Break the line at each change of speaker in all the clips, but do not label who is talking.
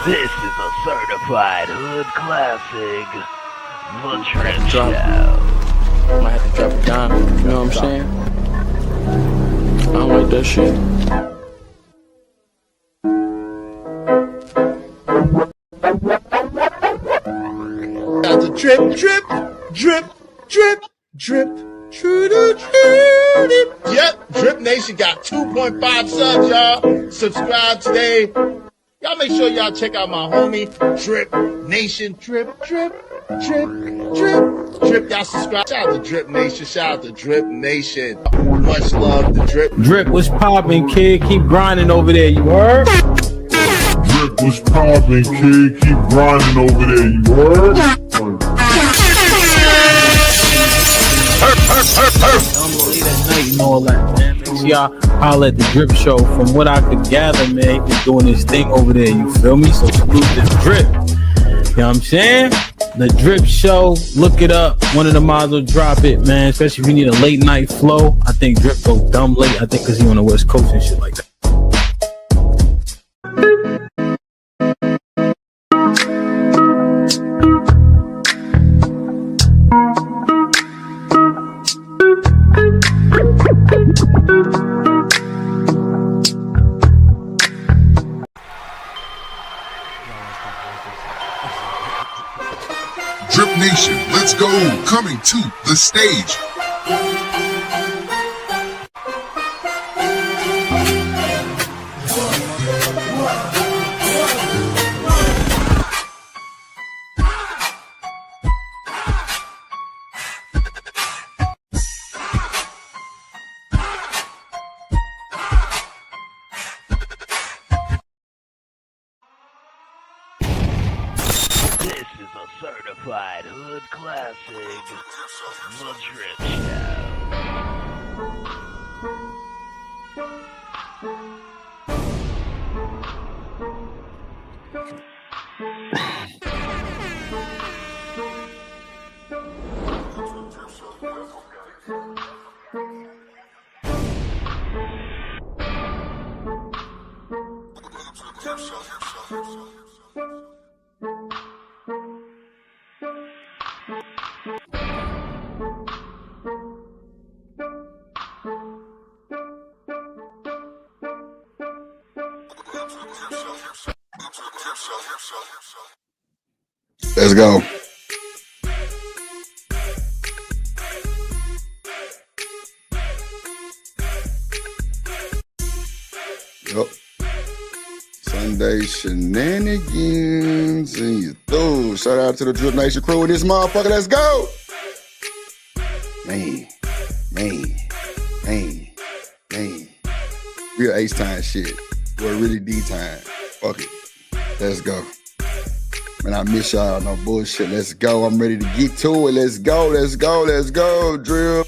This is a certified hood classic. The Drip Show.
Might have to drop it down, you know what I'm saying? I don't like that shit.
Got the drip, drip, drip, drip, drip, true to drip. Yep, Drip Nation got 2.5 subs, y'all. Subscribe today. Y'all make sure y'all check out my homie, Drip Nation. Drip, drip, drip, drip, drip. Y'all subscribe. Shout out to Drip Nation. Shout out to Drip Nation. Much love to Drip.
Drip, what's poppin', kid? Keep grinding over there, you heard?
Drip, what's poppin', kid? Keep grinding over there, you heard?
And all that, man. Make sure y'all holler at the Drip Show. From what I could gather, man, he been doing his thing over there, you feel me? So salute this Drip. You know what I'm saying? The Drip Show, look it up. One of the mods will drop it, man. Especially if you need a late night flow. I think Drip go dumb late. I think because he on the West Coast and shit like that.
Drip Nation, let's go. Coming to the stage.
This is a certified hood classic. The Drip Show.
Let's go. Yup. Sunday shenanigans and you through. Shout out to the Drip Nation crew with this motherfucker. Let's go. Man. Real H time shit. We're really D time. Fuck it. Let's go. Man, I miss y'all. No bullshit. Let's go. I'm ready to get to it. Let's go. Drip.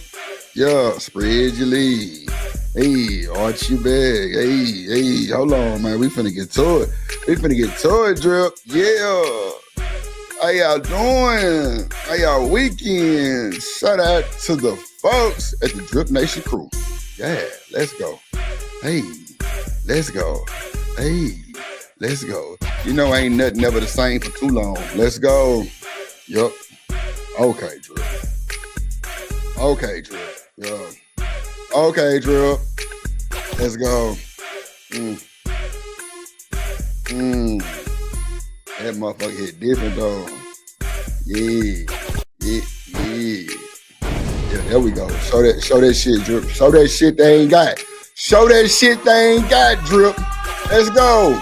Yeah, spread your lead. Hey, arch your bag. Hey, hold on, man. We finna get to it. Drip. Yeah. How y'all doing? How y'all weekend? Shout out to the folks at the Drip Nation crew. Yeah, let's go. Hey, let's go. Hey, let's go. You know, ain't nothing ever the same for too long. Let's go. Yup. Okay, Drip. Yeah. Okay, Drip. Let's go. That motherfucker hit different though. Yeah. Yeah, there we go. Show that shit, Drip. Show that shit they ain't got. Drip. Let's go.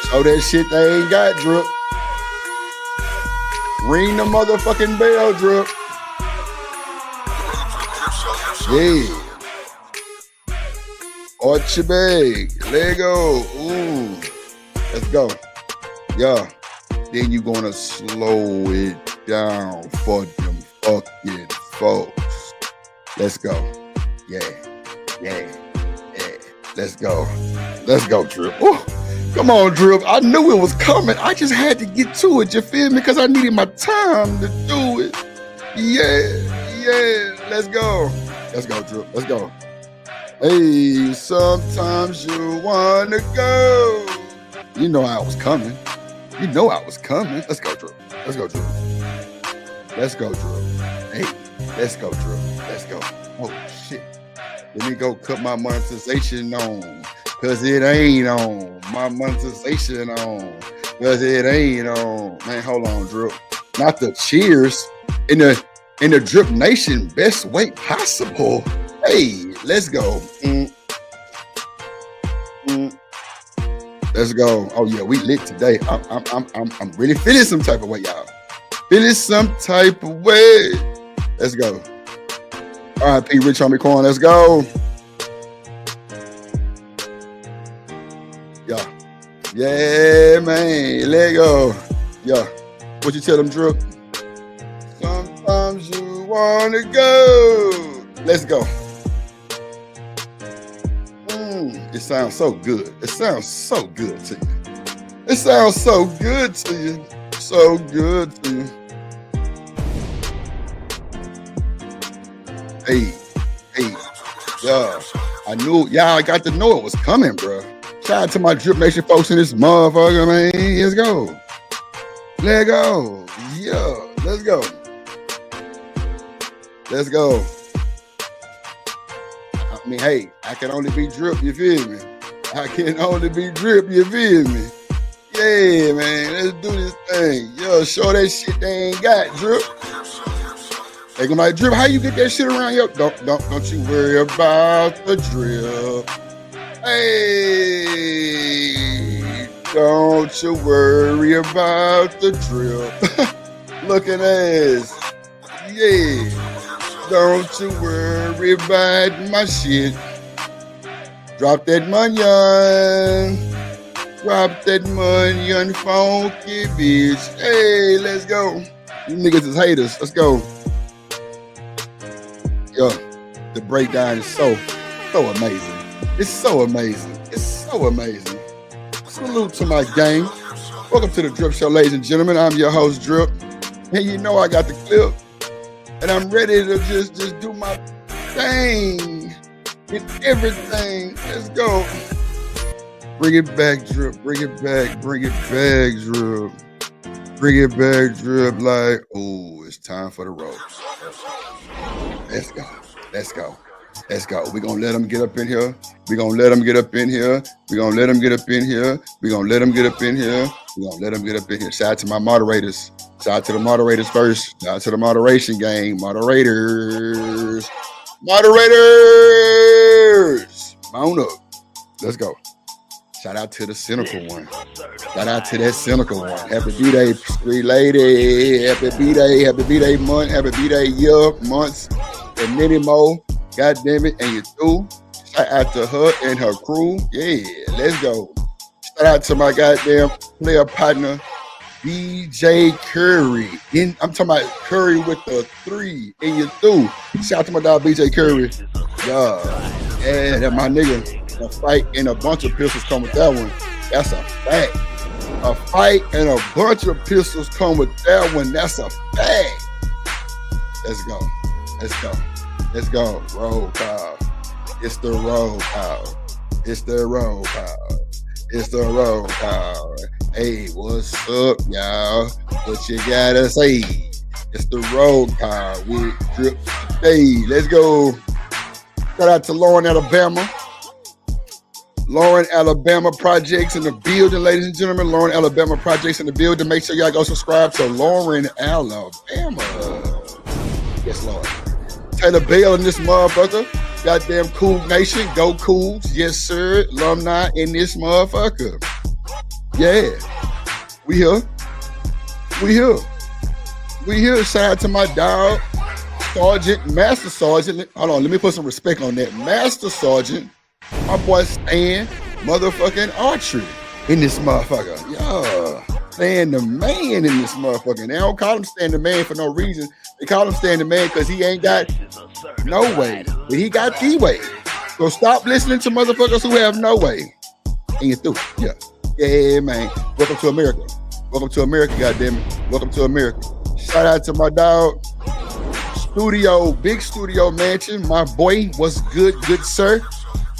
Show that shit they ain't got, Drip. Ring the motherfucking bell, Drip. Yeah. Arch your bag. Lego. Ooh. Let's go. Yeah. Then you gonna slow it down for them fucking folks. Let's go. Yeah. Let's go, Drip. Ooh. Come on, Drip. I knew it was coming. I just had to get to it, you feel me? Because I needed my time to do it. Yeah. Let's go, Drip. Let's go. Hey, sometimes you wanna go. You know I was coming. You know I was coming. Let's go, Drew. Let's go, Drew. Let's go, Drew. Hey, let's go, Drew. Let's go. Oh, shit. Let me go cut my monetization on. Cause it ain't on. My monetization on. Cause it ain't on. Man, hold on, Drew. Not the cheers. In the Drip Nation best way possible. Hey, let's go. Let's go. Oh yeah, we lit today. I'm really feeling some type of way, y'all. Feeling some type of way. Let's go. R.I.P. Rich Homie Quan. Let's go. Yeah. Yeah, man. Let go. Yeah. What you tell them, Drew? Sometimes you wanna go. Let's go. It sounds so good. It sounds so good to you. It sounds so good to you. So good to you. Hey, yeah. I knew, y'all got to know it was coming, bro. Shout out to my Drip Nation folks in this motherfucker, man. Let's go. Let go. Yeah, let's go. Let's go. I mean, hey, I can only be Drip, you feel me? I can only be Drip, you feel me? Yeah, man, let's do this thing. Yo, show that shit they ain't got, Drip. They gonna be like, Drip, how you get that shit around here? Don't you worry about the drip. Hey, don't you worry about the drip. Looking ass. Yeah. Don't you worry about my shit. Drop that money on. Drop that money on funky bitch. Hey, let's go. You niggas is haters. Let's go. Yo, the breakdown is so amazing. It's so amazing. It's so amazing. Salute to my gang. Welcome to the Drip Show, ladies and gentlemen. I'm your host, Drip. And you know I got the clip. And I'm ready to just do my thing with everything. Let's go. Bring it back, Drip. Bring it back. Bring it back, Drip. Bring it back, Drip. Like, oh, it's time for the road. Let's go. Let's go. Let's go. We're going to let them get up in here. We're going to let them get up in here. We're going to let them get up in here. We're going to let them get up in here. We're going to let them get up in here. Shout out to my moderators. Shout out to the moderators first. Shout out to the moderation gang. Moderators. Moderators. Mount up. Let's go. Shout out to the cynical one. Shout out to that cynical one. Happy B-Day, sweet lady. Happy B-Day. Happy B-Day month. Happy B-Day year, months, and many more. God damn it. And you through. Shout out to her and her crew. Yeah, let's go. Shout out to my goddamn player partner, BJ Curry. I'm talking about Curry with the 3 and you through. Shout out to my dog BJ Curry. Yeah, that my nigga. A fight and a bunch of pistols come with that one. That's a fact. A fight and a bunch of pistols come with that one. That's a fact. Let's go. Let's go. Let's go. Roll call. It's the roll call. It's the roll call. It's the roll call. Hey, what's up, y'all? What you gotta say? It's the roll call with Drip today. Let's go. Shout out to Lauren, Alabama. Lauren, Alabama Projects in the building, ladies and gentlemen. Lauren, Alabama Projects in the building. Make sure y'all go subscribe to Lauren, Alabama. Yes, Lord. Taylor Bell in this motherfucker. Goddamn Cool Nation. Go Cools. Yes, sir. Alumni in this motherfucker. Yeah. We here. We here. We here. Shout out to my dog, Sergeant, Master Sergeant. Hold on. Let me put some respect on that. Master Sergeant. My boy Stan motherfucking Archery in this motherfucker. Yeah. Stan the man in this motherfucker. They don't call him Stan the man for no reason. They call him Stan the man because he ain't got no way. But he got the way. So stop listening to motherfuckers who have no way. And you through. Yeah. Yeah, man. Welcome to America. Welcome to America, goddammit. Welcome to America. Shout out to my dog. Studio, big studio mansion. My boy, what's good, good sir?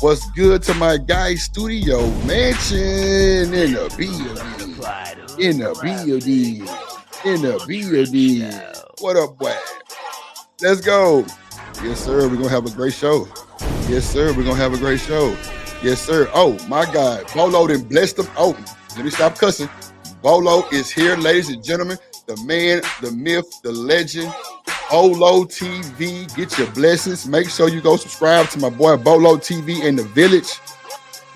What's good to my guy Studio Mansion in the building. In the building. In the building. What up, boy? Let's go. Yes, sir. We're going to have a great show. Yes, sir. We're going to have a great show. Yes, sir. Oh, my God. Bolo done blessed them. Oh, let me stop cussing. Bolo is here, ladies and gentlemen. The man, the myth, the legend. Bolo TV. Get your blessings. Make sure you go subscribe to my boy Bolo TV in the village.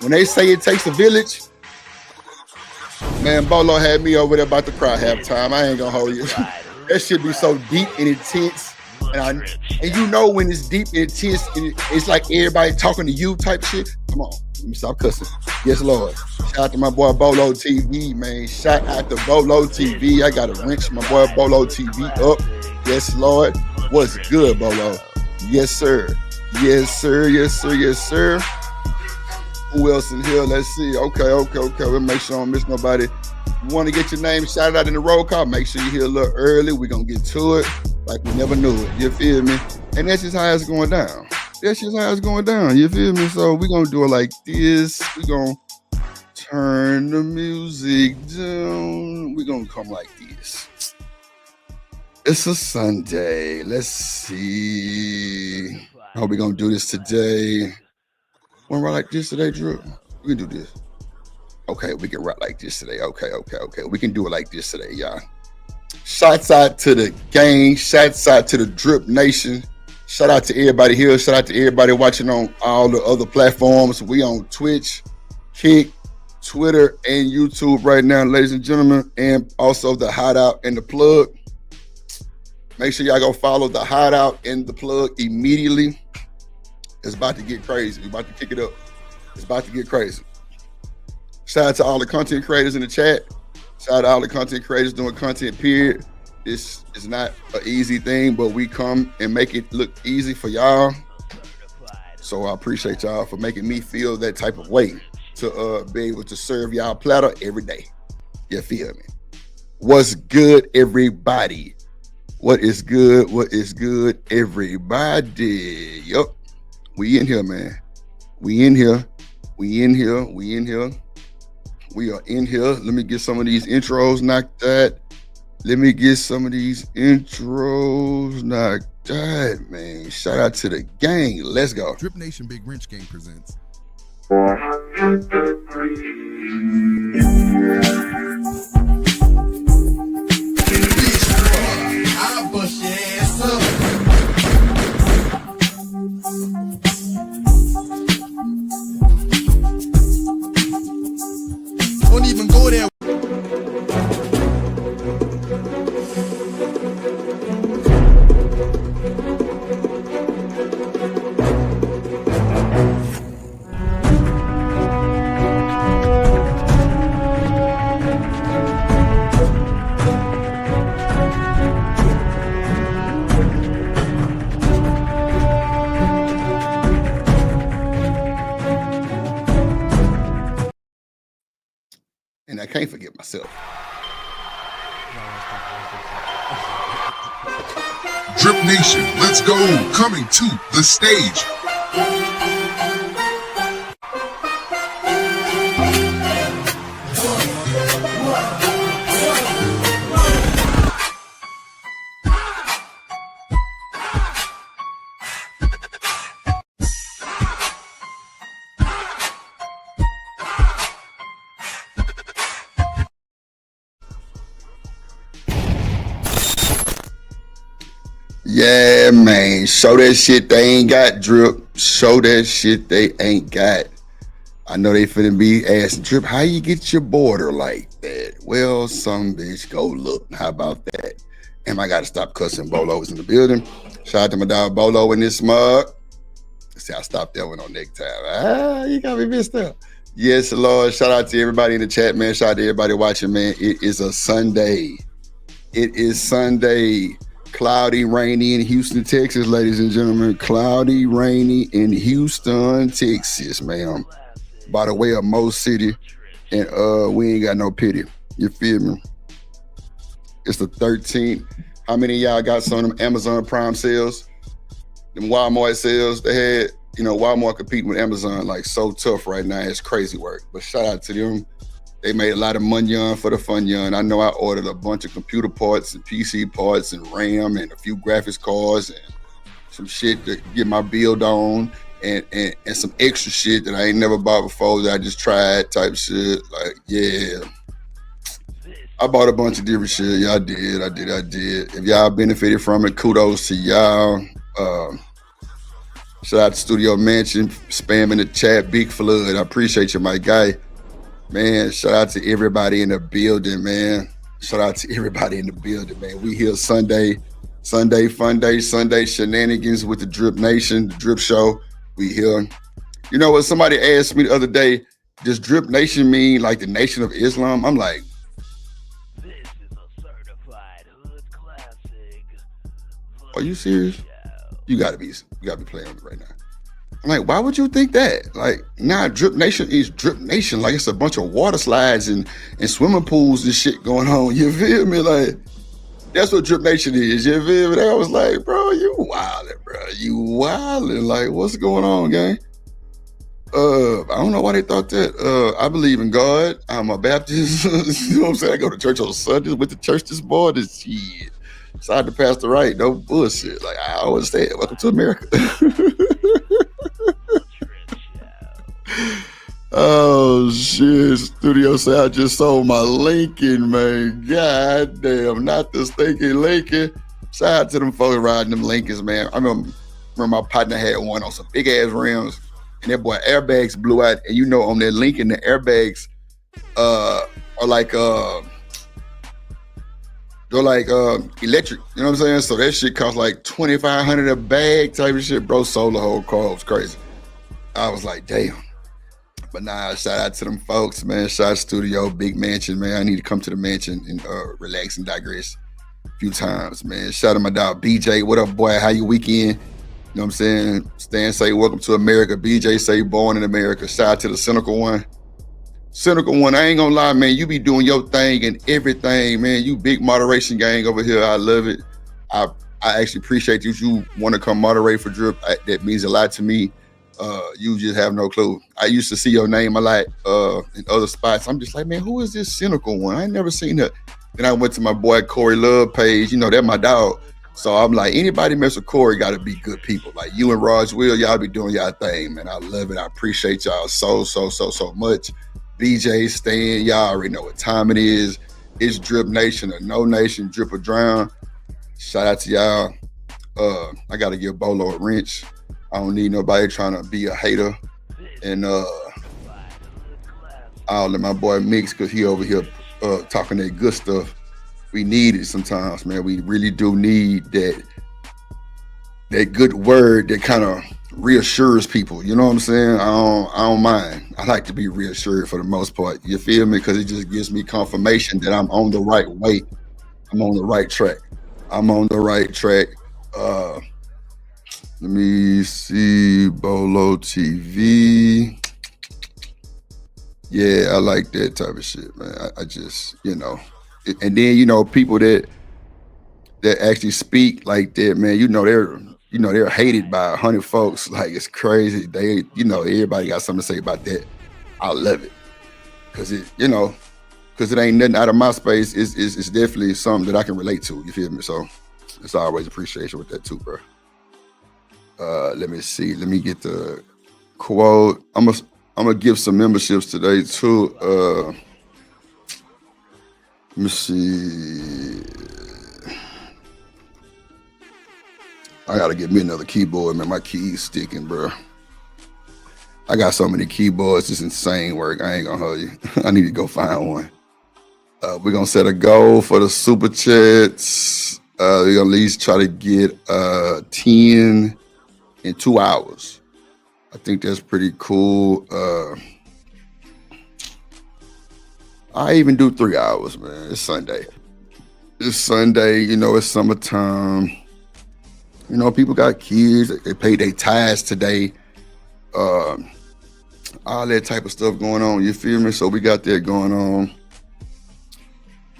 When they say it takes a village, man, Bolo had me over there about to cry halftime. I ain't gonna hold you. That shit be so deep and intense. And you know when it's deep and intense, and it's like everybody talking to you type shit. Come on, let me stop cussing. Yes, Lord. Shout out to my boy Bolo TV, man. Shout out to Bolo TV. I got to wrench my boy Bolo TV up. Yes, Lord. What's good, Bolo? Yes, sir. Yes, sir. Yes, sir. Yes, sir. Who else in here? Let's see. Okay. We'll make sure I don't miss nobody. You want to get your name shouted out in the roll call? Make sure you're here a little early. We're going to get to it like we never knew it. You feel me? And that's just how it's going down. That's just how it's going down. You feel me? So we're going to do it like this. We're going to turn the music down. We're going to come like this. It's a Sunday. Let's see. How we going to do this today? Want to write like this today, Drew? We can do this. Okay, we can write like this today. Okay. We can do it like this today, y'all. Shouts out to the gang. Shouts out to the Drip Nation. Shout out to everybody here. Shout out to everybody watching on all the other platforms. We on Twitch, Kick, Twitter, and YouTube right now, ladies and gentlemen. And also the Hideout and the Plug. Make sure y'all go follow the Hideout and the Plug immediately. It's about to get crazy. We're about to kick it up. It's about to get crazy. Shout out to all the content creators in the chat. Shout out to all the content creators doing content, period. This is not an easy thing, but we come and make it look easy for y'all. So I appreciate y'all for making me feel that type of way to be able to serve y'all platter every day. You feel me? What's good, everybody? What is good? What is good, everybody? Yup. We in here, man. We in here. We in here. We in here. We are in here. Let me get some of these intros knocked out. Let me get some of these intros knocked out, man. Shout out to the gang. Let's go.
Drip Nation Big Wrench Gang presents.
I'll bust your ass up. Don't even go there.
And I can't forget myself.
Drip Nation, let's go. Coming to the stage.
Yeah, man. Show that shit they ain't got, Drip. Show that shit they ain't got. I know they finna be asking, Drip, how you get your border like that? Well, some bitch go look. How about that? And I gotta stop cussing. Bolo's in the building. Shout out to my dog Bolo in this mug. See, I stopped that one on next time. You got me messed up. Yes, Lord. Shout out to everybody in the chat, man. Shout out to everybody watching, man. It is a Sunday. It is Sunday. Cloudy, rainy in Houston, Texas, ladies and gentlemen. Cloudy, rainy in Houston, Texas, ma'am. By the way of Mo City, and we ain't got no pity. You feel me? It's the 13th. How many of y'all got some of them Amazon Prime sales? Them Walmart sales they had? you know, Walmart competing with Amazon like so tough right now. It's crazy work. But shout out to them. They made a lot of money on for the fun young. I know I ordered a bunch of computer parts and PC parts and RAM and a few graphics cards and some shit to get my build on and some extra shit that I ain't never bought before that I just tried type shit. Like, yeah. I bought a bunch of different shit. Yeah, I did. If y'all benefited from it, kudos to y'all. Shout out to Studio Mansion, spamming the chat, Big Flood. I appreciate you, my guy. Man, shout out to everybody in the building, man. We here Sunday fun day, Sunday shenanigans with the Drip Nation, the Drip Show. We here. You know what? Somebody asked me the other day, does Drip Nation mean like the Nation of Islam? I'm like,
This is a certified hood classic.
are you serious? You gotta be playing with it right now. I'm like, why would you think that? Like, nah, Drip Nation is Drip Nation. Like, it's a bunch of water slides and swimming pools and shit going on. You feel me? Like, that's what Drip Nation is. You feel me? I was like, bro, you wildin', bro. You wildin'. Like, what's going on, gang? I don't know why they thought that. I believe in God. I'm a Baptist. You know what I'm saying? I go to church on Sundays with the church this morning. Shit. Side to Pastor Right, no bullshit. Like I always say, welcome to America. Oh shit! Studio say I just sold my Lincoln, man. God damn, not the stinking Lincoln. Shout out to them folks riding them Lincolns, man. I remember my partner had one on some big ass rims, and that boy airbags blew out. And you know, on that Lincoln, the airbags are like they're like electric, you know what I'm saying? So that shit cost like $2,500 a bag type of shit, bro. Sold the whole car. It was crazy. I was like, damn. But nah, shout out to them folks, man. Shout out Studio, Big Mansion, man. I need to come to the mansion and relax and digress a few times, man. Shout out to my dog BJ. What up, boy? How you weekend? You know what I'm saying? Stan say, welcome to America. BJ say, born in America. Shout out to the Cynical One. Cynical One, I ain't gonna lie, man. You be doing your thing and everything, man. You big moderation gang over here. I love it. I actually appreciate you want to come moderate for Drip. That means a lot to me. You just have no clue. I used to see your name a lot in other spots. I'm just like, man, who is this Cynical One? I ain't never seen her. Then I went to my boy Corey Love page. You know, that's my dog. So I'm like, anybody mess with Corey got to be good people. Like you and Raj Will, y'all be doing y'all thing, man. I love it. I appreciate y'all so much. BJ, Stan, y'all already know what time it is. It's Drip Nation or No Nation, Drip or Drown. Shout out to y'all. I got to give Bolo a wrench. I don't need nobody trying to be a hater. And I'll let my boy mix because he over here talking that good stuff. We need it sometimes, man. We really do need that good word that kind of reassures people. You know what I'm saying? I don't mind. I like to be reassured for the most part. You feel me? Because it just gives me confirmation that I'm on the right way. I'm on the right track. Let me see. Bolo TV. Yeah, I like that type of shit, man. I just, you know. And then, you know, people that actually speak like that, man, they're hated by 100 folks. Like, it's crazy. They, you know, everybody got something to say about that. I love it. Cause it, you know, cause it ain't nothing out of my space. It's definitely something that I can relate to. You feel me? So it's always appreciation with that too, bro. Let me see. Let me get the quote. I'm gonna give some memberships today too. Let me see. I gotta get me another keyboard, man. My key's sticking, bro. I got so many keyboards, it's insane work. I ain't gonna hold you. I need to go find one. We're gonna set a goal for the super chats. We're gonna at least try to get 10 in 2 hours. I think that's pretty cool. I even do 3 hours, man. It's Sunday. You know, it's summertime. You know, people got kids. They paid their tithes today. All that type of stuff going on. You feel me? So we got that going on.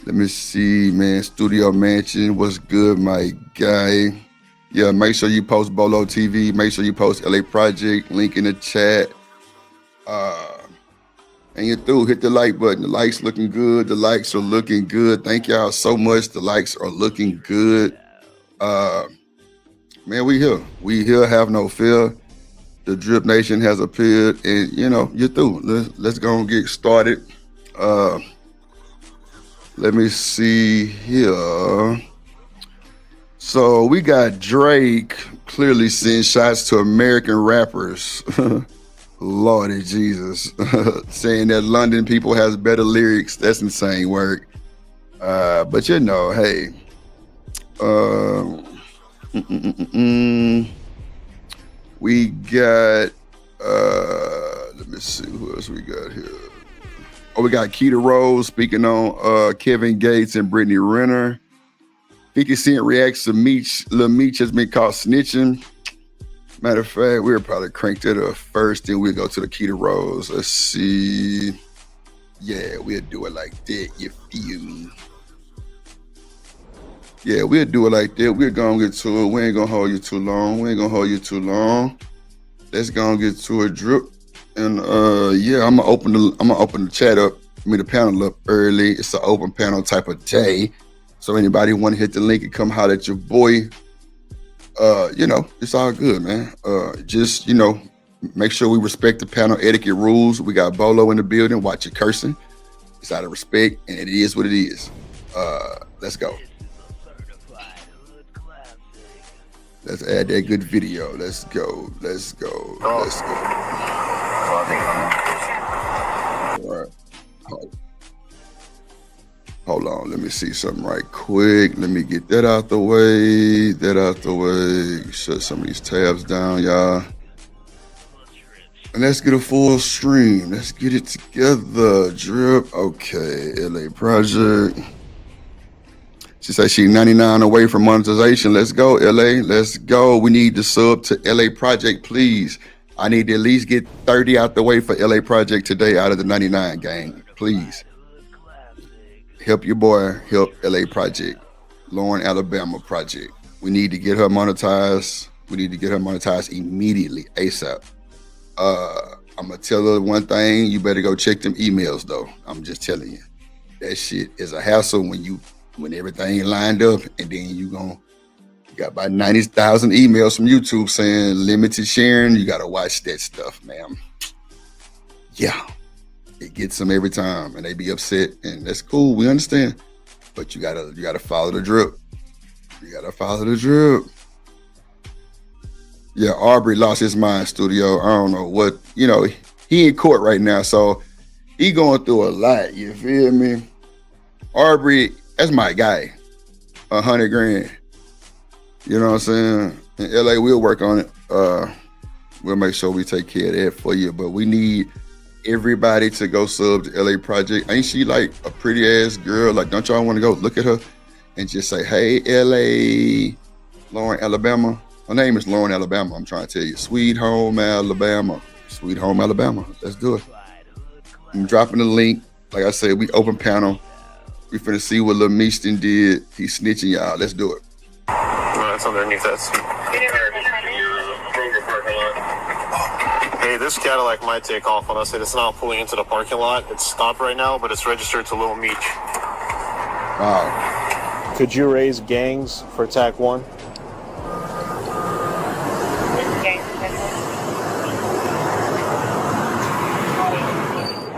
Let me see, man. Studio Mansion, what's good, my guy? Yeah, make sure you post Bolo TV. Make sure you post LA Project. Link in the chat. And you're through. Hit the like button. The likes looking good. The likes are looking good. Thank y'all so much. The likes are looking good. Man, we here. We here. Have no fear. The Drip Nation has appeared, and you know you're through. Let's go and get started. Let me see here. So we got Drake clearly sending shots to American rappers. Lordy Jesus. Saying that London people has better lyrics. That's insane work. But you know, hey. We got, let me see who else we got here. Oh, we got Keita Rose speaking on Kevin Gates and Brittany Renner. 50 Cent reacts to Lil Meech has been caught snitching. Matter of fact, we'll probably crank that up first, then we'll go to the Keita Rose. Let's see. Yeah, we'll do it like that, you feel me? Yeah, we'll do it like that. We're gonna get to it. We ain't gonna hold you too long. Let's go and get to it, Drip. And yeah, I'm gonna open the chat up. The panel up early. It's an open panel type of day. So anybody want to hit the link and come holler at your boy, you know, it's all good, man. Just, you know, make sure we respect the panel etiquette rules. We got Bolo in the building. Watch your cursing. It's out of respect, and it is what it is. Let's go. Let's add that good video. Let's go. All right. Hold on. Let me see something right quick. Let me get that out the way. Shut some of these tabs down, y'all. And let's get a full stream. Let's get it together. Drip. Okay. LA Project. She said she's 99 away from monetization. Let's go, LA. Let's go. We need to sub to LA Project, please. I need to at least get 30 out the way for LA Project today out of the 99 gang. Please. Help your boy. Help LA Project. Lauren, Alabama Project. We need to get her monetized. Immediately, ASAP. I'm going to tell her one thing. You better go check them emails, though. I'm just telling you. That shit is a hassle when everything lined up, and then you got about 90,000 emails from YouTube saying limited sharing. You got to watch that stuff, man. Yeah, it gets them every time, and they be upset, and that's cool. We understand, but you gotta follow the drip. Yeah, Aubrey lost his mind, studio. I don't know what, you know, he in court right now, so he going through a lot. You feel me? Aubrey, that's my guy. $100 grand. You know what I'm saying? In LA, we'll work on it. We'll make sure we take care of that for you. But we need everybody to go sub to LA Project. Ain't she like a pretty ass girl? Like, don't y'all want to go look at her and just say, hey, LA, Lauren, Alabama. Her name is Lauren, Alabama. I'm trying to tell you. Sweet Home, Alabama. Let's do it. I'm dropping the link. Like I said, we open panel. We finna see what Lil Meeston did. He's snitching, y'all. Let's do it.
No, it's underneath that seat. Hey, this Cadillac might take off on us. It's not pulling into the parking lot. It's stopped right now, but it's registered to Lil Meech.
Wow.
Could you raise gangs for TAC 1?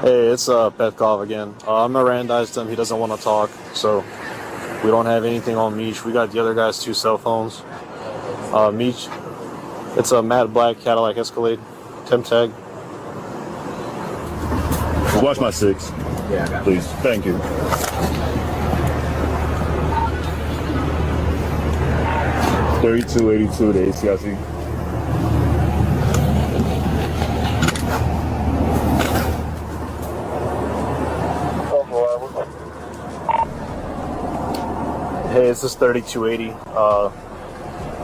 Hey, it's Petkov again. I Mirandized him. He doesn't want to talk, so we don't have anything on Meech. We got the other guy's 2 cell phones. Meech, it's a matte black Cadillac Escalade. Temp tag.
Watch my 6. Yeah, please. Thank you. $32.82 to ACIC.
Hey, this is 3280.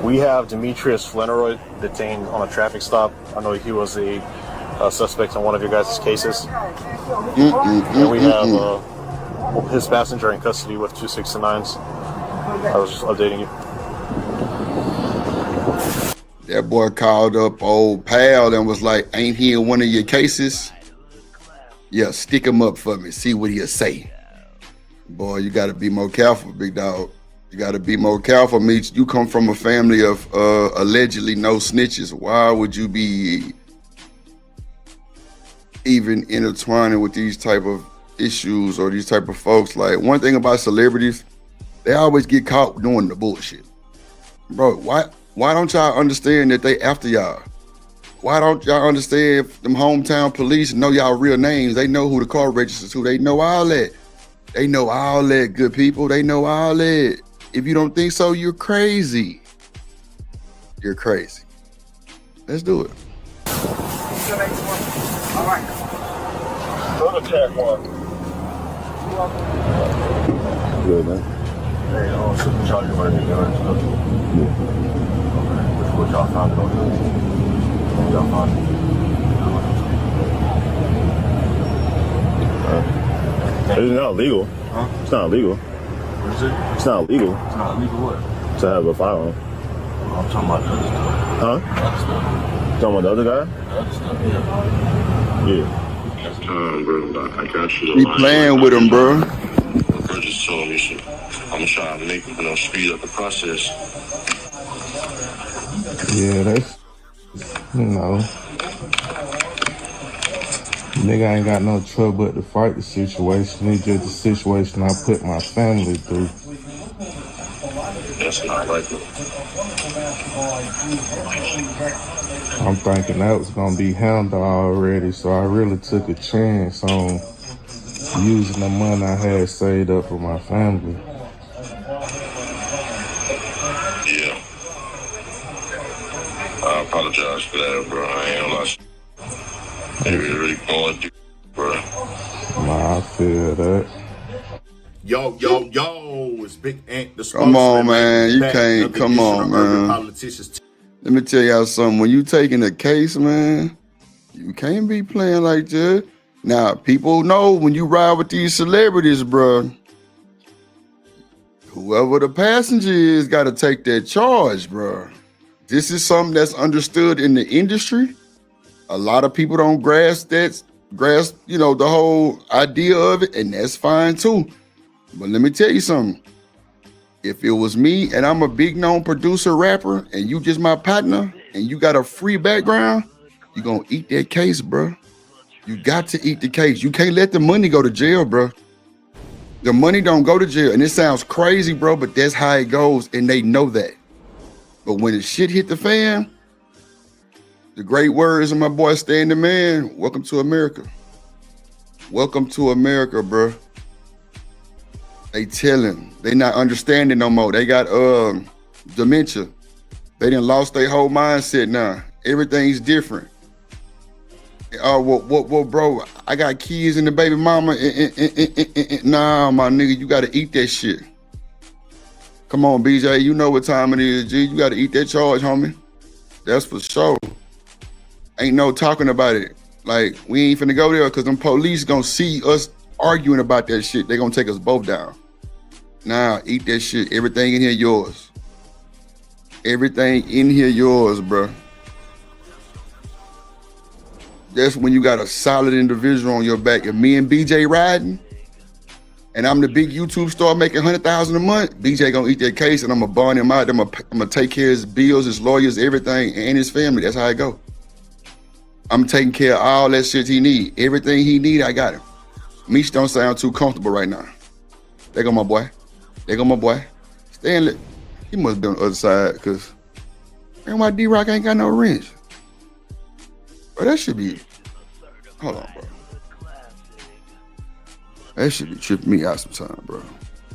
We have Demetrius Fleneroy detained on a traffic stop. I know he was a suspect in one of your guys' cases. And we have his passenger in custody with 269s. I was just updating you.
That boy called up old pal and was like, ain't he in one of your cases? Yeah, stick him up for me. See what he'll say. Boy, you got to be more careful, big dog. You got to be more careful, Meech. You come from a family of allegedly no snitches. Why would you be even intertwining with these type of issues or these type of folks? Like, one thing about celebrities, they always get caught doing the bullshit. Bro, why don't y'all understand that they after y'all? Why don't y'all understand them hometown police know y'all real names? They know who the car registers to. They know all that. They know all that, good people. They know all that. If you don't think so, you're crazy. You're crazy. Let's do it.
All right. Go to track one.
Good, man.
Hey, supercharger right here, guys. What y'all found it on? Y'all found it?
It's not illegal.
Huh?
It's not illegal.
What is it?
It's not illegal
It's not illegal what?
to have a firearm.
I'm talking about the other stuff.
Huh?
The other stuff.
Talking about the other guy?
The other stuff, yeah.
Yeah.
Bro, I got you.
Be playing with them, bro.
Bro just told me shit. I'm trying to make, speed up the process.
Yeah, that's, nigga ain't got no trouble but to fight the situation. It's just the situation I put my family through.
That's not right.
I'm thinking that was gonna be handled already, so I really took a chance on using the money I had saved up for my family.
Yeah. I apologize for that, bro. I ain't gonna lie. They really going through, bro.
Nah, I feel that.
Yo, it's Big Ant, the
Come on, man. You
back.
can't.
Another
Come
edition
on,
of Urban
man.
Politicians.
Let me tell y'all something. When you taking a case, man, you can't be playing like that. Now, people know when you ride with these celebrities, bro, whoever the passenger is got to take that charge, bro. This is something that's understood in the industry. A lot of people don't grasp, the whole idea of it, and that's fine too. But let me tell you something. If it was me and I'm a big known producer rapper and you just my partner and you got a free background, you gonna eat that case, bro. You got to eat the case. You can't let the money go to jail, bro. The money don't go to jail. And it sounds crazy, bro, but that's how it goes. And they know that. But when the shit hit the fan, the great words of my boy Stan the Man, welcome to America. Welcome to America, bro. They telling. They not understanding no more. They got dementia. They done lost their whole mindset now. Everything's different. Well, bro, I got kids and the baby mama. Nah, my nigga, you gotta eat that shit. Come on, BJ, you know what time it is, G. You gotta eat that charge, homie. That's for sure. Ain't no talking about it. Like, we ain't finna go there because them police gonna see us arguing about that shit. They gonna take us both down. Nah, eat that shit. Everything in here yours. Everything in here yours, bro. That's when you got a solid individual on your back. If me and BJ riding, and I'm the big YouTube star making $100,000 a month, BJ gonna eat that case, and I'm gonna bond him out. I'm gonna take care of his bills, his lawyers, everything, and his family. That's how it go. I'm taking care of all that shit he need. Everything he need, I got him. Meech don't sound too comfortable right now. There go my boy. There go my boy. Stanley, he must be on the other side, because man, why D-Rock ain't got no wrench? Bro, that should be, hold on, bro. That should be tripping me out sometime, bro.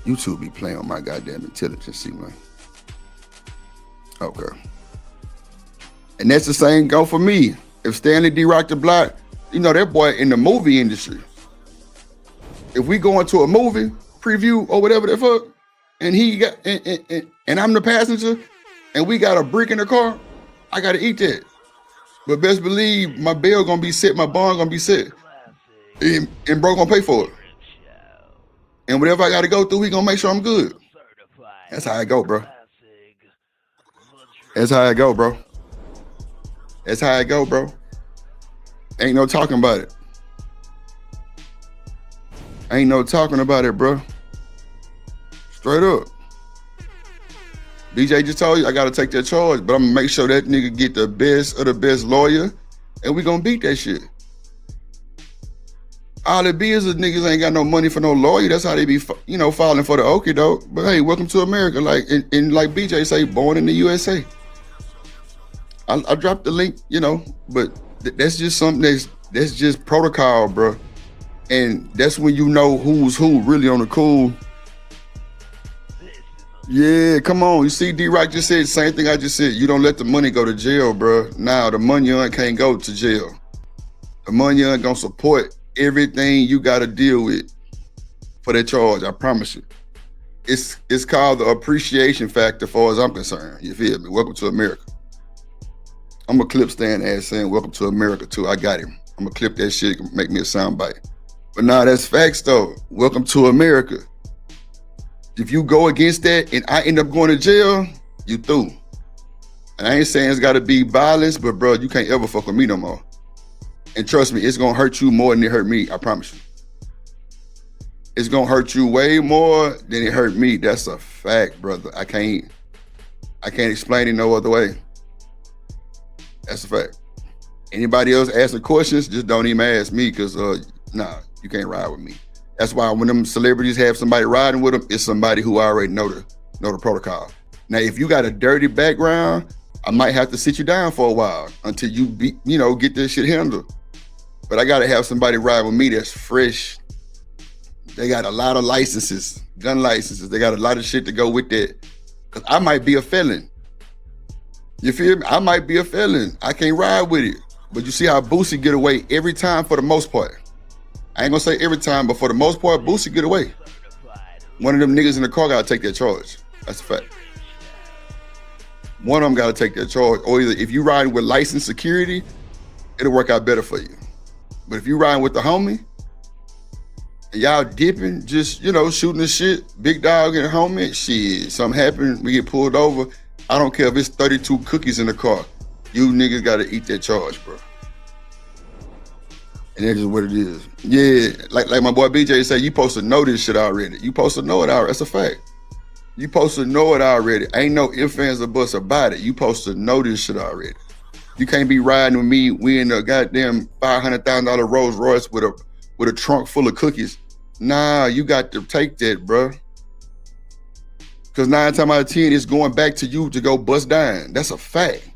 YouTube be playing on my goddamn intelligence, see, man. Okay. And that's the same go for me. If Stanley D-Rock the Block, you know, that boy in the movie industry. If we go into a movie preview or whatever the fuck, and he got, and I'm the passenger, and we got a brick in the car, I gotta eat that. But best believe my bail gonna be set, my bond gonna be set. And bro gonna pay for it. And whatever I gotta go through, he gonna make sure I'm good. That's how I go, bro. That's how I go, bro. That's how I go, bro. Ain't no talking about it. Ain't no talking about it, bro. Straight up. BJ just told you I gotta take that charge, but I'm gonna make sure that nigga get the best of the best lawyer, and we gonna beat that shit. All it be is the niggas ain't got no money for no lawyer. That's how they be, filing for the okie doke. But hey, welcome to America. Like and like BJ say, born in the USA. I dropped the link, but that's just something that's just protocol, bro. And that's when you know who's who really on the cool. Yeah, come on. You see, D-Rock just said the same thing I just said. You don't let the money go to jail, bro. Now, the money can't go to jail. The money gonna support everything you got to deal with for that charge. I promise you. It's called the appreciation factor, as far as I'm concerned. You feel me? Welcome to America. I'm a clip stand ass saying welcome to America too. I got him. I'm gonna clip that shit, make me a soundbite. But nah, that's facts though. Welcome to America. If you go against that and I end up going to jail, you through. And I ain't saying it's gotta be violence, but bro, you can't ever fuck with me no more. And trust me, it's gonna hurt you more than it hurt me, I promise you. It's gonna hurt you way more than it hurt me. That's a fact, brother. I can't explain it no other way. That's a fact. Anybody else asking questions, just don't even ask me, because nah, you can't ride with me. That's why when them celebrities have somebody riding with them, it's somebody who already know the protocol. Now, if you got a dirty background, I might have to sit you down for a while until you get this shit handled. But I gotta have somebody ride with me that's fresh. They got a lot of licenses, gun licenses. They got a lot of shit to go with that. Cause I might be a felon. You feel me? I might be a felon. I can't ride with it. But you see how Boosie get away every time for the most part. I ain't gonna say every time, but for the most part, Boosie get away. One of them niggas in the car gotta take that charge. That's a fact. One of them gotta take that charge. Or either if you riding with licensed security, it'll work out better for you. But if you riding with the homie, and y'all dipping, just, shooting the shit, big dog and homie, shit, something happened, we get pulled over. I don't care if it's 32 cookies in the car. You niggas gotta eat that charge, bro. And that's just what it is. Yeah, like my boy BJ said, you supposed to know this shit already. You supposed to know it already. That's a fact. You supposed to know it already. Ain't no ifs, ands, or buts about it. You supposed to know this shit already. You can't be riding with me. We in a goddamn $500,000 Rolls Royce with a trunk full of cookies. Nah, you got to take that, bro. Because 9 times out of 10, it's going back to you to go bust down. That's a fact.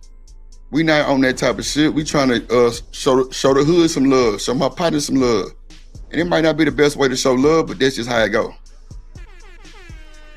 We not on that type of shit. We trying to show the hood some love, show my partners some love. And it might not be the best way to show love, but that's just how it go.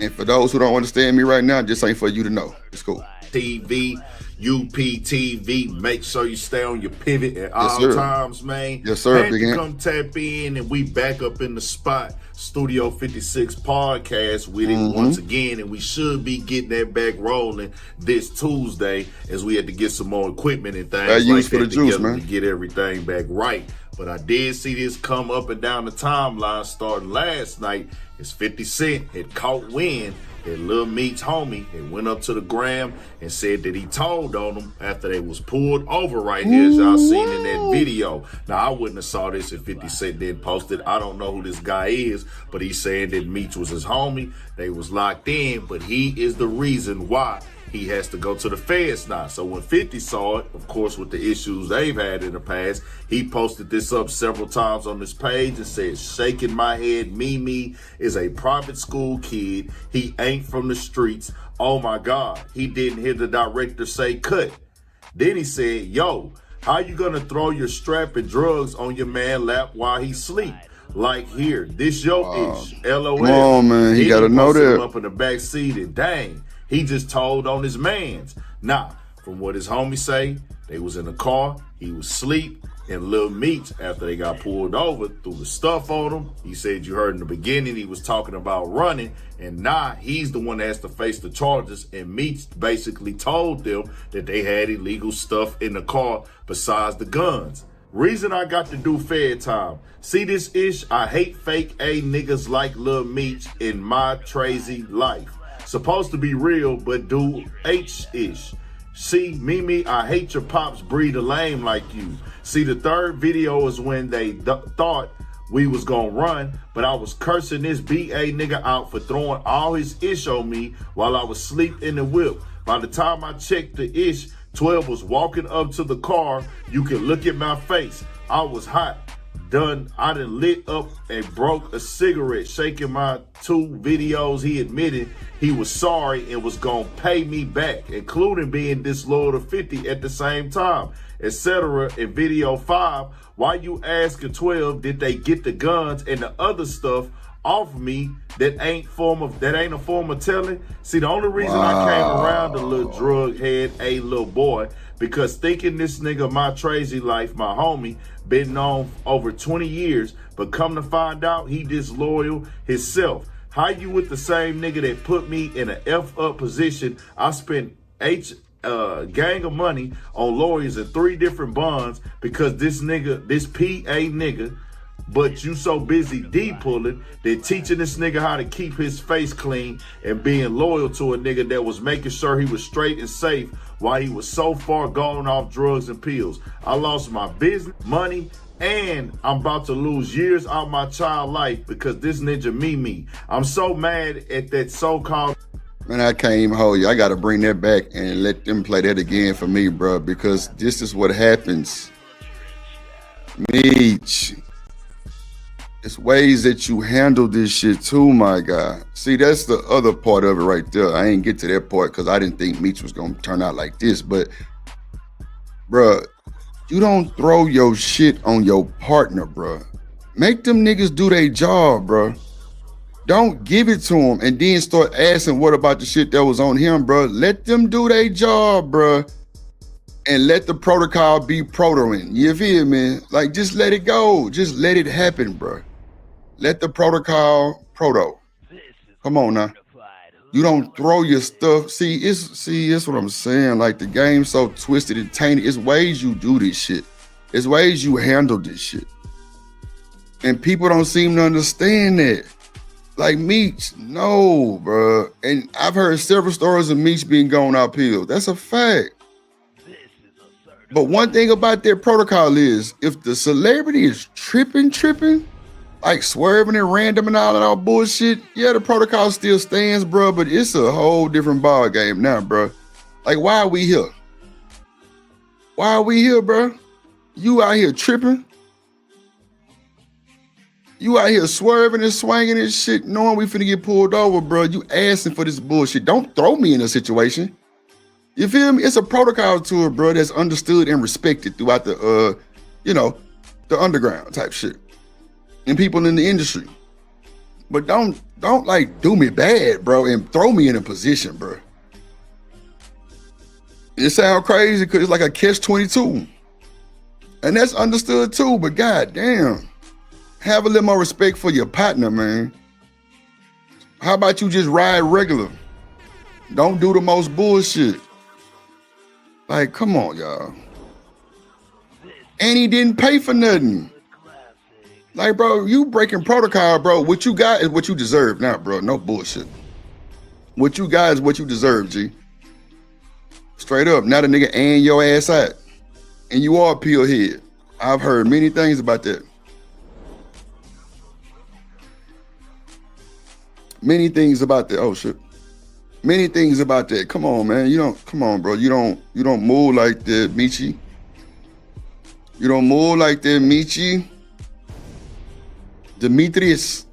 And for those who don't understand me right now, this ain't for you to know. It's cool.
TV, UPTV, make sure you stay on your pivot at all times, man.
Yes, sir.
Had to come tap in, and we back up in the spot. Studio 56 podcast with it once again, and we should be getting that back rolling this Tuesday, as we had to get some more equipment and things like that together to get everything back right. But I did see this come up and down the timeline starting last night. It's 50 Cent had caught wind that Lil Meek's homie had went up to the gram and said that he told on them after they was pulled over right here, as y'all seen in that video. Now, I wouldn't have saw this if 50 Cent didn't post it. I don't know who this guy is, but he's saying that Meech was his homie. They was locked in, but he is the reason why he has to go to the feds now. So when 50 saw it, of course, with the issues they've had in the past, he posted this up several times on his page and said, shaking my head, Mimi is a private school kid. He ain't from the streets. Oh my God. He didn't hear the director say cut. Then he said, yo, how you gonna throw your strap and drugs on your man lap while he sleep? Like here, this your ish. LOL.
Come on, man. He gotta know that.
Up in the back seat and dang. He just told on his mans. Now, from what his homies say, they was in the car, he was asleep, and Lil Meech, after they got pulled over, threw the stuff on him. He said you heard in the beginning he was talking about running, and now he's the one that has to face the charges, and Meech basically told them that they had illegal stuff in the car besides the guns. Reason I got to do Fed time. See this ish? I hate fake A niggas like Lil Meech in my crazy life. Supposed to be real, but do H-ish. See, Mimi, I hate your pops breed a lame like you. See, the third video is when they thought we was gonna run, but I was cursing this BA nigga out for throwing all his ish on me while I was asleep in the whip. By the time I checked the ish, 12 was walking up to the car. You can look at my face. I was hot. Done. I done lit up and broke a cigarette, shaking my 2 videos. He admitted he was sorry and was gonna pay me back, including being disloyal to 50 at the same time, etc. In video 5, why you asking 12 did they get the guns and the other stuff off me that ain't a form of telling? See, the only reason I came around the little drug head, a little boy, because thinking this nigga my crazy life, my homie, been known over 20 years, but come to find out he disloyal himself. How you with the same nigga that put me in an F up position? I spent gang of money on lawyers and 3 different bonds because this nigga, this PA nigga, but you so busy D-pulling that teaching this nigga how to keep his face clean and being loyal to a nigga that was making sure he was straight and safe while he was so far gone off drugs and pills. I lost my business, money, and I'm about to lose years out my child life because this ninja Mimi. I'm so mad at that so-called...
Man, I can't even hold you. I got to bring that back and let them play that again for me, bro, because this is what happens. Meech. It's ways that you handle this shit too, my guy. See, that's the other part of it right there. I ain't get to that part because I didn't think Meech was going to turn out like this. But, bruh, you don't throw your shit on your partner, bruh. Make them niggas do their job, bruh. Don't give it to them and then start asking what about the shit that was on him, bruh. Let them do their job, bruh. And let the protocol be protoing. You feel me? Like, just let it go. Just let it happen, bruh. Let the protocol proto. Come on now. You don't throw your stuff. See, it's what I'm saying. Like, the game's so twisted and tainted. It's ways you do this shit. It's ways you handle this shit. And people don't seem to understand that. Like Meech, no, bro. And I've heard several stories of Meech being going uphill. That's a fact. But one thing about that protocol is if the celebrity is tripping, like swerving and random and all that all bullshit, yeah, the protocol still stands, bro, but it's a whole different ball game now, bro. Like, why are we here? Why are we here, bro? You out here tripping? You out here swerving and swinging and shit, knowing we finna get pulled over, bro. You asking for this bullshit. Don't throw me in a situation. You feel me? It's a protocol to it, bro, that's understood and respected throughout the, the underground type shit. And people in the industry. But don't like do me bad, bro, and throw me in a position, bro. It sound crazy because it's like a catch-22. And that's understood too, but goddamn. Have a little more respect for your partner, man. How about you just ride regular? Don't do the most bullshit. Like, come on, y'all. And he didn't pay for nothing. Like, bro, you breaking protocol, bro. What you got is what you deserve now, bro. No bullshit. What you got is what you deserve, G. Straight up. Now the nigga and your ass out. And you are a peel head. I've heard many things about that. Many things about that. Oh shit. Many things about that. Come on, man. Come on, bro. You don't move like that, Michi. You don't move like that, Michi. Demetrius.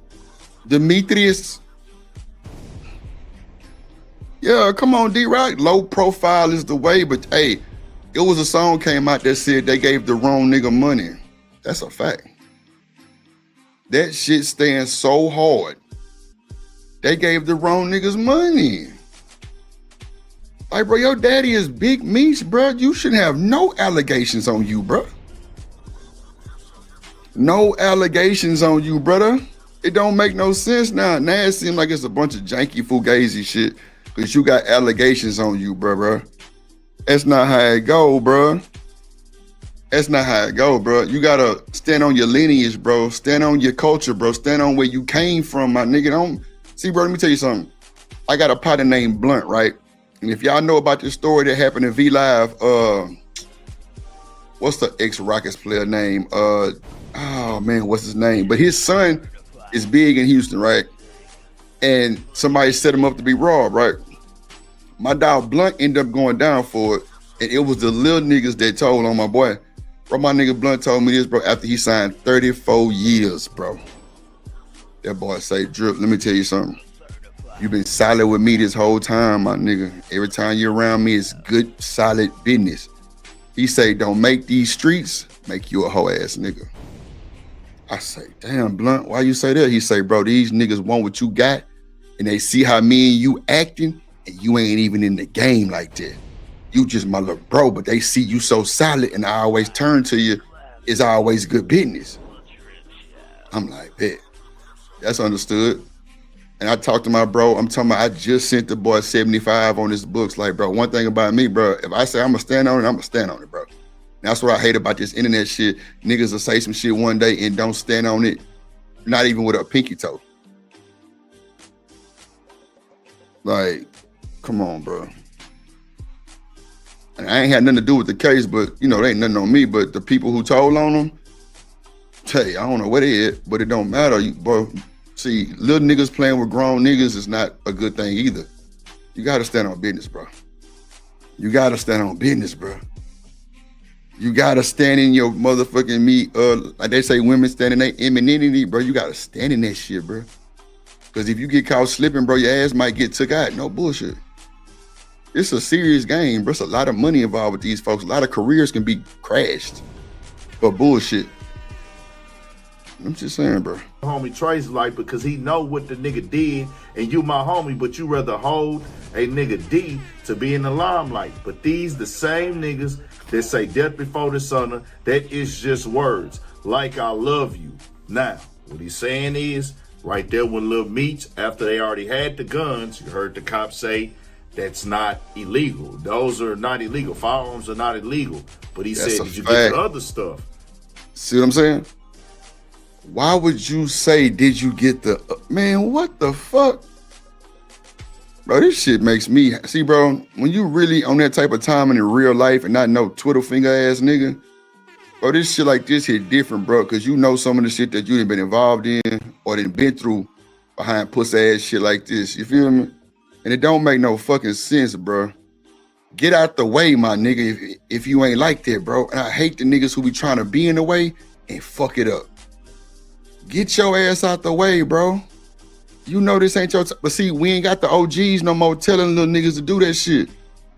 Yeah, come on, D-Rock. Low profile is the way, but hey, it was a song came out that said they gave the wrong nigga money. That's a fact. That shit stands so hard. They gave the wrong niggas money. Like, bro, your daddy is Big Meech, bro. You shouldn't have no allegations on you, bro. No allegations on you, brother. It don't make no sense now. Now it seems like it's a bunch of janky fugazi shit because you got allegations on you, bro. That's not how it go, bro. That's not how it go, bro. You gotta stand on your lineage, bro. Stand on your culture, bro. Stand on where you came from, my nigga. Don't see, bro, let me tell you something. I got a partner named Blunt, right? And if y'all know about this story that happened in V Live, what's the ex-Rockets player name? Oh man, what's his name? But his son is big in Houston, right? And somebody set him up to be robbed, right? My dog Blunt ended up going down for it. And it was the little niggas that told on my boy. Bro, my nigga Blunt told me this, bro, after he signed 34 years, bro. That boy say, Drip, let me tell you something. You've been solid with me this whole time, my nigga. Every time you're around me, it's good, solid business. He say, don't make these streets make you a hoe ass nigga. I say, damn, Blunt, why you say that? He say, bro, these niggas want what you got, and they see how me and you acting, and you ain't even in the game like that. You just my little bro, but they see you so solid, and I always turn to you. It's always good business. I'm like, bet. That's understood. And I talked to my bro. I'm talking about, I just sent the boy 75 on his books. Like, bro, one thing about me, bro, if I say I'm going to stand on it, I'm going to stand on it, bro. And that's what I hate about this internet shit. Niggas will say some shit one day and don't stand on it, not even with a pinky toe. Like, come on, bro. And I ain't had nothing to do with the case, but, you know, there ain't nothing on me. But the people who told on them, tell you, I don't know what it is, but it don't matter. Bro, see, little niggas playing with grown niggas is not a good thing either. You got to stand on business, bro. You got to stand on business, bro. You got to stand in your motherfucking meat. Like they say, women stand in their femininity, bro. You got to stand in that shit, bro. Because if you get caught slipping, bro, your ass might get took out. No bullshit. It's a serious game, bro. It's a lot of money involved with these folks. A lot of careers can be crashed for bullshit. I'm just saying, bro.
Homie Trey's like, because he know what the nigga did, and you my homie, but you rather hold a nigga D to be in the limelight. But these the same niggas that say death before dishonor, that is just words. Like, I love you. Now, what he's saying is, right there when Lil Meech, after they already had the guns, you heard the cops say, that's not illegal. Those are not illegal. Firearms are not illegal. But he said, did you get the other stuff?
See what I'm saying? Why would you say, did you get the, man, what the fuck? Bro, this shit makes me, see, bro, when you really on that type of time in real life and not no twiddle finger ass nigga, bro, this shit like this hit different, bro, because you know some of the shit that you done been involved in or done been through behind pussy ass shit like this. You feel me? And it don't make no fucking sense, bro. Get out the way, my nigga, if you ain't like that, bro. And I hate the niggas who be trying to be in the way and fuck it up. Get your ass out the way, bro. You know this ain't your but see, we ain't got the OGs no more telling little niggas to do that shit.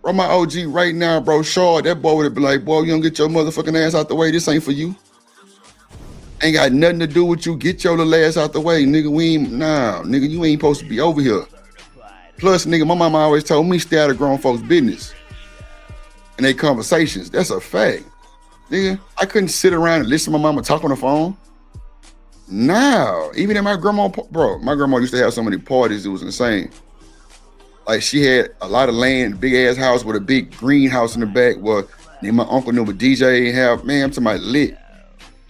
Bro, my OG right now, bro, Shaw, that boy would have been like, boy, you don't get your motherfucking ass out the way. This ain't for you. Ain't got nothing to do with you. Get your little ass out the way, nigga. Nigga, you ain't supposed to be over here. Plus, nigga, my mama always told me stay out of grown folks' business and they conversations. That's a fact. Nigga, I couldn't sit around and listen to my mama talk on the phone. No, even at my grandma, bro, my grandma used to have so many parties, it was insane. Like, she had a lot of land, big ass house with a big greenhouse in the back. Well, then my uncle knew what DJ have. Man, I'm talking about lit.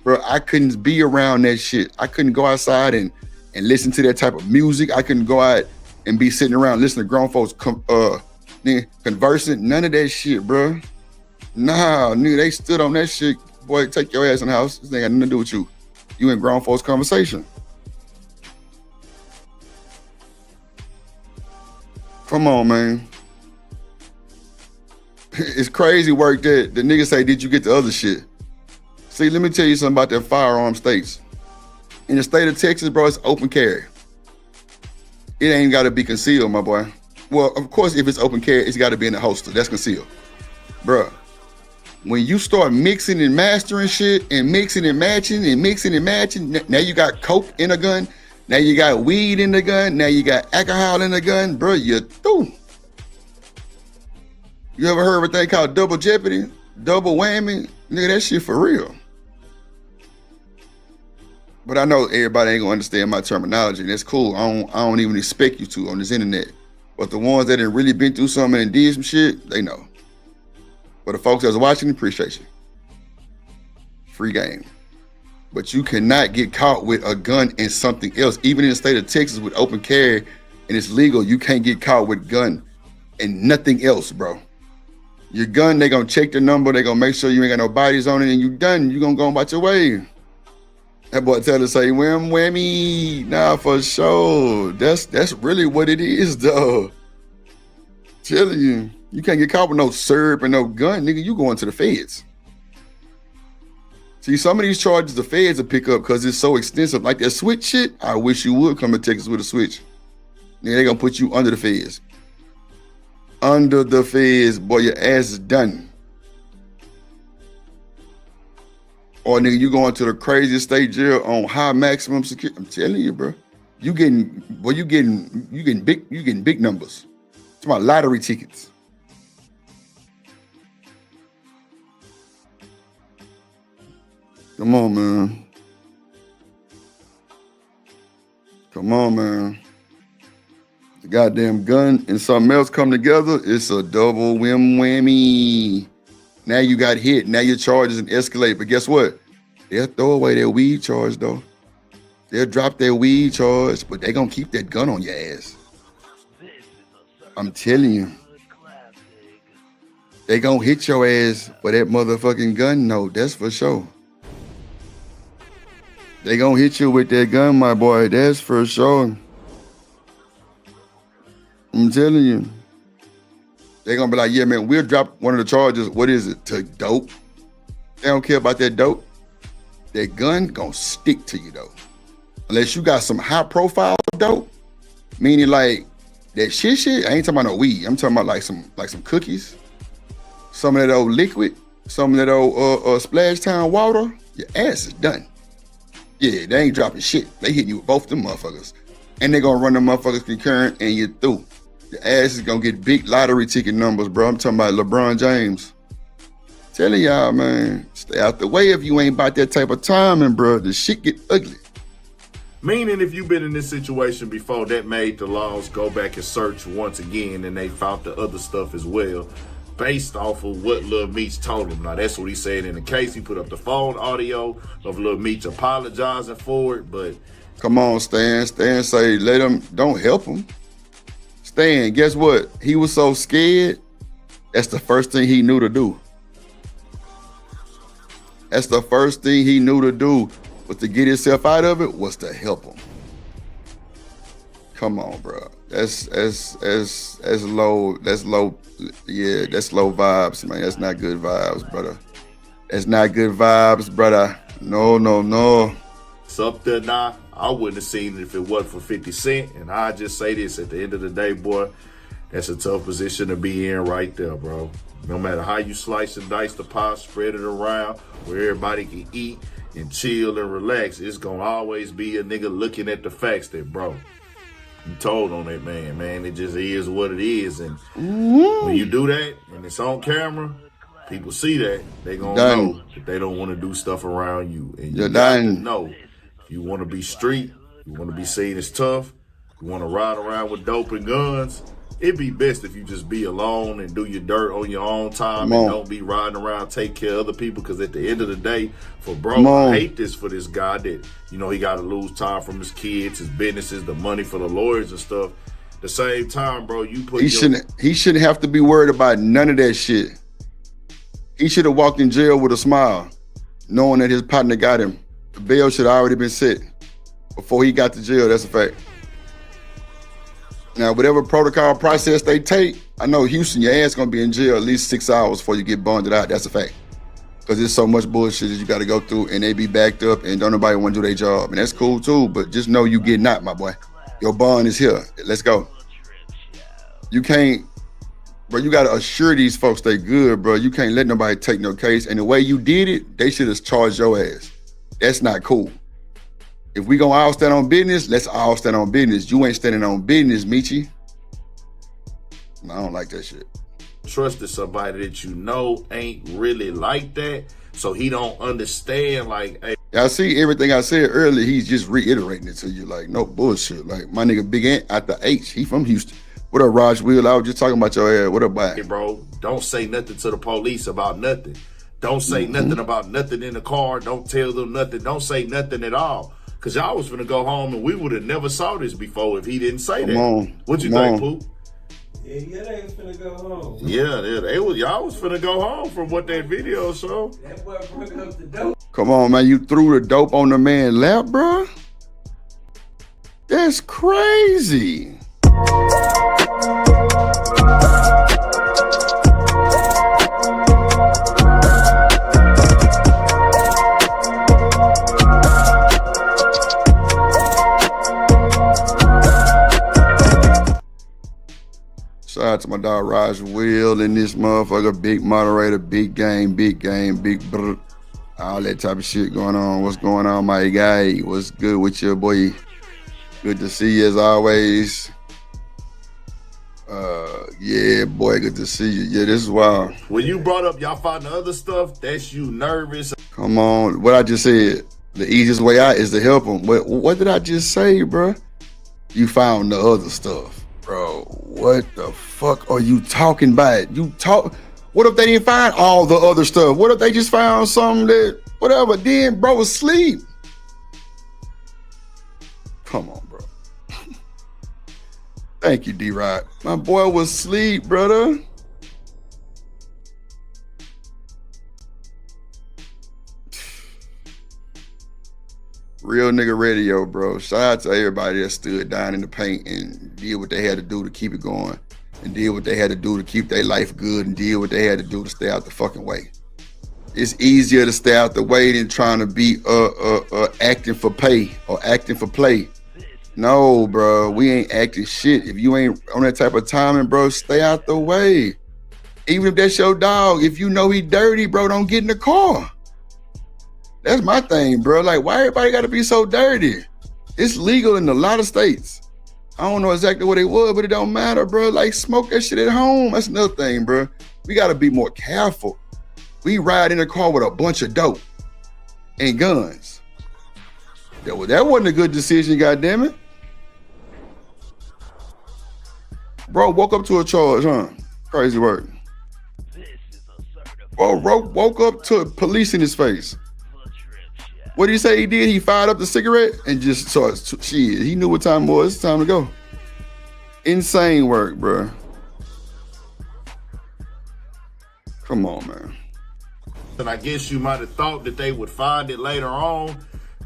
Bro, I couldn't be around that shit. I couldn't go outside and listen to that type of music. I couldn't go out and be sitting around listening to grown folks conversing. None of that shit, bro. Nah, nigga, they stood on that shit. Boy, take your ass in the house. This ain't got nothing to do with you. You in grown folks conversation. Come on, man. It's crazy work that the niggas say, did you get the other shit? See, let me tell you something about that firearm states. In the state of Texas, bro, it's open carry. It ain't got to be concealed, my boy. Well, of course, if it's open carry, it's got to be in the holster. That's concealed. Bro, when you start mixing and mastering shit and mixing and matching, now you got coke in a gun. Now you got weed in the gun. Now you got alcohol in the gun. Bro, you're through. You ever heard of a thing called double jeopardy? Double whammy? Nigga, that shit for real. But I know everybody ain't gonna understand my terminology. That's cool. I don't even expect you to on this internet. But the ones that have really been through something and did some shit, they know. But the folks that's watching, appreciate you. Free game. But you cannot get caught with a gun and something else. Even in the state of Texas with open carry and it's legal, you can't get caught with gun and nothing else, bro. Your gun, they gonna check the number, they gonna make sure you ain't got no bodies on it, and you done. You gonna go about your way. That boy Taylor say, "Wham whammy." Nah, for sure. That's really what it is, though. Telling you, you can't get caught with no syrup and no gun, nigga. You going to the feds. See, some of these charges the feds will pick up because it's so extensive. Like that switch shit, I wish you would come to Texas with a switch. Nigga, they gonna put you under the feds. Under the feds, boy, your ass is done. Or nigga, you going to the craziest state jail on high maximum security. I'm telling you, bro. You getting big numbers. It's about lottery tickets. Come on, man. Come on, man. The goddamn gun and something else come together, it's a double whammy. Now you got hit. Now your charges and escalate. But guess what? They'll throw away their weed charge, though. They'll drop their weed charge, but they gonna keep that gun on your ass. I'm telling you. They gonna hit your ass for that motherfucking gun note. That's for sure. They gonna hit you with that gun, my boy. That's for sure. I'm telling you. They gonna be like, yeah, man, we'll drop one of the charges. What is it? To dope. They don't care about that dope. That gun gonna stick to you, though. Unless you got some high profile dope. Meaning like that shit. I ain't talking about no weed. I'm talking about like some cookies. Some of that old liquid. Some of that old Splash Town water. Your ass is done. Yeah, they ain't dropping shit. They hitting you with both them motherfuckers. And they gonna run them motherfuckers concurrent and you're through. Your ass is gonna get big lottery ticket numbers, bro. I'm talking about LeBron James. Telling y'all, man, stay out the way if you ain't about that type of timing, bro. The shit get ugly.
Meaning if you've been in this situation before, that made the laws go back and search once again, and they found the other stuff as well, based off of what Lil Meech told him. Now, that's what he said in the case. He put up the phone audio of Lil Meech apologizing for it, but...
Come on, Stan. Stan say, let him, don't help him. Stan, guess what? He was so scared, that's the first thing he knew to do. That's the first thing he knew to do, was to get himself out of it, was to help him. Come on, bro. That's low. That's low. Yeah, that's low vibes, man. That's not good vibes, brother. That's not good vibes, brother. No.
It's up there now. I wouldn't have seen it if it wasn't for 50 Cent. And I just say this, at the end of the day, boy, that's a tough position to be in right there, bro. No matter how you slice and dice the pie, spread it around where everybody can eat and chill and relax, it's gonna always be a nigga looking at the facts that, bro, you told on that man. It just is what it is. And when you do that and it's on camera, people see that, they gonna know that they don't want to do stuff around you. And you got to know, if you want to be street, you want to be seen as tough, you want to ride around with dope and guns, it'd be best if you just be alone and do your dirt on your own time and don't be riding around, take care of other people. Because at the end of the day, for bro, I hate this for this guy that, you know, he got to lose time from his kids, his businesses, the money for the lawyers and stuff. At the same time, bro, you put
he shouldn't have to be worried about none of that shit. He should have walked in jail with a smile, knowing that his partner got him. The bail should have already been set before he got to jail. That's a fact. Now, whatever protocol process they take, I know Houston, your ass gonna be in jail at least 6 hours before you get bonded out. That's a fact. Because there's so much bullshit that you gotta go through and they be backed up and don't nobody wanna do their job. And that's cool too, but just know you getting out, my boy. Your bond is here. Let's go. You can't, bro, you gotta assure these folks they good, bro. You can't let nobody take no case. And the way you did it, they should have charged your ass. That's not cool. If we gonna all stand on business, let's all stand on business. You ain't standing on business, Michi. I don't like that shit.
Trusted somebody that you know ain't really like that, so he don't understand, like, hey.
I see everything I said earlier, he's just reiterating it to you, like, no bullshit. Like, my nigga Big Ant out the H, he from Houston. What up, Raj Will? I was just talking about your ass. What up, boy?
Hey, bro, don't say nothing to the police about nothing. Don't say nothing about nothing in the car. Don't tell them nothing. Don't say nothing at all. Because y'all was finna go home and we would have never saw this before if he didn't say that. What you think, Poop?
Yeah, they was finna go home.
Yeah, y'all was finna go home from what that video showed.
That boy broke up the dope.
Come on, man. You threw the dope on the man's lap, bro? That's crazy. Shout out to my dog Raj Will and this motherfucker, big moderator, big game, big brr, all that type of shit going on. What's going on, my guy? What's good with you, boy? Good to see you as always. Yeah, boy, good to see you. Yeah, this is wild.
When you brought up y'all found the other stuff, that's you nervous.
Come on, what I just said, the easiest way out is to help them. What did I just say, bro? You found the other stuff. Bro, what the fuck are you talking about? What if they didn't find all the other stuff? What if they just found something that, whatever, then bro was asleep? Come on, bro. Thank you, D-Rock. My boy was asleep, brother. Real nigga radio, bro. Shout out to everybody that stood down in the paint and did what they had to do to keep it going, and did what they had to do to keep their life good, and did what they had to do to stay out the fucking way. It's easier to stay out the way than trying to be acting for pay or acting for play. No, bro, we ain't acting shit. If you ain't on that type of timing, bro, stay out the way. Even if that's your dog, if you know he dirty, bro, don't get in the car. That's my thing, bro. Like, why everybody got to be so dirty? It's legal in a lot of states. I don't know exactly what it was, but it don't matter, bro. Like, smoke that shit at home. That's another thing, bro. We got to be more careful. We ride in the car with a bunch of dope and guns. That wasn't a good decision, goddammit. Bro, woke up to a charge, huh? Crazy work. Bro, woke up to police in his face. What did he say he did? He fired up the cigarette and just saw shit. He knew what time it was. It's time to go. Insane work, bro. Come on, man.
And I guess you might have thought that they would find it later on.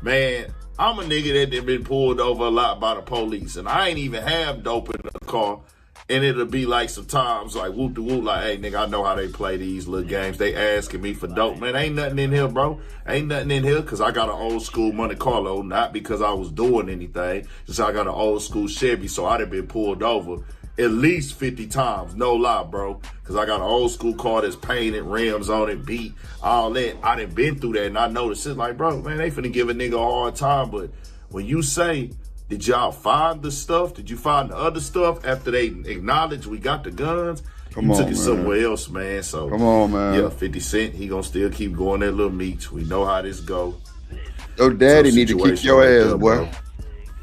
Man, I'm a nigga that been pulled over a lot by the police, and I ain't even have dope in the car. And it'll be like sometimes like whoop de whoop, like, hey nigga, I know how they play these little games. They asking me for dope. Man, ain't nothing in here, bro. Ain't nothing in here because I got an old school Monte Carlo, not because I was doing anything. Just I got an old school Chevy, so I done been pulled over at least 50 times. No lie, bro. Because I got an old school car that's painted, rims on it, beat, all that. I done been through that and I noticed it's like, bro, man, they finna give a nigga a hard time. But when you say, did y'all find the stuff? Did you find the other stuff after they acknowledged we got the guns?
Come
you
on,
took it
man.
somewhere else, man. So
Come on, man.
Yeah, 50 Cent, he gonna still keep going that little meat. We know how this go.
Your daddy need to kick your ass, boy.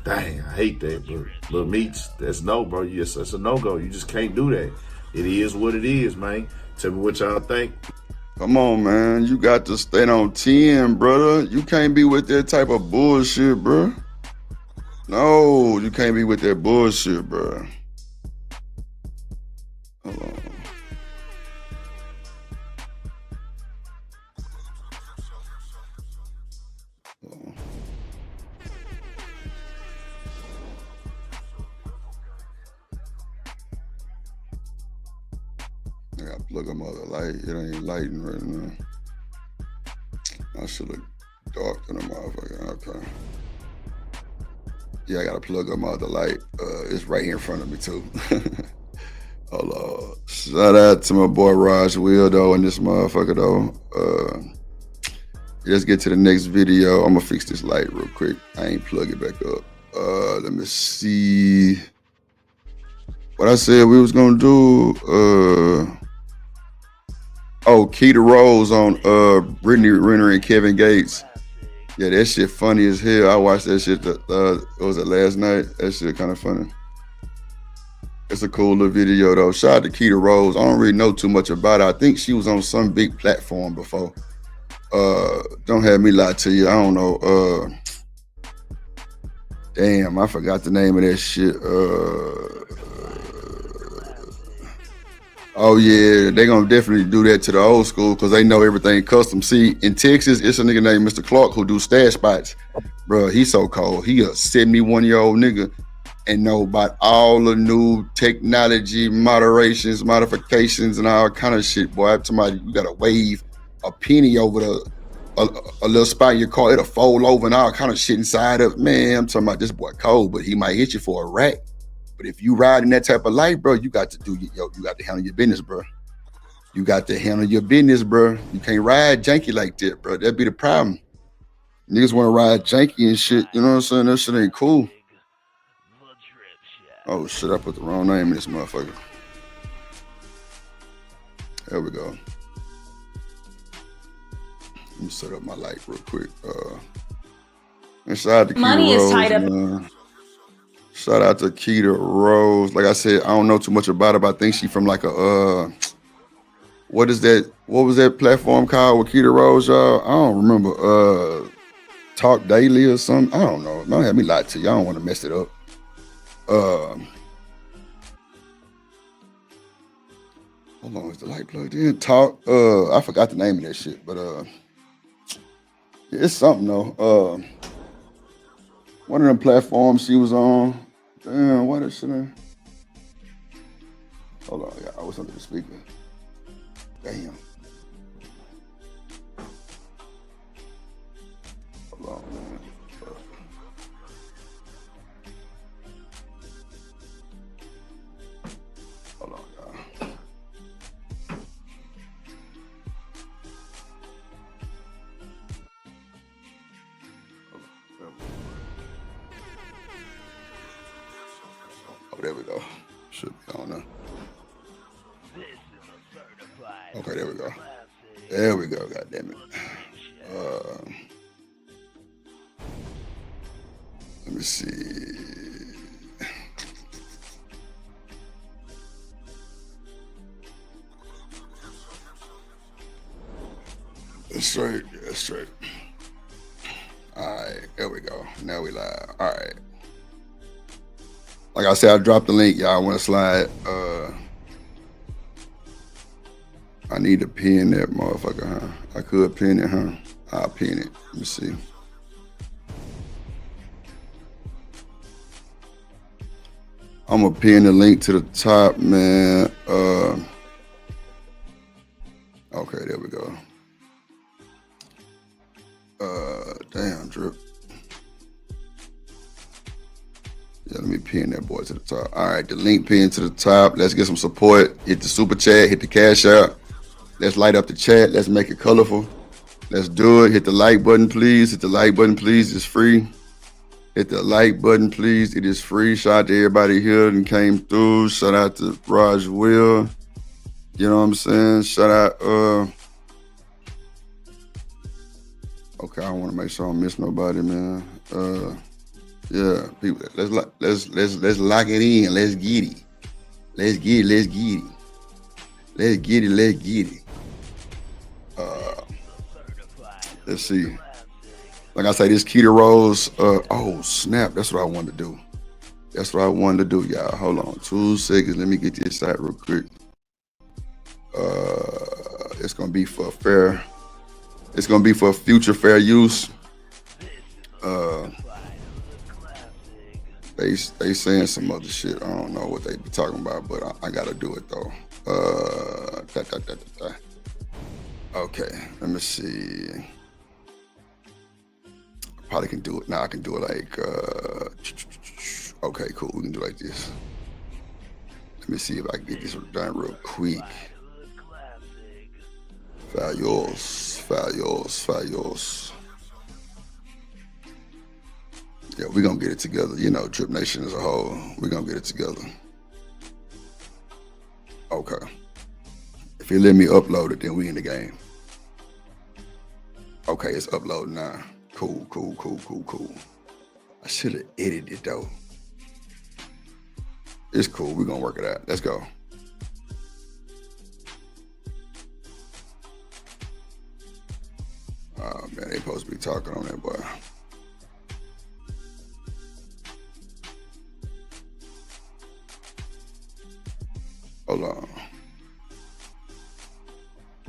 Dang, I hate that, bro. Little meats, that's no, bro. Yes, that's a no-go. You just can't do that. It is what it is, man. Tell me what y'all think.
Come on, man. You got to stay on 10, brother. You can't be with that type of bullshit, bro. No, you can't be with that bullshit, bro. Hold on. I gotta plug up other light. It ain't lighting right now. I should look dark than a motherfucker. Okay. Yeah, I gotta plug up my other light. It's right here in front of me too. Hold on. Shout out to my boy Raj Will though and this motherfucker though. Let's get to the next video. I'm gonna fix this light real quick. I ain't plug it back up. Let me see what I said we was gonna do. Keita Rose on Brittany Renner and Kevin Gates. Yeah, that shit funny as hell. I watched that shit, was it last night? That shit kind of funny. It's a cool little video though. Shout out to Keita Rose. I don't really know too much about her. I think she was on some big platform before. Don't have me lie to you. I don't know. Damn, I forgot the name of that shit. Oh yeah, they gonna definitely do that to the old school because they know everything custom. See, in Texas, it's a nigga named Mr. Clark who do stash spots. Bro, he's so cold. He a 71-year-old nigga and know about all the new technology, moderations, modifications, and all kind of shit. Boy, I'm talking about you gotta wave a penny over a little spot in your car, it'll fold over and all kind of shit inside of. Man, I'm talking about this boy cold, but he might hit you for a rack. But if you ride in that type of life, bro, you got to you got to handle your business, bro. You got to handle your business, bro. You can't ride janky like that, bro. That'd be the problem. Niggas want to ride janky and shit. You know what I'm saying? That shit ain't cool. Oh shit, I put the wrong name in this motherfucker. There we go. Let me set up my light real quick. Inside the
Money is
Rose,
tied up.
man. Shout out to Keita Rose. Like I said, I don't know too much about her, but I think she from like a what is that? What was that platform called with Keita Rose, y'all? I don't remember. Talk Daily or something. I don't know. Don't have me lie to you. I don't want to mess it up. Hold on, is the light plugged in? Talk. I forgot the name of that shit, but it's something though. One of them platforms she was on. Damn, what is shit? Hold on, I was under the speaker. Damn. Hold on, man. Hold on, y'all. Oh, there we go. Should be on there. Okay, there we go. There we go. God damn it. Let me see. That's straight. That's straight. All right, there we go. Now we live. All right. Like I said, I dropped the link. Y'all want to slide? I need to pin that motherfucker, huh? I could pin it, huh? I'll pin it. Let me see. I'm gonna pin the link to the top, man. Okay, there we go. Damn, Drip. Yeah, let me pin that boy to the top. All right, the link pinned to the top. Let's get some support. Hit the super chat, hit the cash out. Let's light up the chat. Let's make it colorful. Let's do it. Hit the like button, please. Hit the like button, please. It's free. Hit the like button, please. It is free. Shout out to everybody here and came through. Shout out to Raj Will. You know what I'm saying? Shout out. Okay, I want to make sure I don't miss nobody, man. Yeah, people. Let's lock it in. Let's get it. Let's get it. Let's get it. Let's get it. Let's get it. Let's see. Like I say, this Keita Rose. Oh snap! That's what I wanted to do. That's what I wanted to do, y'all. Hold on, 2 seconds. Let me get this out real quick. It's gonna be for fair. It's gonna be for future fair use. They saying some other shit. I don't know what they be talking about, but I gotta do it though. Okay, let me see. Probably can do it now. I can do it like. Okay, cool. We can do it like this. Let me see if I can get this done real quick. Fabulous. Yeah, we're gonna get it together. You know, Drip Nation as a whole. We're gonna get it together. Okay. If you let me upload it, then we in the game. Okay, it's uploading now. Cool. I should have edited it though. It's cool. We're gonna work it out. Let's go. Oh man, they supposed to be talking on that boy. Hold on.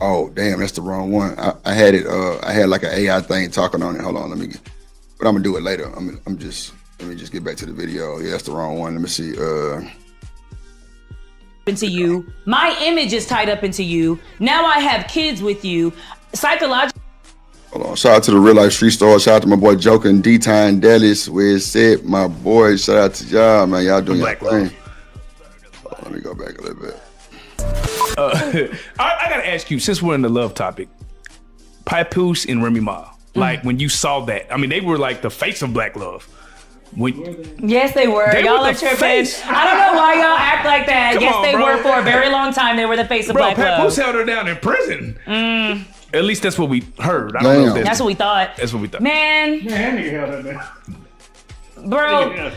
Oh damn, that's the wrong one. I had it. I had like an AI thing talking on it. Hold on, but I'm gonna do it later. Let me just get back to the video. Yeah, that's the wrong one. Let me see.
Into you. My image is tied up into you. Now I have kids with you. Psychologically.
Hold on. Shout out to the Real Life Street Store. Shout out to my boy Joker and D-Time Dallas. Where it said, my boy. Shout out to y'all, man. Y'all doing your thing. Let me go back a little bit.
I gotta ask you, since we're in the love topic, Papoose and Remy Ma, like when you saw that, I mean, they were like the face of Black love.
Yes, they were. Y'all are tripping.
Face.
I don't know why y'all act like that.
Come
yes,
on,
they
bro.
were for a very long time. They were the face of Black
Papoose
love.
held her down in prison. At least that's what we heard. I don't know if
That's what we thought.
That's what we thought.
Man,
nigga held her down.
Bro,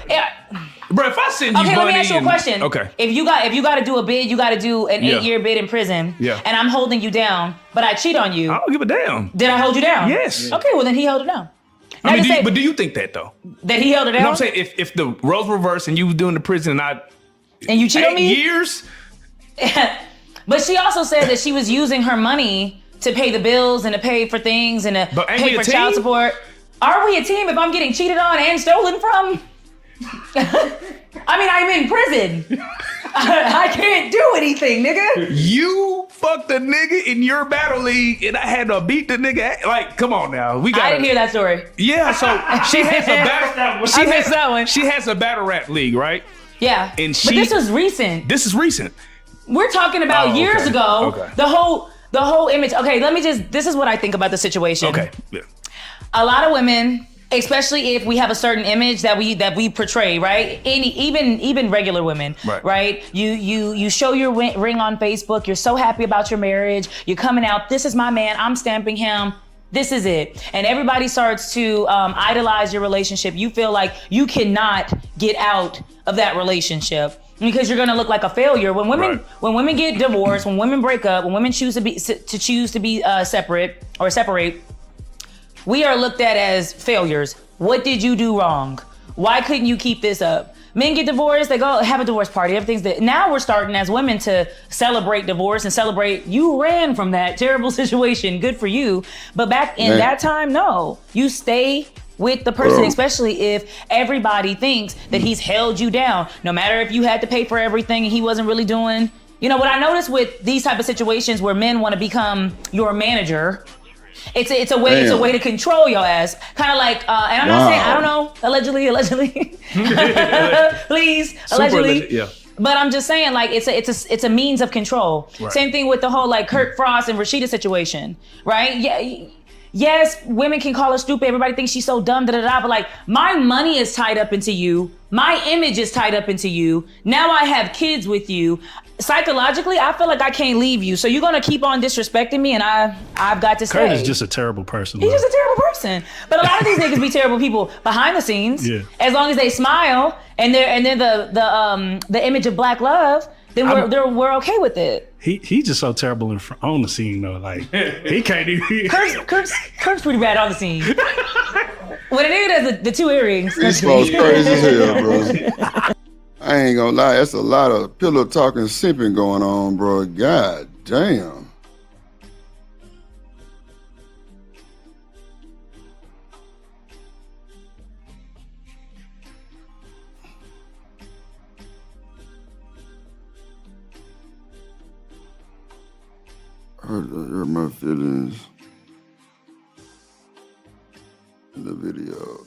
Bro, if I send you
okay,
money,
let me ask you a question.
Okay.
If you got to do a bid, you got to do an 8-year bid in prison.
Yeah.
And I'm holding you down, but I cheat on you.
I don't give a damn.
Did I hold you down?
Yes.
Okay, well then he held her down.
I mean, but do you think that though?
That he held her down?
You know what I'm saying? If the roles reversed and you was doing the prison
and you cheat on me?
8 years?
But she also said that she was using her money to pay the bills and to pay for things and to pay for child support. Are we a team if I'm getting cheated on and stolen from? I mean, I'm in prison. I can't do anything, nigga.
You fucked a nigga in your battle league and I had to beat the nigga. Like, come on now. I
didn't hear that story.
Yeah, so she has a battle.
I missed that one.
She has a battle rap league, right?
Yeah.
And
but this was recent.
This is recent.
We're talking about years ago.
Okay.
The whole image. Okay, this is what I think about the situation.
Okay. Yeah.
A lot of women, especially if we have a certain image that we portray, right? Even regular women, right? You show your ring on Facebook. You're so happy about your marriage. You're coming out. This is my man. I'm stamping him. This is it. And everybody starts to idolize your relationship. You feel like you cannot get out of that relationship because you're gonna look like a failure. When women get divorced, when women break up, when women choose to be separate, we are looked at as failures. What did you do wrong? Why couldn't you keep this up? Men get divorced, they go have a divorce party, everything's that. Now we're starting as women to celebrate divorce and celebrate you ran from that terrible situation, good for you. But back in that time, no. You stay with the person, especially if everybody thinks that he's held you down. No matter if you had to pay for everything and he wasn't really doing. You know, what I noticed with these type of situations where men want to become your manager, it's a way to control your ass. Kind of like, and I'm not saying, I don't know, allegedly, please, allegedly.
Yeah.
But I'm just saying, like, it's a means of control.
Right.
Same thing with the whole like Kurt Frost and Rashida situation, right? Yeah. Yes, women can call her stupid. Everybody thinks she's so dumb, but like, my money is tied up into you. My image is tied up into you. Now I have kids with you. Psychologically, I feel like I can't leave you. So you're gonna keep on disrespecting me, and I've got to stay.
Kurt is just a terrible person.
He's just a terrible person. But a lot of these niggas be terrible people behind the scenes. Yeah. As long as they smile and they're the image of Black love, then we're okay with it.
He's just so terrible on the scene though. Like he can't even.
Kurt's pretty bad on the scene. When a nigga does the two earrings,
He smells crazy as hell, bro. I ain't gonna lie, that's a lot of pillow talking, simping going on, bro. God damn. Hurt my feelings in the video.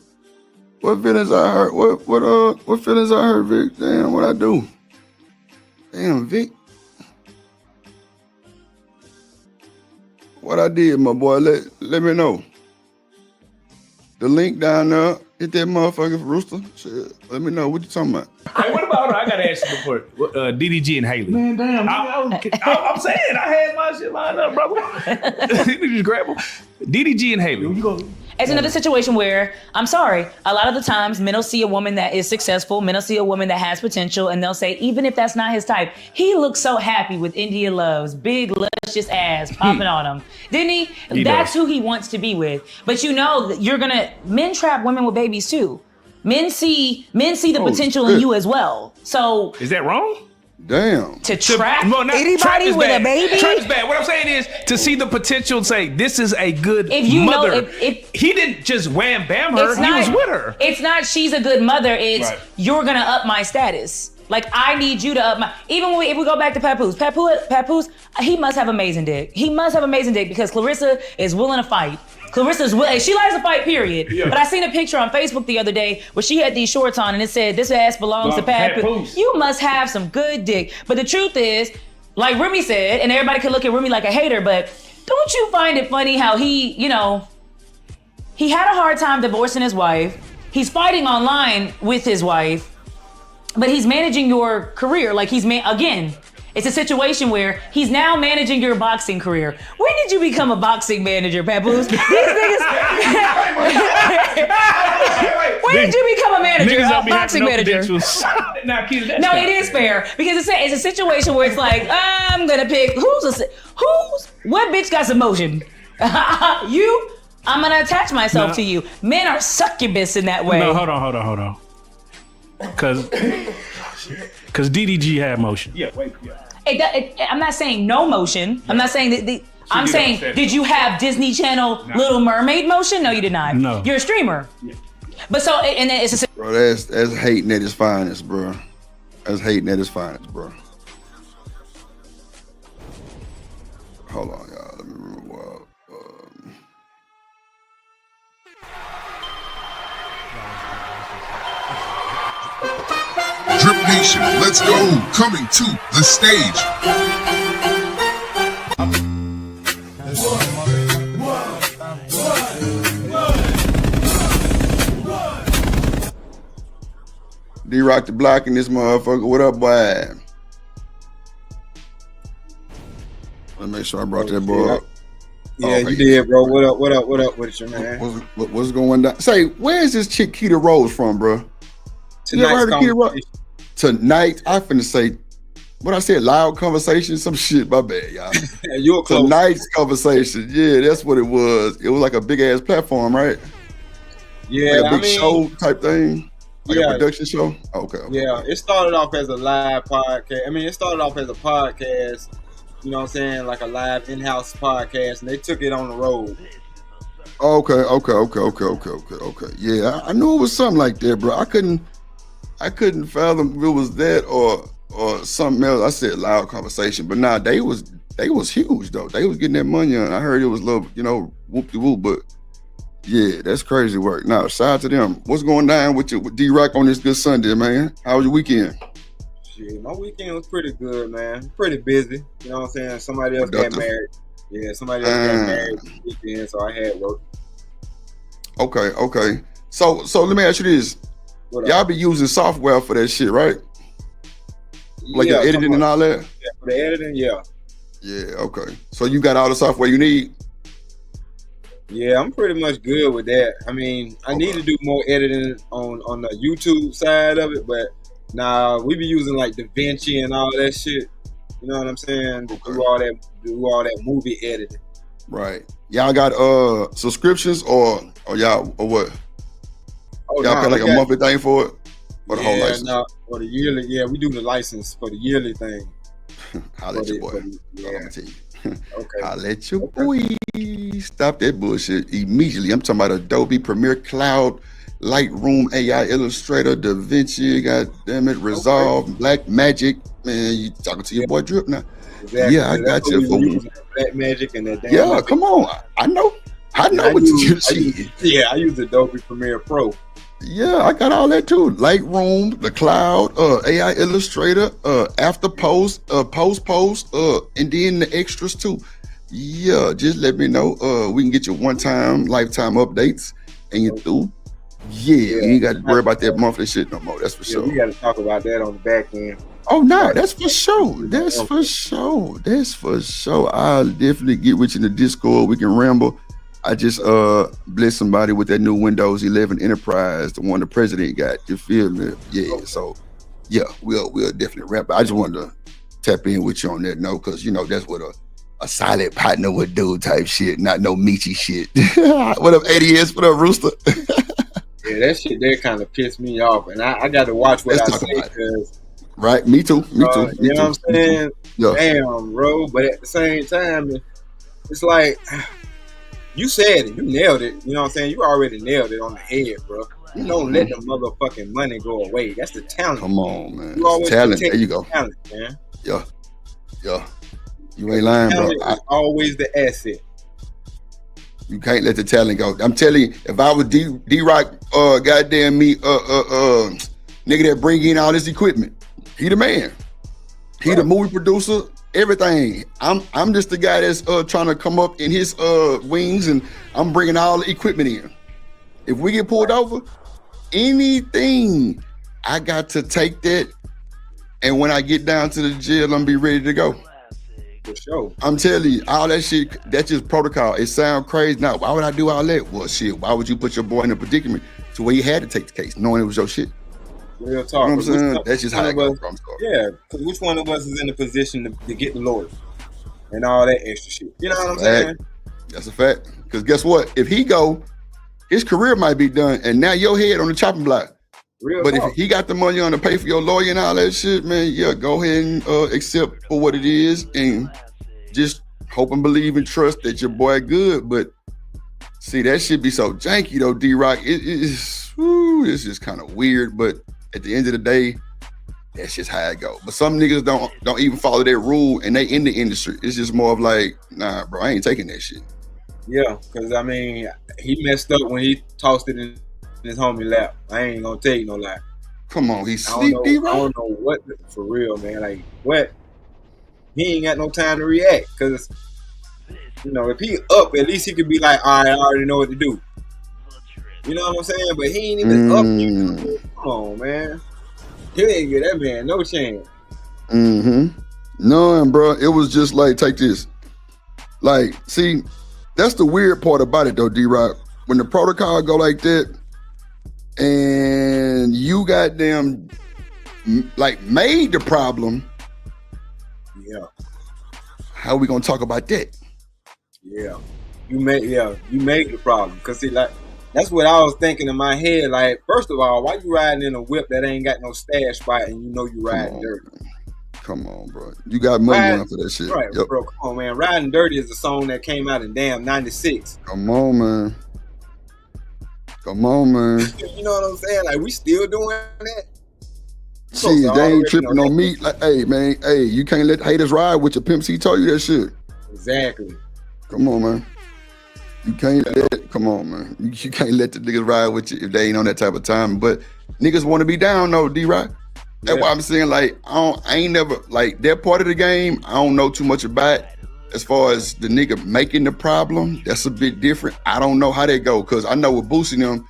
What feelings I hurt? What feelings I hurt, Vic? Damn, what I do? Damn, Vic. What I did, my boy, let me know. The link down there, hit that motherfucking rooster. Shit, let me know what you talking about.
Hey, what about, I gotta ask you before, DDG and Haley.
Man, damn.
I'm saying, I had my shit lined up, brother. You just grab them. DDG and Haley.
It's another situation where, I'm sorry, a lot of the times men will see a woman that is successful, men will see a woman that has potential, and they'll say, even if that's not his type, he looks so happy with India Love's big, luscious ass popping on him. Didn't he? That's who he wants to be with. But you know, men trap women with babies too. Men see the potential in you as well. So
is that wrong?
Damn.
To trap
Well, not,
anybody
trap is
with
bad.
a baby?
Trap is bad. What I'm saying is to see the potential and say this is a good
If you know-
mother.
if-
he didn't just wham bam her.
It's
He
not-
was with her.
It's not she's a good mother. It's
Right.
you're gonna up my status. Like I need you to up my. Even when if we go back to Papoose, he must have amazing dick. He must have amazing dick because Clarissa is willing to fight. Clarissa's willing. She likes to fight. Period.
Yeah.
But I seen a picture on Facebook the other day where she had these shorts on and it said, "This ass belongs to Papoose."
Papoose.
You must have some good dick. But the truth is, like Remy said, and everybody could look at Remy like a hater, but don't you find it funny how he, he had a hard time divorcing his wife. He's fighting online with his wife, but he's managing your career. Like again, it's a situation where he's now managing your boxing career. When did you become a boxing manager, Papoose? These niggas. When did you become a manager,
Niggas
a
don't be having
boxing
no
manager?
credentials. Nah, Keita, that's
No,
not
it is
fair.
fair because it's a situation where it's like I'm gonna pick what bitch got some motion? You. I'm gonna attach myself
No.
to you. Men are succubus in that way.
No, hold on. Because DDG had motion.
Yeah, wait. Yeah.
I'm not saying no motion. I'm not saying that. I'm
you
saying,
don't say
did you have Disney Channel Little Mermaid motion? No, you did not.
No.
You're a streamer. Yeah. But so, and then it's a
Bro, that's hating at its finest, bro. That's hating at its finest, bro. Hold on, y'all. Let me remember what.
Drip Nation, let's go. Coming to the stage.
D-Rock the Block in this motherfucker. What up, boy? Let me make sure I brought that boy up.
Yeah, you did, bro. What up with you, man?
What's going down? Say, where's this chick Keita Rose from, bro? You ever heard of Keita Rose? Tonight, I finna say, what I said, loud conversation, some shit, my bad, y'all.
You were close.
Tonight's conversation, yeah, that's what it was. It was like a big ass platform, right?
Yeah,
like a big show type thing, like
yeah.
a production show. Okay.
Yeah, it started off as a live podcast. I mean, it started off as a podcast. You know what I'm saying, like a live in-house podcast, and they took it on the road.
Okay. Yeah, I knew it was something like that, bro. I couldn't fathom if it was that or something else. I said loud conversation, but nah, they was huge though. They was getting that money, and I heard it was a little, whoop-de-whoop, but yeah, that's crazy work. Now, shout out to them. What's going down with D-Rock on this good Sunday, man? How was your weekend?
Shit, my weekend was pretty good, man. Pretty busy. You know what I'm saying? Somebody else got married. Yeah, somebody else got married this weekend, so I had work.
Okay. So let me ask you this. Y'all be using software for that shit, right? Like the editing and all that?
Yeah, for the editing, yeah.
Yeah, okay. So you got all the software you need?
Yeah, I'm pretty much good with that. I mean, I need to do more editing on the YouTube side of it, but nah, we be using like DaVinci and all that shit. You know what I'm saying? Do all that movie editing.
Right. Y'all got subscriptions or y'all or what?
Oh,
y'all pay like a monthly thing for it? Or the whole license?
No, for the yearly, yeah, we do the license for the yearly thing.
I'll let your boy.
Yeah.
Okay. I'll let your boy stop that bullshit immediately. I'm talking about Adobe Premiere Cloud, Lightroom, AI Illustrator, DaVinci, goddamn it, Resolve, Black Magic. Man, you talking to your boy Drip now?
Exactly.
Yeah, I got you.
Black Magic and that.
Yeah, come on. I know what you see.
Yeah, I use Adobe Premiere Pro.
Yeah, I got all that too. Lightroom, the cloud, AI Illustrator, After Post, Post, and then the extras too. Yeah, just let me know. We can get you one-time, lifetime updates, and you through. Yeah, you ain't got to worry about that monthly shit no more. That's for sure.
We got to talk about that on the back end.
Oh no, that's for sure. That's for sure. I'll definitely get with you in the Discord. We can ramble. I just blessed somebody with that new Windows 11 Enterprise, the one the president got. You feel me? Yeah. So yeah, we'll definitely rap. I just wanted to tap in with you on that note, because that's what a solid partner would do type shit, not no Michi shit. What up, ADS? What up, Rooster?
Yeah, that shit there kind of pissed me off, and I got to watch what I say, because
Right, me too. Me too. Me
You know what I'm saying?
Yeah.
Damn, bro. But at the same time, it's like you said it, you nailed it. You know what I'm saying? You already nailed it on the head, bro. You don't let the motherfucking money go away. That's the talent.
Come on, man.
You always
Talent.
protect
There you
the
go.
talent, man.
Yeah. Yeah. You ain't lying, bro.
Talent is always the asset.
You can't let the talent go. I'm telling you, if I was D-Rock, goddamn me, nigga that bring in all this equipment, he the man. He the movie producer, everything. I'm just the guy that's trying to come up in his wings, and I'm bringing all the equipment in. If we get pulled over, anything, I got to take that, and when I get down to the jail, I'm gonna be ready to go.
For sure.
I'm telling you, all that shit, that's just protocol. It sounds crazy. Now, why would I do all that? Well, shit, why would you put your boy in a predicament to where he had to take the case, knowing it was your shit?
Real talk.
You know what I'm saying? That's just how it goes.
Yeah, because which one of us is in a position to get the lawyer and all that extra shit? You know what I'm saying?
That's a fact. Because guess what? If he go, his career might be done, and now your head on the chopping block. But if he got the money on to pay for your lawyer and all that shit, man, yeah, go ahead and accept for what it is, and just hope and believe and trust that your boy good. But see, that shit be so janky though, D-Rock. It's just kind of weird. But at the end of the day, that's just how it go. But some niggas don't even follow that rule, and they in the industry. It's just more of like, nah, bro, I ain't taking that shit.
Yeah, because I mean, he messed up when he tossed it in his homie lap. I ain't gonna tell you no lie.
Come on, he's
I
sleep,
don't know what for real, man. Like what? He ain't got no time to react because you know if he up, at least he could be like, all right, I already know what to do. You know what I'm saying? But he ain't even up. Come on, man. He didn't get that man no chance.
None, bro. It was just like, take this. Like, see, that's the weird part about it though, D-Rock. When the protocol go like that, and you goddamn like made the problem.
Yeah.
How we gonna talk about that?
Yeah. You made the problem. Cause see, like that's what I was thinking in my head. Like, first of all, why you riding in a whip that ain't got no stash spot and you know you riding dirty?
Come on, bro. You got money on for that shit.
Right, bro. Come on, man. Riding Dirty is a song that came out in damn 96.
Come on, man. Come on, man.
You know what I'm saying? Like, we still doing that?
See, they ain't tripping on me. Like, hey, man, hey, you can't let haters ride with your Pimp C told you that shit.
Exactly.
Come on, man. You can't come on, man. You can't let the niggas ride with you if they ain't on that type of time. But niggas want to be down though, D-Rock. That's why I'm saying, like, I ain't never, like, that part of the game, I don't know too much about. As far as the nigga making the problem, that's a bit different. I don't know how they go, because I know with boosting them,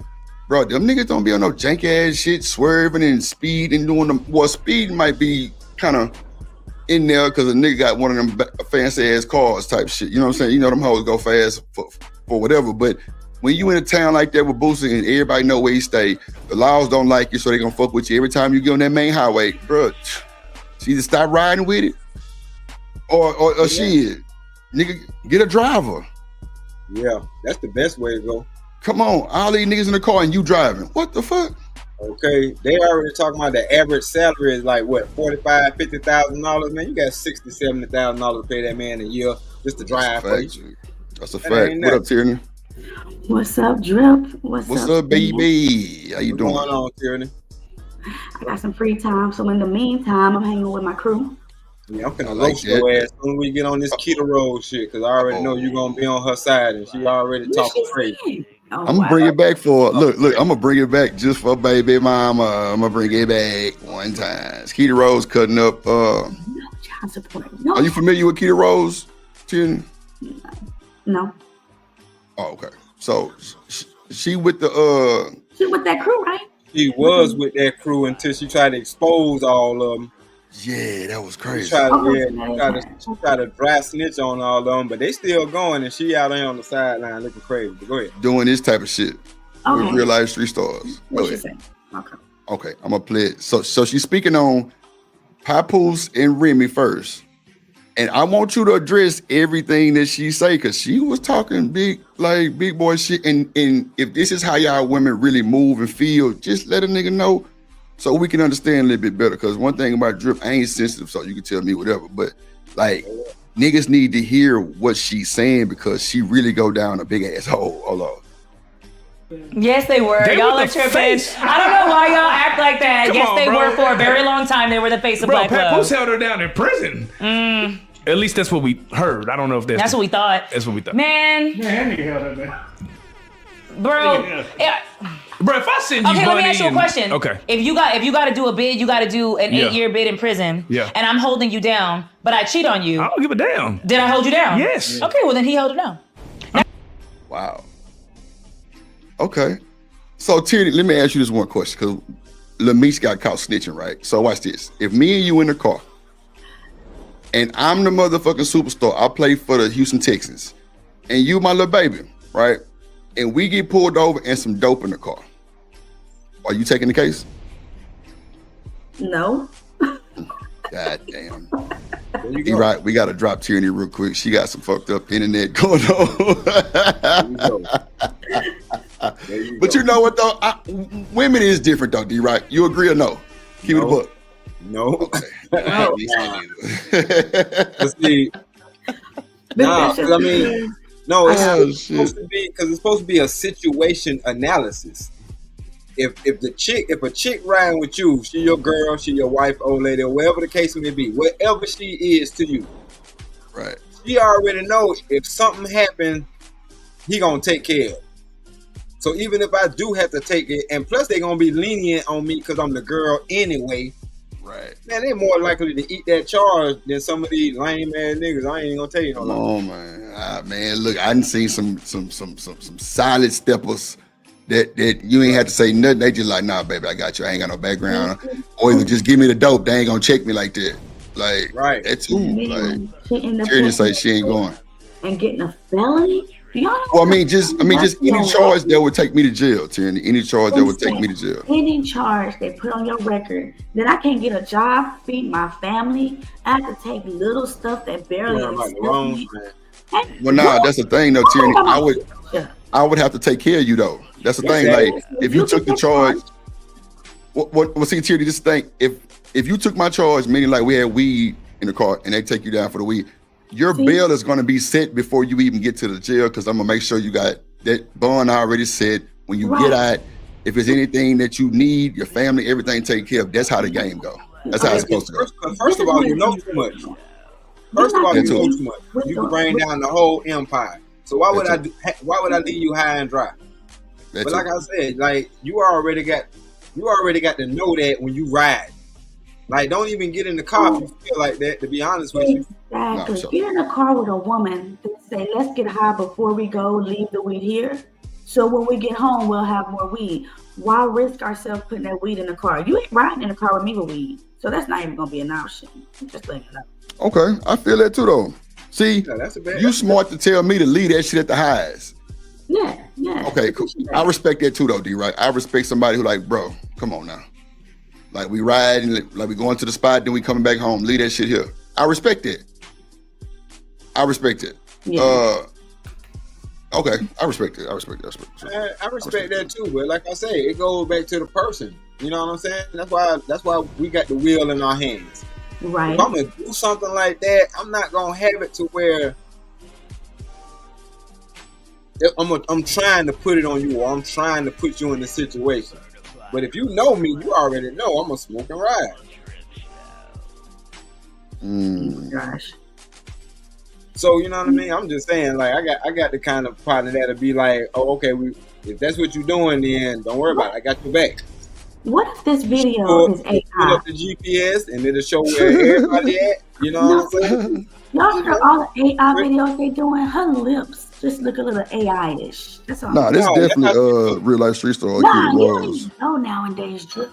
bro, them niggas don't be on no jank ass shit, swerving and speed and doing them. Well, speed might be kind of in there because a nigga got one of them fancy ass cars type shit. You know what I'm saying? You know them hoes go fast for whatever, but when you in a town like that with boosting and everybody know where you stay, the laws don't like you, so they gonna fuck with you every time you get on that main highway, bro. She either stop riding with it, or shit, nigga, get a driver.
Yeah, that's the best way to go.
Come on, all these niggas in the car and you driving. What the fuck?
Okay, they already talking about the average salary is like what, $45,000, $50,000. Man, you got $60,000, $70,000 to pay that man a year just to drive for you.
That's a fact. What up, Tierney?
What's up, Drip?
What's up, baby? How you doing?
What's going on, Tierney?
I got some free time, so in the meantime, I'm hanging with my crew.
Yeah, I'm finna roast your ass when we get on this Keto Roll shit, because I already know you're gonna be on her side, and she already talking crazy.
I'm gonna bring it back for look. I'm gonna bring it back just for baby mama. I'm gonna bring it back one time. Keto Rose cutting up.
Child support. No.
Are you familiar with Keto Rose, Tierney?
No.
Oh, okay. So she with the
She with that crew, right?
She was with that crew until she tried to expose all of them.
Yeah, that was crazy.
She tried to dry snitch on all of them, but they still going, and she out there on the sideline looking crazy. But go ahead.
Doing this type of shit with real life street stars.
What you say?
Okay, I'm gonna play it. So she's speaking on Papoose and Remy first. And I want you to address everything that she say, because she was talking big boy shit. And if this is how y'all women really move and feel, just let a nigga know so we can understand a little bit better. Because one thing about Drip, I ain't sensitive, so you can tell me whatever. But like, niggas need to hear what she's saying because she really go down a big ass hole. Hold on.
Yes, they were.
They
Y'all
were
are
the
tripping.
face.
I don't know why y'all act like that.
Come
yes,
on,
they
bro.
were for a very long time. They were the face of
Bro,
Black Love.
Papoose held her down in prison. At least that's what we heard. I don't know if
That's what we thought.
That's what we thought.
Man, bro. Yeah.
Bro, if I send you
Okay, let
money
me ask you a question.
Okay.
If you got to do a bid, you got to do an
Yeah.
8-year bid in prison.
Yeah.
And I'm holding you down, but I cheat on you.
I don't give a damn.
Did I hold you down?
Yes.
Okay, well then he held her down.
Wow. Okay. So Tierney, let me ask you this one question because Lameach got caught snitching, right? So watch this. If me and you in the car and I'm the motherfucking superstar, I play for the Houston Texans, and you my little baby, right? And we get pulled over and some dope in the car. Are you taking the case?
No.
God damn. You right. We got to drop Tierney real quick. She got some fucked up internet going on. But you know what though? Women is different though, D. Right? You agree or no? Keep it a buck.
No.
Okay.
No. Let's see. Nah, 'cause I mean, no, it's supposed to be because it's supposed to be a situation analysis. If a chick riding with you, she your girl, she your wife, old lady, or whatever the case may be, whatever she is to you,
right?
She already know if something happened, he gonna take care of it. So even if I do have to take it, and plus they gonna be lenient on me because I'm the girl anyway.
Right.
Man, they more likely to eat that charge than some of these lame ass niggas. I ain't even gonna tell you no lie.
Oh man, man, look, I done seen some solid steppers that you ain't have to say nothing. They just like, nah, baby, I got you. I ain't got no background. Or either just give me the dope. They ain't gonna check me like that. Like,
right.
That's too. Like,
She end up
Tierney say she ain't going.
and getting a felony.
Well, I mean, just any charge that would take me to jail, Tierney. Any charge that would take me to jail.
Any charge they put on your record, then I can't get a job, feed my family. I have to take little stuff that barely exists me.
Well, nah, that's the thing though, Tierney. I would have to take care of you though. That's the thing. Like, if you took the charge, well, see, Tierney, this thing. If you took my charge, meaning like we had weed in the car and they take you down for the weed, your bail is going to be set before you even get to the jail because I'm gonna make sure you got that bond already set. When you get out, if there's anything that you need, your family, everything taken care of. That's how the game go. That's how it's supposed to go.
First of all, you know too much. First of all, you know too much. You can bring down the whole empire. So why would I leave you high and dry? But like I said, like you already got to know that when you ride. Like, don't even get in the car if you feel like that, to be honest with you.
Exactly. Get in a car with a woman that say, let's get high before we go, leave the weed here. So when we get home, we'll have more weed. Why risk ourselves putting that weed in the car? You ain't riding in the car with me with weed. So that's not even going to be an option. I'm just letting you know.
Okay, I feel that too though. See, you smart to tell me to leave that shit at the highs.
Yeah.
Okay, cool. I respect that too though, D. Right? I respect somebody who like, bro, come on now. Like we ride and like we going to the spot, then we coming back home. Leave that shit here. I respect it. Yeah. Okay, I respect it. I respect
that too. But like I say, it goes back to the person. You know what I'm saying? That's why we got the wheel in our hands.
Right.
If I'm gonna do something like that, I'm not gonna have it to where I'm trying to put it on you, or I'm trying to put you in the situation. But if you know me, you already know I'm a smoke and ride.
Gosh.
So you know what I mean? I'm just saying, like I got the kind of partner that'll be like, oh, okay, if that's what you're doing, then don't worry about it. I got your back.
What if this video is AI?
Put up the GPS and it'll show where everybody at. You know what I'm saying?
Y'all hear all the AI videos they doing? Her lips just look a little AI-ish. That's all.
Nah, this definitely real life street story.
Nah, you don't even know nowadays, Drip.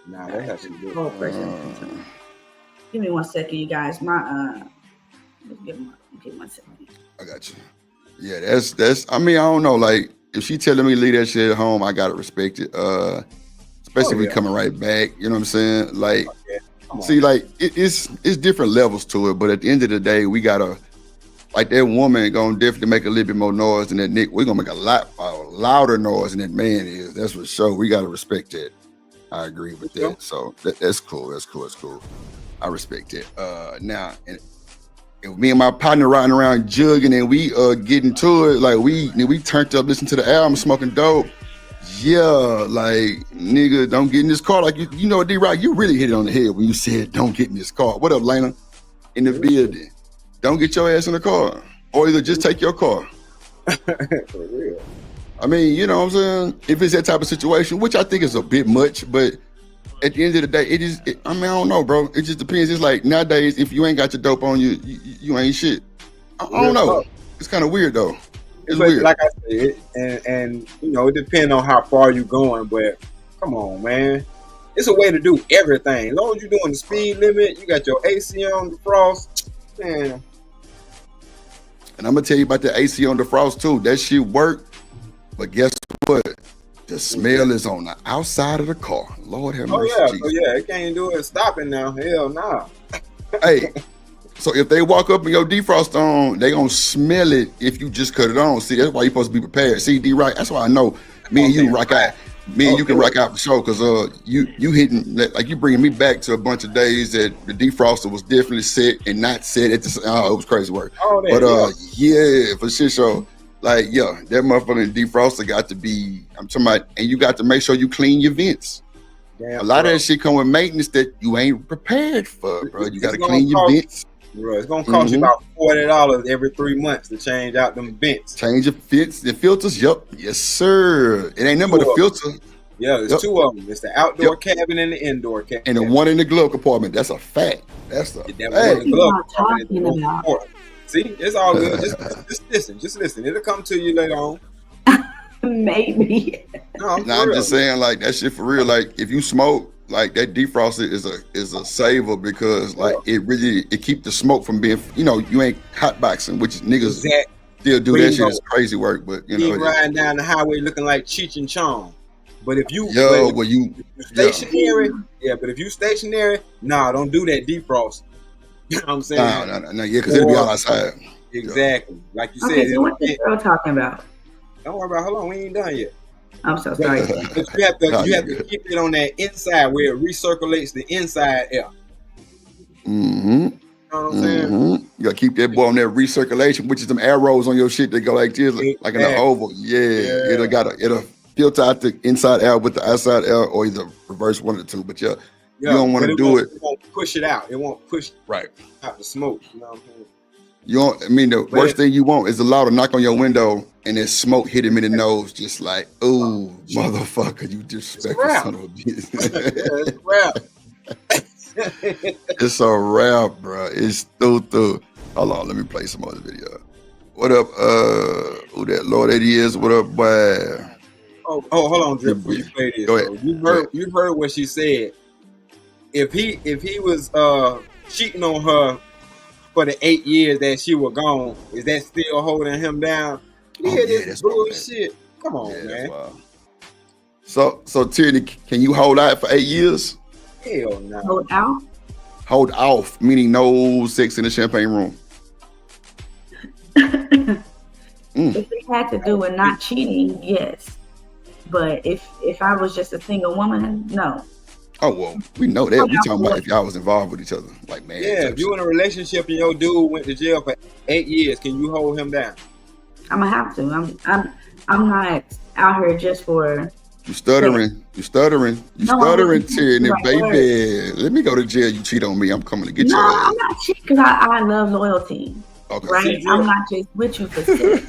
Nah, that has to do.
Give me 1 second, you guys. Give me 1 second.
I got you. Yeah, that's. I mean, I don't know. Like, if she telling me to leave that shit at home, I gotta respect it. Especially if we coming right back. You know what I'm saying? Like, see, like it's different levels to it. But at the end of the day, we gotta. Like that woman gonna definitely make a little bit more noise than that Nick. We're gonna make a lot louder noise than that man is. That's for sure. We gotta respect that. I agree with that. So that's cool. That's cool. I respect it. Now, and me and my partner riding around jugging and we getting to it, like we turned up, listening to the album, smoking dope. Yeah, like nigga, don't get in this car. Like you know, D-Rock, you really hit it on the head when you said don't get in this car. What up, Lena? In the building. Don't get your ass in the car. Or either just take your car.
For real.
I mean, you know what I'm saying? If it's that type of situation, which I think is a bit much, but at the end of the day, I don't know, bro. It just depends. It's like nowadays, if you ain't got your dope on you, you ain't shit. I don't know. It's kind of weird though. It's weird.
Like I said, and you know, it depends on how far you going, but come on, man. It's a way to do everything. As long as you're doing the speed limit, you got your AC on the frost, man.
And I'm gonna tell you about the AC on the frost too. That shit work, but guess what? The smell is on the outside of the car. Lord have mercy.
Oh yeah, it can't do it stopping now. Hell nah.
Hey, so if they walk up and your defrost on, they gonna smell it if you just cut it on. See, that's why you supposed to be prepared. See, D-Right, that's why I know me and you rock out. Me and you can rock out for sure, cause you hitting, like you bringing me back to a bunch of days that the defroster was definitely set and not set at the. Oh, it was crazy work. Yeah, for shit show. Like, yeah, that motherfucking defroster got to be. I'm talking about, and you got to make sure you clean your vents.
Damn,
a lot of that shit come with maintenance that you ain't prepared for, bro. You got to clean your vents.
Bro, it's gonna cost you about $40 every 3 months to change out them vents.
Change your vents, the filters. Yup, yes sir. It ain't nothing but a filter.
Yeah, there's two of them. It's the outdoor cabin and the indoor cabin.
And the one in the glove compartment. That's a fact. That's a
fact. See, it's all good. Just listen. It'll come to you later on.
Maybe.
No,
I'm just saying, like that shit for real. Like if you smoke, like that defroster is a saver because like it keep the smoke from being, you know, you ain't hotboxing, which niggas still do that shit. It's crazy work, but you know,
riding down the highway looking like Cheech and Chong. But if you stationary, but if you stationary, nah, don't do that defrost. You know what I'm saying?
No, yeah, because it'll be all outside.
Exactly, like you said.
Okay, so what's this girl talking about?
Don't worry about. Hold on, we ain't done yet.
I'm so sorry.
But you have to keep it on that inside where it recirculates the inside air.
Mm-hmm.
You know what I'm saying?
You gotta keep that boy on that recirculation, which is them arrows on your shit that go like this, like in the oval. Yeah. It'll filter out the inside air with the outside air, or either reverse one of the two. But you don't want to do it.
It won't push it out. It won't push out the smoke. You know what I'm saying?
You don't. I mean, the worst thing you want is a loud knock on your window and then smoke hit him in the nose, just like, ooh, motherfucker, you disrespectful son of a bitch. It's a rap, bro. It's through. Hold on, let me play some other video. What up? Who that Lord that is? What up, boy?
Oh, hold on, Drip. Before you play this,
go ahead.
You heard what she said. If he was cheating on her for the 8 years that she was gone, is that still holding him down? That's bullshit. Come on, man.
So Tierney, can you hold out for 8 years?
Hell no.
Hold out?
Hold off, meaning no sex in the champagne room.
If it had to do with not cheating, yes. But if I was just a single woman, no.
Oh, well, we know that. We talking about if y'all was involved with each other, like man.
Yeah, if you in a relationship and your dude went to jail for 8 years, can you hold him down?
I'm gonna have to. I'm not out here just for.
You stuttering, Tierney, baby. Let me go to jail. You cheat on me, I'm coming to get you.
No, I'm not cheating because I love loyalty.
Okay.
Right? I'm not just with you for sex.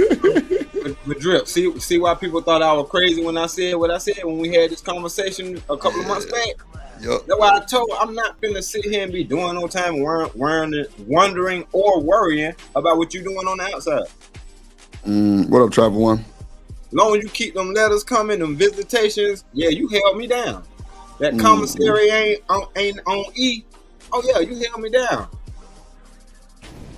But Drip, see why people thought I was crazy when I said what I said when we had this conversation a couple of months back?
Yep.
That's why I told I'm not finna sit here and be doing no time wondering or worrying about what you doing on the outside.
What up, Travel One?
Long as you keep them letters coming, them visitations, yeah, you held me down. That commissary ain't on E. Oh yeah, you held me down.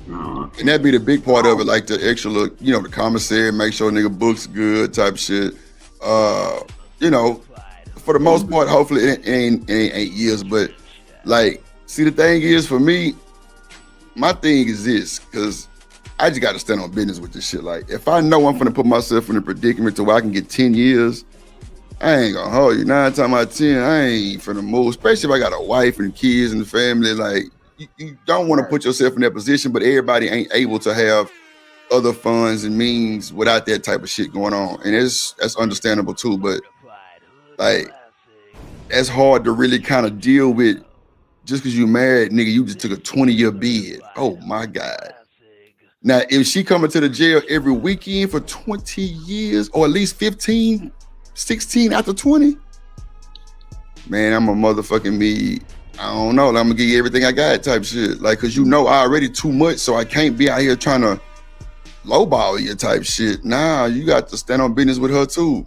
And that'd be the big part of it, like the extra look, you know, the commissary, make sure nigga books good type shit. You know, for the most part, hopefully it ain't 8 years, but like, see, the thing is for me, my thing is this, because I just got to stand on business with this shit. Like, if I know I'm gonna put myself in a predicament to where I can get 10 years, I ain't gonna hold you. 9 times out of 10, I ain't finna move. Especially if I got a wife and kids and family. Like, you don't want to put yourself in that position, but everybody ain't able to have other funds and means without that type of shit going on. And that's understandable too, but like that's hard to really kind of deal with just because you married, nigga, you just took a 20-year bid. Oh my God. Now, if she coming to the jail every weekend for 20 years or at least 15, 16 after 20, man, I'm a motherfucking me. I don't know. I'm gonna give you everything I got type shit. Like, cause you know I already too much, so I can't be out here trying to lowball you type shit. Nah, you got to stand on business with her too.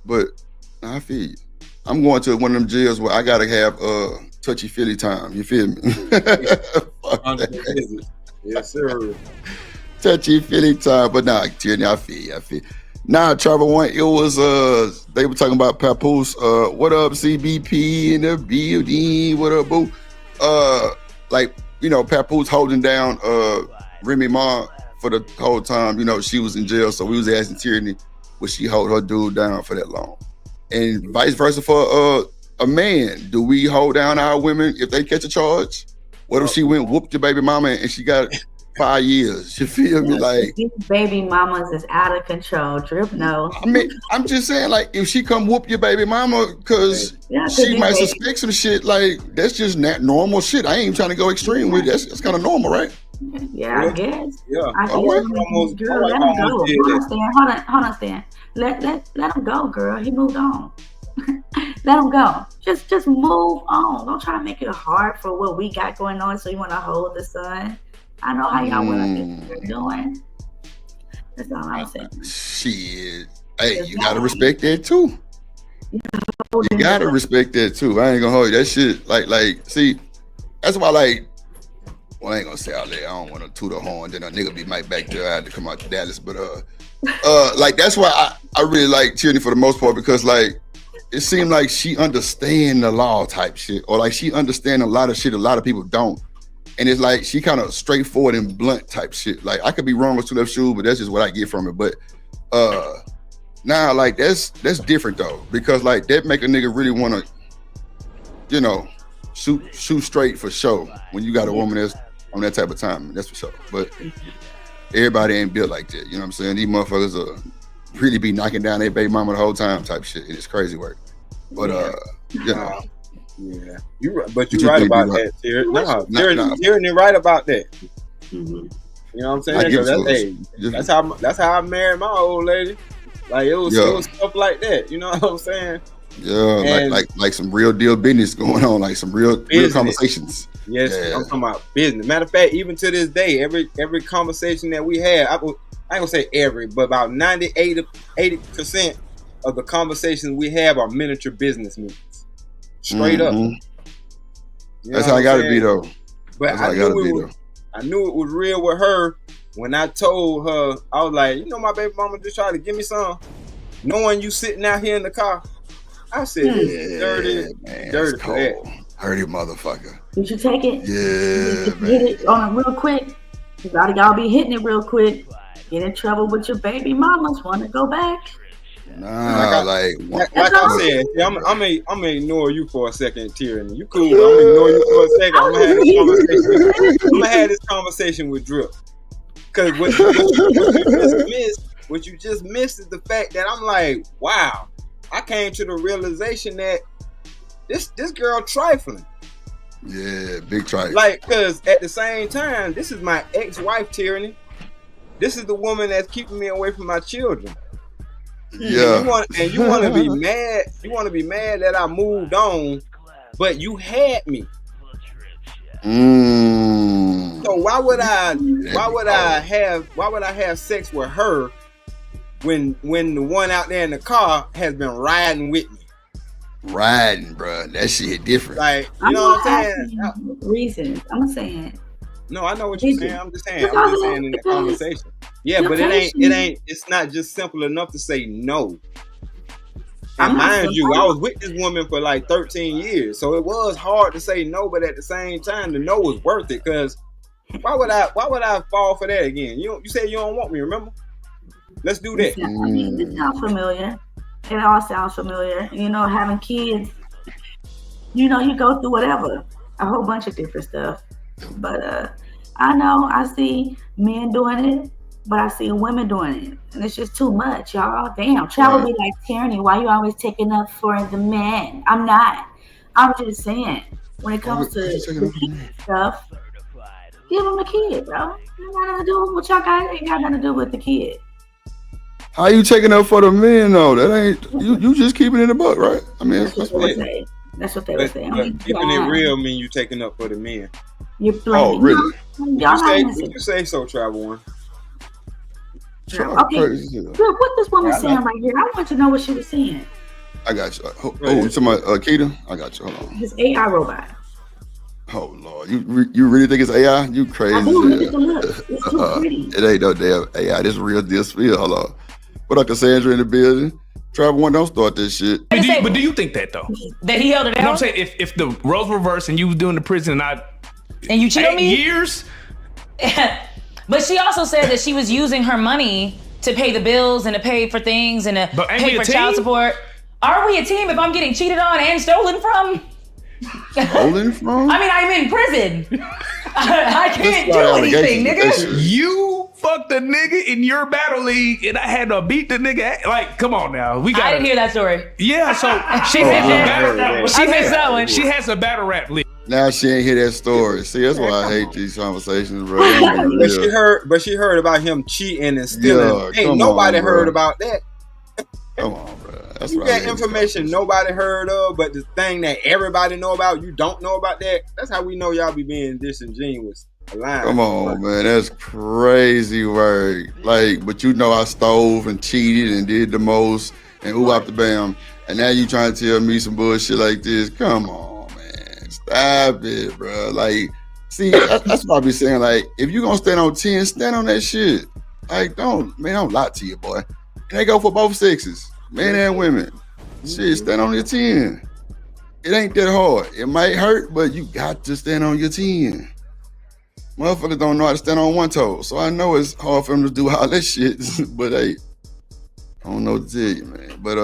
But I feel you. I'm going to one of them jails where I gotta have touchy-feely time. You feel me?
Yes, sir.
Touchy-feely time. But nah, Tierney, I feel you. Nah, Trevor One, it was they were talking about Papoose. What up, CBP in the building? What up, boo? Like, you know, Papoose holding down Remy Ma for the whole time, you know, she was in jail. So we was asking Tierney, would she hold her dude down for that long? And vice versa for a man. Do we hold down our women if they catch a charge? What if she went whooped your baby mama and she got 5 years? You feel me? Like,
these baby mamas is out of control. Drip no.
I mean, I'm just saying, like, if she come whoop your baby mama because she might suspect some shit, like, that's just not normal shit. I ain't even trying to go extreme with it. That's kind of normal, right?
Yeah, I guess.
Yeah.
I guess. Girl, let him go. Hold on, Stan. Let him go, girl. He moved on. Let him go. Just move on. Don't try to make it hard for what we got going on. So you want to hold the son. I know how y'all want to be doing. That's all I'm saying.
Shit. Hey, you gotta respect that too. You gotta respect that too. I ain't gonna hold you. That shit, like, see, that's why, like, well, I ain't gonna say all that. I don't want to toot a horn. Then a nigga be right back there. I had to come out to Dallas, but like, that's why I really like Tierney for the most part, because like it seemed like she understand the law type shit, or like she understand a lot of shit a lot of people don't. And it's like she kind of straightforward and blunt type shit. Like, I could be wrong with two left shoes, but that's just what I get from it. But now, like, that's different though, because like that make a nigga really want to, you know, shoot straight for sure when you got a woman that's on that type of time. That's for sure. But everybody ain't built like that. You know what I'm saying? These motherfuckers really be knocking down their baby mama the whole time type shit. It's crazy work. But you know.
Yeah, but you're right about that, Tierney. Tierney right about that. You know what I'm saying? That's how I married my old lady. Like, it was stuff like that. You know what I'm saying?
Yeah, like some real deal business going on, like some real conversations.
Yes, yeah. I'm talking about business. Matter of fact, even to this day, every conversation that we had, I ain't gonna say every, but about 80% of the conversations we have are miniature business meetings. Straight up. You know
that's how I gotta be though.
But I knew it was real with her when I told her, I was like, you know, my baby mama just tried to give me some. Knowing you sitting out here in the car, I said, dirty for that.
Dirty motherfucker.
Did you take it?
Yeah,
hit it on it real quick. A lot of y'all be hitting it real quick. Get in trouble with your baby mamas. Want to go back?
Nah,
like I said, I'm gonna ignore you for a second, Tierney. You cool? I'm gonna ignore you for a second. I'm gonna have this conversation with Drip. Because what you just missed is the fact that I'm like, wow, I came to the realization that this girl trifling.
Yeah, big trifling.
Like, because at the same time, this is my ex-wife, Tierney. This is the woman that's keeping me away from my children.
Yeah.
You want to be mad. You want to be mad that I moved on, but you had me. So why would I have sex with her when the one out there in the car has been riding with me?
Riding, bro. That shit different.
Like, you know what I'm saying?
Reasons. I'm saying.
No, I know what you're saying. I'm just saying in the conversation. Yeah, but it's not just simple enough to say no. And mind you, I was with this woman for like 13 years. So it was hard to say no, but at the same time, the no was worth it, because why would I fall for that again? You said you don't want me, remember? Let's do that.
It sounds familiar. it all sounds familiar. You know, having kids, you know, you go through whatever, a whole bunch of different stuff. But I know I see men doing it, but I see women doing it, and it's just too much, y'all. Damn, travel be like tyranny. Why you always taking up for the man? I'm not. I'm just saying, when it comes to the kid stuff, give him a kid, bro. Ain't got nothing to do with what y'all got. Ain't got nothing to do with the kid.
How you taking up for the men though? That ain't you just keeping it in the book, right? I mean, that's what they say.
That's what they were saying.
Keeping it real mean you taking up for the men.
You're playing.
Oh, really?
You say so, Travel One.
Okay, look, what this woman saying right here? I want to know what she was saying.
I got you. Oh, somebody, Keita? I got you. Hold on.
This AI robot.
Oh Lord, you really think it's AI? You crazy?
I do. Look at the look. It's too pretty.
It ain't no damn AI. This real deal spiel. Hold on. What up, Cassandra in the building? Travel One, don't start this shit.
But do you think that though?
That he held it down?
You know what I'm saying? If the roles reversed and you was doing the prison
and you cheat on me?
Years?
But she also said that she was using her money to pay the bills and to pay for things and to pay for child support. Are we a team if I'm getting cheated on and stolen from?
Stolen from?
I mean, I'm in prison. I can't do anything, nigga.
You fucked a nigga in your battle league and I had to beat the nigga. Like, come on now.
I didn't hear that story.
Yeah, so she has a battle rap league.
Now she ain't hear that story. See, that's why I hate these conversations, bro.
But she heard about him cheating and stealing. Ain't nobody heard about that.
Come on, bro. That's
you got information nobody heard of, but the thing that everybody know about, you don't know about that. That's how we know y'all be being disingenuous.
Come on, man. That's crazy work. Like, but you know I stole and cheated and did the most and ooh out the bam. And now you trying to tell me some bullshit like this. Come on, man. Stop it, bro. Like, see, that's what I be saying. Like, if you gonna stand on 10, stand on that shit. Like, don't lie to you, boy. And they go for both sexes, men and women. Shit, stand on your 10. It ain't that hard. It might hurt, but you got to stand on your 10. Motherfuckers don't know how to stand on one toe. So I know it's hard for them to do all that shit, but hey, I don't know what to tell you, man. But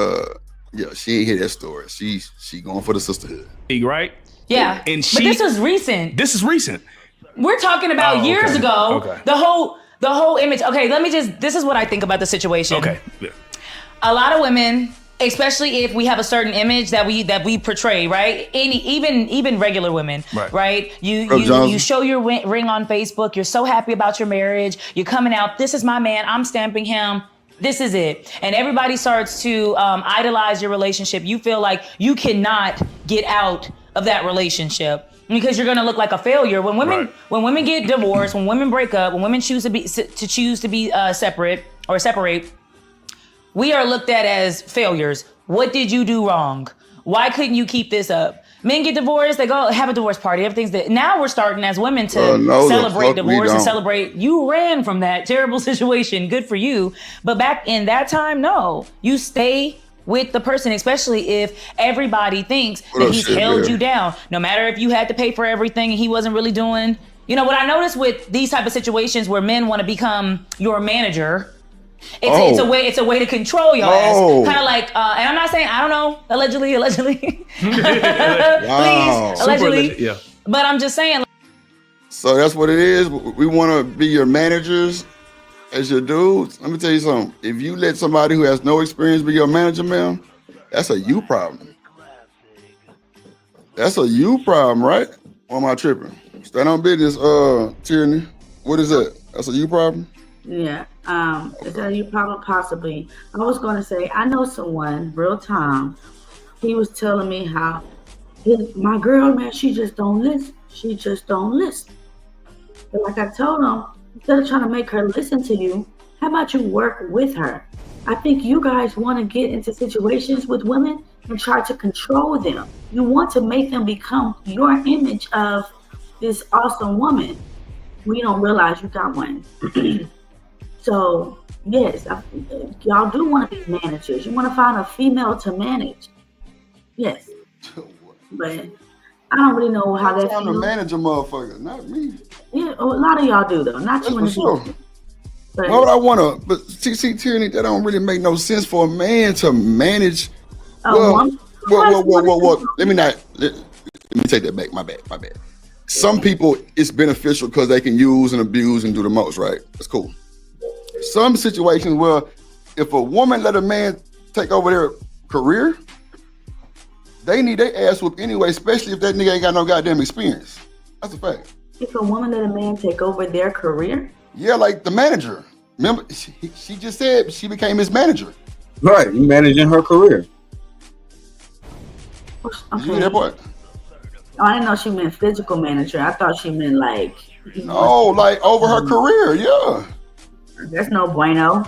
yeah, she ain't hear that story. She going for the sisterhood.
Right?
Yeah.
And
but this was recent.
This is recent.
We're talking about years ago.
Okay.
The whole image. Okay, this is what I think about the situation.
Okay. Yeah.
A lot of women, especially if we have a certain image that we portray, right? Even regular women, right? You show your ring on Facebook. You're so happy about your marriage. You're coming out. This is my man. I'm stamping him. This is it. And everybody starts to idolize your relationship. You feel like you cannot get out of that relationship because you're gonna look like a failure. When women get divorced, when women break up, when women choose to be separate, we are looked at as failures. What did you do wrong? Why couldn't you keep this up? Men get divorced, they go have a divorce party. Everything's that. Now we're starting as women to celebrate divorce and celebrate. You ran from that terrible situation. Good for you. But back in that time, no. You stay with the person, especially if everybody thinks that he's held you down. No matter if you had to pay for everything and he wasn't really doing. You know, what I noticed with these type of situations where men want to become your manager, it's a way to control your ass. Kind of like, and I'm not saying, I don't know, allegedly. Please, allegedly.
Yeah.
But I'm just saying.
So that's what it is. We want to be your managers as your dudes. Let me tell you something. If you let somebody who has no experience be your manager, man, that's a you problem. That's a you problem, right? Or am I tripping? Stand on business, tyranny. What is that? That's a you problem?
Yeah. Is that you problem? Possibly. I was going to say, I know someone, real time, he was telling me how my girl, man, she just don't listen. She just don't listen. But like I told him, instead of trying to make her listen to you, how about you work with her? I think you guys want to get into situations with women and try to control them. You want to make them become your image of this awesome woman. We don't realize you got one. So, yes, y'all do want to be managers. You want to find a female to manage. Yes. But I don't really know how that feels.
I'm to manage a motherfucker, not me.
Yeah, a lot of y'all do, though. Not you in the
sure.
But
Why would I want to? But see, Tyranny, that don't really make no sense for a man to manage. Well, let me take that back. My bad. Some people, it's beneficial because they can use and abuse and do the most, right? That's cool. Some situations where if a woman let a man take over their career, they need their ass whooped anyway, especially if that nigga ain't got no goddamn experience. That's a fact.
If a woman let a man take over their career?
Yeah, like the manager. Remember, she just said she became his manager.
Right, you managing her career.
Okay.
You hear that part?
Oh, I didn't know she meant physical manager. I thought she meant like...
No, like over her career, yeah.
That's no bueno.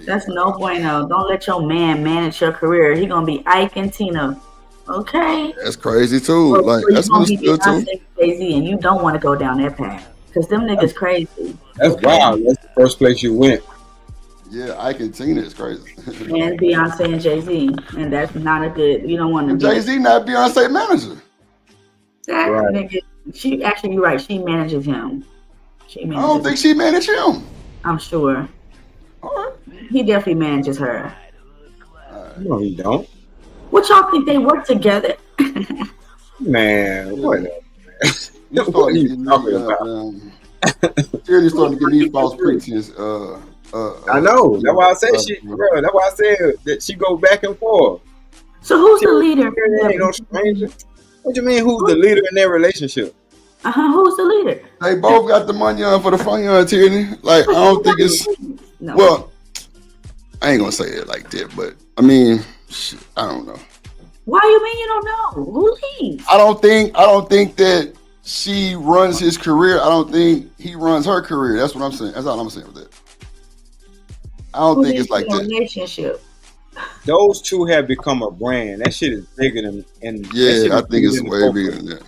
That's no bueno. Don't let your man manage your career. He gonna be Ike and Tina. Okay?
That's crazy too.
Or
Like,
you
that's
gonna be
understood too.
Beyonce, Jay-Z, and you don't want to go down that path. Because them niggas crazy.
That's wild. That's the first place you went.
Yeah, Ike and Tina is crazy.
And Beyonce and Jay-Z. And that's not a good... You don't want to...
Jay-Z not Beyonce manager.
That
Right.
nigga... She actually, you're right. She manages him.
I don't think she managed him.
I'm sure. He definitely manages her.
No, he don't.
What y'all think they work together?
Man, what?
You
What are you talking about?
Tyranny starting to get these false pretenses.
I know. That's why I said bro. That's why I said that she go back and forth.
So who's the leader?
Ain't no stranger. What you mean? Who's the leader in their relationship?
Who's the leader?
They both got the money on for the fun on Tyranny. Like, I don't think it's
No.
well. I ain't gonna say it like that, but I mean, shit, I don't know.
Why you mean you don't know? Who leads?
I don't think that she runs his career. I don't think he runs her career. That's what I'm saying. That's all I'm saying with that. I don't
Who
think
leads
it's like
the
that.
relationship.
Those two have become a brand. That shit is bigger than. And
Yeah, I think it's way bigger than that.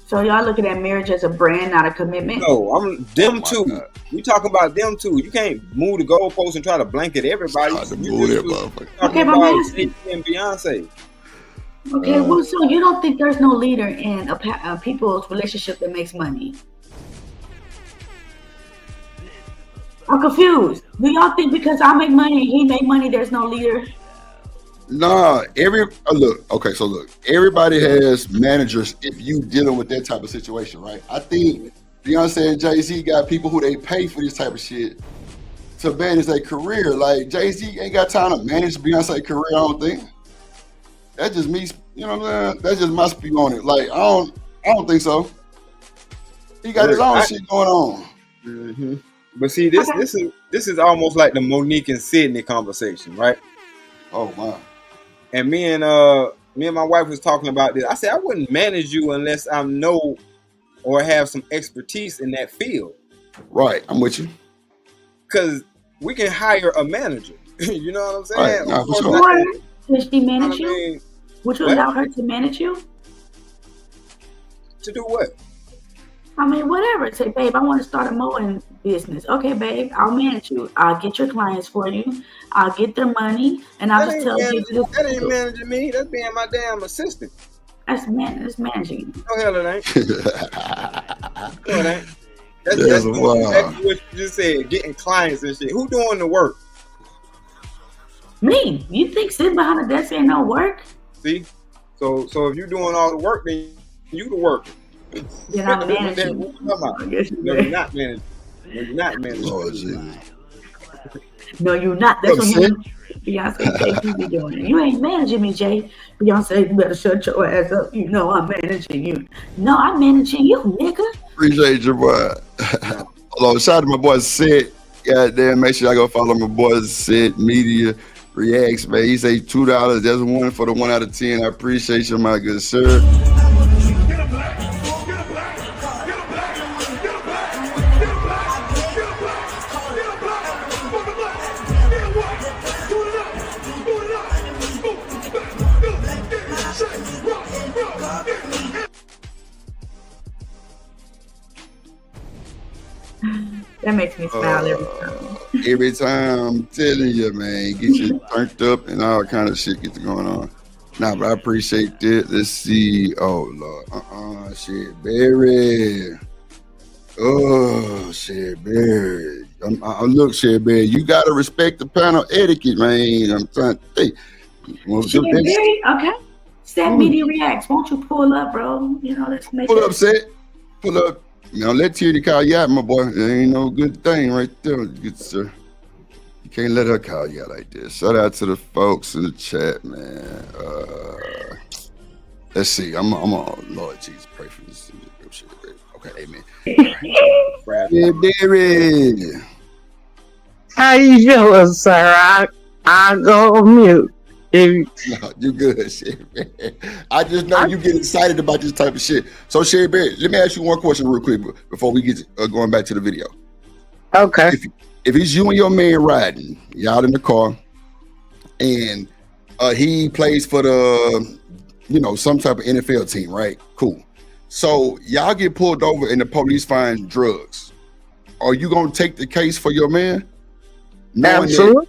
So y'all looking at marriage as a brand, not a commitment?
No, I'm them two. We talking about them two. You can't move the goalposts and try to blanket everybody.
Okay, but I'm asking.
And Beyonce.
Okay, well, so you don't think there's no leader in a people's relationship that makes money? I'm confused. Do y'all think because I make money and he make money, there's no leader?
Nah, look, everybody has managers if you dealing with that type of situation, right? I think Beyonce and Jay-Z got people who they pay for this type of shit to manage their career. Like, Jay-Z ain't got time to manage Beyonce's career, I don't think. That's just me, you know what I'm saying? That's just my speak on it. Like, I don't think so. He got his own shit going on.
Mm-hmm. But see, this is almost like the Monique and Sydney conversation, right?
Oh wow.
And me and my wife was talking about this. I said I wouldn't manage you unless I know or have some expertise in that field.
Right, I'm with you.
Because we can hire a manager. You know what I'm saying?
Right. Nah, for sure.
Does she manage you? Would you allow her to manage you?
To do what?
I mean, whatever. Say, babe, I want to start a mowing business. Okay, babe, I'll manage you. I'll get your clients for you. I'll get their money, and I'll just tell you.
That ain't managing me. That's being my damn assistant.
That's managing you.
No hell it ain't. No, it ain't. That's exactly what you just said. Getting clients and shit. Who doing the work?
Me. You think sitting behind a desk ain't no work?
See? So if you're doing all the work, then you the worker.
Then I'm managing.
No, you're not managing. No, you're not managing.
Lord Jesus.
No, you're not. That's what Beyonce Jay be doing. You ain't managing me, Jay. Beyonce, you better shut your ass up. You know I'm managing you. No, I'm managing you, nigga.
Appreciate your boy. Hold on, shout out to my boy Sid. Goddamn, make sure y'all go follow my boy Sid Media Reacts, man. He say $2. That's one for the 1 out of 10. I appreciate you, my good sir.
That makes me smile every time.
Every time, I'm telling you, man, get you turned up and all kind of shit gets going on. Nah, but I appreciate that. Let's see. Oh, Lord. Shit. Barry. Oh, Sherry. Look, Sherry, you gotta respect the panel etiquette, man. I'm trying to think.
Sherry, okay. Set Media Reacts. Won't you pull up, bro? You know, let's make
Pull up, Set. Pull up. Now let Tierney call you out, my boy. There ain't no good thing right there, good sir. You can't let her call you out like this. Shout out to the folks in the chat, man. Let's see. I'm on Lord Jesus, pray for this shit. Okay, amen. Yeah, Barry.
How you doing, sir? I go on mute.
No, you good, Sherry. I just know you get excited about this type of shit. So, Sherry Berry, let me ask you one question real quick before we get going back to the video.
Okay.
If it's you and your man riding, y'all in the car, and he plays for the, some type of NFL team, right? Cool. So y'all get pulled over and the police find drugs. Are you gonna take the case for your man?
Absolutely.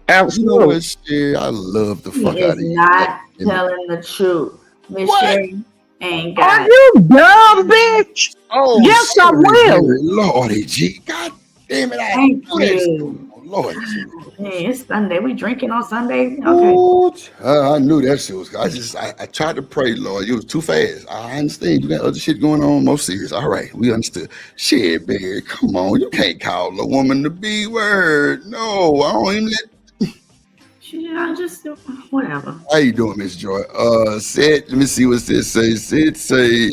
Absolutely. You know what, shit, I love the fuck out of you.
Not telling the truth. Miss Sherry ain't got
Are you dumb, bitch?
Oh,
yes, I will.
Lordy G. God damn it.
Thank you.
Oh, Lord.
Hey, it's Sunday. We drinking on Sunday? Okay.
Oh, I knew that shit was. I tried to pray, Lord. You was too fast. I understand. You got other shit going on. More serious. All right, we understood. Shit, Barry, come on. You can't call a woman the B word. No, I don't even let.
I just whatever.
How you doing, Miss Joy? Let me see what this says. Sid say.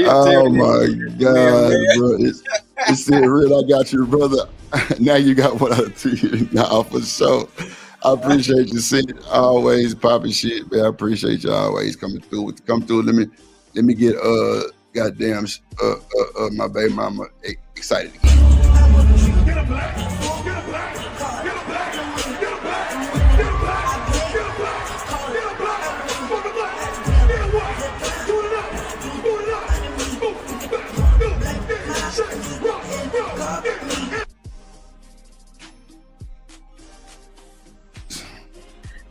Oh my God, bro. It said, real, I got you, brother. Now you got one out of two. Nah, for sure. I appreciate you, Sid. Always popping shit, man. I appreciate you always coming through. Come through. Let me get goddamn my baby mama excited again.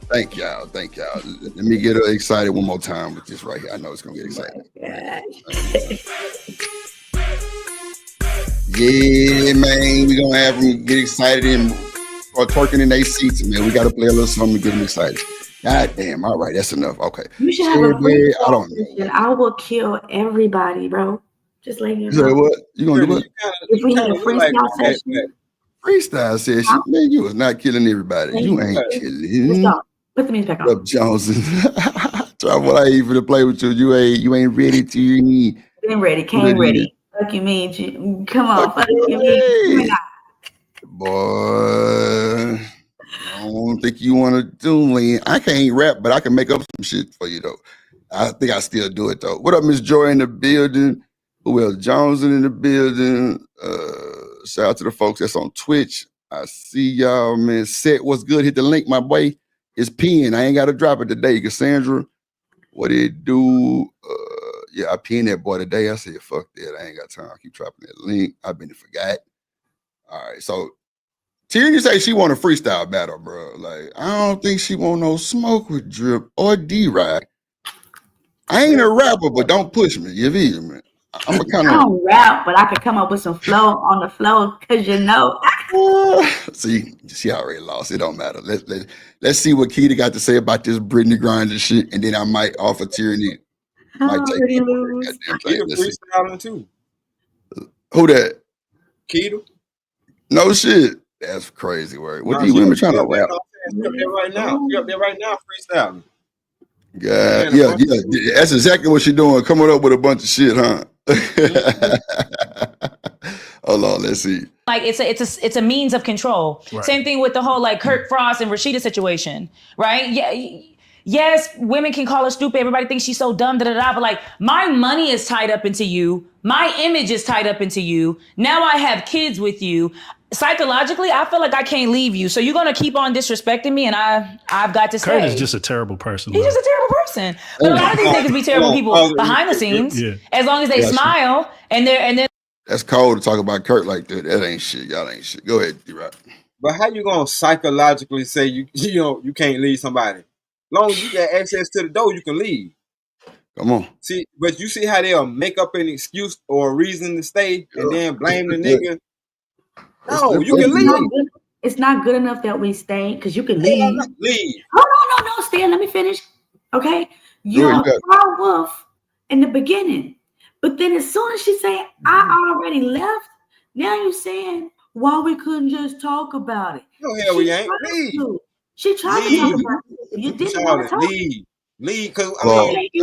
Thank y'all. Let me get her excited one more time with this right here. I know it's gonna get exciting. Yeah, man, we're gonna have them get excited and start twerking in their seats, man. We gotta play a little something to get them excited. God damn, all right, that's enough. Okay.
You should have a freestyle. I don't know. I will kill everybody, bro. Just letting you know.
What? You gonna do what?
If we had a freestyle session.
Freestyle session? Man, you was not killing everybody. You ain't killing.
Let's go. Put the music back on.
Up, Johnson. Trouble I even to play with you. You ain't ready to.
Been ready, came ready. Fuck you mean? Come on, fuck you mean?
Boy, I don't think you want to do it. I can't rap, but I can make up some shit for you though. I think I still do it though. What up, Miss Joy in the building? Who else? Johnson in the building. Shout out to the folks that's on Twitch. I see y'all, man. Set, what's good? Hit the link, my boy. It's peeing. I ain't got to drop it today. Cassandra, what it do? Yeah, I pinned that boy today. I said, fuck that. I ain't got time. I keep dropping that link. I've been forgot. All right, so Tierney say she want a freestyle battle, bro. Like, I don't think she want no smoke with Drip or D-Ride. I ain't a rapper, but don't push me. You feel me? I'm a kind of.
I don't rap, but I could come up with some flow on the flow because
See, she already lost. It don't matter. Let's see what Keita got to say about this Brittany Griner shit, and then I might offer Tierney. Might take
lose. Keita freestyling too.
Who that?
Keita.
No shit. That's crazy word. What these women trying to rap?
Right now, freestyling.
God, yeah. That's exactly what she's doing. Coming up with a bunch of shit, huh? Hold on, let's see.
Like it's a means of control. Right. Same thing with the whole like Kurt Frost and Rashida situation, right? Yeah. Yes, women can call her stupid. Everybody thinks she's so dumb, but like my money is tied up into you. My image is tied up into you. Now I have kids with you. Psychologically, I feel like I can't leave you. So you're gonna keep on disrespecting me, and I've got to stay.
Kurt is just a terrible person.
He's just a terrible person. But a lot of these niggas be terrible people behind the scenes. Yeah. As long as they smile and they're.
That's cold to talk about Kurt like that. That ain't shit. Y'all ain't shit. Go ahead, D-Rock.
But how you gonna psychologically say you can't leave somebody? As long as you got access to the door, you can leave.
Come on.
See, but you see how they'll make up an excuse or a reason to stay and then blame the nigga. No, you can leave.
It's not good enough that we stay because you can leave.
Leave.
Oh, no, Stan. Let me finish. Okay, you're a wolf in the beginning, but then as soon as she say I already left, now you're saying why we couldn't just talk about it.
No hell, we ain't.
She tried to talk about it. You didn't want to talk.
Leave, because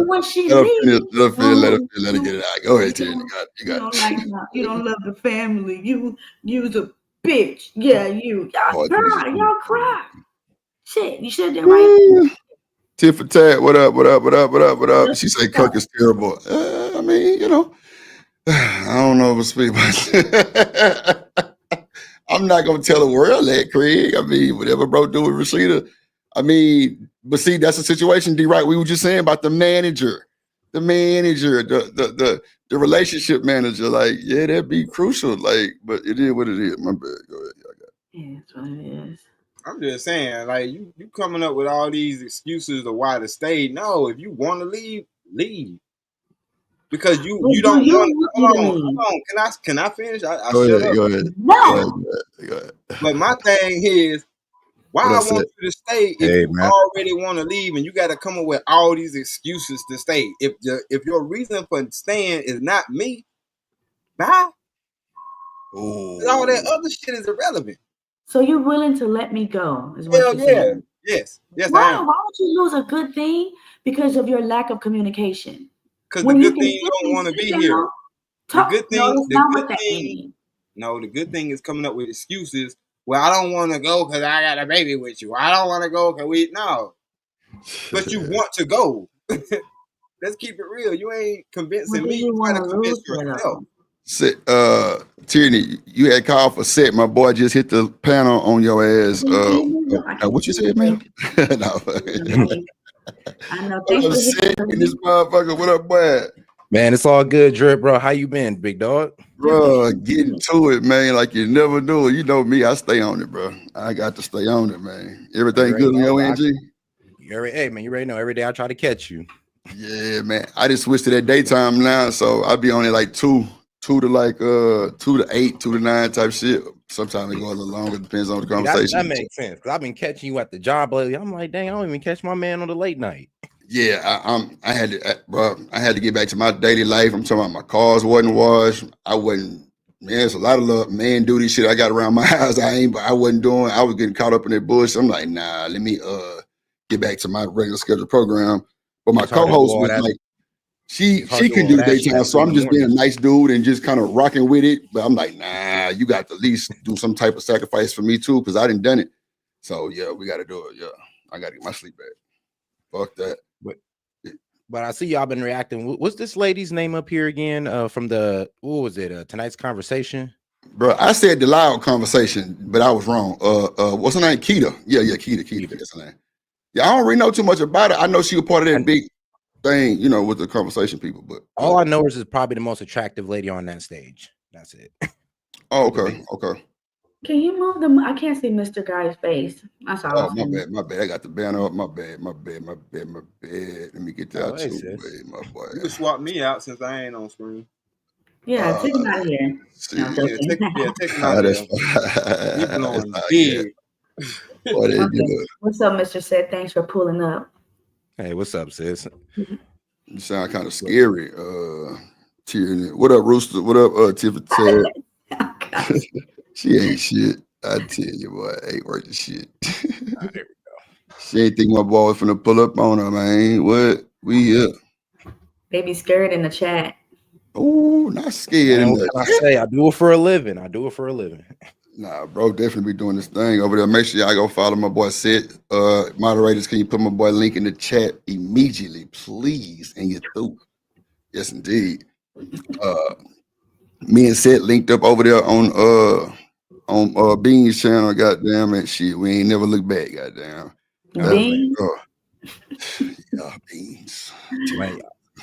when she leaves,
let her get it out. Go ahead, Terry. You got it.
You don't love the family. You's a bitch. Yeah, y'all cry. Shit, you should have done right.
Tit for tat. What up? She said Kirk is terrible. I mean, I don't know what to speak about. I'm not gonna tell the world that, Craig. I mean, whatever bro do with Rashida. I mean, but see, that's the situation, D. Right? We were just saying about the manager, the relationship manager. Like, yeah, that'd be crucial. Like, but it is what it is. My bad. Go ahead.
Yeah, that's what it is.
I'm just saying, like, you coming up with all these excuses of why to stay. No, if you want to leave, leave. Because you don't want. Hold on. Can I finish?
Go ahead.
No.
Go ahead.
But my thing is, why I want you to stay if you already want to leave, and you got to come up with all these excuses to stay. If your reason for staying is not me, bye. All that other shit is irrelevant.
So you're willing to let me go? Is what
Hell
you're saying?
Yes,
Why?
I am.
Why would you lose a good thing because of your lack of communication?
Because the good thing you don't want to be here. The good thing is coming up with excuses. Well, I don't want to go because I got a baby with you. I don't want to go because but you want to go. Let's keep it real. You ain't convincing me. You trying to convince yourself.
Tierney, you had called for set. My boy just hit the panel on your ass. What you said, man? No.
I know.
In this motherfucker. What up, boy?
Man, it's all good, Drip, bro. How you been, big dog?
Bro, getting to it, man, like you never do. You know me, I stay on it, bro. I got to stay on it, man. Everything good on your NG?
Hey, man, you already know. Every day I try to catch you.
Yeah, man. I just switched to that daytime now, so I'll be on it like 2 to 8, 2 to 9 type shit. Sometimes it go a little longer, depends on the conversation.
That makes sense, because I've been catching you at the job lately. I'm like, dang, I don't even catch my man on the late night.
Yeah, I had to get back to my daily life. I'm talking about my cars wasn't washed. I wasn't, man, it's a lot of love, man duty shit I got around my house. I wasn't doing. I was getting caught up in that bullshit. I'm like, nah, let me get back to my regular scheduled program. But my co-host was like, she can do the daytime, so I'm just being a nice dude and just kind of rocking with it. But I'm like, nah, you got to at least do some type of sacrifice for me too, because I didn't done it. So yeah, we got to do it. Yeah, I got to get my sleep back. Fuck that.
But I see y'all been reacting. What's this lady's name up here again? From the what was it? Tonight's Conversation.
Bro, I said the loud conversation, but I was wrong. What's her name? Keita. Yeah, Keita. That's her name. Yeah, I don't really know too much about it. I know she was part of that big thing, with the conversation people. But
all I know is probably the most attractive lady on that stage. That's it.
Oh, okay.
Can you move them? I can't see Mr. Guy's face. That's all.
Oh, my bad. I got the banner up. My bad. Let me get that too. My boy.
You can swap me out since I ain't on screen.
Yeah, take him out of here.
Take him out of here.
What's up, Mr. Sid? Thanks for pulling up.
Hey, what's up, sis?
You sound kind of scary. Tierney. What up, Rooster? What up, Tiffany? She ain't shit. I tell you, boy, ain't worth the shit.
There we go.
She ain't think my boy was finna pull up on her, man. What? We here.
They be scared in the chat.
Oh, not scared.
What can I say? I do it for a living.
Nah, bro, definitely be doing this thing over there. Make sure y'all go follow my boy Sid. Moderators, can you put my boy link in the chat immediately, please? And you're through. Yes, indeed. Me and Sid linked up over there on Beans channel. Goddamn it, shit. We ain't never looked back. Goddamn.
Beans.
Yeah, Beans.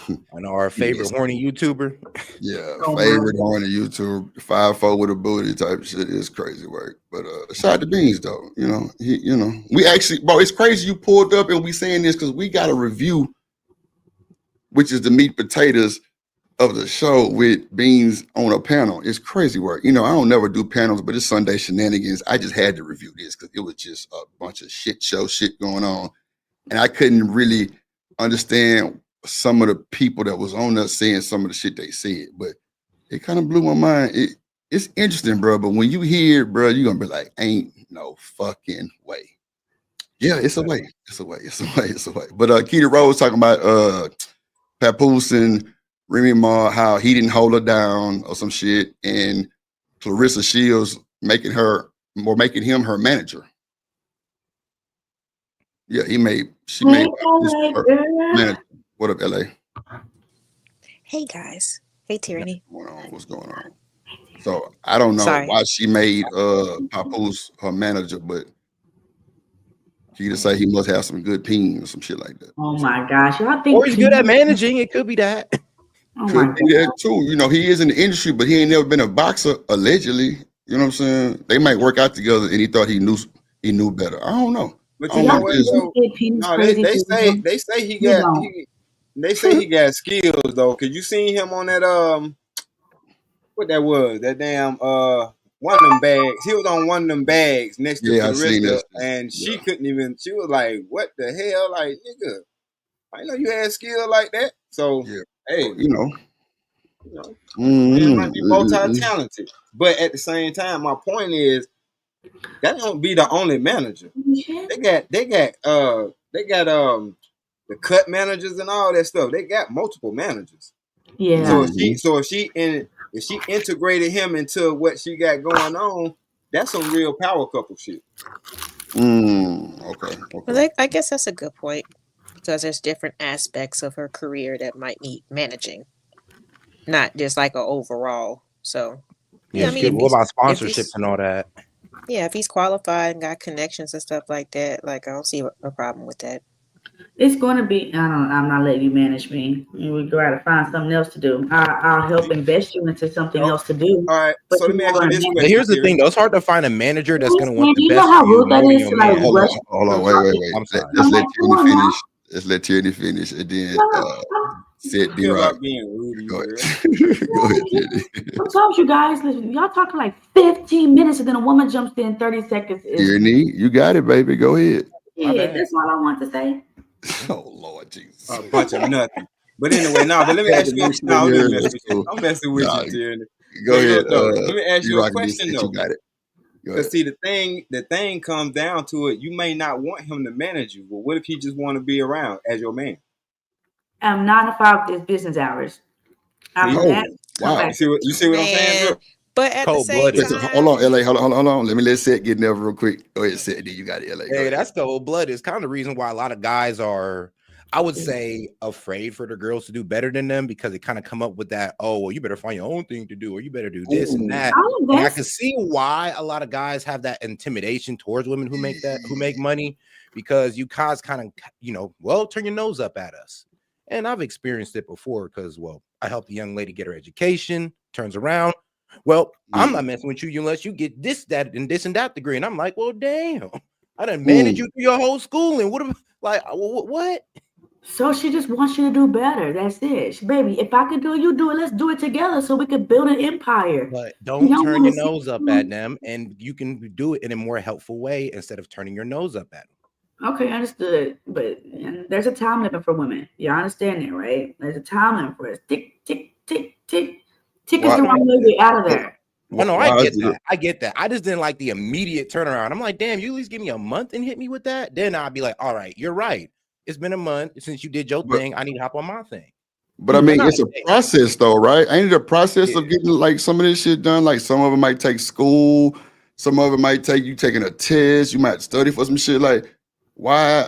I know our favorite horny YouTuber.
Yeah, favorite horny YouTuber, 5'4" with a booty type shit is crazy work. But shout out to Beans though. We actually, bro, it's crazy you pulled up and we saying this because we got a review which is the meat potatoes of the show with Beans on a panel. It's crazy work. You know, I don't never do panels, but it's Sunday shenanigans. I just had to review this because it was just a bunch of shit going on. And I couldn't really understand some of the people that was on there saying some of the shit they said, but it kind of blew my mind. It's interesting, bro. But when you hear it, bro, you're gonna be like, ain't no fucking way. Yeah, it's a way. It's a way. It's a way. It's a way. But Keita Rose talking about Papoose and Remy Ma, how he didn't hold her down or some shit, and Clarissa Shields making him her manager. Yeah, she made her manager. What up, LA?
Hey guys. Hey Tyranny.
What's going on? So I don't know why she made Papoose her manager, but she just say he must have some good peen or some shit like that.
Oh my gosh. Y'all think
Or he's good at managing. It could be that.
Could be that too. You know, he is in the industry, but he ain't never been a boxer, allegedly. You know what I'm saying? They might work out together and he thought he knew better. I don't know.
But you know what? No, they say he got they say he got skills though. Cause you seen him on that what that was, that damn one of them bags. He was on one of them bags next to Clarissa, and she couldn't even. She was like, "What the hell, like nigga? I know you had skill like that." So hey,
you know,
you might be multi-talented, but at the same time, my point is that don't be the only manager. They got the cut managers and all that stuff. They got multiple managers.
Yeah.
So if she integrated him into what she got going on, that's some real power couple shit.
Okay.
Well, I guess that's a good point because there's different aspects of her career that might need managing, not just like an overall. So
yeah, I mean, what about sponsorships and all that?
Yeah, if he's qualified and got connections and stuff like that, like I don't see a problem with that.
It's going to be. I'm not letting you manage me. We got to find something else to do. I'll help invest you into something else to do.
All right. So let me ask you this question.
Here's the thing, though. It's hard to find a manager that's going to want the
you
best.
know how rude that is to like rush.
Hold on, wait.
I'm sorry.
Let's let Tierney finish. Let's let Tierney finish, and then set D-Rock. Go ahead, Tierney.
Sometimes you guys, listen, y'all talking like 15 minutes, and then a woman jumps in 30 seconds.
Tierney, you got it, baby. Go ahead.
Yeah, that's all I want to say.
Oh Lord Jesus.
A bunch of nothing. But anyway, but let me ask you. I'm messing with you, Tierney.
Go ahead.
Let me ask you a question though.
You got it.
Because see, the thing comes down to it. You may not want him to manage you, but what if he just want to be around as your man?
9 to 5 is business hours.
Wow.
You see what I'm saying? Bro?
But at the same time,
hold on, LA. Hold on. Let Seth get in there real quick. Go ahead, Seth. You got it, LA.
Hey, that's cold blood. It's kind of the reason why a lot of guys are, I would say, afraid for the girls to do better than them because they kind of come up with that, oh, well, you better find your own thing to do, or you better do this and that. And I can see why a lot of guys have that intimidation towards women who make money, because you guys kind of, well, turn your nose up at us. And I've experienced it before because, well, I helped a young lady get her education, turns around. Well, I'm not messing with you unless you get this, that, and this and that degree. And I'm like, well, damn, I done managed you through your whole schooling. What?
So she just wants you to do better. That's it. Baby, if I could do it, you do it. Let's do it together so we can build an empire.
But don't turn your nose up at them, and you can do it in a more helpful way instead of turning your nose up at them.
Okay, understood. But there's a time limit for women. You understand that, right? There's a time limit for us. Tick, tick, tick, tick. Tick is the wrong way to get out of there.
No, I get that. I get that. I just didn't like the immediate turnaround. I'm like, damn, you at least give me a month and hit me with that. Then I'd be like, all right, you're right. It's been a month since you did your thing. I need to hop on my thing.
But I mean, it's a process though, right? Ain't it a process of getting like some of this shit done? Like some of it might take school. Some of it might take you taking a test. You might study for some shit. Like, why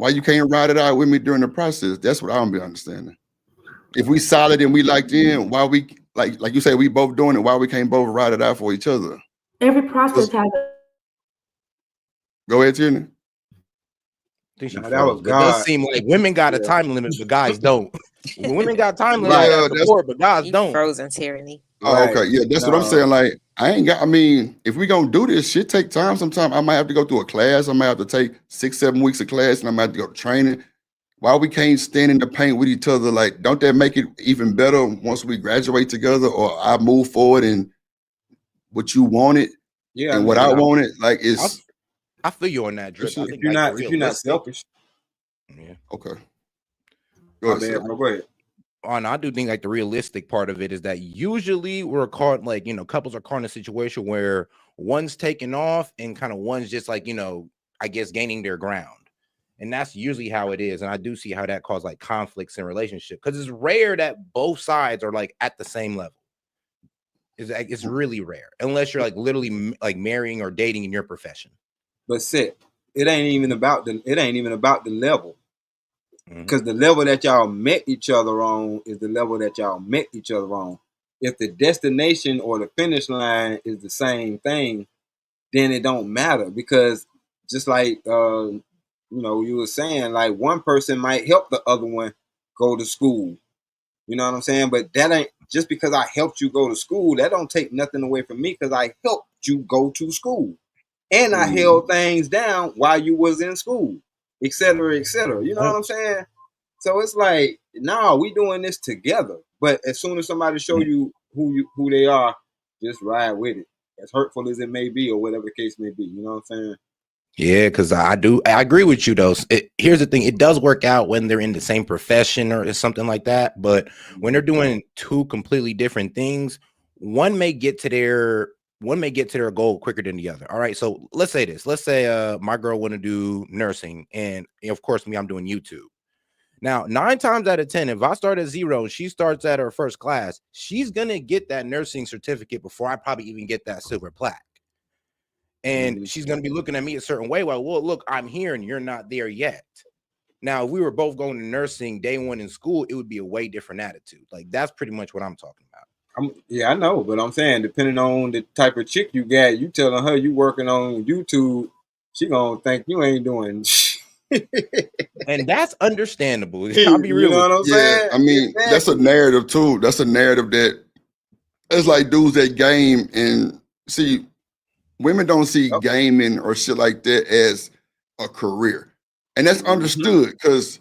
you can't ride it out with me during the process? That's what I don't be understanding. If we solid and we locked in, why we like you say we both doing it, why we can't both ride it out for each other?
Every process has a
Go ahead, Tierney.
That was
it does seem like women got a time limit, but guys don't. Women got time limit, but guys don't.
Frozen tyranny.
Oh, okay. Yeah, that's what I'm saying. Like, I mean, if we gonna do this shit, take time. Sometimes I might have to go through a class. I might have to take 6-7 weeks of class, and I might have to go to training. why we can't stand in the paint with each other? Like, don't that make it even better once we graduate together, or I move forward and what you wanted and what I wanted? Like, it's
I feel you on that, Drip. I
If
think,
you're
like,
not if you're not selfish.
Yeah.
Okay.
Go ahead, bro. Go ahead.
And I do think like the realistic part of it is that usually we're caught, like, you know, couples are caught in a situation where one's taking off and kind of one's just like, you know, I guess gaining their ground. And that's usually how it is. And I do see how that causes like conflicts in relationship, because it's rare that both sides are like at the same level. It's really rare unless you're like literally like marrying or dating in your profession.
But it ain't even about the level. Because the level that y'all met each other on is the level that y'all met each other on. If the destination or the finish line is the same thing, then it don't matter. Because just like you know, you were saying, like, one person might help the other one go to school. You know what I'm saying? But that ain't just because I helped you go to school, that don't take nothing away from me, because I helped you go to school. And I held things down while you was in school, et cetera, et cetera. You know what I'm saying? So it's like, no, we doing this together. But as soon as somebody show you who they are, just ride with it. As hurtful as it may be, or whatever the case may be. You know what I'm saying?
Yeah, because I agree with you though. Here's the thing: it does work out when they're in the same profession or something like that. But when they're doing two completely different things, one may get to their goal quicker than the other. All right, so let's say this. Let's say my girl want to do nursing, and of course me, I'm doing YouTube. Now, 9 times out of 10, if I start at 0 and she starts at her first class, she's gonna get that nursing certificate before I probably even get that silver plaque. And she's going to be looking at me a certain way. Well, look, I'm here and you're not there yet. Now, if we were both going to nursing day one in school, it would be a way different attitude. Like, that's pretty much what I'm talking about.
Yeah, I know. But I'm saying, depending on the type of chick you got, you telling her you working on YouTube, she going to think you ain't doing shit.
And that's understandable. I'll be real.
You know what I'm saying?
I mean, that's a narrative too. That's a narrative that it's like dudes that game and see. Women don't see gaming or shit like that as a career. And that's understood, because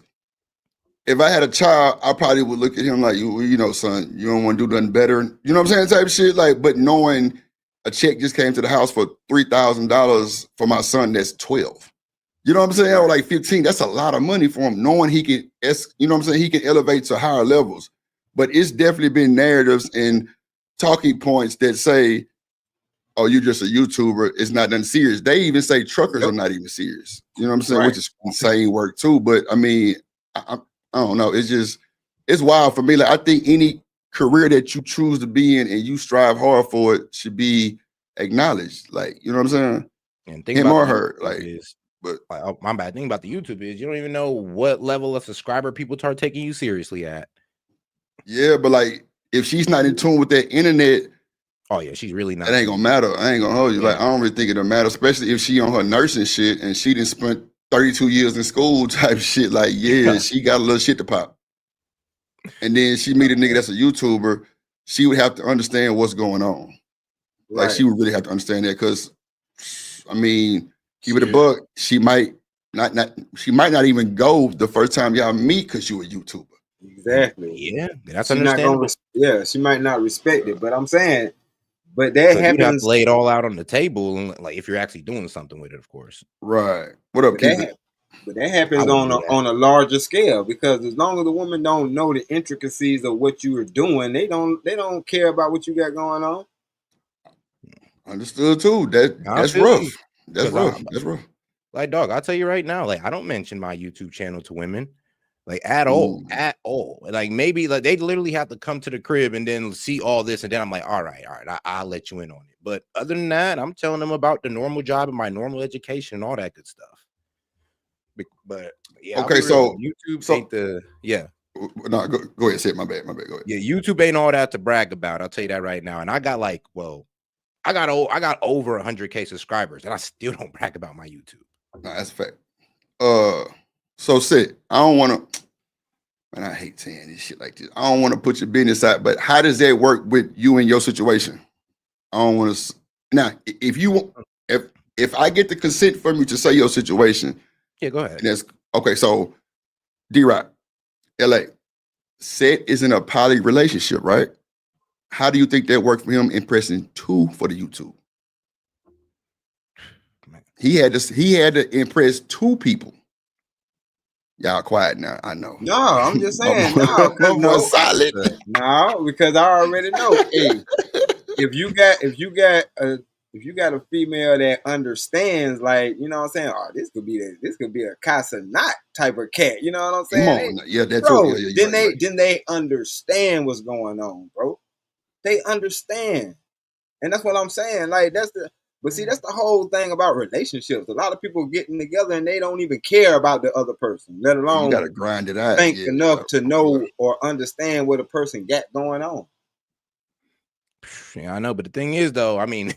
if I had a child, I probably would look at him like, you know, son, you don't want to do nothing better. You know what I'm saying? Type of shit. Like, but knowing a check just came to the house for $3,000 for my son that's 12. You know what I'm saying? Or like 15, that's a lot of money for him, knowing he can, you know what I'm saying? He can elevate to higher levels. But it's definitely been narratives and talking points that say, oh, you're just a YouTuber. It's not nothing serious. They even say truckers are not even serious. You know what I'm saying? Which is insane work too. But I mean, I don't know. It's wild for me. Like, I think any career that you choose to be in and you strive hard for it should be acknowledged. Like, you know what I'm saying?
And
him or her. Like,
but my bad thing about the YouTube is you don't even know what level of subscriber people start taking you seriously at.
Yeah, but like, if she's not in tune with that internet,
oh yeah, she's really not.
It ain't gonna matter. I ain't gonna hold you. Like, I don't really think it'll matter, especially if she on her nursing shit and she didn't spent 32 years in school type shit. Like, yeah, she got a little shit to pop. And then she meet a nigga that's a YouTuber, she would have to understand what's going on. Like, she would really have to understand that, because I mean, keep it a buck, she might not even go the first time y'all meet because you a YouTuber.
Exactly.
Yeah, that's
she
understandable.
She might not respect it, but I'm saying, but that
So
happens.
you'd have to lay it all out on the table, and like if you're actually doing something with it, of course.
Right. What up, Keith?
But that happens on a larger scale, because as long as the woman don't know the intricacies of what you are doing, they don't care about what you got going on.
Understood too. That's rough. That's rough. That's rough.
Like, dog, I'll tell you right now, like, I don't mention my YouTube channel to women. Like, at all. Like, maybe like they literally have to come to the crib and then see all this, and then I'm like, all right, I'll let you in on it. But other than that, I'm telling them about the normal job and my normal education and all that good stuff. But yeah,
okay, so
YouTube ain't the
No, go ahead. Say it. My bad. Go ahead.
Yeah, YouTube ain't all that to brag about. I'll tell you that right now. And I got like, I got over 100K subscribers, and I still don't brag about my YouTube.
No, that's a fact. So Sid, I don't want to, and I hate saying this shit like this. I don't want to put your business out, but how does that work with you and your situation? I don't want to. Now, if I get the consent from you to say your situation,
yeah, go ahead.
That's okay. So D-Rock, LA. Seth is in a poly relationship, right? How do you think that worked for him impressing two for the YouTube? He had to impress two people. Y'all quiet now. I know.
No, I'm just saying.
My boy solid.
No, because I already know. Hey, if you got a female that understands, like, you know what I'm saying? Oh, this could be a Casa Knot type of cat. You know what I'm saying?
Come on. Yeah, that's
bro.
Yeah,
then they understand what's going on, bro. They understand. And that's what I'm saying. Like, that's the whole thing about relationships. A lot of people getting together and they don't even care about the other person, let alone
you gotta grind it out.
think enough to know or understand what a person got going on.
Yeah, I know, but the thing is, though, I mean,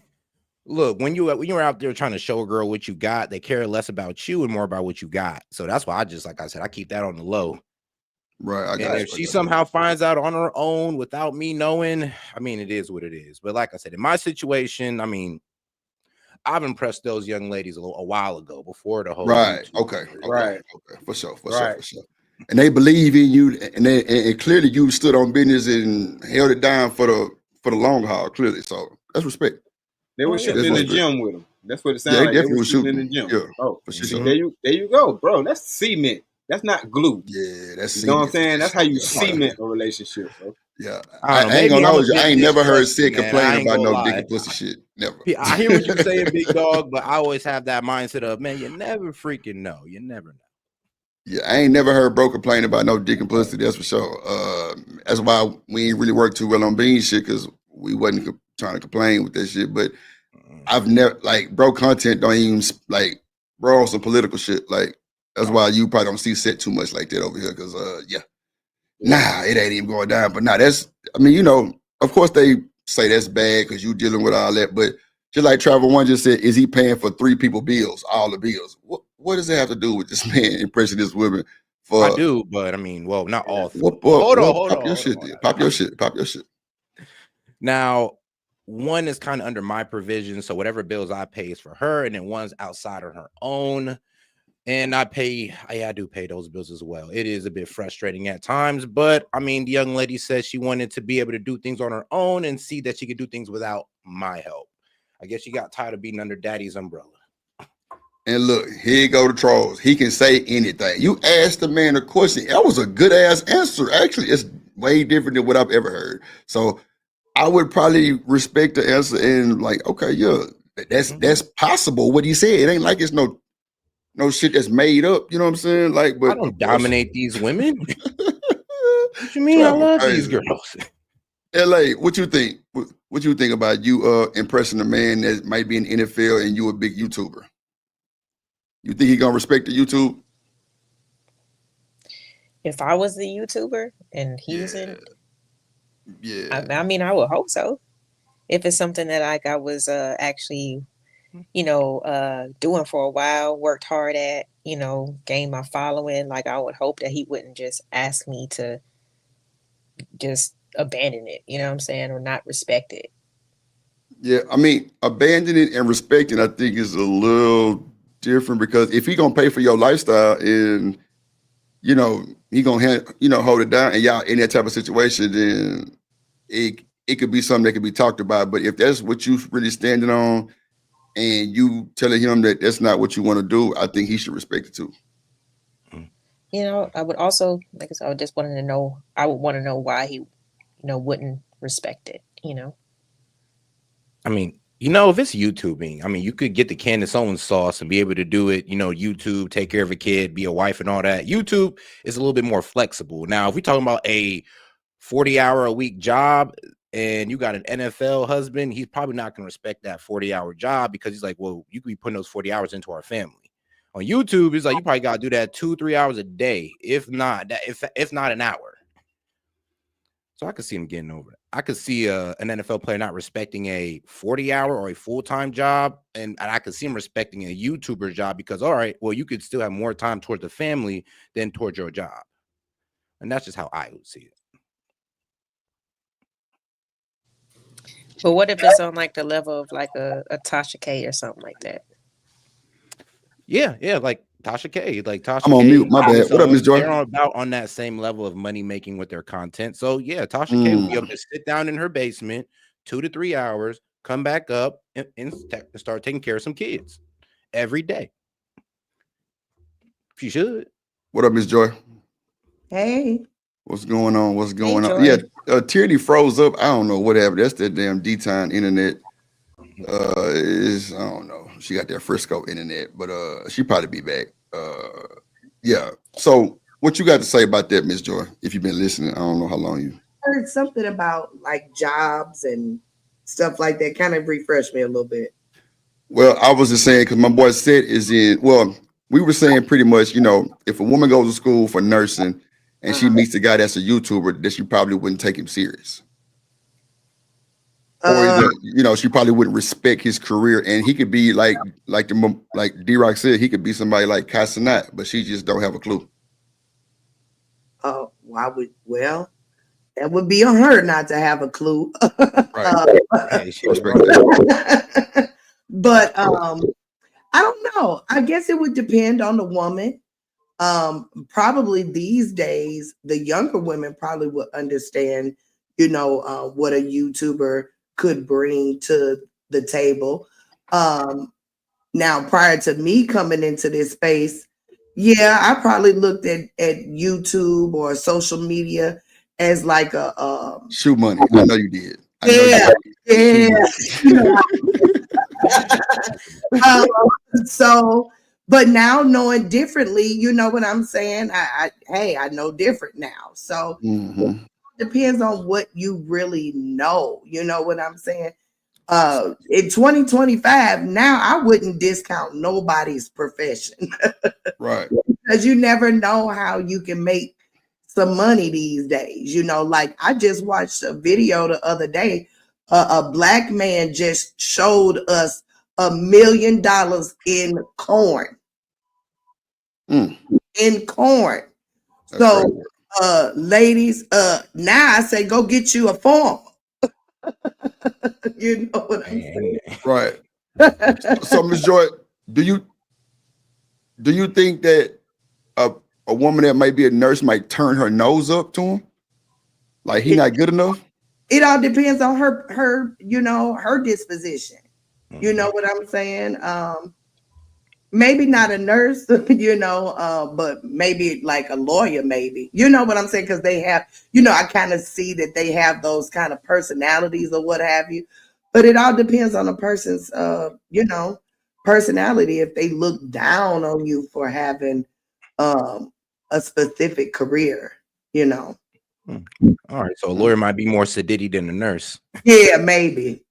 look, when you're out there trying to show a girl what you got, they care less about you and more about what you got. So that's why like I said, I keep that on the low.
Right.
And if she somehow finds out on her own without me knowing, I mean, it is what it is. But like I said, in my situation, I mean, I've impressed those young ladies a while ago before the whole
right.
YouTube.
Okay.
Right.
Okay. For sure. And they believe in you, and clearly you stood on business and held it down for the long haul. Clearly, so that's respect.
They were shooting in the gym with them. That's what it sounds
Yeah,
like.
they
They were
definitely
shooting in the
shooting.
gym.
Yeah,
Oh,
for
see,
sure.
there you go, bro. That's cement. That's not glue.
Yeah, that's
You know what I'm
cement.
saying? That's how you
Yeah.
cement a relationship, bro.
Yeah,
I don't know,
I ain't
maybe
gonna
I'm a
hold you.
bit
I ain't never heard
distrusting,
Sid
man. I
complain
ain't
about
gonna
no dick
lie.
and pussy shit. Never.
I hear what you're saying, big dog, but I always have that mindset of, man, you never freaking know. You never know.
Yeah, I ain't never heard bro complain about no dick and pussy. That's for sure. That's why we ain't really worked too well on bean shit, because we wasn't trying to complain with that shit. But I've never, like, bro content don't even, like, bro on some political shit. Like, that's why you probably don't see Set too much like that over here, because nah, it ain't even going down. But nah, that's, I mean, you know, of course they say that's bad because you dealing with all that, but just like Travel One just said, is he paying for 3 people bills, all the bills? What does it have to do with this man impressing this woman?
I do, but I mean, well, not all. Hold
Pop
on.
your shit. Pop your shit.
Now, one is kind of under my provision, so whatever bills I pay is for her, and then one's outside of her own. And I do pay those bills as well. It is a bit frustrating at times, but I mean, the young lady said she wanted to be able to do things on her own and see that she could do things without my help. I guess she got tired of being under daddy's umbrella.
And look, here you go to trolls. He can say anything. You asked the man a question. That was a good ass answer. Actually, it's way different than what I've ever heard. So I would probably respect the answer and like, okay, yeah, that's possible. What he said, it ain't like it's no shit that's made up. You know what I'm saying? Like, but
I don't dominate these women. What you mean? I love these girls.
LA, what you think? What you think about you impressing a man that might be in NFL and you a big YouTuber? You think he gonna respect the YouTube?
If I was the YouTuber and he's in, I mean, I would hope so. If it's something that I was actually, doing for a while, worked hard at, gained my following, like I would hope that he wouldn't just ask me to just abandon it, you know what I'm saying, or not respect it.
Yeah, I mean, abandoning and respecting, I think, is a little different, because if he gonna pay for your lifestyle and he gonna hold it down and y'all in that type of situation, then it could be something that could be talked about. But if that's what you really standing on and you telling him that that's not what you want to do, I think he should respect it too.
I would also, like I said, I would just want to know. I would want to know why he, wouldn't respect it.
I mean, if it's YouTubing, I mean, you could get the Candace Owens sauce and be able to do it, YouTube, take care of a kid, be a wife and all that. YouTube is a little bit more flexible. Now, if we're talking about a 40-hour-a-week job and you got an NFL husband, he's probably not going to respect that 40-hour job, because he's like, well, you could be putting those 40 hours into our family. On YouTube, it's like you probably got to do that 2-3 hours a day, if not an hour. So I could see him getting over it. I could see an NFL player not respecting a 40-hour or a full-time job, and I could see him respecting a YouTuber job, because, all right, well, you could still have more time towards the family than towards your job. And that's just how I would see it.
But what if it's on like the level of like a Tasha K or something like that?
Yeah, like Tasha K. Like Tasha
I'm on
K.
mute. My bad. What up, Miss Joy?
They're about on that same level of money making with their content. So yeah, Tasha K will be able to sit down in her basement 2 to 3 hours, come back up and start taking care of some kids every day. She should.
What up, Miss Joy?
Hey.
What's going on? What's going on?
Joy.
Yeah, Tierney froze up. I don't know what happened. That's that damn D-Time internet. I don't know. She got that Frisco internet, but she probably be back. Yeah. So what you got to say about that, Miss Joy? If you've been listening, I don't know how long you
Heard something about like jobs and stuff like that. Kind of refreshed me a little bit.
Well, I was just saying because my boy said we were saying pretty much, if a woman goes to school for nursing and she meets a guy that's a YouTuber, that she probably wouldn't take him serious. Or either, she probably wouldn't respect his career, and he could be like D-Rock said, he could be somebody like Casanat, but she just don't have a clue.
Oh, that would be on her not to have a clue.
Right.
But I don't know. I guess it would depend on the woman. Probably these days, the younger women probably would understand, what a YouTuber could bring to the table. Now, prior to me coming into this space, I probably looked at YouTube or social media as like a
shoe money. I know you did.
But now knowing differently, you know what I'm saying? I know different now. So depends on what you really know. You know what I'm saying? In 2025, now I wouldn't discount nobody's profession.
Right.
Because you never know how you can make some money these days. Like I just watched a video the other day. A black man just showed us $1 million in corn. In corn.
That's
so ladies, now I say go get you a farm. You know what I'm saying?
Right. So Ms. Joy, do you think that a woman that might be a nurse might turn her nose up to him? Like he not good enough?
It all depends on her, her disposition. You know what I'm saying? Maybe not a nurse, but maybe like a lawyer, maybe. You know what I'm saying? Because they have, I kind of see that they have those kind of personalities or what have you. But it all depends on a person's, personality. If they look down on you for having a specific career,
All right, so a lawyer might be more sadiddy than a nurse.
Yeah, maybe.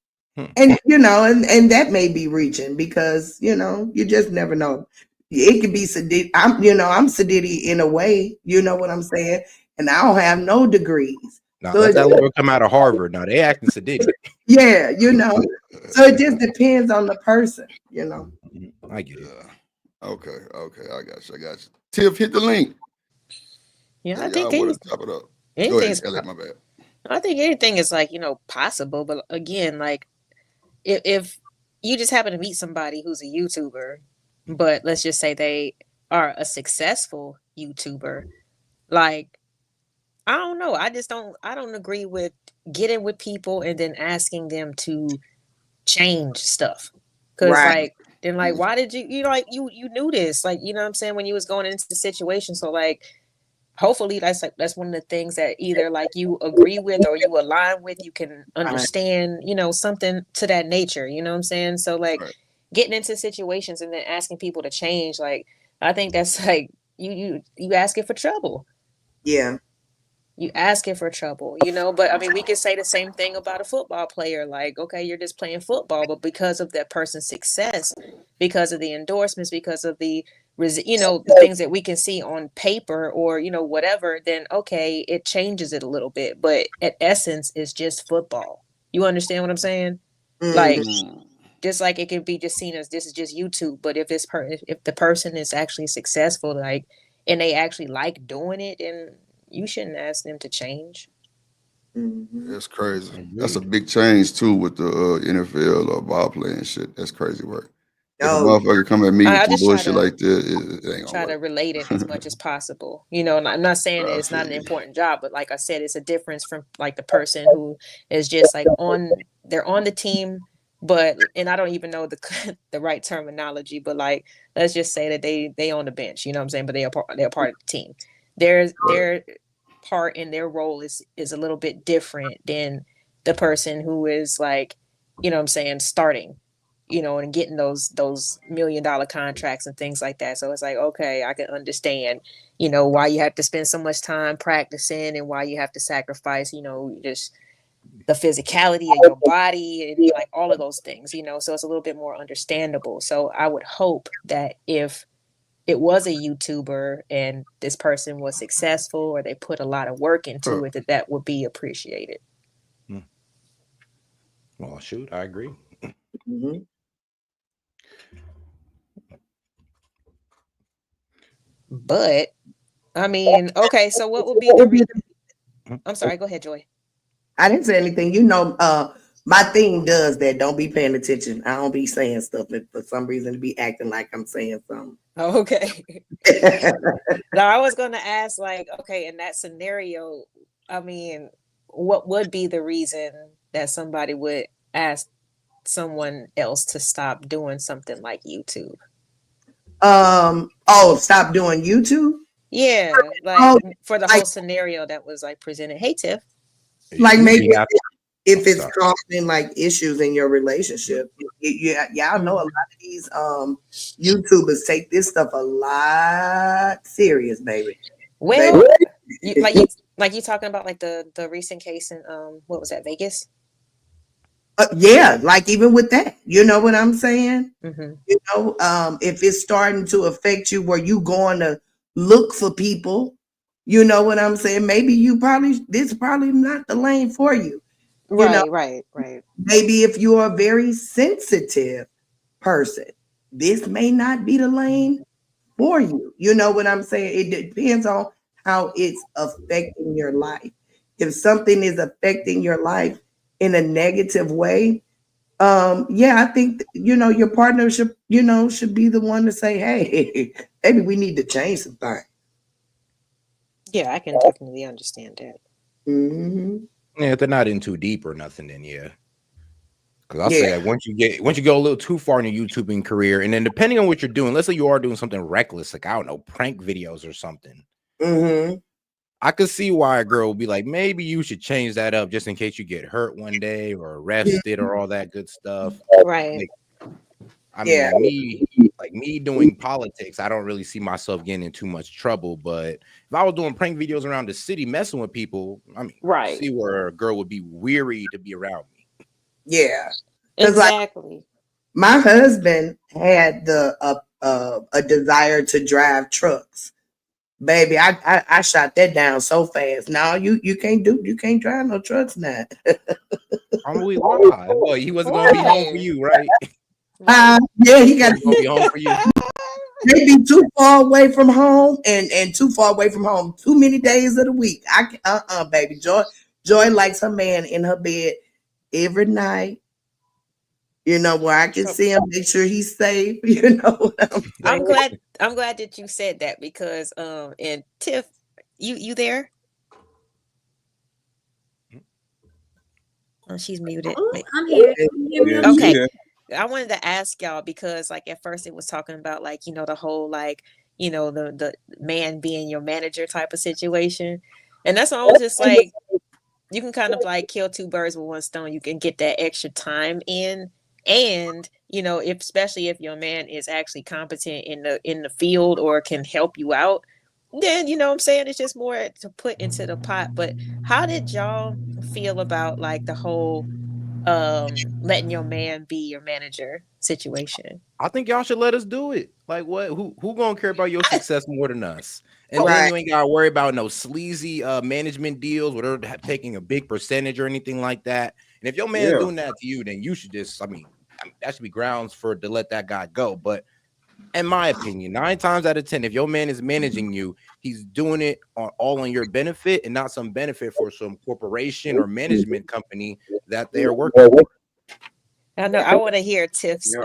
And and that may be reaching because you just never know. It could be sadiddy. I'm sadiddy in a way, you know what I'm saying? And I don't have no degrees.
Now let that lawyer come out of Harvard. Now they acting sadiddy.
Yeah, So it just depends on the person,
I get it.
Okay, I got you. Tiff, hit the link.
Yeah, I think
top it up.
anything is
my bad.
I think anything is like, possible. But again, like if you just happen to meet somebody who's a YouTuber, but let's just say they are a successful YouTuber, like, I don't know. I don't agree with getting with people and then asking them to change stuff. Cause why did you knew this, like, you know what I'm saying, when you was going into the situation. So like, hopefully that's one of the things that either like you agree with or you align with, you can understand, something to that nature, you know what I'm saying? So like getting into situations and then asking people to change, like, I think that's like, you asking for trouble.
Yeah.
You asking for trouble, but I mean, we could say the same thing about a football player. Like, okay, you're just playing football, but because of that person's success, because of the endorsements, because of the things that we can see on paper or, whatever, then okay, it changes it a little bit. But at essence, it's just football. You understand what I'm saying? Like, just like it can be just seen as this is just YouTube. But if if the person is actually successful, like, and they actually like doing it, then you shouldn't ask them to change.
That's crazy. That's a big change too with the NFL or ball playing shit. That's crazy work. If a motherfucker come at me
I
with
just
some
try
bullshit
to-
like this, it ain't gonna
Try to
work.
relate it as much as possible. You know, and I'm not saying that
I
it's not an
feel you.
important job, but like I said, it's a difference from like the person who is just like they're on the team, but and I don't even know the the right terminology, but like let's just say that they on the bench, you know what I'm saying? But they're part of the team. Their part in their role is a little bit different than the person who is like, you know what I'm saying, starting, you know, and getting those $1 million contracts and things like that. So it's like, okay, I can understand, you know, why you have to spend so much time practicing and why you have to sacrifice, you know, just the physicality of your body and like all of those things, you know, so it's a little bit more understandable. So I would hope that if it was a YouTuber and this person was successful or they put a lot of work into it, that would be appreciated.
Well, shoot, I agree.
Mm-hmm.
But I mean, okay, so what would be the reason? I'm sorry, go ahead, Joy.
I didn't say anything. You know, my thing does that. Don't be paying attention. I don't be saying stuff and for some reason to be acting like I'm saying something.
Okay. Now I was gonna ask, like, okay, in that scenario, I mean, what would be the reason that somebody would ask someone else to stop doing something like YouTube?
Stop doing YouTube?
Yeah, like for the whole scenario that was like presented. Hey, Tiff.
Like maybe if it's causing like issues in your relationship, y'all know a lot of these YouTubers take this stuff a lot serious, baby.
Well, you talking about like the recent case in what was that, Vegas?
Yeah, like even with that, you know what I'm saying?
Mm-hmm.
You know, if it's starting to affect you where you going to look for people, you know what I'm saying? Maybe this is probably not the lane for you.
Right.
Maybe if you're a very sensitive person, this may not be the lane for you. You know what I'm saying? It depends on how it's affecting your life. If something is affecting your life in a negative way, I think your partner should be the one to say, hey, maybe we need to change some things.
Yeah, I can definitely understand that.
Mm-hmm.
Yeah, if they're not in too deep or nothing, then yeah. Because I'll say that once you go a little too far in your YouTubing career, and then depending on what you're doing, let's say you are doing something reckless, like I don't know, prank videos or something.
Mm-hmm.
I could see why a girl would be like, maybe you should change that up just in case you get hurt one day or arrested or all that good stuff.
Right.
Me doing politics, I don't really see myself getting in too much trouble. But if I was doing prank videos around the city, messing with people, I mean,
right,
see where a girl would be weary to be around me.
Yeah,
exactly.
Like, my husband had a desire to drive trucks. Baby, I shot that down so fast. Now you can't drive no trucks now.
Boy, he wasn't gonna be home for you, right?
Yeah, he got
to be home for you.
They be too far away from home and too far away from home too many days of the week. Baby. Joy likes her man in her bed every night. You know, where I can see him, make sure he's safe. You know what I'm saying?
I'm glad that you said that because and Tiff, you there? Oh, she's muted.
Oh, I'm here.
Okay. I wanted to ask y'all because like at first it was talking about like, you know, the whole like, you know, the man being your manager type of situation. And that's always just like you can kind of like kill two birds with one stone. You can get that extra time in. And, you know, especially if your man is actually competent in the field or can help you out, then, you know what I'm saying, it's just more to put into the pot. But how did y'all feel about like the whole letting your man be your manager situation?
I think y'all should let us do it. Like what? Who gonna care about your success more than us? And then you ain't gotta worry about no sleazy management deals where they're taking a big percentage or anything like that. And if your man's doing that to you, then you should just, that should be grounds to let that guy go. But in my opinion, 9 times out of 10, if your man is managing you, he's doing it all on your benefit and not some benefit for some corporation or management company that they are working for.
I know. I want to hear Tiff's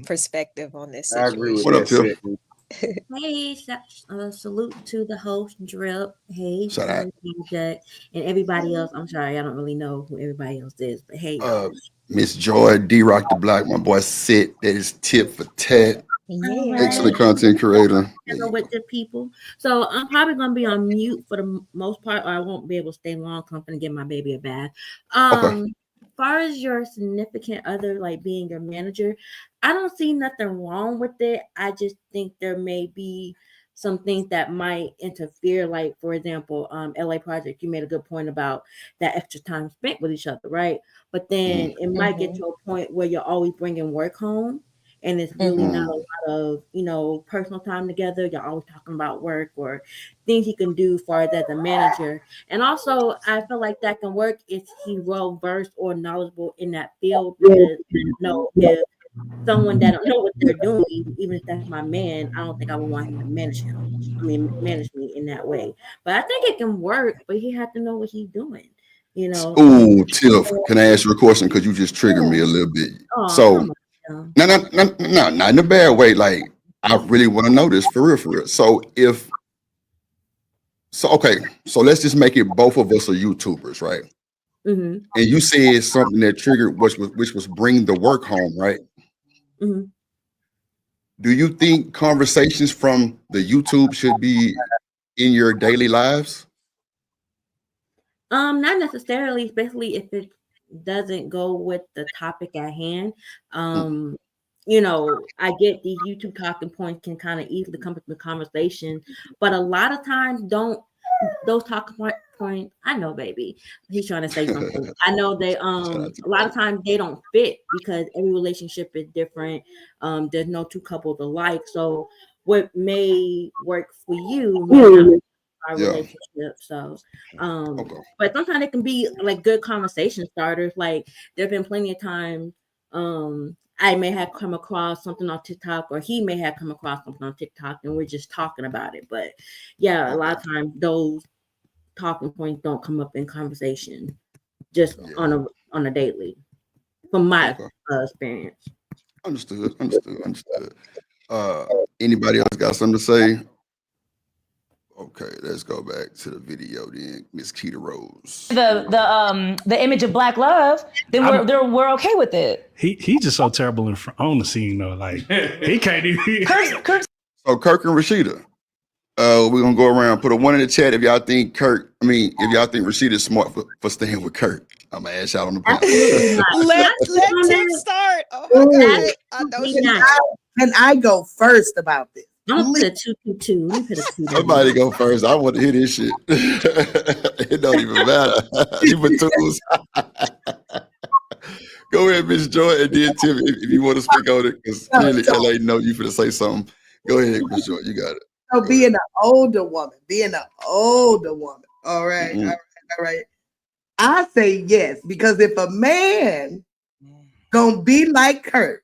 perspective on this
I
situation.
agree with
What up,
that.
Tiff?
Hey, salute to the host, Drip. Hey,
Shout out.
Jack, and everybody else. I'm sorry, I don't really know who everybody else is, but hey, y'all.
Miss Joy, D-Rock the Black, my boy Sid, that is tip for tat. Excellent content creator.
With the people. So I'm probably gonna be on mute for the most part, or I won't be able to stay long. So I'm gonna give my baby a bath. As far as your significant other, like being your manager, I don't see nothing wrong with it. I just think there may be some things that might interfere. Like, for example, LA Project, you made a good point about that extra time spent with each other, right? But then it might get to a point where you're always bringing work home. And it's really not a lot of, personal time together. You're always talking about work or things he can do for as a manager. And also, I feel like that can work if he's well versed or knowledgeable in that field. Because, if someone that don't know what they're doing, even if that's my man, I don't think I would want him to manage me in that way. But I think it can work, but he has to know what he's doing.
Ooh, Tiff, can I ask you a question? Because you just triggered me a little bit. No, not in a bad way. Like, I really want to know this for real. So so let's just make it both of us are YouTubers, right? And you said something that triggered, which was bring the work home, right? Do you think conversations from the YouTube should be in your daily lives?
Not necessarily, especially if it doesn't go with the topic at hand. I get these YouTube talking points can kind of easily come up with conversation, but a lot of times those talking points, I know, baby, he's trying to say something. I know they a lot of times they don't fit because every relationship is different. There's no two couples alike. So what may work for you may not our relationship. So but sometimes it can be like good conversation starters. Like there have been plenty of times I may have come across something on TikTok or he may have come across something on TikTok and we're just talking about it. But a lot of times those talking points don't come up in conversation just on a daily from my experience.
Understood. Anybody else got something to say? Okay, let's go back to the video then. Miss Keita Rose.
The image of Black love, then we're okay with it.
He just so terrible on the scene though. Like he can't even.
So Kirk and Rashida, we're gonna go around. Put a 1 in the chat if y'all think Rashida's smart for staying with Kirk. I'm gonna ask y'all on the panel.
Let Tim start. Oh my God.
Can I go first about this?
I'm gonna put a 222. Let me put a 2.
Somebody go first. I want to hear this shit. It don't even matter. You put twos. Go ahead, Miss Joy, and then Tim, if you want to speak on it, because clearly LA know you finna say something. Go ahead, Miss Joy. You got it.
So being an older woman. All right. All right. I say yes, because if a man gonna be like Kurt,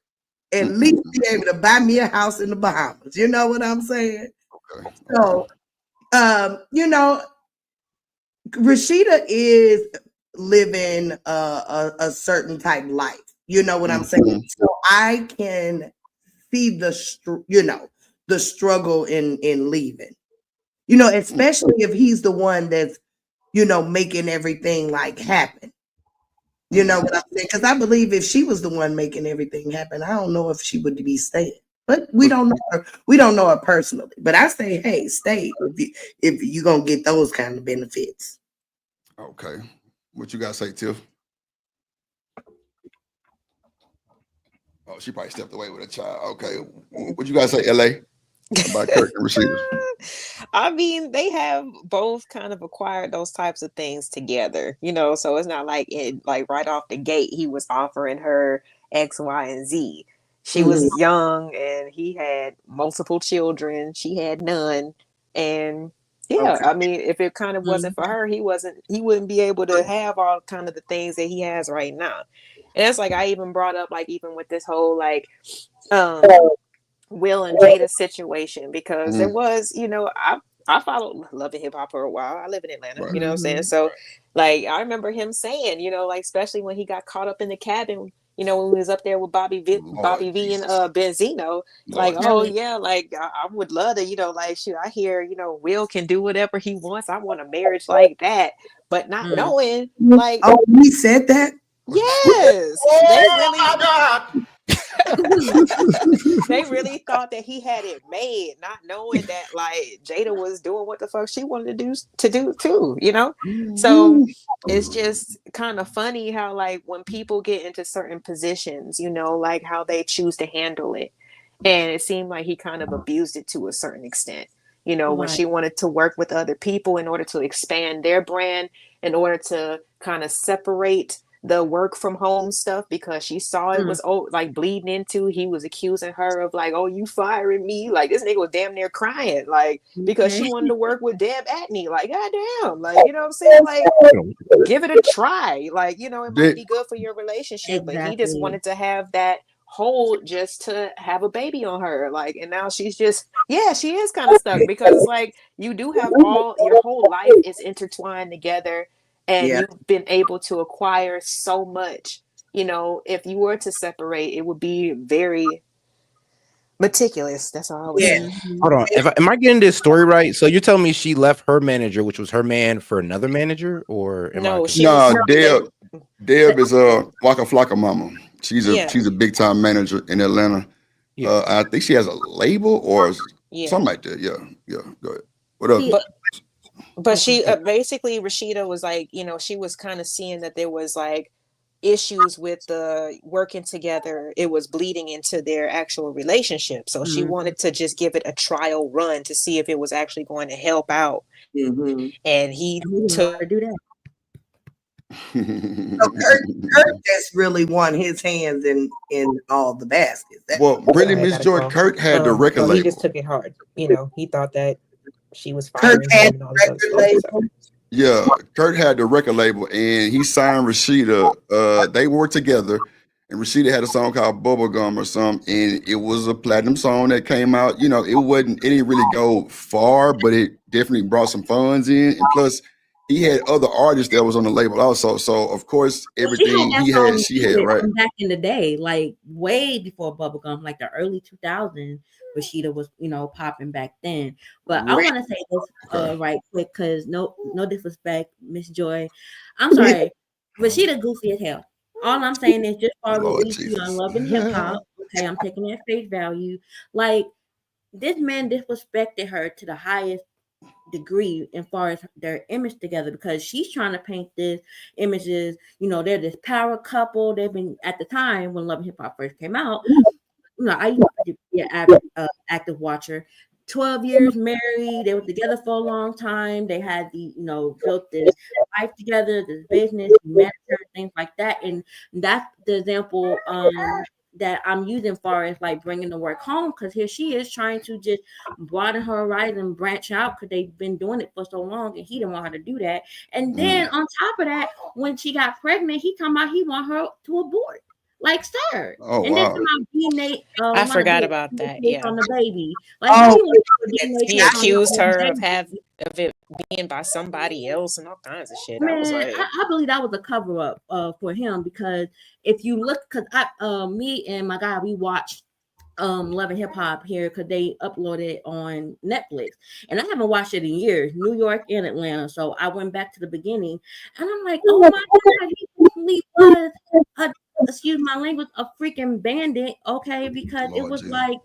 at least be able to buy me a house in the Bahamas. You know what I'm saying? Okay. So, Rashida is living a certain type of life. You know what I'm saying? So I can see the struggle in leaving. Especially if he's the one that's, making everything like happen. You know what I'm saying? Because I believe if she was the one making everything happen, I don't know if she would be staying. But we don't know her. We don't know her personally. But I say, hey, stay if you're gonna get those kind of benefits.
Okay. What you gotta say, Tiff? Oh, she probably stepped away with a child. Okay. What you gotta say, LA? About Kirk and Rashida?
I mean, they have both kind of acquired those types of things together, so it's not like right off the gate, he was offering her X, Y, and Z. She was young and he had multiple children. She had none. And I mean, if it kind of wasn't for her, he wouldn't be able to have all kind of the things that he has right now. And it's like, I even brought up, like, even with this whole, like, Will and Jada situation, because there was, I followed Love and Hip Hop for a while. I live in Atlanta, you know what I'm saying? So like, I remember him saying, like, especially when he got caught up in the cabin, you know, when we was up there with Bobby V and Benzino, like, oh yeah, like I would love to, you know, like shoot, I hear, you know, Will can do whatever he wants. I want a marriage like that, but not knowing, like,
oh, we said that.
Yes, they really thought that he had it made, not knowing that like Jada was doing what the fuck she wanted to do too, you know? So it's just kind of funny how like when people get into certain positions, you know, like how they choose to handle it. And it seemed like he kind of abused it to a certain extent. You know, when she wanted to work with other people in order to expand their brand, in order to kind of separate the work from home stuff because she saw it was like bleeding into, he was accusing her of like, oh, you firing me, like this nigga was damn near crying like because she wanted to work with Deb Atney, like goddamn, like, you know what I'm saying, like give it a try, like, you know, it might be good for your relationship. But he just wanted to have that hold just to have a baby on her, like, and now she's just she is kind of stuck because it's like you do have all your whole life is intertwined together. And you've been able to acquire so much, you know, if you were to separate, it would be very meticulous. That's all I would say.
Hold on. Am I getting this story right? So you're telling me she left her manager, which was her man, for another manager? Or
Deb is Waka Flocka mama. She's a big time manager in Atlanta. I think she has a label or something like that. Yeah. Go ahead. What up?
But she basically, Rashida was like, you know, she was kind of seeing that there was like issues with the working together. It was bleeding into their actual relationship. So she wanted to just give it a trial run to see if it was actually going to help out. And he took her to do that.
So Kurt just really won his hands in all the baskets.
Well, really, Miss Joy, Kurt had the record label.
He just took it hard. You know, he thought that she was firing him and all this other stuff.
Yeah, Kurt had the record label and he signed Rashida. They worked together and Rashida had a song called Bubblegum or something, and it was a platinum song that came out. You know, it didn't really go far, but it definitely brought some funds in. And plus, he had other artists that was on the label also. So of course, everything she had, right?
Back in the day, like way before Bubblegum, like the early 2000s. Rashida was, you know, popping back then. But I want to say this right quick, because no disrespect, Miss Joy. I'm sorry, Rashida goofy as hell. All I'm saying is just for what we see on Love and Hip Hop. Okay, I'm taking that face value. Like this man disrespected her to the highest degree as far as their image together, because she's trying to paint this images, you know, they're this power couple. They've been, at the time when Love and Hip Hop first came out, you know, I used to be an active watcher. 12 years married, they were together for a long time. They had built this life together, this business, manager, things like that. And that's the example that I'm using far as like bringing the work home, because here she is trying to just broaden her horizon, branch out, because they've been doing it for so long and he didn't want her to do that. And then on top of that, when she got pregnant, he come out, he want her to abort. Like, sir.
Oh,
and
wow.
DNA, I forgot about that. Yeah.
On the baby. Like,
he accused her of it being by somebody else and all kinds of shit.
Man,
I was like,
I believe that was a cover up for him, because if you look, because me and my guy, we watched Love and Hip Hop here because they uploaded it on Netflix, and I haven't watched it in years, New York and Atlanta. So I went back to the beginning, and I'm like, oh my god, he really was excuse my language, a freaking bandit, okay? Because it was like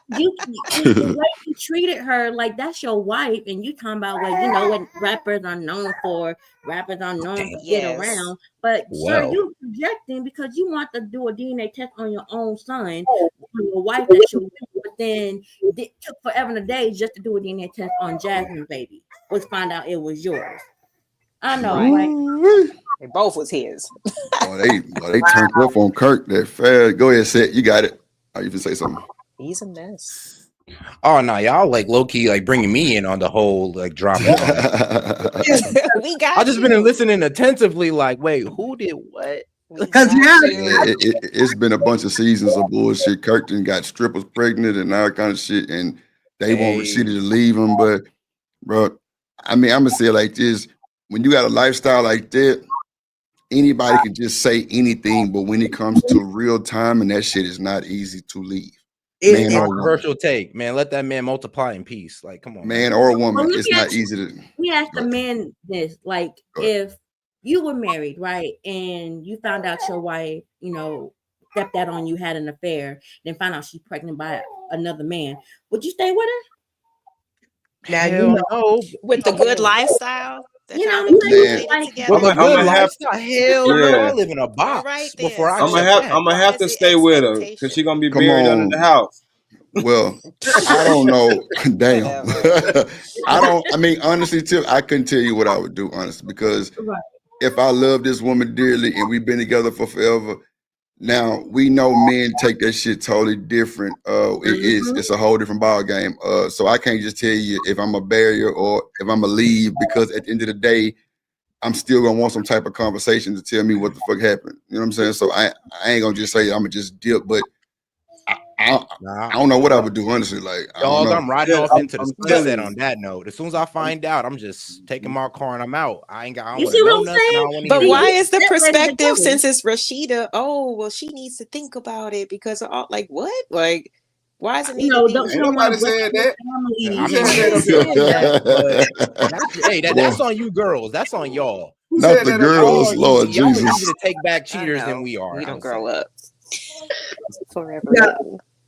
the way you treated her, like that's your wife, and you talking about what what rappers are known for. Rappers are known to get around, but sir, you projecting because you want to do a DNA test on your own son, on your wife that you with, but then it took forever and a day just to do a DNA test on Jasmine's baby. Was find out it was yours. I know, right?
They both was his.
They turned up on Kirk that fast. Go ahead, Seth. You got it. You can say something.
He's a mess.
Oh no, y'all like low key like bringing me in on the whole like drama. I've just been listening attentively. Like, wait, who did what?
Because
it's been a bunch of seasons of bullshit. Kirk got strippers pregnant and all kind of shit, and they want Rashida to leave him. But, bro, I mean, I'm gonna say it like this: when you got a lifestyle like that, anybody can just say anything, but when it comes to real time, and that shit is not easy to leave. Man or woman.
Controversial take, man. Let that man multiply in peace. Like, come on,
man or a woman.
Well,
It's not easy to.
Let me ask the man this: like, if you were married, right, and you found out your wife, you know, stepped out on you, had an affair, then found out she's pregnant by another man, would you stay with her?
Now
Hell no.
With the good lifestyle.
You know
With the good
I'ma have-
lifestyle, hell no. I live in a box before I
I'm
accept
gonna have to stay with her because she's gonna be
Come
buried
on.
under the house.
Well, I don't know. Damn. I mean, honestly, Tip, I couldn't tell you what I would do, honestly, because if I love this woman dearly and we've been together for forever, now we know men take that shit totally different. It's a whole different ball game. So I can't just tell you if I'm a barrier or if I'm a leave, because at the end of the day, I'm still gonna want some type of conversation to tell me what the fuck happened. You know what I'm saying? So I ain't gonna just say I'm gonna just dip, but I don't know what I would do, honestly. Like, I don't
Dog,
know.
I'm riding off into the sunset on that note. As soon as I find out, I'm just taking my car and I'm out. I ain't got. I don't
You
wanna
see
know
what I'm
nothing. I
saying?
don't wanna
But
hear
why
nothing.
is the
That's ready to
perspective
go.
since it's Rashida? Oh, well, she needs to think about it because of all, like what? Like, why is it need to be?
Don't you don't want to break your
I
family?
mean, that's on you girls. That's on y'all.
Not the girls, Lord
y'all are
Jesus.
easier to take back cheaters than we are.
We don't grow up forever.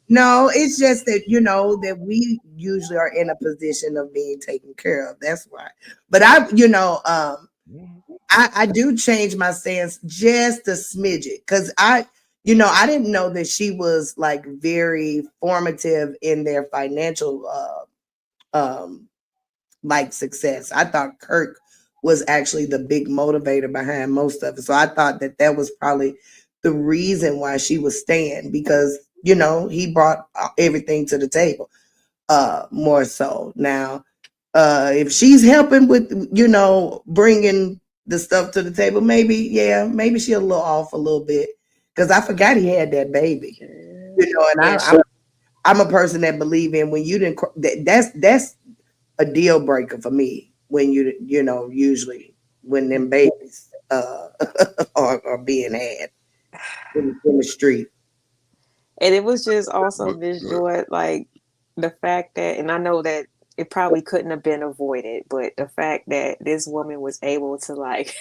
No, it's just that, you know, that we usually are in a position of being taken care of. That's why. But I do change my stance just a smidget, because I didn't know that she was like very formative in their financial like success. I thought Kirk was actually the big motivator behind most of it. So I thought that was probably the reason why she was staying, because you know he brought everything to the table, more so. Now if she's helping with, you know, bringing the stuff to the table, maybe she's a little off a little bit, because I forgot he had that baby, you know. And I'm a person that believe in, when you didn't, that's a deal breaker for me, when you know, usually when them babies are being had in the street.
And it was just also Miss Joy, like the fact that, and I know that it probably couldn't have been avoided, but the fact that this woman was able to like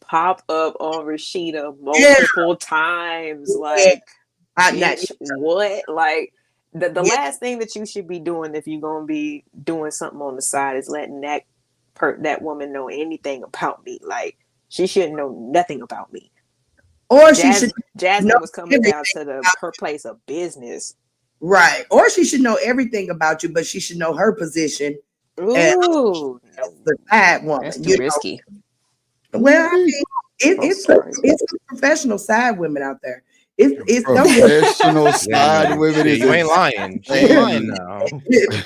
pop up on Rashida multiple times, like, bitch, what? Like, the last thing that you should be doing if you're gonna be doing something on the side is letting that woman know anything about me. Like, she shouldn't know nothing about me.
Or Jasmine
was coming down to her place of business.
Right. Or she should know everything about you, but she should know her position as the side woman.
That's too risky.
Well, I mean, it's a professional side women out there. It's
professional side women.
You ain't lying. She ain't lying now.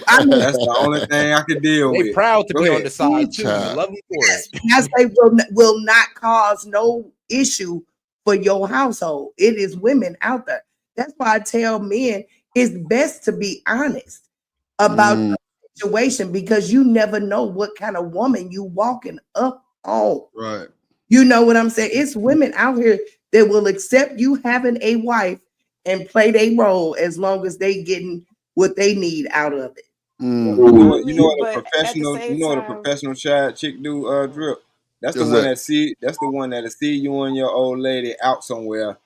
I mean,
That's the only thing I could deal with.
They proud to
Go
be
ahead.
on the side too. Love them for it.
I say will not cause no issue for your household. It is women out there. That's why I tell men it's best to be honest about the situation, because you never know what kind of woman you walking up on.
Right.
You know what I'm saying? It's women out here that will accept you having a wife and play their role as long as they getting what they need out of it.
You know what a professional child chick do, Drip? That's the one that'll see you and your old lady out somewhere,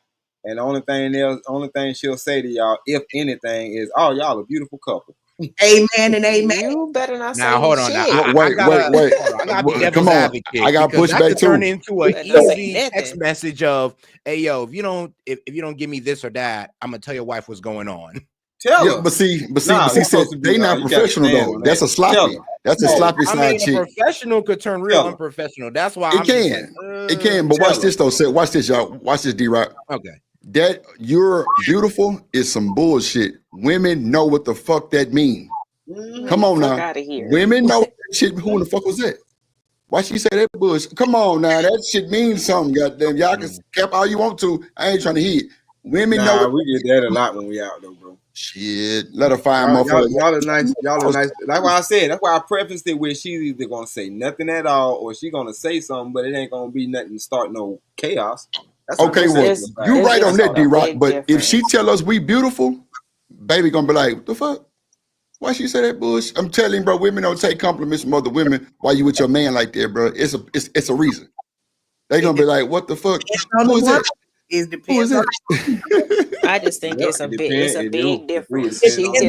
and the only thing she'll say to y'all, if anything, is, "Oh, y'all a beautiful couple."
Amen and amen.
You better not say
now. Hold on. Now,
wait.
I gotta be devil's
Come on.
advocate.
I got
because
pushback
that could turn
too.
into an easy text message of, "Hey, yo, if you don't give me this or that, I'm gonna tell your wife what's going on."
Tell her.
But see, said they not professional though. That's a sloppy. That's a sloppy side chick.
A professional could turn real unprofessional. That's why
it can. But watch this though. Watch this, y'all. Watch this, D-Rock.
Okay.
That you're beautiful is some bullshit. Women know what the fuck that mean. Come on now. Women know that shit. Who in the fuck was that? Why she say that bullshit? Come on now. That shit means something. Goddamn. Y'all can cap all you want to. I ain't trying to hear it. Women know.
We get that a lot when we out though, bro.
Shit, let her find
Y'all
motherfucker.
are nice. Y'all are nice. That's why I said. That's why I prefaced it with she's either gonna say nothing at all or she gonna say something, but it ain't gonna be nothing to start no chaos. That's what
Okay,
I'm
well,
saying.
you right on that,
a
D-Rock.
big
But if she
difference.
tell us we beautiful, baby gonna be like, what the fuck? Why she say that bullshit? I'm telling you, bro, women don't take compliments from other women while you with your man like that, bro. It's a reason. They gonna be like, what the fuck? Who is that?
It
Who is
depends on
that?
I just think
Yep,
it's a
it
big,
depends.
it's a
It
big
do
difference.
depend
She
on
can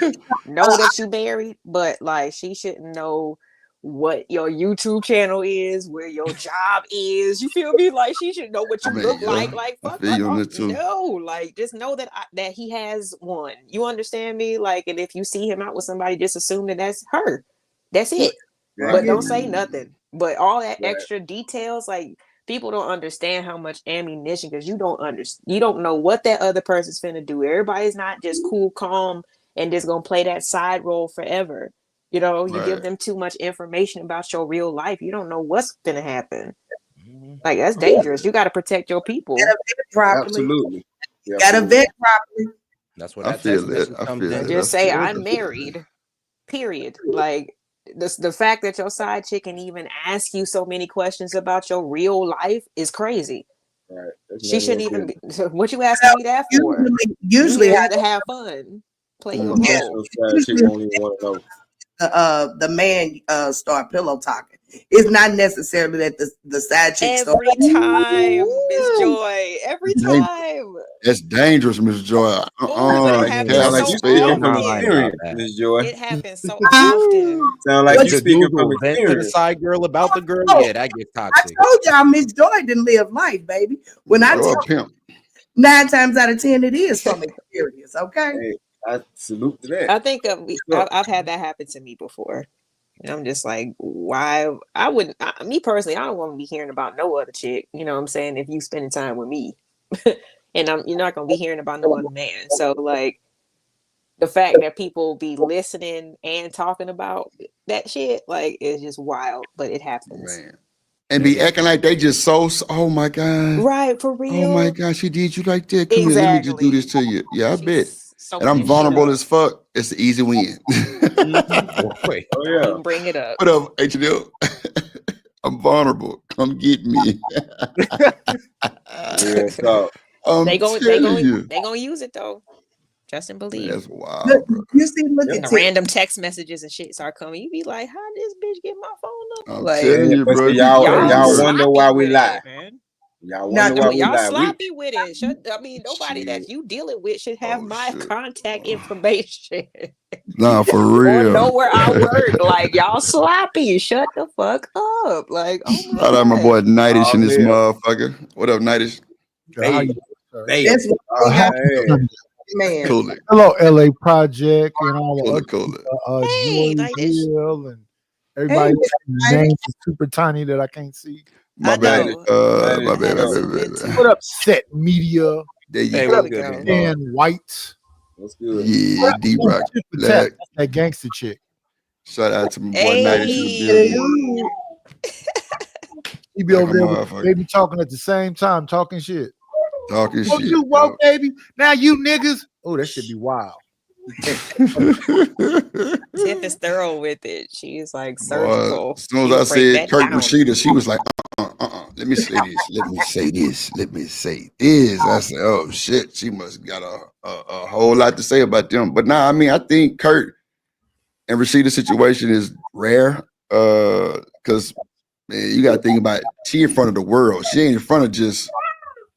the
know that you married, but like she shouldn't know what your YouTube channel is, where your job is. You feel me? Like she should know what you look like. Like
I
fuck,
feel you on that too.
no, like just know that that he has one. You understand me? Like, and if you see him out with somebody, just assume that that's her. That's it. But don't say nothing. But all that extra details, like people don't understand how much ammunition because you don't know what that other person's finna do. Everybody's not just cool, calm, and just gonna play that side role forever. You know, you give them too much information about your real life. You don't know what's gonna happen. Like that's dangerous. You got to protect your people.
Absolutely.
Gotta vet properly.
That's what
I
that
feel
text
it.
message
I
comes
feel
in.
it.
Just
I
say
feel
I'm
it.
married. Period. Like the fact that your side chick can even ask you so many questions about your real life is crazy.
Right.
She shouldn't even be. What you asking me that for?
Usually
you
how
here to have fun. Play your
Yeah.
role.
She won't even want to know.
The man start pillow talking. It's not necessarily that the side chick
Every time, Miss Joy. Every time.
That's dangerous, Miss Joy.
But it happens
Sound like
so
you speaking from
often.
experience, Miss Joy.
It happens so often.
Sound like
But
you
to
speaking
Google,
from
vent to the
experience.
side girl about the girl.
Oh,
Yeah, that gets
I
toxic.
told y'all Miss Joy didn't live life, baby. When I
Joy
tell
pimp.
9 times out of 10 it is from experience, okay?
Hey, I salute to that.
I think I've had that happen to me before. And I'm just like, why? Me personally, I don't want to be hearing about no other chick. You know what I'm saying? If you spending time with me. And you're not going to be hearing about no other man. So, like, the fact that people be listening and talking about that shit, like, is just wild. But it happens.
Man. And be acting like they just oh my God.
Right, for real.
Oh my God, she did you like that. Come here, let me just do this to you. Yeah, I bet. And I'm vulnerable as fuck. It's the easy win.
Wait.
Oh yeah.
You bring it up.
What up, H&L? I'm vulnerable. Come get me.
Yeah, so
I'm
They
telling you.
gonna use it though. Trust and believe.
That's wild, bro.
You see, look
And
at
the random text messages and shit start coming. You be like, how did this bitch get my phone number?
I'm
Like,
telling you,
but
bro.
see, y'all
sloppy
wonder why we
with
lie.
it, man.
Y'all wonder why we
Y'all
lie.
sloppy with it. I mean, nobody that you dealing with should have my contact information
Nah, for
or
real.
know where I work. Like, y'all sloppy. Shut the fuck up. Like, oh my
Shout out my
God.
boy Nightish and this
yeah.
motherfucker. What up, Nightish?
Hey,
That's what we got. Man.
Cool it.
Hello, LA Project and all the
Cool
other
it, cool it.
Hey,
Joy
like this.
Will and everybody
Hey,
names is super tiny that I can't see.
My bad.
know.
My bad.
Had to zoom in too.
What up, Set Media?
There you
Hey,
go.
what's good, man?
Dan White.
What's good?
Yeah, D-Rock.
That's that gangster chick.
Shout out to my boy Nightish in the building.
He be
Like
over
a
there with
motherfucker.
they be talking at the same time, talking shit.
Talking
Oh,
shit.
you woke, baby. Now you niggas. Oh, that should be wild.
Tiff is thorough with it. She's like
Boy,
surgical.
as soon
She
as I
break
said
that
Kurt
down.
Rashida, she was like, let me say this. Let me say this. Let me say this. I said, oh shit, she must got a whole lot to say about them. But nah, I mean, I think Kurt and Rashida's situation is rare. Because man, you gotta think about it. She in front of the world. She ain't in front of just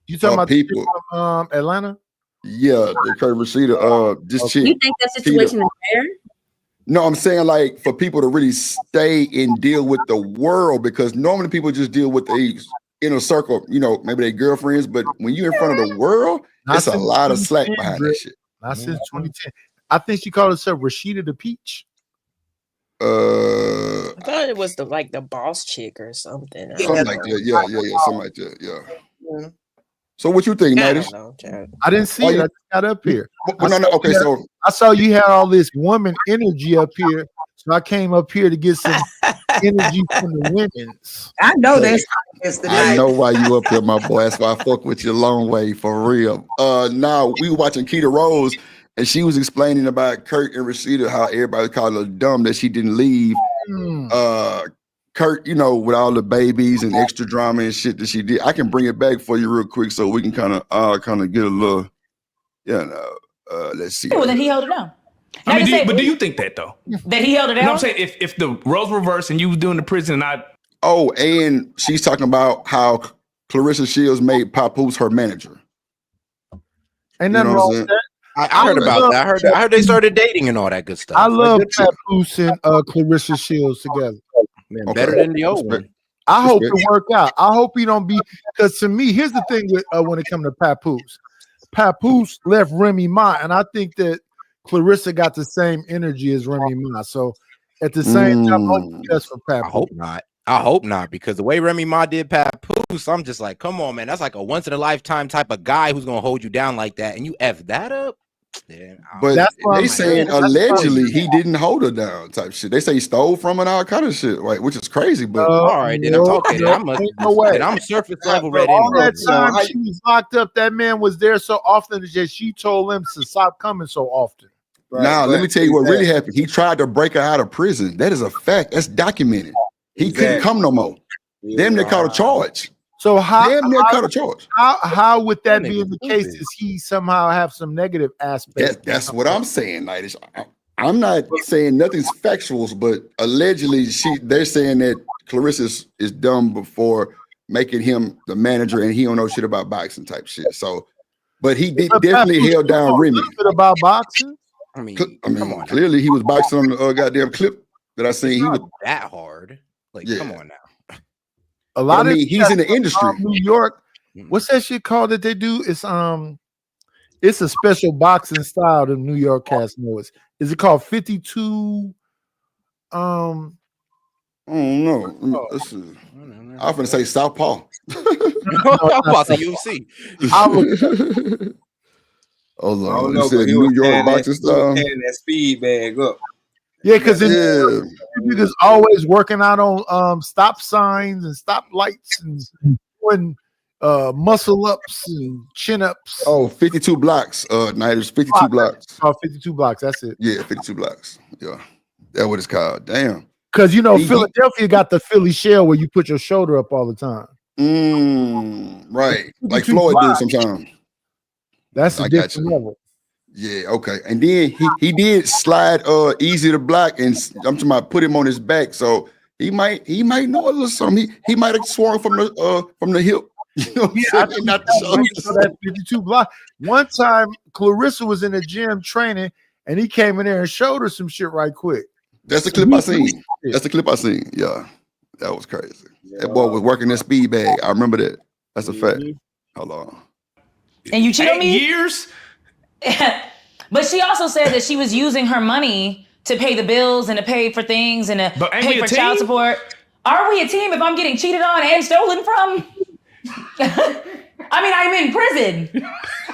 You talking about
people.
From, Atlanta?
Yeah, the Kurt Rashida, this chick.
You think that situation is fair?
No, I'm saying like for people to really stay and deal with the world, because normally people just deal with the inner circle, you know, maybe their girlfriends, but when you're in front of the world, it's a lot of slack behind that shit.
Not since 2010. I think she called herself Rashida the Peach.
I thought it was the boss chick or something.
Something like that. Yeah, something like that. Yeah. So what you think,
I
Nightish?
don't know,
I didn't see it. I just got up here.
No. Okay, so
I saw you had all this woman energy up here, so I came up here to get some energy from the women's.
I know that's yesterday.
I know why you up here, my boy. That's why I fuck with you a long way for real. Now we watching Keita Rose, and she was explaining about Kurt and Rashida, how everybody called her dumb that she didn't leave. Kurt, with all the babies and extra drama and shit that she did. I can bring it back for you real quick so we can kind of get a little, let's see.
Well, then he held it down.
I mean, do you think that though?
That he held it down?
No, I'm saying if the roles reversed and you was doing the prison and I.
Oh, and she's talking about how Clarissa Shields made Papoose her manager.
Ain't nothing wrong with that.
I heard about that. I heard they started dating and all that good stuff.
I love Papoose and Clarissa Shields together.
Man, better than the old one.
I hope it work out. I hope he don't be, because to me, here's the thing with when it comes to Papoose. Papoose left Remy Ma, and I think that Clarissa got the same energy as Remy Ma. So at the same time, I hope just for Papoose.
I hope not, because the way Remy Ma did Papoose, I'm just like, come on, man. That's like a once in a lifetime type of guy who's gonna hold you down like that, and you F that up.
But they saying allegedly he didn't hold her down type shit. They say he stole from her and all kind of shit, right? Which is crazy. But
all right, then I'm talking. I'm surface level ready.
All that time she was locked up, that man was there so often that she told him to stop coming so often.
Now, let me tell you what really happened. He tried to break her out of prison. That is a fact. That's documented. He couldn't come no more. Them they caught a charge.
So how would that
That
be in the case? Does he somehow have some negative aspects?
That's what I'm saying. Like, I'm not saying nothing's factual, but allegedly they're saying that Clarissa is dumb before making him the manager, and he don't know shit about boxing type shit. So, but he definitely held down Remy.
About boxing?
I mean, come on. Clearly he was boxing on the goddamn clip that I seen. He was
that hard. Like, come on now.
A lot of
he's in the industry.
New York. What's that shit called that they do? It's a special boxing style that New York cats know. Is it called 52?
Oh no. I'm gonna say Southpaw.
Southpaw to UFC.
Hold on. You said New York boxing style.
Carrying that speed bag up.
Yeah, because niggas always working out on stop signs and stop lights and doing muscle ups and chin ups.
Oh, 52 blocks. There's 52 blocks.
Oh, 52 blocks. That's it.
Yeah, 52 blocks. Yeah, that's what it's called. Damn.
Because Philadelphia got the Philly shell where you put your shoulder up all the time.
Right. Like Floyd do sometimes.
That's a different level.
Yeah, okay. And then he did slide easy to block, and I'm talking about put him on his back. So he might know a little something. He might have swung from the hip. You know what I'm
not that 52 block. One time Clarissa was in the gym training, and he came in there and showed her some shit right quick.
That's the clip I seen. Yeah, that was crazy. That boy was working that speed bag. I remember that. That's a fact. Hold on.
And you cheat on me?
Years?
But she also said that she was using her money to pay the bills and to pay for things and to pay for child support. Are we a team if I'm getting cheated on and stolen from? I mean, I'm in prison.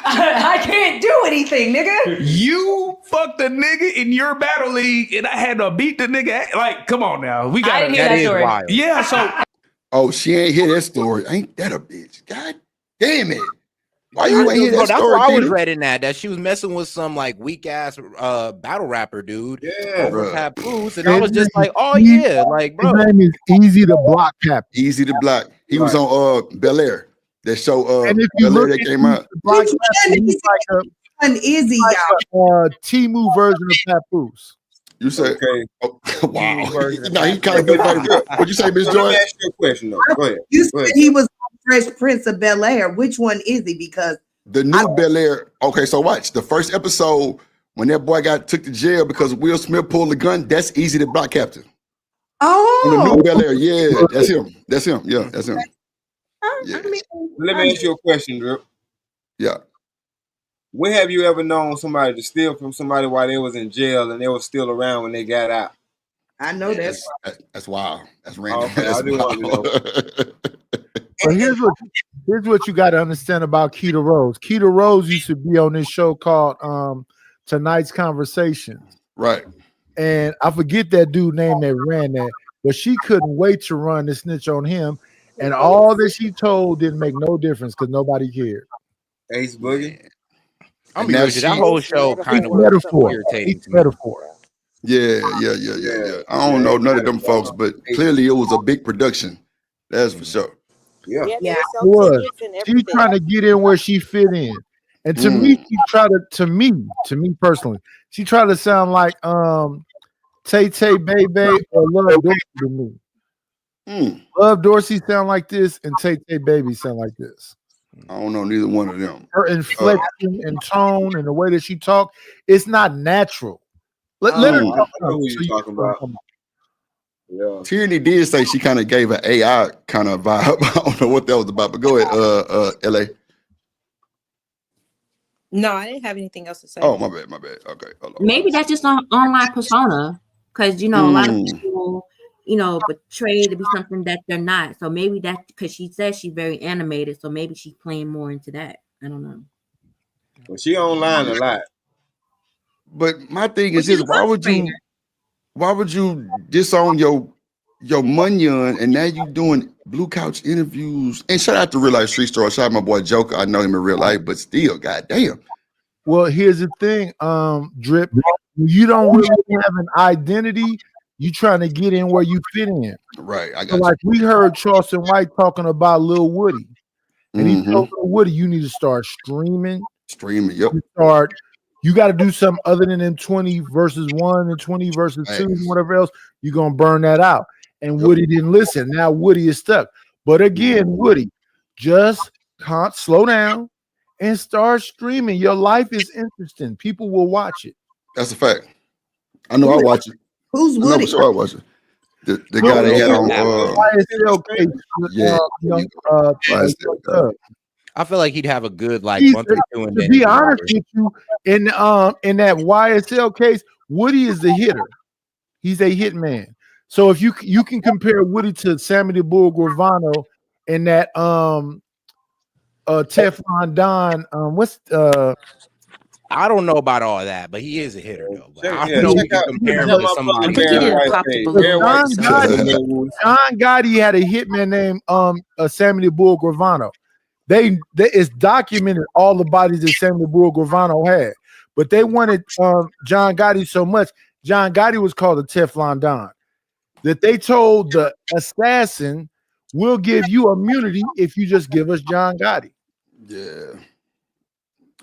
I can't do anything, nigga.
You fucked a nigga in your battle league, and I had to beat the nigga. Like, come on now. We got
that story.
Wild. Yeah, so.
Oh, she ain't hear that story. Ain't that a bitch? God damn it. Why you ain't hear that
that's
story?
Why I was reading that she was messing with some like weak ass battle rapper dude over Papoose, and I was just like, oh yeah, like bro.
His name is Easy to Block Cap.
Easy to Block. He was on Bel Air. That show Bel Air that came out.
Izzy,
Timu version of Papoose.
You say, okay. Wow. No, he kind of good. What'd you say, Miss Joy?
Let me ask you a question though. Go ahead.
You said he was Fresh Prince of Bel Air. Which one is he? Because
the new Bel Air. Okay, so watch the first episode when that boy took to jail because Will Smith pulled the gun. That's Easy to Block Captain.
Oh,
on the new Bel Air. Yeah, that's him. That's him. Yeah, that's him.
Yeah. Let me ask you a question, Drip.
Yeah.
When have you ever known somebody to steal from somebody while they was in jail and they were still around when they got out?
I know that's
wild. That's random.
Okay, I do want to know.
But here's what you got to understand about Keita Rose. Keita Rose used to be on this show called Tonight's Conversations.
Right.
And I forget that dude name that ran that, but she couldn't wait to run the snitch on him. And all that she told didn't make no difference because nobody cared.
Ace Boogie.
I'm be real, that whole show kind of
metaphor.
irritating
It's
to me.
metaphor.
Yeah. I don't know none of them folks, but clearly it was a big production. That's for sure.
Yeah.
Yeah,
It was. She trying to get in where she fit in. And to me, she tried to me personally, she tried to sound like Tay Tay Baby or Love Dorsey to me. Love Dorsey sound like this, and Tay Tay Baby sound like this.
I don't know neither one of them.
Her inflection and tone and the way that she talk, it's not natural. Let her talk.
I know who you're talking about. Yeah.
Tierney did say she kind of gave an AI kind of vibe. I don't know what that was about, but go ahead, LA.
No, I didn't have anything else to say.
Oh, my bad. Okay, hold on.
Maybe that's just an online persona, because a lot of people, portray to be something that they're not. So maybe that because she says she's very animated, so maybe she's playing more into that. I don't know.
Well, she online a lot.
But my thing is this: why would you disown your Munyon, and now you doing Blue Couch interviews? And shout out to Real Life Street Star. Shout out my boy Joker. I know him in real life, but still, goddamn.
Well, here's the thing, Drip. You don't really have an identity. You trying to get in where you fit in.
Right. I got
so like we heard Charleston White talking about Lil Woody. And he told Lil Woody, you need to start streaming.
Yep.
You got to do something other than them 20 versus 1 and 20 versus 2 and whatever else. You're going to burn that out. And Woody didn't listen. Now Woody is stuck. But again, Woody, just can't slow down and start streaming. Your life is interesting. People will watch it.
That's a fact. I know I watch it.
Who's Woody?
I watch it. The guy they had on
I feel like he'd have a good month or two.
To be honest with you, in that YSL case, Woody is the hitter. He's a hit man. So if you can compare Woody to Sammy the Bull Gravano in that Teflon Don,
I don't know about all that, but he is a hitter though. I don't know if you can compare him to somebody.
John Gotti had a hitman named Sammy the Bull Gravano. It's documented all the bodies that Sammy the Bull Gravano had, but they wanted John Gotti so much. John Gotti was called a Teflon Don. That they told the assassin, "We'll give you immunity if you just give us John Gotti."
Yeah.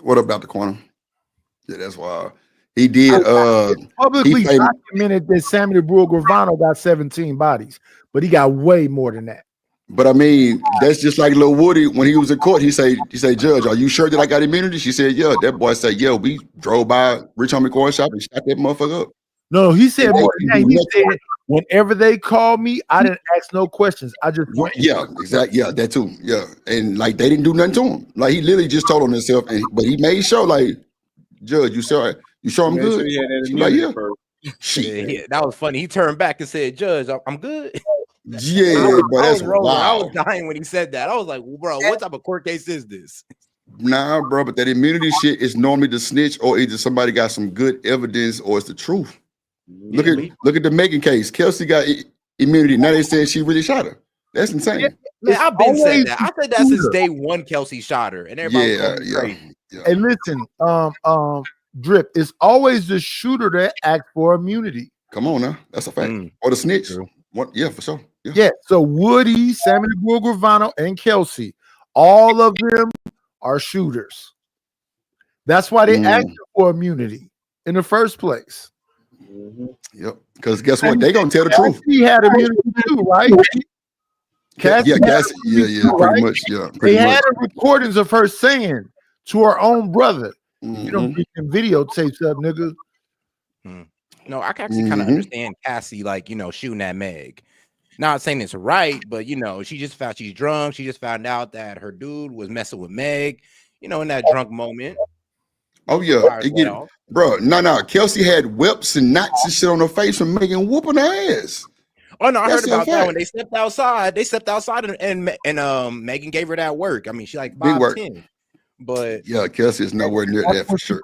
What about the Quantum? Yeah, that's why he did.
Publicly documented that Sammy the Bull Gravano got 17 bodies, but he got way more than that.
But I mean, that's just like Lil Woody when he was in court. He say, "Judge, are you sure that I got immunity?" She said, "Yeah." That boy said, "Yeah, we drove by Rich Homie Corn Shop and shot that motherfucker up."
No, he said more than that. He said, "Whenever they called me, I didn't ask no questions. I just went."
Yeah, exactly. Yeah, that too. Yeah, and like they didn't do nothing to him. Like he literally just told on himself, but he made sure, like, "Judge, you sure I'm good?" Like, yeah.
Yeah, that was funny. He turned back and said, "Judge, I'm good."
Yeah, but that's wild.
I was dying when he said that. I was like, bro, what type of court case is this?
Nah, bro, but that immunity shit is normally the snitch, or either somebody got some good evidence or it's the truth. Look at the Megan case. Kelsey got immunity. Now they saying she really shot her. That's insane.
Man, I've been saying that. I said that since day one. Kelsey shot her, and everybody crazy.
And listen, Drip, it's always the shooter that acts for immunity.
Come on now, that's a fact. Or the snitch. What? Yeah, for sure.
Yeah. So Woody, Sammy the Bull Gravano, and Kelsey, all of them are shooters. That's why they asked for immunity in the first place.
Yep. Because guess what? They gonna tell the truth.
He had immunity too, right?
Cassie, pretty much. Yeah,
they had recordings of her saying to her own brother, "You don't get them videotapes up, nigga."
No, I can actually kind of understand Cassie, shooting at Meg. Not saying it's right, but she just found she's drunk. She just found out that her dude was messing with Meg, in that drunk moment.
Oh yeah, bro. No. Kelsey had whips and knots and shit on her face from Megan whooping her ass.
Oh no, I heard about that when they stepped outside. They stepped outside and Megan gave her that work. I mean, she like 5'10". But
yeah, Kelsey is nowhere near that for sure.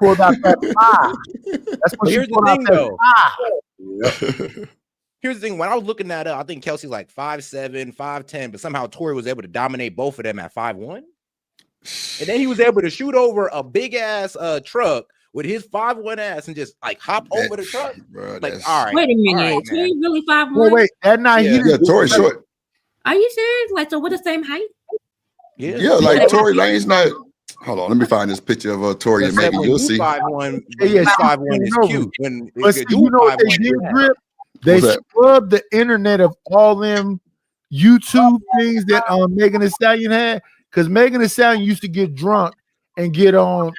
Here's the thing, though. Here's the thing. When I was looking that up, I think Kelsey's like 5'7", 5'10", but somehow Tori was able to dominate both of them at 5'1". And then he was able to shoot over a big ass truck with his 5'1" ass and just like hop over the truck.
Bro,
like, all right.
Wait a minute.
all right,
Tory
man.
really 5'1"?
Wait, that night he didn't.
Tory short.
Are you serious? Like, so we're the same height?
Yeah, like Tory Lane's not. Hold on, let me find this picture of Tory and Megan. You'll see.
5'1",
Yeah,
5'1" is cute. When
But see, you know what they did, Drip? They
What's that?
scrubbed the internet of all them YouTube things that Megan Thee Stallion had, because Megan Thee Stallion used to get drunk and get on.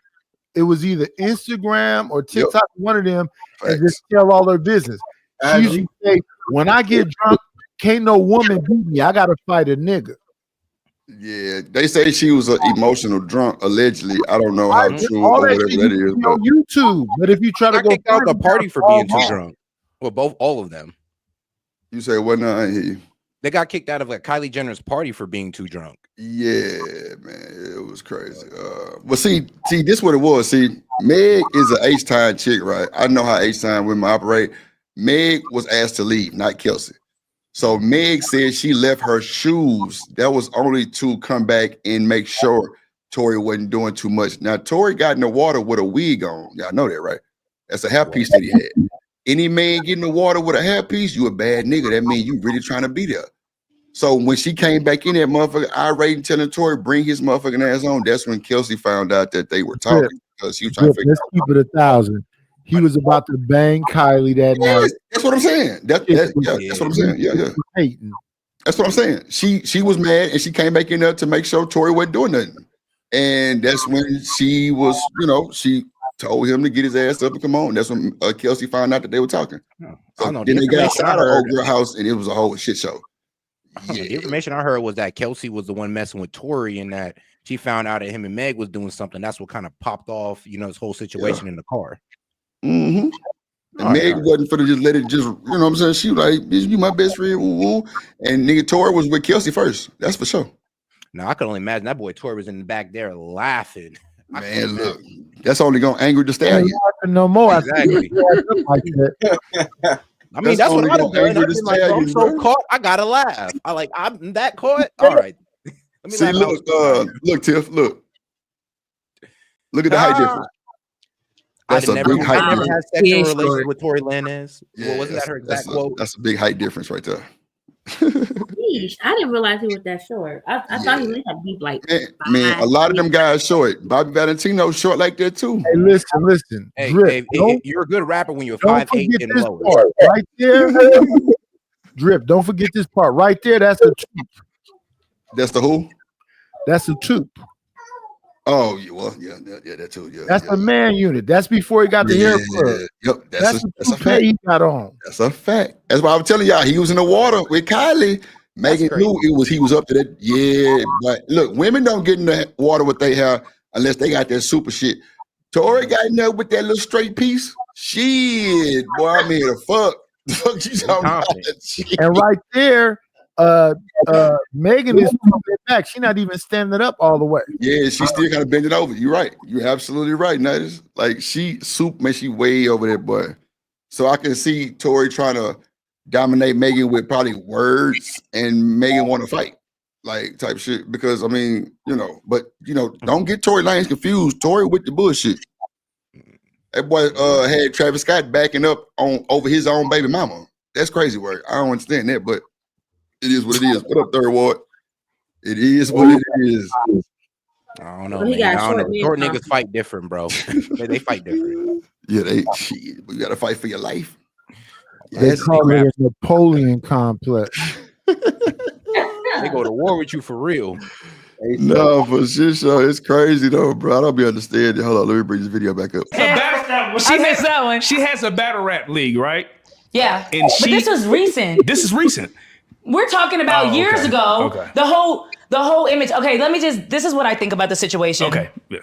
It was either Instagram or TikTok, one of them, and just tell all her business. She used to say, "When I get drunk, can't no woman beat me. I gotta fight a nigga."
Yeah, they say she was an emotional drunk, allegedly. I don't know how true
All
or
that
whatever
shit
that
you
is.
see
But
on YouTube, but if you try to
I
go
kicked out the
find
party
it,
for
all
being too
wrong.
drunk. Well, all of them.
you say what now? I ain't hear you.
They got kicked out of like Kylie Jenner's party for being too drunk.
Yeah, man, it was crazy. Well, see, this what it was. See, Meg is an H-Time chick, right? I know how H-Time women operate. Meg was asked to leave, not Kelsey. So Meg said she left her shoes. That was only to come back and make sure Tory wasn't doing too much. Now, Tory got in the water with a wig on. Y'all know that, right? That's a half piece that he had. Any man get in the water with a half piece, you a bad nigga. That means you really trying to be there. So when she came back in that motherfucker, irate and telling Tory bring his motherfucking ass on, that's when Kelsey found out that they were talking because he was trying to figure
Let's keep it 1,000. He was about to bang Kylie that night.
That's what I'm saying. That's what I'm saying. Yeah. That's what I'm saying. She was mad and she came back in there to make sure Tory wasn't doing nothing. And that's when she was, she told him to get his ass up and come on. That's when Kelsey found out that they were talking. So then they got outside of old girl house and it was a whole shit show.
Yeah. The information I heard was that Kelsey was the one messing with Tory and that she found out that him and Meg was doing something. That's what kind of popped off, this whole situation in the car.
Mm-hmm. And Meg wasn't for to just let it just, you know what I'm saying? She was like, bitch, you my best friend, woo woo. And nigga Tory was with Kelsey first. That's for sure.
Now I can only imagine that boy Tory was in the back there laughing.
Man, look, that's only gonna anger the stallion.
No more.
Exactly.
Like that.
I mean, that's what I do. Like, I'm so caught, I gotta laugh. I'm that caught. All right.
See, look, Tiff, look at the height difference. That's a big height
I never
difference.
had sexual relations with Tory Lanez. Well, wasn't that her exact quote?
That's a big height difference right there.
Sheesh, I didn't realize he was that short. I thought he had to be like.
Man, a lot of them guys short. Bobby Valentino short like that too.
Hey, listen.
Hey,
Drip,
you're a good rapper when you're
don't
5'8"
forget
and
this
lower.
part right there. Drip, don't forget this part right there. That's a tube.
That's the who?
That's a tube.
Oh, well, yeah, that too. Yeah,
that's a man unit. That's before he got the hair club.
Yep, that's a fact.
He got on.
That's a fact. That's why I'm telling y'all he was in the water with Kylie. Megan knew he was up to that. Yeah, but look, women don't get in the water with their hair unless they got that super shit. Tory got in there with that little straight piece. Shit, boy, I'm here to fuck. Fuck you talking about?
And right there, Megan is back. She's not even standing up all the way.
Yeah, she still kind of bending over. You're right. You're absolutely right. Nice. Like she way over there, boy. So I can see Tory trying to dominate Megan with probably words, and Megan want to fight, like type shit. Because I mean, don't get Tory Lanez confused. Tory with the bullshit. That boy had Travis Scott backing up over his own baby mama. That's crazy work. I don't understand that, but it is what it is. What up, Third Ward? It is what it is.
I don't know, man. I don't know. Short niggas fight different, bro. they fight different.
Yeah, you gotta fight for your life.
They call it a Napoleon complex.
They go to war with you for real.
No, for sure. It's crazy though, bro. I don't be understanding. Hold on, let me bring this video back up.
I missed that one.
She has a battle rap league, right?
Yeah,
and
but this was recent.
This is recent.
We're talking about years ago.
Okay.
The whole image. Okay, this is what I think about the situation.
Okay. Yeah.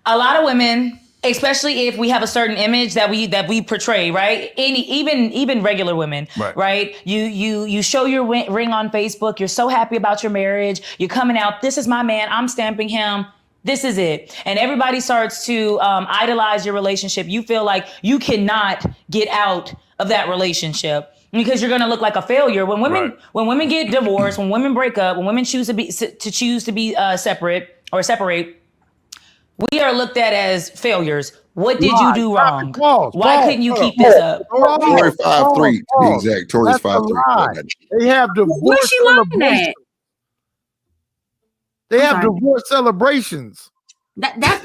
A lot of women, especially if we have a certain image that we portray, right? Even regular women, right? You show your ring on Facebook. You're so happy about your marriage. You're coming out. This is my man. I'm stamping him. This is it. And everybody starts to idolize your relationship. You feel like you cannot get out of that relationship because you're going to look like a failure. When women get divorced, when women break up, when women choose to be separate, or separate, we are looked at as failures. What did you do wrong? Why couldn't you keep this up?
Tory 5'3" to be exact. Tory's 5'3".
They have divorce celebrations. They have divorce celebrations.
That's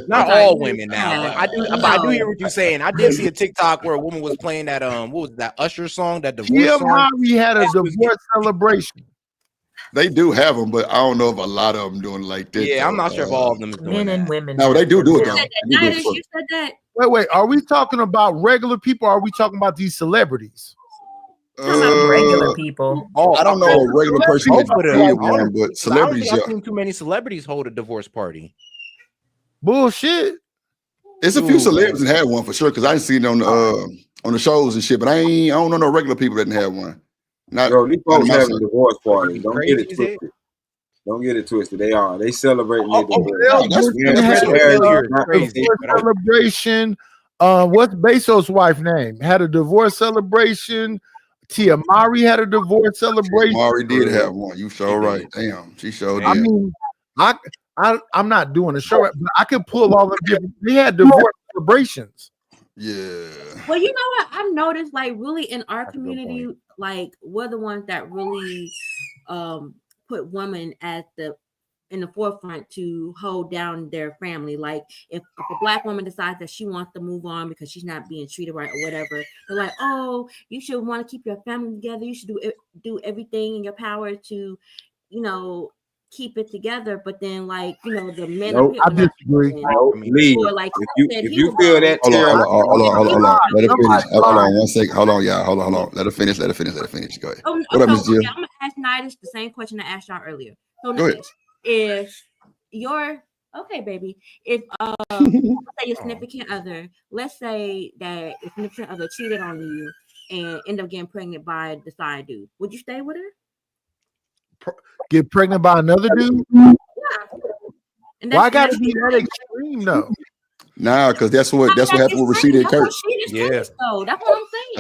Not all women now. But I do hear what you're saying. I did see a TikTok where a woman was playing that what was that Usher song, that divorce song.
Mari had a divorce celebration.
They do have them, but I don't know if a lot of them doing like this.
Yeah, I'm not sure if all of them is doing
Men and women.
No, they do it though.
You said that.
Wait. Are we talking about regular people? Or are we talking about these celebrities?
Regular people.
I don't know a regular person that did one, but celebrities.
I've seen too many celebrities hold a divorce party.
Bullshit.
It's a few celebrities that had one for sure because I didn't see it on the shows and shit. But I don't know no regular people that didn't have one. Not
these folks having divorce parties. Don't get it twisted. Don't get it twisted. They celebrating their divorce.
Celebration. What's Bezos' wife name? Had a divorce celebration. Tia Mari had a divorce celebration.
Mari did have one. You so right. Damn, she showed did.
I mean, I'm not doing a show, but I could pull all the different. They had divorce celebrations.
Yeah.
Well, you know what? I've noticed, like, really in our community, like, we're the ones that really put women in the forefront to hold down their family. Like, if a Black woman decides that she wants to move on because she's not being treated right or whatever, they're like, oh, you should want to keep your family together. You should do everything in your power to, keep it together. But then, like, the men.
Nope, I disagree.
Like,
if you feel that,
hold on. Let her finish. Hold on 1 second. Hold on, y'all. Hold on. Let her finish. Go ahead. What up, Ms. Jill?
I'm gonna ask Nidus the same question I asked y'all earlier. So,
go ahead.
If you're okay, baby, if let's say your significant other, let's say that your significant other cheated on you and end up getting pregnant by the side dude, would you stay with her?
Get pregnant by another dude?
Yeah.
Why gotta be that extreme though?
Nah, because that's what happened with Rashida and Kirk.
Yeah, that's what I'm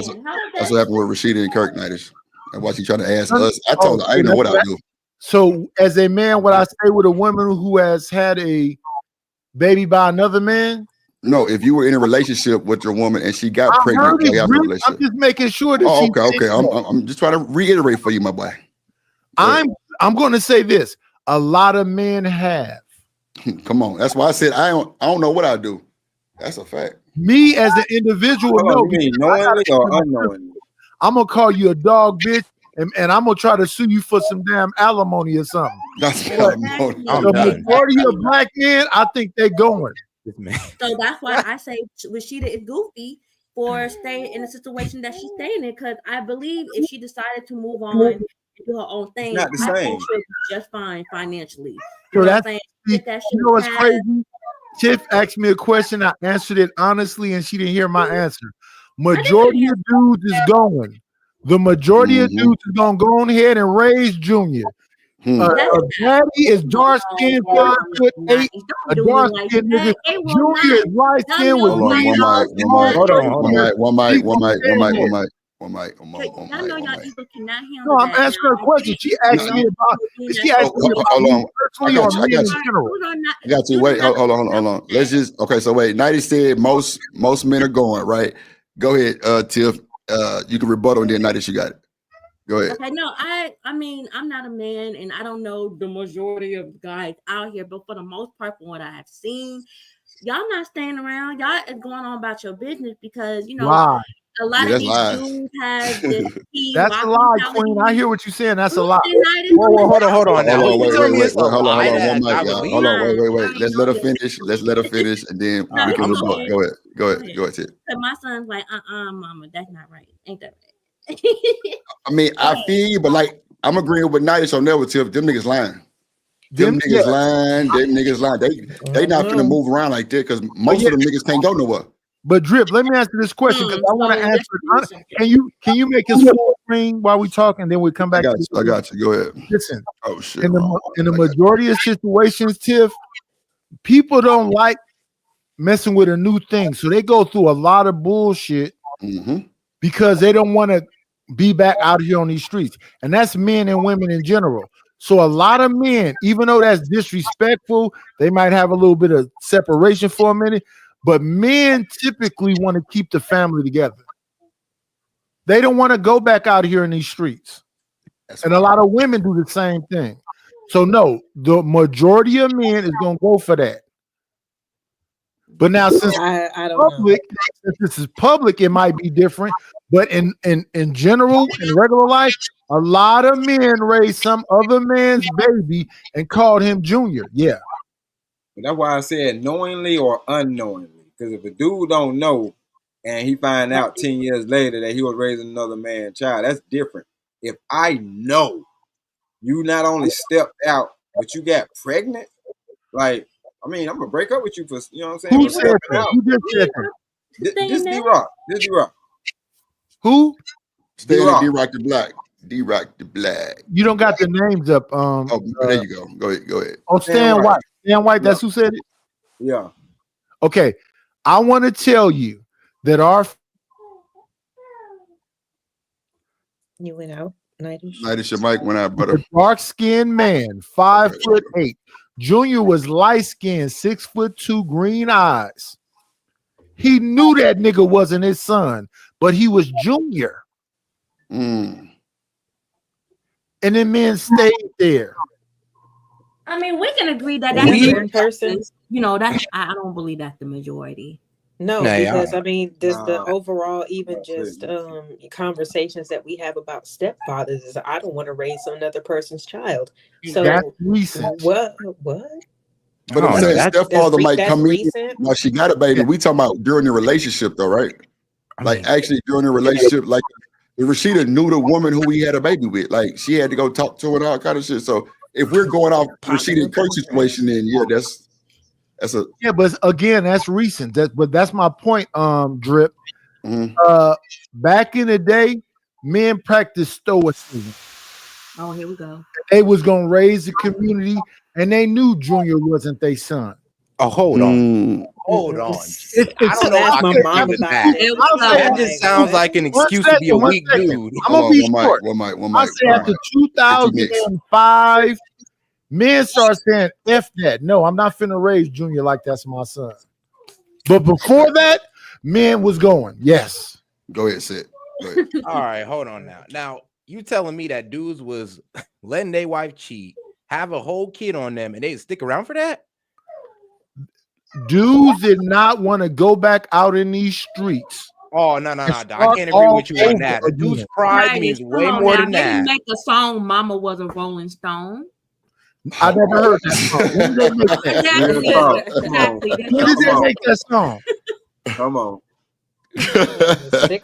saying.
That's what happened with Rashida and Kirk. Nidus. And why she trying to ask us? I told her I didn't know what I do.
So, as a man, would I stay with a woman who has had a baby by another man?
No, if you were in a relationship with your woman and she got pregnant,
I'm just making sure that.
Okay. I'm just trying to reiterate for you, my boy.
I'm going to say this: a lot of men have.
Come on, that's why I said I don't know what I do. That's a fact.
Me as an individual,
knowingly or unknowingly?
I'm gonna call you a dog, bitch. And I'm gonna try to sue you for some damn alimony or something.
That's alimony.
The majority of Black men, I think they're going.
So that's why I say Rashida is goofy for staying in a situation that she's staying in, because I believe if she decided to move on and do her own thing,
not the same.
I think she'll be just fine financially.
So you know what's crazy? Tiff asked me a question, I answered it honestly, and she didn't hear my answer. Majority of dudes is going. The majority of dudes is gonna go on ahead and raise Junior. Daddy is dark skinned, 5'8", a dark skinned nigga. Junior is light skinned with
one mic.
No, I'm asking her a question. She asked me about.
Personally or men in general. I got you. Wait, hold on. Let's just So wait. Nighty said most men are going right. Go ahead, Tiff. You can rebuttal and then Nighty, you got it. Go ahead.
Okay, no, I mean, I'm not a man, and I don't know the majority of guys out here, but for the most part, from what I have seen, y'all not staying around. Y'all is going on about your business because a lot of these dudes have this.
That's a lie, Queen. I hear what you're saying. That's a lie.
Hold on. Wait. Hold on. Wait. Let's let her finish, and then we can rebuttal. Go ahead, Tiff.
My son's like, mama, that's not right. Ain't that right?
I mean, I feel you, but like I'm agreeing with Nighty on there Tiff. Them niggas lying. Them niggas lying. They not gonna move around like that because most of them niggas can't go nowhere.
But Drip, let me answer this question because I want to answer it. Can you make his full screen while we talk, and then we come back?
I got you. Go ahead.
Listen.
Oh shit.
In the majority of situations, Tiff, people don't like messing with a new thing, so they go through a lot of bullshit because they don't want to be back out here on these streets, and that's men and women in general. So a lot of men, even though that's disrespectful, they might have a little bit of separation for a minute, but men typically want to keep the family together. They don't want to go back out here in these streets. And a lot of women do the same thing. So no, the majority of men is going to go for that. But now since
I don't
public, since this is public, it might be different. But in general, in regular life, a lot of men raised some other man's baby and called him Junior. Yeah.
But that's why I said knowingly or unknowingly. Because if a dude don't know and he find out 10 years later that he was raising another man's child, that's different. If I know you not only stepped out, but you got pregnant, like, I mean, I'm gonna break up with you for, you know what I'm saying?
Who said that? Who just said that?
This D-Rock. This D-Rock.
Who?
Stanley D-Rock the Black. D-Rock the Black.
You don't got the names up.
There you go. Go ahead.
Oh, Stan White. Stan White, that's who said it?
Yeah.
Okay. I want to tell you that our
You went out, Nighty.
Nighty, your mic went out, brother.
dark-skinned man, 5'8". Junior was light-skinned, 6'2", green eyes. He knew that nigga wasn't his son, but he was Junior. And then men stayed there.
I mean, we can agree that
Weird person.
You know, that I don't believe that's the majority.
No,
Nah,
because I mean, there's the overall even just conversations that we have about stepfathers is I don't want to raise another person's child. So
That's recent.
What?
But I'm saying stepfather might
that's
come in
recent?
while she got a baby. We talking about during the relationship though, right? Like actually during the relationship, like if Rashida knew the woman who he had a baby with, like she had to go talk to her and all kind of shit. So if we're going off Rashida and Kirk's situation, then yeah, that's a
but again, that's recent. That's my point, Drip. Back in the day, men practiced stoicism.
Oh, here we go.
They was gonna raise the community, and they knew Junior wasn't their son.
Oh, hold on. Hold on. I don't know how I can give it back. That just sounds like an excuse to be a weak dude.
I'm gonna be short.
One mic.
I say after 2005, men start saying, F that. No, I'm not finna raise Junior like that's my son. But before that, men was going, yes.
Go ahead, Sid. Go ahead.
All right, hold on now. Now, you telling me that dudes was letting their wife cheat, have a whole kid on them, and they stick around for that?
Dudes did not want to go back out in these streets.
Oh, no. I can't agree with you on that. A dude's pride means way more than that.
They make a song, Mama Was a Rolling Stone.
I never heard that song. When did they make that? When did they make that song?
Come on.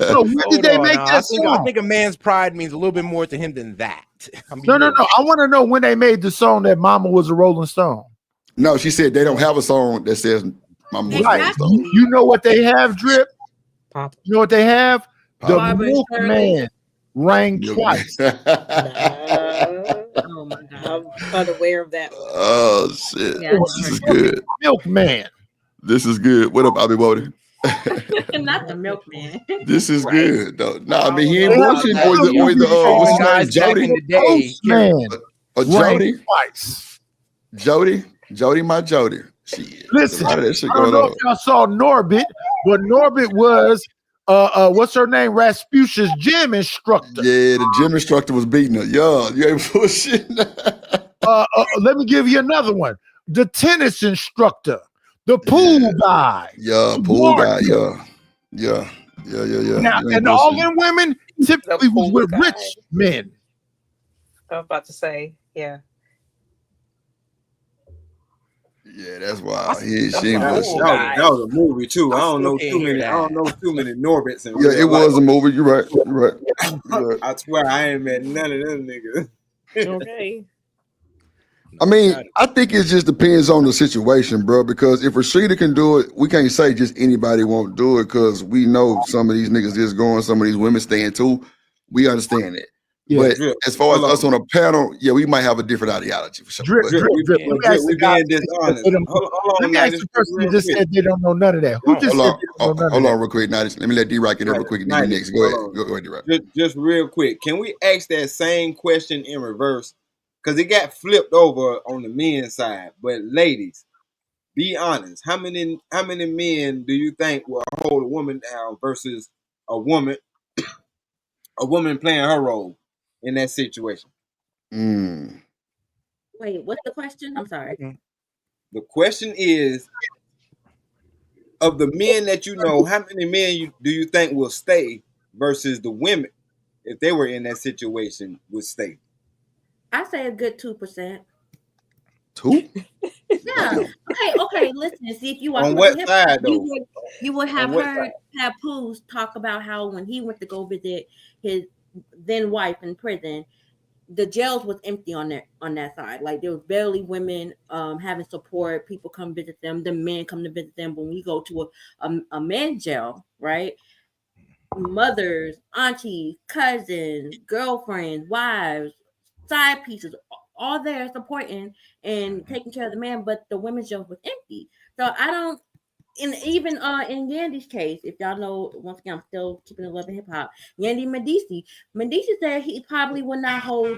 So when did they make that song?
I think a man's pride means a little bit more to him than that.
No. I want to know when they made the song that Mama Was a Rolling Stone.
No, she said they don't have a song that says Mama Was a Rolling Stone.
You know what they have, Drip? You know what they have? The Milkman rang twice.
Oh my God. I'm unaware of that.
Oh shit.
Yeah,
this is good.
Milkman.
This is good. What up, Bobby Woody?
Not the Milkman.
This is good though. Nah, I mean he ain't bullshitting. Or the what's his name? Jody. Jody. Jody, my Jody. Shit.
Listen,
a lot of that shit going
I don't know
on.
if y'all saw Norbit, but Norbit was what's her name? Rasputin's gym instructor.
Yeah, the gym instructor was beating her. Yo, you ain't bullshitting.
Let me give you another one. The tennis instructor, the pool guy.
Yeah, pool guy. Yeah.
Now, and all them women typically was with rich men.
I was about to say, yeah.
Yeah, that's why she ain't
that was a movie too. I don't know too many Norbits.
Yeah, it was a movie. You're right.
I swear I ain't met none of them niggas.
Okay.
I mean, I think it just depends on the situation, bro. Because if Rashida can do it, we can't say just anybody won't do it. Because we know some of these niggas is going, some of these women staying too. We understand it. Yeah, but as far as us on a panel, yeah, we might have a different ideology for sure.
Let me ask the person who just said they don't know none of that. Who just said they don't know none of that?
Hold on real quick, Nighty. Let me let D-Rock get in real quick and then next. Go ahead, D-Rock.
Just real quick. Can we ask that same question in reverse? because it got flipped over on the men's side. But ladies, be honest. How many men do you think will hold a woman down versus a woman playing her role in that situation?
Wait, what's the question? I'm sorry.
The question is, of the men that you know, how many men do you think will stay versus the women, if they were in that situation, would stay?
I say a good 2%.
2?
Yeah. Okay. Listen. See if you watch
On what side though?
You would have
On what
heard Papoose talk about how when he went to go visit his then wife in prison, the jails was empty on that side. Like there was barely women having support. People come visit them. The men come to visit them. When we go to a men's jail, right? Mothers, aunties, cousins, girlfriends, wives, side pieces, all there supporting and taking care of the man, but the women's jail was empty. So I don't, and even in Yandy's case, if y'all know, once again, I'm still keeping it love and hip hop. Yandy Medici said he probably would have hold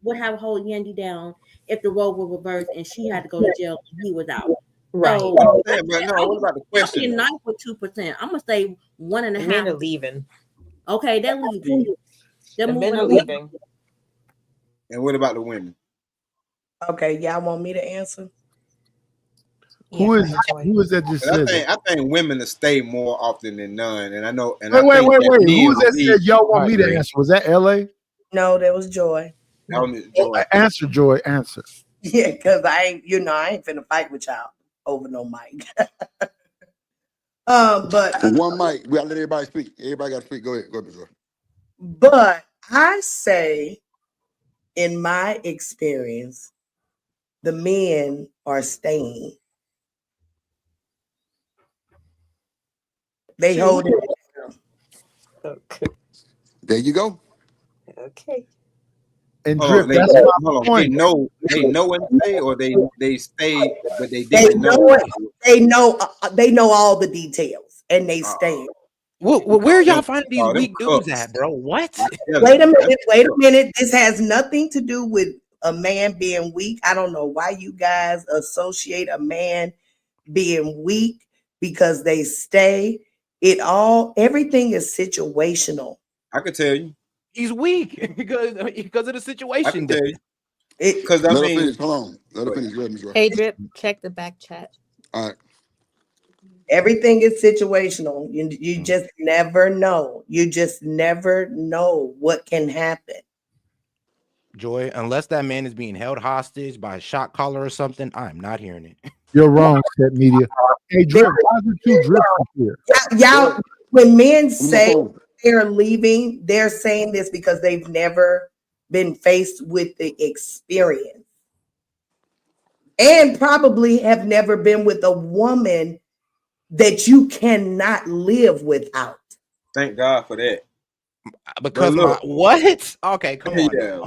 Yandy down if the role were reversed and she had to go to jail and he was out.
Right.
So,
but no, what about the question?
I'm nice with 2%. I'm gonna say 1.5.
Men are leaving.
Okay, they're leaving.
The men are leaving.
And what about the women?
Okay, y'all want me to answer?
Who is that just said?
I think women will stay more often than none. And I know. And
wait.
I think
Who is that said y'all want me to answer? Was that LA?
No, that was Joy.
That was Joy.
Answer, Joy. Answer.
Yeah, because I ain't finna fight with y'all over no mic. But
one mic. We gotta let everybody speak. Everybody got to speak. Go ahead, Joy.
But I say, in my experience, the men are staying. They hold it.
Okay.
There you go.
Okay.
And
Hold
Drip,
on,
that's my
hold on.
point.
They know when to stay, or they stay, but they
They
didn't
know
know.
it. They know all the details, and they stay.
Where y'all finding these weak dudes at, bro? What?
Wait a minute. This has nothing to do with a man being weak. I don't know why you guys associate a man being weak because they stay. Everything is situational.
I could tell you.
He's weak because of the situation.
I can tell you.
Because
Let her finish. Hold on. Let her finish. Let me try.
Hey, Drip, check the back chat.
All right.
Everything is situational. You just never know. You just never know what can happen.
Joy, unless that man is being held hostage by a shot caller or something, I'm not hearing it.
You're wrong, Set Media. Hey, Drip, why is it two Drip here?
Y'all, when men say they're leaving, they're saying this because they've never been faced with the experience and probably have never been with a woman that you cannot live without.
Thank God for that.
Because what? Okay, come on.
Yeah.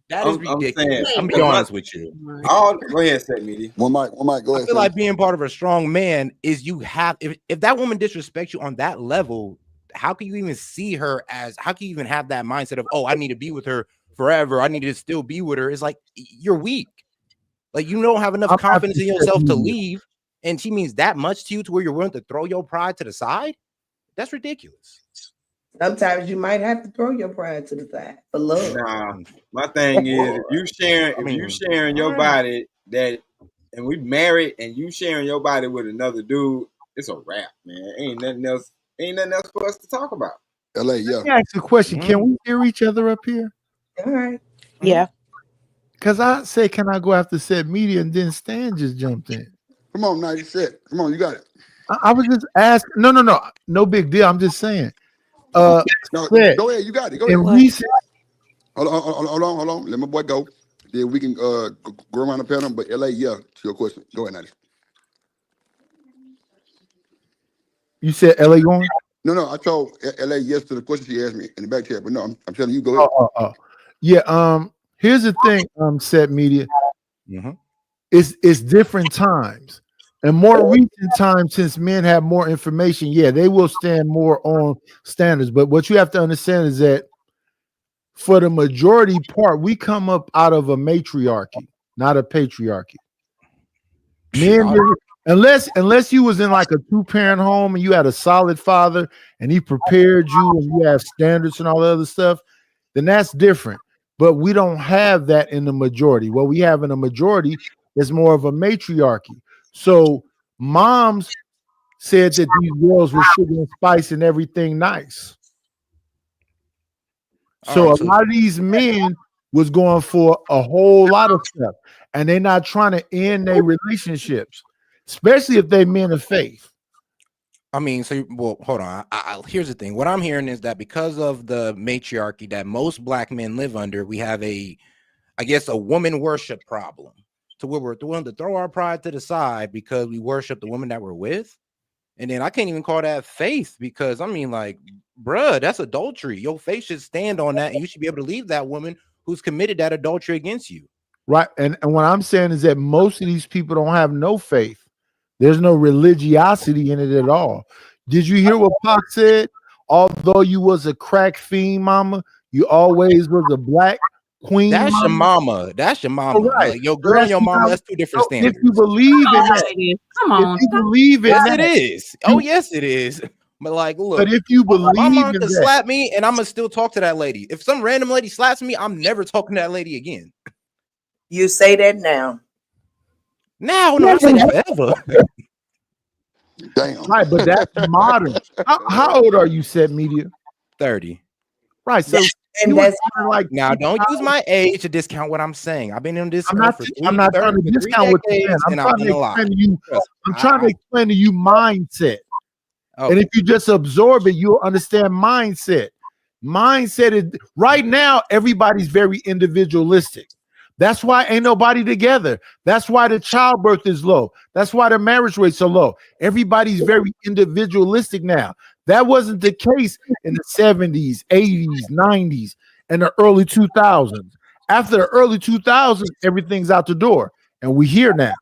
That is ridiculous. I'm gonna be honest with you.
Go ahead, Set Media.
One mic. Go ahead.
I feel like being part of a strong man is you have if that woman disrespects you on that level, how can you even see her as? How can you even have that mindset of, oh, I need to be with her forever? I need to still be with her. It's like you're weak. Like you don't have enough confidence in yourself to leave, and she means that much to you to where you're willing to throw your pride to the side. That's ridiculous.
Sometimes you might have to throw your pride to the side for love.
Nah, my thing is if you sharing your body and we married and you sharing your body with another dude, it's a wrap, man. Ain't nothing else for us to talk about.
LA, yeah.
Let me ask you a question. Can we hear each other up here?
All right.
Yeah.
Because I say, can I go after Set Media, and then Stan just jumped in.
Come on, now you said. Come on, you got it.
I was just asking. No big deal. I'm just saying.
No, go ahead. You got it. Go ahead.
Recent,
hold on. Let my boy go. Then we can go around the panel. But LA, yeah, to your question. Go ahead, Natty.
You said LA going?
No. I told LA yes to the question she asked me in the back chat. But no, I'm telling you, go ahead.
Yeah. Here's the thing. Set Media. It's different times. And more recent times, since men have more information, yeah, they will stand more on standards. But what you have to understand is that for the majority part, we come up out of a matriarchy, not a patriarchy. Men, unless you was in like a 2-parent home and you had a solid father and he prepared you and you have standards and all the other stuff, then that's different. But we don't have that in the majority. What we have in the majority is more of a matriarchy. So moms said that these girls were sugar and spice and everything nice. So a lot of these men was going for a whole lot of stuff, and they're not trying to end their relationships, especially if they men of faith.
I mean, well, hold on. Here's the thing. What I'm hearing is that because of the matriarchy that most black men live under, we have a woman worship problem, to where we're willing to throw our pride to the side because we worship the woman that we're with. And then I can't even call that faith, because I mean, like, bruh, that's adultery. Your faith should stand on that, and you should be able to leave that woman who's committed that adultery against you.
Right. And what I'm saying is that most of these people don't have no faith. There's no religiosity in it at all. Did you hear what Pac said? Although you was a crack fiend, mama, you always was a black queen.
That's your mama. That's your mama.
Right.
Like, your girl and your mama, that's two different standards.
If you believe in that,
come on.
If you believe in
yes,
that,
it is. Oh, yes, it is. But like, look,
but if you believe
my mom
in
could
that,
slap me and I'm gonna still talk to that lady. If some random lady slaps me, I'm never talking to that lady again.
You say that now.
Now, no, I say that forever.
Damn.
Right, but that's modern. How old are you, Set Media?
30.
Right. So
and
you
that's
like,
now don't use my age to discount what I'm saying. I've been in this.
I'm not trying to discount what you're saying. I'm trying to explain to you. I'm trying to explain to you mindset.
Okay.
And if you just absorb it, you'll understand mindset. Mindset is right now, everybody's very individualistic. That's why ain't nobody together. That's why the childbirth is low. That's why the marriage rates are low. Everybody's very individualistic now. That wasn't the case in the 70s, 80s, 90s, and the early 2000s. After the early 2000s, everything's out the door, and we're here now.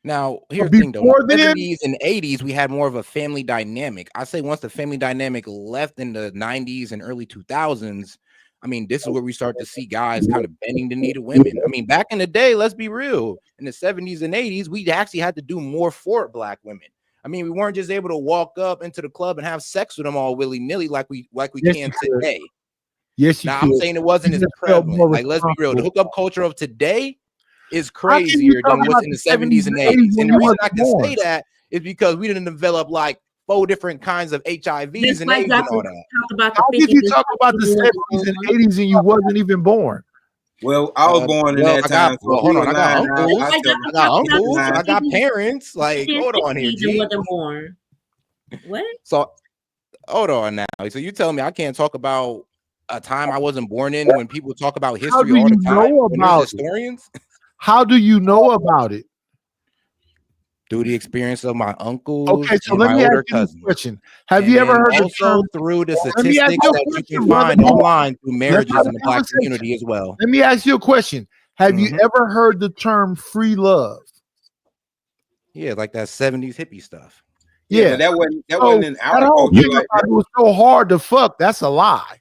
Now, here's the thing, though. In the 70s and 80s, we had more of a family dynamic. I say once the family dynamic left in the 90s and early 2000s, I mean, this is where we start to see guys kind of bending the knee to women. I mean, back in the day, let's be real, in the 70s and 80s, we actually had to do more for black women. I mean, we weren't just able to walk up into the club and have sex with them all willy-nilly like we can today.
Yes, you
now,
could.
I'm saying it wasn't as prevalent. Like, let's be real. The hookup culture of today is crazier than what's in the 70s and 80s. And the reason I can say that is because we didn't develop like 4 different kinds of HIVs and AIDS and all that.
How did you talk about the 70s and 80s and you wasn't even born?
Well, I was born in that time.
Hold on, I got uncles, I got parents. Like, hold on here, G.
Wasn't born. What?
So, hold on now. So you tell me I can't talk about a time I wasn't born in when people talk about history all the time? When there's historians?
How do you know about it?
Through the experience of my uncles.
Okay, so
and
let
my
me ask
older
you a
cousins.
question. Have you ever heard the term
through the
Let me ask
statistics
you a
that you
question,
can
brother.
find online through marriages
Let's have
in the
a
black
conversation.
community as well?
Let me ask you a question. Have you ever heard the term free love?
Yeah, like that 70s hippie stuff.
Yeah,
but that wasn't in our
that whole
culture
thing
like
about
that.
it was so hard to fuck. That's a lie.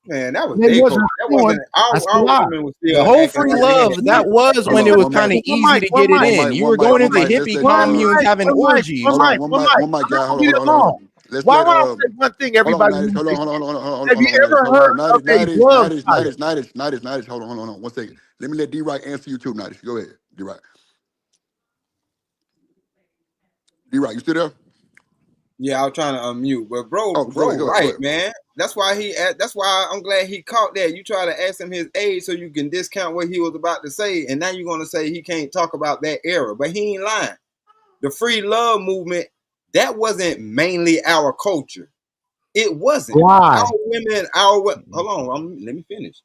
Man, that was
It
their
wasn't
culture. That wasn't
That's a
our
lie.
women was still
The whole
acting
free
like
love,
men.
that was when it was kind of easy to get it in. You were going into hippie communes having orgies.
One mic, guy. Hold on.
Why would I say one thing? Everybody.
Hold on.
Have you ever heard of a glove pilot?
90s. Hold on. 1 second. Let me let D-Right answer you too, 90s. Go ahead, D-Right. D-Right, you still there?
Yeah, I was trying to unmute, but bro,
go ahead.
man. That's why I'm glad he caught that. You try to ask him his age so you can discount what he was about to say, and now you're gonna say he can't talk about that era, but he ain't lying. The free love movement, that wasn't mainly our culture. It wasn't.
Why?
Hold on, let me finish.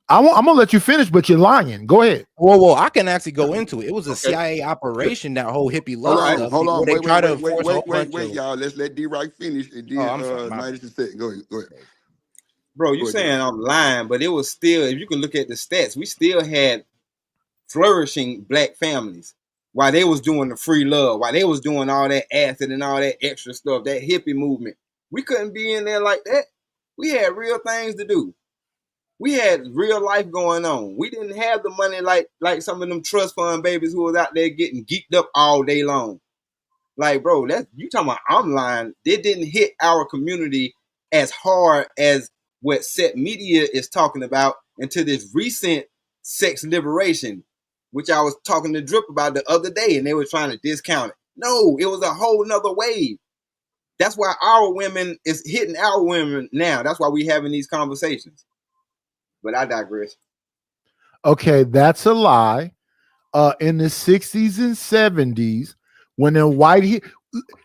I'm gonna let you finish, but you're lying. Go ahead.
Well, I can actually go into it. It was a CIA operation, that whole hippie love stuff.
Hold on.
Wait,
y'all. Let's let D-Right finish. And then 90 second. Go ahead.
Bro, you saying I'm lying, but it was still, if you can look at the stats, we still had flourishing black families while they was doing the free love, while they was doing all that acid and all that extra stuff, that hippie movement. We couldn't be in there like that. We had real things to do. We had real life going on. We didn't have the money like some of them trust fund babies who was out there getting geeked up all day long. Like, bro, that's you talking about online. They didn't hit our community as hard as what set media is talking about until this recent sex liberation, which I was talking to Drip about the other day, and they were trying to discount it. No, it was a whole nother wave. That's why our women is hitting our women now. That's why we having these conversations. But I digress.
Okay, that's a lie. In the 60s and 70s, when a white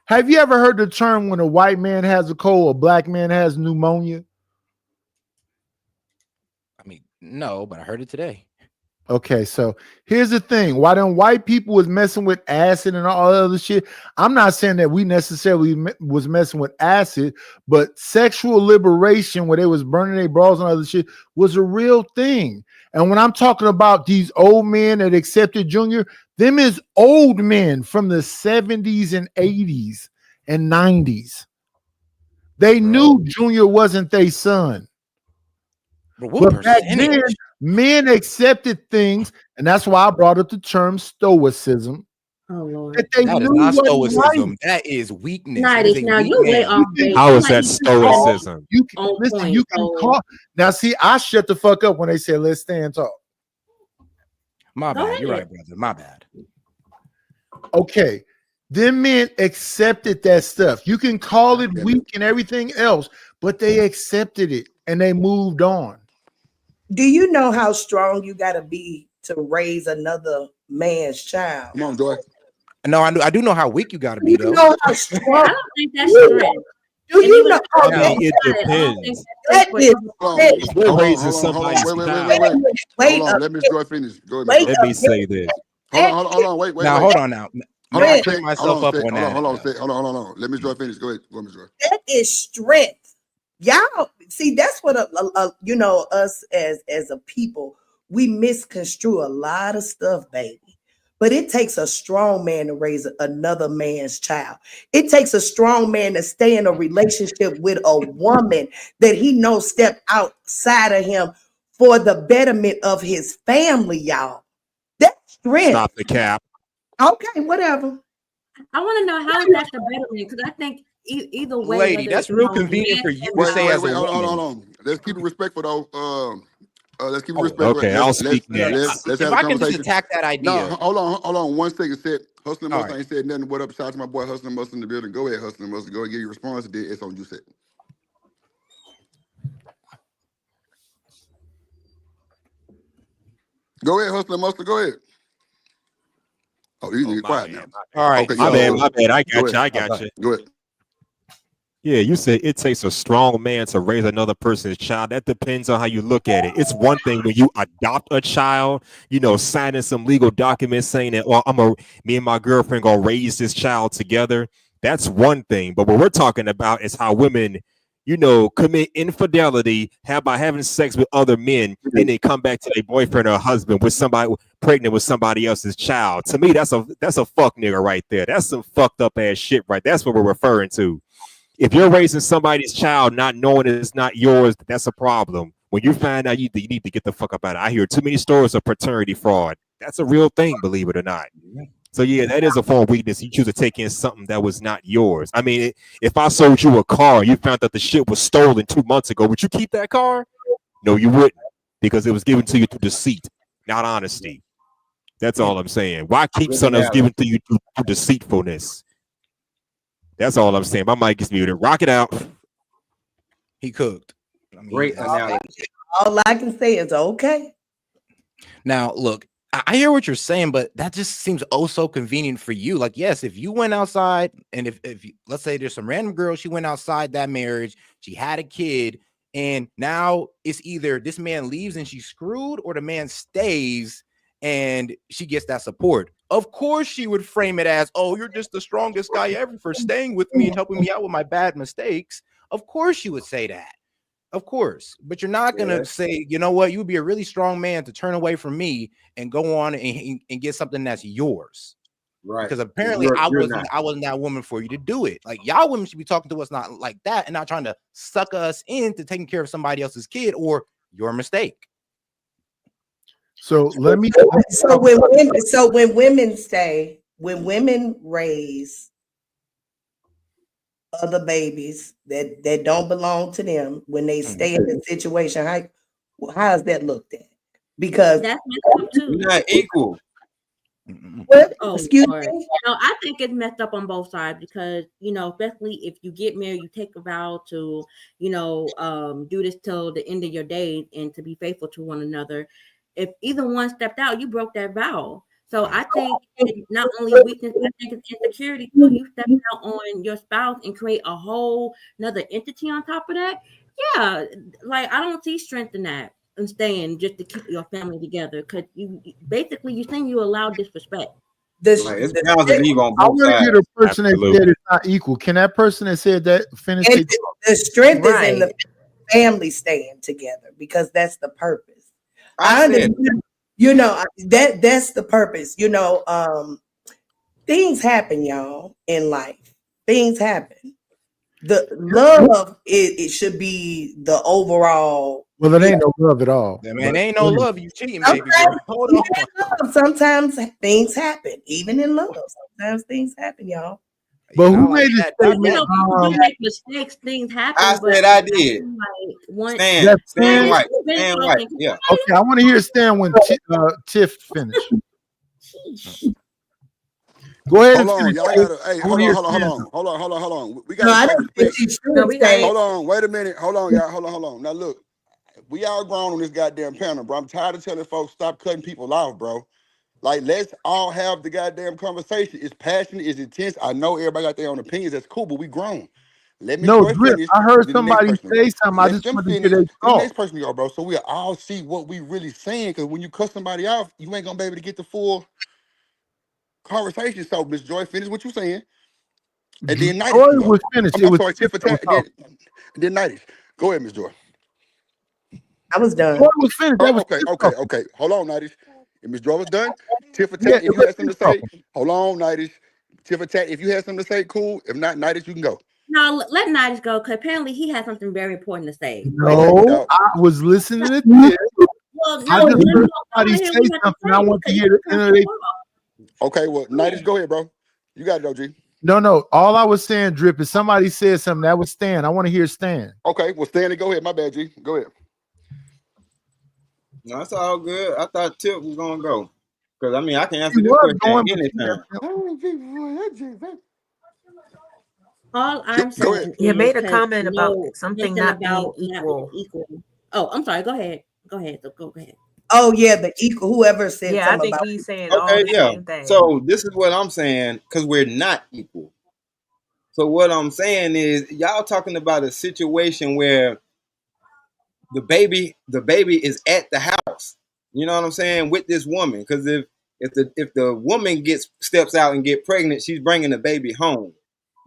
have you ever heard the term when a white man has a cold, a black man has pneumonia?
I mean, no, but I heard it today.
Okay, so here's the thing. Why them white people was messing with acid and all that other shit? I'm not saying that we necessarily was messing with acid, but sexual liberation, where they was burning their bras and other shit, was a real thing. And when I'm talking about these old men that accepted Junior, them is old men from the 70s and 80s and 90s. They knew Junior wasn't their son. But back then, men accepted things, and that's why I brought up the term stoicism.
Oh Lord,
that they
That is
knew
not
what
stoicism.
right.
That is weakness.
Now,
That is a
now
weak
you way
man.
off base.
How is
Like,
that
you can call
stoicism?
You can
on
listen.
point,
You can
so-
call now. See, I shut the fuck up when they said let's stay and talk.
My
Go
bad. You're
ahead.
right, brother. My bad.
Okay, them men accepted that stuff. You can call it weak and everything else, but they accepted it and they moved on.
Do you know how strong you got to be to raise another man's child?
Come on, Joy.
No, I do know how weak you got to be,
You
though.
know how strong.
I don't think that's strength.
Do you know?
I
Okay,
mean, it depends.
that is
Hold on,
it.
We're raising
hold
somebody's
on. Wait.
Wait
Hold on.
a
Let Miss
minute.
Joy finish. Go ahead, Miss
Wait
Joy.
Let me say this.
Hold on. Wait.
Now, hold on now.
Hold
May I
on,
clear
Sec.
myself up on that?
Hold on. Let Miss Joy finish. Go ahead, Miss Joy.
That is strength. Y'all see, that's what you know, us as a people, we misconstrue a lot of stuff, baby. But it takes a strong man to raise another man's child. It takes a strong man to stay in a relationship with a woman that he knows step outside of him for the betterment of his family, y'all. That's strength.
Stop the cap.
Okay, whatever.
I want to know how is that the betterment? Because I think either way,
Lady,
whether
that's
it's,
real
you know,
convenient
man
for you to
Wait,
say as a
hold
woman.
on. Let's keep it respectful though. Let's keep it respectful.
Okay, I'll speak
Let's
If
have a
I can just
conversation.
attack that idea.
No, hold on 1 second. Said Hustling
All
Mustang ain't said nothing. What up? Shout out to my boy Hustling Mustang in the building. Go ahead, Hustling Mustang. Go ahead, give your response. It's on you, set. Go ahead, Hustling Mustang. Go ahead. Oh, you need to be quiet now.
All right.
Okay,
My
so-
bad. I
Go
got
ahead.
you.
Go ahead.
Yeah, you said it takes a strong man to raise another person's child. That depends on how you look at it. It's one thing when you adopt a child, signing some legal documents saying that, well, me and my girlfriend gonna raise this child together. That's one thing. But what we're talking about is how women, commit infidelity by having sex with other men, and they come back to their boyfriend or husband with somebody pregnant with somebody else's child. To me, that's a fuck nigga right there. That's some fucked up ass shit right. That's what we're referring to. If you're raising somebody's child not knowing it's not yours, that's a problem. When you find out, you need to get the fuck up out of it. I hear too many stories of paternity fraud. That's a real thing, believe it or not. So yeah, that is a form of weakness. You choose to take in something that was not yours. I mean, if I sold you a car, you found out the shit was stolen 2 months ago, would you keep that car? No, you wouldn't, because it was given to you through deceit, not honesty. That's all I'm saying. Why keep something that was given to you through deceitfulness? That's all I'm saying. My mic is muted. Rock it out.
He cooked.
Great analogy.
All I can say is okay.
Now, look, I hear what you're saying, but that just seems oh so convenient for you. Like, yes, if you went outside and if let's say there's some random girl, she went outside that marriage, she had a kid, and now it's either this man leaves and she's screwed, or the man stays and she gets that support. Of course, she would frame it as, oh, you're just the strongest guy ever for staying with me and helping me out with my bad mistakes. Of course, you would say that. Of course. But you're not going to say, you know what, you would be a really strong man to turn away from me and go on and get something that's yours.
Right.
Because apparently I wasn't that woman for you to do it. Like, y'all women should be talking to us not like that and not trying to suck us into taking care of somebody else's kid or your mistake.
So let me.
So when women raise other babies that don't belong to them, when they stay in the situation, how is that looked at? Because
that's messed up too.
We're not equal.
What?
Oh,
Excuse
sorry.
me?
No, I think it's messed up on both sides because, you know, especially if you get married, you take a vow to, you know, do this till the end of your days and to be faithful to one another. If either one stepped out, you broke that vow. So I think it's not only weakness, I think it's insecurity too. You step out on your spouse and create a whole another entity on top of that. Yeah, like I don't see strength in that and staying just to keep your family together because you basically you think you allow disrespect.
It's bound to leave on
I
both
want to hear
sides.
the person that said it's not equal. Can that person that said that finish?
And the strength is in
Right.
the family staying together because that's the purpose.
I said-
understand, you know, that's the purpose. You know, things happen, y'all, in life. Things happen. The love it should be the overall.
Well, it ain't no love at all.
Yeah, man,
But-
ain't no love. You cheating, baby girl. Hold on.
Sometimes things happen, even in love. Sometimes things happen, y'all.
But who made this
You
statement?
know, people do make mistakes, things happen.
I
but
said I did.
Like, one,
Stan
That's
Stan
Stan.
White. Stan White. Yeah.
Okay, I want to hear Stan when Tiff finish. Go ahead.
Hold
and
on,
finish.
y'all gotta. Hey,
I
hold
wanna
on,
hear
hold on,
Stan.
hold on. We
No,
gotta
I
show
don't think
respect.
she should say.
Hold on, wait a minute. Hold on, y'all. Hold on. Now look, we all grown on this goddamn panel, bro. I'm tired of telling folks stop cutting people off, bro. Like, let's all have the goddamn conversation. It's passionate, it's intense. I know everybody got their own opinions. That's cool, but we grown. Let me
No,
Joy
Drip,
finish.
I heard
Then the next
somebody
person
say
go.
something. I
Let
just
them
wanted to
finish.
get their
Then the
thought.
next person go, bro. So we all see what we really saying. Because when you cut somebody off, you ain't gonna be able to get the full conversation. So Miss Joy, finish what you saying, and then Nighty
Joy
can go.
was finished.
I'm
It was
sorry,
Tiff
Tiff
that was
attack, then Nighty. Go ahead, Miss Joy.
I was done.
Joy was finished. That
Oh,
was
okay,
Tiff
okay,
talking.
okay. Hold on, Nighty. If Miss Joy was done, Tiff
Yeah,
attack. If
it
you
was
had something
Tiff
to say,
talking.
hold on, Nighty. Tiff attack. If you had something to say, cool. If not, Nighty, you can go.
no, let Nigel go because apparently he has something very important to say.
No, I was listening to Tiff.
Well,
I
no,
just heard
I
somebody
wanna hear
say
what you have to
something. I
say,
want to
because
hear
you
the end of it.
Okay, well, Nighty, go ahead, bro. You got it, OG.
No. All I was saying, Drip, is somebody said something. That was Stan. I want to hear Stan.
Okay, well, Stanley, go ahead. My bad, G. Go ahead.
No, it's all good. I thought Tip was gonna go. Because I mean I can
He
answer this
was
question
going, but
anytime.
All I'm
Go
saying
ahead.
is
You made a
because
comment about something
nothing
not being
about not being equal. Oh, I'm sorry. Go ahead. Go ahead. Go ahead.
Oh yeah, the equal. Whoever said
Yeah, I
something
think
about
he's saying all
Okay,
the
yeah.
same thing.
So this is what I'm saying, because we're not equal. So what I'm saying is y'all talking about a situation where the baby is at the house. You know what I'm saying, with this woman. Because if the woman steps out and get pregnant, she's bringing the baby home.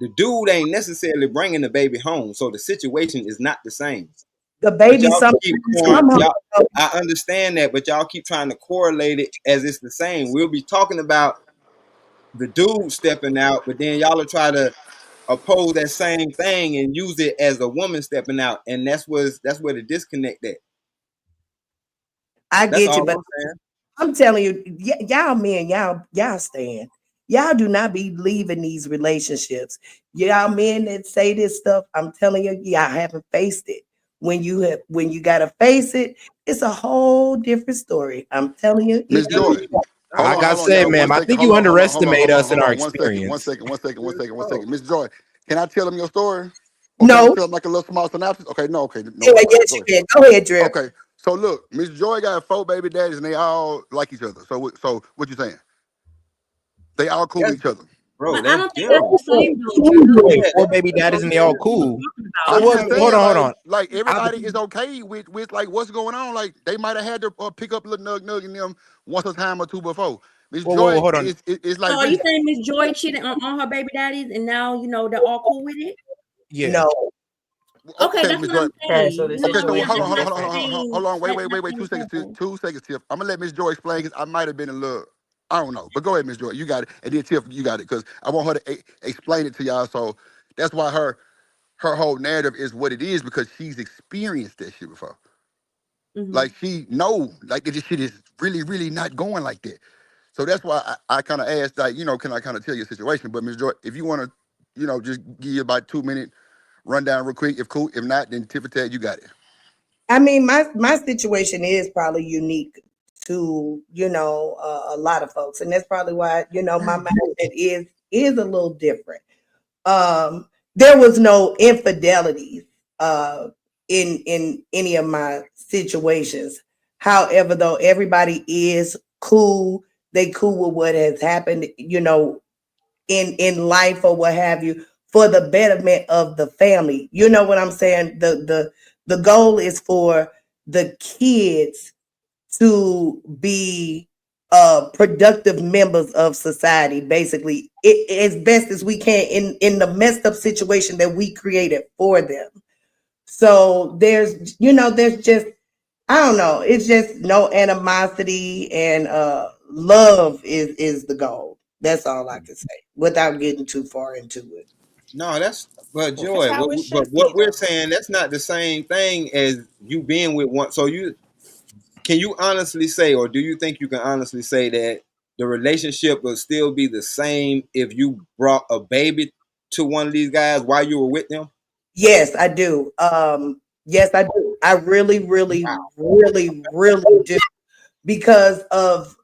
The dude ain't necessarily bringing the baby home, so the situation is not the same.
the
But
baby.
y'all
Sometimes
keep
come home.
I understand that, but y'all keep trying to correlate it as it's the same. We'll be talking about the dude stepping out, but then y'all will try to oppose that same thing and use it as a woman stepping out, and that's where the disconnect at.
I
That's
get you,
all
but
I'm saying.
I'm telling you, y'all men, y'all stand. Y'all do not be leaving these relationships. Y'all men that say this stuff, I'm telling you, y'all haven't faced it. When you gotta face it, it's a whole different story. I'm telling you.
Miss Joy.
Like I
Hold on,
said,
y'all.
ma'am,
One
I
second.
think
Hold
you
on.
underestimate us in our
1 second.
experience.
1 second. Miss Joy, can I tell him your story? Or
No.
can I tell him like a little small synopsis? Okay, no.
Yeah,
Go
yes, you
ahead.
can. Go ahead, Drip.
Okay, so look, Miss Joy got 4 baby daddies, and they all like each other. So what you saying? They all cool with each other.
Bro,
But I don't think
yeah.
that's the same though.
Wait, 4 baby daddies and they all cool. So
I'm
what?
just
Hold
saying,
on.
like everybody is okay with like what's going on. Like they might have had to pick up little nug in them once a time or two before. Miss
Whoa,
Joy
hold on.
is
So
like
are you
really.
saying Miss Joy cheated on her baby daddies and now you know they're all cool with it?
Yeah.
No.
Okay, that's
Miss
what I'm
Joy.
saying.
so the
You know,
Okay, so
that's
situation is
hold
not the
different.
on. Wait.
same
2 seconds.
level.
2 seconds, Tiff. I'm gonna let Miss Joy explain because I might have been a little. I don't know, but go ahead, Miss Joy. You got it, and then Tiff, you got it, because I want her to explain it to y'all. So that's why her whole narrative is what it is, because she's experienced that shit before. Like she know, like this shit is really, really not going like that. So that's why I kind of asked, like, can I kind of tell you a situation? But Ms. Joy, if you want to, just give you about 2-minute rundown real quick. If cool, if not, then tip for tat, you got it.
I mean, my situation is probably unique to a lot of folks, and that's probably why my mindset is a little different. There was no infidelity in any of my situations. However, though, everybody is cool. They cool with what has happened, in life or what have you, for the betterment of the family. You know what I'm saying? The goal is for the kids to be productive members of society, basically, as best as we can in the messed up situation that we created for them. So there's just, I don't know, it's just no animosity, and love is the goal. That's all I can say without getting too far into it.
No, but Joy, what we're saying, that's not the same thing as you being with one. So can you honestly say, or do you think you can honestly say that the relationship will still be the same if you brought a baby to one of these guys while you were with them?
Yes, I do. Yes, I do. I really, really, really, really do. Because of,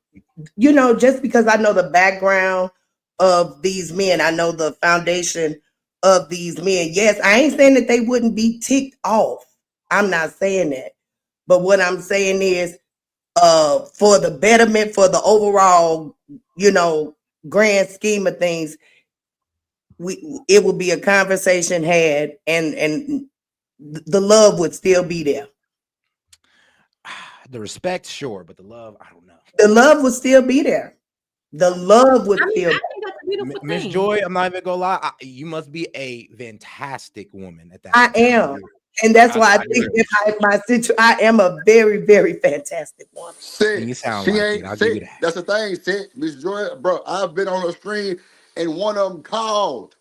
just because I know the background of these men, I know the foundation of these men. Yes, I ain't saying that they wouldn't be ticked off. I'm not saying that. But what I'm saying is, for the betterment, for the overall, grand scheme of things, it would be a conversation had, and the love would still be there.
The respect, sure, but the love, I don't know.
The love would still be there. The love would still.
Miss Joy, I'm not even gonna lie. You must be a fantastic woman at that.
I am. And that's why I think I am a very, very fantastic woman.
You sound
she
like
ain't
it. I'll give you that.
That's the thing, Miss Joy, bro. I've been on her screen and one of them called.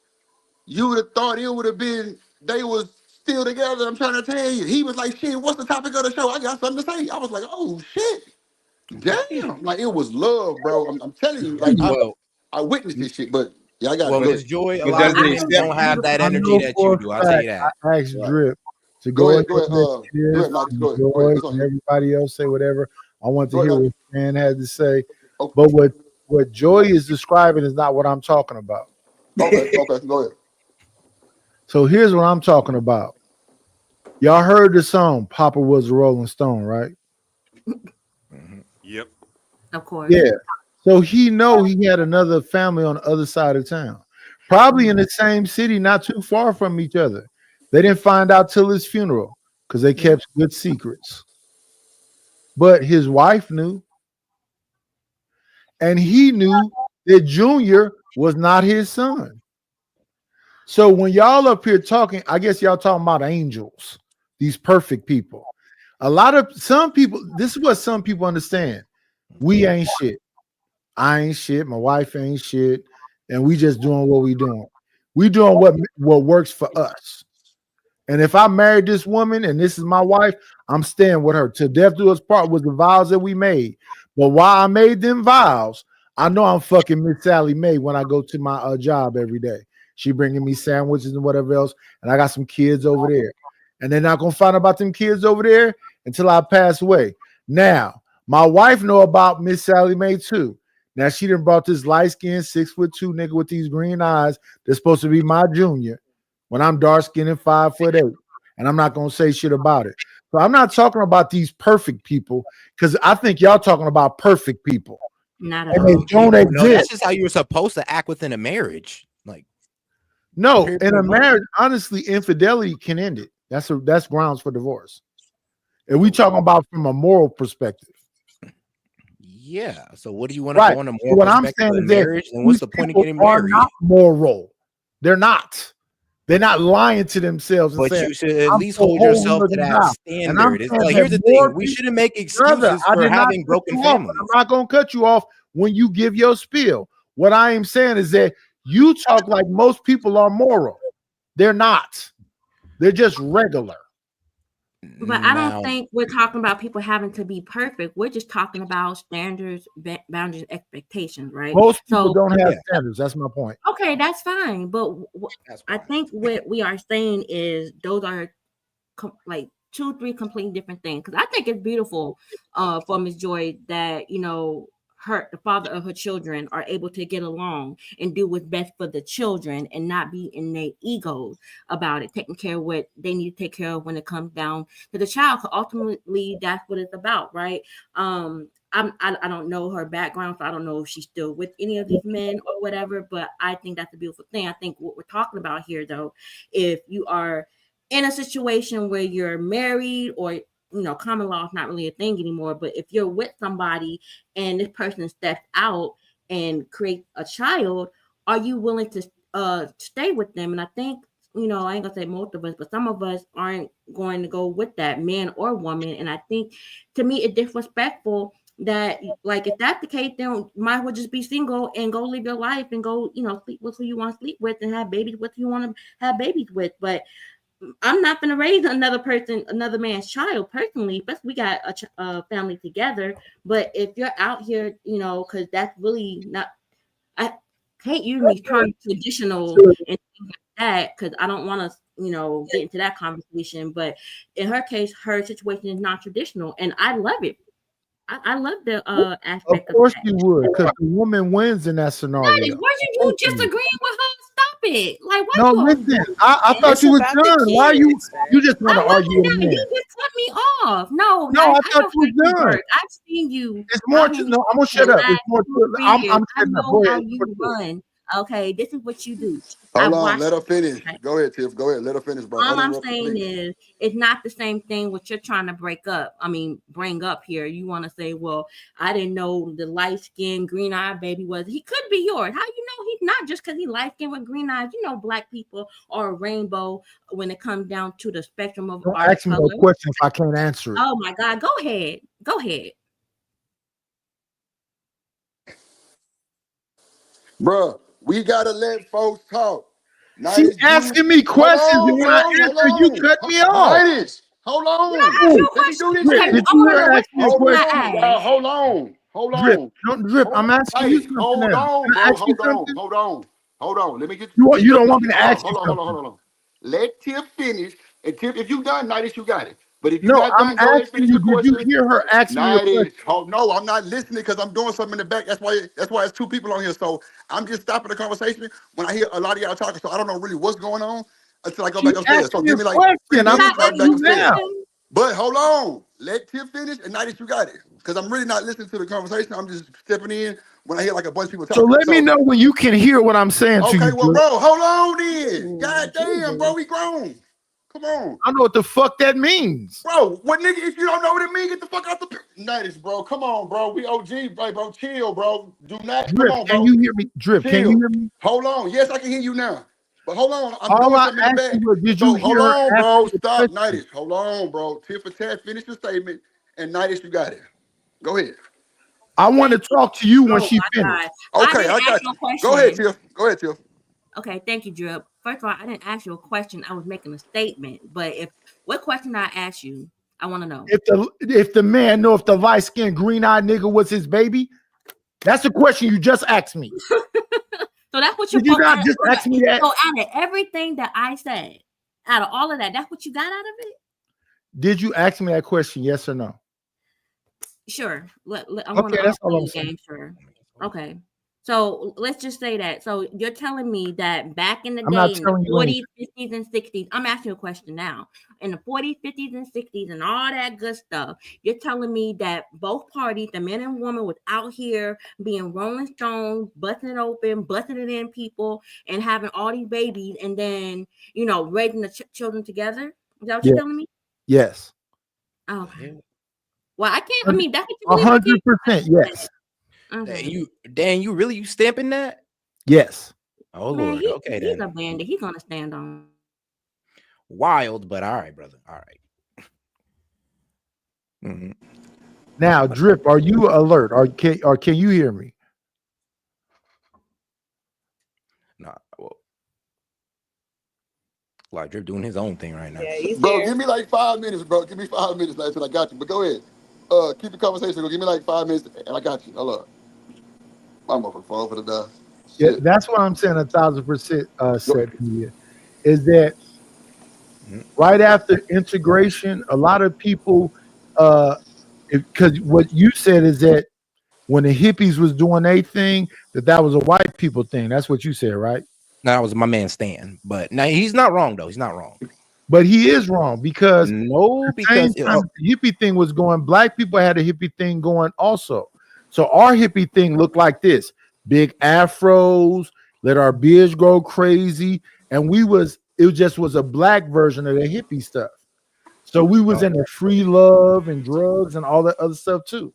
You would have thought it would have been they was still together. I'm trying to tell you. He was like, shit, what's the topic of the show? I got something to say. I was like, oh shit. Damn. Like, it was love, bro. I'm telling you, like, I witnessed this shit, but yeah, I got it.
Miss Joy, a lot of women don't have that energy that you do. I'll tell you that.
I asked Drip to
Go
go
ahead, Max, go ahead.
and everybody else say whatever. I want to hear what man had to say. But what Joy is describing is not what I'm talking about.
Okay, go ahead.
So here's what I'm talking about. Y'all heard the song "Papa Was a Rolling Stone," right?
Yep.
Of course.
Yeah. So he had another family on the other side of town, probably in the same city, not too far from each other. They didn't find out till his funeral because they kept good secrets. But his wife knew, and he knew that Junior was not his son. So when y'all up here talking, I guess y'all talking about angels, these perfect people. Some people, this is what some people understand. We ain't shit. I ain't shit. My wife ain't shit. And we just doing what we doing. We doing what works for us. And if I married this woman and this is my wife, I'm staying with her. Till death do us part was the vows that we made. But while I made them vows, I know I'm fucking Miss Sally Mae when I go to my job every day. She bringing me sandwiches and whatever else. And I got some kids over there. And they're not going to find out about them kids over there until I pass away. Now, my wife know about Miss Sally Mae too. Now, she done brought this light-skinned 6'2" nigga with these green eyes that's supposed to be my junior when I'm dark-skinned and 5'8". And I'm not going to say shit about it. So I'm not talking about these perfect people because I think y'all talking about perfect people.
Not at
and
all.
they don't exist.
No, that's just how you were supposed to act within a marriage. Like,
no, in a marriage, honestly, infidelity can end it. That's grounds for divorce. And we talking about from a moral perspective.
Yeah. So what do you want to go on a moral
what I'm
perspective
saying
of
is that
marriage? And what's the point of getting married?
Not moral. They're not. They're not lying to themselves.
But you should at least hold yourself to that standard. It's like, here's the thing: we shouldn't make excuses for having broken families.
I'm not gonna cut you off when you give your spiel. What I am saying is that you talk like most people are moral. They're not. They're just regular.
But I don't
Now,
think we're talking about people having to be perfect. We're just talking about standards, boundaries, expectations, right?
Most people
So,
don't have standards. That's my point.
okay, that's fine. But I think what we are saying is those are like 2-3 completely different things. Because I think it's beautiful for Miss Joy that the father of her children are able to get along and do what's best for the children and not be in their egos about it, taking care of what they need to take care of when it comes down to the child. Because ultimately, that's what it's about, right? I don't know her background, so I don't know if she's still with any of these men or whatever. But I think that's a beautiful thing. I think what we're talking about here, though, if you are in a situation where you're married or common law is not really a thing anymore, but if you're with somebody and this person steps out and creates a child, are you willing to stay with them? And I think, I ain't gonna say most of us, but some of us aren't going to go with that, man or woman. And I think, to me, it's disrespectful that, like, if that's the case, then you might as well just be single and go live your life and go, sleep with who you want to sleep with and have babies with who you want to have babies with. But I'm not going to raise another man's child personally, but we got a family together. But if you're out here, because that's really not, I hate using these terms traditional and things like that, because I don't want to, get into that conversation. But in her case, her situation is non-traditional, and I love it. I love the aspect
of course you would, because the woman wins in that scenario.
Why you disagreeing with her? Stop it! Like, what?
No, listen. I thought you were done. Why you just want to argue with me?
You just cut me off. No,
I thought you were done.
I've seen you.
It's more. No, I'm gonna shut up. It's more. I'm shutting up. Go ahead.
You run. Okay, this is what you do.
Hold on, let her finish. Go ahead, Tiff. Go ahead, let her finish, bro.
All I'm saying is, it's not the same thing what you're trying to bring up here. You want to say, well, I didn't know the light-skinned, green-eyed baby was. He could be yours. How you know he's not just because he's light-skinned with green eyes? Black people are a rainbow when it comes down to the spectrum of
Don't ask me no question if I can't answer it.
Oh my God, go ahead. Go ahead.
Bruh, we gotta let folks talk.
She's asking me questions, and when I answer, you cut me off.
Hold on.
Let me do this. Did you ask me a question?
Hold on.
Drip. Don't drip. I'm asking you something.
Hold on. Let me get
you don't want me to ask you something.
Hold on. Let Tiff finish. And Tiff, if you done, Nidus, you got it. But if you
no,
not
I'm
done,
asking you. Did you hear her asking me a question?
Oh no, I'm not listening because I'm doing something in the back. That's why it's two people on here. So I'm just stopping the conversation when I hear a lot of y'all talking. So I don't know really what's going on until I go back upstairs. So give me like 3 minutes right back upstairs. But hold on, let Tiff finish, and Nidus, you got it. Because I'm really not listening to the conversation. I'm just stepping in when I hear like a bunch of people talking.
So let me know when you can hear what I'm saying to you.
Okay, well, bro, hold on then. God damn, bro, we grown. Come on.
I know what the fuck that means.
Bro, what nigga, if you don't know what it means, get the fuck out the Nidus, bro. Come on, bro. We OG, bro. Chill, bro. Do not.
Drip,
come on, bro.
can you hear me? Drip,
Chill.
can you hear me?
Hold on. Yes, I can hear you now. But hold on. I'm
All
doing
I
something in the
asked
back.
you was, did you
So
hear
hold on, bro. Stop,
question?
Nidus. Hold on, bro. Tiff for Tat, finish the statement. And Nidus, you got it. Go ahead.
I want to talk to you when she finished.
Okay, I got you. Go ahead, Tiff.
Okay, thank you, Drip. First of all, I didn't ask you a question. I was making a statement. But what question I asked you, I want to know.
If the man know if the light-skinned, green-eyed nigga was his baby, that's the question you just asked me.
So that's what you're.
Did you not just ask me that?
So out of everything that I said, out of all of that, that's what you got out of it?
Did you ask me that question? Yes or no?
Sure.
Okay, that's all I'm saying.
Sure. Okay. So let's just say that. So you're telling me that back in the day, in the 40s, 50s, and 60s, I'm asking you a question now. In the 40s, 50s, and 60s, and all that good stuff, you're telling me that both parties, the man and woman, was out here being Rolling Stones, busting it open, busting it in people, and having all these babies, and then, raising the children together? Is that what you're telling me?
Yes.
Okay. Well, I can't. I mean, that's what you
100%. Yes.
Okay.
You stamping that?
Yes.
Oh
Man,
Lord. Okay,
he's
then.
a bandit. He's gonna stand on.
Wild, but all right, brother. All right. Mm-hmm.
Now, Drip, are you alert? Or can you hear me?
Nah. Well, Like Drip doing his own thing right now.
Bro, give me like 5 minutes, bro. Give me 5 minutes, like I got you. But go ahead. Keep the conversation. Give me like 5 minutes, and I got you. Hold up. My motherfucker fall for the die.
Yeah, that's why I'm saying 1,000% said media is that right after integration, a lot of people, because what you said is that when the hippies was doing their thing, that was a white people thing. That's what you said, right?
No, that was my man Stan. But now he's not wrong though. He's not wrong.
But he is wrong because
because
the hippie thing was going, black people had a hippie thing going also. So our hippie thing looked like this: big afros, let our beards grow crazy, and it just was a black version of the hippie stuff. So we was in the free love and drugs and all that other stuff too.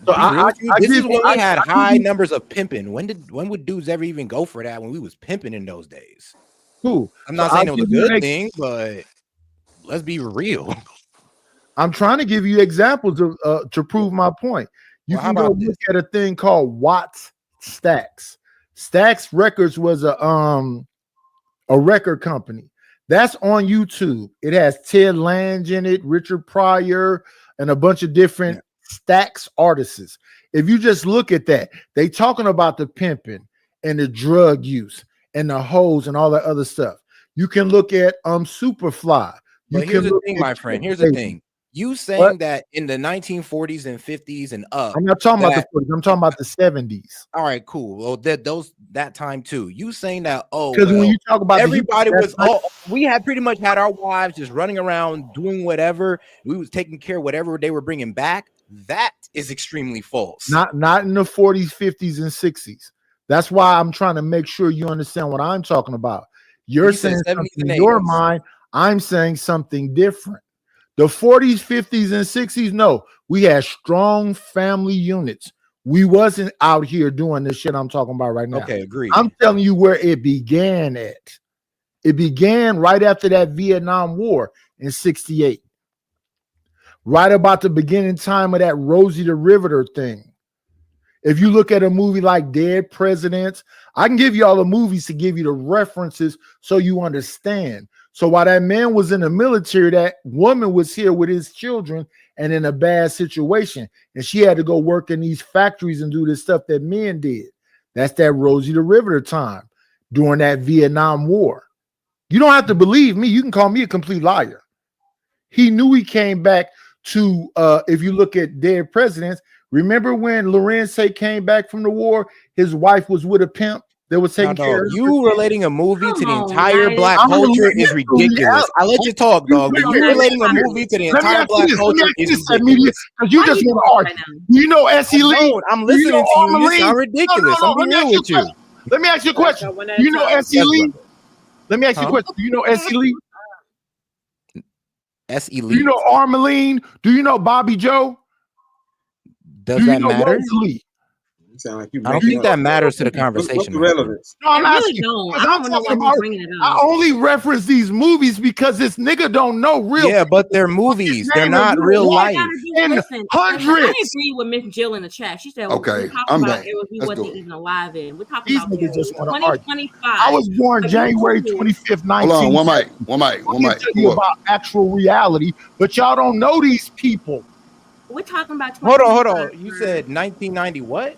So
this is when we had high numbers of pimping. When would dudes ever even go for that when we was pimping in those days?
Cool.
I'm not saying it was a good thing, but let's be real.
I'm trying to give you examples to prove my point. You can go look at a thing called Watts Stax. Stax Records was a record company. That's on YouTube. It has Ted Lange in it, Richard Pryor, and a bunch of different Stax artists. If you just look at that, they talking about the pimping and the drug use and the hoes and all that other stuff. You can look at Superfly.
But here's the thing, my friend. Here's the thing. You saying that in the 1940s and 50s and up.
I'm not talking about the 40s. I'm talking about the 70s.
All right, cool. Well, that time too. You saying that? Oh,
because when you talk about
everybody we had pretty much had our wives just running around doing whatever. We was taking care of whatever they were bringing back. That is extremely false.
Not in the 40s, 50s, and 60s. That's why I'm trying to make sure you understand what I'm talking about. You're saying something in your mind. I'm saying something different. The 40s, 50s, and 60s, no, we had strong family units. We wasn't out here doing this shit I'm talking about right now.
Okay, agreed.
I'm telling you where it began at. It began right after that Vietnam War in 68. Right about the beginning time of that Rosie the Riveter thing. If you look at a movie like Dead Presidents, I can give you all the movies to give you the references so you understand. So while that man was in the military, that woman was here with his children and in a bad situation. And she had to go work in these factories and do this stuff that men did. That's that Rosie the Riveter time during that Vietnam War. You don't have to believe me. You can call me a complete liar. He knew he came back to, if you look at Dead Presidents, remember when Lorenz came back from the war, his wife was with a pimp that was taking care of
you. Relating a movie to the entire black culture is ridiculous. I let you talk, dog. But you relating a movie to the entire black culture is ridiculous.
Because you just want to argue. You know S.E. Lee?
I'm listening to you. You sound ridiculous. I'm real with you.
Let me ask you a question. You know S.E. Lee? Let me ask you a question. Do you know S.E. Lee?
S.E. Lee?
Do you know Armeline? Do you know Bobby Joe?
Does that matter?
Like
I don't think that matters to the conversation.
What's relevance?
No, I'm asking.
I don't know why you're bringing it up.
I only reference these movies because this nigga don't know real.
Yeah, but they're movies. They're not real life.
Listen,
hundreds.
I agree with Miss Jill in the chat. She said,
"Okay,
I'm back." We wasn't even alive in. We're talking
these
about
niggas just want to
2025.
I was born January 25th, 19.
Hold on, one mic.
Tell you about actual reality, but y'all don't know these people.
We're talking about.
Hold on. You said 1990 what?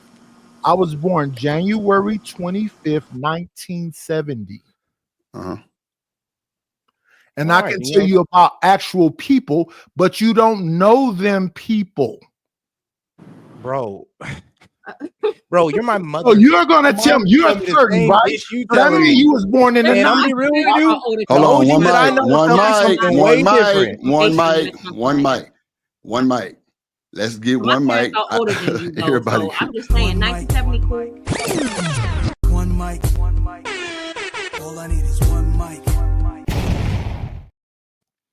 I was born January 25th, 1970. And I can tell you about actual people, but you don't know them people.
Bro, you're my mother.
Oh, you're going to tell me you're 30, right? That means you was born in the 90s.
I'm real with you.
Hold on, one mic. Let's get one mic.
Older than you, though, everybody. So I'm just saying, 1970 cool.
One mic. All I need is one mic.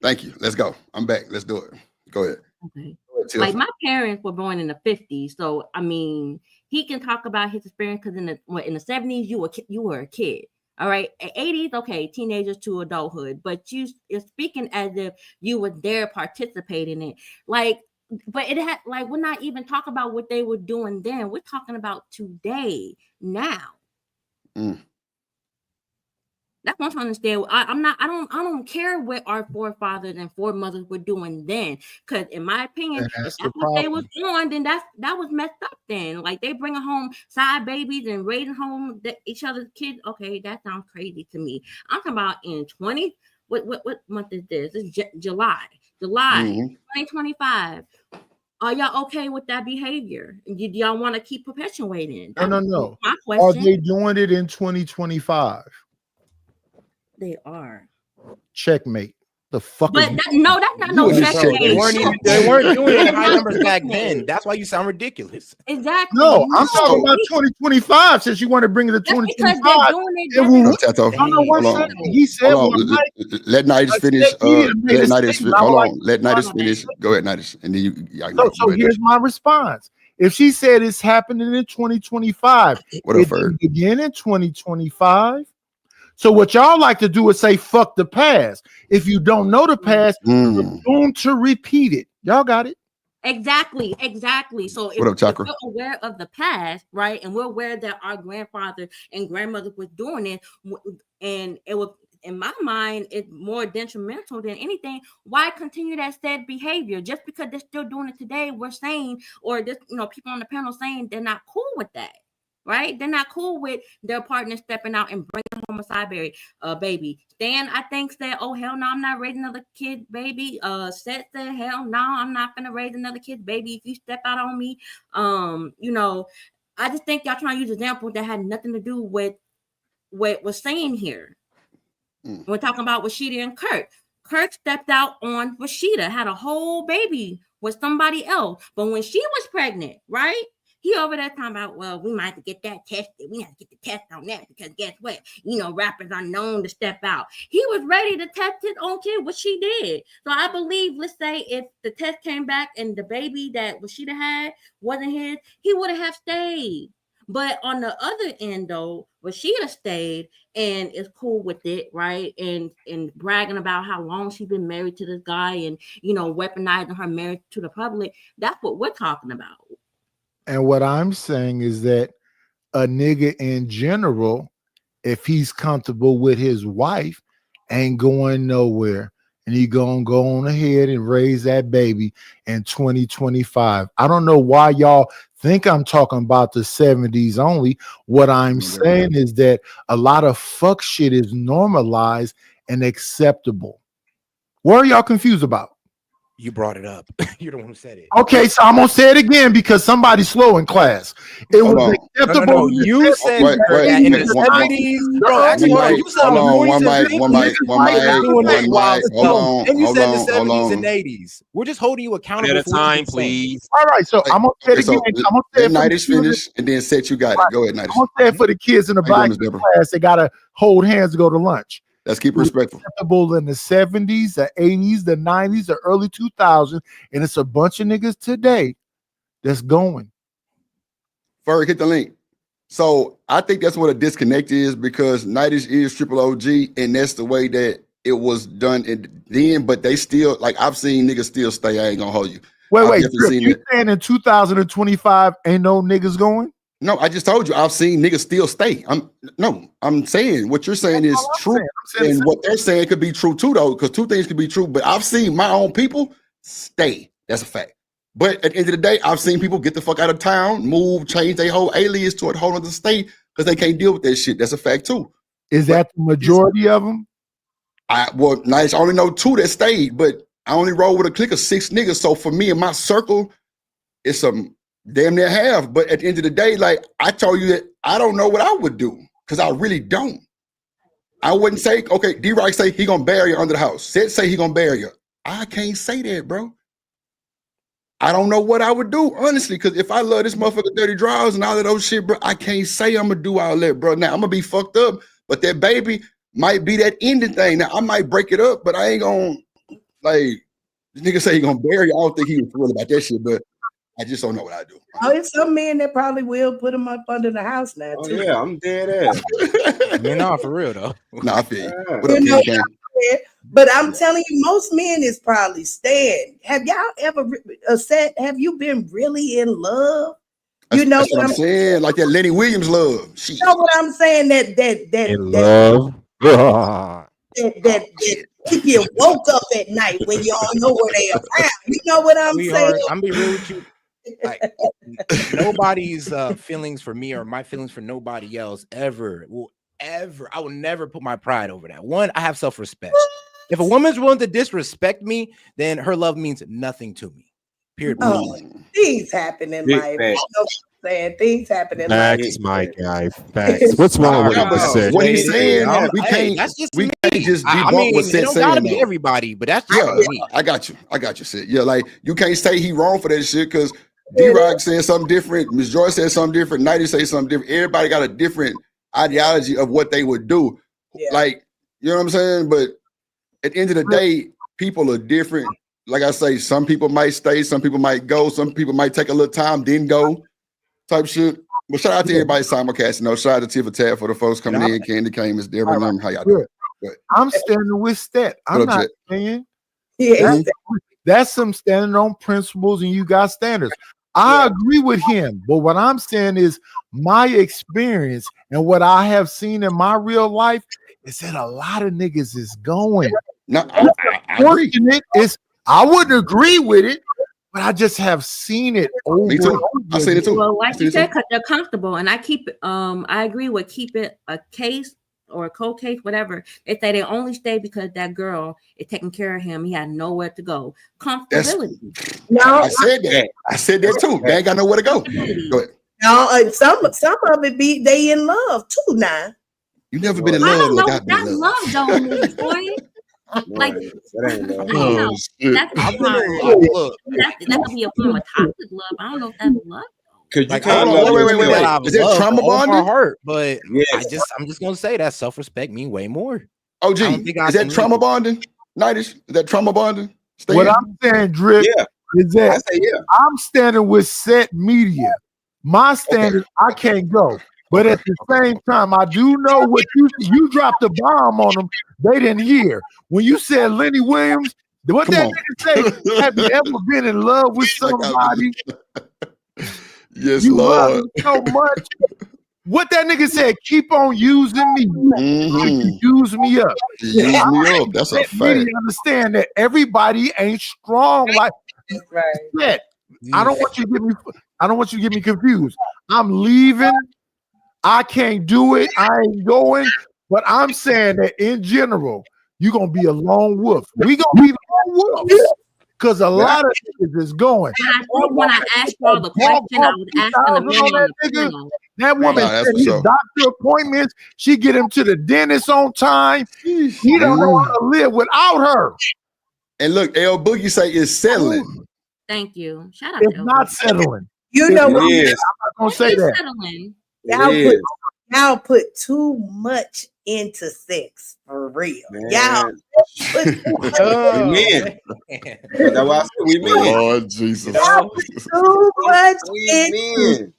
Thank you. Let's go. I'm back. Let's do it. Go ahead.
Okay. Like my parents were born in the 50s, so I mean, he can talk about his experience because in the 70s you were a kid. All right, 80s, okay, teenagers to adulthood, but you're speaking as if you were there participating in it, like. But it had we're not even talking about what they were doing then. We're talking about today, now. That's That's what I'm trying to understand. I don't care what our forefathers and foremothers were doing then. Because in my opinion, if that's what they was doing, then that was messed up then. Like they bringing home side babies and raising home each other's kids. Okay, that sounds crazy to me. I'm talking about in 20. What month is this? It's July 2025. Are y'all okay with that behavior? Do y'all want to keep perpetuating?
No.
My question.
Are they doing it in 2025?
They are.
Checkmate. The fuck.
But that's not no checkmate.
They weren't doing it in high numbers back then. That's why you sound ridiculous.
Exactly.
No, I'm talking about 2025. Since you want to bring it to 2025. He said,
let Nidus finish. Let Nidus finish. Hold on. Let Nidus finish. Go ahead, Nidus. And then you.
So here's my response. If she said it's happening in 2025,
what up, Ferg?
Begin in 2025. So what y'all like to do is say fuck the past. If you don't know the past, you're doomed to repeat it. Y'all got it?
Exactly. So if,
what up, Chakra?
If we're aware of the past, right, and we're aware that our grandfather and grandmother was doing it, and it was, in my mind, it's more detrimental than anything. Why continue that said behavior? Just because they're still doing it today, we're saying, or this, people on the panel saying they're not cool with that. Right? They're not cool with their partner stepping out and bringing home a side baby. Stan, I think, said, oh, hell no, I'm not raising another kid, baby. Seth said, hell no, I'm not going to raise another kid, baby. If you step out on me, I just think y'all trying to use examples that had nothing to do with what we're saying here. We're talking about Rashida and Kirk. Kirk stepped out on Rashida, had a whole baby with somebody else. But when she was pregnant, right? He over there talking about, well, we might have to get that tested. We have to get the test on that because guess what? Rappers are known to step out. He was ready to test his own kid, which she did. So I believe, let's say, if the test came back and the baby that Rashida had wasn't his, he would have stayed. But on the other end, though, Rashida stayed and is cool with it, right? And bragging about how long she's been married to this guy and, weaponizing her marriage to the public. That's what we're talking about.
And what I'm saying is that a nigga in general, if he's comfortable with his wife, ain't going nowhere. And he gonna go on ahead and raise that baby in 2025. I don't know why y'all think I'm talking about the 70s only. What I'm saying is that a lot of fuck shit is normalized and acceptable. What are y'all confused about?
You brought it up. You're the one who said it.
Okay, so I'm gonna say it again because somebody's slow in class. It was acceptable.
No. You said that in the 70s. Bro, actually, you said
one mic. Hold on.
And you said the 70s and 80s. We're just holding you accountable.
At a time, please.
All right, so I'm gonna say it again. I'm gonna say it
Night is finished, and then Seth, you got it. Go ahead, Night.
I'm gonna say it for the kids in the black class. They gotta hold hands to go to lunch.
Let's keep it respectful.
Acceptable in the 70s, the 80s, the 90s, the early 2000s, and it's a bunch of niggas today that's going.
Ferg, hit the link. So I think that's what a disconnect is because Nightish is triple OG, and that's the way that it was done then. But they still, like, I've seen niggas still stay. I ain't gonna hold you.
Wait, you saying in 2025 ain't no niggas going?
No, I just told you I've seen niggas still stay. I'm saying what you're saying is true, and what they're saying could be true too, though, because two things could be true. But I've seen my own people stay. That's a fact. But at the end of the day, I've seen people get the fuck out of town, move, change their whole alias to a whole other state because they can't deal with that shit. That's a fact too.
Is that the majority of them?
Nice. I only know two that stayed, but I only roll with a clique of 6 niggas. So for me and my circle, it's some damn near half. But at the end of the day, like I told you that I don't know what I would do because I really don't. I wouldn't say, okay, D-Rock say he gonna bury you under the house. Sid say he gonna bury you. I can't say that, bro. I don't know what I would do, honestly, because if I love this motherfucker dirty draws and all of those shit, bro, I can't say I'm gonna do all that, bro. Now I'm gonna be fucked up, but that baby might be that ending thing. Now I might break it up, but I ain't gonna like this nigga say he gonna bury you. I don't think he was real about that shit, but I just don't know what I do.
Oh, it's some men that probably will put him up under the house now.
Oh,
too.
yeah, I'm dead ass.
Nah, for real though.
Nah, I feel you. What
You
up,
know,
King?
but I'm telling you, most men is probably staying. Have y'all ever said? Have you been really in love? You know
That's what I'm saying, like that Lenny Williams love.
You know what I'm saying? That
love.
that keep you woke up at night when you don't know where they around. You know what I'm saying?
I'm be real with you. Like, nobody's feelings for me or my feelings for nobody else will ever. I will never put my pride over that. One, I have self-respect. If a woman's willing to disrespect me, then her love means nothing to me. Period.
Things happen in life. I know what I'm saying. Things happen in life.
Facts, my guy. Facts. What's wrong with what he just said?
What he's saying, we can't just debunk what Seth saying.
Gotta be everybody, but that's just me.
I got you, Seth. Yeah, like you can't say he wrong for that shit because D-Rock saying something different, Ms. Joy said something different, Nighty say something different. Everybody got a different ideology of what they would do. Yeah. Like, you know what I'm saying? But at the end of the day, people are different. Like I say, some people might stay, some people might go, some people might take a little time, then go, type shit. But shout out to everybody simulcasting. Shout out to Tifa Tab for the folks coming in. Candy Cane, Miss Deborah, how y'all doing?
I'm standing with Seth. I'm not saying
that's
some standing on principles, and you got standards. I agree with him, but what I'm saying is my experience and what I have seen in my real life is that a lot of niggas is going.
No, I agree.
I wouldn't agree with it, but I just have seen it over.
Me too. I seen it too.
Well, like you said, because they're comfortable, and I keep it. I agree with keep it a case or a cold case, whatever. They say they only stay because that girl is taking care of him. He had nowhere to go. Comfortability.
I said that. I said that too. They ain't got nowhere to go. Go ahead.
No, and some of it be they in love too now.
You never been in love.
I don't know what that love don't mean, boy. Like that could be a form of toxic love. I don't know if that's love.
Could you
wait. Is that trauma bonding?
My heart, but I'm just gonna say that self-respect mean way more.
Oh, gee, is that trauma bonding? Nightish, is that trauma bonding?
What I'm saying, Drip, is that I'm standing with Set Media. My standard, I can't go. But at the same time, I do know what you dropped a bomb on them. They didn't hear. When you said Lenny Williams, what that nigga say? Have you ever been in love with somebody?
Yes,
you
Lord.
love me so much. What that nigga said, keep on using me. Use me up.
Use me up. That's a fact.
Really understand that everybody ain't strong like that. I don't want you to get me confused. I'm leaving. I can't do it. I ain't going. But I'm saying that in general, you're gonna be a lone wolf. We gonna be lone wolves because a lot of niggas is going.
When I asked y'all the question, I was asking the man on the panel.
That woman said his doctor appointments. She get him to the dentist on time. He don't know how to live without her.
And look, L Boogie say it's settling.
Thank you. Shout out.
It's not settling.
You know what?
I'm not gonna say that.
Settling.
Y'all put too much into sex for real.
Man.
Y'all put
we men. That's why I said we men.
Lord Jesus.
Y'all put too much
into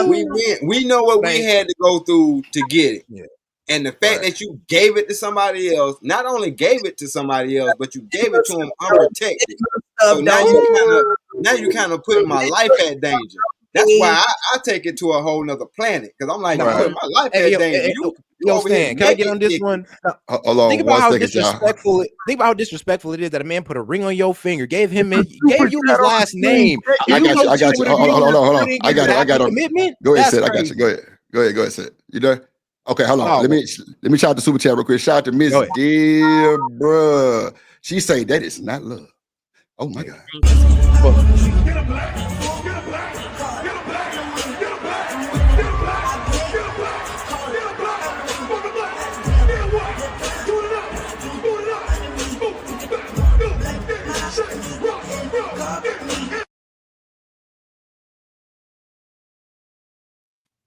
we men. We know what we had to go through to get it. Yeah. And the fact that you gave it to somebody else, not only gave it to somebody else, but you gave it to them unprotected. So now you kind of put my life at danger. That's why I take it to a whole nother planet because I'm like, I'm putting my life at danger.
Yo, Stan, can I get on this one?
Hold on,
think about how disrespectful. Think about how disrespectful it is that a man put a ring on your finger, gave you his last name.
I got you. Hold on. I got it.
Commitment.
Go ahead, Sid. I got you. Go ahead, Sid. You done? Okay, hold on. Let me shout out the super chat real quick. Shout out to Miss Deborah. She say that is not love. Oh my God.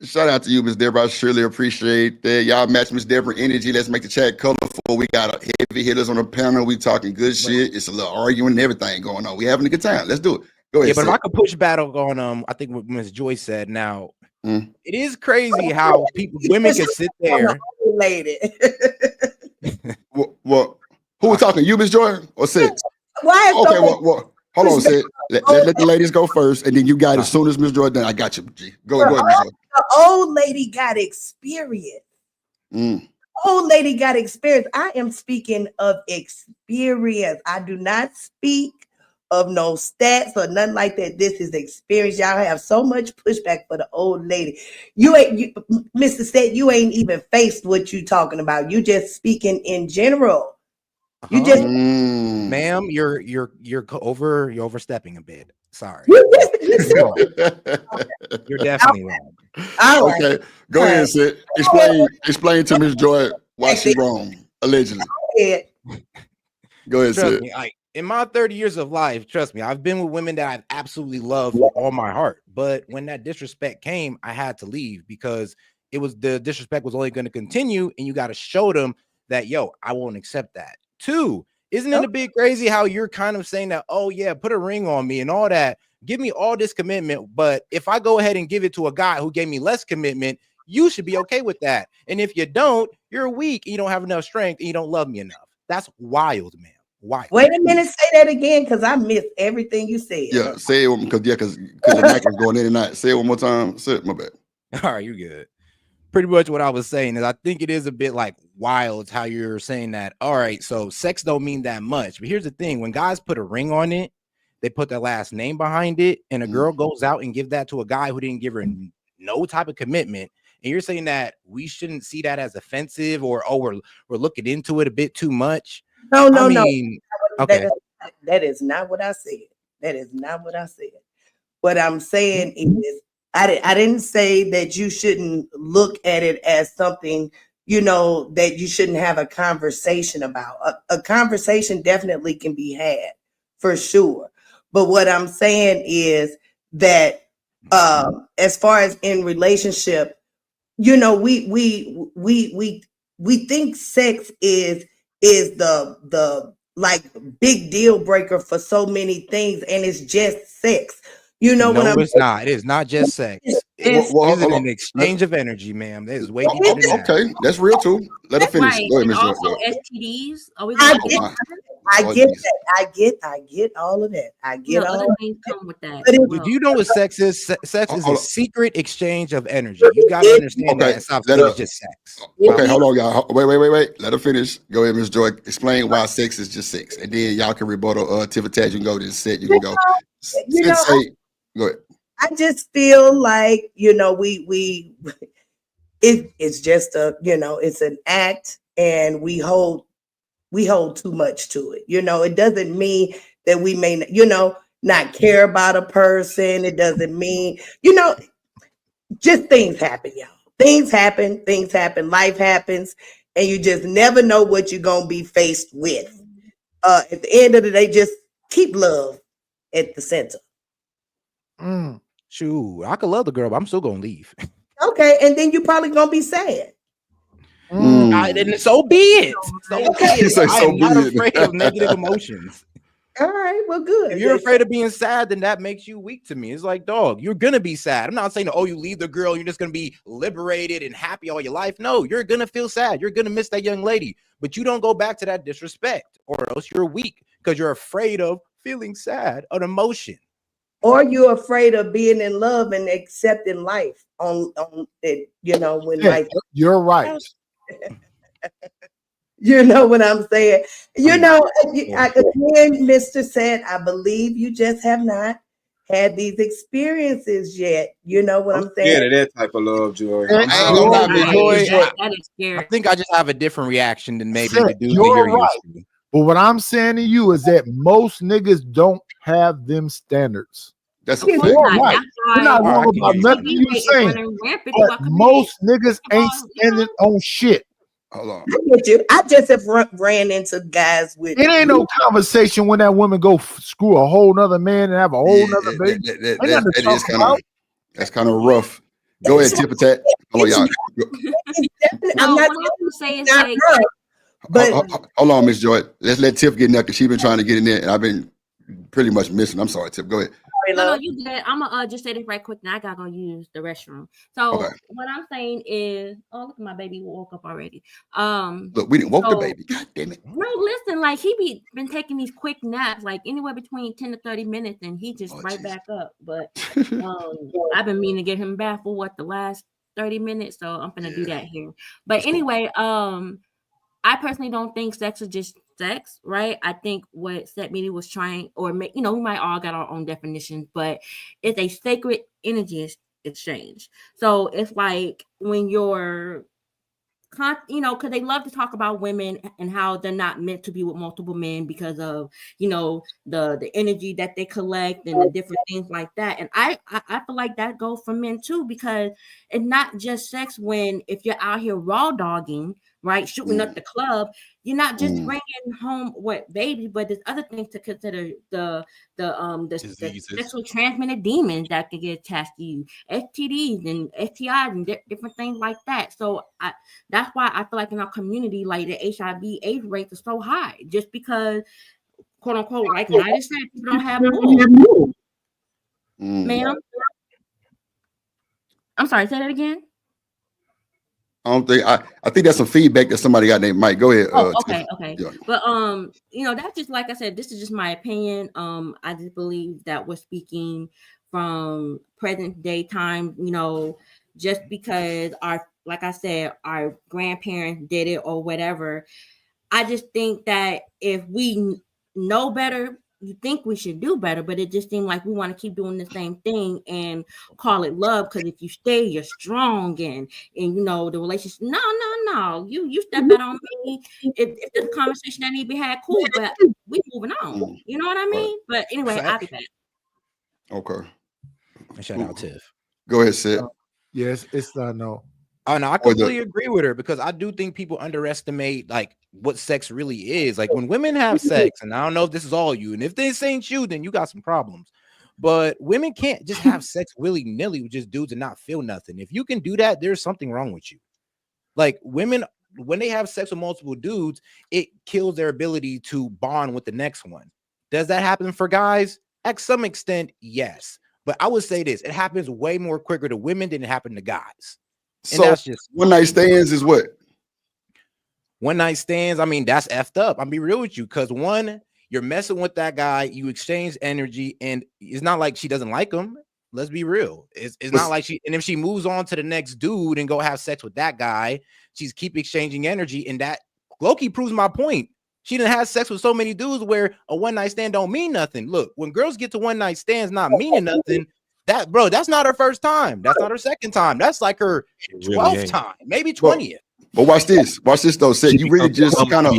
Shout out to you, Miss Deborah. I surely appreciate that. Y'all match Miss Deborah energy. Let's make the chat colorful. We got heavy hitters on the panel. We talking good shit. It's a little arguing and everything going on. We having a good time. Let's do it. Go ahead.
Yeah, but if I could push battle on I think what Ms. Joyce said now. It is crazy how women can sit there.
Well, who we talking? You, Miss Joy, or Sid?
Why?
Okay, well, hold on, Sid. Let the ladies go first, and then you got it as soon as Miss Joy done. I got you. G. Go ahead, Miss Joy.
The old lady got experience. Old lady got experience. I am speaking of experience. I do not speak of no stats or nothing like that. This is experience. Y'all have so much pushback for the old lady. Mr. Set, you ain't even faced what you talking about. You just speaking in general. You just,
ma'am, you're overstepping a bit. Sorry. You're definitely wrong.
Okay, go ahead, Sid. Explain to Miss Joy why she wrong, allegedly. Go ahead,
Trust
Sid.
me, in my 30 years of life, trust me, I've been with women that I've absolutely loved with all my heart. But when that disrespect came, I had to leave because the disrespect was only going to continue, and you got to show them that, yo, I won't accept that. 2, isn't it a bit crazy how you're kind of saying that, oh yeah, put a ring on me and all that, give me all this commitment, but if I go ahead and give it to a guy who gave me less commitment, you should be okay with that. And if you don't, you're weak, you don't have enough strength, and you don't love me enough. That's wild, man. Why?
Wait a minute, say that again, because I missed everything you said.
Yeah, say it because the mic was going in and out. Say it one more time. Say it, my bad.
All right, you're good. Pretty much what I was saying is I think it is a bit like wild how you're saying that. All right, so sex don't mean that much. But here's the thing. When guys put a ring on it, they put their last name behind it, and a girl goes out and give that to a guy who didn't give her no type of commitment. And you're saying that we shouldn't see that as offensive or, oh, we're looking into it a bit too much.
No.
Okay.
That is not what I said. That is not what I said. What I'm saying is I didn't say that you shouldn't look at it as something, that you shouldn't have a conversation about. A conversation definitely can be had for sure. But what I'm saying is that as far as in relationship, we think sex is the like big deal breaker for so many things, and it's just sex.
No, it's not. It is not just sex. It's an exchange of energy, ma'am. There's way deeper than that.
Okay, that's real too. Let her finish.
Right.
Go ahead,
And
Ms. Joy.
also STDs. Are we
I
gonna
get that. I get all of that. I get all
other
of
things come with that.
But
Do you know what sex is? Sex is a secret exchange of energy. You got to understand that. It's not just sex.
Okay, hold on, y'all. Wait. Let her finish. Go ahead, Ms. Joy. Explain why sex is just sex, and then y'all can rebuttal. Tiffany, you can go to the set. You can go. Go ahead.
I just feel like it's just it's an act, and we hold too much to it. It doesn't mean that we may not care about a person. It doesn't mean just things happen, y'all. Things happen, life happens, and you just never know what you're gonna be faced with. At the end of the day, just keep love at the center.
Shoot, I could love the girl, but I'm still gonna leave.
Okay, and then you're probably gonna be sad.
Then so be it. I'm not afraid of negative emotions.
All right, well, good.
If you're afraid of being sad, then that makes you weak to me. It's like, dog, you're gonna be sad. I'm not saying, oh, you leave the girl, you're just gonna be liberated and happy all your life. No, you're gonna feel sad. You're gonna miss that young lady, but you don't go back to that disrespect, or else you're weak because you're afraid of feeling sad, an emotion.
Or you're afraid of being in love and accepting life on it, when like
you're right.
You know what I'm saying? Again, Mr. Said, I believe you just have not had these experiences yet. You know what I'm saying?
Yeah, that type of love, Joy.
I think I just have a different reaction than maybe the dude you're right.
But what I'm saying to you is that most niggas don't have them standards.
That's a
fact. Right. You're not wrong about nothing you're saying. But most niggas ain't standing on shit.
Hold on.
I get you. I just have ran into guys with
it. Ain't no conversation when that woman go screw a whole nother man and have a whole nother baby.
That's kind of rough. Go ahead, Tip Attack. Hold on, y'all.
I'm not
saying
hold on, Miss Joy. Let's let Tiff get in there because she's been trying to get in there, and I've been pretty much missing. I'm sorry, Tip. Go ahead.
No, you good. I'm gonna just say this right quick. Now I gotta go use the restroom. So what I'm saying is, look at my baby woke up already.
Look, we didn't woke the baby. God damn it.
No, listen, like he been taking these quick naps, like anywhere between 10 to 30 minutes, and he just back up. But I've been meaning to get him back for the last 30 minutes, so I'm gonna do that here. But anyway, I personally don't think sex is just sex, right? I think what Set Media was trying, or we might all got our own definitions, but it's a sacred energy exchange. So it's like when you're because they love to talk about women and how they're not meant to be with multiple men because of the energy that they collect and the different things like that. And I feel like that goes for men too, because it's not just sex. If you're out here raw dogging, right, shooting up the club, you're not just bringing home babies, but there's other things to consider. The sexually transmitted demons that can get attached to you, STDs and STIs and different things like that. So that's why I feel like in our community, like the HIV/AIDS rates are so high, just because, quote unquote, like Nida said, people don't have moves. Ma'am, I'm sorry, say that again.
I think that's some feedback that somebody got named Mike. Go ahead.
Okay.
Yeah.
But that's just, like I said, this is just my opinion. I just believe that we're speaking from present day time, just because like I said, our grandparents did it or whatever. I just think that if we know better, you think we should do better, but it just seemed like we want to keep doing the same thing and call it love, because if you stay, you're strong and the relationship. No, you step out on me. If there's a conversation that need to be had, cool, but we moving on. You know what I mean? But anyway, I'll be back.
Okay.
Shout out Tiff.
Go ahead, Sid.
Yes, it's no.
Oh no, I completely agree with her, because I do think people underestimate like what sex really is. Like when women have sex, and I don't know if this is all you, and if this ain't you, then you got some problems. But women can't just have sex willy-nilly with just dudes and not feel nothing. If you can do that, there's something wrong with you. Like women, when they have sex with multiple dudes, it kills their ability to bond with the next one. Does that happen for guys? At some extent, yes. But I would say this: it happens way more quicker to women than it happened to guys. And
so
that's just
one night stands is what?
One night stands. I mean, that's effed up. I'll be real with you, because one, you're messing with that guy, you exchange energy, and it's not like she doesn't like him. Let's be real. It's not like and if she moves on to the next dude and go have sex with that guy, she's keep exchanging energy, and that Loki proves my point. She done had sex with so many dudes where a one night stand don't mean nothing. Look, when girls get to one night stands not meaning nothing, that's not her first time. That's not her second time. That's like her 12th time, maybe 20th.
But watch this. Watch this though. Said you really just kind of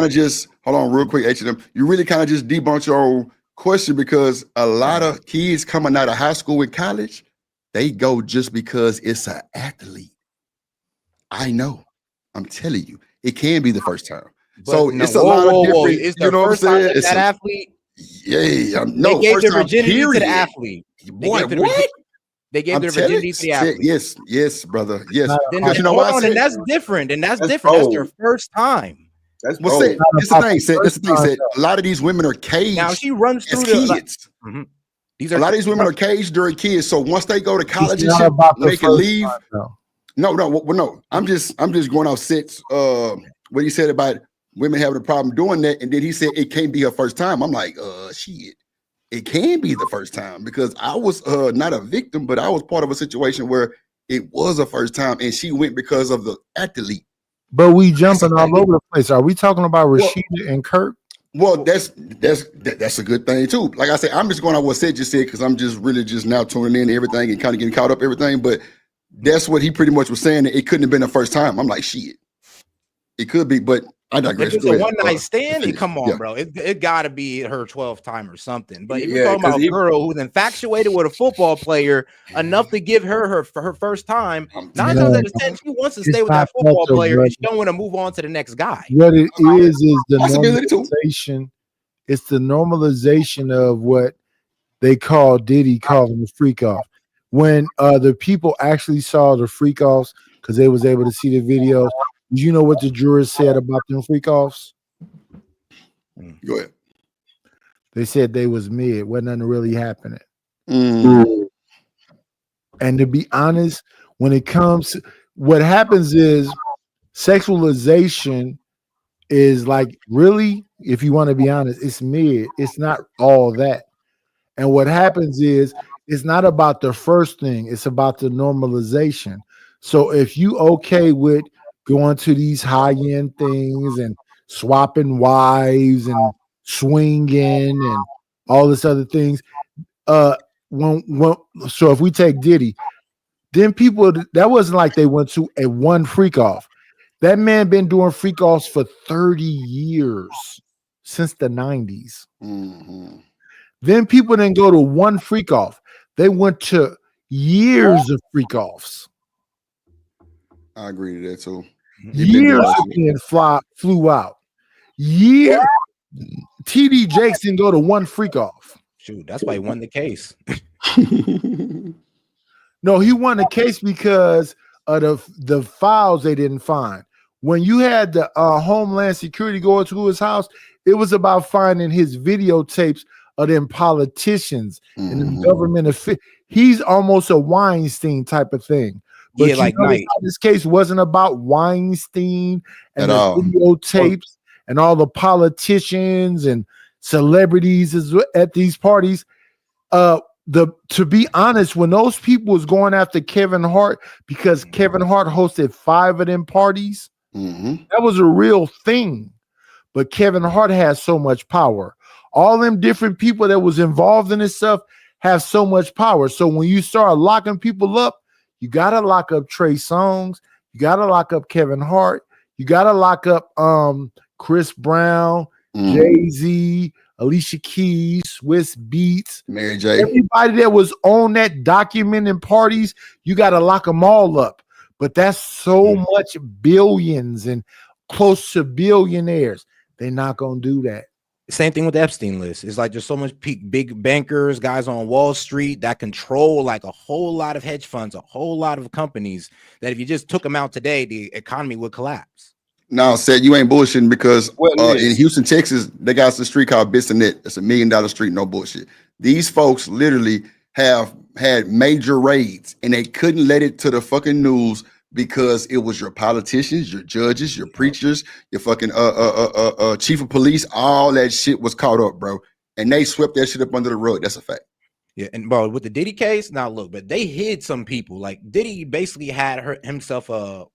just hold on real quick, H&M. You really kind of just debunked your own question, because a lot of kids coming out of high school and college, they go just because it's an athlete. I know. I'm telling you, it can be the first time.
But
so
no,
it's a lot of different.
It's the first time that athlete.
Yeah,
no. They gave the virginity to the athlete.
Boy, what?
They gave their virginity to the athlete.
Yes, brother. Yes.
Then you know what? And that's different. And that's different. That's their first time.
That's the thing. That's the thing. A lot of these women are caged.
Now she runs through
kids. A lot of these women are caged during kids. So once they go to college and shit, they can leave. No. I'm just going off Sit's what he said about women having a problem doing that, and then he said it can't be her first time. I'm like, shit. It can be the first time, because I was not a victim, but I was part of a situation where it was a first time, and she went because of the athlete.
But we jumping all over the place. Are we talking about Rashida and Kirk?
Well, that's a good thing too. Like I said, I'm just going on what Sid just said, because I'm just really just now tuning in to everything and kind of getting caught up everything. But that's what he pretty much was saying. That it couldn't have been the first time. I'm like, shit. It could be, but I digress.
If it's a one night stand, come on, bro. It got to be her 12th time or something. But if you're talking about a girl who's infatuated with a football player enough to give her first time, 9 times out of 10, she wants to stay with that football player, and she don't want to move on to the next guy.
What it is the normalization. It's the normalization of what they call Diddy calling the freak off. When the people actually saw the freak offs, because they was able to see the videos. You know what the jurors said about them freak offs?
Go ahead.
They said they was mid, wasn't nothing really happening. And to be honest, when it comes, what happens is sexualization is like, really, if you want to be honest, it's mid. It's not all that. And what happens is it's not about the first thing, it's about the normalization. So if you okay with going to these high-end things and swapping wives and swinging and all this other things, so if we take Diddy, then people, that wasn't like they went to a one freak off. That man been doing freak offs for 30 years, since the 90s. Then people didn't go to one freak off. They went to years of freak offs.
I agree to that too.
Years of being flew out. Years. TD Jakes didn't go to one freak off.
Shoot, that's why he won the case.
No, he won the case because of the files they didn't find. When you had the Homeland Security go to his house, it was about finding his videotapes of them politicians and the government. He's almost a Weinstein type of thing. But
Yeah, like Knight.
this case wasn't about Weinstein and
At
the
all.
videotapes and all the politicians and celebrities at these parties. To be honest, when those people was going after Kevin Hart because Kevin Hart hosted 5 of them parties, that was a real thing. But Kevin Hart has so much power. All them different people that was involved in this stuff have so much power. So when you start locking people up, you gotta lock up Trey Songz, you gotta lock up Kevin Hart, you gotta lock up Chris Brown, Jay-Z, Alicia Keys, Swiss Beats,
Mary J.
Everybody that was on that documenting parties, you got to lock them all up. But that's so much billions and close to billionaires. They're not going to do that.
Same thing with the Epstein list. It's like there's so much big bankers, guys on Wall Street that control like a whole lot of hedge funds, a whole lot of companies that if you just took them out today, the economy would collapse.
Now, said you ain't bullshitting because in Houston, Texas, they got a street called Bissonnette. It's $1 million street, no bullshit. These folks literally have had major raids and they couldn't let it to the fucking news because it was your politicians, your judges, your preachers, your fucking chief of police. All that shit was caught up, bro. And they swept that shit up under the rug. That's a fact.
Yeah, and bro, with the Diddy case, now look, but they hid some people. Like Diddy basically had himself a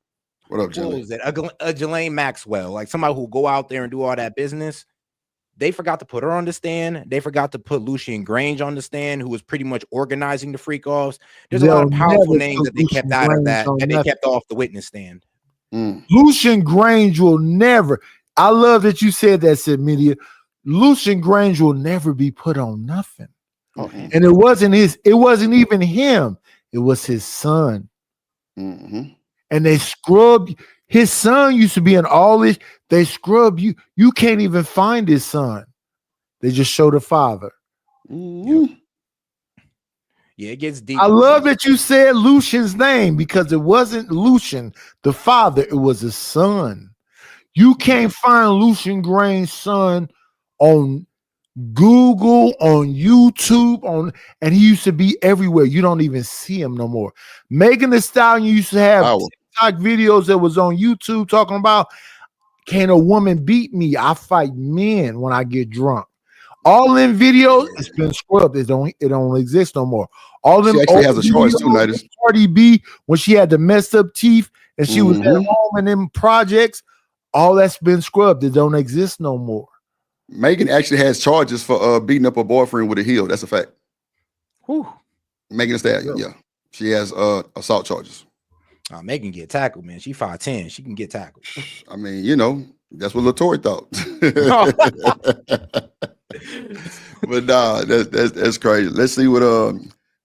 what up,
Jalen? What was that? A Ghislaine Maxwell, like somebody who go out there and do all that business. They forgot to put her on the stand. They forgot to put Lucian Grange on the stand, who was pretty much organizing the freak offs. There's a lot of powerful names that they kept out of that, and they kept off the witness stand.
Lucian Grange will never. I love that you said that, Sid Media. Lucian Grange will never be put on nothing.
Okay.
And it wasn't even him. It was his son. And they scrubbed his son. Used to be in all this. They scrubbed you. You can't even find his son. They just show the father.
Yeah, it gets deep.
I love that you said Lucian's name because it wasn't Lucian, the father. It was his son. You can't find Lucian Grange's son on Google, on YouTube, and he used to be everywhere. You don't even see him no more. Megan Thee Stallion used to have TikTok videos that was on YouTube talking about, can a woman beat me? I fight men when I get drunk. All them videos, it's been scrubbed. It don't exist no more. All them
she actually has a choice too, Nighters.
Cardi B, when she had the messed up teeth and she was at home in them projects, all that's been scrubbed. It don't exist no more.
Megan actually has charges for beating up her boyfriend with a heel. That's a fact.
Whew.
Megan Thee Stallion, yeah. She has assault charges.
Megan get tackled, man. She 5'10". She can get tackled.
I mean, you know, that's what LaToya thought. But nah, that's crazy. Let's see what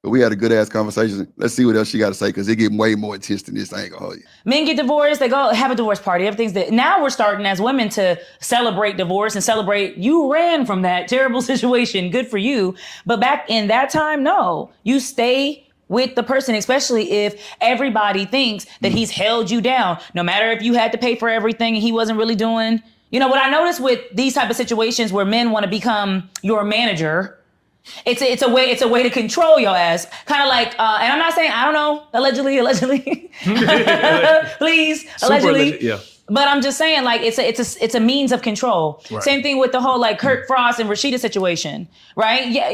we had a good ass conversation. Let's see what else she got to say because it get way more intense than this. I ain't gonna hold you.
Men get divorced, they go have a divorce party. Everything's that. Now we're starting as women to celebrate divorce and celebrate you ran from that terrible situation. Good for you. But back in that time, no, you stay with the person, especially if everybody thinks that he's held you down. No matter if you had to pay for everything and he wasn't really doing. You know what I noticed with these type of situations where men want to become your manager. It's a way to control your ass. Kind of like, and I'm not saying, I don't know, allegedly, please, allegedly.
Yeah.
But I'm just saying, like, it's a means of control. Right. Same thing with the whole like Kurt Frost and Rashida situation, right? Yeah,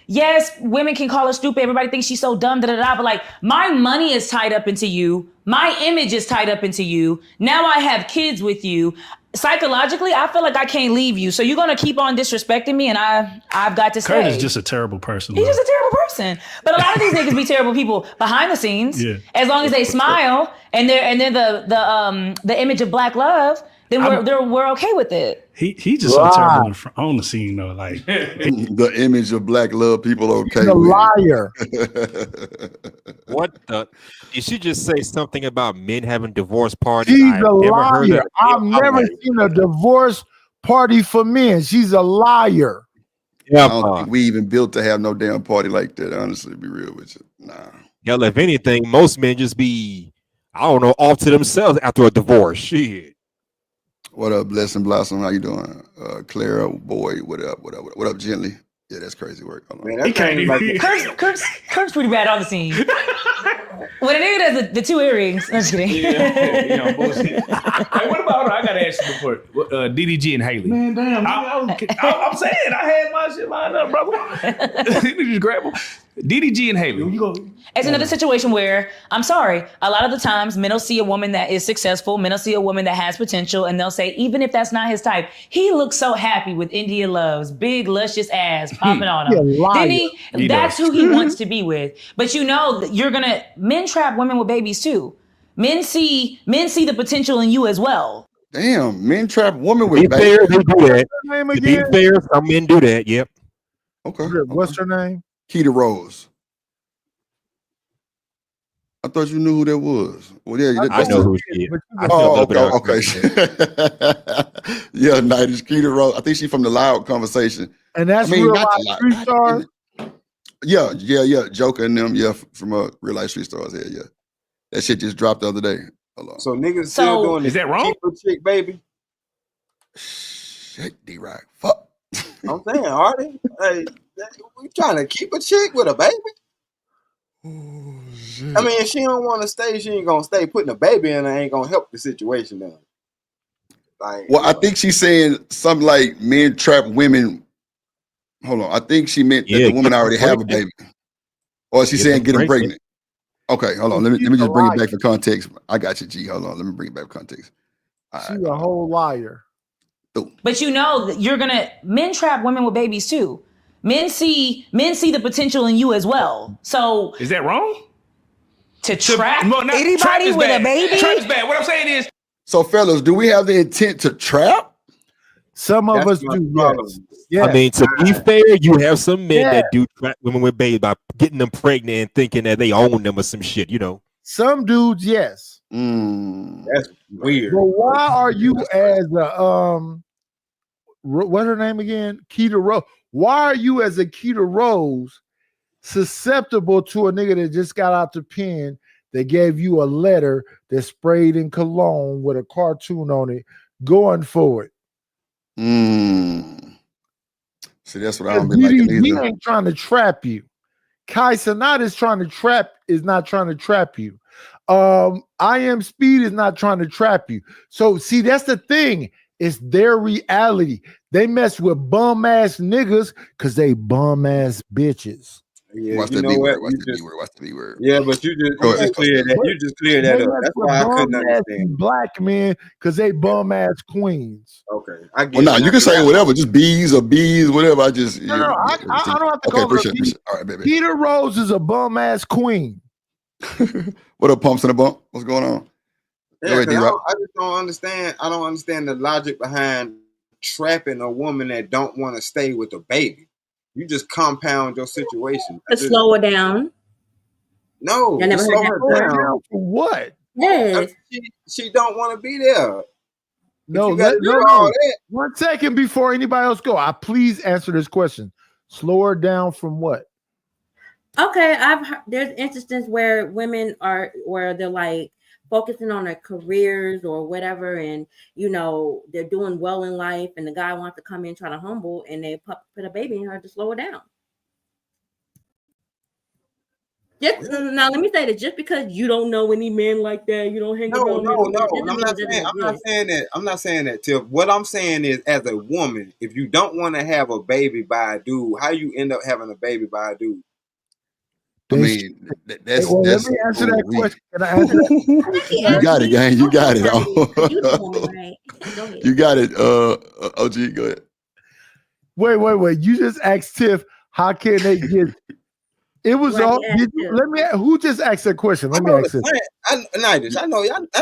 yes, women can call her stupid. Everybody thinks she's so dumb, but like, my money is tied up into you. My image is tied up into you. Now I have kids with you. Psychologically, I feel like I can't leave you. So you're going to keep on disrespecting me, and I've got to stay.
Kurt is just a terrible person.
He's just a terrible person. But a lot of these niggas be terrible people behind the scenes. Yeah. As long as they smile and they're the image of black love, then we're okay with it.
He just so terrible on the scene though. Like
the image of black love, people okay.
He's a liar.
What the? Did she just say something about men having divorce parties?
She's a liar. I've never seen a divorce party for men. She's a liar.
Yeah, I don't think we even built to have no damn party like that. Honestly, to be real with you, nah.
Hell, if anything, most men just be, I don't know, off to themselves after a divorce. Shit.
What up, Blessing Blossom? How you doing? Clara, boy, what up? What up, Gently? Yeah, that's crazy work.
Man, Kirk's pretty bad on the scene. When a nigga does the two earrings, I'm just kidding.
Yeah, bullshit. Hey, what about her? I gotta ask you before DDG and Haley.
Man, damn.
I'm saying I had my shit lined up, brother. You just grab them. DDG and Haley. You go.
It's another situation where, I'm sorry, a lot of the times men will see a woman that is successful, men will see a woman that has potential, and they'll say, even if that's not his type, he looks so happy with India Love's big, luscious ass popping on him. Then that's who he wants to be with. But you know, men trap women with babies too. Men see the potential in you as well.
Damn, men trap women with babies.
Fair, they do that. To be fair, some men do that. Yep.
Okay.
What's her name?
Keita Rose. I thought you knew who that was. Well, yeah,
I know who she is.
Okay. Yeah, Night is Keita Rose. I think she's from the Loud Conversation.
And that's Real Life Street Stars?
Yeah. Joker and them, from Real Life Street Stars. Yeah. That shit just dropped the other day. Hold on.
So niggas still doing
is that wrong?
Keep a chick, baby.
Shit, D-Rock. Fuck.
I'm saying, Hardy. Hey, we trying to keep a chick with a baby? I mean, if she don't want to stay, she ain't gonna stay. Putting a baby in her ain't gonna help the situation now. Like,
well, I think she's saying something like men trap women. Hold on, I think she meant that the woman already have a baby, or is she saying get them pregnant? Okay, hold on. Let me just bring it back for context. I got you, G. Hold on, let me bring it back for context.
She's a whole liar.
But you know, men trap women with babies too. Men see the potential in you as well. So
is that wrong?
To trap anybody
trap
with
bad.
a baby?
Trap is bad. What I'm saying is,
so fellas, do we have the intent to trap?
Some of us do. Yes. Yeah.
I mean, to be fair, you have some men that do trap women with babies by getting them pregnant and thinking that they own them or some shit, you know.
Some dudes, yes.
That's weird.
Well, why are you as a what's her name again? Keita Rose. Why are you as a Keita Rose susceptible to a nigga that just got out the pen that gave you a letter that sprayed in cologne with a cartoon on it going for it?
See, that's what I don't be like.
He ain't trying to trap you. Kai Cenat is not trying to trap you. I Am Speed is not trying to trap you. So see, that's the thing. It's their reality. They mess with bum ass niggas because they bum ass bitches.
Yeah,
Watch
you
the
know
B word.
what?
Watch the B word.
Yeah, but you just cleared that. You just cleared that up. That's why I couldn't understand.
Black men because they bum ass queens.
Okay, I get.
Well, nah, you can say whatever, just bees or bees, whatever. I just
I don't have to go.
Appreciate. All right, baby.
Keita Rose is a bum ass queen.
What up, pumps in the bump? What's going on?
Yeah, I just don't understand. I don't understand the logic behind trapping a woman that don't want to stay with a baby. You just compound your situation.
To slow her down.
No,
I never
slow
heard
her
that
down.
For what?
Yes.
She don't want to be there.
No. 1 second before anybody else go. I please answer this question. Slow her down from what?
Okay, there's instances where they're like focusing on their careers or whatever, and you know they're doing well in life, and the guy wants to come in try to humble, and they put a baby in her to slow her down. Just now, let me say that just because you don't know any men like that, you don't hang around.
No. I'm not saying that, Tiff. What I'm saying is, as a woman, if you don't want to have a baby by a dude, how you end up having a baby by a dude?
I mean, that's.
Let me answer that question. Can I answer that?
You got it, gang. You got it.
You the woman, right? Go ahead.
You got it. OG, go ahead.
Wait. You just asked Tiff, how can they get? It was
Right,
all.
yeah,
Let me. Who just asked that question? Let me ask it.
Nidus, I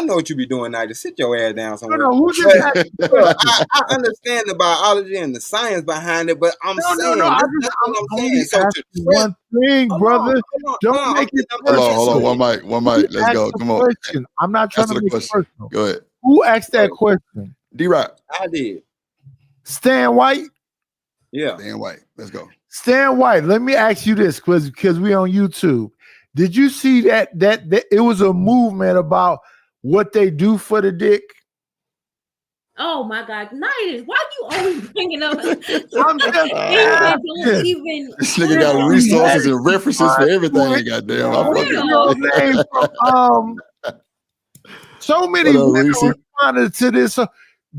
know what you be doing, Nidus. Sit your ass down somewhere.
No, who just asked?
I understand the biology and the science behind it, but I'm saying that's what I'm saying. So
one thing, brother. Don't make it personal.
Hold on. One mic. Let's go. Come on.
Question. I'm not trying to make it personal.
Go ahead.
Who asked that question?
D-Rock.
I did.
Stan White.
Yeah.
Stan White. Let's go.
Stan White, let me ask you this because we on YouTube. Did you see that it was a movement about what they do for the dick?
Oh my God, Nidus, why you always bringing up?
This nigga got resources and references for everything. Goddamn,
so many women responded to this.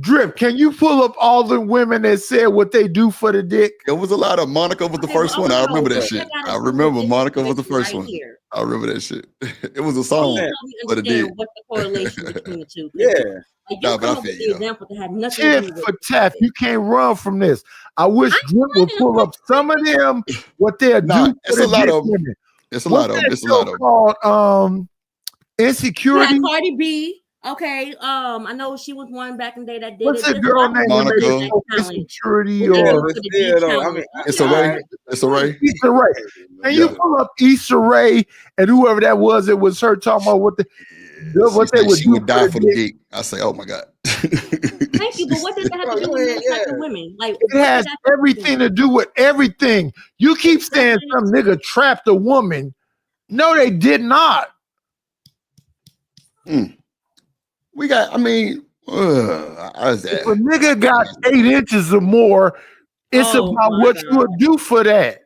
Drip, can you pull up all the women that said what they do for the dick?
It was a lot of Monica was the first one. I remember that shit. I remember Monica was the first one. I remember that shit. It was a song for the dick.
What's the correlation between the two?
Yeah.
Like, you come up with the example that had nothing to do
Tip
with
for tap, you can't run from this. I wish Drip would pull up some of them, what they'll do.
It's a lot of them. It's a lot of them. It's a lot of them.
Called Insecurity.
Cardi B. Okay, I know she was one back in the day that did
What's
it.
the girl name?
Monica.
Insecurity
or It's a Ray.
Issa Rae. And you pull up Issa Rae and whoever that was, it was her talking about what they would
she would die for the dick. I say, oh my God.
Thank you, but what does that have to do with type of women? Like
it has everything to do with everything. You keep saying some nigga trapped a woman. No, they did not.
We got, I mean,
if a nigga got 8 inches or more, it's about what you would do for that.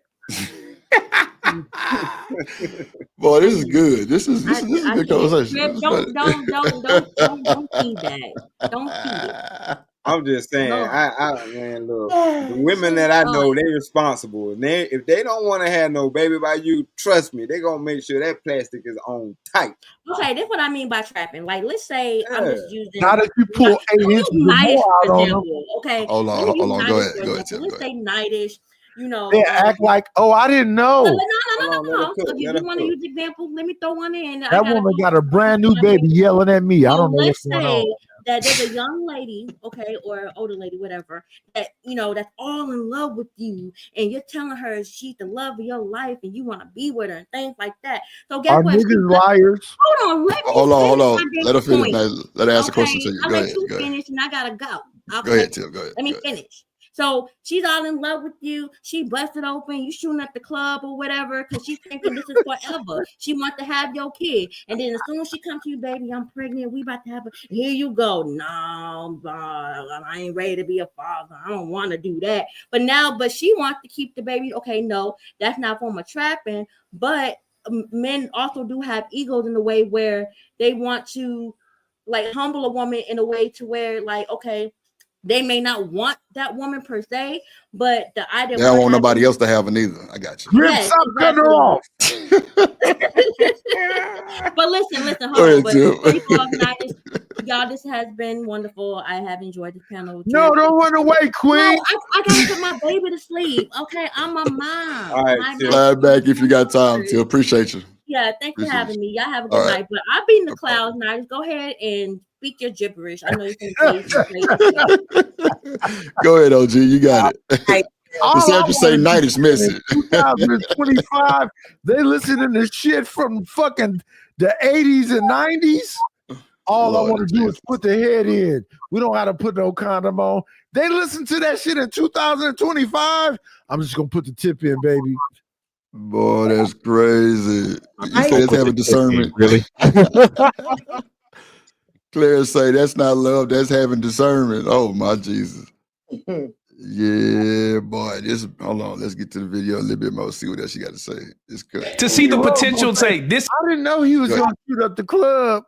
Boy, this is good. This is a good conversation.
Don't feed that. Don't feed it.
I'm just saying, man, look, the women that I know, they responsible. And if they don't want to have no baby by you, trust me, they gonna make sure that plastic is on tight.
Okay, that's what I mean by trapping. Like, let's say I'm just using.
Now that you pull 8 inches more out on them.
Okay.
Hold on. Go ahead.
Let's say Nidus. You know,
they act like, oh, I didn't know.
No. So if you want to use examples, let me throw one in.
That woman got a brand new baby yelling at me. I don't know what's going on.
That there's a young lady, okay, or an older lady, whatever, that that's all in love with you, and you're telling her she's the love of your life, and you want to be with her and things like that. So guess what?
Niggas liars.
Hold
on. Let her finish. Let her ask a question to you.
Go ahead. Finish, and I gotta go.
Go ahead, Tim. Go ahead.
Let me finish. So she's all in love with you. She busted open. You shooting at the club or whatever because she's thinking this is forever. She wants to have your kid. And then as soon as she comes to you, baby, I'm pregnant. We about to have here you go. No, I ain't ready to be a father. I don't want to do that. But she wants to keep the baby. Okay, no, that's not a form of trapping. But men also do have egos in the way where they want to like humble a woman in a way to where like, okay, they may not want that woman per se, but the idea
they don't want nobody else to have it either. I got you.
Yes, stop cutting her off.
But listen, hold on. Y'all, this has been wonderful. I have enjoyed this panel.
No, don't run away, Queen.
No, I gotta put my baby to sleep. Okay, I'm a mom.
All right, slide back if you got time to. Appreciate you.
Yeah, thanks for having me. Y'all have a good night. But I'll be in the clouds now. Just go ahead and speak your gibberish. I know you can say.
Go ahead, OG. You got it. You say night is missing.
2025, they listening to shit from fucking the 80s and 90s. All I want to do is put the head in. We don't have to put no condom on. They listen to that shit in 2025. I'm just gonna put the tip in, baby.
Boy, that's crazy. You say it's having discernment.
Really?
Claire say that's not love, that's having discernment. Oh my Jesus. Yeah, boy. Hold on. Let's get to the video a little bit more. See what else you got to say. It's good.
To see the potential, say this.
I didn't know he was going to shoot up the club.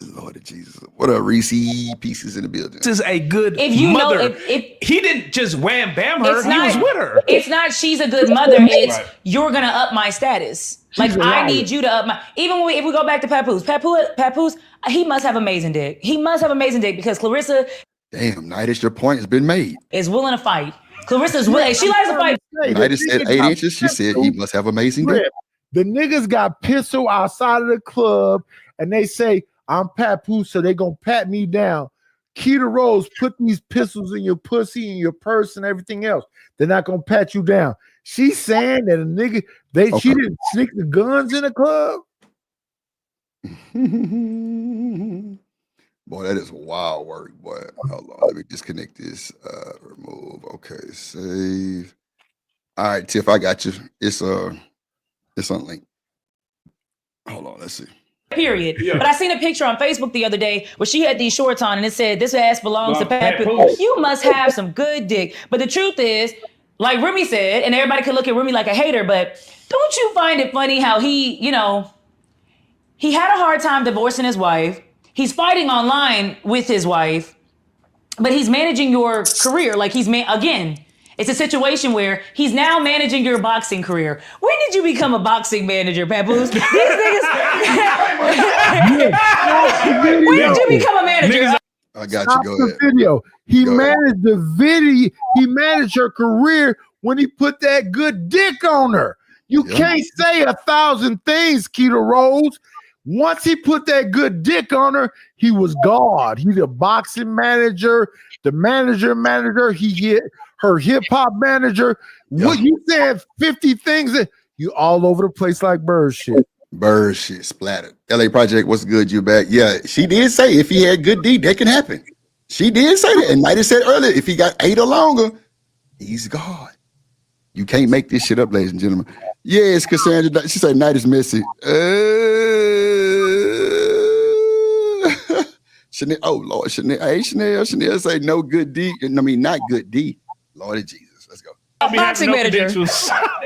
Lord of Jesus. What up, Reese? Pieces in the building.
This is a good
If you
mother.
know, if
he didn't just wham bam her,
it's
he
not,
was with her.
It's not she's a good mother. It's
Right.
you're gonna up my status. Like
She's a
I
liar.
need you to up my. Even if we go back to Papoose, Papoose, he must have amazing dick. He must have amazing dick because Clarissa
Damn, Nightest, your point has been made.
is willing to fight. Clarissa's willing. She likes to fight.
Nightest said 8 inches. She said he must have amazing dick.
The niggas got pistol outside of the club and they say, I'm Papoose, so they gonna pat me down. Keita Rose, put these pistols in your pussy and your purse and everything else. They're not gonna pat you down. She's saying that a nigga, she didn't sneak the guns in the club.
Boy, that is wild work, boy. Hold on, let me disconnect this. Remove. Okay, save. All right, Tiff, I got you. It's on link. Hold on, let's see.
Period.
Yeah.
But I seen a picture on Facebook the other day where she had these shorts on and it said, "This ass belongs to Papoose."
Papoose.
You must have some good dick. But the truth is, like Remy said, and everybody could look at Remy like a hater, but don't you find it funny how he had a hard time divorcing his wife. He's fighting online with his wife, but he's managing your career. Like again, it's a situation where he's now managing your boxing career. When did you become a boxing manager, Papoose? These niggas. When did you become a manager?
I got
Stop
you. Go
the
ahead.
video. He
Go ahead.
managed the video. He managed her career when he put that good dick on her. You can't say 1,000 things, Keita Rose. Once he put that good dick on her, he was God. He's a boxing manager, the manager. He hit her hip hop manager. What you said 50 things that you all over the place like bird shit.
Bird shit splattered. LA Project, what's good? You back? Yeah, she did say if he had good D, that can happen. She did say that. And Nighty said earlier, if he got 8 or longer, he's God. You can't make this shit up, ladies and gentlemen. Yes, Cassandra. She said Night is messy. Chanel, oh Lord, Chanel. Hey, Chanel say no good D. I mean, not good D. Lord of Jesus. Let's go.
Boxing manager.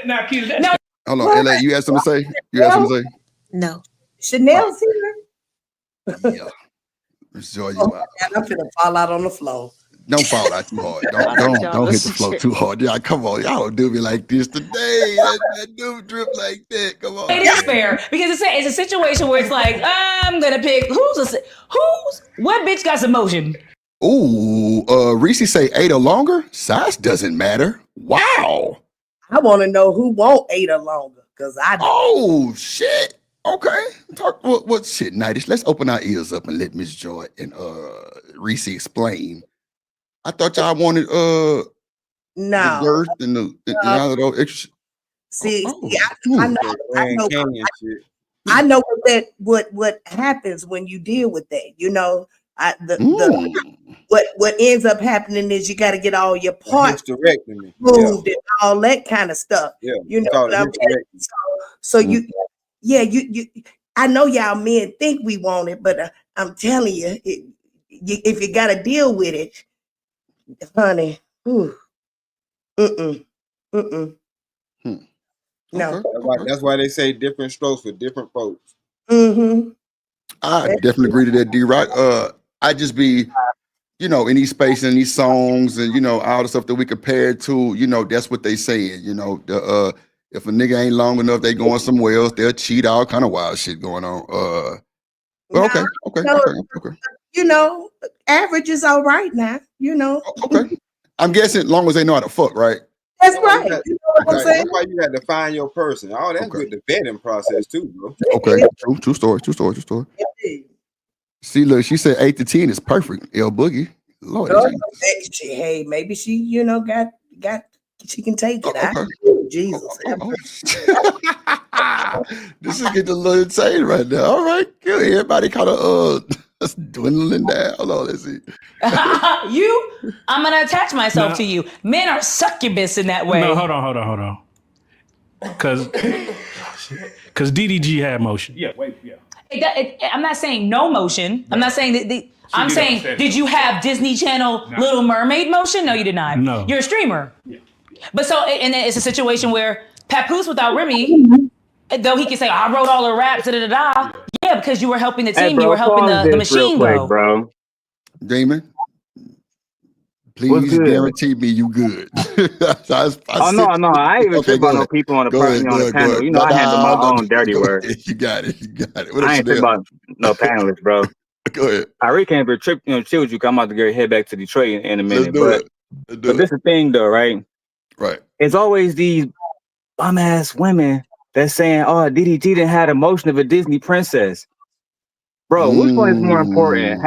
Now, Keita,
No.
Hold on, LA. You have something to say? You have something to say?
No.
Chanel's here.
Yeah. Miss Joy, you out.
I'm finna fall out on the floor.
Don't fall out too hard. Don't hit the floor too hard. Y'all, come on. Y'all don't do me like this today. That dude drip like that. Come on.
It is fair because it's a situation where it's like I'm gonna pick what bitch got some motion.
Ooh, Reese say 8 or longer. Size doesn't matter. Wow.
I want to know who won't 8 or longer because I.
Oh shit. Okay. Talk what shit, Nightish. Let's open our ears up and let Miss Joy and Reese explain. I thought y'all wanted the girth and the all of those extra.
See, I know what happens when you deal with that. You know, what ends up happening is you got to get all your parts moved and all that kind of stuff.
Yeah,
you know what I'm saying? So you I know y'all men think we want it, but I'm telling you, if you got to deal with it, honey. No.
That's why they say different strokes for different folks.
I definitely agree to that, D-Rock. I just be, in these spaces and these songs and, all the stuff that we compare it to, that's what they saying, if a nigga ain't long enough, they going somewhere else, they'll cheat, all kind of wild shit going on. Okay.
Average is all right now,
Okay. I'm guessing as long as they know how to fuck, right?
That's right. You know what I'm saying?
That's why you got to find your person. All that's with the vetting process too, bro.
Okay. True story. See, look, she said 8 to 10 is perfect. L Boogie. Lord Jesus.
Hey, maybe she, got she can take it. Jesus.
This is getting a little insane right now. All right, good. Everybody kind of dwindling down. Hold on, let's see.
I'm gonna attach myself to you. Men are succubus in that way.
No, hold on. Because DDG had motion. Yeah, wait, yeah.
I'm not saying no motion. I'm not saying that. I'm saying, did you have Disney Channel Little Mermaid motion? No, you did not.
No.
You're a streamer. Yeah. But so, and it's a situation where Papoose without Remy, though he can say, I wrote all the raps, da-da-da-da. Yeah, because you were helping the team.
Hey, bro,
you were helping the machine
quick,
go.
bro.
Damon, please guarantee me you good.
No, I ain't even think about no people on the panel. You know, I handle my own dirty work.
You got it.
I ain't think about no panelists, bro.
Go ahead.
I really can't be chill with you. I'm about to head back to Detroit in a minute. But this is the thing, though, right?
Right.
It's always these bum ass women that's saying, "Oh, DDG didn't have the emotion of a Disney princess." Bro, which one is more important?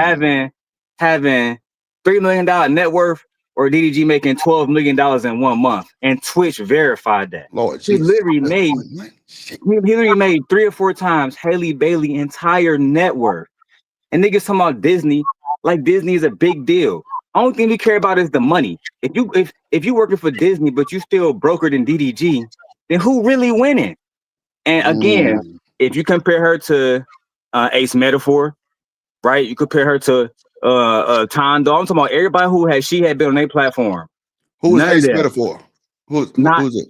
Having $3 million net worth or DDG making $12 million in 1 month? And Twitch verified that.
Lord,
he literally made 3 or 4 times Haley Bailey entire net worth. And niggas talking about Disney like Disney is a big deal. Only thing we care about is the money. If you working for Disney but you still brokered in DDG, then who really winning? And again, if you compare her to Ace Metaphor, right? You compare her to Tondo. I'm talking about everybody she had been on their platform.
Who is Ace Metaphor? Who's it?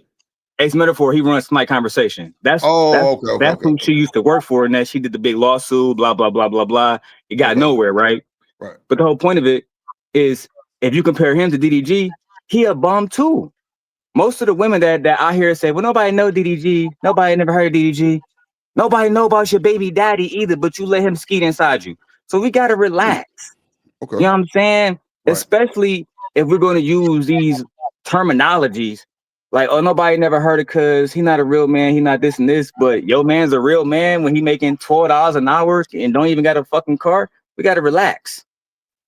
Ace Metaphor, he runs My Conversation. That's who she used to work for, and that she did the big lawsuit, blah, blah, blah, blah, blah. It got nowhere, right?
Right.
But the whole point of it is, if you compare him to DDG, he a bum too. Most of the women that I hear say, well, nobody know DDG. Nobody never heard of DDG. Nobody know about your baby daddy either, but you let him skeet inside you. So we got to relax.
Okay.
You know what I'm saying? Right. Especially if we're going to use these terminologies like, oh, nobody never heard it because he not a real man. He not this and this. But your man's a real man when he making $12 an hour and don't even got a fucking car. We got to relax.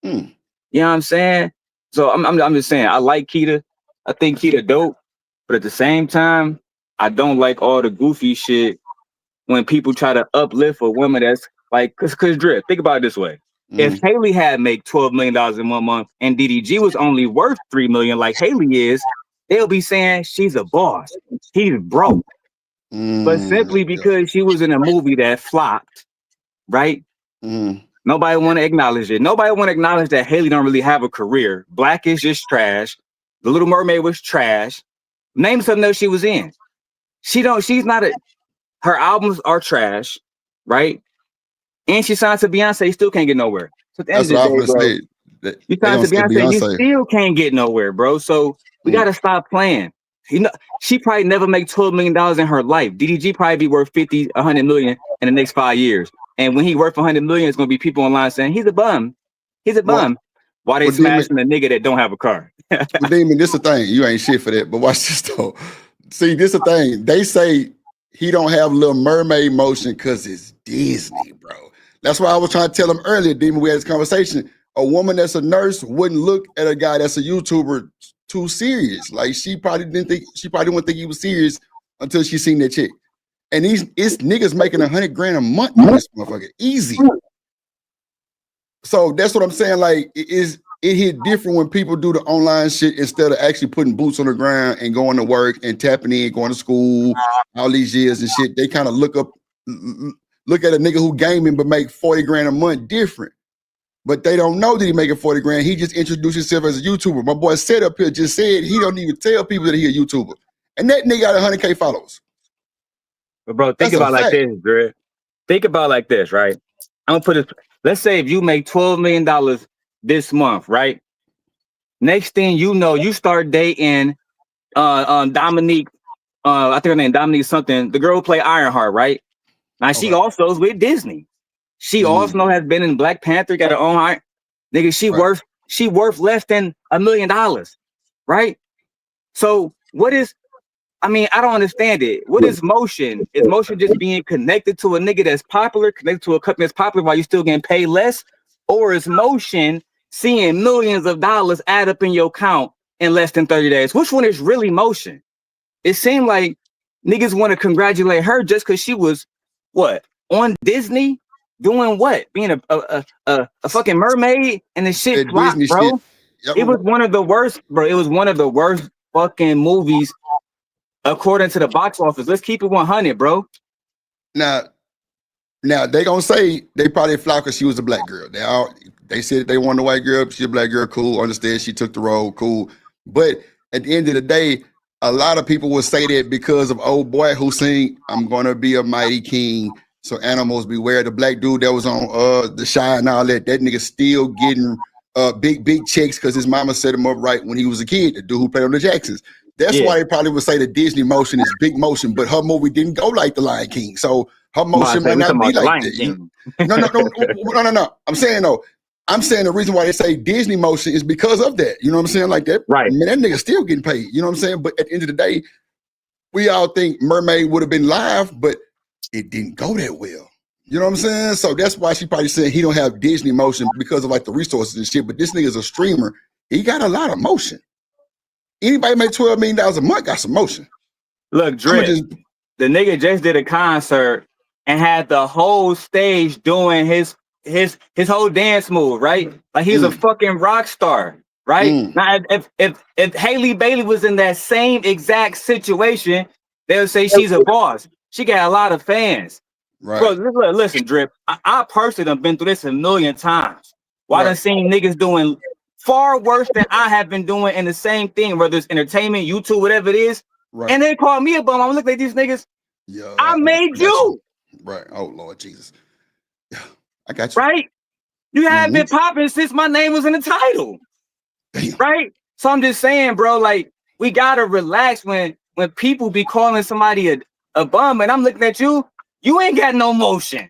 You know what I'm saying? So I'm just saying, I like Keita. I think Keita dope. But at the same time, I don't like all the goofy shit when people try to uplift a woman that's like, cause Drip, think about it this way. If Haley had make $12 million in 1 month and DDG was only worth $3 million like Haley is, they'll be saying she's a boss. He's broke. But simply because she was in a movie that flopped, right? Nobody want to acknowledge it. Nobody want to acknowledge that Haley don't really have a career. Black is just trash. The Little Mermaid was trash. Name something else she was in. Her albums are trash, right? And she signed to Beyonce, still can't get nowhere. So at the end
That's
of the day, bro, you signed to Beyonce, you still can't get nowhere, bro. So we gotta stop playing. You know, she probably never make $12 million in her life. DDG probably be worth 50, 100 million in the next 5 years. And when he worth 100 million, it's gonna be people online saying he's a bum. He's a bum. Why they smashing a nigga that don't have a car?
But Demon, this the thing. You ain't shit for that. But watch this though. See, this the thing. They say he don't have Little Mermaid motion because it's Disney, bro. That's why I was trying to tell him earlier, Demon. We had this conversation. A woman that's a nurse wouldn't look at a guy that's a YouTuber too serious. Like she probably wouldn't think he was serious until she seen that chick. And it's niggas making $100,000 a month on this motherfucker. Easy. So that's what I'm saying. Like it hit different when people do the online shit instead of actually putting boots on the ground and going to work and tapping in, going to school all these years and shit. They kind of look at a nigga who gaming but make $40,000 a month different. But they don't know that he making $40,000. He just introduced himself as a YouTuber. My boy Set up here just said he don't even tell people that he a YouTuber. And that nigga got 100K followers.
But bro, think about like this, Dre. Think about like this, right? I'm gonna put it. Let's say if you make $12 million this month, right? Next thing you know, you start dating Dominique. I think her name Dominique something. The girl who play Ironheart, right? Now she also is with Disney. She also has been in Black Panther. Got her own heart. Nigga, she worth less than $1 million, right? So what is? I mean, I don't understand it. What is motion? Is motion just being connected to a nigga that's popular, connected to a company that's popular while you still getting paid less? Or is motion seeing millions of dollars add up in your account in less than 30 days? Which one is really motion? It seemed like niggas want to congratulate her just because she was, what, on Disney? Doing what? Being a fucking mermaid and the shit flopped, bro. Shit. It was one of the worst, bro. It was one of the worst fucking movies according to the box office. Let's keep it 100, bro.
Now, Now they gonna say they probably fly because she was a black girl. They said they wanted a white girl. She's a black girl. Cool. Understand? She took the role. Cool. But at the end of the day, a lot of people will say that because of old boy who sing "I'm Gonna Be a Mighty King." So animals beware. The black dude that was on The Chi and all that. That nigga still getting big checks because his mama set him up right when he was a kid. The dude who played on the Jacksons. That's why they probably would say the Disney motion is big motion, but her movie didn't go like The Lion King. So her motion might not be like that. No. I'm saying the reason why they say Disney motion is because of that. You know what I'm saying? Like that. Right. Man, that nigga still getting paid. You know what I'm saying? But at the end of the day, we all think Mermaid would have been live, but it didn't go that well. You know what I'm saying? So that's why she probably said he don't have Disney motion because of like the resources and shit. But this nigga's a streamer. He got a lot of motion. Anybody make $12 million a month got some motion.
Look, Drip, the nigga just did a concert and had the whole stage doing his whole dance move, right? Like he's a fucking rock star, right? Now, if Haley Bailey was in that same exact situation, they would say she's a boss. She got a lot of fans. Right. Bro, listen, Drip, I personally have been through this a million times. I done seen niggas doing far worse than I have been doing in the same thing, whether it's entertainment, YouTube, whatever it is. Right. And they call me a bum. I'm looking at these niggas. Yo, I made you.
Right. Oh, Lord Jesus. I got you.
Right? You haven't been popping since my name was in the title. Damn. Right? So I'm just saying, bro, like, we got to relax when people be calling somebody a bum, and I'm looking at you. You ain't got no motion.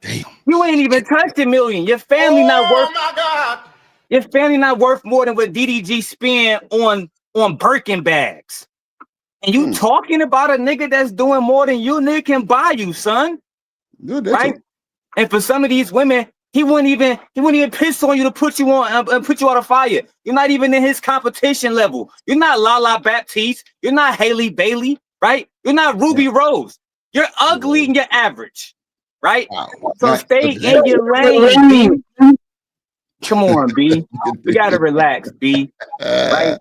Damn.
You ain't even touched $1 million. Your family not worth. Oh my God. Your family not worth more than what DDG spent on Birkin bags. And you talking about a nigga that's doing more than you, nigga can buy you, son. Right? And for some of these women, he wouldn't even piss on you to put you on put you out of fire. You're not even in his competition level. You're not Lala Baptiste. You're not Haley Bailey, right? You're not Ruby Rose. You're ugly and you're average, right? Wow. So stay in your lane, B. Come on, B. We gotta relax, B. Right?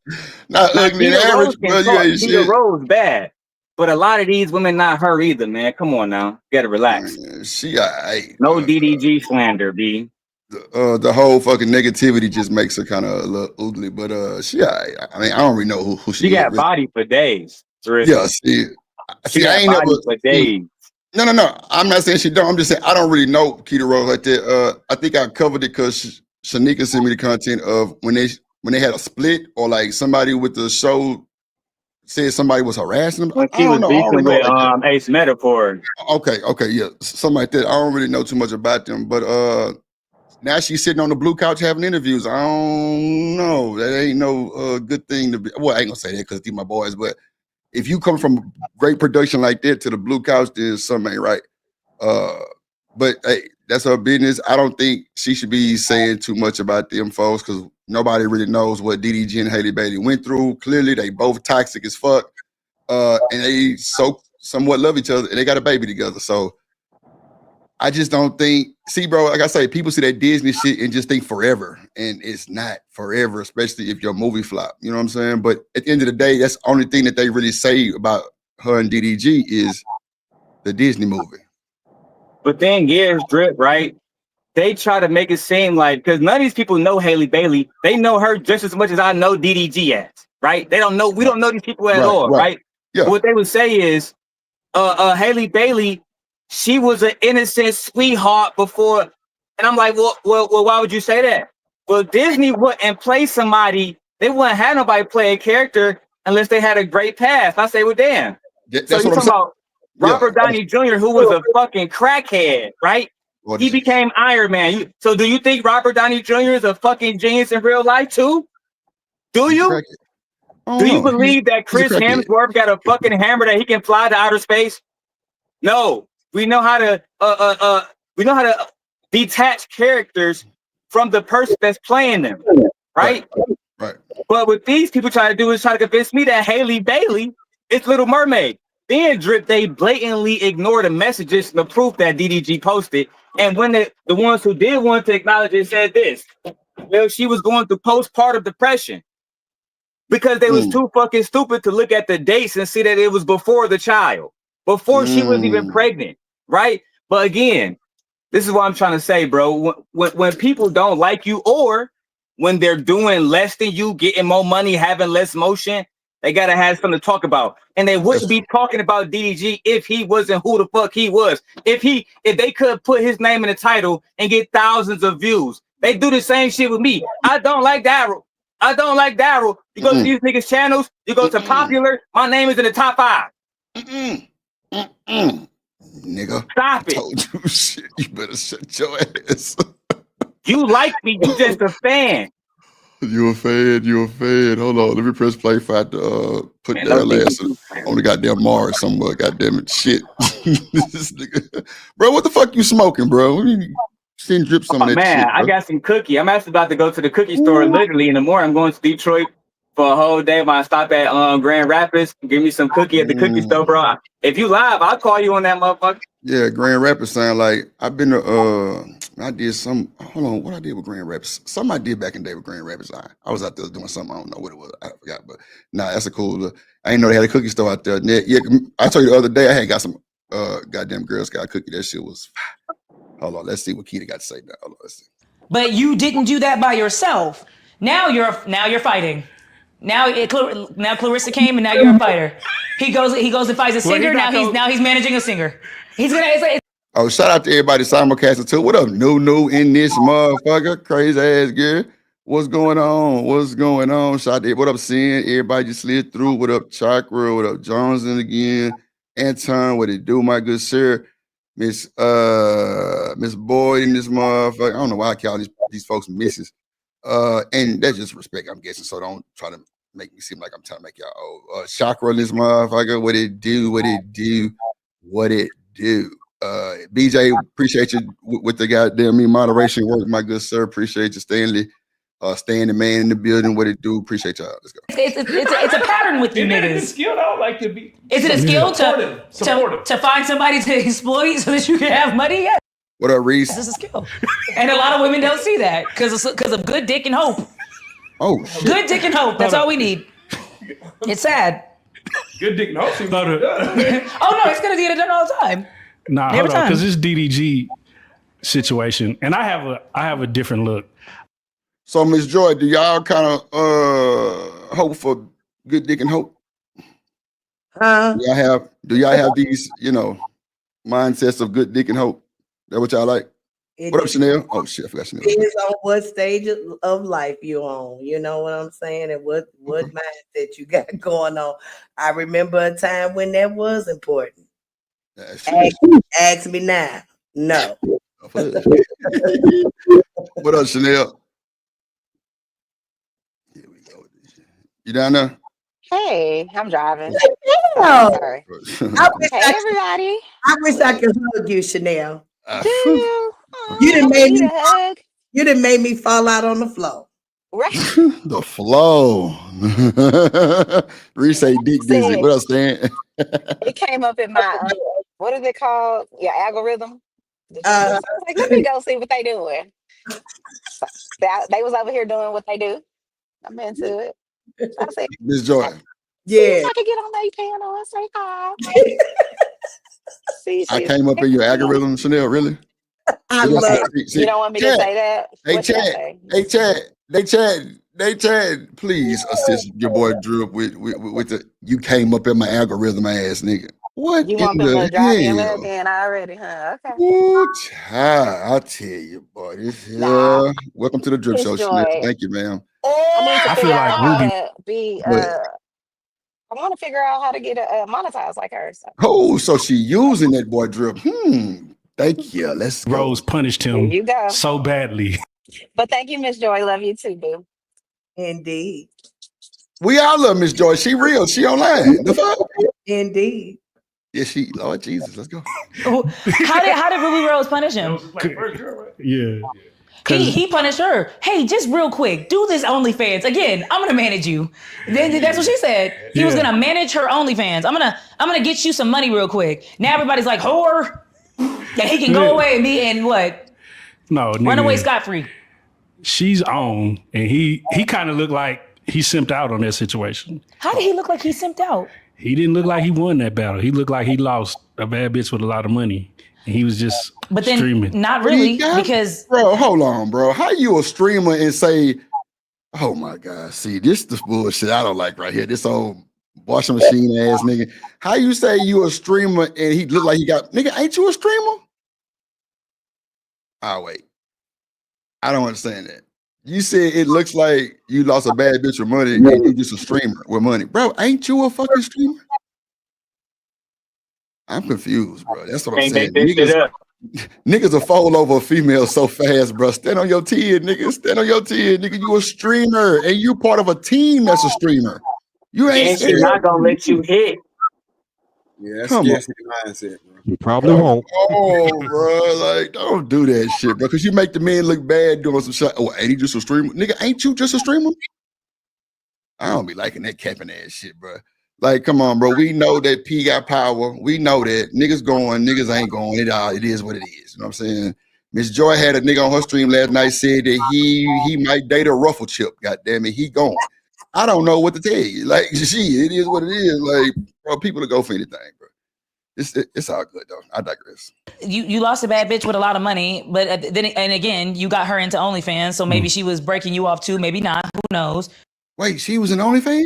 Not ugly and average, bro. You ain't shit.
Rose bad, but a lot of these women not her either, man. Come on now, you gotta relax.
She alright.
No DDG slander, B.
The whole fucking negativity just makes her kind of a little ugly, but she alright. I mean, I don't really know who she
got body for days.
Yeah, see, I ain't never
for days.
No. I'm not saying she don't. I'm just saying I don't really know Keita Rose like that. I think I covered it because Shanika sent me the content of when they had a split or like somebody with the show said somebody was harassing them.
She was beefing with Ace Metaphor.
Okay, yeah, something like that. I don't really know too much about them, but now she's sitting on the blue couch having interviews. I don't know. That ain't no good thing to be. Well, I ain't gonna say that because these my boys, but if you come from great production like that to the blue couch, then something ain't right. But hey, that's her business. I don't think she should be saying too much about them folks because nobody really knows what DDG and Haley Bailey went through. Clearly, they both toxic as fuck, and they somewhat love each other, and they got a baby together. So I just don't think. See, bro, like I say, people see that Disney shit and just think forever, and it's not forever, especially if your movie flop. You know what I'm saying? But at the end of the day, that's the only thing that they really say about her and DDG is the Disney movie.
But thing is, Drip, right? They try to make it seem like, because none of these people know Haley Bailey. They know her just as much as I know DDG as, right? They don't know, we don't know these people at all, right? Yeah. What they would say is, Haley Bailey, she was an innocent sweetheart before. And I'm like, well, why would you say that? Well, Disney wouldn't play somebody, they wouldn't have nobody play a character unless they had a great past. I say, well, damn.
That's
so you're talking about Robert Downey Jr., who was a fucking crackhead, right? He became Iron Man. So do you think Robert Downey Jr. is a fucking genius in real life too? Do you? Do you believe that Chris Hemsworth got a fucking hammer that he can fly to outer space? No. We know how to detach characters from the person that's playing them, right?
Right.
But what these people try to do is try to convince me that Haley Bailey is Little Mermaid. Then Drip, they blatantly ignore the messages and the proof that DDG posted. And when the ones who did want to acknowledge it said this, well, she was going through postpartum depression because they was too fucking stupid to look at the dates and see that it was before the child, before she was even pregnant, right? But again, this is what I'm trying to say, bro. When people don't like you, or when they're doing less than you, getting more money, having less motion, they gotta have something to talk about. And they wouldn't be talking about DDG if he wasn't who the fuck he was. If they could put his name in the title and get thousands of views. They do the same shit with me. I don't like Daryl. You go to these niggas' channels, you go to Popular, my name is in the top 5.
Nigga.
Stop it.
Told you shit. You better shut your ass.
You like me, you just a fan.
You a fan. Hold on, let me press play for I put their last on the goddamn Mars somewhere. Goddamn it, shit. This nigga. Bro, what the fuck you smoking, bro? Send drip some of that
man,
shit, bro.
I got some cookie. I'm actually about to go to the cookie store literally in the morning. I'm going to Detroit for a whole day. When I stop at Grand Rapids, give me some cookie at the cookie store, bro. If you live, I'll call you on that motherfucker.
Yeah, Grand Rapids sound like I've been to I did some hold on, what I did with Grand Rapids. Something I did back in the day with Grand Rapids. I was out there doing something, I don't know what it was. I forgot, but nah, that's a cool I didn't know they had a cookie store out there. Yeah, I told you the other day I had got some goddamn Girl Scout cookie. That shit was hold on, let's see what Keita got to say now. Hold on, let's see.
But you didn't do that by yourself. Now you're fighting. Now Clarissa came and now you're a fighter. He goes and fights a singer. Now he's managing a singer. He's gonna.
Oh, shout out to everybody simulcasting too. What up, new in this motherfucker? Crazy ass girl. What's going on? Shout out to what up, Sin? Everybody just slid through. What up, Chakra? What up, Johnson again? Anton, what it do, my good sir? Miss Boyd in this motherfucker. I don't know why I call these folks misses. And that's just respect, I'm guessing. So don't try to make me seem like I'm trying to make y'all old. Chakra in this motherfucker. What it do? BJ, appreciate you with the goddamn moderation work, my good sir. Appreciate you, Stanley. Staying the man in the building. What it do? Appreciate y'all. Let's go.
It's a pattern with you niggas.
Is it a skill though? Like to be?
Is it a skill to find somebody to exploit so that you can have money? Yeah.
What up, Reese?
This is a skill, and a lot of women don't see that because of good dick and hope.
Oh, shit.
Good dick and hope. That's all we need. It's sad.
Good dick and hope.
Oh no, it's gonna get it done all the time.
Nah, hold on, because this DDG situation, and I have a different look.
So, Miss Joy, do y'all kind of hope for good dick and hope? Do y'all have these, mindsets of good dick and hope? That what y'all like? What up, Chanel? Oh shit, I forgot Chanel.
Depends on what stage of life you're on. You know what I'm saying? And what mindset you got going on. I remember a time when that was important. Ask me now. No.
What up, Chanel? Here we go. You down there?
Hey, I'm driving.
Oh,
sorry.
Hey,
everybody.
I wish I could hug you, Chanel.
Do you?
You didn't make me fall out on the floor.
Right.
The flow. Reese say Dick Dizzy. What else, Stan?
It came up in my what is it called? Your algorithm. I was like, let me go see what they doing. So, they was over here doing what they do. I'm into it. So I said,
Miss Joy.
Yeah. I can get on their panel and say hi.
I came up in your algorithm, Chanel. Really?
I love it. You don't want me to say that?
Hey, Chad, please assist your boy Drew with the you came up in my algorithm ass nigga. What
you want them to drive me a little bit already, huh? Okay.
Ooh, child, I tell you, boy, this welcome to the Drip Show, Chanel. Thank you, ma'am.
I feel like Ruby. I want to figure out how to get monetized like her. So.
Oh, so she using that boy Drip. Thank you. Let's go.
Rose punished him
you go.
So badly.
But thank you, Miss Joy. Love you too, boo.
Indeed.
We all love Miss Joy. She real. She online. The fuck?
Indeed.
Yeah, Lord Jesus. Let's go.
How did Ruby Rose punish him?
Yeah.
He punished her. Hey, just real quick, do this OnlyFans again. I'm gonna manage you. That's what she said. He was gonna manage her OnlyFans. I'm gonna get you some money real quick. Now everybody's like whore. That he can go away and be in what?
No,
run away scot free.
She's on, and he kind of looked like he simped out on that situation.
How did he look like he simped out?
He didn't look like he won that battle. He looked like he lost a bad bitch with a lot of money. and he was just
But then
streaming.
not really, because
bro, hold on, bro. How you a streamer and say, oh my God, see, this the bullshit I don't like right here. This old washing machine ass nigga. How you say you a streamer and he look like he got nigga, ain't you a streamer? Oh wait. I don't understand that. You said it looks like you lost a bad bitch with money and you just a streamer with money. Bro, ain't you a fucking streamer? I'm confused, bro. That's what I'm saying. Niggas will fall over a female so fast, bro. Stand on your 10, nigga. Stand on your 10, nigga. You a streamer and you part of a team that's a streamer. You ain't
not gonna let you hit.
Yeah, that's
Come on.
scarcity mindset, bro.
You probably won't.
Oh, bro, like don't do that shit, bro. Because you make the men look bad doing some shit. Oh, ain't he just a streamer? Nigga, ain't you just a streamer? I don't be liking that capping ass shit, bro. Like, come on, bro. We know that P got power. We know that niggas going, niggas ain't going. It is what it is. You know what I'm saying? Miss Joy had a nigga on her stream last night said that he might date a ruffle chip. God damn it, he going. I don't know what to tell you. Like, it is what it is. Like, bro, people to go for anything, bro. It's all good though. I digress.
You lost a bad bitch with a lot of money, but then and again, you got her into OnlyFans, so maybe she was breaking you off too, maybe not. Who knows?
Wait, she was in OnlyFans?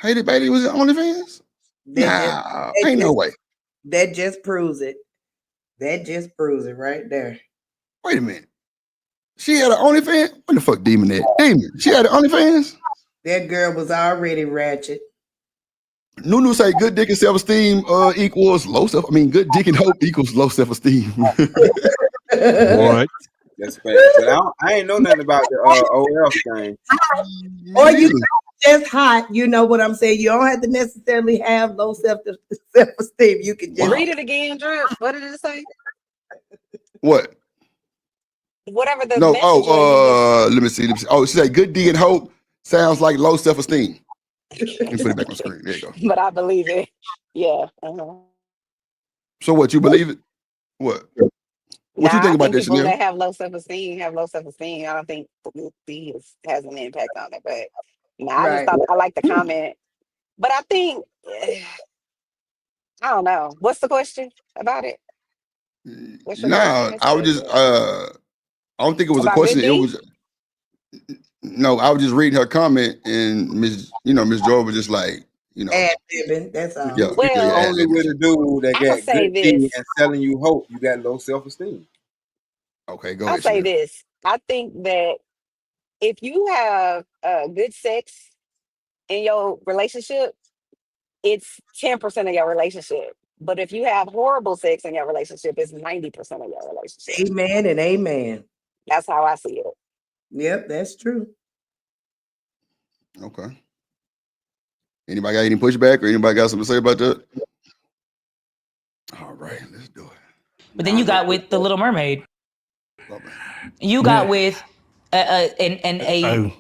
Haiti Bailey was in OnlyFans? Nah, ain't no way.
That just proves it. That just proves it right there.
Wait a minute. She had an OnlyFans? What the fuck, Demon at? Demon, she had an OnlyFans?
That girl was already ratchet.
Nunu say good dick and self-esteem equals low self. I mean, good dick and hope equals low self-esteem.
What?
That's fact. But I ain't know nothing about the OL thing.
Or you just hot, you know what I'm saying? You don't have to necessarily have low self-esteem. You can just
read it again, Drip. What did it say?
What?
Whatever the
No,
message
let me see. Oh, she said good dick and hope sounds like low self-esteem. Let me put it back on the screen. There you go.
but I believe it. Yeah.
So what, you believe it? What? What you think about this,
people
Chanel?
that have low self-esteem have low self-esteem. I don't think publicity has an impact on it. But I just thought I like the comment. But I think I don't know. What's the question about it?
No, I was just I don't think it was
About
a question.
good
It was no, I was just reading her comment and Miss Joy was just like, you know,
ad-libbing, that's all.
yeah,
Well,
yeah,
Only with a dude that
I'ma
got
say
good dick
this.
and selling you hope, you got low self-esteem.
Okay, go
I'll
ahead.
say
Chanel.
this. I think that if you have good sex in your relationship, it's 10% of your relationship. But if you have horrible sex in your relationship, it's 90% of your relationship.
Amen and amen.
That's how I see it.
Yep, that's true.
Okay. Anybody got any pushback or anybody got something to say about that? All right, let's do it.
But then you got with the Little Mermaid. You got with a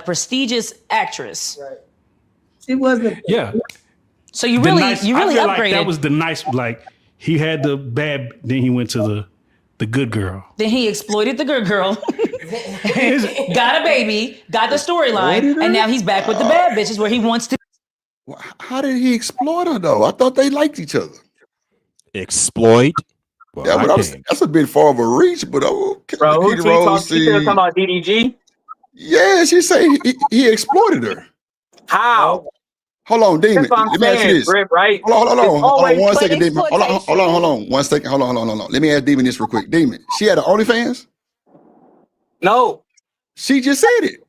prestigious actress.
Right. She wasn't.
Yeah.
So you
The
really
nice-
you
I
really
feel
upgraded.
like that was the nice, like he had the bad, then he went to the good girl.
Then he exploited the good girl, got a baby, got the storyline, and now he's back with the bad bitches where he wants to.
How did he exploit her though? I thought they liked each other.
Exploit? Well,
Yeah, but that's a bit far of a reach, but okay.
Bro, who
Nikita
she
Rose,
talking about DDG?
Yeah, she say he exploited her.
How?
Hold on, Demon.
That's what I'm
Let me ask you
saying,
this.
Drip, right?
Hold on.
It's
Hold
always
on 1 second,
put
Demon. Hold on. 1 second. Hold on. Let me ask Demon this real quick. Demon, she had an OnlyFans?
No.
She just said it.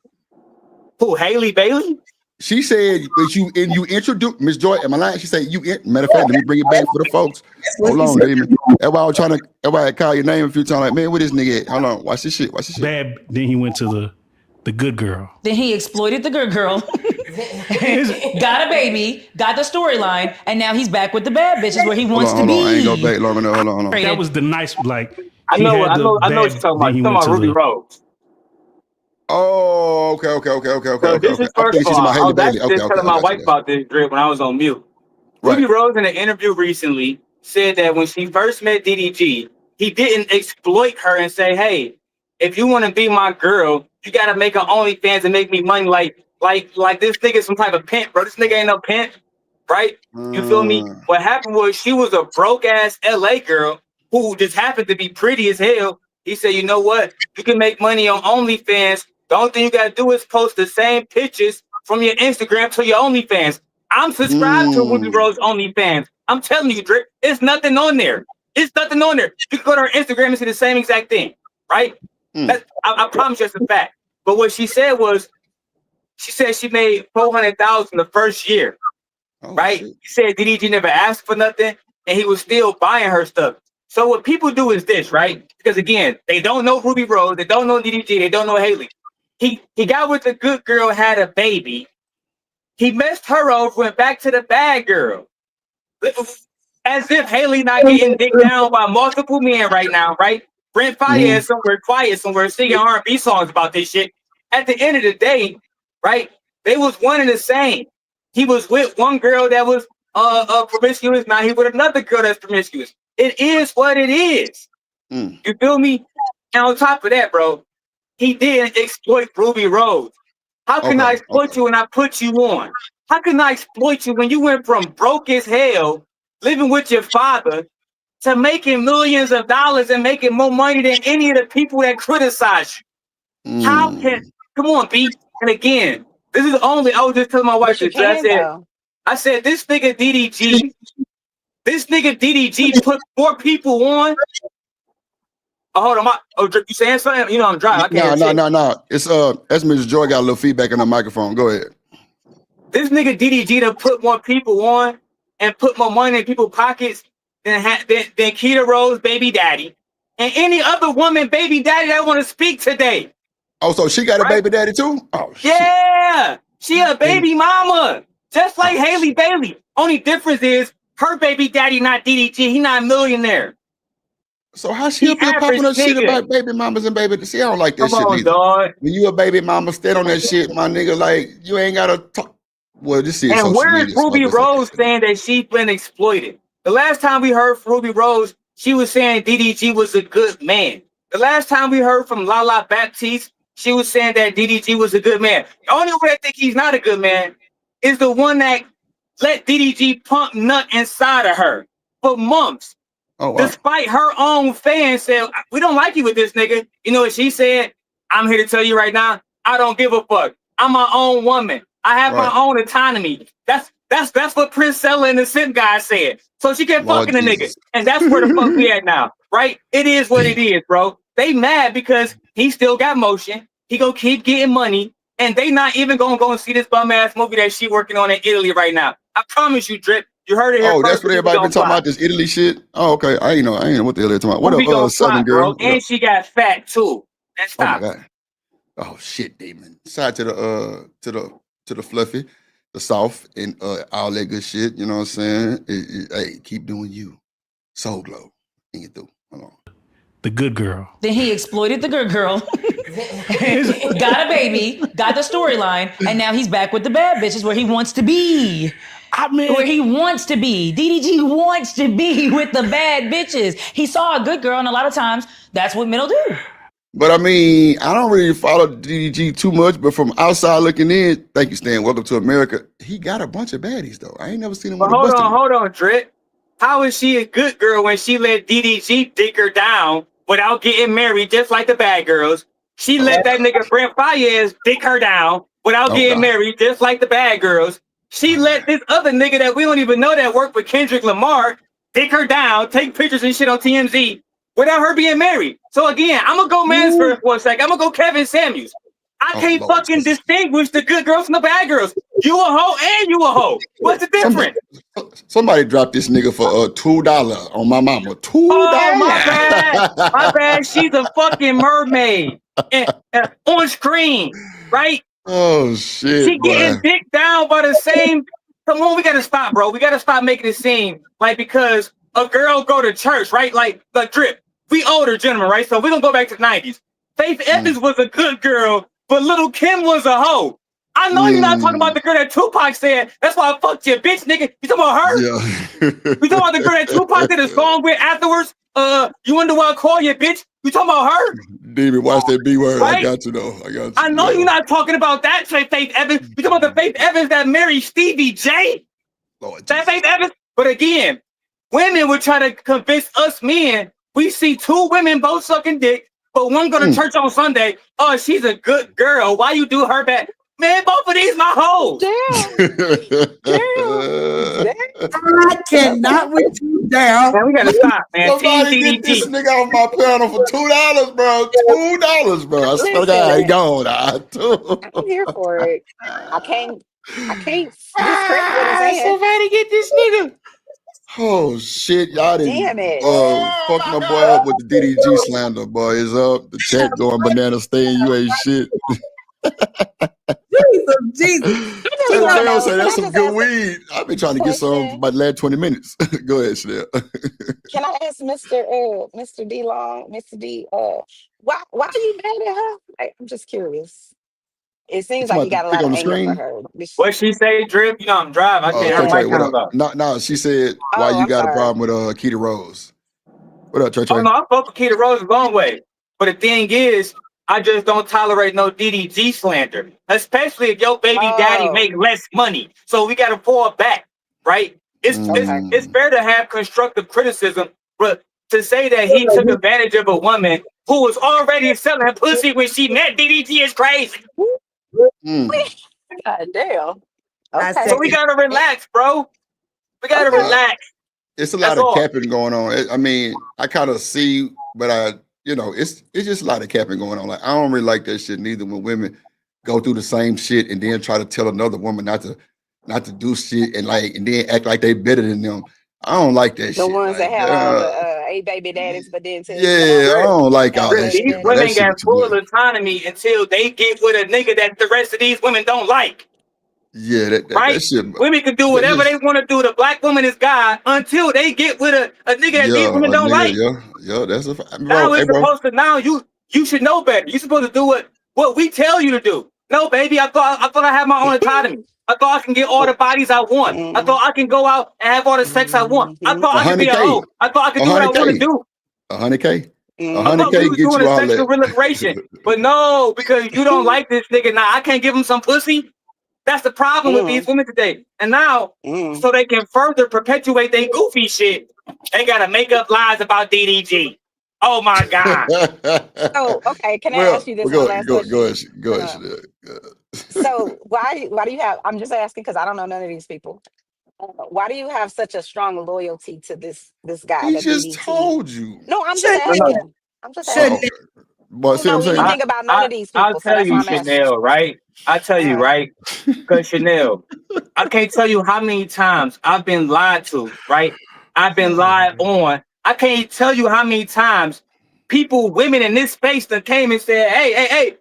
Who, Haley Bailey?
She said that you introduced Miss Joy. Am I lying? She said matter of fact, let me bring it back for the folks. Hold on, Demon. That's why I was trying to. That's why I call your name a few times. Like, man, where this nigga at? Hold on. Watch this shit.
Bad. Then he went to the good girl.
Then he exploited the good girl, got a baby, got the storyline, and now he's back with the bad bitches where he wants to be.
I ain't go back, Lauren. Hold on.
That was the nice, like
I know what you're talking about. You're talking about Ruby Rose.
Oh, okay.
So this is first of all, I was actually just telling my wife
Okay.
about this, Drip, when I was on mute.
Right.
Ruby Rose in an interview recently said that when she first met DDG, he didn't exploit her and say, hey, if you want to be my girl, you got to make an OnlyFans and make me money like this nigga is some type of pimp, bro. This nigga ain't no pimp. right? You feel me? What happened was she was a broke ass LA girl who just happened to be pretty as hell. He said, you know what? You can make money on OnlyFans. The only thing you gotta do is post the same pictures from your Instagram to your OnlyFans. I'm subscribed to Ruby Rose OnlyFans. I'm telling you, Drip, it's nothing on there. It's nothing on there. You can go to her Instagram and see the same exact thing, right? I promise you that's a fact. But what she said was, she said she made $400,000 the first year, right? Shit. She said DDG never asked for nothing, and he was still buying her stuff. So what people do is this, right? Because again, they don't know Ruby Rose, they don't know DDG, they don't know Haley. He got with the good girl, had a baby. He messed her over, went back to the bad girl. As if Haley not getting dicked down by multiple men right now, right? Brent Faiyaz somewhere quiet somewhere singing R&B songs about this shit. At the end of the day, right? They was one and the same. He was with one girl that was promiscuous. Now he with another girl that's promiscuous. It is what it is. You feel me? And on top of that, bro, he did exploit Ruby Rose. How can I exploit you when I put you on? How can I exploit you when you went from broke as hell, living with your father, to making millions of dollars and making more money than any of the people that criticize you? How can, come on, B. And again, this is only, I was just telling my wife this. I said, this nigga DDG put 4 people on. Oh, hold on, you saying something? You know I'm driving. I can't
No. It's that's Mrs. Joy got a little feedback on the microphone. Go ahead.
This nigga DDG to put more people on and put more money in people's pockets than Keita Rose baby daddy and any other woman baby daddy that want to speak today.
Oh, so she got a baby daddy too? Oh,
yeah, she a baby mama, just like Haley Bailey. Only difference is her baby daddy not DDG. He not a millionaire.
So how she up here popping up shit about baby mamas and baby? See, I don't like that shit neither.
Dog.
When you a baby mama, stand on that shit, my nigga. Like you ain't gotta talk. Well, this is.
And where's Ruby Rose saying that she's been exploited? The last time we heard from Ruby Rose, she was saying DDG was a good man. The last time we heard from Lala Baptiste, she was saying that DDG was a good man. The only way I think he's not a good man is the one that let DDG pump nut inside of her for months. Oh, wow. Despite her own fans said, we don't like you with this nigga. You know what she said? I'm here to tell you right now, I don't give a fuck. I'm my own woman. I have my own autonomy. That's what Prince Cella and the Simp guy said. So she kept fucking the nigga. And that's where the fuck we at now, right? It is what it is, bro. They mad because he still got motion. He gonna keep getting money. And they not even gonna go and see this bum ass movie that she working on in Italy right now. I promise you, Drip. You heard it here.
Oh, that's what everybody been talking about, this Italy shit. Oh, okay. I ain't know what the hell they're talking about. What up, Southern girl?
Bro. And she got fat too. And stop.
Oh my God. Oh shit, Damon. Side to the fluffy, the soft, and all that good shit. You know what I'm saying? Hey, keep doing you. Soul Glow. And get through. Hold on.
The good girl.
Then he exploited the good girl, got a baby, got the storyline, and now he's back with the bad bitches where he wants to be. Where he wants to be. DDG wants to be with the bad bitches. He saw a good girl, and a lot of times that's what men will do.
But I mean, I don't really follow DDG too much, but from outside looking in, thank you, Stan. Welcome to America. He got a bunch of baddies though. I ain't never seen him.
But hold on, Drip. How is she a good girl when she let DDG dick her down without getting married, just like the bad girls? She let that nigga Brent Faiyaz dick her down without getting married, just like the bad girls. She let this other nigga that we don't even know that worked with Kendrick Lamar dick her down, take pictures and shit on TMZ without her being married. So again, I'm gonna go Mansford for a second. I'm gonna go Kevin Samuels. I can't fucking distinguish the good girls from the bad girls. You a hoe and you a hoe. What's the difference?
Somebody dropped this nigga for $2 on my mama. $2.
Oh, my bad. My bad. She's a fucking mermaid on screen, right?
Oh shit!
She getting dick down by the same. Come on, we gotta stop, bro. We gotta stop making it seem like because a girl go to church, right? Like Drip. We older gentlemen, right? So we gonna go back to the 90s. Faith Evans was a good girl, but Little Kim was a hoe. I know you're not talking about the girl that Tupac said, that's why I fucked you, bitch, nigga. You talking about her? Yeah. You talking about the girl that Tupac did a song with afterwards? You wonder why I call you, bitch? You talking about her?
David, watch that B word. Right? I got you though. I
know you're not talking about that Faith Evans. You talking about the Faith Evans that married Stevie J? That ain't evidence. But again, women would try to convince us men. We see two women both sucking dick, but one go to church on Sunday. Oh, she's a good girl. Why you do her bad? Man, both of these my hoes.
I cannot with you down.
Man, we gotta stop, man.
Somebody get this nigga off my panel for $2, bro. $2, bro. I swear to God, he gone.
I'm here for it. I can't discredit what he's saying.
Somebody get this nigga.
Oh shit, y'all didn't
Damn it.
fuck my boy up with the DDG slander, boy. It's up. The chat going banana staying, you ain't shit.
Jesus.
Chanel say that's some good weed. I've been trying to get some for about the last 20 minutes. Go ahead, Chanel.
Can I ask Mr. D Long, Mr. D, why are you mad at her? Like, I'm just curious. It seems like you got a lot of anger for her.
What she say, Drip? You know I'm driving. I can't hear my count.
No, she said why you got a problem with Keita Rose. What up, Trey?
Oh, no, I fuck with Keita Rose a long way. But the thing is, I just don't tolerate no DDG slander, especially if your baby daddy make less money. So we got to fall back, right? It's fair to have constructive criticism, but to say that he took advantage of a woman who was already selling pussy when she met DDG is crazy.
God damn. Okay.
So we gotta relax, bro. We gotta relax.
It's a lot of capping going on. I mean, I kind of see, but it's just a lot of capping going on. Like, I don't really like that shit neither. When women go through the same shit and then try to tell another woman not to do shit and then act like they better than them. I don't like that shit.
The ones that have all the 8 baby daddies, but then tell
I don't like all that shit.
These women got full autonomy until they get with a nigga that the rest of these women don't like.
Yeah, that shit.
Women can do whatever they want to do. The black woman is God until they get with a nigga that these women don't like.
Yeah, that's a fact.
Now we're supposed to. Now you should know better. You're supposed to do what we tell you to do. No, baby, I thought I had my own autonomy. I thought I can get all the bodies I want. I thought I can go out and have all the sex I want. I thought I could be a hoe. I thought I could do what I want to do.
100K.
I thought we was doing a sexual liberation. But no, because you don't like this nigga. Now I can't give him some pussy. That's the problem with these women today. And now, so they can further perpetuate their goofy shit, they gotta make up lies about DDG. Oh my God.
So, okay, can I ask you this one last question?
Go ahead.
So why do you have, I'm just asking because I don't know none of these people. Why do you have such a strong loyalty to this guy?
He just told you.
No, I'm just asking. I'm just asking.
But see what I'm saying?
Think about none of these people.
I'll tell you, Chanel, right? I tell you, right? Because Chanel, I can't tell you how many times I've been lied to, right? I've been lied on. I can't tell you how many times women in this space that came and said, hey,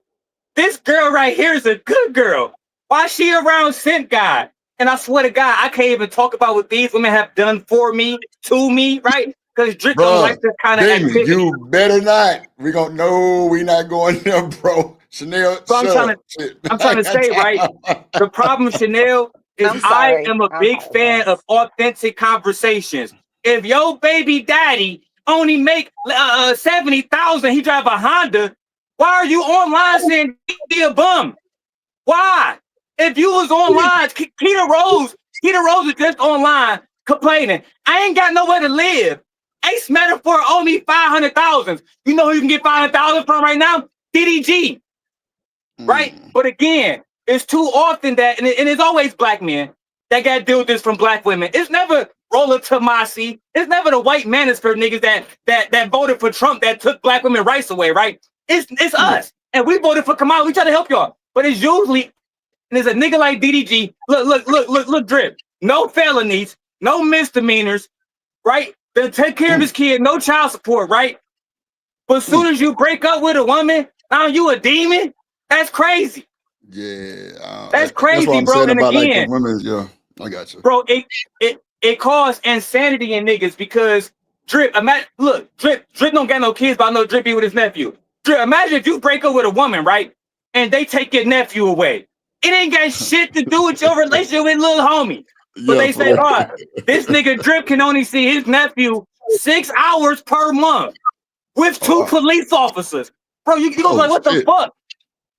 this girl right here is a good girl. Why is she around Scent Guy? And I swear to God, I can't even talk about what these women have done for me, to me, right? Because Drip don't like this kind of activity.
You better not. We're not going there, bro. Chanel,
so I'm trying to say, right? The problem, Chanel, is I am a big fan of authentic conversations. If your baby daddy only make 70,000, he drive a Honda, why are you online saying he a bum? Why? If you was online, Keita Rose is just online complaining. I ain't got nowhere to live. Ace Metaphor owe me 500,000. You know who you can get 500,000 from right now? DDG. Right? But again, it's too often that, and it's always black men that got to deal with this from black women. It's never Rolla Tomasi. It's never the white manosphere niggas that voted for Trump that took black women rights away, right? It's us. And we voted for Kamala. We try to help y'all. But it's usually, and there's a nigga like DDG. Look, Drip. No felonies, no misdemeanors, right? They'll take care of his kid, no child support, right? But as soon as you break up with a woman, now you a demon? That's crazy.
Yeah.
That's crazy,
what I'm
bro.
saying
And
about,
again,
like, the women, I got you.
Bro, it caused insanity in niggas because Drip don't got no kids, but I know Drip be with his nephew. Drip, imagine if you break up with a woman, right? And they take your nephew away. It ain't got shit to do with your relationship with little homie. But they say, this nigga Drip can only see his nephew 6 hours per month with 2 police officers. Bro, you go like, what the fuck?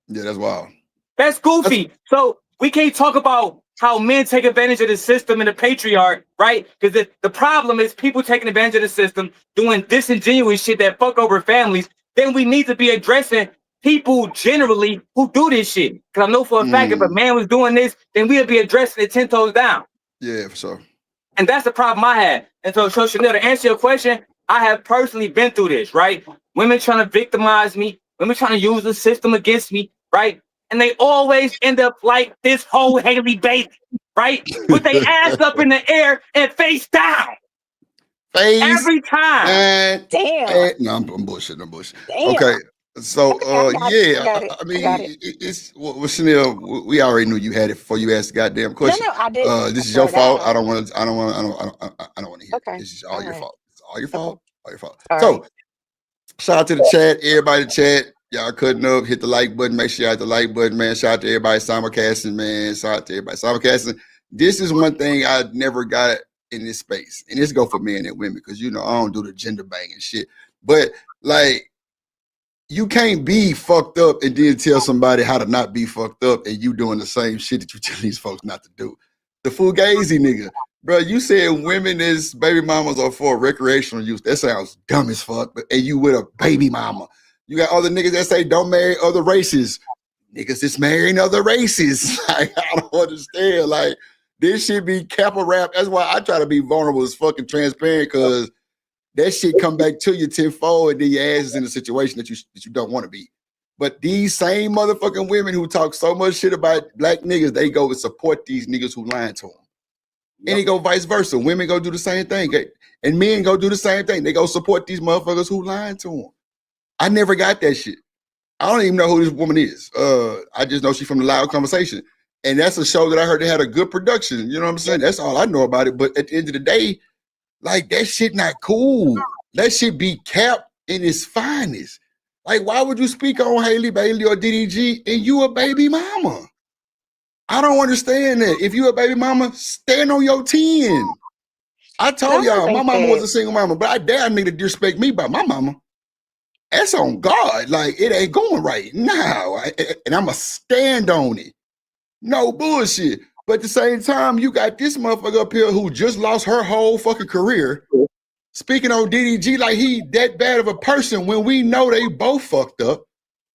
Yeah, that's wild.
That's goofy. So we can't talk about how men take advantage of the system and the patriarch, right? Because the problem is people taking advantage of the system, doing disingenuous shit that fuck over families. Then we need to be addressing people generally who do this shit. Because I know for a fact if a man was doing this, then we'd be addressing it 10 toes down.
Yeah, for sure.
And that's the problem I had. And so Chanel, to answer your question, I have personally been through this, right? Women trying to victimize me, women trying to use the system against me, right? And they always end up like this whole Haley Bailey, right? With their ass up in the air and face down. Every time.
Damn.
No, I'm bullshitting. I'm bullshitting.
Damn.
Okay. So,
I got it.
it's well, Chanel, we already knew you had it before you asked the goddamn question.
No, I didn't.
This is your fault. I don't want to hear it. This is all your fault. It's all your fault. All your fault. So, shout out to the chat, everybody in the chat. Y'all cutting up, hit the like button. Make sure you hit the like button, man. Shout out to everybody simulcasting, man. Shout out to everybody simulcasting. This is one thing I never got in this space, and this go for men and women because I don't do the gender banging shit. But like, you can't be fucked up and then tell somebody how to not be fucked up, and you doing the same shit that you tell these folks not to do. The fugazi nigga, bro. You said women as baby mamas are for recreational use. That sounds dumb as fuck. And you with a baby mama. You got other niggas that say don't marry other races. Niggas just marrying other races. Like, I don't understand. Like, this shit be Kappa rap. That's why I try to be vulnerable as fucking transparent, because that shit come back to you tenfold, and then your ass is in a situation that you don't want to be. But these same motherfucking women who talk so much shit about black niggas, they go and support these niggas who lying to them. And they go vice versa. Women go do the same thing, and men go do the same thing. They go support these motherfuckers who lying to them. I never got that shit. I don't even know who this woman is. I just know she's from the Loud Conversation. And that's a show that I heard they had a good production. You know what I'm saying? That's all I know about it. But at the end of the day, like, that shit not cool. That shit be capped in its finest. Like, why would you speak on Haley Bailey or DDG and you a baby mama? I don't understand that. If you a baby mama, stand on your 10. I told y'all, my mama was a single mama, but I dare a nigga to disrespect me by my mama. That's on God. Like, it ain't going right now. And I'ma stand on it. No bullshit. But at the same time, you got this motherfucker up here who just lost her whole fucking career speaking on DDG like he that bad of a person when we know they both fucked up.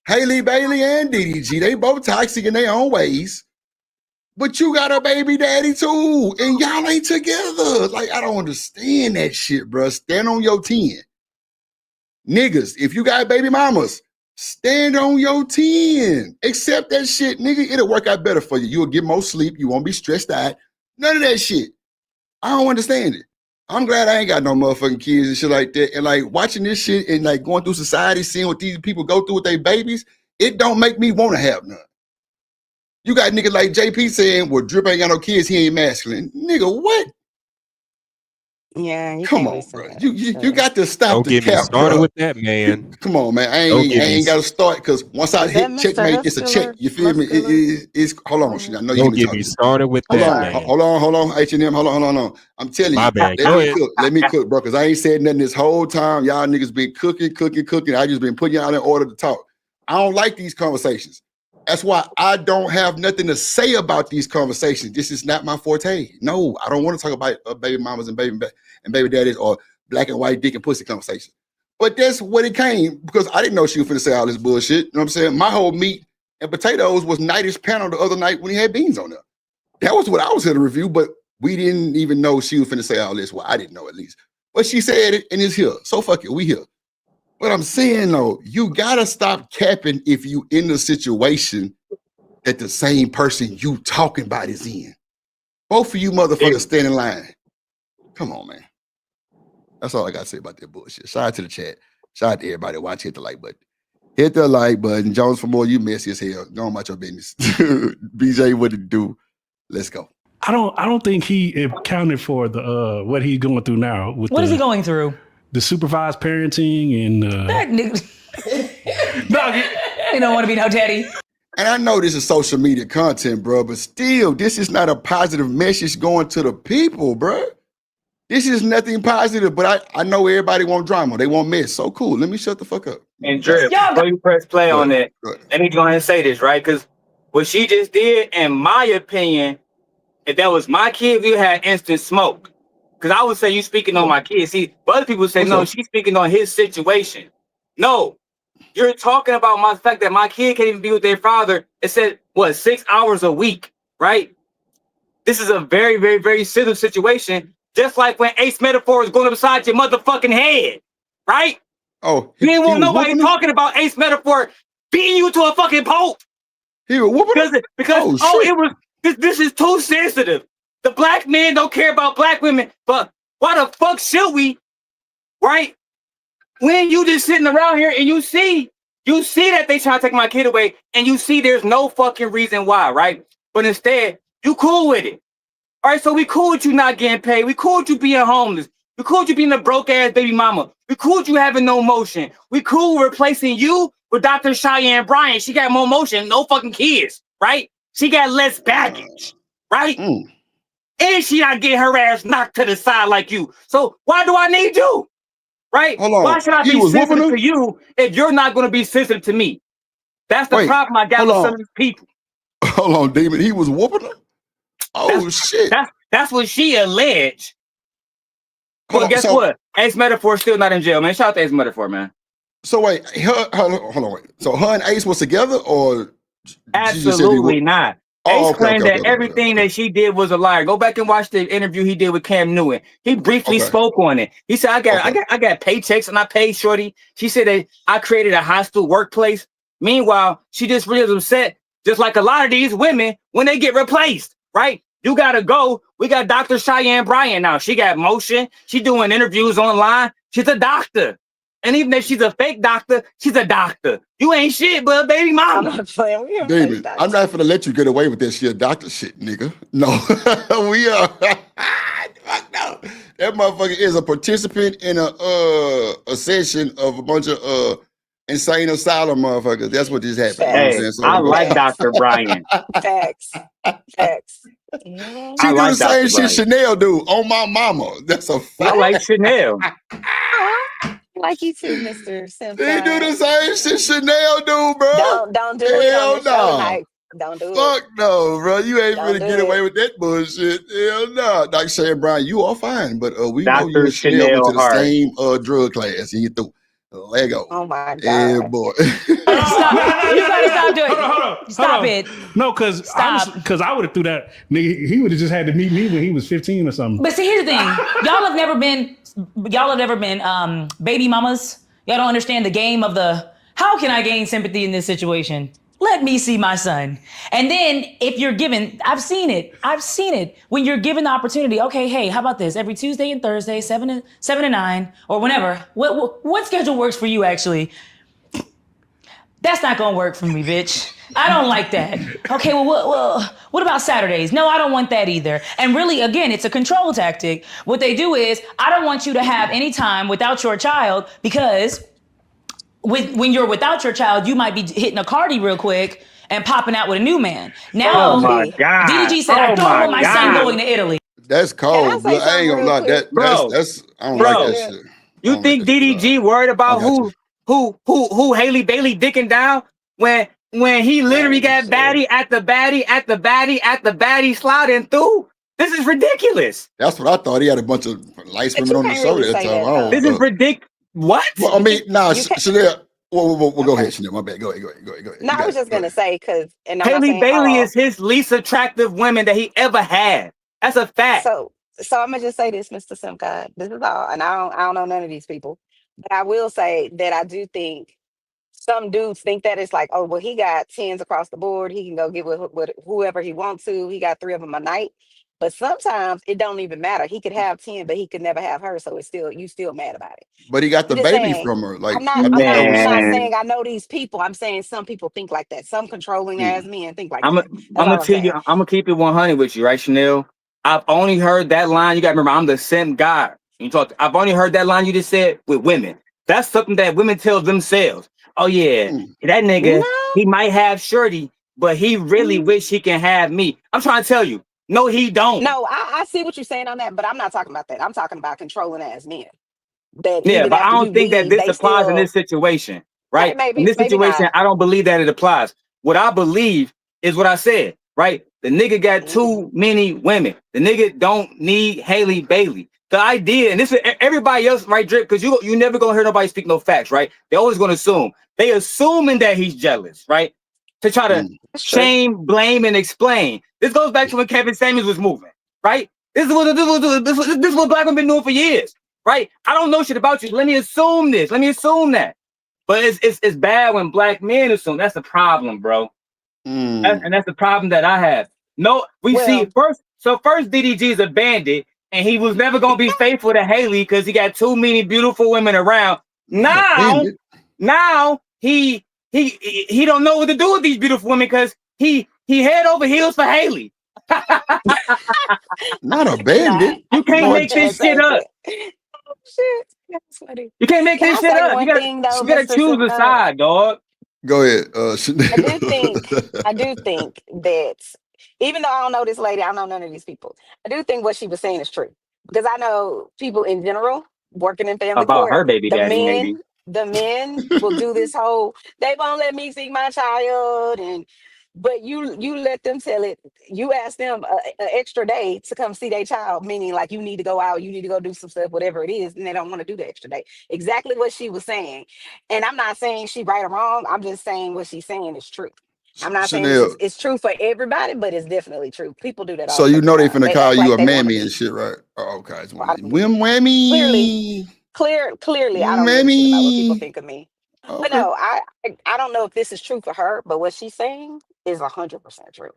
Haley Bailey and DDG, they both toxic in their own ways. But you got a baby daddy too, and y'all ain't together. Like, I don't understand that shit, bro. Stand on your 10. Niggas, if you got baby mamas, stand on your 10. Accept that shit, nigga. It'll work out better for you. You'll get more sleep. You won't be stressed out. None of that shit. I don't understand it. I'm glad I ain't got no motherfucking kids and shit like that. And like watching this shit and like going through society, seeing what these people go through with their babies, it don't make me want to have none. You got niggas like JP saying, well, Drip ain't got no kids, he ain't masculine. Nigga, what?
Yeah,
come on, bro. You got to stop.
Don't
the
get me
cap,
started
bro.
with that, man.
Come on, man. I ain't got to start because once I hit checkmate, it's a check. You feel me? It's hold on, I know you
Don't get me started with that, man.
Hold on, H&M. Hold on. I'm telling you.
My bad.
Let me cook, bro. Because I ain't said nothing this whole time. Y'all niggas been cooking. I just been putting y'all in order to talk. I don't like these conversations. That's why I don't have nothing to say about these conversations. This is not my forte. No, I don't want to talk about baby mamas and baby daddies or black and white dick and pussy conversations. But that's what it came because I didn't know she was finna say all this bullshit. You know what I'm saying? My whole meat and potatoes was Nightish panel the other night when he had beans on there. That was what I was here to review, but we didn't even know she was finna say all this. Well, I didn't know at least. But she said it and it's here. So fuck it, we here. But I'm saying though, you gotta stop capping if you in the situation that the same person you talking about is in. Both of you motherfuckers stand in line. Come on, man. That's all I gotta say about that bullshit. Shout out to the chat. Shout out to everybody watch. Hit the like button. Hit the like button. Jones for more. You messy as hell. Go on about your business. BJ, what it do? Let's go.
I don't think he accounted for the what he's going through now.
What is he going through?
The supervised parenting and
that nigga. You don't want to be no daddy.
And I know this is social media content, bro, but still, this is not a positive message going to the people, bro. This is nothing positive, but I know everybody want drama. They want mess. So cool. Let me shut the fuck up.
And Drip, before you press play on that, let me go ahead and say this, right? Because what she just did, in my opinion, if that was my kid, we had instant smoke. Because I would say you speaking on my kid. See, but other people say, no, she's speaking on his situation. No, you're talking about my fact that my kid can't even be with their father. It said, what, 6 hours a week, right? This is a very, very, very sensitive situation. Just like when Ace Metaphor is going upside your motherfucking head, right?
Oh,
you ain't want nobody talking about Ace Metaphor beating you to a fucking pulp.
He was whooping
because it was this is too sensitive. The black men don't care about black women, but why the fuck should we? Right? When you just sitting around here and you see that they try to take my kid away, and you see there's no fucking reason why, right? But instead, you cool with it. All right, so we cool with you not getting paid. We cool with you being homeless. We cool with you being a broke ass baby mama. We cool with you having no motion. We cool with replacing you with Dr. Cheyenne Bryant. She got more motion, no fucking kids, right? She got less baggage, right? And she not getting her ass knocked to the side like you. So why do I need you? Right?
Hold on.
Why should I be sensitive to you if you're not going to be sensitive to me? That's the problem I got with some of these people.
Hold on, Damon. He was whooping her? Oh, shit.
That's what she alleged. But guess what? Ace Metaphor still not in jail, man. Shout out to Ace Metaphor, man.
So wait, hold on, wait. So her and Ace was together, or
absolutely not? Ace claimed that everything that she did was a liar. Go back and watch the interview he did with Cam Newton. He briefly spoke on it. He said, I got paychecks and I paid Shorty. She said that I created a hostile workplace. Meanwhile, she just really upset, just like a lot of these women when they get replaced, right? You gotta go. We got Dr. Cheyenne Bryant now. She got motion. She doing interviews online. She's a doctor. And even if she's a fake doctor, she's a doctor. You ain't shit, but baby mama.
I'm not playing. David, I'm not gonna let you get away with this shit doctor shit, nigga. No, we are. Fuck no. That motherfucker is a participant in a session of a bunch of insane asylum motherfuckers. That's what just happened.
Hey,
you know so,
I like Dr. Bryant.
Facts.
She do the same shit Chanel do on my mama. That's a fact.
I like Chanel.
Like you too, Mr. Senpai.
They do the same shit Chanel do, bro.
Don't do it.
Hell
no. Don't do it.
Fuck no, bro. You ain't gonna get away with that bullshit. Hell no. Dr. Cheyenne Bryant, you are fine, but we know you and Chanel went to the same drug class and you threw Lego.
Oh my god.
Yeah, boy.
Stop. You gotta stop doing it. Hold on. Stop it.
No, because I would have threw that nigga. He would have just had to meet me when he was 15 or something.
But see, here's the thing. Y'all have never been baby mamas. Y'all don't understand the game of how can I gain sympathy in this situation? Let me see my son. And then if you're given, I've seen it. When you're given the opportunity, okay, hey, how about this? Every Tuesday and Thursday, 7 to 9, or whenever. What schedule works for you, actually? That's not gonna work for me, bitch. I don't like that. Okay, well, what about Saturdays? No, I don't want that either. And really, again, it's a control tactic. What they do is, I don't want you to have any time without your child because when you're without your child, you might be hitting a Cardi real quick and popping out with a new man. Now,
oh my God.
DDG said, I don't want my son going to Italy.
That's cold. I ain't gonna lie. That's I don't like that shit.
You think DDG worried about who Haley Bailey dicking down when he literally got baddie at the baddie sliding through? This is ridiculous.
That's what I thought. He had a bunch of light women on the show at that time.
This is ridiculous. What?
Well, I mean, Chanel. Well, go ahead, Chanel. My bad. Go ahead.
No, I was just gonna say because
Haley Bailey is his least attractive woman that he ever had. That's a fact.
So I'm gonna just say this, Mr. Simcott. This is all, and I don't know none of these people, but I will say that I do think some dudes think that it's like, oh, well, he got 10s across the board. He can go get with whoever he wants to. He got 3 of them a night. But sometimes it don't even matter. He could have 10, but he could never have her. So you still mad about it.
But he got the baby from her. Like
I'm not saying I know these people. I'm saying some people think like that. Some controlling ass men think like that.
I'm gonna tell you. I'm gonna keep it 100 with you, right, Chanel? I've only heard that line. You got to remember, I'm the simp guy. I've only heard that line you just said with women. That's something that women tell themselves. Oh yeah, that nigga, he might have Shorty, but he really wish he can have me. I'm trying to tell you. No, he don't.
No, I see what you're saying on that, but I'm not talking about that. I'm talking about controlling ass men.
But I don't think that this applies in this situation, right?
Maybe,
in this situation, I don't believe that it applies. What I believe is what I said, right? The nigga got too many women. The nigga don't need Haley Bailey. The idea, and this is everybody else, right, Drip? Because you never gonna hear nobody speak no facts, right? They always gonna assume. They assuming that he's jealous, right? To try to shame, blame, and explain. This goes back to when Kevin Samuels was moving, right? This is what black women been doing for years, right? I don't know shit about you. Let me assume this. Let me assume that. But it's bad when black men assume. That's the problem, bro. And that's the problem that I have. No, see first. So first, DDG is a bandit, and he was never gonna be faithful to Haley because he got too many beautiful women around. Now he don't know what to do with these beautiful women because he head over heels for Haley.
Not a bandit.
You can't make this shit up.
Shit, that's funny.
You can't make this shit up. You gotta choose a side, dog.
Go ahead.
I do think that even though I don't know this lady, I don't know none of these people. I do think what she was saying is true because I know people in general working in family
about
court.
her baby daddy, maybe.
The men will do this whole. They won't let me see my child, but you let them tell it. You ask them an extra day to come see their child, meaning like you need to go out, you need to go do some stuff, whatever it is, and they don't want to do the extra day. Exactly what she was saying, and I'm not saying she right or wrong. I'm just saying what she's saying is true. I'm not saying it's true for everybody, but it's definitely true. People do that.
So you know they finna call you a mammy and shit, right? Oh, okay. Whammy.
Clearly, I don't know about what people think of me. Okay. But no, I don't know if this is true for her, but what she's saying is 100% true.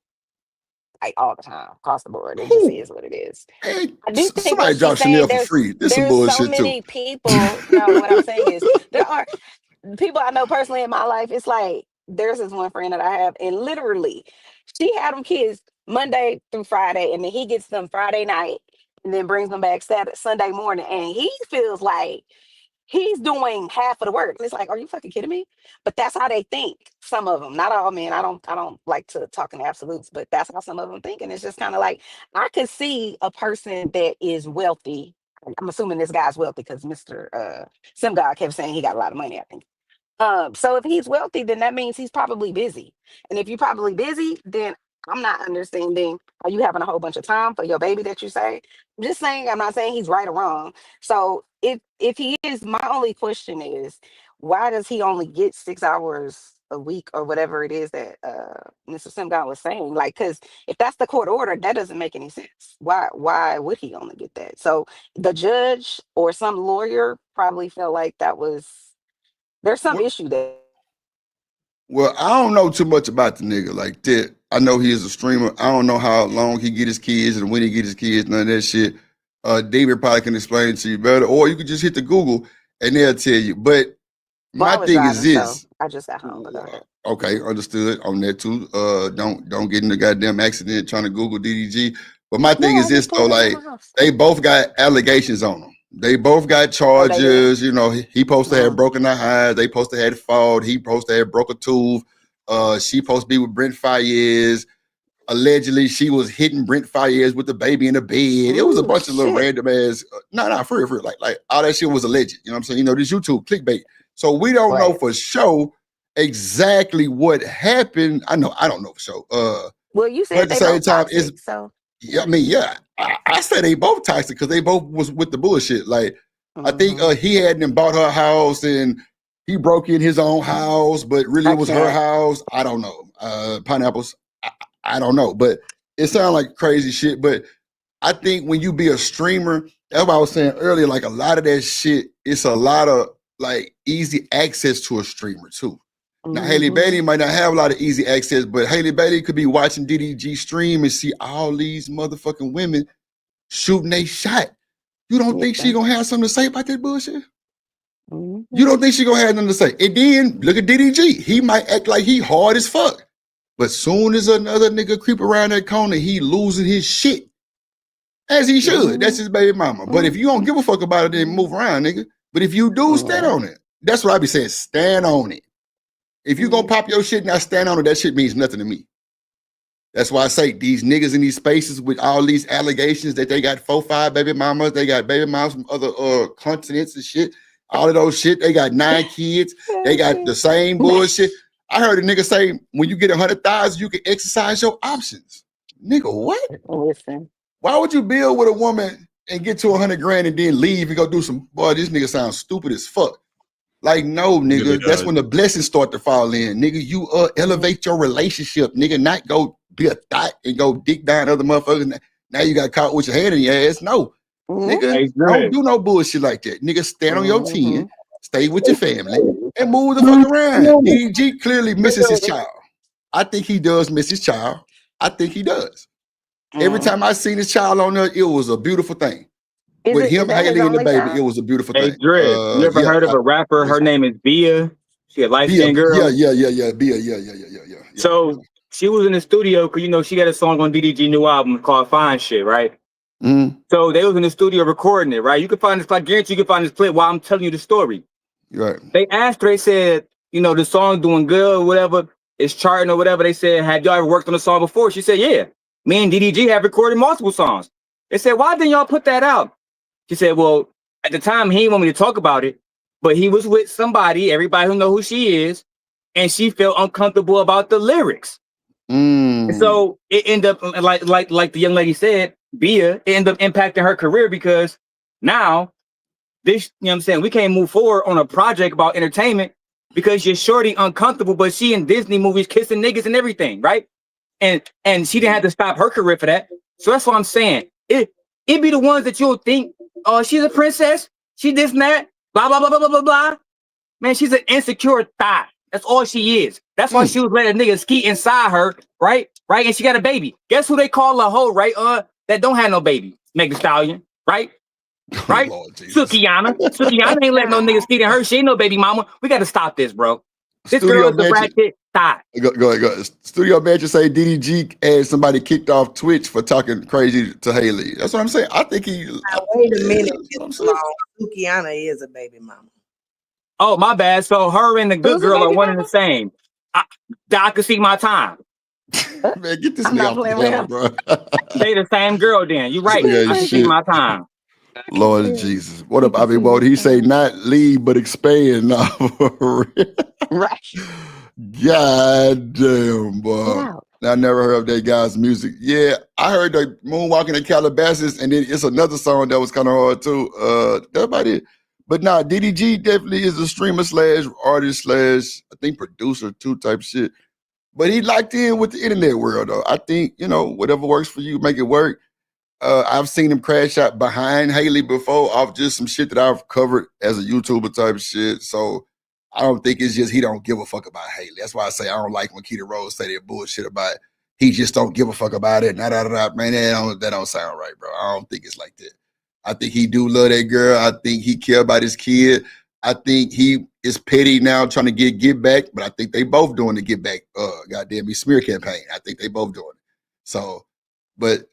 Like all the time, across the board. It just is what it is.
Hey,
I do think
somebody drop Chanel for free. This some bullshit
so many people. No, what I'm saying is there are people I know personally in my life. It's like there's this one friend that I have, and literally, she had them kids Monday through Friday, and then he gets them Friday night, and then brings them back Sunday morning, and he feels like he's doing half of the work. And it's like, are you fucking kidding me? But that's how they think. Some of them, not all men. I don't like to talk in absolutes, but that's how some of them think. And it's just kind of like, I could see a person that is wealthy. I'm assuming this guy's wealthy because Mr. Sim God kept saying he got a lot of money, I think. So if he's wealthy, then that means he's probably busy. And if you're probably busy, then I'm not understanding, are you having a whole bunch of time for your baby that you say? I'm just saying, I'm not saying he's right or wrong. So if he is, my only question is, why does he only get 6 hours a week or whatever it is that Mr. Simgon was saying? Like, because if that's the court order, that doesn't make any sense. Why would he only get that? So the judge or some lawyer probably felt like there's some issue there.
Well, I don't know too much about the nigga like that. I know he is a streamer. I don't know how long he get his kids and when he get his kids, none of that shit. David probably can explain it to you better, or you could just hit the Google and they'll tell you. But my thing is this.
So I just got home.
Okay, understood on that too. Don't get in the goddamn accident trying to Google DDG. But my thing is this though, like they both got allegations on them. They both got charges. You know, he supposed to have broken her eyes. They supposed to have fought. He supposed to have broke a tooth. She supposed to be with Brent Faiyaz. Allegedly, she was hitting Brent Faiyaz with the baby in the bed. It was a bunch of little random ass. For real. Like all that shit was alleged. You know what I'm saying? You know, this YouTube clickbait. So we don't know for sure exactly what happened. I don't know for sure.
Well, you said
at the same time,
toxic, so
yeah, I mean, yeah. I said they both toxic because they both was with the bullshit. Like, I think he hadn't bought her house and he broke in his own house, but really it was her house. I don't know. Pineapples. I don't know, but it sounds like crazy shit. But I think when you be a streamer, that's what I was saying earlier, like a lot of that shit, it's a lot of like easy access to a streamer too. Now, Haley Bailey might not have a lot of easy access, but Haley Bailey could be watching DDG stream and see all these motherfucking women shooting they shot. You don't think she gonna have something to say about that bullshit? You don't think she gonna have nothing to say? And then look at DDG. He might act like he hard as fuck, but soon as another nigga creep around that corner, he losing his shit. As he should. That's his baby mama. But if you don't give a fuck about it, then move around, nigga. But if you do, stand on it. That's what I be saying. Stand on it. If you gonna pop your shit and not stand on it, that shit means nothing to me. That's why I say these niggas in these spaces with all these allegations that they got 4, 5 baby mamas, they got baby mamas from other continents and shit, all of those shit. They got 9 kids. They got the same bullshit. I heard a nigga say when you get 100,000, you can exercise your options. Nigga, what?
Listen.
Why would you build with a woman and get to 100 grand and then leave and go do some? Boy, this nigga sounds stupid as fuck. Like, no, nigga,
really
that's
does.
when the blessings start to fall in. Nigga, you elevate your relationship, nigga, not go be a thought and go dick down other motherfuckers. Now you got caught with your hand in your ass. No, nigga, don't do no bullshit like that. Nigga, stand on your 10, stay with your family, and move the fuck around. DDG clearly misses his child. I think he does miss his child. I think he does. Every time I seen his child on there, it was a beautiful thing. With him, Haley, and the baby, it was a beautiful thing.
Dre, you ever heard of a rapper? Her name is Bia. She a light-skinned girl.
Yeah. Bia, yeah.
So she was in the studio because, you know, she got a song on DDG new album called Fine Shit, right? So they was in the studio recording it, right? You can find this, I guarantee you can find this clip while I'm telling you the story.
Right.
They asked her, they said, you know, the song doing good or whatever, it's charting or whatever. They said, have y'all ever worked on a song before? She said, yeah. Me and DDG have recorded multiple songs. They said, why didn't y'all put that out? She said, well, at the time, he didn't want me to talk about it, but he was with somebody, everybody who know who she is, and she felt uncomfortable about the lyrics. And so it ended up, like the young lady said, Bia, it ended up impacting her career because now, this, you know what I'm saying, we can't move forward on a project about entertainment because you're shorty uncomfortable, but she in Disney movies kissing niggas and everything, right? And she didn't have to stop her career for that. So that's what I'm saying. It be the ones that you'll think, oh, she's a princess, she this and that, blah, blah, blah, blah, blah, blah, blah. Man, she's an insecure thot. That's all she is. That's why she was letting a nigga ski inside her, right? Right? And she got a baby. Guess who they call a hoe, right? That don't have no baby. Megan Thee Stallion, right? Right? Sukiyana. Sukiyana ain't letting no nigga ski in her. She ain't no baby mama. We got to stop this, bro. This girl is the ratchet thot.
Go ahead. Studio Mansion say DDG had somebody kicked off Twitch for talking crazy to Haley. That's what I'm saying. I think he.
Now, wait a minute. Sukiyana is a baby mama.
Oh, my bad. So her and the good girl are one and the same. I could see my time.
Man, get this nigga off the camera, bro.
They the same girl then. You're right. I can see my time.
Lord Jesus. What up? I mean, what did he say? Not leave, but expand. No,
right.
God damn, boy. I never heard of that guy's music. Yeah, I heard the Moonwalking in Calabasas, and then it's another song that was kind of hard too. That's about it. But nah, DDG definitely is a streamer / artist / I think producer too type shit. But he locked in with the internet world though. I think, you know, whatever works for you, make it work. I've seen him crash out behind Haley before off just some shit that I've covered as a YouTuber type shit. So I don't think it's just he don't give a fuck about Haley. That's why I say I don't like when Keita Rose say that bullshit about he just don't give a fuck about it. Man, that don't sound right, bro. I don't think it's like that. I think he do love that girl. I think he care about his kid. I think he is petty now trying to get back, but I think they both doing the get back goddamn me smear campaign. I think they both doing it. So, but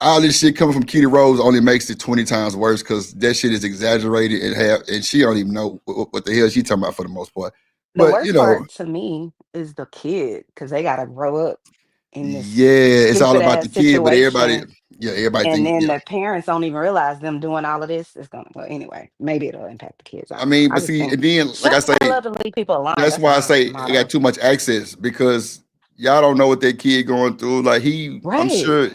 all this shit coming from Keita Rose only makes it 20 times worse because that shit is exaggerated and she don't even know what the hell she talking about for the most part.
The
But
worst
you know,
part to me is the kid because they gotta grow up in this.
yeah, it's all about the
stupid-ass
kid, but everybody,
situation.
everybody
And
think,
then the parents don't even realize them doing all of this. It's gonna, well, anyway, maybe it'll impact the kids.
I mean,
I
but
just
see,
think,
and then like I say,
I love to leave people alone.
that's why I say
my
I got too much access because y'all don't know what that kid going through. Like I'm
Right.
sure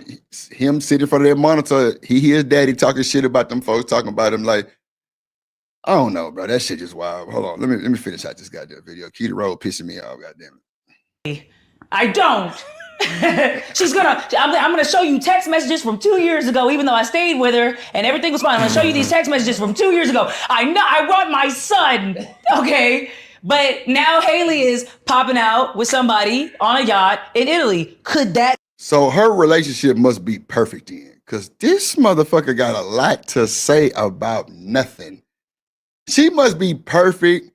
him sitting in front of that monitor, he hears daddy talking shit about them folks talking about him. Like, I don't know, bro. That shit just wild. Hold on, let me finish out this goddamn video. Keita Rose pissing me off, goddamn it.
I don't. I'm gonna show you text messages from 2 years ago, even though I stayed with her and everything was fine. I'm gonna show you these text messages from 2 years ago. I know I want my son, okay? But now Haley is popping out with somebody on a yacht in Italy. Could that?
So her relationship must be perfect then, because this motherfucker got a lot to say about nothing. She must be perfect,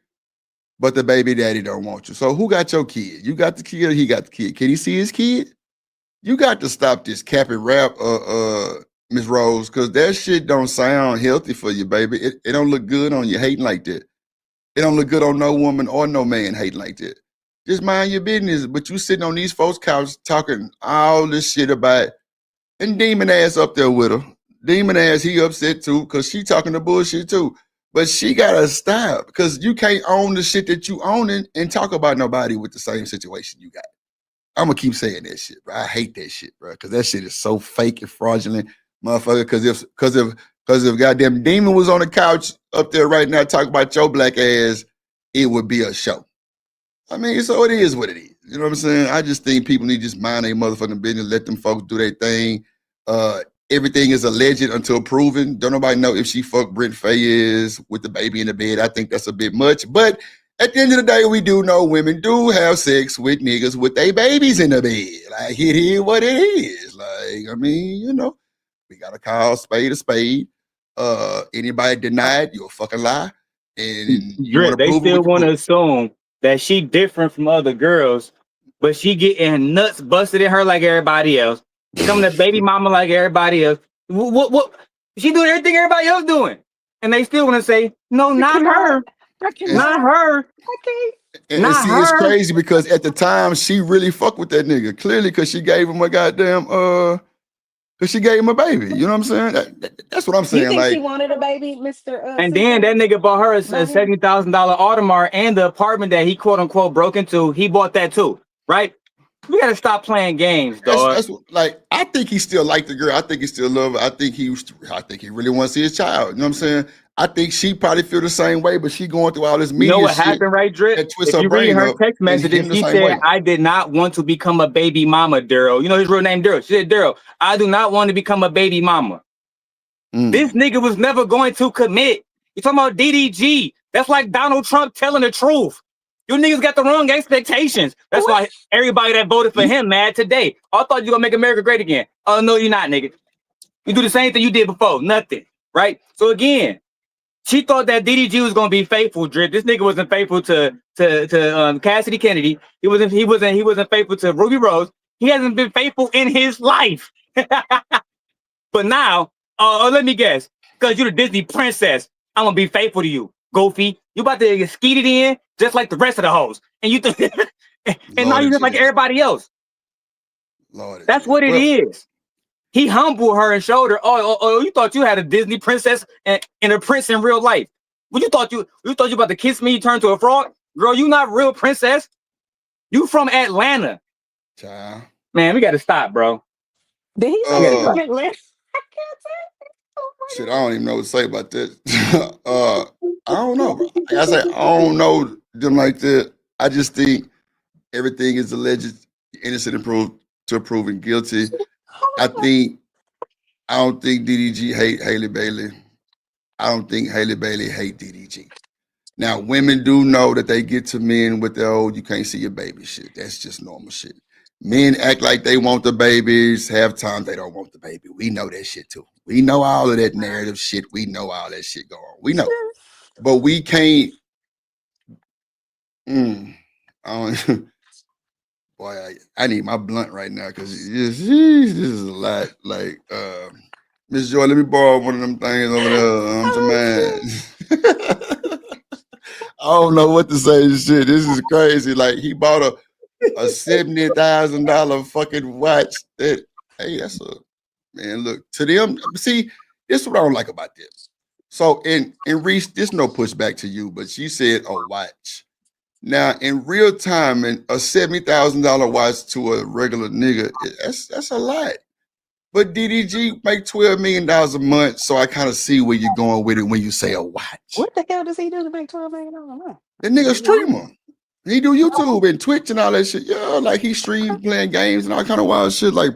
but the baby daddy don't want you. So who got your kid? You got the kid or he got the kid? Can he see his kid? You got to stop this cap and rap, Miss Rose, because that shit don't sound healthy for you, baby. It don't look good on you hating like that. It don't look good on no woman or no man hating like that. Just mind your business. But you sitting on these folks' couch talking all this shit about, and Demon ass up there with her. Demon ass, he upset too, because she talking the bullshit too. But she gotta stop because you can't own the shit that you own and talk about nobody with the same situation you got. I'm gonna keep saying that shit, bro. I hate that shit, bro, because that shit is so fake and fraudulent, motherfucker. Because if goddamn Demon was on the couch up there right now talking about your black ass, it would be a show. I mean, so it is what it is. You know what I'm saying? I just think people need to just mind their motherfucking business, let them folks do their thing. Everything is alleged until proven. Don't nobody know if she fucked Brent Faiyaz with the baby in the bed. I think that's a bit much. But at the end of the day, we do know women do have sex with niggas with their babies in the bed. Like, it is what it is. Like, I mean, you know, we got to call spade a spade. Anybody denied, you're a fucking lie. And
Drip, they still want to assume that she different from other girls, but she getting nuts busted in her like everybody else. Becoming a baby mama like everybody else. What? She doing everything everybody else doing, and they still want to say no, not her, not her.
And see, it's crazy because at the time she really fucked with that nigga. Clearly, because she gave him a goddamn because she gave him a baby. You know what I'm saying? That's what I'm saying.
You think
Like,
she wanted a baby, Mr.
And then that nigga bought her a $70,000 Audemars, and the apartment that he quote unquote broke into, he bought that too, right? We gotta stop playing games, dog.
That's like, I think he still liked the girl. I think he still love her. I think he really wants to see his child. You know what I'm saying? I think she probably feel the same way, but she going through all this media.
You know what
shit
happened, right, Drip?
that twists
If
her
you read
brain
her
up
text
and
messages,
him the
she
same
said,
way.
I did not want to become a baby mama, Daryl. You know his real name, Daryl. She said, Daryl, I do not want to become a baby mama. This nigga was never going to commit. You talking about DDG. That's like Donald Trump telling the truth. You niggas got the wrong expectations. That's why everybody that voted for him mad today. I thought you gonna make America great again. Oh, no, you're not, nigga. You do the same thing you did before. Nothing, right? So again, she thought that DDG was gonna be faithful, Drip. This nigga wasn't faithful to Cassidy Kennedy. He wasn't faithful to Ruby Rose. He hasn't been faithful in his life. But now, let me guess, because you're the Disney princess, I'm gonna be faithful to you. Goofy, you about to get skeeted in just like the rest of the hoes. And you and now you're just like everybody else. That's what it is. He humbled her and showed her, oh, you thought you had a Disney princess and a prince in real life. What you thought you about to kiss me, turn to a frog? Girl, you not real princess. You from Atlanta.
Child.
Man, we gotta stop, bro.
Did he say he from Atlanta?
Shit, I don't even know what to say about that. I don't know. Like I say, I don't know them like that. I just think everything is alleged, innocent until proven guilty. I don't think DDG hate Haley Bailey. I don't think Haley Bailey hate DDG. Now, women do know that they get to men with the old, you can't see your baby shit. That's just normal shit. Men act like they want the babies. Half time they don't want the baby. We know that shit too. We know all of that narrative shit. We know all that shit going on. We know. But we can't. Boy, I need my blunt right now because this is a lot. Like, Miss Joy, let me borrow one of them things over there. I don't know what to say. Shit, this is crazy. Like, he bought a $70,000 fucking watch. That, hey, that's a man. Look, to them, see, this is what I don't like about this. So in Reese, there's no pushback to you, but she said a watch. Now in real time, and a $70,000 watch to a regular nigga, that's a lot. But DDG make $12 million a month, so I kind of see where you're going with it when you say a watch.
What the hell does he do to make $12 million a month?
The nigga streamer. He do YouTube and Twitch and all that shit. Yeah, like he stream playing games and all kind of wild shit. Like,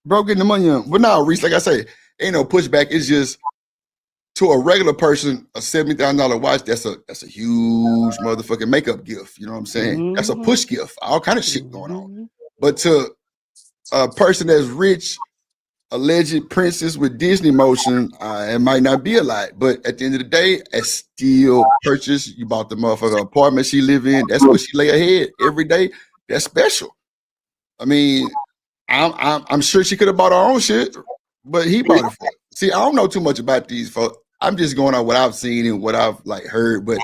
bro, getting the money on. But now, Reese, like I say, ain't no pushback. It's just to a regular person, a $70,000 watch. That's a huge motherfucking makeup gift. You know what I'm saying? That's a push gift. All kind of shit going on. But to a person that's rich, alleged princess with Disney motion, it might not be a lot, but at the end of the day, it's still purchase. You bought the motherfucker apartment she live in. That's what she lay her head every day. That's special. I mean, I'm sure she could have bought her own shit, but he bought it for her. See, I don't know too much about these folks. I'm just going on what I've seen and what I've like heard. But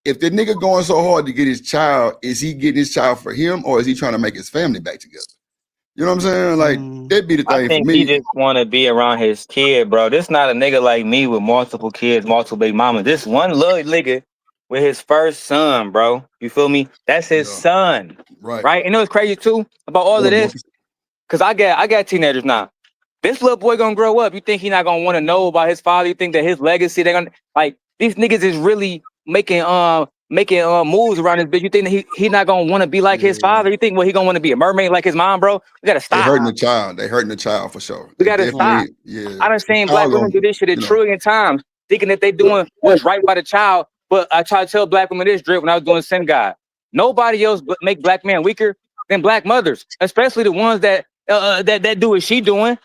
if the nigga going so hard to get his child, is he getting his child for him or is he trying to make his family back together? You know what I'm saying? Like that'd be the
I
thing for
think
me.
he just want to be around his kid, bro. This not a nigga like me with multiple kids, multiple big mamas. This one little nigga with his first son, bro. You feel me? That's his son,
right?
And it was crazy too about all of this, cause I got teenagers now. This little boy gonna grow up. You think he not gonna want to know about his father? You think that his legacy? They gonna like these niggas is really making moves around this bitch. You think that he not gonna want to be like his father? You think he gonna want to be a mermaid like his mom, bro? We gotta stop.
They hurting the child. They hurting the child for sure.
We gotta stop.
Yeah.
I done seen black women do this shit a trillion times, thinking that they doing what's right by the child. But I try to tell black women this, Drip, when I was doing synagogue. Nobody else make black men weaker than black mothers, especially the ones that do what she doing.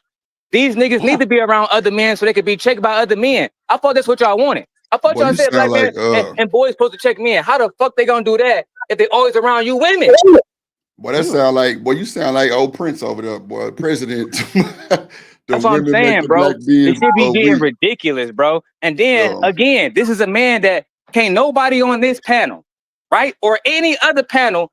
These niggas need to be around other men so they could be checked by other men. I thought that's what y'all wanted. I thought y'all said black men and boys supposed to check men. How the fuck they gonna do that if they always around you women?
Boy, that sound like you sound like old Prince over there, boy. President.
That's what I'm saying, bro. It should be getting ridiculous, bro. And then again, this is a man that can't nobody on this panel, right? Or any other panel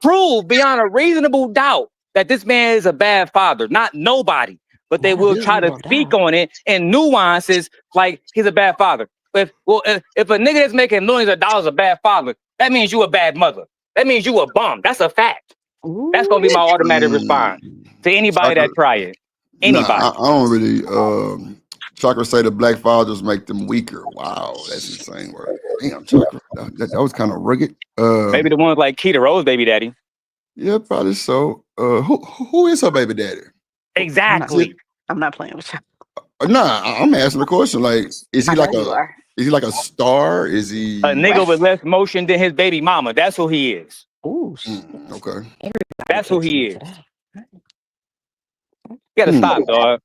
prove beyond a reasonable doubt that this man is a bad father. Not nobody. But they will try to speak on it in nuances like he's a bad father. If a nigga that's making millions of dollars a bad father, that means you a bad mother. That means you a bum. That's a fact. That's gonna be my automatic response to anybody that try it. Anybody.
Nah, I don't really. Chakra say the black fathers make them weaker. Wow, that's insane word. Damn, Chakra, that was kind of rugged.
Maybe the ones like Keita Rose, baby daddy.
Yeah, probably so. Who is her baby daddy?
Exactly.
I'm not playing with you.
Nah, I'm asking the question. Like, is he like a star? Is he
a nigga with less motion than his baby mama? That's who he is.
Ooh,
okay.
That's who he is. You gotta stop, dog.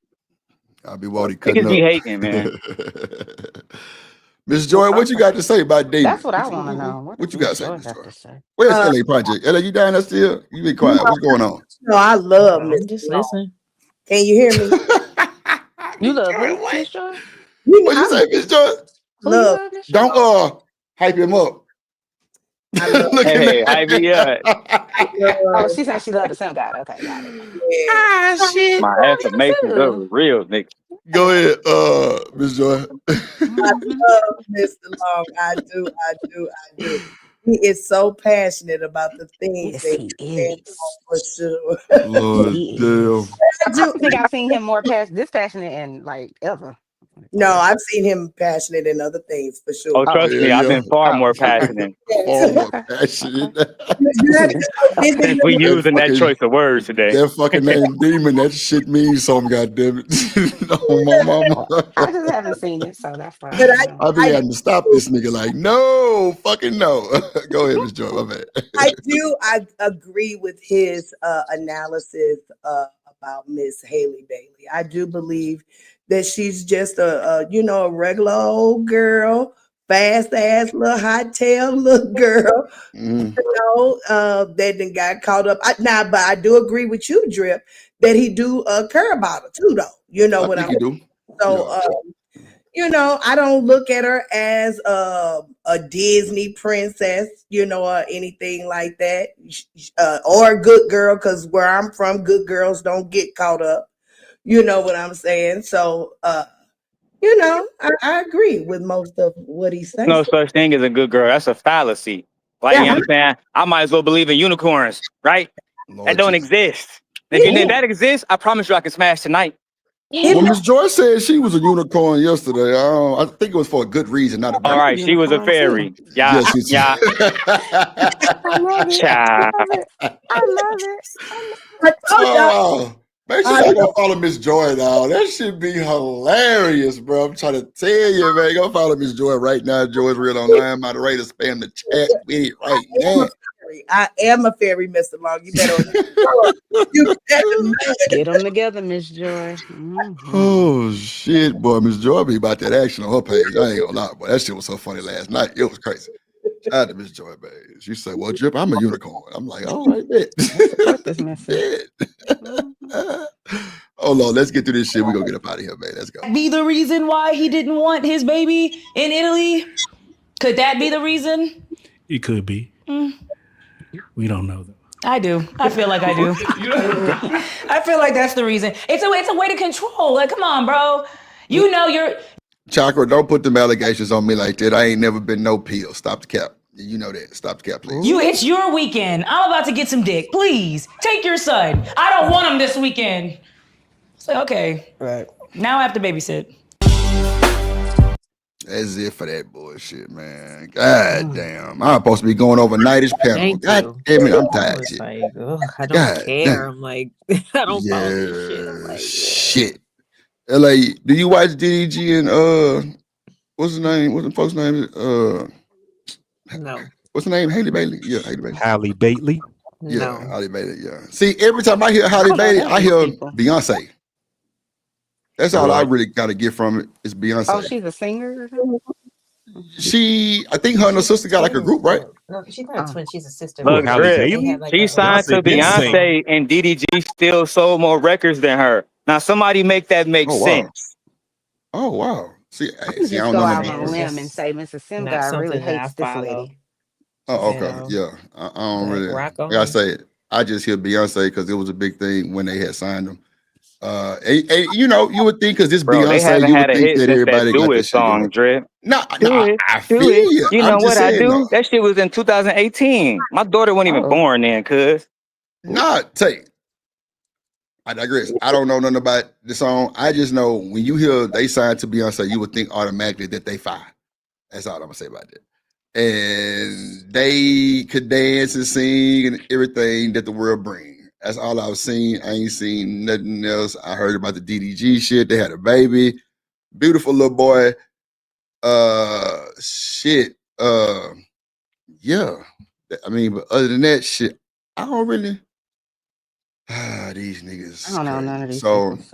I'll be Waldy cutting
Niggas be hating, man.
Miss Joy, what you got to say about dating?
That's what I want to know.
What you got to say, Miss Joy? Where's LA Project? LA, you down there still? You be quiet. What's going on?
No, I love Miss.
Just listen.
Can you hear me?
You love Miss Joy?
What you say, Miss Joy?
Love.
Don't hype him up.
Hey, hype me up.
Oh, she said she loved the same guy. Okay, got it.
Ah, shit.
My affirmations are real, nigga.
Go ahead, Miss Joy.
I love Mr. Long. I do. He is so passionate about the things that he is for sure.
Lord damn.
I don't think I've seen him more passionate and like ever.
No, I've seen him passionate in other things for sure.
Oh, trust me, I've been far more passionate.
Far more passionate.
We using that choice of words today.
That fucking name Demon, that shit means something, goddamn it. Oh, my mama.
I just haven't seen it, so that's fine.
I be having to stop this nigga like, no, fucking no. Go ahead, Miss Joy, my bad.
I agree with his analysis about Miss Haley Bailey. I do believe that she's just a regular old girl, fast ass little hot tail little girl, that then got caught up. But I do agree with you, Drip, that he do care about her too, though. You know what I mean? So, I don't look at her as a Disney princess, or anything like that, or a good girl, because where I'm from, good girls don't get caught up. You know what I'm saying? So, I agree with most of what he's saying.
No such thing as a good girl. That's a fallacy. Like, you understand? I might as well believe in unicorns, right? That don't exist. If that exists, I promise you I can smash tonight.
Well, Miss Joy said she was a unicorn yesterday. I think it was for a good reason, not a bad
All right, she was a fairy. Yeah.
I love it.
Oh, make sure y'all go follow Miss Joy now. That should be hilarious, bro. I'm trying to tell you, man. Go follow Miss Joy right now. Joy's Real Online. Moderator, spam the chat with it right now.
I am a fairy, Mr. Long. You better
get them together, Miss Joy.
Oh shit, boy, Miss Joy be about that action on her page. I ain't gonna lie, boy. That shit was so funny last night. It was crazy. Shout out to Miss Joy, baby. She said, "Well, Drip, I'm a unicorn." I'm like, "All right, bet." Oh Lord, let's get through this shit. We gonna get up out of here, man. Let's go.
Be the reason why he didn't want his baby in Italy? Could that be the reason?
It could be. We don't know though.
I do. I feel like I do. I feel like that's the reason. It's a way to control. Like, come on, bro. You know you're.
Chakra, don't put them allegations on me like that. I ain't never been no pill. Stop the cap. You know that. Stop the cap, please.
It's your weekend. I'm about to get some dick. Please take your son. I don't want him this weekend. It's like, okay.
Right.
Now I have to babysit.
That's it for that bullshit, man. God damn. I'm supposed to be going over nightish panel.
Thank
God
you.
damn it, I'm tired.
I was
Shit.
like, ugh, I don't
God
care.
damn.
I'm like, I don't follow this shit. I'm like,
Shit. LA, do you watch DDG and what's his name? What's the folks' name?
no.
What's the name? Haley Bailey? Yeah, Haley Bailey.
Halle Bailey.
Yeah,
No.
Halle Bailey, yeah. See, every time I hear Halle Bailey, I hear Beyonce. That's all I really gotta get from it is Beyonce.
Oh, she's a singer.
I think her and her sister got like a group, right?
No, she's not a twin. She's a sister.
Look,
Halle
Drip,
Bailey?
she signed to Beyonce, and DDG still sold more records than her. Now, somebody make that make sense.
Oh wow! See,
I
I
just
don't
go
know
out
nothing
on a
about
limb
this.
and say Mr. Sim
Not
guy really
something that I
hates this
follow.
lady.
Oh, okay, yeah. I don't really.
rock
Like I
on.
say, I just hear Beyonce because it was a big thing when they had signed them. And you know, you would think because this
Bro, they
Beyonce,
haven't
you
had
would
a
think
hit
that
since
everybody
that
got
Do
this
It
shit going.
song, Drip.
No,
Do it.
I
Do
feel
it.
you.
You know
I'm
what
just
I
saying,
do?
though.
That shit was in 2018. My daughter wasn't even
Oh.
born then, cuz.
Nah, I digress. I don't know nothing about the song. I just know when you hear they signed to Beyonce, you would think automatically that they fire. That's all I'm gonna say about that. And they could dance and sing and everything that the world brings. That's all I've seen. I ain't seen nothing else. I heard about the DDG shit. They had a baby, beautiful little boy. Shit. Yeah. I mean, but other than that shit, I don't really. These niggas.
I don't know
crazy.
none of these
So
people.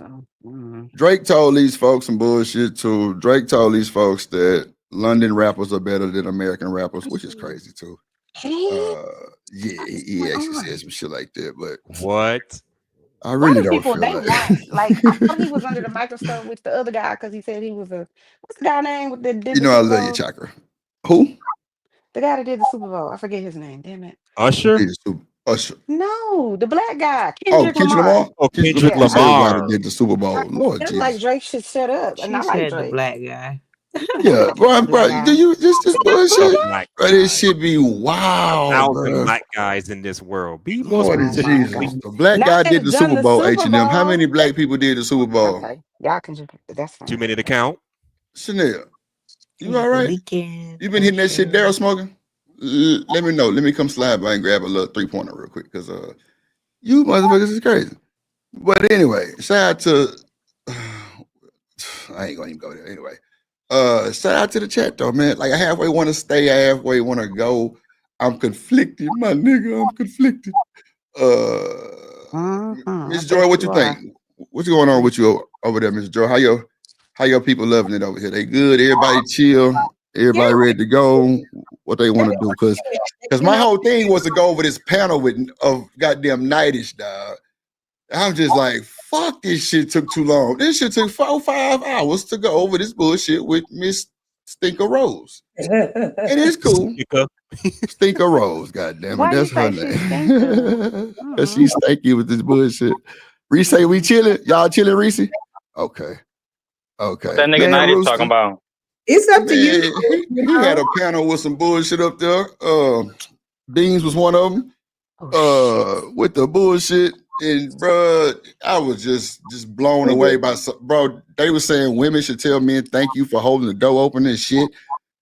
So
Drake told these folks some bullshit too. Drake told these folks that London rappers are better than American rappers, which is crazy too. Yeah, he actually said some shit like that, but
what?
I really don't
people
feel
they
like.
want like I thought he was under the microscope with the other guy because he said he was a what's the guy name with the did
You
the
know I
Super
love you,
Bowl?
Chakra. Who?
The guy that did the Super Bowl. I forget his name. Damn it.
Usher?
Usher.
No, the black guy,
Oh,
Kendrick
Kendrick
Lamar.
Lamar.
Oh, Kendrick
This is the guy
Lamar.
that did the Super Bowl. Lord
That's
Jesus.
like Drake should shut up, and
She
I like
said the
Drake.
black guy.
Yeah, bro,
Black
do you this bullshit?
Black
Bro, this shit be wow,
1,000
bro.
black guys in this world. Be more
Lord
specific.
Jesus. The black
Now
guy
that
did the
it's done
Super
the
Bowl,
Super
H&M. How
Bowl.
many black people did the Super Bowl?
Okay, y'all can just that's fine.
Too many to count.
Chanel, you all right?
Weekend.
You been hitting that shit, Daryl smoking? Let me know. Let me come slide by and grab a little 3-pointer real quick, because you motherfuckers is crazy. But anyway, shout out to I ain't gonna even go there anyway. Shout out to the chat though, man. Like I halfway want to stay, I halfway want to go. I'm conflicted, my nigga. I'm conflicted. Miss Joy, what you think? What's going on with you over there, Miss Joy? How your people loving it over here? They good? Everybody chill? Everybody ready to go? What they want to do? Because my whole thing was to go over this panel of goddamn nightish, dog. I'm just like, fuck, this shit took too long. This shit took 4 or 5 hours to go over this bullshit with Miss Stinker Rose. It is cool. Stinker Rose, goddamn
Why
it. That's
you
her
say she's
name. Because she's stinky with this bullshit. Reese, we chilling? Y'all chilling, Reese? Okay. Okay.
What that nigga Night is talking about?
It's up to you.
He had a panel with some bullshit up there. Beans was one of them. With the bullshit. And bro, I was just blown away by bro. They were saying women should tell men thank you for holding the door open and shit.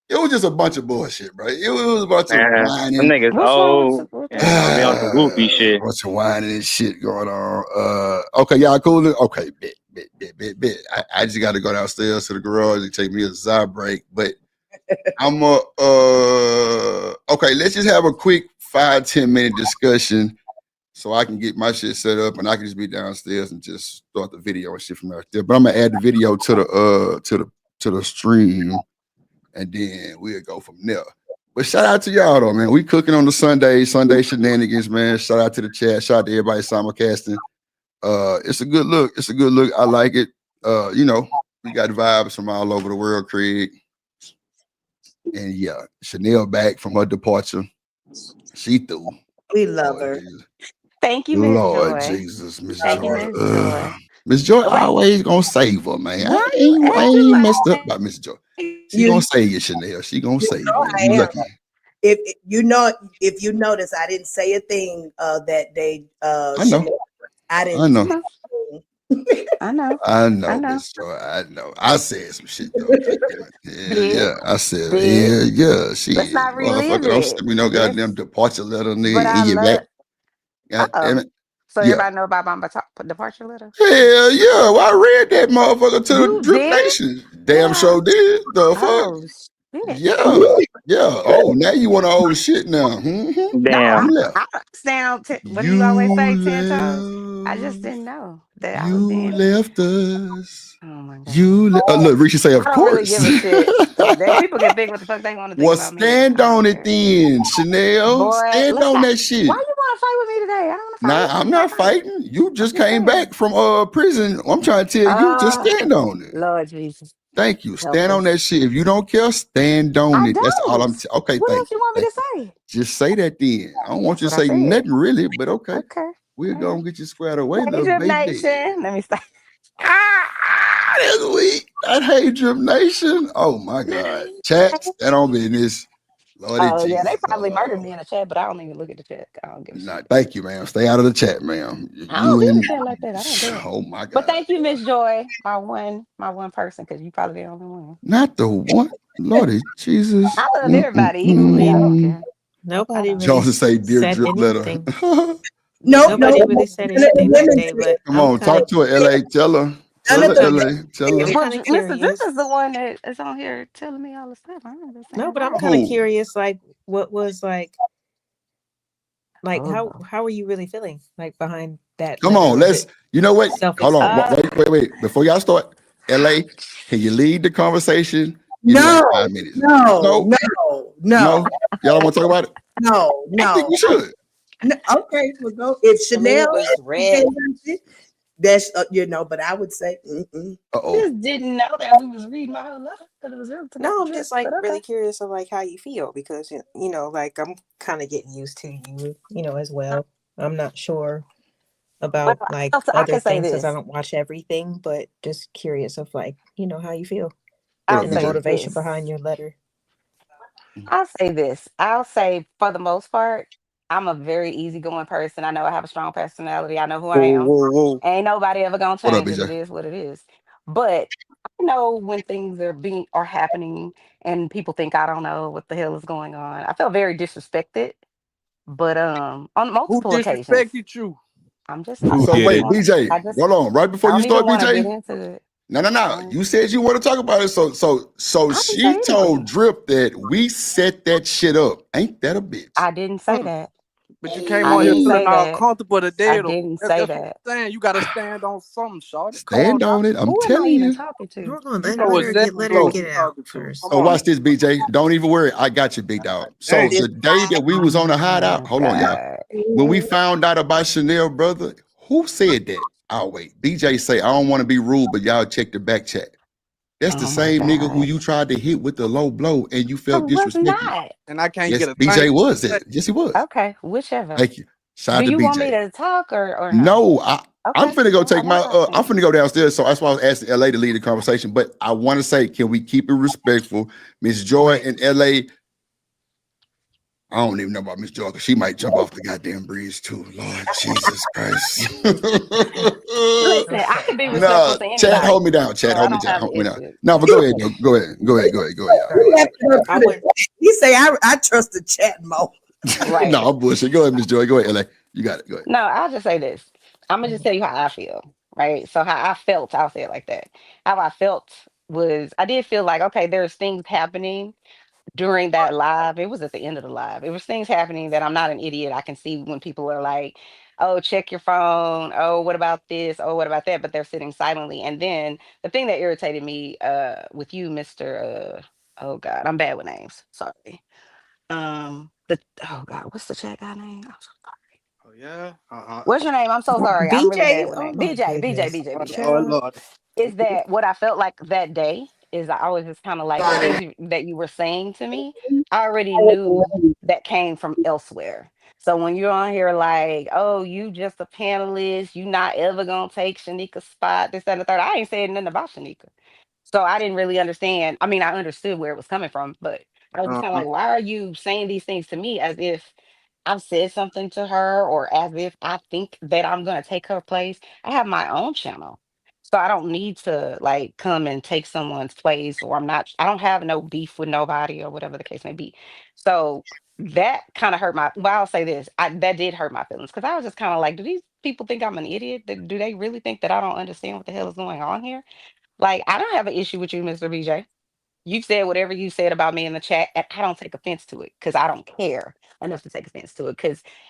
It was just a bunch of bullshit, bro. It was a bunch of whining.
Them niggas old. Yeah, they on some goofy shit.
Bunch of whining and shit going on. Okay, y'all cool? Okay, bit. I just got to go downstairs to the garage and take me a Zy break. But I'm okay. Let's just have a quick 5-10 minute discussion. So I can get my shit set up and I can just be downstairs and just start the video and shit from out there. But I'm gonna add the video to the stream, and then we'll go from there. But shout out to y'all though, man. We cooking on the Sunday shenanigans, man. Shout out to the chat. Shout out to everybody simulcasting. It's a good look. It's a good look. I like it. You know, we got vibes from all over the world, Craig. And yeah, Chanel back from her departure. She threw.
We love her.
Thank you, Miss
Lord
Joy.
Jesus, Miss
Thank
Joy.
you, Miss Joy.
Miss Joy
Wait.
always gonna save her, man.
Why
I
you
ain't
acting
messed up
like
by Miss Joy. She
You,
gonna save you, Chanel. She gonna
you
save
know
you.
I
You
am.
lucky.
If you notice, I didn't say a thing that day.
I know.
Chanel, I didn't.
I know.
I know.
I know,
I know.
Miss Joy. I know. I said some shit though. Yeah,
Did?
yeah. I said,
Did?
yeah. She
Let's not relive
motherfucker. Don't
it.
send me no
Let's.
goddamn departure letter,
But
nigga,
I
in your
love.
back. God damn it.
So
Yeah.
everybody know about my departure letter.
Hell yeah. Well, I read that motherfucker to the
You
Drip
did?
Nation. Damn sure did. The fuck?
Oh shit.
Yeah. Yeah. Oh, now you want to old shit now. Mm-hmm.
No,
You left.
I stand on. What do
You
you always say? 10 toes. I just didn't know that I was
You
being.
left us.
Oh my god.
Look, Richie say, of
I don't really
course.
give a shit. That people can think what the fuck they want to think
Well,
about me.
stand on it then, Chanel.
Boy,
Stand
let's
on
not.
that shit.
Why you want to fight with me today? I don't want to fight.
Nah, I'm not fighting. You just came back from prison. I'm trying to tell you, just stand on it.
Lord Jesus.
Thank you.
Help
Stand on
us.
that shit. If you don't care, stand on
I
it. That's all I'm
don't.
okay.
What
Thank
else
you.
you want me
Thank
to
you.
say?
Just say that then. I don't want you to
That's what
say
I said.
nothing really, but okay.
Okay.
We're gonna get you squared away,
Hey,
little
Drip
baby.
Nation. Let me stop.
That's weak. That hate Drip Nation. Oh my God. Chat, stand on business. Lordy
Oh yeah,
Jesus.
they probably murdered me in the chat, but I don't even look at the chat. I don't give a
Nah,
shit.
thank you, ma'am. Stay out of the chat, ma'am.
I don't
You
do the
and
chat like that. I don't do it.
oh my
But
God.
thank you, Miss Joy, my one person, because you probably the only one.
Not the one. Lordy Jesus.
I love everybody equally. I don't care.
Nobody really
Johnson say, dear
said
drip letter.
anything.
No,
Nobody really said anything that day, but
Come
I'm
on,
kind
talk to her, LA. Tell her. Tell her, LA. Tell her.
Well,
kinda
Mr. Drip
curious.
is the one that is on here telling me all the stuff. I don't understand.
No, but I'm
wrong.
kind of
Who?
curious. Like, what was like
Oh.
how are you really feeling like behind that?
Come
letter?
on,
Was
let's.
it
You know what? Hold on.
self-explanatory?
Wait. Before y'all start, LA, can you lead the conversation in
No,
like 5 minutes?
no.
No. Y'all don't want to talk about it?
No.
I think we should.
No, okay, we'll go. If
For me,
Chanel
it was red.
that's but I would say
I just didn't know that we was reading my whole letter because it was real.
No, I'm just like really curious of like how you feel because you know, like I'm kind of getting used to you, as well. I'm not sure about like
I
other
can say
things because I
this.
don't watch everything, but just curious of like, how you feel
I'll
and the
say
motivation
this.
behind your letter.
I'll say this. I'll say for the most part, I'm a very easygoing person. I know I have a strong personality. I know who I am.
Whoa.
Ain't nobody ever gonna
What up,
change it.
BJ?
It is what it is. But I know when things are happening and people think I don't know what the hell is going on. I felt very disrespected. But on
Who
multiple occasions.
disrespected you?
I'm just
So wait, BJ, hold on. Right before
I
you
don't even
start,
want to get
BJ.
into it.
No. You said you want to talk about it. So she told Drip that we set that shit up. Ain't that a bitch?
I didn't say that.
But you came
I
on here
didn't
feeling
say
all
that.
comfortable today.
I
though.
didn't
That's
say
what
that.
I'm saying. You got to stand on something, Shawty.
Stand on it. I'm
Who am I
telling
even
you.
talking to?
Hold on,
You know
let her
exactly
get
who
it
you
out
talking to.
first.
Come
So
on.
watch this, BJ. Don't even worry. I got you, big dog. So
Hey.
the day that we was on the hideout, hold on, y'all. When we found out about Chanel, brother, who said that? I'll wait. BJ say, I don't want to be rude, but y'all check the back chat. That's the same nigga who you tried to hit with the low blow and you felt
I was
disrespected.
not.
And I can't
Yes,
get a
BJ
thing.
was it. Yes, he was.
Okay, whichever.
Thank you. Shout out
Do
to
you want me
BJ.
to talk or no?
No, I'm
Okay.
finna go
Well, I
take my
won't talk
I'm
then.
finna go downstairs. So that's why I was asking LA to lead the conversation. But I want to say, can we keep it respectful? Miss Joy and LA. I don't even know about Miss Joy because she might jump off the goddamn bridge too. Lord Jesus Christ.
Listen, I can be respectful
No,
to anybody.
Chad, hold me down. Chad,
So
hold
I
me
don't
down.
have
Hold
an
me down.
issue.
No, but go ahead, though. Go ahead.
He say I trust the chat more.
Right.
No, I'm bullshit. Go ahead, Miss Joy. Go ahead, LA. You got it. Go ahead.
No, I'll just say this. I'm gonna just tell you how I feel, right? So how I felt, I'll say it like that. How I felt was I did feel like, okay, there's things happening during that live. It was at the end of the live. It was things happening that I'm not an idiot. I can see when people are like, oh, check your phone. Oh, what about this? Oh, what about that? But they're sitting silently. And then the thing that irritated me with you, Mr. Oh God, I'm bad with names. Sorry. Oh God, what's the chat guy name? I'm so sorry.
Oh, yeah?
What's your name? I'm so sorry. I'm really
BJ,
bad with
oh
names.
my
BJ.
goodness.
Oh, Lord.
Is that what I felt like that day is I was just kind of like the things that you were saying to me, I already knew that came from elsewhere. So when you're on here like, oh, you just a panelist, you not ever gonna take Shanika's spot, this, that, and the third. I ain't saying nothing about Shanika. So I didn't really understand. I mean, I understood where it was coming from, but I was kind of like, why are you saying these things to me as if I've said something to her or as if I think that I'm gonna take her place? I have my own channel. So I don't need to like come and take someone's place, or I don't have no beef with nobody or whatever the case may be. So that kind of hurt well, I'll say this. That did hurt my feelings because I was just kind of like, do these people think I'm an idiot? Do they really think that I don't understand what the hell is going on here? Like, I don't have an issue with you, Mr. BJ. You said whatever you said about me in the chat, and I don't take offense to it because I don't care enough to take offense to it.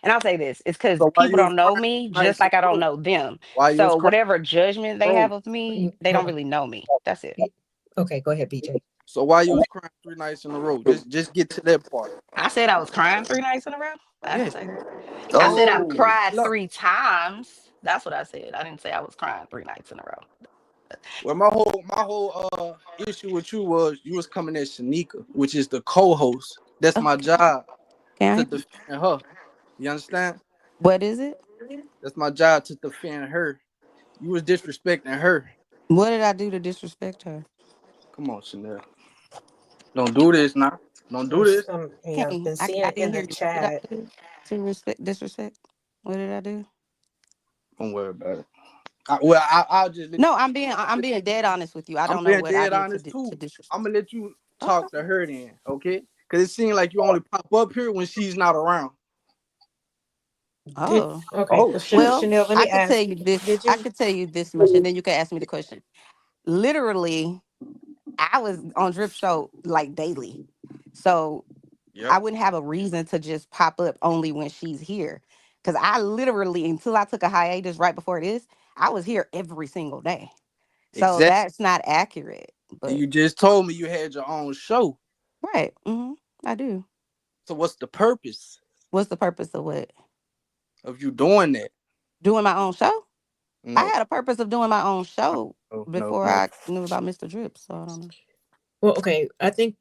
And I'll say this, it's because
So why
people
you was
don't know
crying
me
three
just
nights in
like I
a
don't
row?
know them.
Why you was
So
crying
whatever judgment they
bro?
have of me, they don't really know me. That's it.
Okay, go ahead, BJ.
So why you was crying 3 nights in a row? Just get to that part.
I said I was crying 3 nights in a row. I
Yeah.
didn't say that. I said I've
Oh,
cried
look.
3 times. That's what I said. I didn't say I was crying 3 nights in a row.
Well, my whole issue with you was you was coming at Shanika, which is the co-host. That's my job to defend her. You understand?
What is it?
That's my job to defend her. You was disrespecting her.
What did I do to disrespect her?
Come on, Chanel. Don't do this now. Don't do this.
Yeah, I've been seeing
I
in
didn't hear
the
you. What did I
chat.
do to disrespect? What did I do?
Don't worry about it. I'll just let
No, I'm being dead honest with you. I
I'm
don't know
being
what I
dead
did
honest too.
to disrespect.
I'm gonna let you talk to her then, okay? Because it seems like you only pop up here when she's not around.
Oh,
Okay.
well,
Chanel, let
I
me
could tell
ask.
you this.
Did
I
you?
could tell you this much, and then you can ask me the question. Literally, I was on Drip Show like daily, so I wouldn't have a reason to just pop up only when she's here. Because I literally, until I took a hiatus right before this, I was here every single day. So
Exactly.
that's not accurate.
And
But
you just told me you had your own show.
right, I do.
So what's the purpose
What's the purpose of what?
of you doing that?
Doing my own show?
No.
I had a purpose of doing my own show
No,
before
no.
I knew about Mr. Drip. So I don't know.
Well, okay. I think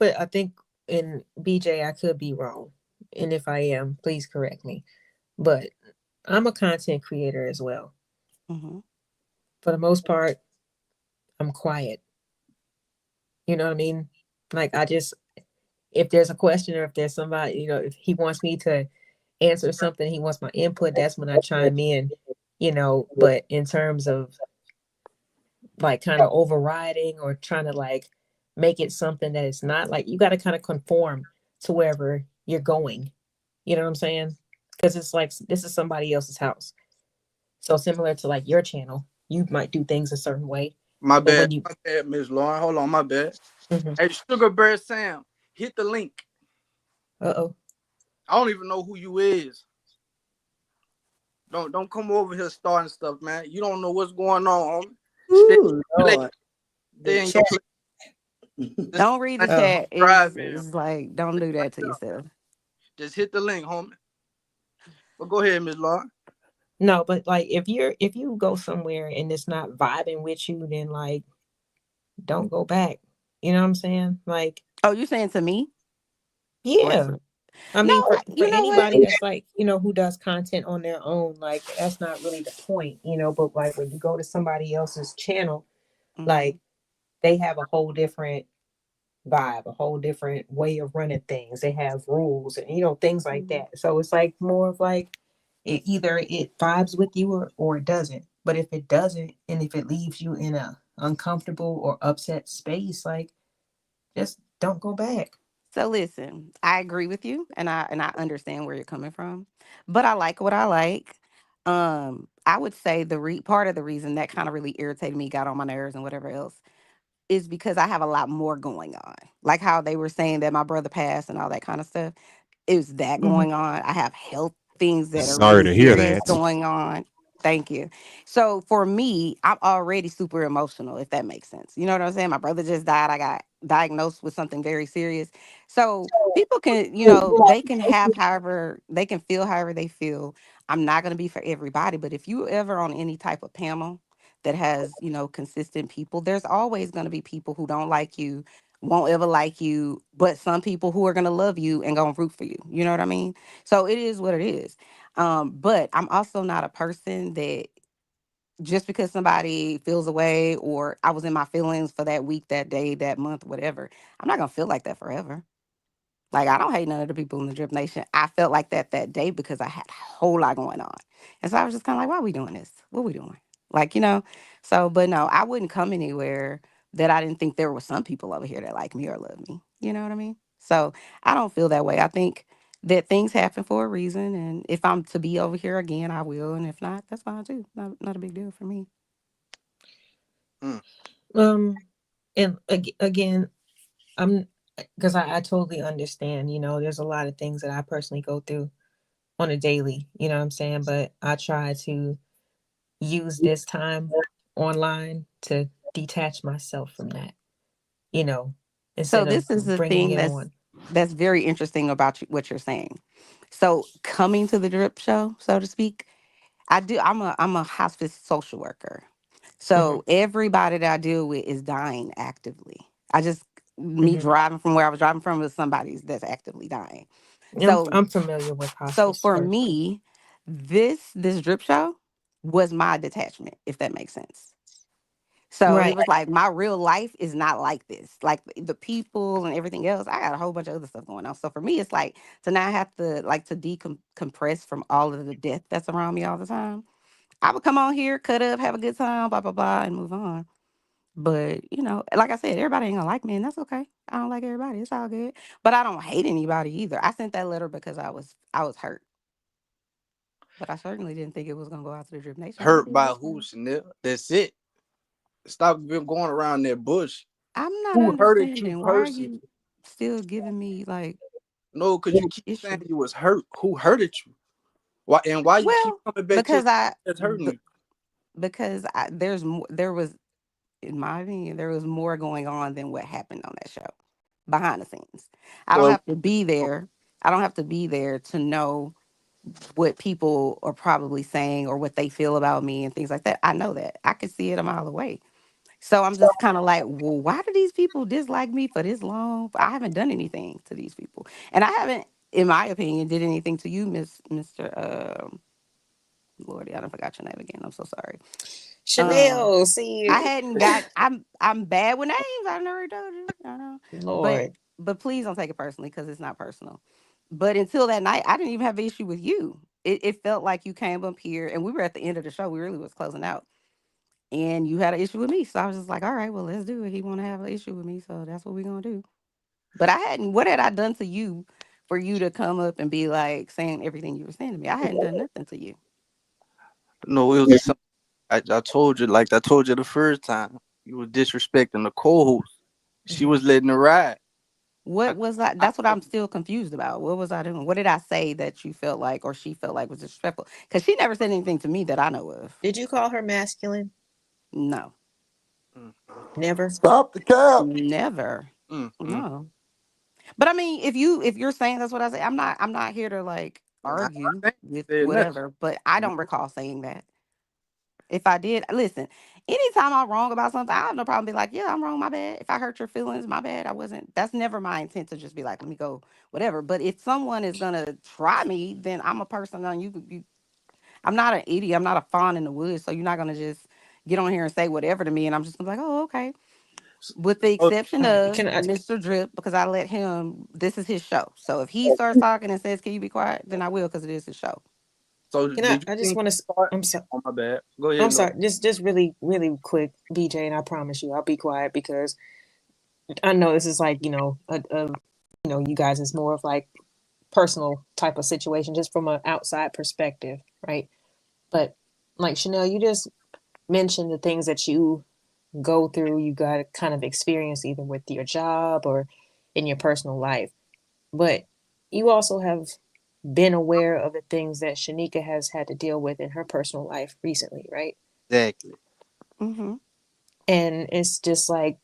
in BJ, I could be wrong, and if I am, please correct me. But I'm a content creator as well. For the most part, I'm quiet. You know what I mean? Like if there's a question or if there's somebody, if he wants me to answer something, he wants my input, that's when I chime in, but in terms of like kind of overriding or trying to like make it something that it's not, like you got to kind of conform to wherever you're going. You know what I'm saying? Because it's like, this is somebody else's house. So similar to like your channel, you might do things a certain way.
My bad, Miss Lauren. Hold on, my bad. Hey, Sugar Bear Sam, hit the link.
Uh-oh.
I don't even know who you is. Don't come over here starting stuff, man. You don't know what's going on.
Don't read the chat. It's like, don't do that to yourself.
Just hit the link, homie. Well, go ahead, Miss Lauren.
No, but like if you go somewhere and it's not vibing with you, then like don't go back. You know what I'm saying? Like,
oh, you saying to me?
Yeah. I mean, for anybody
what?
that's like, who does content on their own, like that's not really the point, but like when you go to somebody else's channel, like they have a whole different vibe, a whole different way of running things. They have rules and, things like that. So it's like more of like, either it vibes with you or it doesn't. But if it doesn't, and if it leaves you in a uncomfortable or upset space, like just don't go back.
So listen, I agree with you, and I understand where you're coming from, but I like what I like. I would say part of the reason that kind of really irritated me, got on my nerves, and whatever else, is because I have a lot more going on. Like how they were saying that my brother passed and all that kind of stuff. Is that going on? I have health things that are
Sorry
really
to hear
serious
that.
going on. Thank you. So for me, I'm already super emotional, if that makes sense. You know what I'm saying? My brother just died. I got diagnosed with something very serious. So people can, they can they can feel however they feel. I'm not going to be for everybody, but if you ever on any type of panel
that has, consistent people. There's always going to be people who don't like you, won't ever like you, but some people who are going to love you and going to root for you. You know what I mean? So it is what it is. But I'm also not a person that just because somebody feels away or I was in my feelings for that week, that day, that month, whatever, I'm not going to feel like that forever. Like, I don't hate none of the people in the Drip Nation. I felt like that day because I had a whole lot going on. And so I was just kind of like, why are we doing this? What are we doing? Like, so, but no, I wouldn't come anywhere that I didn't think there were some people over here that like me or love me. You know what I mean? So I don't feel that way. I think that things happen for a reason. And if I'm to be over here again, I will. And if not, that's fine too. Not a big deal for me.
And again, because I totally understand, there's a lot of things that I personally go through on a daily, you know what I'm saying? But I try to use this time online to detach myself from that,
So
instead
this is
of
the
bringing
thing
it on.
that's very interesting about what you're saying. So coming to the Drip Show, so to speak, I'm a hospice social worker. So everybody that I deal with is dying actively. Me driving from where I was driving from was somebody that's actively dying. So
I'm familiar with hospice.
So for me, this Drip Show was my detachment, if that makes sense. So
Right.
it was like my real life is not like this. Like the people and everything else, I got a whole bunch of other stuff going on. So for me, it's like to not have to decompress from all of the death that's around me all the time. I would come on here, cut up, have a good time, blah, blah, blah, and move on. But, like I said, everybody ain't gonna like me, and that's okay. I don't like everybody. It's all good. But I don't hate anybody either. I sent that letter because I was hurt. But I certainly didn't think it was gonna go out to the Drip Nation.
Hurt by who, Chanel? That's it. Stop going around that bush.
I'm not
Who hurted you
understanding. Why are
personally?
you still giving me like
No, because you keep saying you was hurt. Who hurted you? Why you keep coming back
because
to that's hurting you?
Because there was, in my opinion, there was more going on than what happened on that show behind the scenes. I don't have to be there. I don't have to be there to know what people are probably saying or what they feel about me and things like that. I know that. I can see it a mile away. So I'm just kind of like, well, why do these people dislike me for this long? I haven't done anything to these people. And I haven't, in my opinion, did anything to you, Mr. Lordy, I done forgot your name again. I'm so sorry.
Chanel, see you.
I hadn't got. I'm bad with names. I never told you. I know.
Lord.
But please don't take it personally because it's not personal. But until that night, I didn't even have an issue with you. It felt like you came up here and we were at the end of the show. We really was closing out, and you had an issue with me. So I was just like, all right, well, let's do it. He want to have an issue with me, so that's what we're gonna do. But I hadn't. What had I done to you for you to come up and be like saying everything you were saying to me? I hadn't done nothing to you.
No, it was just something I told you, like I told you the first time, you were disrespecting the co-host. She was letting her ride.
What was that? That's what I'm still confused about. What was I doing? What did I say that you felt like or she felt like was disrespectful? Because she never said anything to me that I know of.
Did you call her masculine?
No.
Never.
Stop the cap.
Never. No. But I mean, if you're saying that's what I say, I'm not here to like argue with whatever. But I don't recall saying that. If I did, listen, anytime I'm wrong about something, I have no problem being like, yeah, I'm wrong, my bad. If I hurt your feelings, my bad. That's never my intent to just be like, let me go, whatever. But if someone is gonna try me, then I'm a person on you. I'm not an idiot. I'm not a fawn in the woods. So you're not gonna just get on here and say whatever to me. And I'm just gonna be like, oh, okay. With the exception of Mr. Drip, because I let him, this is his show. So if he starts talking and says, can you be quiet? Then I will, because it is his show.
So
I just want to. I'm sorry.
Oh, my bad. Go ahead.
I'm sorry. Just really, really quick, BJ, and I promise you, I'll be quiet because I know this is like you guys is more of like personal type of situation, just from an outside perspective, right? But like Chanel, you just mentioned the things that you go through, you got to kind of experience either with your job or in your personal life, but you also have been aware of the things that Shanika has had to deal with in her personal life recently, right?
Exactly.
Mm-hmm.
And it's just like,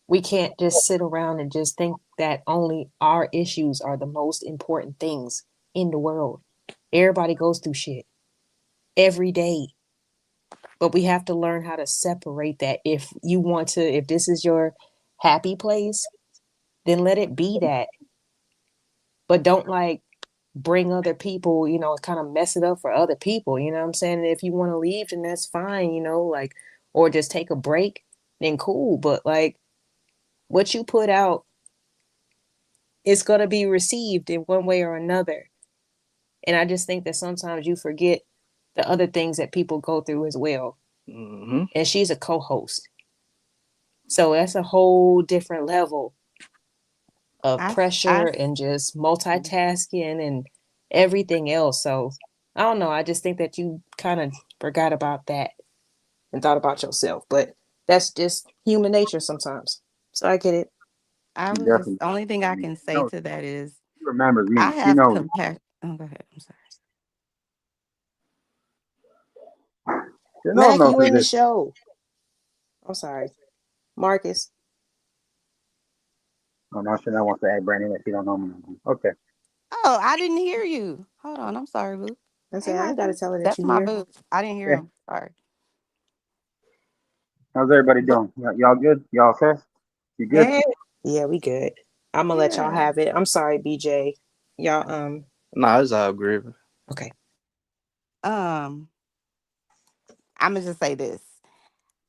we can't just sit around and just think that only our issues are the most important things in the world. Everybody goes through shit every day. But we have to learn how to separate that. If this is your happy place, then let it be that. But don't like bring other people, kind of mess it up for other people. You know what I'm saying? And if you want to leave, then that's fine, like, or just take a break, then cool. But like what you put out, it's going to be received in one way or another. And I just think that sometimes you forget the other things that people go through as well.
Mm-hmm.
And she's a co-host. So that's a whole different level of pressure and just multitasking and everything else. So I don't know. I just think that you kind of forgot about that and thought about yourself. But that's just human nature sometimes. So I get it.
The only thing I can say to that is
She remembers me.
I
She
have
knows.
compassion. Oh, go ahead. I'm sorry.
Mac, you in the show. I'm sorry. Marcus.
Oh, now Chanel wants to add Brandon that she don't know me. Okay.
Oh, I didn't hear you. Hold on. I'm sorry, boo.
I said, I gotta tell her that
That's
you
my
hear.
boo. I didn't hear him. Sorry.
How's everybody doing? Y'all good? Y'all okay? You good?
Yeah, we good. I'm gonna let y'all have it. I'm sorry, BJ. Y'all,
Nah, it's all great.
Okay.
I'm gonna just say this.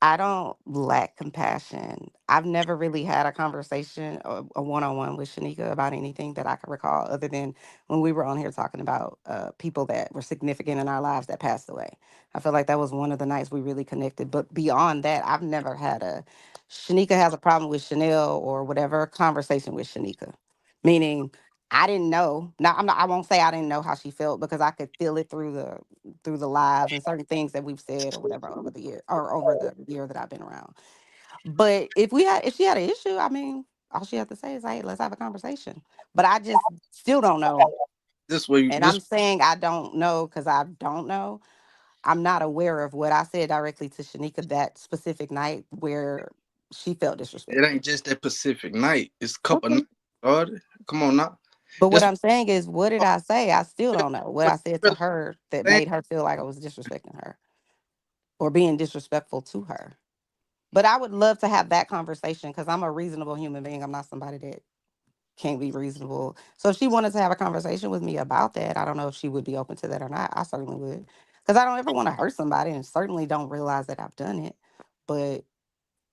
I don't lack compassion. I've never really had a conversation, a one-on-one with Shanika about anything that I can recall, other than when we were on here talking about people that were significant in our lives that passed away. I feel like that was one of the nights we really connected. But beyond that, I've never had a Shanika has a problem with Chanel or whatever conversation with Shanika. Meaning, I didn't know. Now, I won't say I didn't know how she felt because I could feel it through the lives and certain things that we've said or whatever over the year or over the year that I've been around. But if she had an issue, I mean, all she had to say is, "Hey, let's have a conversation." But I just still don't know. I'm saying I don't know because I don't know. I'm not aware of what I said directly to Shanika that specific night where she felt disrespected.
It ain't just that Pacific night. It's a couple nights. Come on now.
But what I'm saying is, what did I say? I still don't know what I said to her that made her feel like I was disrespecting her or being disrespectful to her. But I would love to have that conversation because I'm a reasonable human being. I'm not somebody that can't be reasonable. So if she wanted to have a conversation with me about that, I don't know if she would be open to that or not. I certainly would. Because I don't ever want to hurt somebody and certainly don't realize that I've done it. But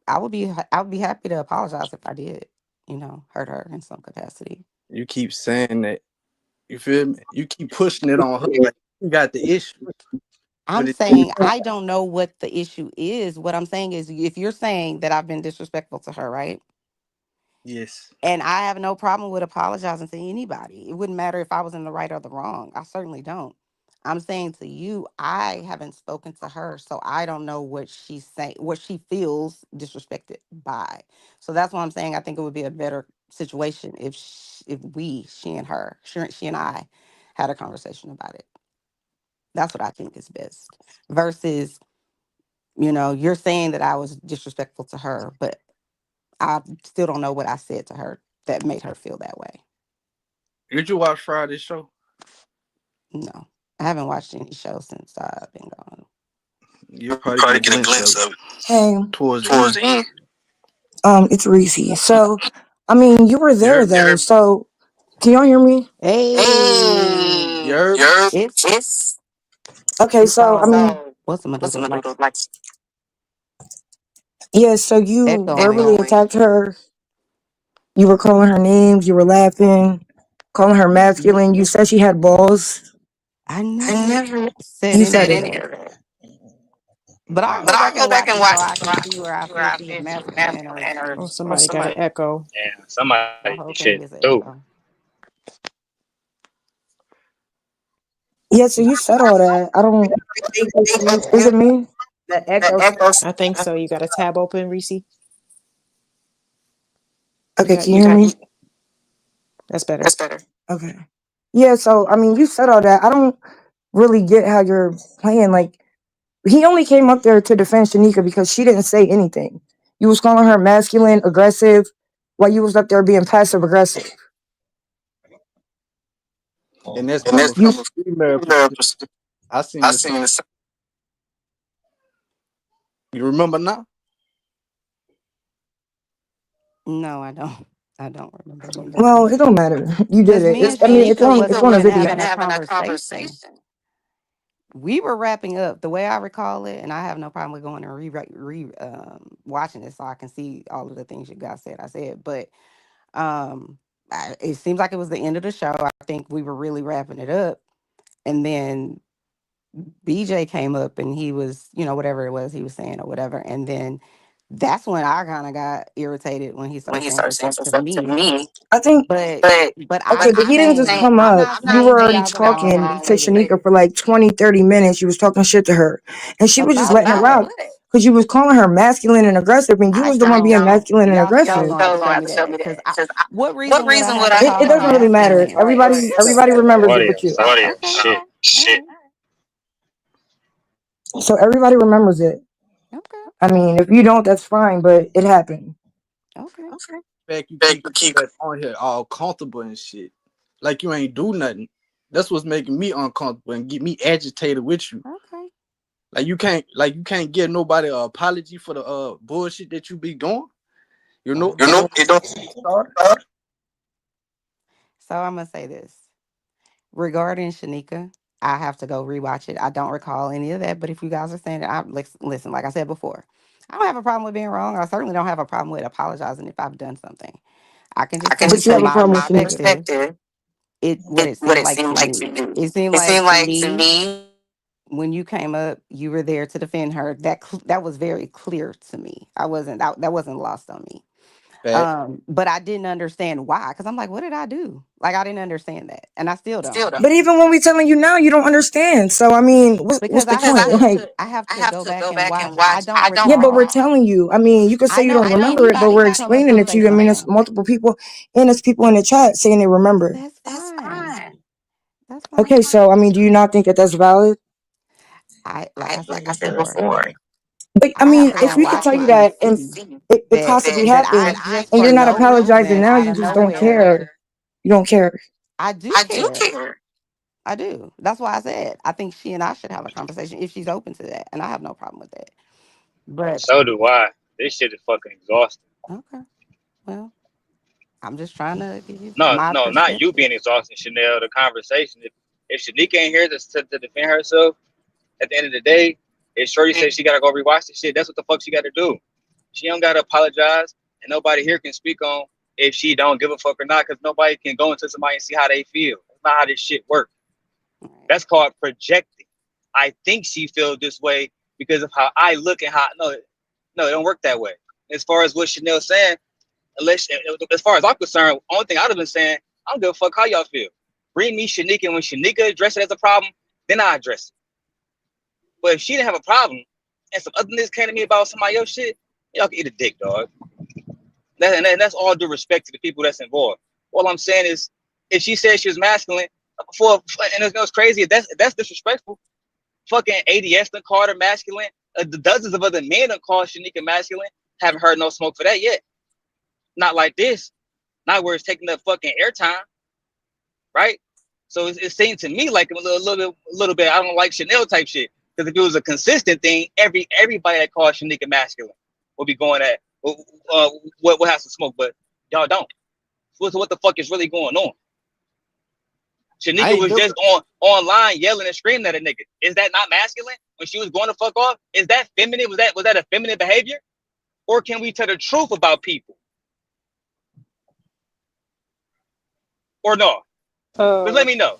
I would be happy to apologize if I did, hurt her in some capacity.
You keep saying that. You feel me? You keep pushing it on her like you got the issue.
I'm saying I don't know what the issue is. What I'm saying is if you're saying that I've been disrespectful to her, right?
Yes.
And I have no problem with apologizing to anybody. It wouldn't matter if I was in the right or the wrong. I certainly don't. I'm saying to you, I haven't spoken to her, so I don't know what she's saying, what she feels disrespected by. So that's why I'm saying I think it would be a better situation if she and I had a conversation about it. That's what I think is best. Versus, you're saying that I was disrespectful to her, but I still don't know what I said to her that made her feel that way.
Did you watch Friday's show?
No, I haven't watched any shows since I've been gone.
You probably get a glimpse of it.
Hey,
Towards the end.
It's Reese. So, I mean, you were there though. So, can y'all hear me?
Hey,
It's okay. So, I mean,
what's the like?
Yeah. So you verbally
Echoing.
attacked her. You were calling her names. You were laughing, calling her masculine. You said she had balls.
I never said
You
any
said
of
it.
that. But I'll go back and watch it so I can see where I said she was masculine or
Oh, somebody got an echo.
Yeah, somebody
the whole
shit
thing is an
through.
echo.
Yeah. So you said all that. I don't. Is it me?
The echo. I think so. You got a tab open, Reese?
Okay. Can you hear me?
That's better.
Okay. Yeah. So I mean, you said all that. I don't really get how you're playing. Like, he only came up there to defend Shanika because she didn't say anything. You was calling her masculine, aggressive, while you was up there being passive aggressive.
And that's from a female perspective. I seen this. You remember now?
No, I don't. I don't remember him.
Well, it don't matter. You did
Because
it.
me and
I mean, it's
Shanika
on
wasn't
a
even
video.
having a conversation. We were wrapping up the way I recall it, and I have no problem with going and watching it so I can see all of the things you guys said. I said, but it seems like it was the end of the show. I think we were really wrapping it up, and then BJ came up and he was, whatever it was he was saying or whatever, and then that's when I kind of got irritated when he started saying some stuff to me.
I think.
But
Okay,
I'm
but
not
he didn't just
saying
come
I'm
up.
not
You were
saying he
already
out the wrong
talking
when he
to
say this
Shanika for like 20, 30 minutes. You was talking shit to her. And she was just
about
letting it
what.
rock because you was calling her masculine and aggressive, and you
I
was the one being
don't.
masculine and
Y'all sure
aggressive.
gonna have to show me that because what reason would I have to
It
call her
doesn't really matter.
masculine?
Everybody remembers it but you.
Okay, all right.
So everybody remembers it.
Okay.
I mean, if you don't, that's fine, but it happened.
Okay.
Fact you keep that on here all comfortable and shit. Like you ain't do nothing. That's what's making me uncomfortable and get me agitated with you.
Okay.
Like you can't give nobody an apology for the bullshit that you be doing. You know it don't start.
So I'm gonna say this regarding Shanika. I have to go rewatch it. I don't recall any of that, but if you guys are saying that, listen. Like I said before, I don't have a problem with being wrong. I certainly don't have a problem with apologizing if I've done something. I can just say
But you have
from
a
my
problem with Shanika.
perspective, what it seemed like to me. It seemed like to me when you came up, you were there to defend her. That was very clear to me. That wasn't lost on me. But I didn't understand why, because I'm like, what did I do? Like I didn't understand that, and I still don't.
But even when we telling you now, you don't understand. So I mean, what's
Because
the point? Like,
I have to go back and watch. I don't
yeah, but we're
recall.
telling you. I mean, you could say
I
you
know
don't remember it, but
anybody
we're
can come up
explaining
and
it to
say
you. I mean, it's
something.
multiple people and it's people in the chat saying they remember.
That's fine. That's fine.
Okay, so I mean, do you not think that that's valid?
Like I said before,
But I
I have
mean,
to go
if
and
we could
watch
tell you
it and
that and
see
it possibly
that I
happened,
just
and
for
you're not
no
apologizing
reason
now,
out
you
of
just don't
nowhere.
care. You don't care.
I do care. I do. That's why I said I think she and I should have a conversation if she's open to that, and I have no problem with that. But
So do I. This shit is fucking exhausting.
okay, well, I'm just trying to give you
No,
my
no, not you
perspective.
being exhausted, Chanel. The conversation. If Shanika ain't here to defend herself, at the end of the day, if Shorty says she gotta go rewatch the shit, that's what the fuck she gotta do. She don't gotta apologize, and nobody here can speak on if she don't give a fuck or not, because nobody can go into somebody and see how they feel. That's not how this shit works. That's called projecting. I think she feels this way because of how I look and how no, it don't work that way. As far as what Chanel's saying, as far as I'm concerned, only thing I'd have been saying, I don't give a fuck how y'all feel. Bring me Shanika, and when Shanika address it as a problem, then I address it. But if she didn't have a problem and some other niggas came to me about somebody else shit, y'all can eat a dick, dog. That's all due respect to the people that's involved. All I'm saying is, if she said she was masculine, and it was crazy, if that's disrespectful. Fucking ADS done called her masculine. The dozens of other men done called Shanika masculine. Haven't heard no smoke for that yet. Not like this. Not where it's taking up fucking airtime, right? So it seemed to me like a little bit. I don't like Chanel type shit. Because if it was a consistent thing, everybody that called Shanika masculine will be going at what has to smoke, but y'all don't. So what the fuck is really going on? Shanika was just online yelling and screaming at a nigga. Is that not masculine? When she was going to fuck off, is that feminine? Was that a feminine behavior? Or can we tell the truth about people? Or no? Just let me know.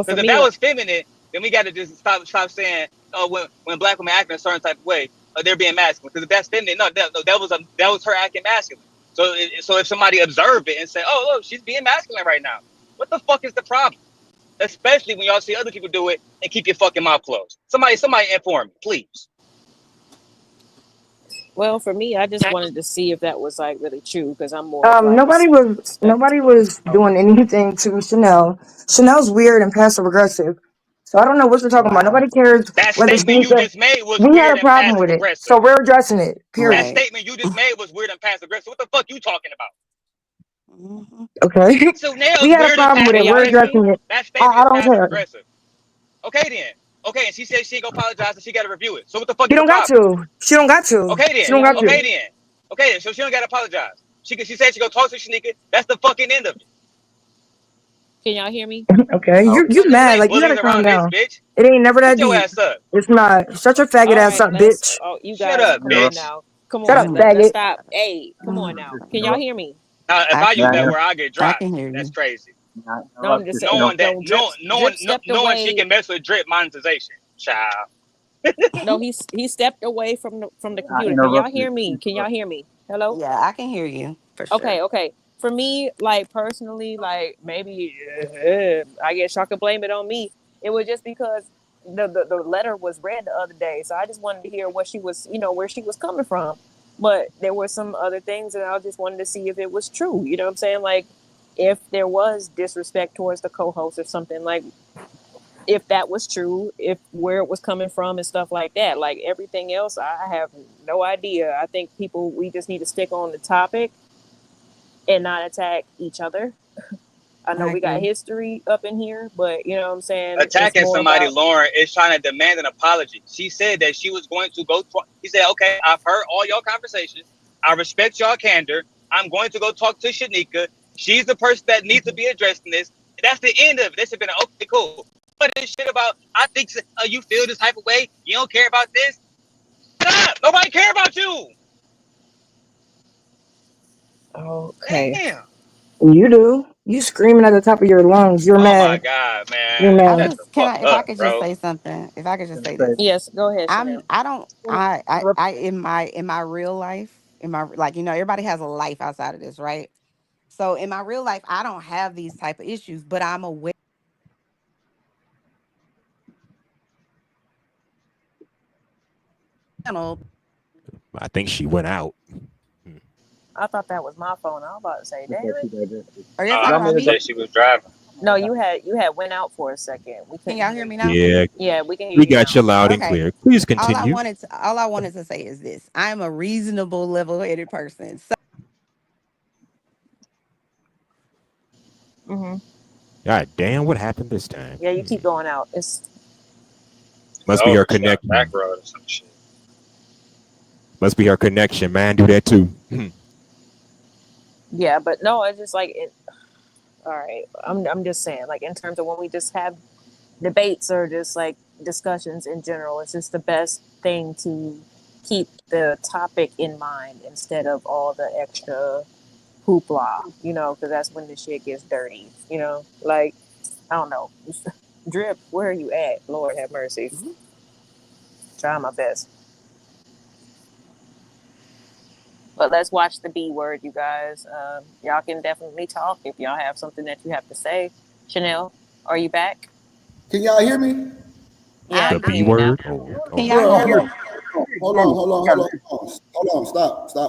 Because if that was feminine, then we got to just stop saying, oh, when black women act in a certain type of way, they're being masculine. Because if that's feminine, that was her acting masculine. So if somebody observed it and say, oh, look, she's being masculine right now, what the fuck is the problem? Especially when y'all see other people do it and keep your fucking mouth closed. Somebody inform me, please.
Well, for me, I just wanted to see if that was like really true because I'm more of like
Nobody was doing anything to Chanel. Chanel's weird and passive aggressive. So I don't know what you're talking about. Nobody cares
That
whether
statement you
Shanika.
just made was
We had
weird
a
and
problem
passive
with it,
aggressive.
so we're addressing it. Period.
That statement you just made was weird and passive aggressive. What the fuck you talking about?
Okay.
So now
We
it's
had a
weird and
problem with
passive
it. We're
aggressive.
addressing it.
That statement
I
is
don't
passive
care.
aggressive. Okay then. Okay, and she said she ain't gonna apologize and she gotta review it. So what the fuck
She
is the
don't got
problem?
to. She don't got to.
Okay then.
She don't got to.
Okay then. So she don't gotta apologize. She said she gonna talk to Shanika. That's the fucking end of it.
Can y'all hear me?
Okay, you mad? Like you gotta calm down.
Bitch.
It ain't never that
Shut your
deep.
ass up.
It's not. Shut your faggot ass up, bitch.
Oh, you
Shut
guys,
up,
come
bitch.
on now. Come
Shut
on,
up,
let's
faggot.
stop. Hey, come on now. Can y'all hear me?
If I use that word, I get
I
dropped.
can hear you.
That's crazy.
No, I'm just saying.
Knowing she can mess with drip monetization, child.
No, he stepped away from the computer. Can y'all hear me? Can y'all hear me? Hello?
Yeah, I can hear you for sure.
Okay. For me, like personally, like maybe I guess y'all could blame it on me. It was just because the letter was read the other day, so I just wanted to hear what she was, where she was coming from. But there were some other things, and I just wanted to see if it was true. You know what I'm saying? Like, if there was disrespect towards the co-host or something, like if that was true, if where it was coming from and stuff like that. Like everything else, I have no idea. I think we just need to stick on the topic and not attack each other. I know we got history up in here, but you know what I'm saying?
Attacking somebody, Lauren, is trying to demand an apology. She said that she was going to go. He said, okay, I've heard all your conversations. I respect y'all candor. I'm going to go talk to Shanika. She's the person that needs to be addressed in this. That's the end of it. This has been okay, cool. But this shit about, I think you feel this type of way. You don't care about this. Stop. Nobody care about you.
Okay.
Damn.
You do. You screaming at the top of your lungs. You're mad.
Oh my God, man.
You're mad.
If I could just say something. If I could just say this.
Yes, go ahead.
In my real life, everybody has a life outside of this, right? So in my real life, I don't have these type of issues, but I'm aware.
I think she went out.
I thought that was my phone. I was about to say, damn it.
I said she was driving.
No, you had went out for a second.
Can y'all hear me now?
Yeah, we can hear
We
you
got
now.
you loud and clear. Please continue.
All I wanted to say is this: I'm a reasonable, level-headed person. So
God damn, what happened this time?
Yeah, you keep going out.
Must be her connection.
Back road or some shit.
Must be her connection, man. Do that too.
Yeah, but no, it's just like all right. I'm just saying, like in terms of when we just have debates or just like discussions in general, it's just the best thing to keep the topic in mind instead of all the extra hoopla, because that's when the shit gets dirty, like, I don't know. Drip, where are you at? Lord have mercy. Trying my best. But let's watch the B word, you guys. Y'all can definitely talk if y'all have something that you have to say. Chanel, are you back?
Can y'all hear me?
Yeah,
the B word.
Can y'all hear me?
Hold on.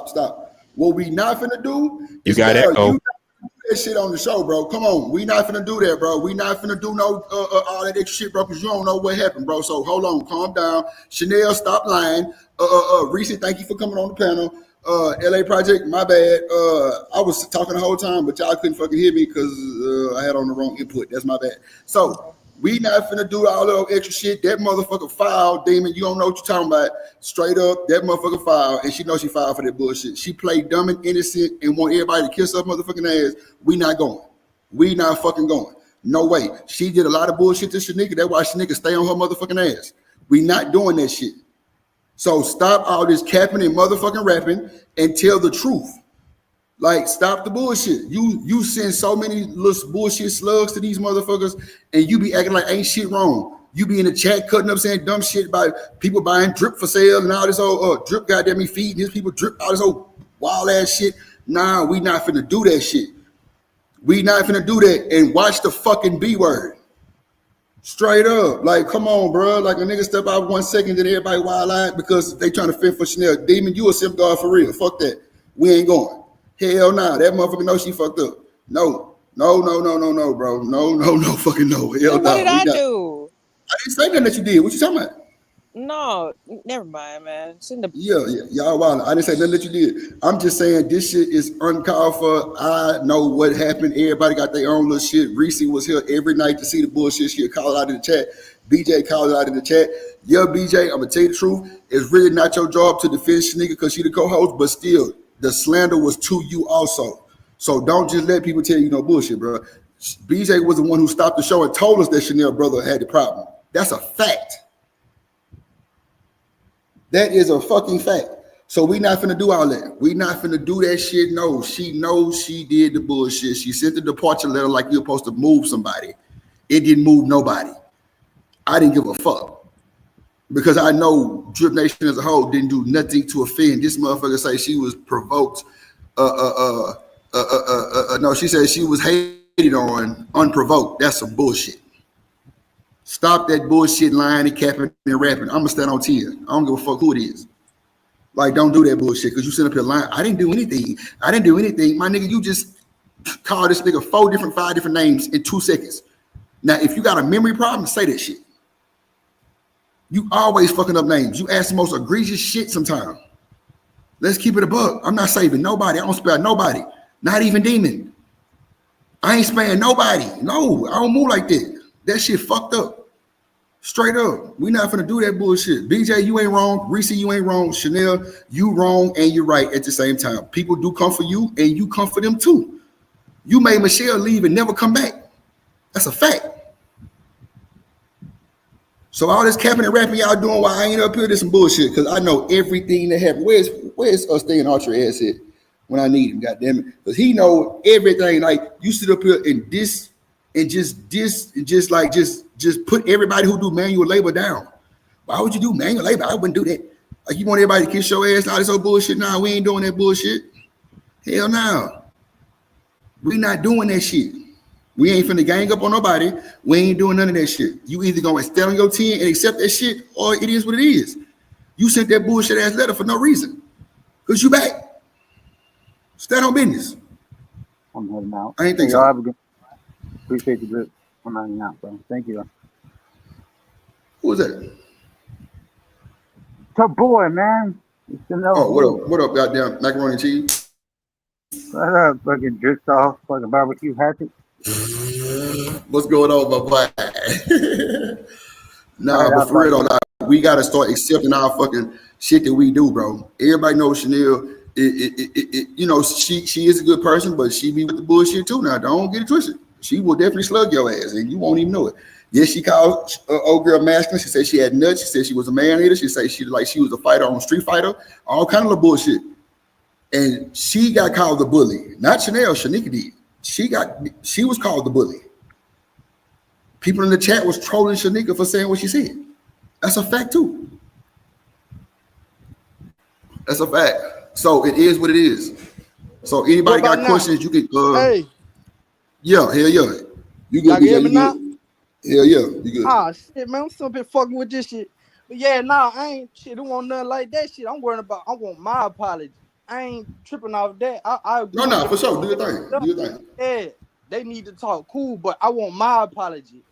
Stop. What we not finna do is
got it.
you that shit on the show, bro. Come on, we not finna do that, bro. We not finna do no all that extra shit, bro, because you don't know what happened, bro. So hold on, calm down. Chanel, stop lying. Reese, thank you for coming on the panel. LA Project, my bad. I was talking the whole time, but y'all couldn't fucking hear me because I had on the wrong input. That's my bad. So we not finna do all that extra shit. That motherfucker filed, Demon. You don't know what you're talking about. Straight up, that motherfucker filed, and she knows she filed for that bullshit. She played dumb and innocent and want everybody to kiss her motherfucking ass. We not going. We not fucking going. No way. She did a lot of bullshit to Shanika. That's why Shanika stay on her motherfucking ass. We not doing that shit. So stop all this capping and motherfucking rapping and tell the truth. Like, stop the bullshit. You send so many little bullshit slugs to these motherfuckers, and you be acting like ain't shit wrong. You be in the chat cutting up saying dumb shit about people buying drip for sale and all this old drip goddamn me feeding these people drip, all this old wild ass shit. Nah, we not finna do that shit. We not finna do that and watch the fucking B word. Straight up. Like, come on, bro. Like a nigga step out 1 second, then everybody wild eyed because they trying to fend for Chanel. Demon, you a simp guard for real. Fuck that. We ain't going. Hell nah. That motherfucker know she fucked up. No, bro. No, fucking no. Hell
What
no.
did I do?
I didn't say nothing that you did. What you talking about?
No, never mind, man.
Yeah, y'all wild. I didn't say nothing that you did. I'm just saying this shit is uncalled for. I know what happened. Everybody got their own little shit. Reese was here every night to see the bullshit. She'll call it out in the chat. BJ called it out in the chat. Yeah, BJ, I'm gonna tell you the truth. It's really not your job to defend Shanika because she the co-host, but still, the slander was to you also. So don't just let people tell you no bullshit, bro. BJ was the one who stopped the show and told us that Chanel brother had the problem. That's a fact. That is a fucking fact. So we not finna do all that. We not finna do that shit. No, she knows she did the bullshit. She sent the departure letter like you're supposed to move somebody. It didn't move nobody. I didn't give a fuck. Because I know Drip Nation as a whole didn't do nothing to offend. This motherfucker say she was provoked. No, she said she was hated on unprovoked. That's some bullshit. Stop that bullshit lying and capping and rapping. I'm gonna stand on 10. I don't give a fuck who it is. Like, don't do that bullshit because you sit up here lying. I didn't do anything. I didn't do anything. My nigga, you just called this nigga 5 different names in 2 seconds. Now, if you got a memory problem, say that shit. You always fucking up names. You ask the most egregious shit sometimes. Let's keep it a buck. I'm not saving nobody. I don't spare nobody. Not even Demon. I ain't sparing nobody. No, I don't move like that. That shit fucked up. Straight up. We not finna do that bullshit. BJ, you ain't wrong. Reese, you ain't wrong. Chanel, you wrong and you're right at the same time. People do come for you and you come for them too. You made Michelle leave and never come back. That's a fact. So all this capping and rapping y'all doing while I ain't up here, this some bullshit because I know everything that happened. Where's us staying Archer ass at when I need him, goddamn it? Because he know everything. Like, you sit up here and this and just put everybody who do manual labor down. Why would you do manual labor? I wouldn't do that. Like, you want everybody to kiss your ass and all this old bullshit? Nah, we ain't doing that bullshit. Hell no. We not doing that shit. We ain't finna gang up on nobody. We ain't doing none of that shit. You either gonna stand on your 10 and accept that shit, or it is what it is. You sent that bullshit ass letter for no reason. Cause you back. Stand on business.
I'm heading out.
I ain't think
Hey,
so.
y'all have a good. Appreciate the Drip. I'm heading out, bro. Thank you.
Who was that?
Top boy, man.
Oh, what up? What up, goddamn macaroni and cheese?
What up, fucking Drip off, fucking barbecue hatchet.
What's going on, my boy? Nah, but for real though, we gotta start accepting our fucking shit that we do, bro. Everybody knows Chanel. You know, she is a good person, but she be with the bullshit too. Now, don't get it twisted. She will definitely slug your ass, and you won't even know it. Yes, she called old girl masculine. She said she had nuts. She said she was a man eater. She said she was a fighter on Street Fighter. All kind of bullshit. And she got called the bully. Not Chanel. Shanika did. She was called the bully. People in the chat was trolling Shanika for saying what she said. That's a fact too. That's a fact. So it is what it is. So anybody got questions, you can
hey.
Yeah, hell yeah. You good,
Y'all
BJ,
hear me
you
now?
good. Hell yeah, you good.
Ah shit, man, I'm still been fucking with this shit. But yeah, nah, I ain't shit. Don't want nothing like that shit. I want my apology. I ain't tripping off that. I
No, for sure. Do your thing. Do your thing.
Yeah, they need to talk cool, but I want my apology.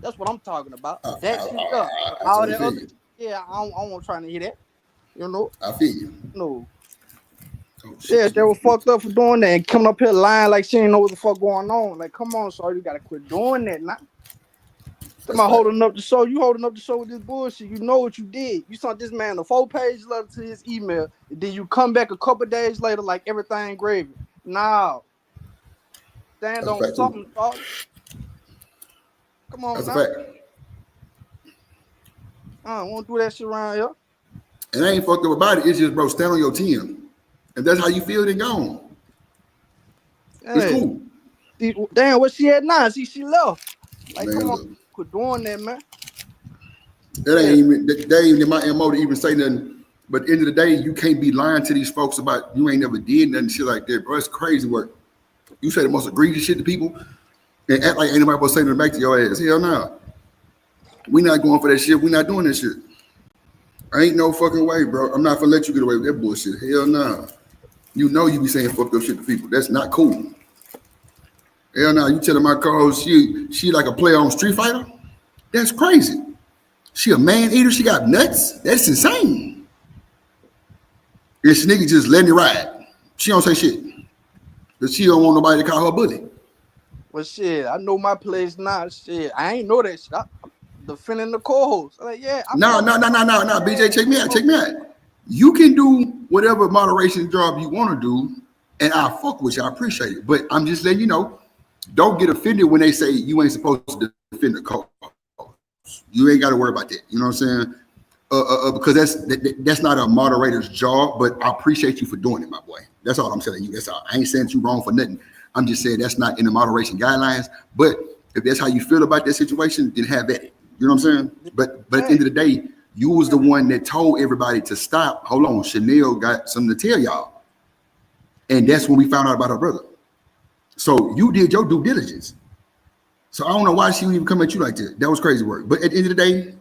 That's what I'm talking about. That shit up. All that other, yeah, I don't trying to hear that. You know.
I feel you.
No. Oh, yeah, they were fucked up for doing that and coming up here lying like she ain't know what the fuck going on. Like, come on, sorry, you gotta quit doing that now. Somebody holding up the show. You holding up the show with this bullshit. You know what you did. You sent this man a 4-page letter to his email, and then you come back a couple days later like everything gravy. Now, stand on something, dog. Come on,
That's
now.
a fact.
I don't want to do that shit around here.
And I ain't fucked up about it. It's just, bro, stand on your 10. If that's how you feel, then go on.
Hey,
it's cool.
Damn, what she had now? See, she left. Like,
Man,
come on, quit doing that, man.
That ain't even in my MO to even say nothing. But at the end of the day, you can't be lying to these folks about you ain't never did nothing shit like that, bro. It's crazy work. You say the most egregious shit to people and act like ain't nobody supposed to say nothing back to your ass. Hell no. We not going for that shit. We not doing that shit. Ain't no fucking way, bro. I'm not gonna let you get away with that bullshit. Hell no. You know you be saying fucked up shit to people. That's not cool. Hell no. You telling my co-host she like a player on Street Fighter? That's crazy. She a man eater. She got nuts. That's insane. And Shanika just letting it ride. She don't say shit. But she don't want nobody to call her bully.
Well, shit, I know my place now. Shit, I ain't know that shit. I'm defending the co-host. Like, yeah.
No. BJ, check me out. You can do whatever moderation job you want to do, and I fuck with you. I appreciate it. But I'm just letting you know, don't get offended when they say you ain't supposed to defend the co-host. You ain't got to worry about that. You know what I'm saying? Because that's not a moderator's job, but I appreciate you for doing it, my boy. That's all I'm telling you. That's all. I ain't saying you wrong for nothing. I'm just saying that's not in the moderation guidelines. But if that's how you feel about that situation, then have at it. You know what I'm saying? But at the end of the day, you was the one that told everybody to stop. Hold on, Chanel got something to tell y'all. And that's when we found out about her brother. So you did your due diligence. So I don't know why she would even come at you like that. That was crazy work. But at the end of the day,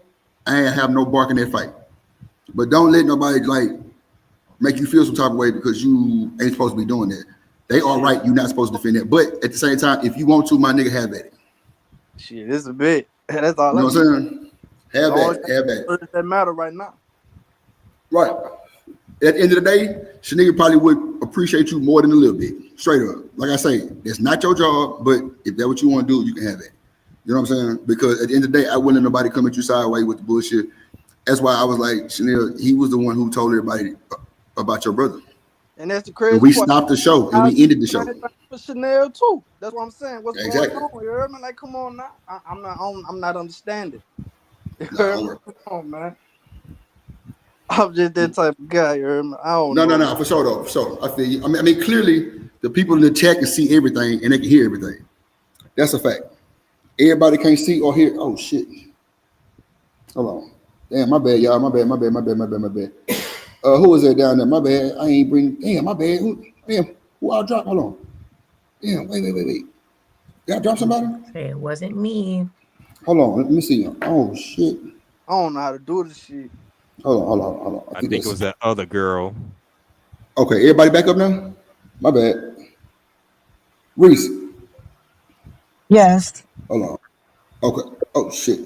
I ain't have no bark in that fight. But don't let nobody like make you feel some type of way because you ain't supposed to be doing that. They are right. You're not supposed to defend that. But at the same time, if you want to, my nigga, have at it.
Shit, this is a bit. That's all.
You know what I'm saying? Have at it.
That matter right now.
Right. At the end of the day, Shanika probably would appreciate you more than a little bit. Straight up. Like I say, that's not your job, but if that's what you want to do, you can have it. You know what I'm saying? Because at the end of the day, I wouldn't let nobody come at you sideways with the bullshit. That's why I was like, Chanel, he was the one who told everybody about your brother.
And that's the crazy
And we
part.
stopped the show and we ended the show.
For Chanel too. That's what I'm saying. What's
Exactly.
going on? You heard me? Like, come on now. I'm not understanding. You heard me? Come on, man. I'm just that type of guy. You heard me? I don't know.
No, for sure though. For sure. I feel you. I mean, clearly the people in the chat can see everything and they can hear everything. That's a fact. Everybody can't see or hear. Oh shit. Hold on. Damn, my bad, y'all. My bad. Who was that down there? My bad. I ain't bring. Damn, my bad. Who I dropped? Hold on. Damn, wait. Y'all drop somebody?
It wasn't me.
Hold on. Let me see. Oh shit.
I don't know how to do this shit.
Hold on.
I think it was that other girl.
Okay, everybody back up now? My bad. Reese.
Yes.
Hold on. Okay. Oh shit.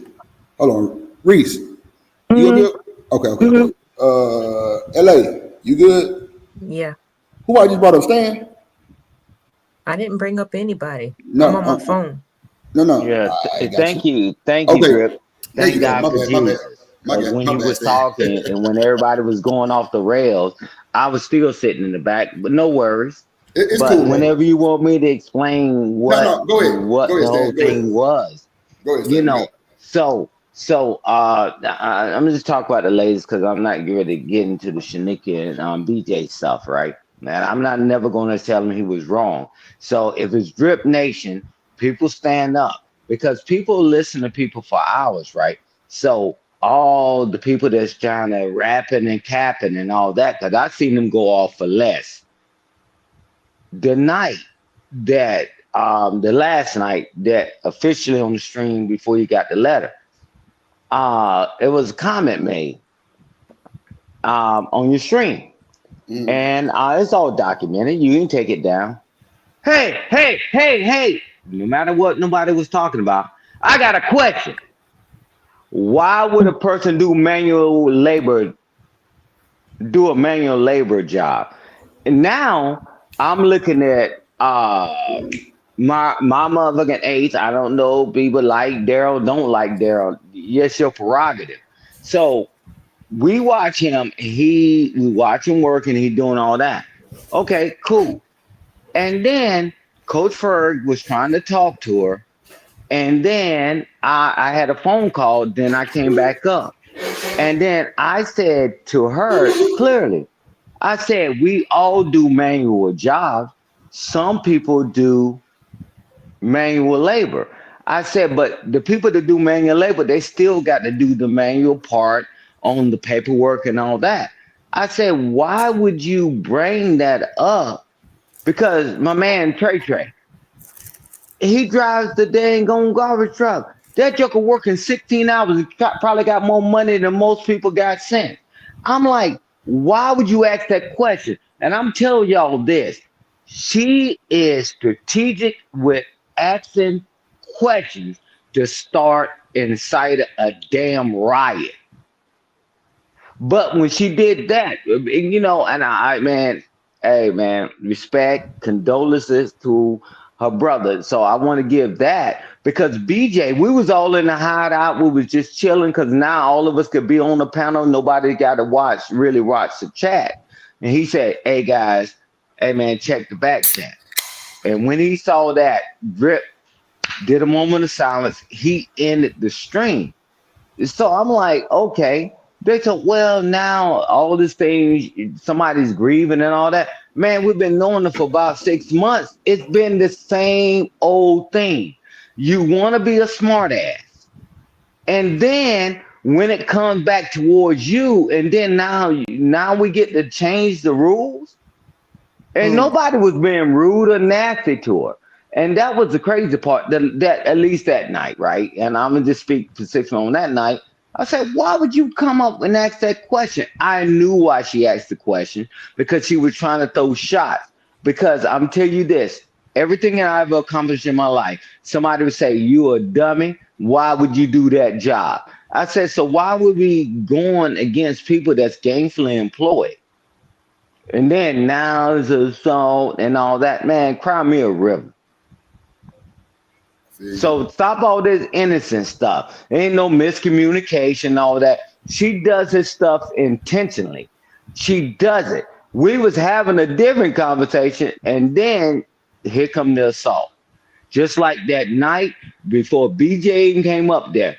Hold on. Reese. You good? Okay. LA, you good?
Yeah.
Who I just brought up? Stan?
I didn't bring up anybody.
No,
I'm on my phone.
No.
Yeah.
I got
Thank you,
Okay.
Drip.
There you
Thank
go.
God
My
for
bad.
Jesus. When you was talking and when everybody was going off the rails, I was still sitting in the back, but no worries.
It's
but
cool, man.
whenever you want me to explain what
go ahead.
what
Go
the
ahead,
whole
Stan. Go
thing
ahead.
was,
Go ahead,
you
Stan.
know, so I'm gonna just talk about the ladies because I'm not going to get into the Shanika and BJ stuff, right? Man, I'm not never going to tell him he was wrong. So if it's Drip Nation, people stand up because people listen to people for hours, right? So all the people that's trying to rapping and capping and all that, because I seen them go off for less. The night that the last night that officially on the stream before you got the letter, it was a comment made on your stream. And it's all documented. You can take it down. Hey. No matter what nobody was talking about, I got a question. Why would a person do a manual labor job? And now I'm looking at my motherfucking age. I don't know. People like Daryl, don't like Daryl. Yes, your prerogative. So we watch him. We watch him work, and he doing all that. Okay, cool. And then Coach Ferg was trying to talk to her, and then I had a phone call. Then I came back up, and then I said to her clearly, I said, we all do manual jobs. Some people do manual labor. I said, but the people that do manual labor, they still got to do the manual part on the paperwork and all that. I said, why would you bring that up? Because my man Trey, he drives the dang on garbage truck. That joker working 16 hours and probably got more money than most people got sent. I'm like, why would you ask that question? And I'm telling y'all this. She is strategic with asking questions to start and incite a damn riot. But when she did that, you know, and hey man, respect, condolences to her brother. So I want to give that, because BJ, we was all in the hideout. We was just chilling because now all of us could be on the panel. Nobody got to really watch the chat. And he said, hey guys, hey man, check the back chat. And when he saw that, Drip did a moment of silence. He ended the stream. So I'm like, okay. They said, well, now all this thing, somebody's grieving and all that. Man, we've been knowing it for about 6 months. It's been the same old thing. You want to be a smart ass. And then when it comes back towards you, and then now we get to change the rules. And nobody was being rude or nasty to her. And that was the crazy part, that at least that night, right? And I'm going to just speak for 6 months on that night. I said, why would you come up and ask that question? I knew why she asked the question, because she was trying to throw shots. Because I'm telling you this, everything that I've accomplished in my life, somebody would say, you a dummy. Why would you do that job? I said, so why would we going against people that's gainfully employed? And then now it's assault and all that. Man, cry me a river. So stop all this innocent stuff. Ain't no miscommunication, all that. She does this stuff intentionally. She does it. We was having a different conversation, and then here come the assault. Just like that night before BJ even came up there.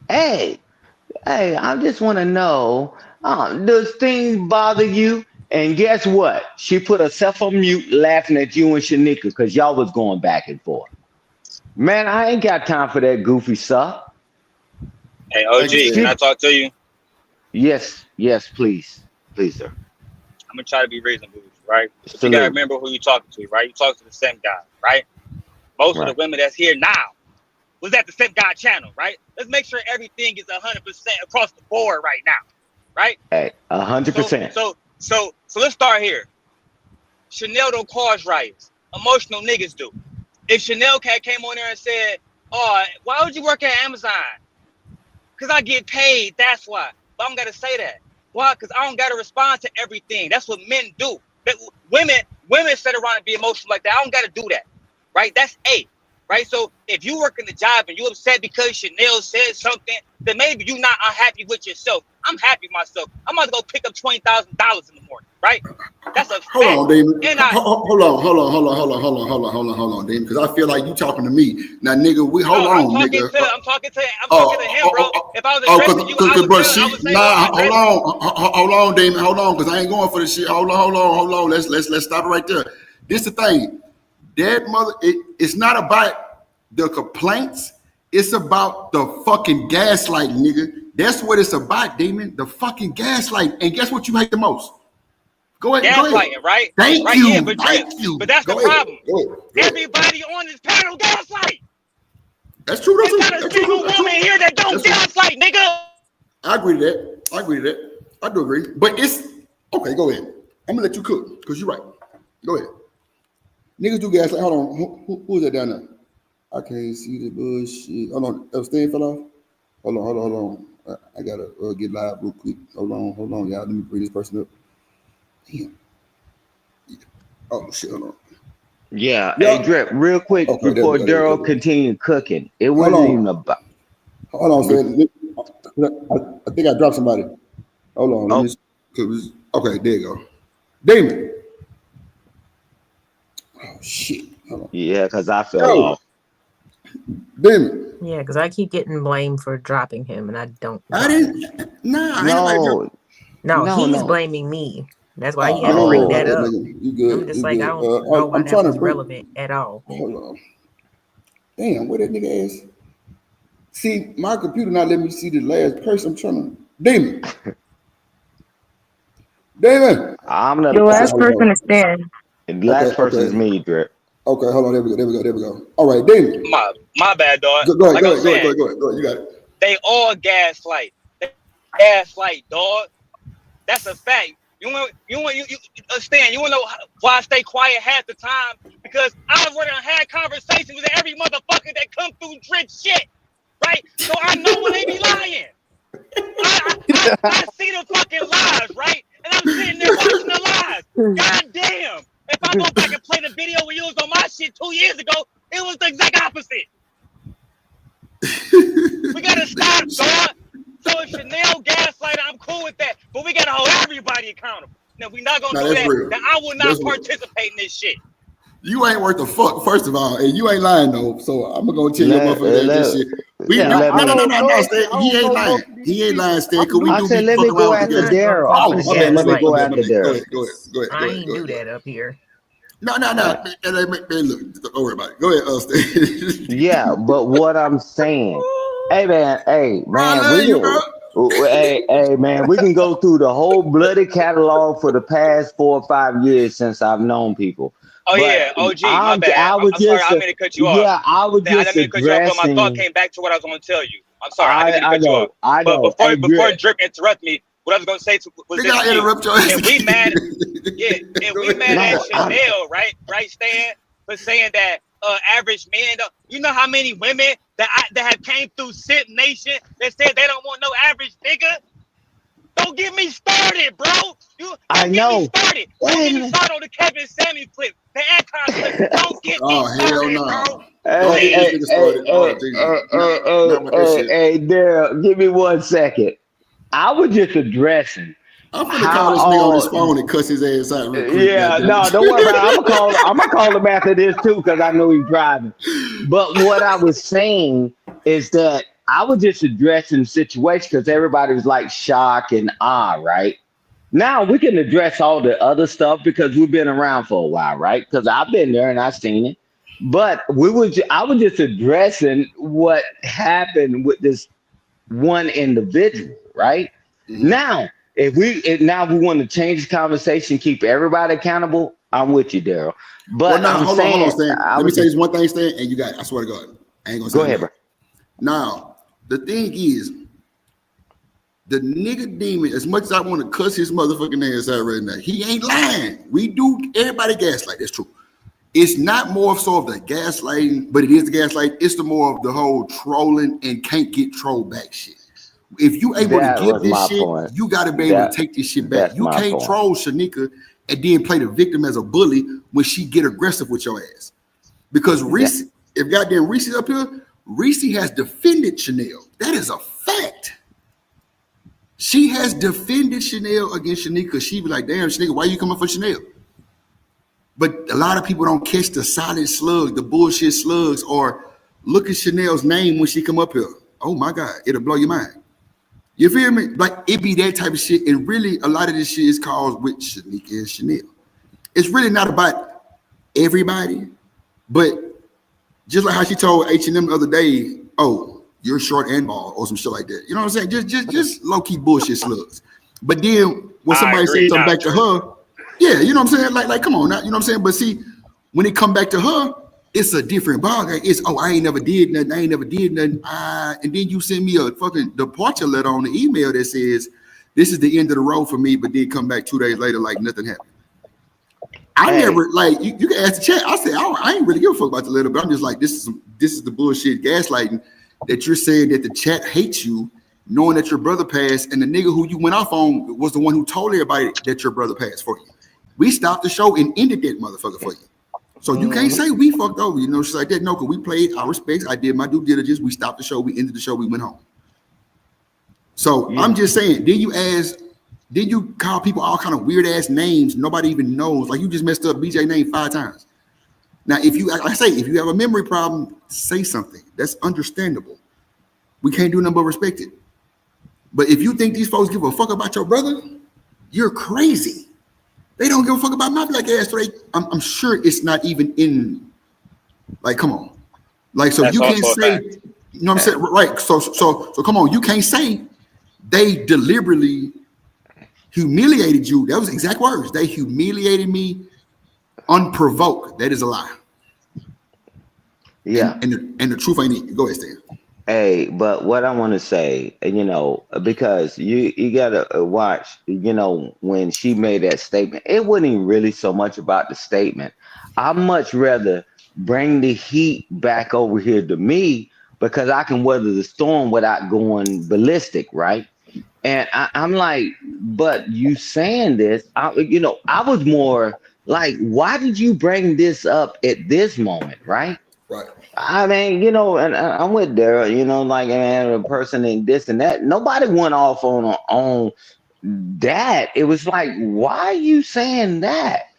Hey, I just want to know, does things bother you? And guess what? She put herself on mute laughing at you and Shanika because y'all was going back and forth. Man, I ain't got time for that goofy stuff.
Hey, OG, can I talk to you?
Yes, please. Please, sir.
I'm going to try to be reasonable, right? But you got to remember who you're talking to, right? You talk to the same guy, right? Most of the women that's here now was at the Same Guy channel, right? Let's make sure everything is 100% across the board right now, right?
Hey, 100%.
So let's start here. Chanel don't cause riots. Emotional niggas do. If Chanel came on there and said, oh, why would you work at Amazon? Because I get paid, that's why. But I don't got to say that. Why? Because I don't got to respond to everything. That's what men do. But women sit around and be emotional like that. I don't got to do that, right? That's A, right? So if you work in the job and you upset because Chanel said something, then maybe you're not unhappy with yourself. I'm happy with myself. I'm about to go pick up $20,000 in the morning, right? That's a fact.
Hold on, Damon. Hold on, Damon, because I feel like you talking to me. Now, nigga, I'm talking to him, bro. If I was addressing you, I would say, hold on, Damon, hold on, because I ain't going for this shit. Hold on. Let's stop it right there. This the thing. That mother, it's not about the complaints. It's about the fucking gaslight, nigga. That's what it's about, Damon. The fucking gaslight. And guess what you hate the most? Go ahead.
Gaslighting, right?
Thank
right,
you.
Yeah,
Thank you.
But that's the problem.
Go ahead.
Everybody on this panel gaslight.
That's true.
There's not a single woman here that don't gaslight, nigga.
I agree to that. I do agree. But it's okay. Go ahead. I'm gonna let you cook because you're right. Go ahead. Niggas do gaslight. Hold on. Who is that down there? I can't see the bullshit. Hold on. Epstein fell off. Hold on. I gotta get live real quick. Hold on, y'all. Let me bring this person up. Damn. Yeah. Oh shit. Hold on.
Yeah. Hey, Drip, real quick before Daryl continued cooking. It wasn't even about.
Hold on, sir. I think I dropped somebody. Hold on. Let me. Okay, there you go. Damon. Oh shit. Hold on.
Yeah, because I fell off.
Damon.
Yeah, because I keep getting blamed for dropping him, and I don't.
I didn't.
No, he's blaming me. That's why he had to bring that up.
You good?
I'm just like, I don't know why that was relevant at all.
Hold on. Damn, where that nigga ass? See, my computer not letting me see the last person. I'm trying to. Damon.
I'm not.
The last person is Stan.
The last person is me, Drip.
Okay, hold on. There we go. All right, David.
My bad, dog.
Go ahead. You got it.
They all gaslight. They gaslight, dog. That's a fact. Stan, you wanna know why I stay quiet half the time? Because I've already had conversations with every motherfucker that come through drip shit, right? So I know when they be lying. I see the fucking lies, right? And I'm sitting there watching the lies. God damn. If I go back and play the video when you was on my shit 2 years ago, it was the exact opposite. We gotta stop, dog. So if Chanel gaslighter, I'm cool with that. But we gotta hold everybody accountable. Now we not gonna do that.
Real.
Then I will not participate in this shit.
You ain't worth the fuck, first of all, and you ain't lying though. So I'm gonna tell you motherfucker this shit. No, Stan, he ain't lying. He ain't lying, Stan. Cause we
I
do
said,
be
let me
fucking
go
around
after
with
Daryl. Let me go after Daryl.
Go ahead.
I ain't do that up here.
No. Man, look, don't worry about it. Go ahead, Stan.
Yeah, but what I'm saying, hey man, we can go through the whole bloody catalog for the past 4 or 5 years since I've known people.
Oh, yeah, OG, my bad. I'm sorry, I meant to cut you off.
Yeah, I was just
I meant to cut you off, but my thought came back to what I was going to tell you. I'm sorry, I didn't cut you off.
I know.
But before Drip interrupt me, what I was going to say was this. And we mad at Chanel, right, Stan, for saying that average men, you know how many women that have came through Simp Nation that said they don't want no average nigga? Don't get me started, bro.
I know.
Don't get me started on the Kevin Samuels clip, the Akon clip. Don't get me started, bro.
Hey, Daryl, give me 1 second. I was just addressing.
I'm gonna call this nigga on his phone and cuss his ass out real quick.
Yeah, no, don't worry about it. I'm gonna call him after this too, because I know he's driving. But what I was saying is that I was just addressing the situation because everybody was like shocked and right? Now we can address all the other stuff because we've been around for a while, right? Because I've been there and I've seen it. But I was just addressing what happened with this one individual, right?
Mm-hmm.
Now, if we want to change the conversation, keep everybody accountable, I'm with you, Daryl. But
hold on, Stan. Let me say this one thing, Stan, and you got it. I swear to God, I ain't gonna say
go ahead, bro.
Now, the thing is, the nigga demon, as much as I want to cuss his motherfucking ass out right now, he ain't lying. We do, everybody gaslight, that's true. It's not more so of the gaslighting, but it is the gaslight. It's the more of the whole trolling and can't get trolled back shit. If you able to give this shit, you got to be able to take this shit back. You can't troll Shanika and then play the victim as a bully when she get aggressive with your ass. Because Reese, if goddamn Reese is up here, Reese has defended Chanel. That is a fact. She has defended Chanel against Shanika. She be like, damn, Shanika, why you coming for Chanel? But a lot of people don't catch the silent slug, the bullshit slugs, or look at Chanel's name when she come up here. Oh my God, it'll blow your mind. You feel me? Like it be that type of shit. And really a lot of this shit is caused with Shanika and Chanel. It's really not about everybody, but just like how she told H&M the other day, oh, you're short and bald or some shit like that. You know what I'm saying? Just low-key bullshit slugs. But then when somebody says something back to her, yeah, you know what I'm saying? Like, come on now, you know what I'm saying? But see, when it come back to her, it's a different ballgame. It's, oh, I ain't never did nothing. And then you send me a fucking departure letter on the email that says, this is the end of the road for me, but then come back 2 days later like nothing happened. I never, like, you can ask the chat. I say, I ain't really give a fuck about the letter, but I'm just like, this is the bullshit gaslighting that you're saying that the chat hates you, knowing that your brother passed, and the nigga who you went off on was the one who told everybody that your brother passed for you. We stopped the show and ended that motherfucker for you. So you can't say we fucked over, you know, shit like that. No, because we played our respects. I did my due diligence. We stopped the show. We ended the show. We went home. So I'm just saying, then you call people all kind of weird ass names nobody even knows. Like you just messed up BJ name 5 times. Now, if you, like I say, if you have a memory problem, say something. That's understandable. We can't do nothing but respect it. But if you think these folks give a fuck about your brother, you're crazy. They don't give a fuck about my black ass. So I'm sure it's not even in. Like, come on. Like, so that's you can't say. You know what I'm saying? Right. So come on. You can't say they deliberately humiliated you. That was exact words. They humiliated me unprovoked. That is a lie.
Yeah.
And the truth ain't it. Go ahead, Stan.
Hey, but what I want to say, because you gotta watch, when she made that statement, it wasn't even really so much about the statement. I'd much rather bring the heat back over here to me because I can weather the storm without going ballistic, right? And I'm like, but you saying this, I was more like, why did you bring this up at this moment, right?
Right.
I mean, and I'm with Daryl, like, and a person and this and that. Nobody went off on that. It was like, why are you saying that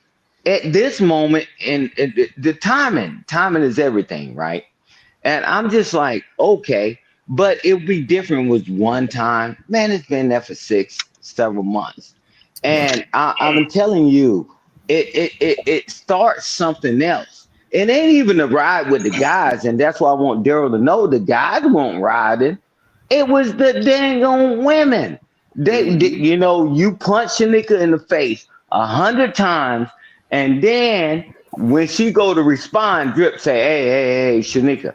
at this moment? And the timing is everything, right? And I'm just like, okay, but it would be different with one time. Man, it's been there for several months. And I'm telling you, it starts something else. It ain't even a ride with the guys, and that's why I want Daryl to know the guys weren't riding. It was the dang on women. You punch Shanika in the face 100 times, and then when she go to respond, Drip say, hey, Shanika.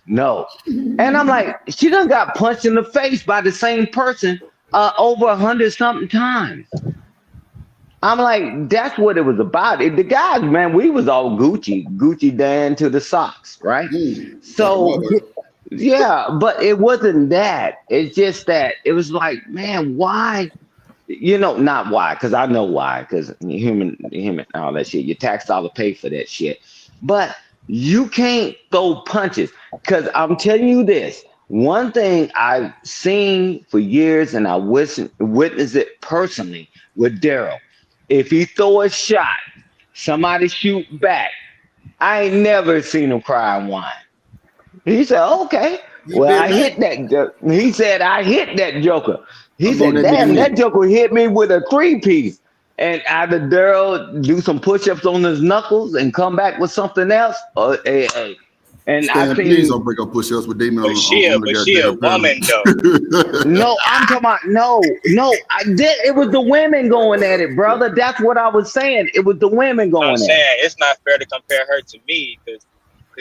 No. And I'm like, she done got punched in the face by the same person over 100 something times. I'm like, that's what it was about. The guys, man, we was all Gucci down to the socks, right? So, yeah, but it wasn't that. It's just that it was like, man, why? Not why, because I know why, because human, all that shit. Your tax dollar pay for that shit. But you can't throw punches, because I'm telling you this. One thing I've seen for years, and I witnessed it personally with Daryl. If he throw a shot, somebody shoot back. I ain't never seen him cry and whine. He said, okay. Well, I hit that. He said, I hit that joker. He said, damn, that joker hit me with a 3-piece. And either Daryl do some push-ups on his knuckles and come back with something else. And
Stan, please don't break up push-ups with Damon.
But she a woman though.
No, I'm talking about no. It was the women going at it, brother. That's what I was saying. It was the women going
I'm
at
saying
it.
it's not fair to compare her to me because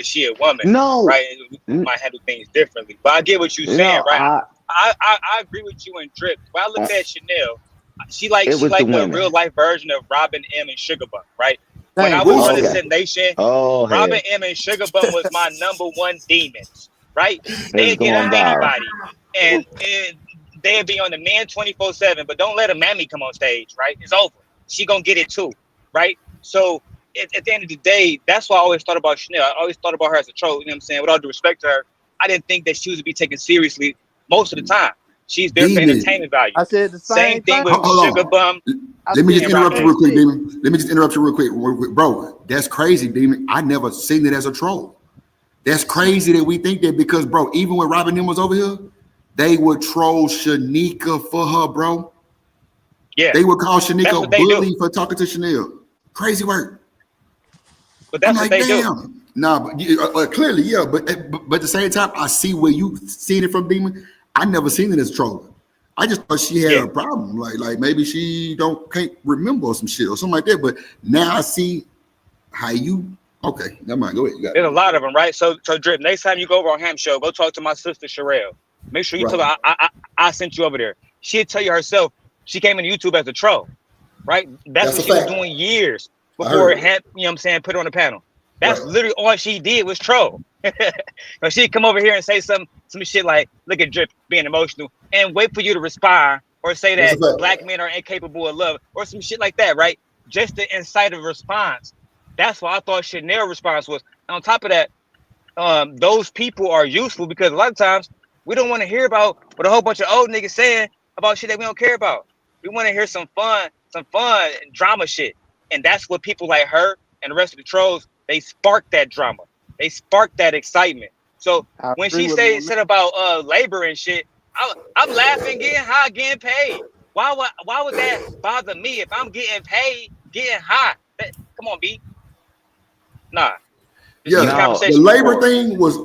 she a woman.
No.
Right? We might handle things differently. But I get what you're saying, right? I agree with you and Drip. When I looked at Chanel, she like the real life version of Robin M and Sugar Bum, right? When I was running Sin Nation, Robin M and Sugar Bum was my #1 demons, right? They'd get on anybody, and they'd be on the man 24/7. But don't let a mammy come on stage, right? It's over. She gonna get it too, right? So at the end of the day, that's why I always thought about Chanel. I always thought about her as a troll. You know what I'm saying? With all due respect to her, I didn't think that she was to be taken seriously most of the time. She's there for entertainment value.
I said the same
thing with Sugar Bum.
Let me just interrupt you real quick, Demon. Let me just interrupt you real quick. Bro, that's crazy, Demon. I never seen it as a troll. That's crazy that we think that because, bro, even when Robin M was over here, they would troll Shanika for her, bro.
Yeah.
They would call Shanika a bully for talking to Chanel. Crazy work.
But that's what they do.
Nah, but clearly, yeah. But at the same time, I see where you seen it from, Demon. I never seen it as trolling. I just thought she had a problem, like maybe she can't remember some shit or something like that. But now I see how you. Okay, never mind. Go ahead.
There's a lot of them, right? So Drip, next time you go over on Ham Show, go talk to my sister Sherelle. Make sure you tell her I sent you over there. She'll tell you herself. She came into YouTube as a troll, right? That's what she was doing years before it had, you know what I'm saying, put her on the panel. That's literally all she did was troll. She'd come over here and say some shit like, look at Drip being emotional and wait for you to respond or say that black men are incapable of love or some shit like that, right? Just to incite a response. That's why I thought Chanel's response was. And on top of that, those people are useful because a lot of times we don't want to hear about what a whole bunch of old niggas saying about shit that we don't care about. We want to hear some fun and drama shit. And that's what people like her and the rest of the trolls, they spark that drama. They spark that excitement. So when she said about labor and shit, I'm laughing, getting high, getting paid. Why would that bother me if I'm getting paid, getting high? Come on, B. Nah.
Yeah, the labor thing was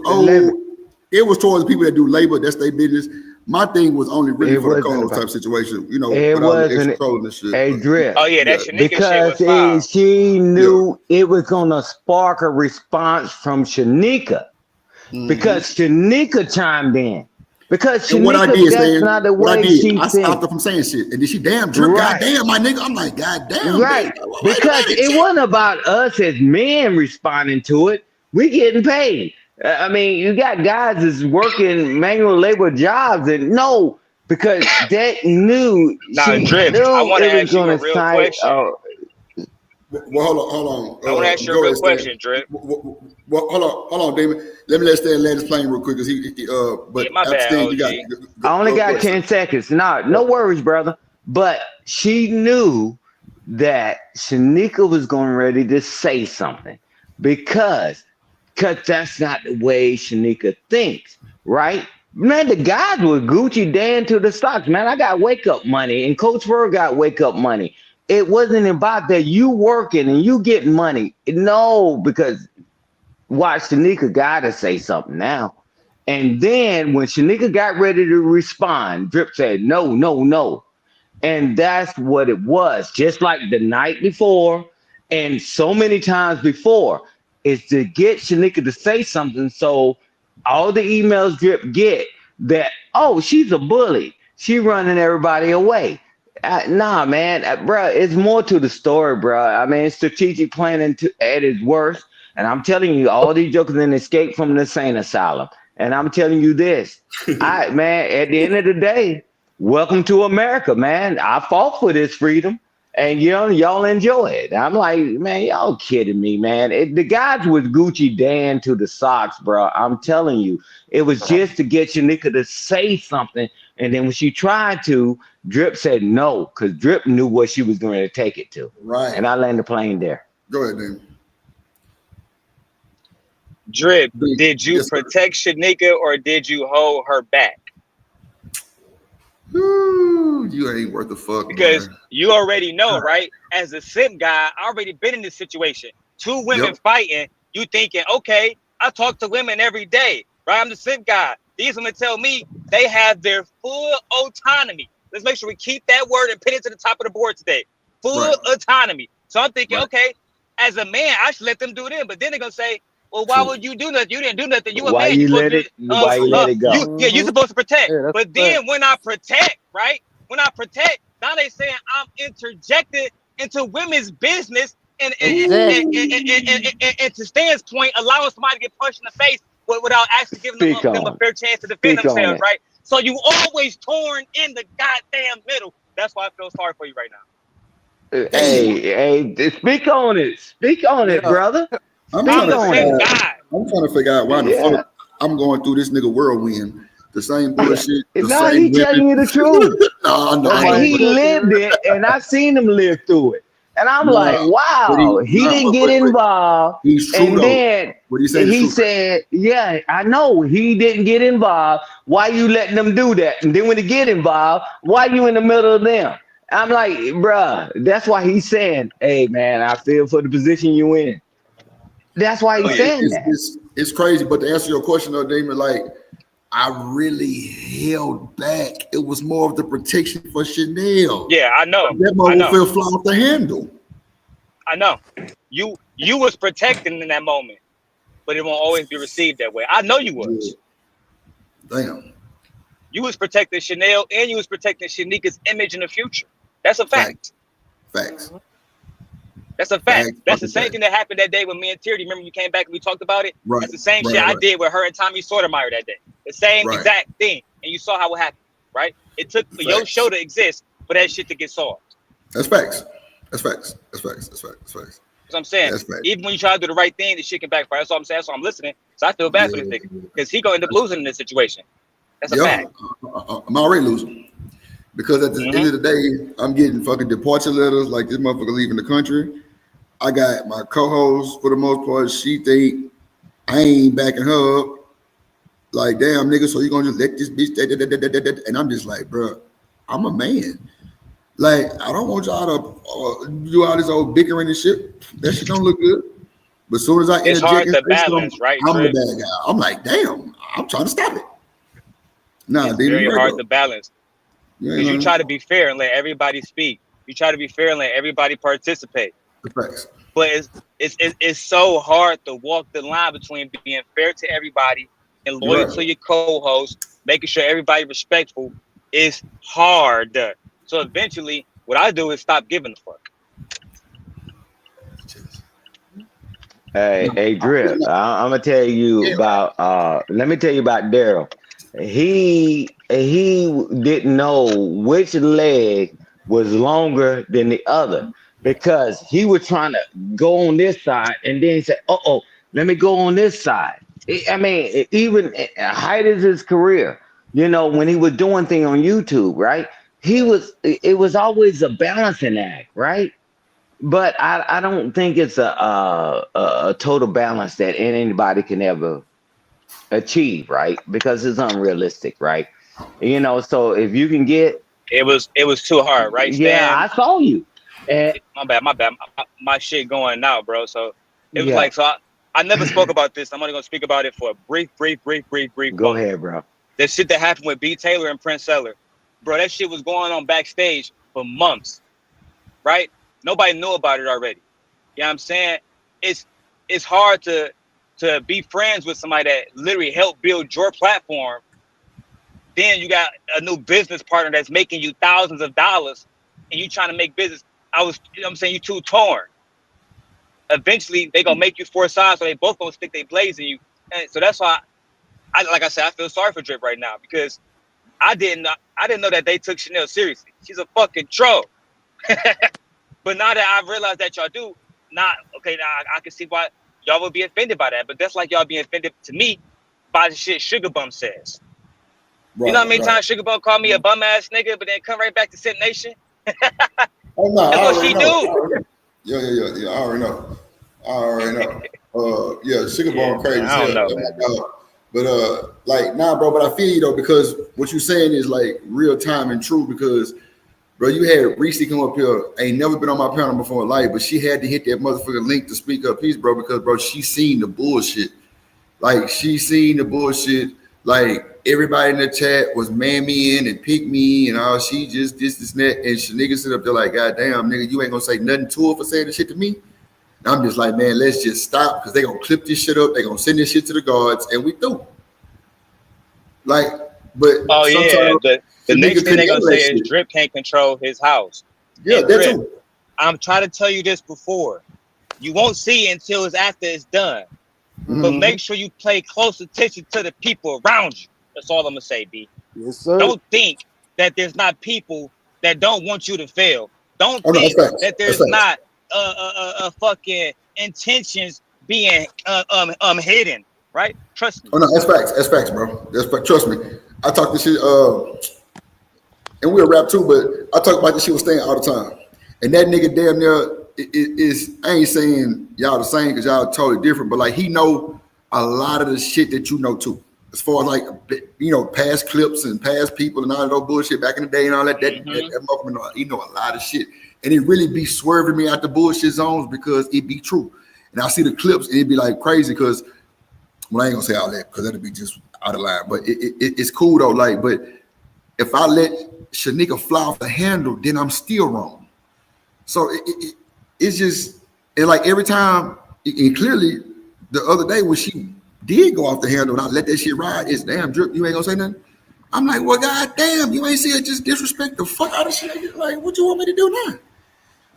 it was towards people that do labor. That's their business. My thing was only really
It
for the
wasn't
co-host
about-
type situation, you know,
It
without the extra
wasn't
trolling and shit.
a
but-
drip.
Oh yeah, that Shanika shit
Because
was foul.
she knew it was gonna spark a response from Shanika. Because Shanika chimed in. Because
And what I
Shanika,
did,
that's
Stan,
not the
what I
way
did,
she
I
thinks.
stopped her from saying shit. And then she damn drip,
Right.
goddamn, my nigga. I'm like, goddamn.
Right.
Baby. Wait a
Because
minute,
it
shit.
wasn't about us as men responding to it. We getting paid. I mean, you got guys that's working manual labor jobs and no, because they knew
Nah,
she
Drip,
knew
I want to
it was
ask you a
gonna
real
cite
question.
Well, hold on.
I want to ask you a
Go
real
ahead, Stan.
question, Drip.
Well, hold on, David. Let me let Stan land his plane real quick, because but
Yeah, my
after
bad,
Stan, you
OG.
got.
I only
go
got
ahead,
10 seconds. No worries, brother. But she knew that Shanika was going ready to say something because that's not the way Shanika thinks, right? Man, the guys were Gucci Dan to the stocks. Man, I got wake up money, and Coach Fur got wake up money. It wasn't about that you working and you getting money. No, because watch Shanika gotta say something now. And then when Shanika got ready to respond, Drip said, no. And that's what it was. Just like the night before and so many times before, is to get Shanika to say something. So all the emails Drip get that, oh, she's a bully. She running everybody away. Nah, man, bro, it's more to the story, bro. I mean, strategic planning at its worst. And I'm telling you, all these jokers in escape from the insane asylum. And I'm telling you this, man, at the end of the day, welcome to America, man. I fought for this freedom, and y'all enjoy it. I'm like, man, y'all kidding me, man. The guys was Gucci Dan to the socks, bro. I'm telling you, it was just to get Shanika to say something. And then when she tried to, Drip said no, because Drip knew what she was going to take it to.
Right.
And I landed the plane there.
Go ahead, Dan.
Drip, did you protect Shanika or did you hold her back?
Ooh, you ain't worth a fuck.
Because
man.
you already know, right? As a simp guy, I already been in this situation. Two women fighting, you thinking, okay, I talk to women every day, right? I'm the simp guy. These women tell me they have their full autonomy. Let's make sure we keep that word and put it to the top of the board today. Full autonomy. So I'm thinking, okay, as a man, I should let them do it. But then they're gonna say, well, why would you do nothing? You didn't do nothing. You a
Why
man.
you
Supposed
let
to
it? Why you let it go?
Yeah, you're supposed to protect.
Yeah,
but then when I protect, right? When I protect, now they saying I'm interjected into women's business and to Stan's point, allowing somebody to get punched in the face without actually giving them a fair chance to defend themselves, right? So you always torn in the goddamn middle. That's why I feel sorry for you right now.
Hey, speak on it. Speak on it, brother.
I'm trying to figure out why the fuck I'm going through this nigga whirlwind. The same bullshit.
No, he telling you the truth.
No.
He lived it, and I seen him live through it. And I'm like, wow, he didn't get involved.
He's true,
and then
what he
said, yeah, I know he didn't get involved. Why you letting them do that? And then when they get involved, why you in the middle of them? I'm like, bruh, that's why he's saying, hey, man, I feel for the position you in. That's why he's saying that.
It's crazy, but to answer your question, though, Damon, like, I really held back. It was more of the protection for Chanel.
Yeah, I know.
That mother fell fly off the handle.
I know. You was protecting in that moment, but it won't always be received that way. I know you was.
Damn.
You was protecting Chanel and you was protecting Shanika's image in the future. That's a fact.
Facts.
That's a fact. That's the same thing that happened that day when me and Tierney, remember you came back and we talked about it?
Right.
That's the same shit I did with her and Tommy Sotomayor that day. The same exact thing. And you saw how it happened, right? It took for your show to exist for that shit to get solved.
That's facts. That's facts. That's facts. That's facts. That's facts.
That's what I'm saying. Even when you try to do the right thing, the shit can backfire. That's what I'm saying. So I'm listening. So I feel bad for this nigga because he gonna end up losing in this situation. That's a fact.
I'm already losing. Because at the end of the day, I'm getting fucking departure letters like this motherfucker leaving the country. I got my co-host for the most part. She think I ain't backing her up. Like, damn, nigga, so you gonna just let this bitch, and I'm just like, bro, I'm a man. Like, I don't want y'all to do all this old bickering and shit. That shit don't look good. But as soon as I
it's hard to balance, right?
I'm the bad guy. I'm like, damn, I'm trying to stop it. Nah,
it's
they
very
right
hard
though.
to balance because you try to be fair and let everybody speak. You try to be fair and let everybody participate.
Facts.
But it's so hard to walk the line between being fair to everybody and loyal to your co-host, making sure everybody respectful. Is hard. So eventually, what I do is stop giving a fuck.
Hey, Drip, I'm gonna tell you about. Let me tell you about Daryl. He didn't know which leg was longer than the other because he was trying to go on this side and then he said, "Oh, let me go on this side." I mean, even height of his career, you know, when he was doing things on YouTube, right? It was always a balancing act, right? But I don't think it's a total balance that anybody can ever achieve, right? Because it's unrealistic, right? You know, so if you can get
it was too hard, right?
Yeah,
Stan?
I saw you.
My bad. My shit going now, bro. So it was
Yeah.
like, so I never spoke about this. I'm only gonna speak about it for a brief
Go
moment.
ahead, bro.
The shit that happened with B. Taylor and Prince Seller, bro, that shit was going on backstage for months, right? Nobody knew about it already. You know what I'm saying? It's hard to be friends with somebody that literally helped build your platform. Then you got a new business partner that's making you thousands of dollars and you trying to make business. You know what I'm saying? You too torn. Eventually, they gonna make you four sides, so they both gonna stick their blades in you. And so that's why like I said, I feel sorry for Drip right now because I didn't know that they took Chanel seriously. She's a fucking troll. But now that I've realized that y'all do, now I can see why y'all would be offended by that. But that's like y'all being offended to me by the shit Sugar Bum says. You know how many times Sugar Bum called me a bum ass nigga, but then come right back to Sit Nation?
Oh no,
That's
I
what
already
she
know.
do.
Yeah. I already know. Yeah, Sugar Bone crazy.
I don't know,
Oh
man.
my God. But like, nah, bro. But I feel you though because what you saying is like real time and true. Because, bro, you had Reese come up here. Ain't never been on my panel before in life, but she had to hit that motherfucking link to speak her piece, bro. Because, bro, she seen the bullshit. Like she seen the bullshit. Like everybody in the chat was man me in and pick me and all. She just this and that, and she nigga sit up there like, God damn, nigga, you ain't gonna say nothing to her for saying the shit to me. And I'm just like, man, let's just stop because they gonna clip this shit up. They gonna send this shit to the guards, and we through. Like, but
Oh yeah, the next thing they gonna say is
shit.
Drip can't control his house.
Yeah,
And
that
Drip,
too.
I'm trying to tell you this before. You won't see it until it's after it's done. But make sure you pay close attention to the people around you. That's all I'm gonna say, B.
Yes, sir.
Don't think that there's not people that don't want you to fail. Don't
Oh, no,
think
that's facts.
that there's
That's facts.
not fucking intentions being hidden. Right? Trust me.
Oh no, that's facts. That's facts, bro. That's fact. Trust me. I talk this shit, and we'll rap too, but I talk about this shit with Stan all the time. And that nigga damn near is I ain't saying y'all the same because y'all totally different, but like he know a lot of the shit that you know too. As far as like past clips and past people and all that old bullshit back in the day and all that. That motherfucker, he know a lot of shit. And it really be swerving me out the bullshit zones because it be true. And I see the clips and it be like crazy because I ain't gonna say all that because that'd be just out of line. But it's cool though. Like, but if I let Shanika fly off the handle, then I'm still wrong. So it's just, and like every time, and clearly the other day when she did go off the handle and I let that shit ride, it's damn Drip, you ain't gonna say nothing. I'm like, well, god damn, you ain't see it just disrespect the fuck out of shit. Like, what you want me to do now?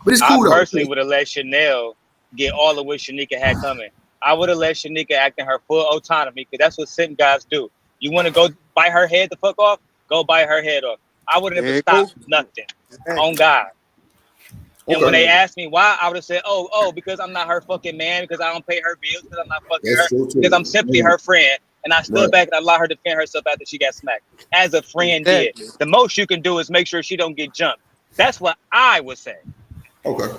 But it's cool
I
though.
personally would have let Chanel get all of what Shanika had coming. I would have let Shanika act in her full autonomy because that's what simp guys do. You want to go bite her head the fuck off? Go bite her head off. I would have never stopped nothing. On God. And when they asked me why, I would have said, oh, because I'm not her fucking man, because I don't pay her bills, because I'm not fucking her, because I'm simply her friend. And I stood back and I allowed her to defend herself after she got smacked. As a friend did. The most you can do is make sure she don't get jumped. That's what I would say.
Okay.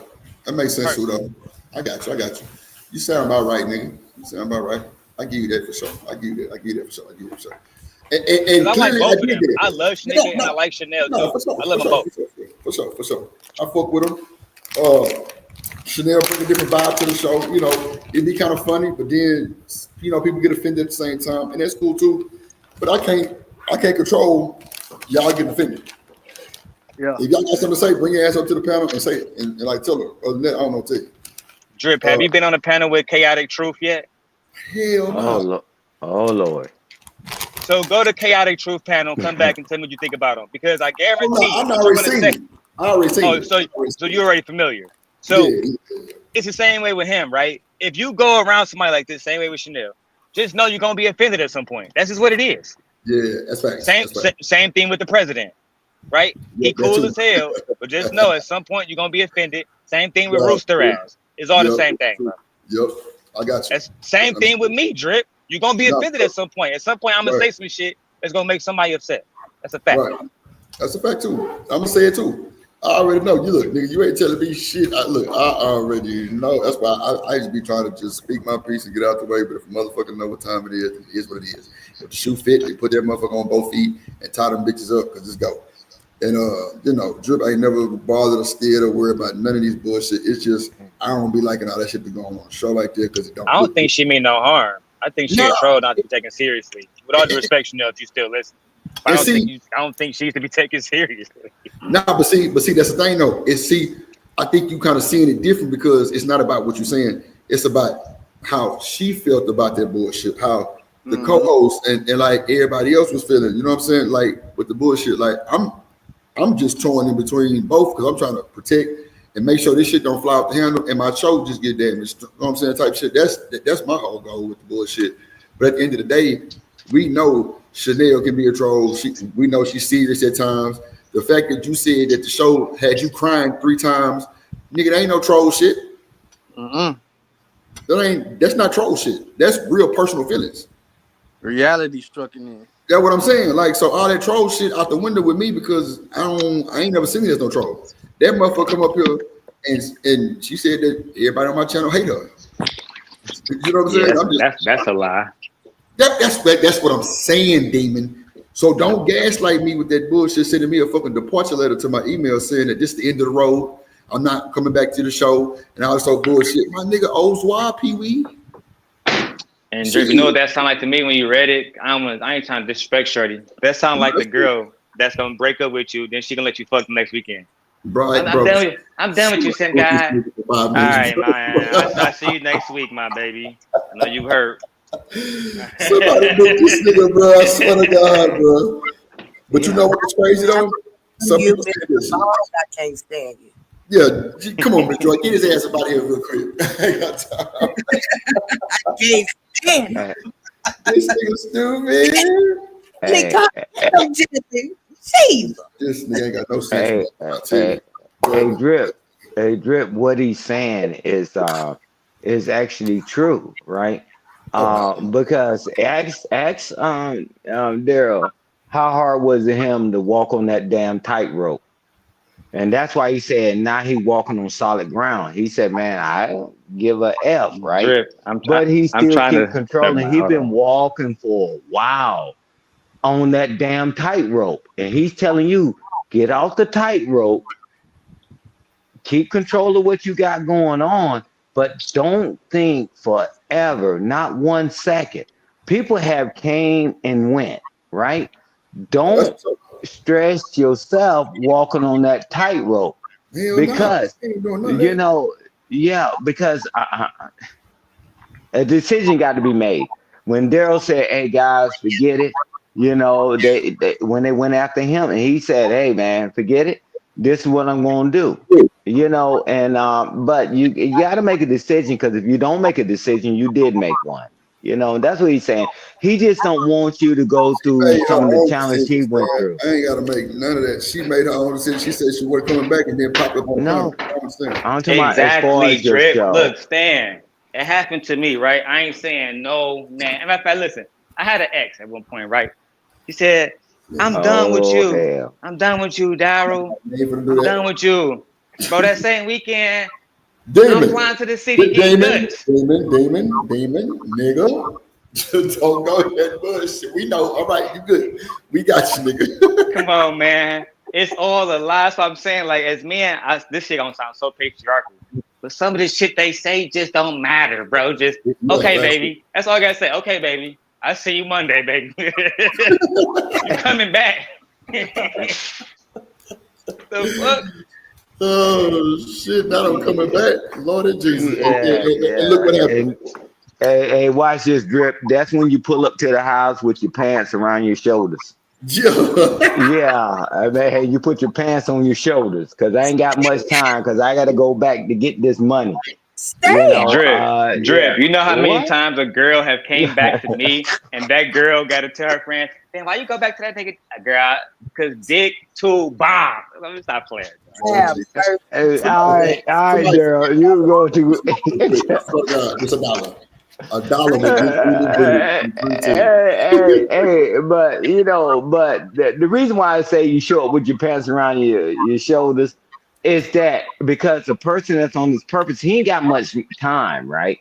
That makes sense too though. I got you. You sound about right, nigga. You sound about right. I give you that for sure. I give you that for sure. And
I like
clearly
both
I
of
did
them.
that.
I love Shanika and I like Chanel too.
For sure,
I love them both.
For sure. I fuck with them. Chanel bring a different vibe to the show. You know, it'd be kind of funny, but then people get offended at the same time, and that's cool too. But I I can't control y'all getting offended.
Yeah.
If y'all got something to say, bring your ass up to the panel and say it, and like tell her. Other than that, I don't know what to tell you.
Drip, have you been on a panel with Chaotic Truth yet?
Hell no.
Oh Lord.
So go to Chaotic Truth panel, come back and tell me what you think about them, because I guarantee
I'm already seen it. I already seen it.
So you're already familiar. So it's the same way with him, right? If you go around somebody like this, same way with Chanel, just know you're gonna be offended at some point. That's just what it is.
Yeah, that's facts.
Same thing with the president, right?
Yeah,
He cool as hell, but just know at some point you're gonna be offended. Same thing with Rooster Ass. It's all the same thing, bro.
Yep, I got you.
That's same thing with me, Drip. You're gonna be offended at some point. At some point, I'm gonna say some shit that's gonna make somebody upset. That's a fact.
Right. That's a fact too. I'm gonna say it too. I already know. You look, nigga, you ain't telling me shit. I already know. That's why I just be trying to just speak my piece and get out the way. But if a motherfucker know what time it is what it is. If the shoe fit, they put that motherfucker on both feet and tie them bitches up because it's go. And you know, Drip ain't never bothered or scared or worried about none of these bullshit. It's just I don't be liking all that shit be going on a show like that because it don't.
I don't think she mean no harm. I think she a troll not to be taken seriously. With all due respect, Chanel, if you still listen. I don't think she used to be taken seriously.
Nah, but see, that's the thing though. I think you kind of seeing it different because it's not about what you're saying. It's about how she felt about that bullshit, how the co-host and like everybody else was feeling. You know what I'm saying? Like with the bullshit. Like I'm just torn in between both because I'm trying to protect and make sure this shit don't fly off the handle and my show just get damaged. You know what I'm saying? Type shit. That's my whole goal with the bullshit. But at the end of the day, we know Chanel can be a troll. We know she's serious at times. The fact that you said that the show had you crying 3 times, nigga, that ain't no troll shit. That's not troll shit. That's real personal feelings.
Reality struck in.
That's what I'm saying. Like, so all that troll shit out the window with me because I ain't never seen it as no troll. That motherfucker come up here and she said that everybody on my channel hate her. You know what I'm saying?
That's a lie.
That's what I'm saying, Demon. So don't gaslight me with that bullshit, sending me a fucking departure letter to my email saying that this is the end of the road. I'm not coming back to the show and all this so bullshit. My nigga Ozwa, Pee-wee.
And Drip, you know what that sound like to me when you read it? I ain't trying to disrespect Shorty. That sound like the girl that's gonna break up with you, then she gonna let you fuck the next weekend.
Right,
I'm done with you, Sam guy. All right, man. I'll see you next week, my baby. I know you hurt.
Somebody book this nigga, bro. I swear to God, bro. But you know what's crazy though? Some people say this.
I can't stand you.
Yeah, come on, Mr. Joy. Get his ass up out of here real quick. I ain't got time.
I can't stand it.
This nigga stupid. This nigga ain't got no sense.
Hey, Drip, what he's saying is actually true, right? Because ask Daryl, how hard was it him to walk on that damn tightrope? And that's why he said now he walking on solid ground. He said, man, I don't give a F, right?
Drip,
but he still keep controlling. He's been walking for a while on that damn tightrope. And he's telling you, get off the tightrope, keep control of what you got going on, but don't think forever, not 1 second. People have came and went, right? Don't stress yourself walking on that tightrope because you know, because a decision got to be made. When Daryl said, "Hey guys, forget it," you know, they when they went after him, and he said, "Hey man, forget it. This is what I'm going to do." You know, and but you got to make a decision because if you don't make a decision, you did make one. You know, that's what he's saying. He just don't want you to go through some of the challenges he went through.
I ain't got to make none of that. She made her own decision. She said she wasn't coming back and then popped up on
no.
Exactly, Drip. Look, Stan, it happened to me, right? I ain't saying no, man. In fact, listen, I had an ex at one point, right? He said, I'm done with you.
Hell.
I'm done with you, Daryl. I'm done with you. Bro, that same weekend, I'm flying to the city.
Damon, nigga. Don't go in that bullshit. We know. All right, you good. We got you, nigga.
Come on, man. It's all a lie. So I'm saying, like, as men, this shit gonna sound so patriarchal. But some of this shit they say just don't matter, bro. Just, okay, baby. That's all I gotta say. Okay, baby. I see you Monday, baby. You coming back? The fuck?
Oh shit! Now I'm coming back. Lord Jesus! And look what happened.
Hey, watch this, Drip. That's when you pull up to the house with your pants around your shoulders. Yeah, I mean, hey, you put your pants on your shoulders because I ain't got much time because I got to go back to get this money.
Drip,
Yeah.
you know how many
What?
times a girl have came back to me and that girl got to tell her friend, "Damn, why you go back to that nigga, girl? Because dick too bomb." Let me stop playing.
Hey, all right, Daryl, you go to.
It's $1. $1
Hey, but you know, but the reason why I say you show up with your pants around your shoulders is that because the person that's on this purpose, he ain't got much time, right?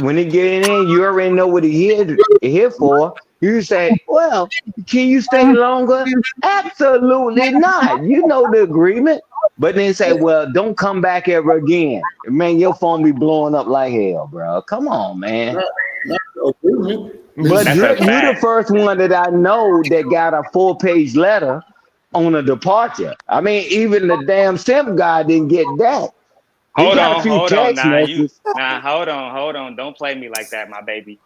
When he get in, you already know what he here for. You say, well, can you stay longer? Absolutely not. You know the agreement. But then say, well, don't come back ever again. Man, your phone be blowing up like hell, bro. Come on, man. But Drip, you the first one that I know that got a 4-page letter on a departure. I mean, even the damn simp guy didn't get that. He
Hold
got
on,
a few
hold on.
text messages.
Hold on. Don't play me like that, my baby.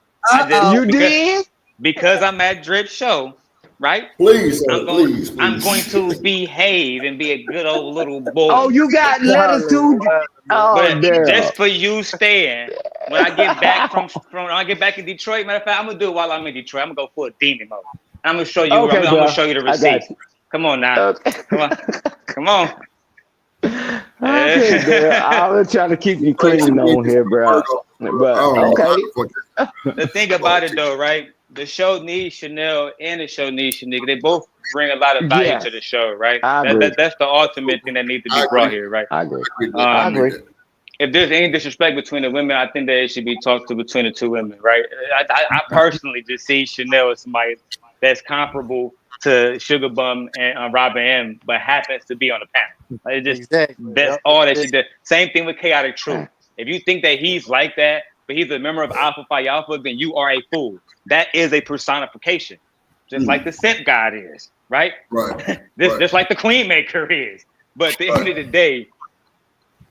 You did?
Because I'm at Drip show, right?
Please,
I'm going to behave and be a good old little boy.
Oh, you got letters too?
But
damn.
just for you staying, when I get back from when I get back in Detroit, matter of fact, I'm gonna do it while I'm in Detroit. I'm gonna go full demon mode. I'm gonna show you.
Okay,
I'm
bro.
gonna show you the
I got
receipt. Come on now. Come on.
Okay, bro. I was trying to keep you clean on here, bro. But okay.
The thing about it though, right? The show needs Chanel and the show needs Shanika. They both bring a lot of value
Yes.
to the show, right?
I agree.
That's the ultimate thing that needs to be brought here, right?
I agree. I agree.
If there's any disrespect between the women, I think that it should be talked to between the two women, right? I personally just see Chanel as somebody that's comparable to Sugar Bum and Robin M, but happens to be on the panel. Like, that's all that she did. Same thing with Chaotic Truth. If you think that he's like that, but he's a member of Alpha Phi Alpha, then you are a fool. That is a personification, just like the simp god is, right?
Right.
Just like the Queen Maker is. But at the end of the day,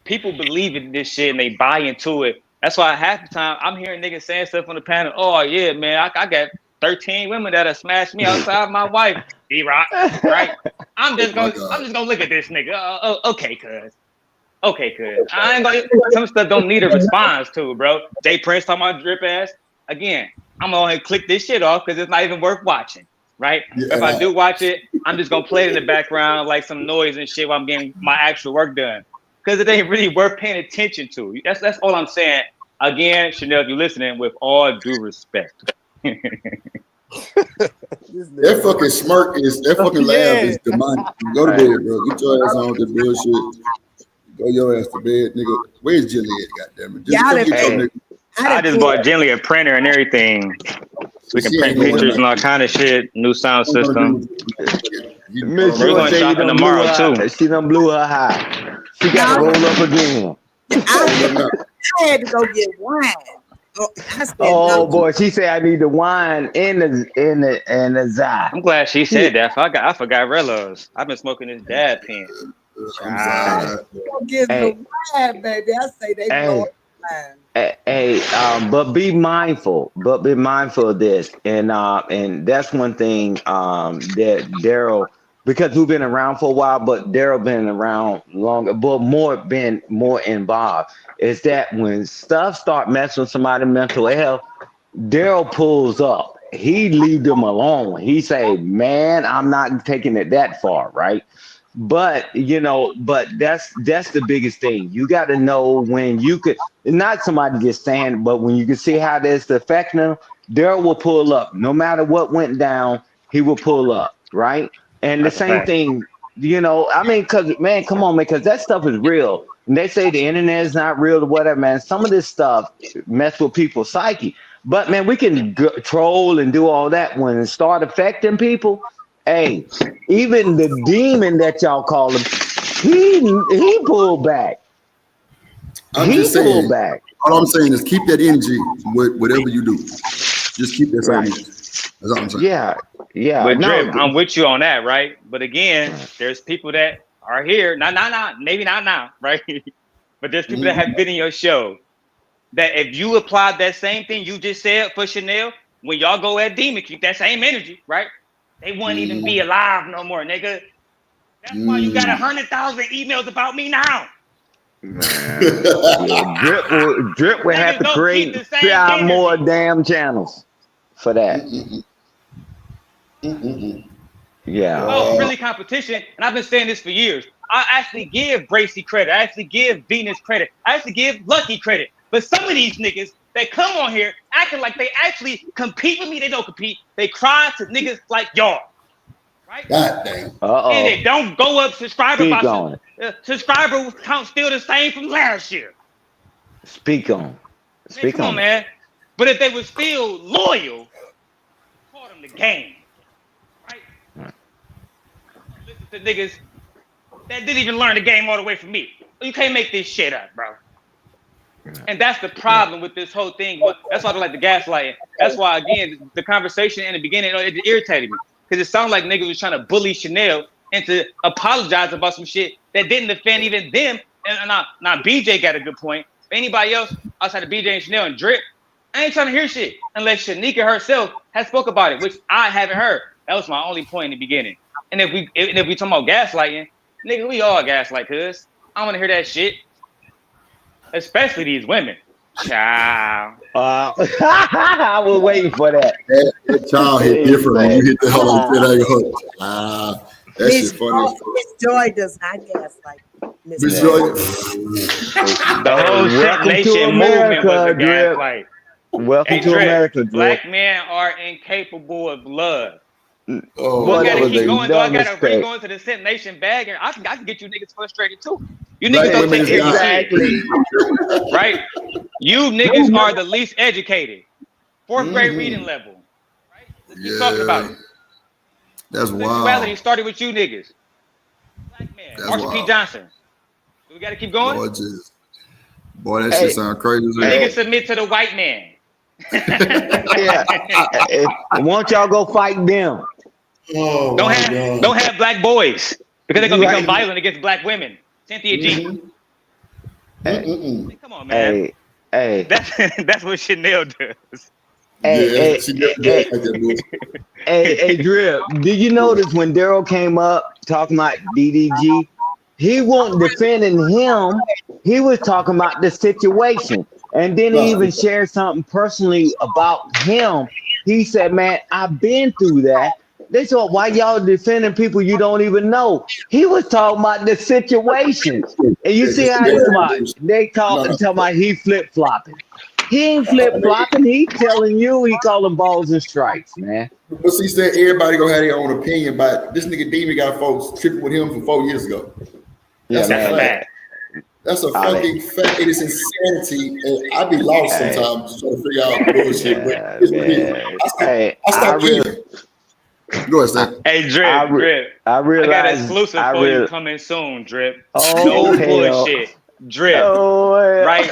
people believe in this shit and they buy into it. That's why half the time I'm hearing niggas saying stuff on the panel. Oh yeah, man, I got 13 women that have smashed me outside my wife. D-Rock, right? I'm just gonna look at this nigga. Okay, cuz. I ain't gonna. Some stuff don't need a response to, bro. Jay Prince talking about Drip ass. Again, I'm gonna click this shit off because it's not even worth watching, right?
Yeah.
If I do watch it, I'm just gonna play it in the background like some noise and shit while I'm getting my actual work done. Because it ain't really worth paying attention to. That's all I'm saying. Again, Chanel, if you're listening, with all due respect.
That fucking smirk is that fucking laugh is demonic. Go to bed, bro. Get your ass on with this bullshit. Go your ass to bed, nigga. Where's Jilly at? Goddamn it. Just come get your nigga.
I just bought Gently a printer and everything. So we can print pictures and all kind of shit. New sound system. We're going shopping tomorrow too.
She done blew her high. She got to roll up again.
I had to go get wine.
Oh boy, she said I need the wine and the Zai.
I'm glad she said that. I forgot Rellos. I've been smoking this dad pen.
Get the wine, baby. I say they blow wine.
Hey, but be mindful. But be mindful of this, and that's one thing that Daryl, because we've been around for a while, but Daryl been around longer, but been more involved. Is that when stuff start messing with somebody's mental health, Daryl pulls up. He leave them alone. He say, "Man, I'm not taking it that far, right?" But that's the biggest thing. You got to know when you could, not somebody just saying, but when you can see how that's affecting them, Daryl will pull up. No matter what went down, he will pull up, right? And the same thing, I mean, because, man, come on, man, because that stuff is real. And they say the internet is not real or whatever, man. Some of this stuff mess with people's psyche. But, man, we can troll and do all that when it start affecting people. Hey, even the demon that y'all call him, he pulled back.
I'm just saying, all I'm saying is keep that energy with whatever you do. Just keep that same
Right.
energy. That's all I'm saying.
Yeah, yeah.
But
No,
Drip, I'm with you on that, right? But again, there's people that are here, maybe not now, right? But there's people that have been in your show that if you applied that same thing you just said for Chanel, when y'all go at Demon, keep that same energy, right? They wouldn't even be alive no more, nigga. That's why you got 100,000 emails about me now.
Drip would have to create 5 more damn channels for that. Yeah.
Oh, really competition, and I've been saying this for years. I actually give Bracy credit. I actually give Venus credit. I actually give Lucky credit. But some of these niggas that come on here acting like they actually compete with me, they don't compete. They cry to niggas like y'all. Right?
God damn.
And it don't go up subscriber
Keep
by
going.
subscriber count still the same from last year.
Speak on.
Man,
Speak
come on, man. But if they were still loyal, taught them the game. Right? Listen to niggas that didn't even learn the game all the way from me. You can't make this shit up, bro. And that's the problem with this whole thing. That's why I don't like the gaslighting. That's why, again, the conversation in the beginning, it irritated me. Because it sounded like niggas was trying to bully Chanel into apologizing about some shit that didn't offend even them. And now BJ got a good point. Anybody else outside of BJ and Chanel and Drip, I ain't trying to hear shit unless Shanika herself has spoke about it, which I haven't heard. That was my only point in the beginning. And if we talking about gaslighting, nigga, we all gaslight, cuz. I want to hear that shit. Especially these women. Child.
I was waiting for that.
That child hit different when you hit the whole that shit funny.
Miss Joy does not gaslight.
Miss Joy.
The whole
Welcome
Nation
to
movement was a
America, Drip.
gaslight.
Welcome to
Drip,
America, Drip.
Black men are incapable of love.
Oh,
Do I
that
gotta
was
keep
a
going? Do I
dumb
gotta
mistake.
go into the Sent Nation bag? And I can get you niggas frustrated too. You
Black
niggas don't
women
take
is not-
exactly right. You niggas are the least educated. 4th grade reading level. Right? Let's keep talking about it.
That's
Sexuality
wild.
started with you niggas. Black man,
That's
Marshall P.
wild.
Johnson. Do we gotta keep going?
Lord Jesus. Boy, that shit sound crazy.
You niggas submit to the white man.
Won't y'all go fight them?
Oh,
Don't have black boys because they're gonna become violent against black women. Cynthia G. Come on, man.
Hey.
That's what Chanel does.
Hey, Drip, did you notice when Daryl came up talking about DDG, he wasn't defending him, he was talking about the situation. And then he even shared something personally about him. He said, man, I've been through that. They said, why y'all defending people you don't even know? He was talking about the situation. And you see how they talking about he flip-flopping. He ain't flip-flopping. He telling you he calling balls and strikes, man.
But see, said everybody gonna have their own opinion, but this nigga Demon got folks tripping with him from 4 years ago. That's a fact. That's a fucking fact. It is insanity. And I be lost sometimes trying to figure out bullshit. But it's what it is. I stopped eating. Go ahead, Stan.
Hey, Drip.
I realized.
I got an exclusive for you coming soon, Drip.
Oh,
no bullshit. Drip.
Oh,
right?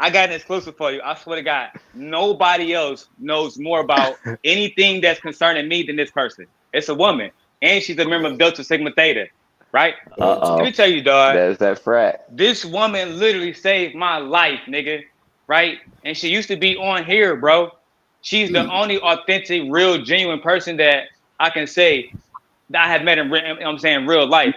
I got an exclusive for you. I swear to God, nobody else knows more about anything that's concerning me than this person. It's a woman, and she's a member of Delta Sigma Theta, right? Let me tell you, dog.
There's that frat.
This woman literally saved my life, nigga, right? And she used to be on here, bro. She's the only authentic, real, genuine person that I can say that I have met in real life.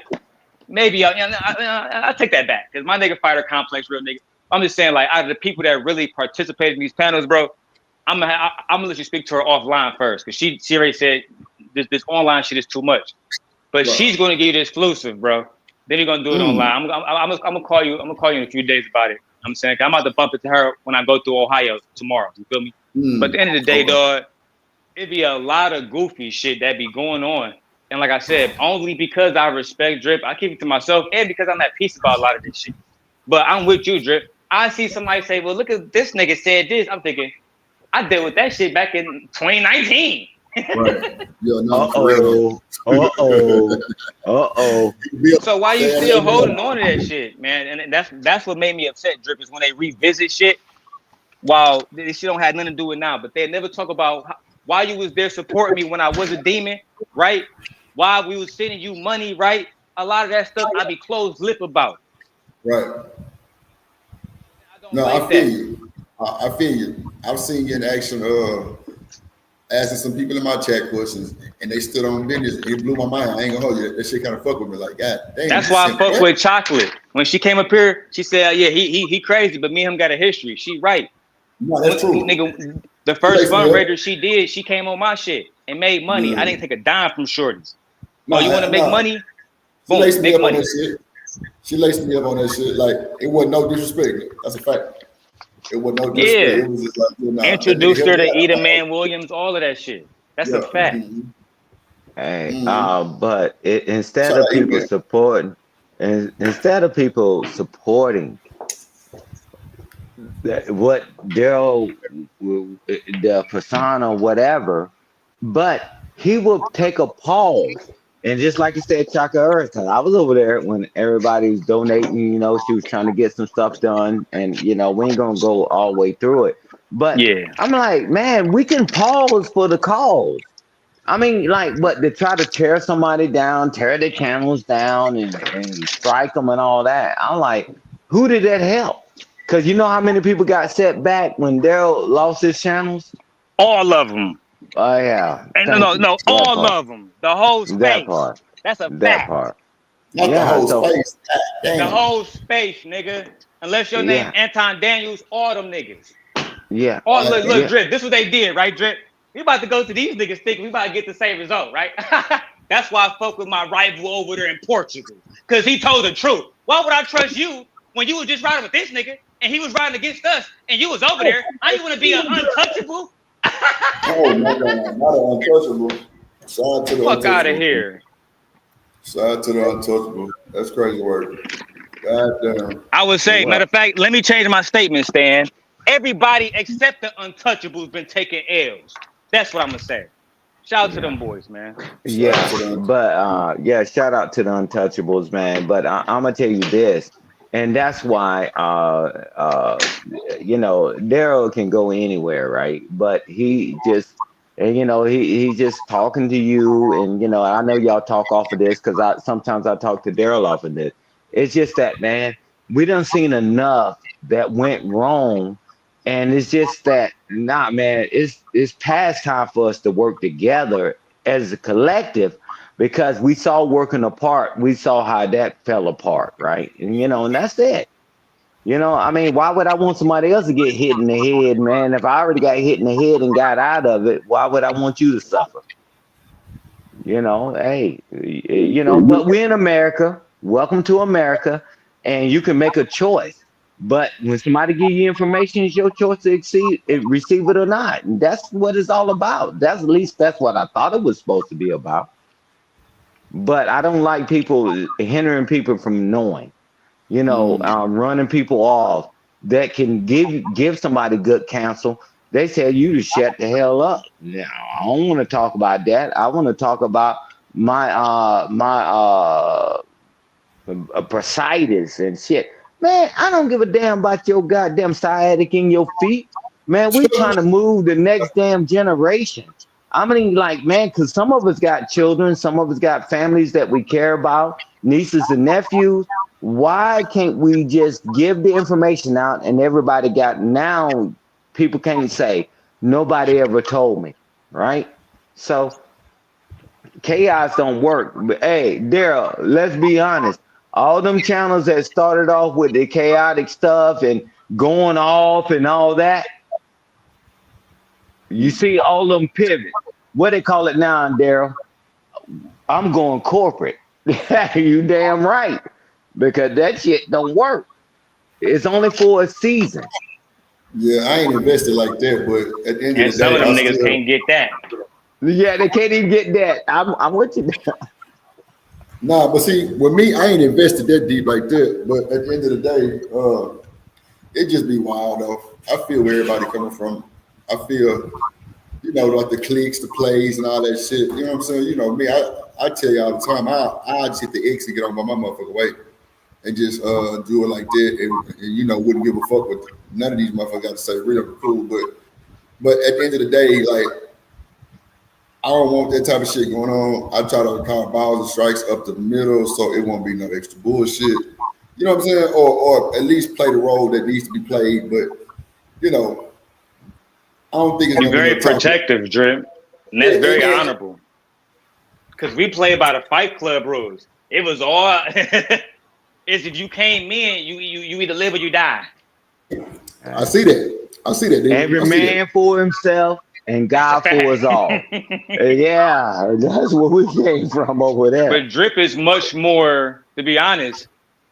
Maybe I take that back because my nigga fighter complex, real nigga. I'm just saying, like, out of the people that really participated in these panels, bro, I'm gonna let you speak to her offline first because she already said this online shit is too much. But she's gonna give you the exclusive, bro. Then you're gonna do it online. I'm gonna call you. I'm gonna call you in a few days about it. I'm saying I'm about to bump it to her when I go through Ohio tomorrow. You feel me? But at the end of the day, dog, it'd be a lot of goofy shit that be going on. And like I said, only because I respect Drip, I keep it to myself, and because I'm at peace about a lot of this shit. But I'm with you, Drip. I see somebody say, well, look at this nigga said this. I'm thinking, I dealt with that shit back in 2019.
Right. Yo, no,
So why you still holding on to that shit, man? And that's what made me upset, Drip, is when they revisit shit.
while she don't have nothing to do with now, but they never talk about why you was there supporting me when I was a demon, right? Why we was sending you money, right? A lot of that stuff I be closed lip about.
Right. No, I feel you. I feel you. I've seen you in action asking some people in my chat questions and they stood on business. It blew my mind. I ain't gonna hold you. That shit kind of fuck with me. Like, God damn.
That's why I fuck with Chocolate. When she came up here, she said, yeah, he crazy, but me and him got a history. She right.
No, that's true.
Nigga, the first fundraiser she did, she came on my shit and made money. I didn't take a dime from shorties.
No,
you want to make money?
She
Boom,
laced me
make
up
money.
on that shit. She laced me up on that shit. Like, it wasn't no disrespect. That's a fact. It wasn't no disrespect.
Yeah.
It was just like, you know,
Introduced her to Eda Man Williams, all of that shit. That's a fact.
Hey, but instead of people supporting what Daryl, the persona, whatever, but he will take a pause. And just like you said, Chaka Earth, I was over there when everybody was donating, you know, she was trying to get some stuff done. And, you know, we ain't going to go all the way through it. But I'm like, man, we can pause for the cause. I mean, like, but to try to tear somebody down, tear their channels down and strike them and all that. I'm like, who did that help? Because you know how many people got set back when Daryl lost his channels?
All of them.
Oh, yeah.
And no, all of them. The whole space.
That part.
That's a
That
fact.
part.
Not the whole space.
The whole space, nigga. Unless your name Anton Daniels, all them niggas.
Yeah.
Oh, look, Drip. This is what they did, right, Drip? We about to go to these niggas thinking we about to get the same result, right? That's why I fuck with my rival over there in Portugal. Because he told the truth. Why would I trust you when you was just riding with this nigga and he was riding against us and you was over there? I ain't want to be an untouchable.
Oh my God, not an untouchable. Shout out to the
Fuck out of here.
Shout out to the untouchable. That's crazy work. God damn.
I would say, matter of fact, let me change my statement, Stan. Everybody except the untouchables been taking L's. That's what I'm gonna say. Shout out to them boys, man.
Yeah, but shout out to the untouchables, man. But I'm gonna tell you this, and that's why you know, Daryl can go anywhere, right? But he just, and you know, he just talking to you, and you know, I know y'all talk off of this because sometimes I talk to Daryl off of this. It's just that, man, we done seen enough that went wrong. And it's just that, nah, man, it's past time for us to work together as a collective because we saw working apart. We saw how that fell apart, right? And, you know, and that's it. You know, I mean, why would I want somebody else to get hit in the head, man? If I already got hit in the head and got out of it, why would I want you to suffer? You know, hey, you know, but we're in America. Welcome to America. And you can make a choice. But when somebody give you information, it's your choice to receive it or not. And that's what it's all about. At least that's what I thought it was supposed to be about. But I don't like people hindering people from knowing, you know, running people off that can give somebody good counsel. They tell you to shut the hell up. Now, I don't want to talk about that. I want to talk about my bursitis and shit. Man, I don't give a damn about your goddamn sciatic in your feet. Man, we trying to move the next damn generation. I mean, like, man, because some of us got children, some of us got families that we care about, nieces and nephews. Why can't we just give the information out and everybody now people can't say, nobody ever told me, right? So chaos don't work. But hey, Daryl, let's be honest. All them channels that started off with the chaotic stuff and going off and all that, you see all them pivot. What they call it now, Daryl? I'm going corporate. You damn right. Because that shit don't work. It's only for a season.
Yeah, I ain't invested like that, but at the end of the day,
some of them niggas can't get that.
Yeah, they can't even get that. I'm with you.
Nah, but see, with me, I ain't invested that deep like that. But at the end of the day, it just be wild though. I feel where everybody coming from. I feel, you know, like the clicks, the plays, and all that shit. You know what I'm saying? You know me, I tell you all the time, I just hit the exit, get on my motherfucking way. and just do it like that, and you know, wouldn't give a fuck what none of these motherfuckers got to say. Really cool, but at the end of the day, like, I don't want that type of shit going on. I try to call balls and strikes up the middle, so it won't be no extra bullshit. You know what I'm saying? Or at least play the role that needs to be played. But you know, I don't think it's
You're very protective, Drip, and that's very honorable. Because we play by the Fight Club rules. It was all is if you came in, you either live or you die.
I see that. Dude.
Every man for himself and God for us all. Yeah, that's where we came from over there.
But Drip is much more, to be honest.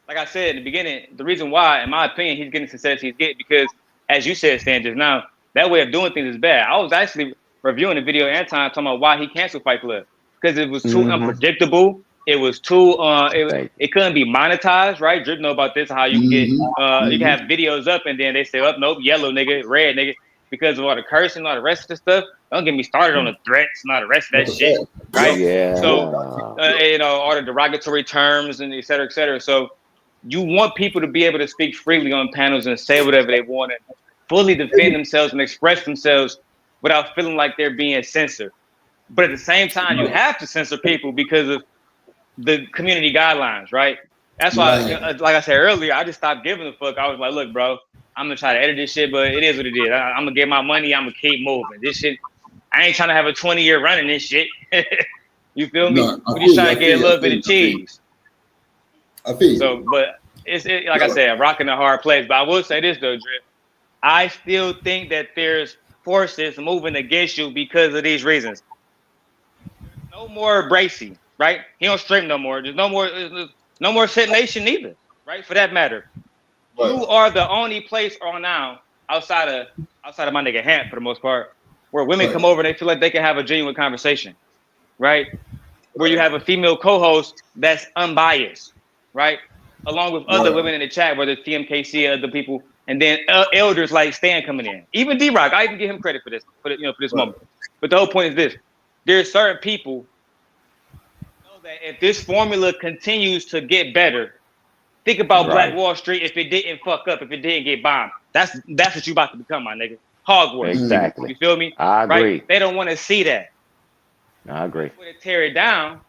Like I said in the beginning, the reason why, in my opinion, he's getting success he's getting because, as you said, Stan, just now, that way of doing things is bad. I was actually reviewing the video Anton talking about why he canceled Fight Club because it was too unpredictable. It was too it couldn't be monetized, right? Drip know about this, how you can get you can have videos up and then they say, oh, nope, yellow nigga, red nigga, because of all the cursing, all the rest of the stuff. Don't get me started on the threats and all the rest of that shit, right?
Yeah.
So you know, all the derogatory terms and et cetera, et cetera. So you want people to be able to speak freely on panels and say whatever they want and fully defend themselves and express themselves without feeling like they're being censored. But at the same time, you have to censor people because of the community guidelines, right? That's why, like I said earlier, I just stopped giving a fuck. I was like, look, bro, I'm gonna try to edit this shit, but it is what it is. I'm gonna get my money. I'm gonna keep moving. This shit, I ain't trying to have a 20-year run in this shit. You feel me? We just trying to get a little bit of cheese.
I feel you.
So, but it's like I said, rocking a hard place. But I will say this though, Drip. I still think that there's forces moving against you because of these reasons. No more Bracy, right? He don't stream no more. There's no more Sit Nation either, right? For that matter. Right. You are the only place on now outside of my nigga Hamp for the most part, where women come over and they feel like they can have a genuine conversation, right? Where you have a female co-host that's unbiased, right? Along with other women in the chat, whether it's TMKC or other people, and then elders like Stan coming in. Even D-Rock, I even give him credit for this, for this moment. But the whole point is this: there's certain people know that if this formula continues to get better, think about Black Wall Street. If it didn't fuck up, if it didn't get bombed, that's what you about to become, my nigga. Hogwarts.
Exactly.
You feel me? I agree. Right? They don't want to see that.
I agree.
To tear it down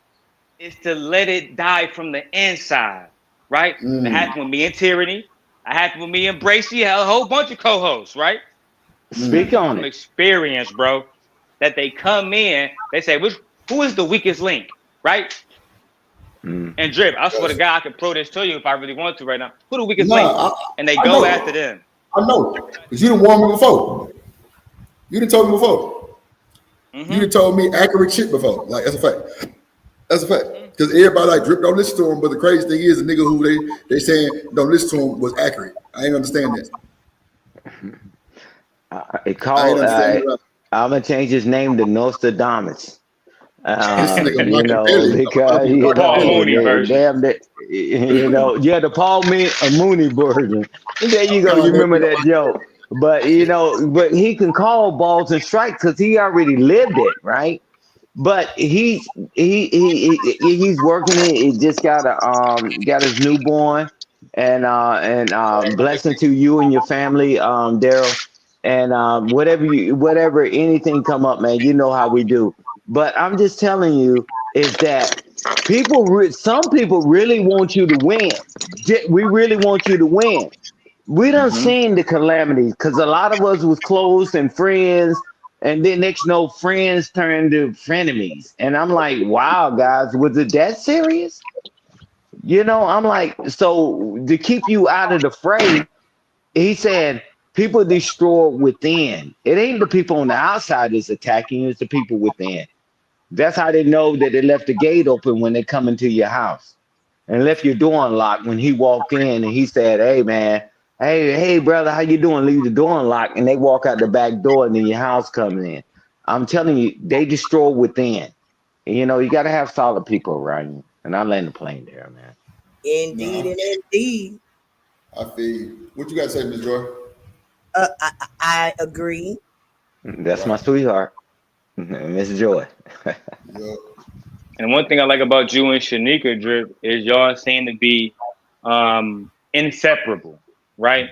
is to let it die from the inside, right? It happened with me and Tyranny. It happened with me and Bracy. A whole bunch of co-hosts, right?
Speak on it.
Experience, bro. That they come in, they say, who is the weakest link, right? And Drip, I swear to God, I could prove this to you if I really want to right now. Who the weakest link? And they go after them.
I know, because you done warned me before. You done told me before. You done told me accurate shit before. Like, that's a fact. That's a fact. Because everybody like Drip don't listen to him, but the crazy thing is the nigga who they saying don't listen to him was accurate. I ain't understand that.
I'm gonna change his name to Nostradamus.
You
know, because
Paul Mooney version.
The Paul Mooney version. There you go. You remember that joke? But but he can call balls and strikes because he already lived it, right? But he's working it. He just got his newborn, and blessing to you and your family, Daryl. And whatever anything come up, man, you know how we do. But I'm just telling you is that some people really want you to win. We really want you to win. We done seen the calamities because a lot of us was close and friends, and then next friends turned to frenemies. And I'm like, wow, guys, was it that serious? I'm like, so to keep you out of the fray, he said, people destroy within. It ain't the people on the outside that's attacking you, it's the people within. That's how they know that they left the gate open when they come into your house and left your door unlocked when he walked in and he said, hey, man, hey, brother, how you doing? Leave the door unlocked and they walk out the back door and then your house comes in. I'm telling you, they destroy within. And, you got to have solid people around you. And I land the plane there, man.
Indeed and indeed.
I feel you. What you got to say, Ms. Joy?
I agree.
That's my sweetheart, Miss Joy.
And one thing I like about you and Shanika, Drip, is y'all seem to be
inseparable, right?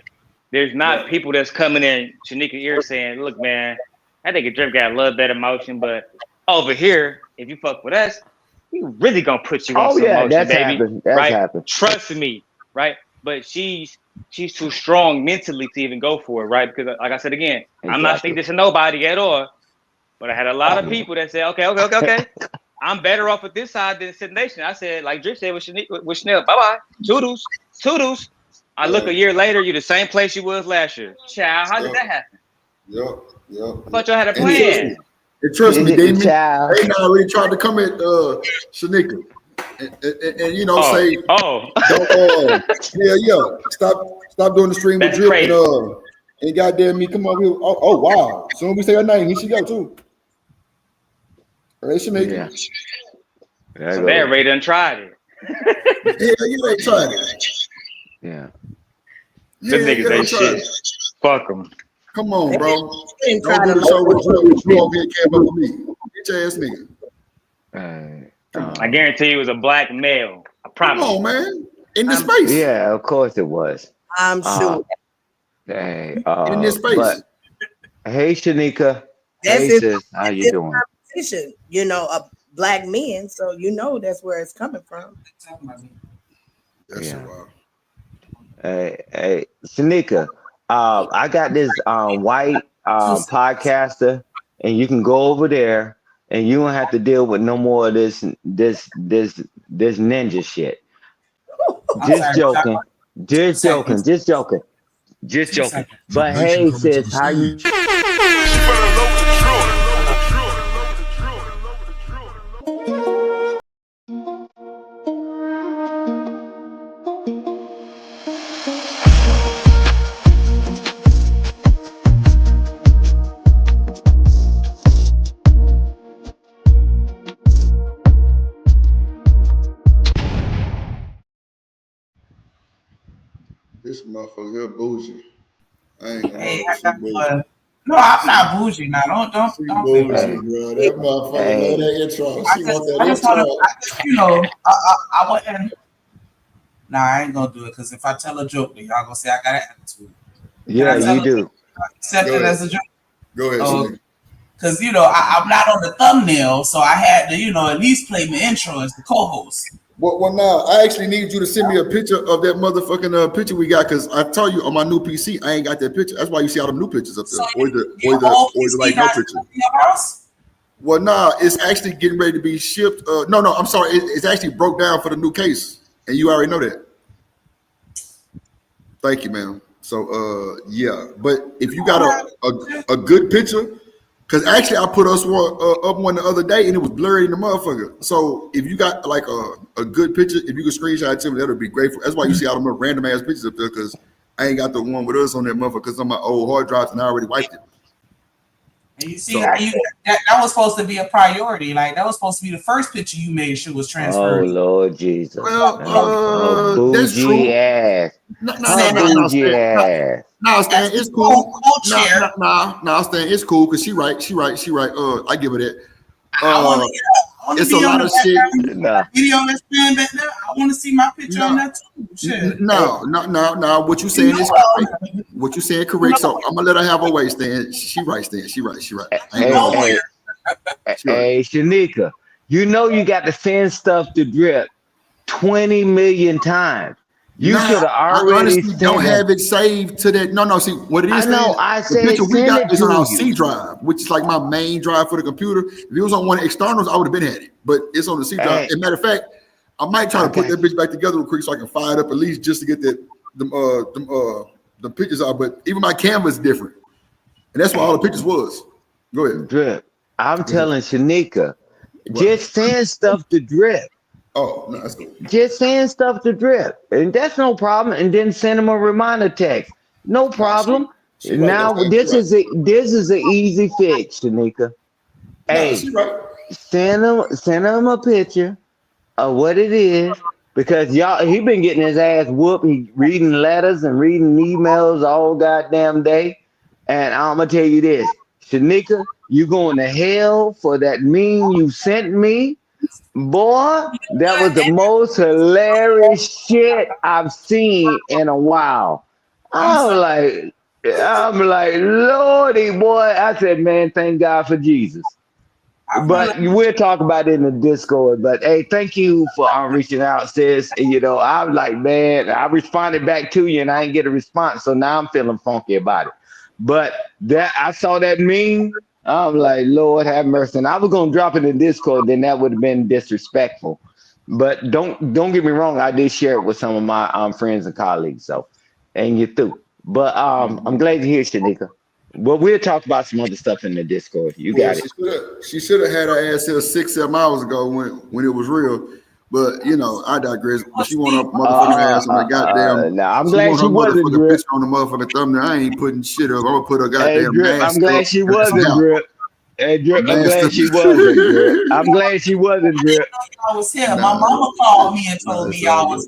There's not people that's coming in Shanika ear saying, look, man, I think a Drip got a little better motion, but over here, if you fuck with us, we really gonna put you on some motion,
that's
baby.
happened. That's
right?
happened.
Trust me, right? But she's too strong mentally to even go for it, right? Because like I said again, I'm not saying this to nobody at all, but I had a lot of people that say, okay. I'm better off with this side than Sid Nation. I said, like Drip said with Chanel, bye-bye. Toodles. I look a year later, you the same place you was last year. Child, how did that happen?
Yep.
I thought y'all had a plan.
And trust me, they already tried to come at Shanika. And you know, say, stop doing the stream with Drip and goddamn me, come over here. Oh wow. Soon we say her name, here she go too. Right, Shanika.
So they already done tried it.
Yeah, they tried it.
Yeah.
Them niggas ain't shit. Fuck them.
Come on, bro. Don't do the show with Drip. You over here came up with me. Get your ass nigga.
I guarantee you it was a black male. I promise.
Come on, man. In this space.
Yeah, of course it was.
I'm sure.
Hey,
in this space.
But, hey, Shanika.
That's
hey, sis. How you doing?
Competition, you know, of black men. So you know that's where it's coming from.
That's wild.
Hey, Shanika. I got this white podcaster, and you can go over there, and you don't have to deal with no more of this ninja shit. Just joking. But hey, sis, how you?
This motherfucker here bougie. I ain't gonna
Hey,
bougie.
no, I'm not bougie now. Don't
Bougie,
feel
bro. That motherfucker love that intro. She want that
I just
intro.
you know, I wouldn't. Nah, I ain't gonna do it because if I tell a joke, then y'all gonna say I got an attitude.
Yeah, you do.
Accept it as a joke.
Go ahead.
Because you know I'm not on the thumbnail, so I had to at least play my intro as the co-host.
Well, now I actually need you to send me a picture of that motherfucking picture we got, because I tell you on my new PC I ain't got that picture. That's why you see all them new pictures up there, or the like no picture. Well, nah, it's actually getting ready to be shipped. No, I'm sorry, it's actually broke down for the new case, and you already know that. Thank you, ma'am. So, yeah, but if you got a good picture. Because actually, I put us up one the other day, and it was blurry in the motherfucker. So if you got like a good picture, if you could screenshot it to me, that would be grateful. That's why you see all the random ass pictures up there, because I ain't got the one with us on that motherfucker, because on my old hard drives, and I already wiped it.
And you see, that was supposed to be a priority. Like that was supposed to be the first picture you made sure was transferred.
Oh Lord Jesus!
Well, that's true.
Bougie ass.
No, Stan, it's cool. No, Stan, it's cool because she right. I give her that. It's a lot of shit.
Video that's playing back there. I want to see my picture on that too. Shit.
No. What you saying is correct. What you saying correct. So I'm gonna let her have her way, Stan. She right, Stan. She right.
Hey, Shanika, you know you got to send stuff to Drip 20 million times. You should have already.
I honestly don't have it saved to that. No. See what it is.
I said
the picture we got is on our
you.
C drive, which is like my main drive for the computer. If it was on one of the externals, I would have been had it. But it's on the C drive. As a matter of fact, I might try to put that bitch back together real quick so I can fire it up at least just to get the pictures out. But even my camera is different, and that's what all the pictures was. Go ahead.
Drip. I'm telling Shanika, just send stuff to Drip.
Oh, no, that's cool.
Just send stuff to Drip, and that's no problem. And then send him a reminder text. No problem. Now this is an easy fix, Shanika. Hey, send him a picture of what it is, because he been getting his ass whooped. He reading letters and reading emails all goddamn day. And I'm gonna tell you this, Shanika, you going to hell for that meme you sent me. Boy, that was the most hilarious shit I've seen in a while. I'm like, Lordy, boy. I said, man, thank God for Jesus. But we'll talk about it in the Discord. But hey, thank you for reaching out, sis. And, you know, I was like, man, I responded back to you and I didn't get a response. So now I'm feeling funky about it. But that I saw that meme. I'm like, Lord have mercy. And I was gonna drop it in Discord, then that would have been disrespectful. But don't get me wrong, I did share it with some of my friends and colleagues. So, and you through. But I'm glad to hear, Shanika. Well, we'll talk about some other stuff in the Discord. You got it.
She should have had her ass here 6-7 hours ago when it was real. But you know, I digress. But she want her motherfucking ass on the goddamn.
Nah, I'm glad she wasn't, Drip.
Picture on the motherfucking thumbnambel. I ain't putting shit up. I'm gonna put her goddamn.
Drip, I'm glad she wasn't, Drip. Hey, Drip, I'm glad she wasn't, Drip. I'm glad she wasn't, Drip.
I was here. My mama called me and told me y'all was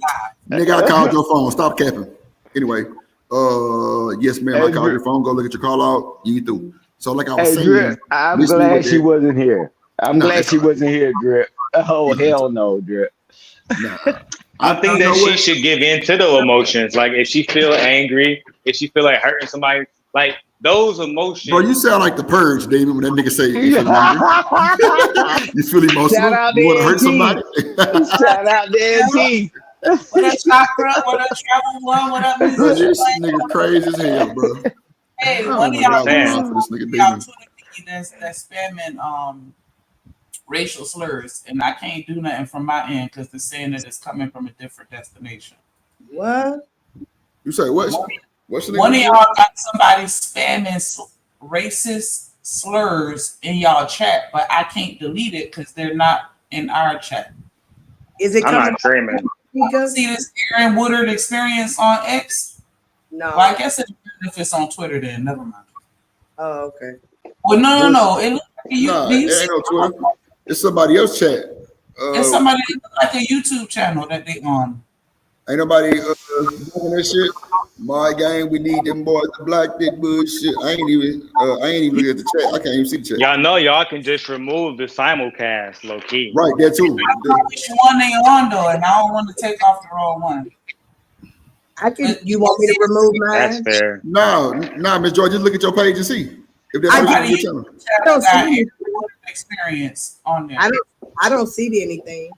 live.
Nigga, I called your phone. Stop capping. Anyway, yes, ma'am. I called your phone. Go look at your call out. You through. So like I was saying,
Drip, I'm glad she wasn't here. I'm glad she wasn't here, Drip. Oh hell no, Drip.
I think that she should give in to the emotions. Like if she feel angry, if she feel like hurting somebody, like those emotions.
Bro, you sound like the Purge, David, when that nigga say you feel angry. You feel emotional.
Shout out
you want to hurt
to
somebody.
Shout out to NT.
What up, Chakra? What up, Travel One? What up,
Bro, this nigga crazy as hell, bro.
Hey,
Oh
one
my
of y'all
God, for this nigga David.
that's spamming racial slurs, and I can't do nothing from my end because they're saying that it's coming from a different destination.
What?
You say what? What's the
One of y'all got somebody spamming racist slurs in y'all chat, but I can't delete it because they're not in our chat.
Is it
I'm
coming?
not streaming.
See this Aaron Woodard experience on X?
No.
Well, I guess if it's on Twitter, then never mind.
Oh, okay.
Well, no. It looks like
Nah, it ain't no Twitter. It's somebody else chat.
It's somebody like a YouTube channel that they on.
Ain't nobody doing that shit. My gang, we need them boys, the black big bullshit. I ain't even looking at the chat. I can't even see the chat.
Y'all know y'all can just remove the simulcast, low key.
Right, that too.
Which one they on though, and I don't want to take off the wrong one.
You want me to remove mine?
That's fair.
No, Miss George, just look at your page and see if that's on your channel.
I don't see
experience on there.
I don't see anything.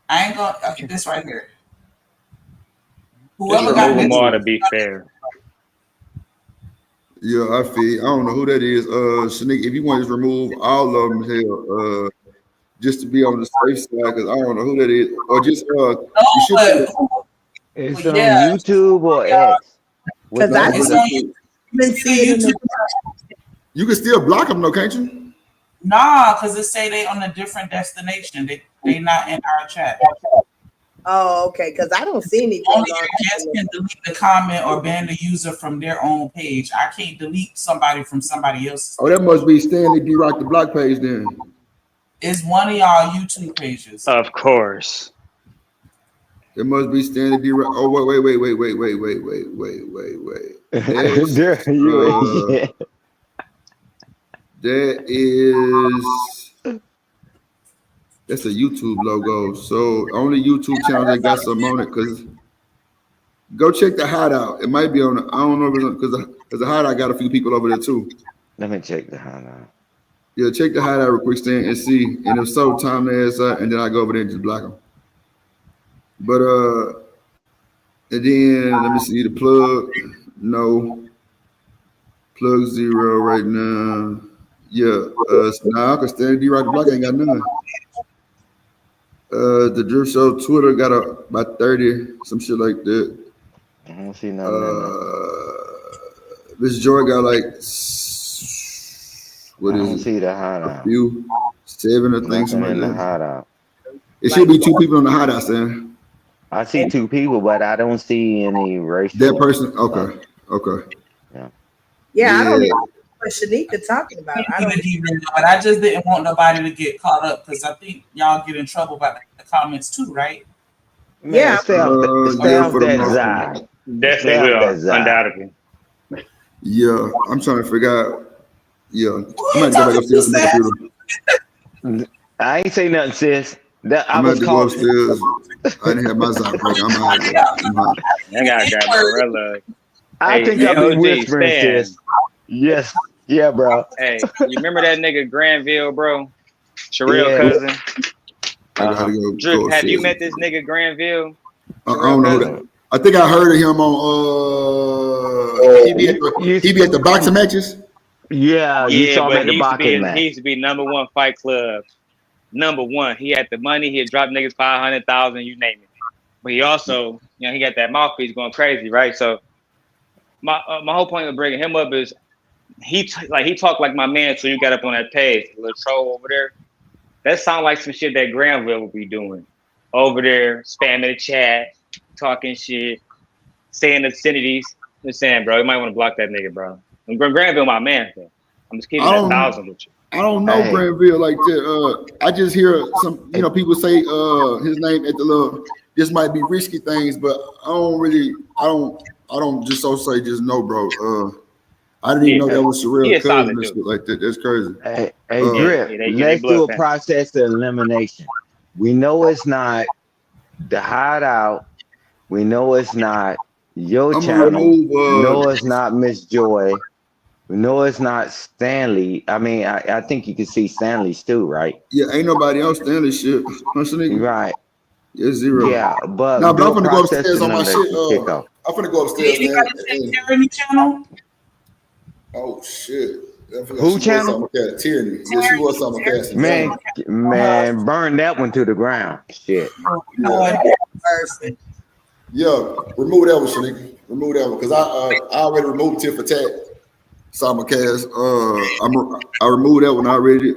I ain't gonna. Okay, this right here.
Just
Whoever got
remove them
this,
all to be fair.
Yeah, I feel. I don't know who that is. Shanique, if you want to just remove all of them, hell, just to be on the safe side, because I don't know who that is, or just you should.
It's on YouTube or X.
Because I been seeing YouTube.
You can still block them though, can't you?
nah, because it say they on a different destination. They not in our chat.
Oh, okay. Because I don't see anything.
Only your guest can delete the comment or ban the user from their own page. I can't delete somebody from somebody else's.
Oh, that must be Stanley D Rock the block page then.
It's one of y'all YouTube pages.
Of course.
It must be Stanley D Rock. Oh, wait. That's a YouTube logo. So only YouTube channel that got some on it. Because go check the hideout. It might be on. I don't know because the hideout got a few people over there too.
Let me check the hideout.
Yeah, check the hideout real quick, Stan, and see. And if so, time their ass out, and then I go over there and just block them. But and then let me see the plug. No. Plug 0 right now. Yeah, now I can stand D Rock the block ain't got none. The Drip Show Twitter got about 30, some shit like that.
I don't see nothing.
Miss Joy got like
I don't see the hideout.
A few, 7 or things
Nothing
like
in the
that.
hideout.
It should be 2 people on the hideout, Stan.
I see 2 people, but I don't see any racial.
That person, okay.
Yeah, I don't even know what Shanika talking about.
But I just didn't want nobody to get caught up because I think y'all get in trouble about the comments too, right?
Yeah.
Definitely will, undoubtedly.
Yeah, I'm trying to figure out. Yeah, I might go back upstairs to the computer.
I ain't say nothing, sis. That I
I'm
was
about to go
coughing.
upstairs. I didn't have my Zach break. I'm out of here. I'm out.
I gotta grab my umbrella.
I
Hey,
think
hey,
I'll be
OG,
whispering,
Stan.
sis. Yes. Yeah, bro.
Hey, you remember that nigga Granville, bro? Sherelle
Yeah.
cousin.
I gotta go
Drip, have you
upstairs.
met this nigga Granville?
I don't know that. I think I heard of him on. He be at the boxing matches.
Yeah, you
Yeah,
saw him
but
at the boxing match.
he used to be #1 Fight Club. #1. He had the money. He'd drop niggas 500,000, you name it. But he also, he got that mouthpiece going crazy, right? So my whole point of bringing him up is he talked like my man. So you got up on that page, little troll over there. That sound like some shit that Granville would be doing over there, spamming the chat, talking shit, saying obscenities. I'm just saying, bro, you might want to block that nigga, bro. And Granville, my man, though. I'm just keeping that 1,000 with you.
I don't know Granville like that. I just hear some, people say his name at the little. This might be risky things, but I don't just say just no, bro. I didn't even know that was Sherelle cousin and shit like that. That's crazy.
Hey, Drip, let's do a process of elimination. We know it's not the hideout. We know it's not your channel. We know it's not Miss Joy. We know it's not Stanley. I mean, I think you can see Stanley's too, right?
Yeah, ain't nobody else Stanley shit.
Right.
It's zero.
Yeah, but
I'm gonna go upstairs on my shit. I'm gonna go upstairs.
Tyranny channel?
Oh shit.
Who channel?
Tyranny. Yeah, she was something casting.
Man, burn that one to the ground. Shit.
Yeah, remove that one, Shanika. Remove that one, because I already removed Tit for Tat. Simulcast. I removed that one already.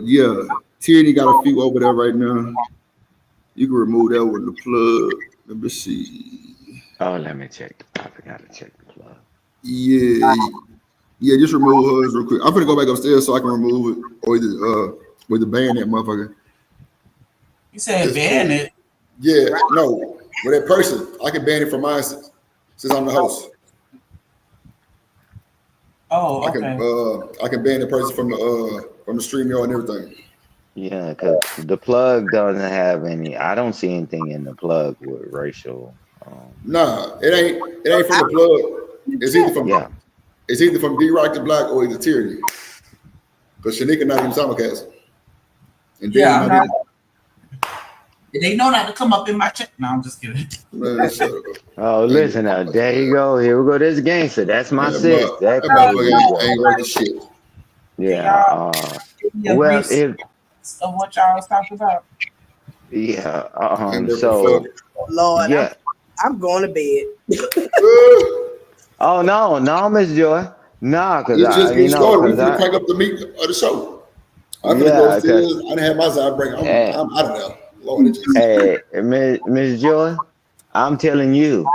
Yeah, Tyranny got a few over there right now. You can remove that one. The plug. Let me see.
Oh, let me check. I forgot to check the plug.
Yeah, just remove hers real quick. I'm gonna go back upstairs so I can remove it, or either ban that motherfucker.
You said ban it?
Yeah, no, with that person, I can ban it from mine since I'm the host.
Oh,
okay. I can ban the person from the StreamYard and everything.
Yeah, because the plug doesn't have any. I don't see anything in the plug with racial.
Nah, it ain't from the plug. It's either from D-Rock the Black or either Tyranny. Because Shanika not even simulcast. And
yeah, they know not to come up in my chat. No, I'm just kidding.
Man,
oh, listen now. There you go. Here we go. This gangster. That's my sis.
That ain't worth the shit.
Yeah. Well,
of what y'all was talking about.
Yeah. So,
Lord,
yeah.
I'm going to bed.
Oh no, Miss Joy. Nah, because
it's just getting started. We can crank up the meat of the show. I'm gonna go upstairs. I didn't have my side break. I'm out of there. Lord,
hey, Miss Joy, I'm telling you,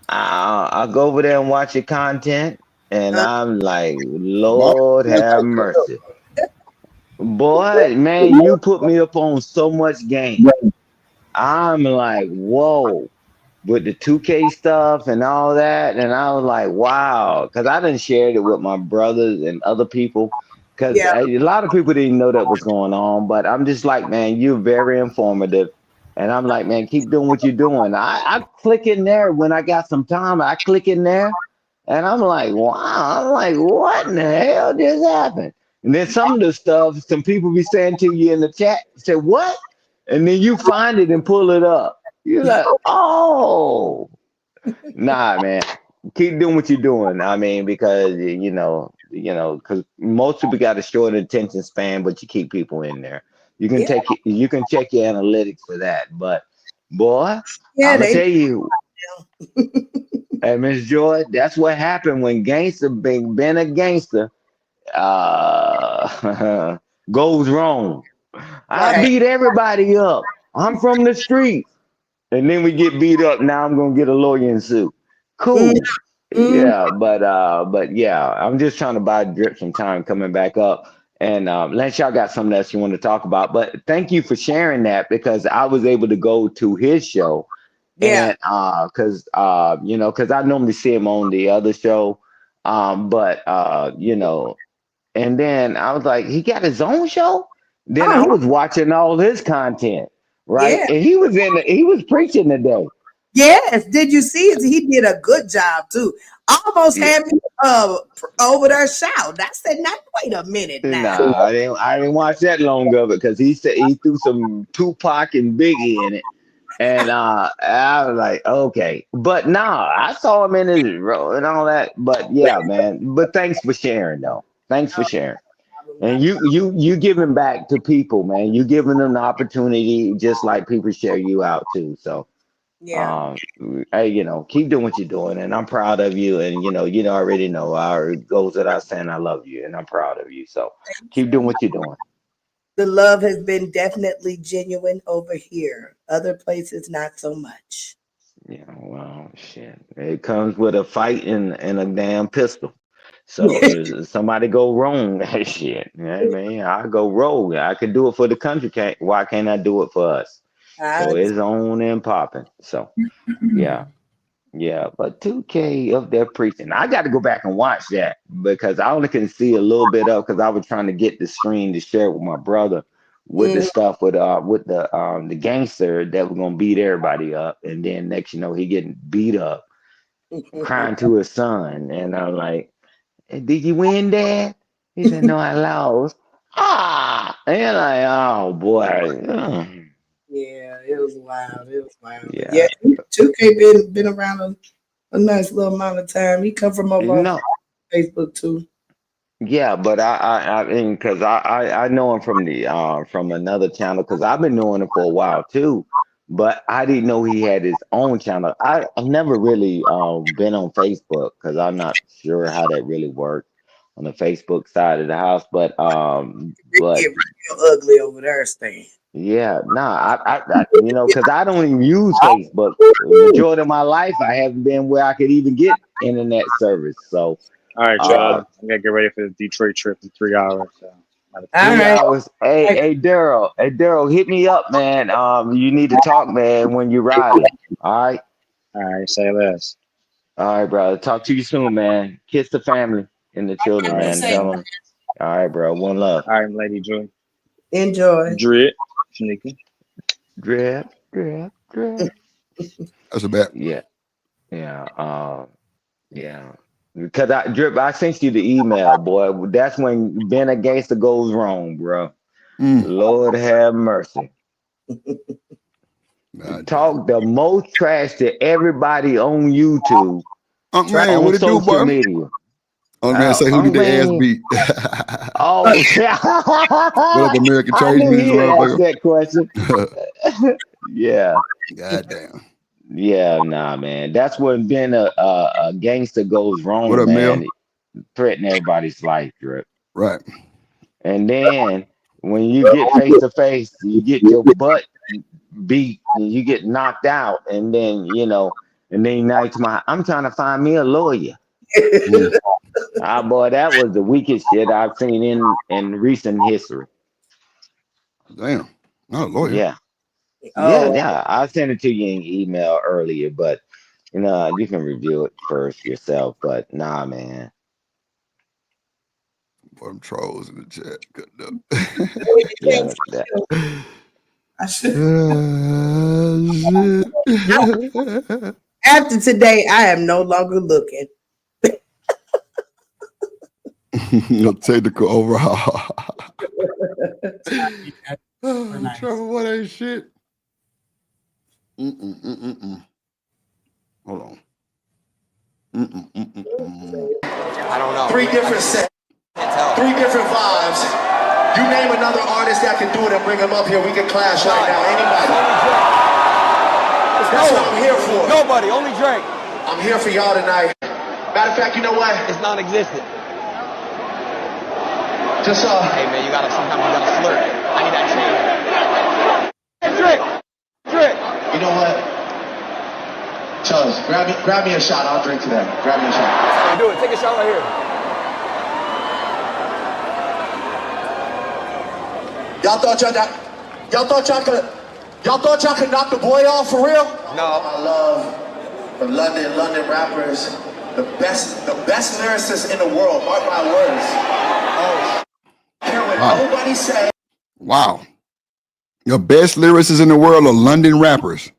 I'll go over there and watch your content, and I'm like, Lord have mercy. Boy, man, you put me up on so much game. I'm like, whoa, with the 2K stuff and all that. And I was like, wow, because I done shared it with my brothers and other people. Because a lot of people didn't know that was going on. But I'm just like, man, you're very informative. And I'm like, man, keep doing what you're doing. I click in there when I got some time. I click in there. And I'm like, wow. I'm like, what in the hell just happened? And then some of the stuff, some people be saying to you in the chat, say, what? And then you find it and pull it up. You're like, oh. Nah, man. Keep doing what you're doing. I mean, because, because most people got a short attention span, but you keep people in there. You can you can check your analytics for that. But, boy, I'm going to tell you. Hey, Miss Joy, that's what happened when gangster being a gangster goes wrong. I beat everybody up. I'm from the street. And then we get beat up. Now I'm gonna get a lawyer and sue. Cool. Yeah, but yeah, I'm just trying to buy Drip some time coming back up. And Lance, y'all got something else you want to talk about. But thank you for sharing that, because I was able to go to his show. Yeah. And because I normally see him on the other show. And then I was like, he got his own show? Then I was watching all his content, right?
Yeah.
And he was preaching today.
Yes. Did you see it? He did a good job too. Almost had me over there shout. I said, "Now wait a minute now."
Nah, I didn't watch that long of it because he said he threw some Tupac and Biggie in it. And I was like, okay. But nah, I saw him in his role and all that. But yeah, man. But thanks for sharing though. Thanks for sharing. And you giving back to people, man. You giving them the opportunity just like people share you out too. So hey, keep doing what you're doing, and I'm proud of you. And you already know it goes without saying I love you, and I'm proud of you. So keep doing what you're doing.
The love has been definitely genuine over here. Other places, not so much.
Yeah, well, shit. It comes with a fight and a damn pistol. So if somebody go wrong, shit. I mean, I go rogue. I can do it for the country. Why can't I do it for us? So it's on and popping. So yeah. But 2K of their preaching. I got to go back and watch that because I only can see a little bit of because I was trying to get the screen to share with my brother with the stuff with the gangster that was gonna beat everybody up, and then next he getting beat up, crying to his son, and I'm like, "Did you win, Dad?" He said, "No, I lost." And like, oh boy.
Yeah, it was wild. It was wild.
Yeah.
2K been around a nice little amount of time. He come from over on Facebook too.
Yeah, but I because I know him from another channel because I've been knowing him for a while too, but I didn't know he had his own channel. I've never really been on Facebook because I'm not sure how that really works on the Facebook side of the house. But
Get real ugly over there, Stan.
yeah, I because I don't even use Facebook. The majority of my life, I haven't been where I could even get internet service. So.
All right, y'all. I gotta get ready for the Detroit trip in 3 hours. So.
3 hours. Hey, Daryl. Hey, Daryl, hit me up, man. You need to talk, man, when you're riding. All right.
All right. Say less.
All right, bro. Talk to you soon, man. Kiss the family and the children, man. Tell them. All right, bro. One love.
All right, Lady Joy.
Enjoy.
Drip. Shanika.
Drip.
That's a bet.
Yeah. Yeah. Because I sent you the email, boy. That's when being a gangster goes wrong, bro. Lord have mercy. Talk the most trash to everybody on YouTube.
Man, what it do, boy?
Media.
Man, say who did the ass beat?
Oh,
what up, American
I
Trade?
knew he asked that question. Yeah.
Goddamn.
Yeah, nah, man. That's when being a gangster goes wrong,
What up,
man.
Mel?
Threaten everybody's life, Drip.
Right.
And then when you get face to face, you get your butt beat and you get knocked out, and then now I'm trying to find me a lawyer. Boy, that was the weakest shit I've seen in recent history.
Damn, not a lawyer.
Yeah. Yeah. I sent it to you in email earlier, but you can review it first yourself. But nah, man.
Boy, them trolls in the chat. Good
enough. After today, I am no longer looking.
Technical overhaul. Trevor, what ain't shit? Hold on.
I don't know. 3 different sets, 3 different vibes. You name another artist that can do it and bring them up here. We can clash right now. Anybody? That's what I'm here for.
Nobody, only Drake.
I'm here for y'all tonight. Matter of fact, you know what?
It's non-existent.
Just
hey man, sometimes you gotta flirt. I need that chain. Drake.
You know what? Chuz, grab me a shot. I'll drink to that. Grab me a shot.
Hey, do it. Take a shot right here.
Y'all thought y'all could knock the boy off for real?
No.
I love the London rappers, the best lyricists in the world. Mark my words. Oh. Care what nobody say.
Wow. Your best lyricists in the world are London rappers.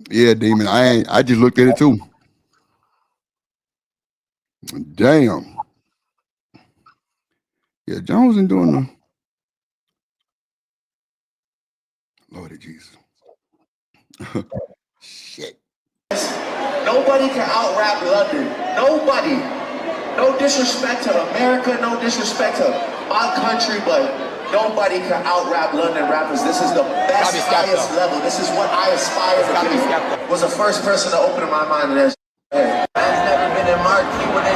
Yeah, Demon. I just looked at it too. Damn. Yeah, Jones ain't doing the Lord Jesus. Shit.
Nobody can out-rap London. Nobody. No disrespect to America, no disrespect to my country, but nobody can out-rap London rappers. This is the best, highest level. This is what I aspire to be. Was the first person to open my mind to that. Hey, I've never been in marquee when they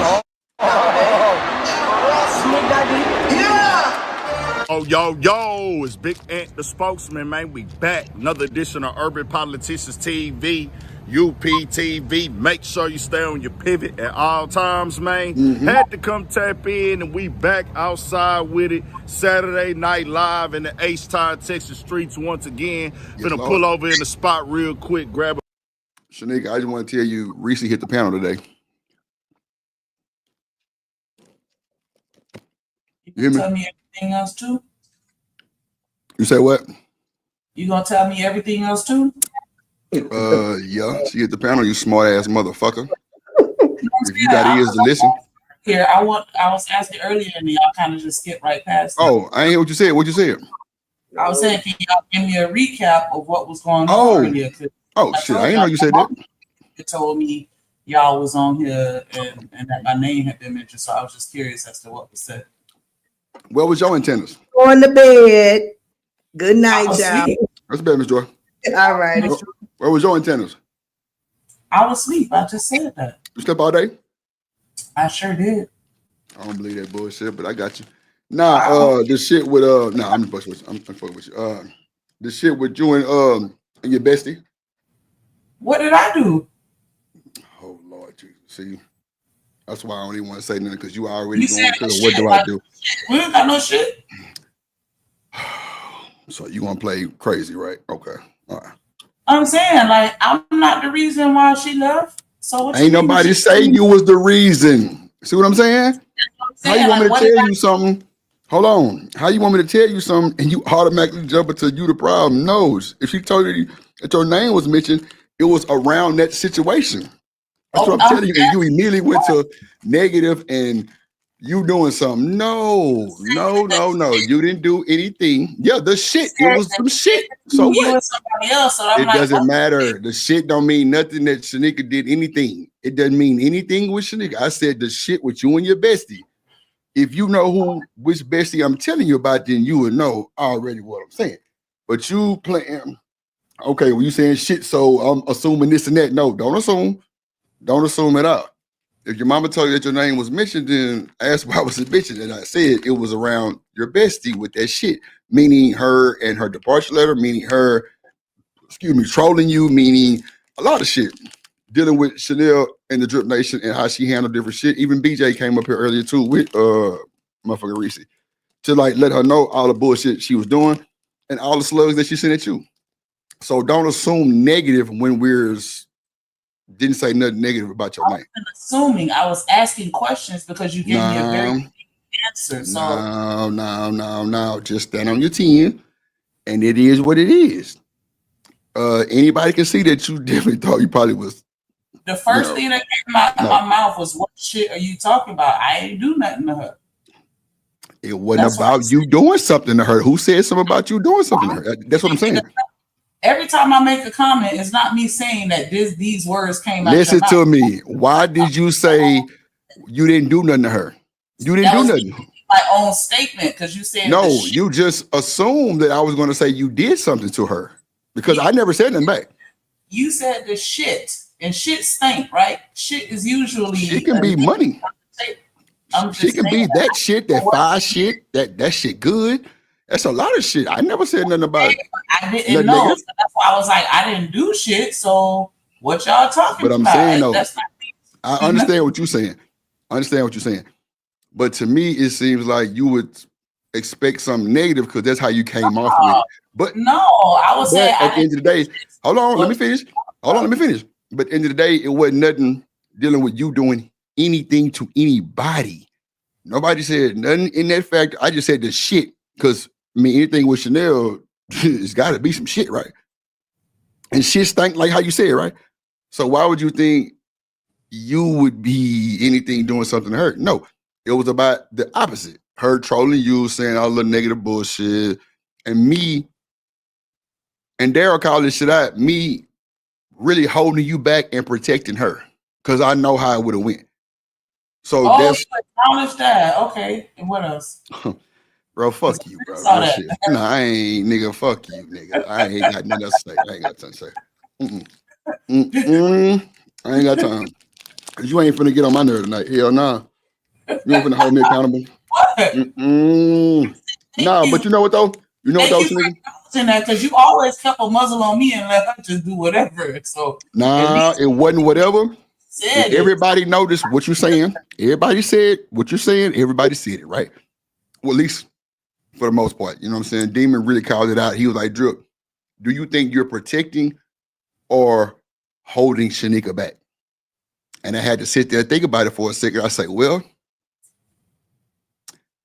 trust me, daddy. Yeah!
Oh, yo, it's Big Ant, the spokesman, man. We back. Another edition of Urban Politicians TV, UPTV. Make sure you stay on your pivot at all times, man. Had to come tap in, and we back outside with it. Saturday Night Live in the H-Town, Texas streets once again. Finna pull over in the spot real quick, grab a...
Shanika, I just want to tell you, Reese hit the panel today.
You hear me? Tell me everything else too?
You say what?
You gonna tell me everything else too?
Yeah, she hit the panel, you smart ass motherfucker. If you got ears to listen.
Here, I was asking earlier and y'all kind of just skipped right past it.
Oh, I ain't hear what you said. What you said?
I was saying, can y'all give me a recap of what was going on earlier?
Oh shit, I didn't know you said that.
It told me y'all was on here and that my name had been mentioned, so I was just curious as to what was said.
What was your antennas?
Going to bed. Good night, y'all.
That's bad, Miss Joy.
All right.
Where was your antennas?
I was asleep. I just said that.
You slept all day?
I sure did.
I don't believe that bullshit, but I got you. Nah, the shit with I'm fucking with you. I'm fucking with you. The shit with you and your bestie.
What did I do?
Oh Lord Jesus. See, that's why I don't even want to say nothing, because you already going to what do I do?
We ain't got no shit.
So you want to play crazy, right? Okay. All right.
I'm saying, like, I'm not the reason why she left. So what
Ain't nobody saying you was the reason. See what I'm saying? How you want me to tell you something? Hold on. How you want me to tell you something and you automatically jump into you the problem? No. If she told you that your name was mentioned, it was around that situation. That's what I'm telling you. And you immediately went to negative and you doing something. No. You didn't do anything. Yeah, the shit. It was some shit. So what?
Somebody else, so
it doesn't matter. The shit don't mean nothing that Shanika did anything. It doesn't mean anything with Shanika. I said the shit with you and your bestie. If you know which bestie I'm telling you about, then you would know already what I'm saying. But you playing, okay, well, you saying shit, so I'm assuming this and that. No, don't assume. Don't assume at all. If your mama told you that your name was mentioned, then ask why was it mentioned. And I said it was around your bestie with that shit, meaning her and her departure letter, meaning her, trolling you, meaning a lot of shit. Dealing with Chanel and the Drip Nation and how she handled different shit. Even BJ came up here earlier too with motherfucker Reese to like let her know all the bullshit she was doing and all the slugs that she sent at you. So don't assume negative when didn't say nothing negative about your name.
I wasn't assuming. I was asking questions because you gave me a very good answer. So
No. Just stand on your 10, and it is what it is. Anybody can see that you definitely thought you probably was.
The first thing that came out of my mouth was, "What shit are you talking about? I ain't do nothing to her."
It wasn't about you doing something to her. Who said something about you doing something to her? That's what I'm saying.
Every time I make a comment, it's not me saying that these words came out.
Listen to me. Why did you say you didn't do nothing to her? You didn't do nothing.
My own statement, because you said
no. You just assumed that I was going to say you did something to her because I never said nothing back.
You said the shit, and shit stink, right? Shit is usually.
It can be money. She can be that shit, that fire shit, that shit good. That's a lot of shit. I never said nothing about it.
I didn't know. So that's why I was like, I didn't do shit. So what y'all talking about?
But I'm saying though,
that's not me.
I understand what you're saying. But to me, it seems like you would expect something negative because that's how you came off with it. But
no, I was saying
at the end of the day, hold on, let me finish. But at the end of the day, it wasn't nothing dealing with you doing anything to anybody. Nobody said nothing in that fact. I just said the shit because I mean anything with Chanel, it's got to be some shit, right? And shit stank like how you said, right? So why would you think you would be anything doing something to her? No, it was about the opposite. Her trolling you, saying all the negative bullshit, and me and Daryl called this shit out. Me really holding you back and protecting her because I know how it would have went. So that's
acknowledge that. Okay, and what else?
bro, fuck you, bro.
Saw
Real
that.
shit. No, I ain't, nigga. Fuck you, nigga. I ain't got nothing else to say. I ain't got nothing to say. I ain't got time. Cause you ain't finna get on my nerve tonight. Hell nah. You ain't finna hold me accountable. Nah, but you know what though? You know what though, nigga?
That because you always kept a muzzle on me and let her just do whatever. So
nah, it wasn't whatever.
Said
everybody noticed what you're saying. Everybody said what you're saying. Everybody said it, right? Well, at least for the most part. You know what I'm saying? Demon really called it out. He was like, Drip, do you think you're protecting or holding Shanika back? And I had to sit there and think about it for a second. I say, well,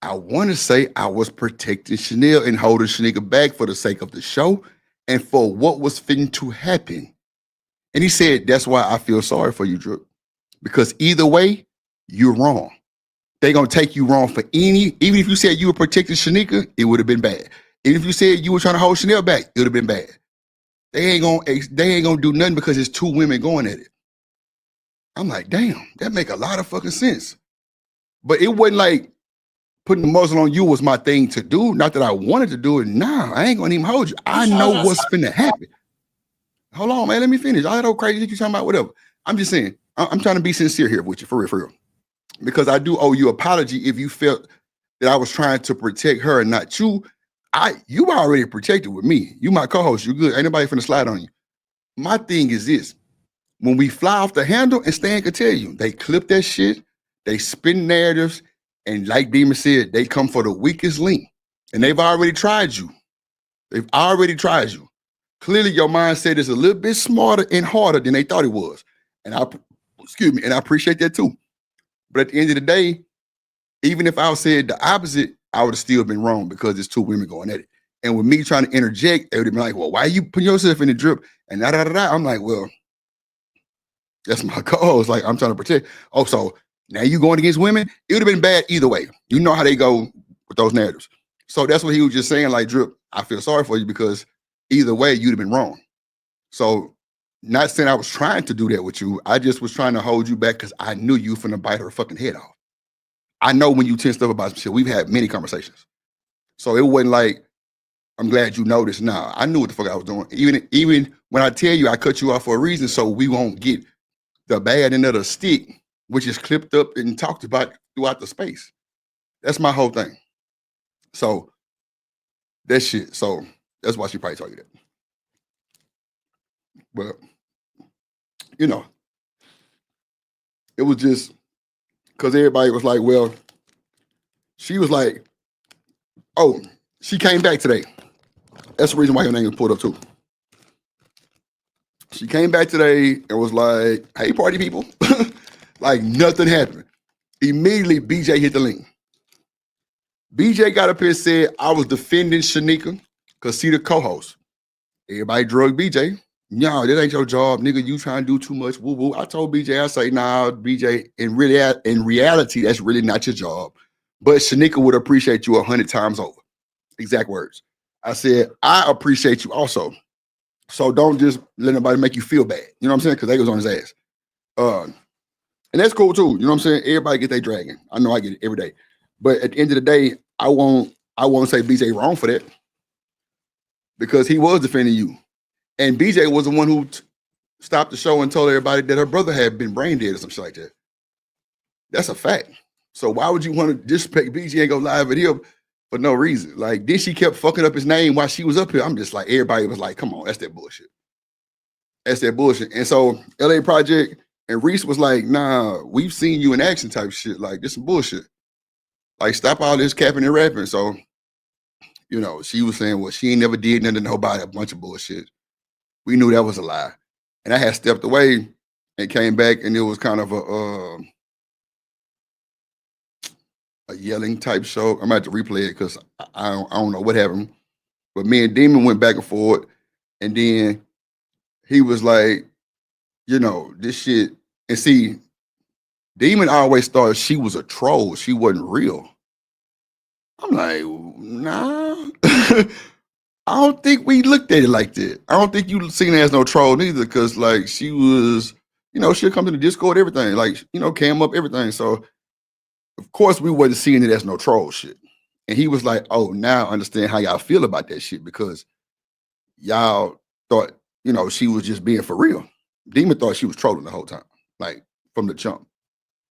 I want to say I was protecting Chanel and holding Shanika back for the sake of the show and for what was fitting to happen. And he said, that's why I feel sorry for you, Drip. Because either way, you're wrong. They're going to take you wrong for even if you said you were protecting Shanika, it would have been bad. Even if you said you were trying to hold Chanel back, it would have been bad. They ain't gonna do nothing because it's two women going at it. I'm like, damn, that make a lot of fucking sense. But it wasn't like putting the muzzle on you was my thing to do. Not that I wanted to do it. Nah, I ain't gonna even hold you. I know what's finna happen. Hold on, man. Let me finish. All that old crazy shit you talking about, whatever. I'm just saying, I'm trying to be sincere here with you, for real. Because I do owe you an apology if you felt that I was trying to protect her and not you. You already protected with me. You my co-host. You good. Ain't nobody finna slide on you. My thing is this. When we fly off the handle, and Stan could tell you, they clip that shit, they spin narratives, and like Demon said, they come for the weakest link. And they've already tried you. They've already tried you. Clearly, your mindset is a little bit smarter and harder than they thought it was. And I appreciate that too. But at the end of the day, even if I said the opposite, I would have still been wrong because it's two women going at it. And with me trying to interject, they would have been like, well, why are you putting yourself in the drip? And da-da-da-da. I'm like, well, that's my cause. Like, I'm trying to protect. Oh, so now you going against women? It would have been bad either way. You know how they go with those narratives. So that's what he was just saying, like, Drip, I feel sorry for you because either way, you'd have been wrong. So not saying I was trying to do that with you. I just was trying to hold you back because I knew you finna bite her fucking head off. I know when you tensed up about some shit. We've had many conversations. So it wasn't like, I'm glad you noticed. Nah, I knew what the fuck I was doing. Even when I tell you I cut you off for a reason so we won't get the bad end of the stick, which is clipped up and talked about throughout the space. That's my whole thing. So that shit. So that's why she probably told you that. But, you know, it was just because everybody was like, well, she was like, oh, she came back today. That's the reason why her name was pulled up too. She came back today and was like, hey, party people. Like nothing happened. Immediately, BJ hit the link. BJ got up here and said, I was defending Shanika because she the co-host. Everybody drug BJ. No, that ain't your job, nigga. You trying to do too much. Woo woo. I told BJ, I say, nah, BJ, in reality, that's really not your job. But Shanika would appreciate you 100 times over. Exact words. I said, I appreciate you also. So don't just let nobody make you feel bad. You know what I'm saying? Because they was on his ass. And that's cool too. You know what I'm saying? Everybody get their dragon. I know I get it every day. But at the end of the day, I won't say BJ wrong for that. Because he was defending you. And BJ was the one who stopped the show and told everybody that her brother had been brain dead or some shit like that. That's a fact. So why would you want to disrespect BJ and go live with him for no reason? Like, then she kept fucking up his name while she was up here. I'm just like, everybody was like, come on, that's that bullshit. That's that bullshit. And so LA Project and Reese was like, nah, we've seen you in action type shit. Like, this some bullshit. Like, stop all this capping and rapping. So, you know, she was saying, well, she ain't never did nothing to nobody, a bunch of bullshit. We knew that was a lie. And I had stepped away and came back, and it was kind of a yelling type show. I'm about to replay it because I don't know what happened. But me and Demon went back and forth, and then he was like, you know, this shit. And see, Demon always thought she was a troll. She wasn't real. I'm like, nah. I don't think we looked at it like that. I don't think you seen her as no troll neither, because like she was, you know, she'll come to the Discord, everything, like, you know, cam up, everything. So of course we wasn't seeing it as no troll shit. And he was like, oh, now I understand how y'all feel about that shit, because y'all thought, you know, she was just being for real. Demon thought she was trolling the whole time, like from the jump.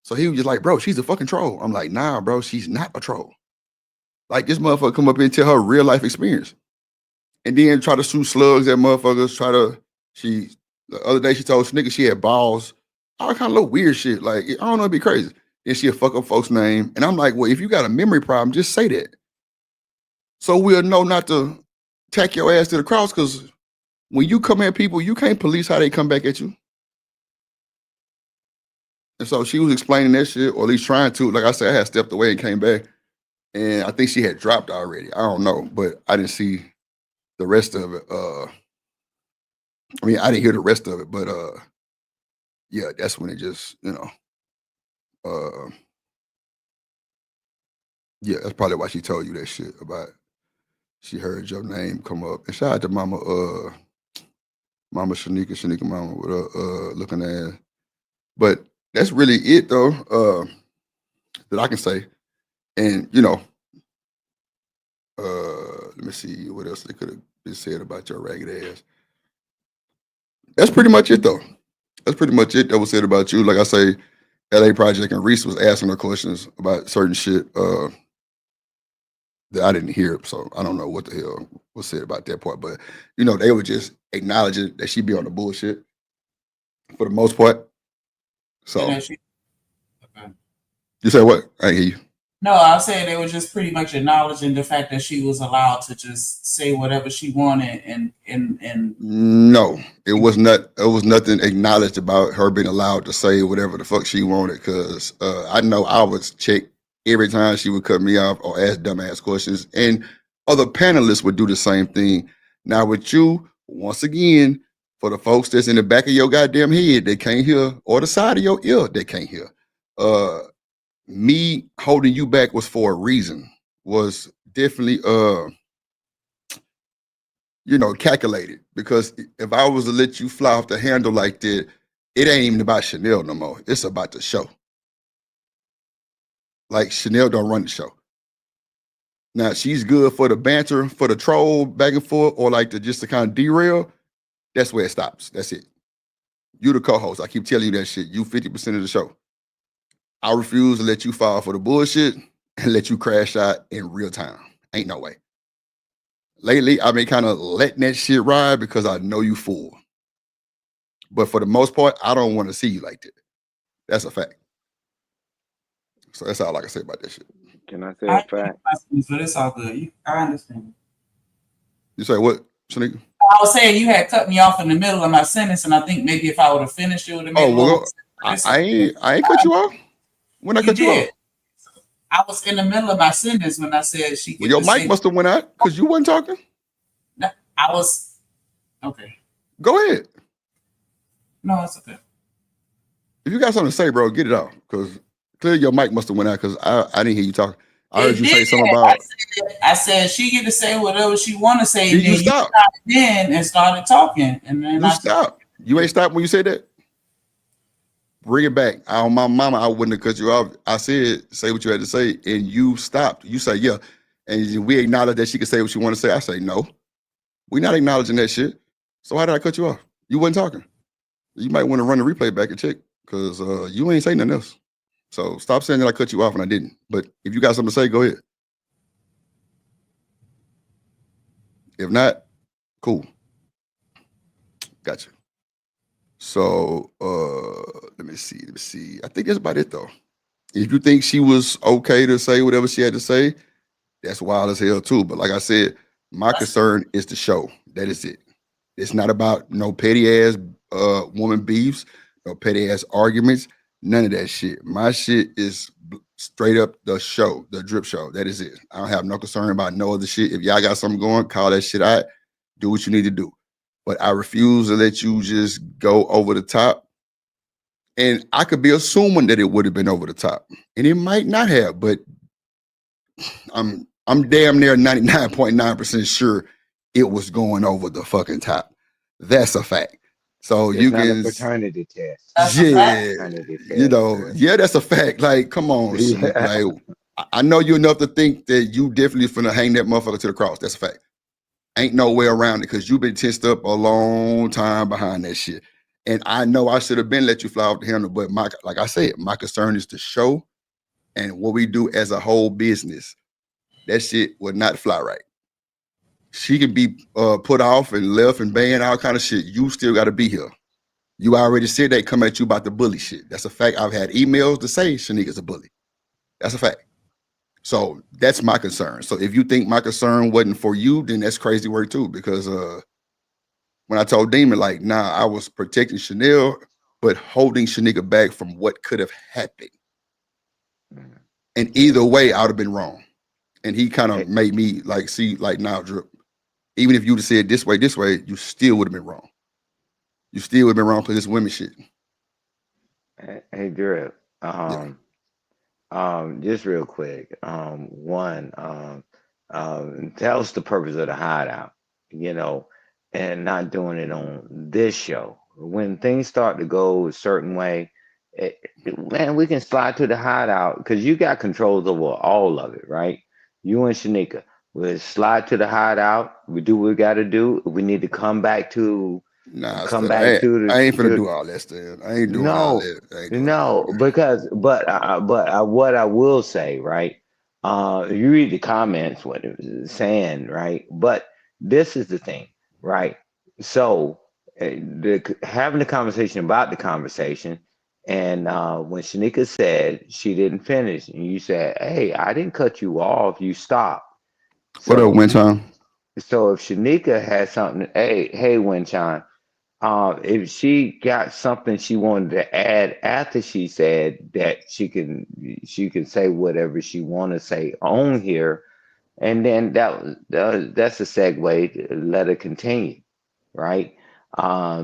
So he was just like, bro, she's a fucking troll. I'm like, nah, bro, she's not a troll. Like, this motherfucker come up and tell her real life experience. And then try to shoot slugs at motherfuckers, the other day she told Snicker she had balls, all kind of little weird shit. Like, I don't know, it'd be crazy. Then she'll fuck up folks' name. And I'm like, well, if you got a memory problem, just say that. So we'll know not to tack your ass to the cross, because when you come at people, you can't police how they come back at you. And so she was explaining that shit, or at least trying to. Like I said, I had stepped away and came back. And I think she had dropped already. I don't know, but I didn't see the rest of it. I mean, I didn't hear the rest of it, but yeah, that's when it just, you know, yeah, that's probably why she told you that shit about she heard your name come up. And shout out to Mama Shanika Mama with her looking at. But that's really it though, that I can say. And you know, let me see what else they could have been said about your ragged ass. That's pretty much it though. That's pretty much it that was said about you. Like I say, LA Project and Reese was asking her questions about certain shit that I didn't hear. So I don't know what the hell was said about that part. But you know, they were just acknowledging that she be on the bullshit for the most part. So you said what? I didn't hear you.
No, I was saying they were just pretty much acknowledging the fact that she was allowed to just say whatever she wanted, and
no, it was not. It was nothing acknowledged about her being allowed to say whatever the fuck she wanted. Because I know I was checked every time she would cut me off or ask dumbass questions, and other panelists would do the same thing. Now with you, once again, for the folks that's in the back of your goddamn head, they can't hear, or the side of your ear, they can't hear. Me holding you back was for a reason, was definitely you know, calculated, because if I was to let you fly off the handle like that, it ain't even about Chanel no more. It's about the show. Like, Chanel don't run the show. Now she's good for the banter, for the troll back and forth, or like just to kind of derail. That's where it stops. That's it. You the co-host. I keep telling you that shit. You 50% of the show. I refuse to let you fall for the bullshit and let you crash out in real time. Ain't no way. Lately, I've been kind of letting that shit ride because I know you full. But for the most part, I don't want to see you like that. That's a fact. So that's all I can say about that shit.
Can I say a fact?
So that's all good. I understand.
You say what, Shanika?
I was saying you had cut me off in the middle of my sentence, and I think maybe if I would have finished, it would have made more sense.
I ain't cut you off. When I cut you off?
I was in the middle of my sentence when I said she.
Well, your mic must have went out because you wasn't talking.
No, I was. Okay.
Go ahead.
No, it's okay.
If you got something to say, bro, get it out. Because clearly your mic must have went out because I didn't hear you talking. I heard you say something about.
I said she get to say whatever she want to say.
Did you stop?
Then and started talking, and then
you stopped. You ain't stopped when you said that. Bring it back. On my mama, I wouldn't have cut you off. I said, say what you had to say, and you stopped. You say, yeah. And we acknowledge that she can say what she want to say. I say, no. We're not acknowledging that shit. So why did I cut you off? You wasn't talking. You might want to run the replay back and check, because you ain't saying nothing else. So stop saying that I cut you off and I didn't. But if you got something to say, go ahead. If not, cool. Gotcha. So let me see. I think that's about it though. If you think she was okay to say whatever she had to say, that's wild as hell too. But like I said, my concern is the show. That is it. It's not about no petty ass woman beefs. no petty ass arguments, none of that shit. My shit is straight up the show, the drip show. That is it. I don't have no concern about no other shit. If y'all got something going, call that shit out. Do what you need to do. But I refuse to let you just go over the top. And I could be assuming that it would have been over the top. And it might not have, but I'm damn near 99.9% sure it was going over the fucking top. That's a fact. So
It's
you
not a
can,
paternity test.
yeah,
Paternity test.
you know, yeah, that's a fact. Like, come on, Shanique.
Yeah.
Like, I know you enough to think that you definitely finna hang that motherfucker to the cross. That's a fact. Ain't no way around it because you've been tensed up a long time behind that shit. And I know I should have been let you fly off the handle, but like I said, my concern is the show and what we do as a whole business. That shit would not fly right. She can be put off and left and banned, all kind of shit. You still got to be here. You already said they come at you about the bully shit. That's a fact. I've had emails to say Shanika's a bully. That's a fact. So that's my concern. So if you think my concern wasn't for you, then that's crazy work too. Because when I told Demon, like, nah, I was protecting Chanel, but holding Shanika back from what could have happened. And either way, I would have been wrong. And he kind of made me like see, like, now, Drip, even if you'd have said this way, you still would have been wrong. You still would have been wrong because it's women shit.
Hey, Drip. Just real quick. One, tell us the purpose of the hideout, you know, and not doing it on this show. When things start to go a certain way, man, we can slide to the hideout because you got controls over all of it, right? You and Shanika, we'll slide to the hideout. We do what we got to do. We need to come back to.
Nah,
Come
Stan,
back to the.
I ain't finna
to-
do all that, Stan. I ain't doing all that. I ain't doing
No, because what I will say, right? You read the comments, what it was saying, right? But this is the thing, right? So having the conversation about the conversation, and when Shanika said she didn't finish, and you said, "Hey, I didn't cut you off. You stopped."
What up, Winton?
So if Shanika had something, hey, Winchan, if she got something she wanted to add after she said that she can say whatever she want to say on here, and then that's a segue to let her continue, right?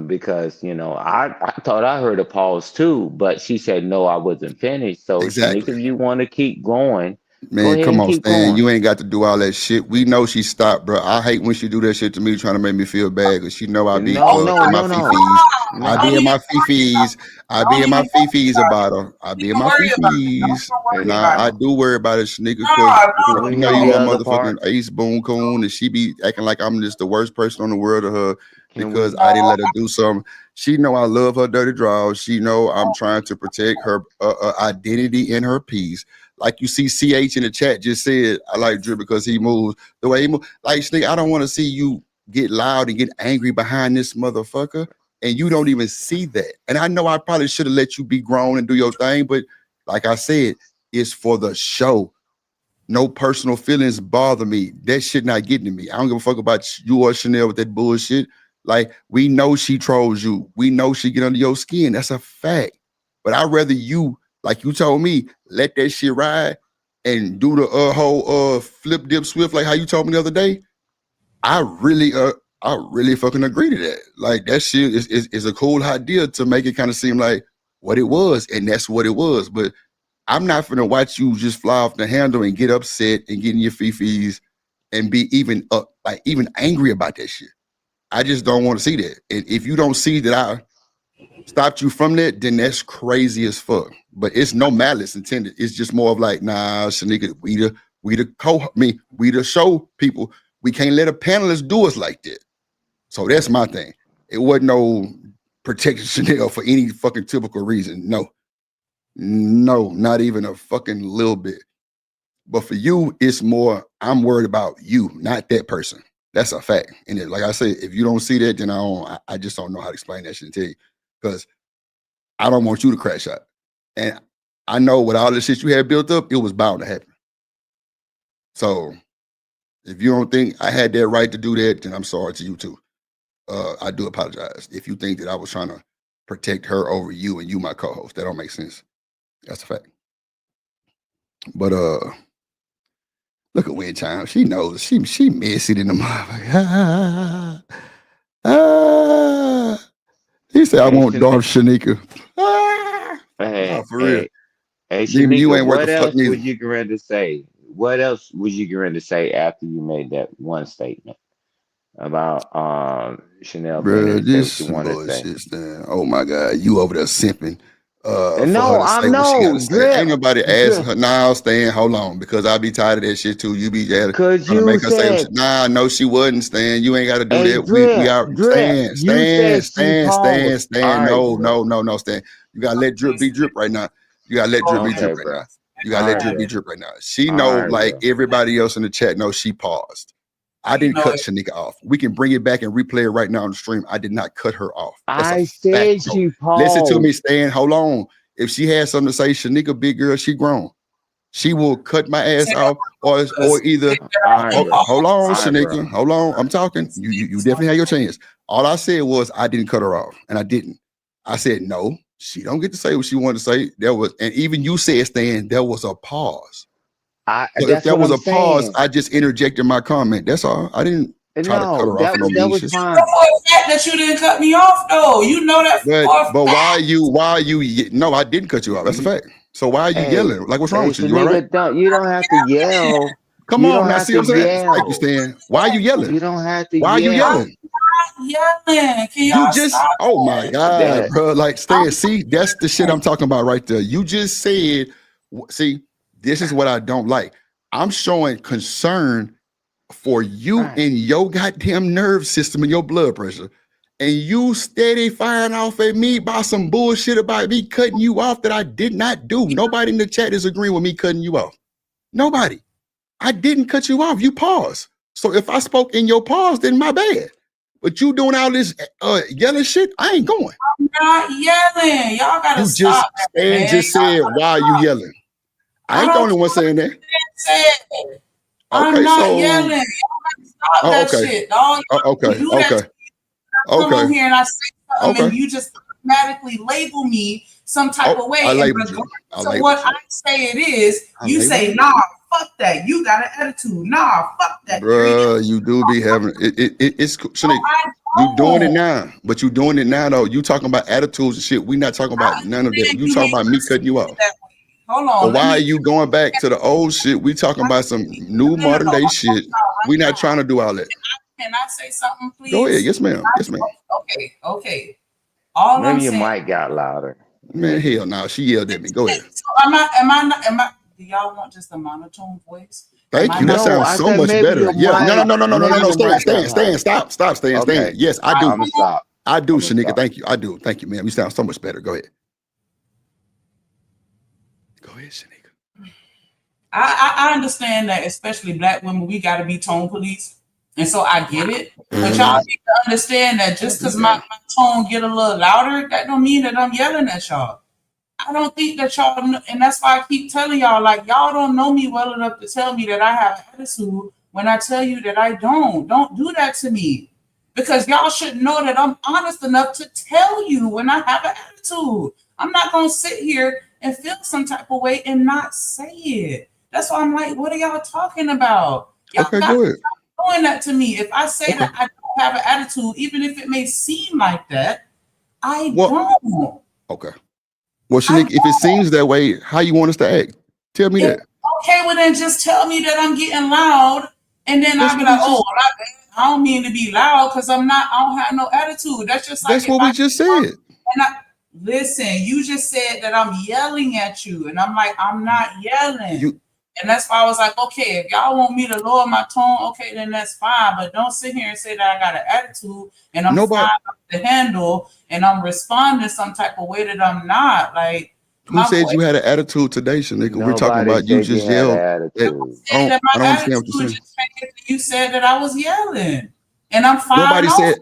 Because I thought I heard a pause too, but she said no, I wasn't finished. So
Exactly.
Shanika, if you want to keep going, go
Man,
ahead
come
and
on,
keep
Stan.
going.
You ain't got to do all that shit. We know she stopped, bro. I hate when she do that shit to me, trying to make me feel bad, because she know I be
No,
in
no,
my
no, no.
fifis. I
No.
be in my fifis. I be in my fifis about her. I be in my fifis. Nah, I do worry about it, Shanika, because
Can we
you know
hear
you
the
a
other
motherfucking
part?
ace boon coon, and she be acting like I'm just the worst person on the world to her
Can
because
we?
I didn't let her do something. She know I love her dirty draws. She know I'm trying to protect her identity and her peace. Like you see CH in the chat just said, I like Drip because he moves the way he moves. Like, Snake, I don't want to see you get loud and get angry behind this motherfucker, and you don't even see that. And I know I probably should have let you be grown and do your thing, but like I said, it's for the show. No personal feelings bother me. That shit not getting to me. I don't give a fuck about you or Chanel with that bullshit. Like, we know she trolls you. We know she get under your skin. That's a fact. But I'd rather you, like you told me, let that shit ride and do the whole flip dip swift like how you told me the other day. I really fucking agree to that. Like, that shit is a cool idea to make it kind of seem like what it was, and that's what it was. But I'm not gonna watch you just fly off the handle and get upset and get in your fifis and be even angry about that shit. I just don't want to see that. And if you don't see that I stopped you from that, then that's crazy as fuck. But it's no malice intended. It's just more of like, nah, Shanika, we the show people. We can't let a panelist do us like that. So that's my thing. It wasn't no protecting Chanel for any fucking typical reason. No, not even a fucking little bit. But for you, it's more, I'm worried about you, not that person. That's a fact. And like I said, if you don't see that, then I just don't know how to explain that shit to you. Because I don't want you to crash out. And I know with all the shit you had built up, it was bound to happen. So if you don't think I had that right to do that, then I'm sorry to you too. I do apologize. If you think that I was trying to protect her over you and you my co-host. That don't make sense. That's a fact. But look at Win Time. She knows she messy in the motherfucker. He said I want Darth Shanika.
Hey,
For real.
Hey,
Demon, you
Shanika,
ain't worth
what
the fuck
else
neither.
would you get ready to say? What else would you get ready to say after you made that one statement about Chanel being able
Bro,
to say what
this
you
some
wanted to say?
bullshit, Stan. Oh my God, you over there simping for
No,
her to
I'm
say what she
no
gotta say.
drip.
Ain't nobody asking
Drip.
her. Nah, Stan, hold on, because I be tired of that shit too. You be trying
Cause
to
you
make her say,
said,
nah, no, she wasn't, Stan. You ain't got to do
hey,
that. We are
drip. You said she paused. All right,
No,
drip.
no, Stan. You gotta let drip be drip right now. You gotta let drip be
Okay,
drip right
bro.
now. You gotta
All
let
right,
drip be
bro.
drip right now. She
All
know,
right,
like
bro.
everybody else in the chat knows, she paused. I didn't cut Shanika off. We can bring it back and replay it right now on the stream. I did not cut her off. That's a
I
fact,
said
bro.
she
Listen to me,
paused.
Stan. Hold on. If she has something to say, Shanika, big girl, she grown. She will cut my ass off, or either.
All right, bro.
Hold on,
All right, bro.
Shanika. Hold on. I'm talking. You definitely have your chance. All I said was I didn't cut her off, and I didn't. I said no. She don't get to say what she wanted to say. There was, and even you said, Stan, there was a pause. So if
That's
there
what
was
I'm
a pause,
saying.
I just interjected my comment. That's all. I didn't try to cut her off for no mean
was
shit.
fine.
For a fact that you didn't cut me off, though. You know that for a fact.
But why are you? No, I didn't cut you off. That's a fact. So why are you
Hey,
yelling? Like, what's wrong
hey,
with you? You all right?
you don't have to yell.
Come
You
on,
don't
now
have
see
to
what I'm saying?
yell.
Thank you, Stan. Why are you yelling?
You don't have to
Why are you
yell.
yelling?
Yelling. Can
You
y'all
just,
stop
oh my
that?
God, bro. Like, Stan, see, that's the shit I'm talking about right there. You just said, see, this is what I don't like. I'm showing concern for you and your goddamn nerve system and your blood pressure. And you steady firing off at me about some bullshit about me cutting you off that I did not do. Nobody in the chat is agreeing with me cutting you off. Nobody. I didn't cut you off. You paused. So if I spoke in your pause, then my bad. But you doing all this yelling shit, I ain't going.
I'm not yelling. Y'all gotta
You just,
stop that,
Stan
man.
just
Y'all
said,
gotta
why are you yelling? I
I
ain't the
don't
only one saying that.
say it. I'm
Okay,
not
so,
yelling. Y'all gotta stop
oh,
that
okay.
shit, dog.
Okay,
You do that
okay,
to me. I come on
okay,
here and I say something and
okay.
you just automatically label me some type of way.
I
And
labeled you.
regardless
I
of
labeled
what
you.
I say it is,
I
you
labeled
say,
you.
nah, fuck that. You got an attitude. Nah, fuck that.
Bruh, you do be having it's Shanique,
I
you doing it
don't.
now, but you doing it now though. You talking about attitudes and shit. We not talking about none of that.
Then
You
you
talking
may
about me cutting you off.
that way. Hold
But
on.
why are you going back to the old shit? We talking about some new modern day shit. We not trying to do all that.
Can I say something, please?
Go ahead. Yes, ma'am. Yes, ma'am.
Okay. All I'm
Maybe your
saying,
mic got louder.
Man, hell no. She yelled at me. Go ahead.
so am I do y'all want just a monotone voice?
Thank you. That
No,
sounds
I
so
said
much
maybe
better.
your
Yeah.
mic. Maybe your mic got
Stan.
louder.
Stop. Stan.
Okay.
Yes, I do.
I'm gonna stop.
I do,
I'm gonna
Shanika.
stop.
Thank you. I do. Thank you, ma'am. You sound so much better. Go ahead. Go ahead, Shanika.
I understand that, especially black women, we got to be tone police, and so I get it. But y'all need to understand that just because my tone get a little louder, that don't mean that I'm yelling at y'all. I don't think that y'all, and that's why I keep telling y'all, like, y'all don't know me well enough to tell me that I have attitude when I tell you that I don't. Don't do that to me, because y'all should know that I'm honest enough to tell you when I have an attitude. I'm not gonna sit here and feel some type of way and not say it. That's why I'm like, what are y'all talking about? Y'all
Okay,
got
go
to
ahead.
stop doing that to me. If I say that I don't have an attitude, even if it may seem like that, I don't.
Okay. Well, Shanika, if it seems that way, how you want us to act? Tell me that.
Okay, well then just tell me that I'm getting loud, and then I'll be like, oh, well, I don't mean to be loud because I don't have no attitude. That's just like
That's what we just said.
And listen, you just said that I'm yelling at you, and I'm like, I'm not yelling. And that's why I was like, okay, if y'all want me to lower my tone, okay, then that's fine. But don't sit here and say that I got an attitude and I'm flying off the handle and I'm responding some type of way that I'm not. Like,
Who said you had an attitude today, Shanika? We're talking
Nobody
about you
said you
just
had
yelled.
an attitude.
I
I don't understand what you're saying.
You said that I was yelling, and I'm firing
Nobody
off
said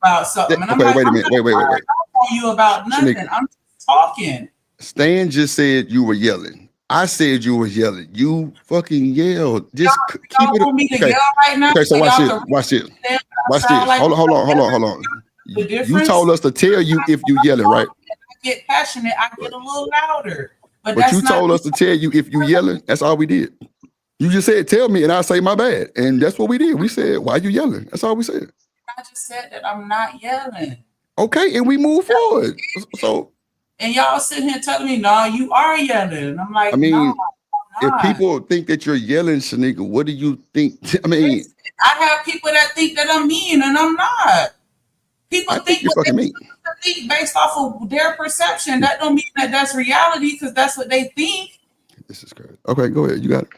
about something. And I'm
okay,
like,
wait a
I'm
minute.
not
Wait.
firing off on you about nothing.
Shanika.
I'm just talking.
Stan just said you were yelling. I said you were yelling. You fucking yelled. Just keep it.
Want me to
Okay.
yell right now?
Okay. So watch
y'all
it.
can
Watch it.
understand what I
Watch
sound
this.
like
Hold on.
The
You
difference,
told us to tell you if you yelling, right?
I get passionate, I get a little louder. But
But
that's
you
not
told us to tell you if you yelling. That's all we did. You just said, tell me, and I say my bad. And that's what we did. We said, why you yelling? That's all we said.
I just said that I'm not yelling.
Okay, and we move forward. So
And y'all sitting here telling me, no, you are yelling. I'm like,
I mean,
no, I'm
if
not.
people think that you're yelling, Shanika, what do you think? I mean,
I have people that think that I'm mean and I'm not. People
I think
think
you're
what they
fucking mean.
think based off of their perception. That don't mean that that's reality because that's what they think.
This is crazy. Okay, go ahead. You got it.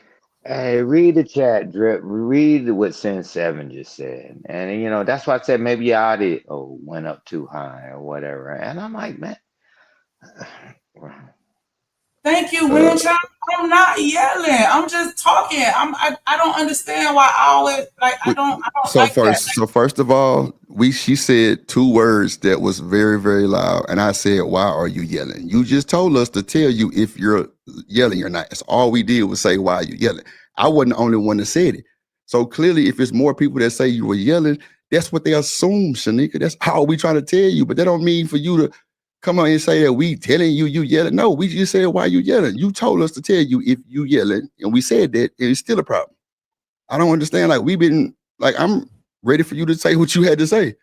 Hey, read the chat, Drip. Read what Sin 7 just said. And, you know, that's why I said maybe y'all did, went up too high or whatever. And I'm like, man.
Thank you, Winshine. I'm not yelling. I'm just talking. I don't understand why I always like I don't
So
like that.
first of all, she said two words that was very, very loud. And I said, why are you yelling? You just told us to tell you if you're yelling or not. That's all we did was say, why are you yelling? I wasn't the only one that said it. So clearly, if it's more people that say you were yelling, that's what they assume, Shanika. That's how we trying to tell you. But that don't mean for you to come on and say that we telling you yelling. No, we just said, why you yelling? You told us to tell you if you yelling. And we said that, and it's still a problem. I don't understand. Like, we've been, like, I'm ready for you to say what you had to say.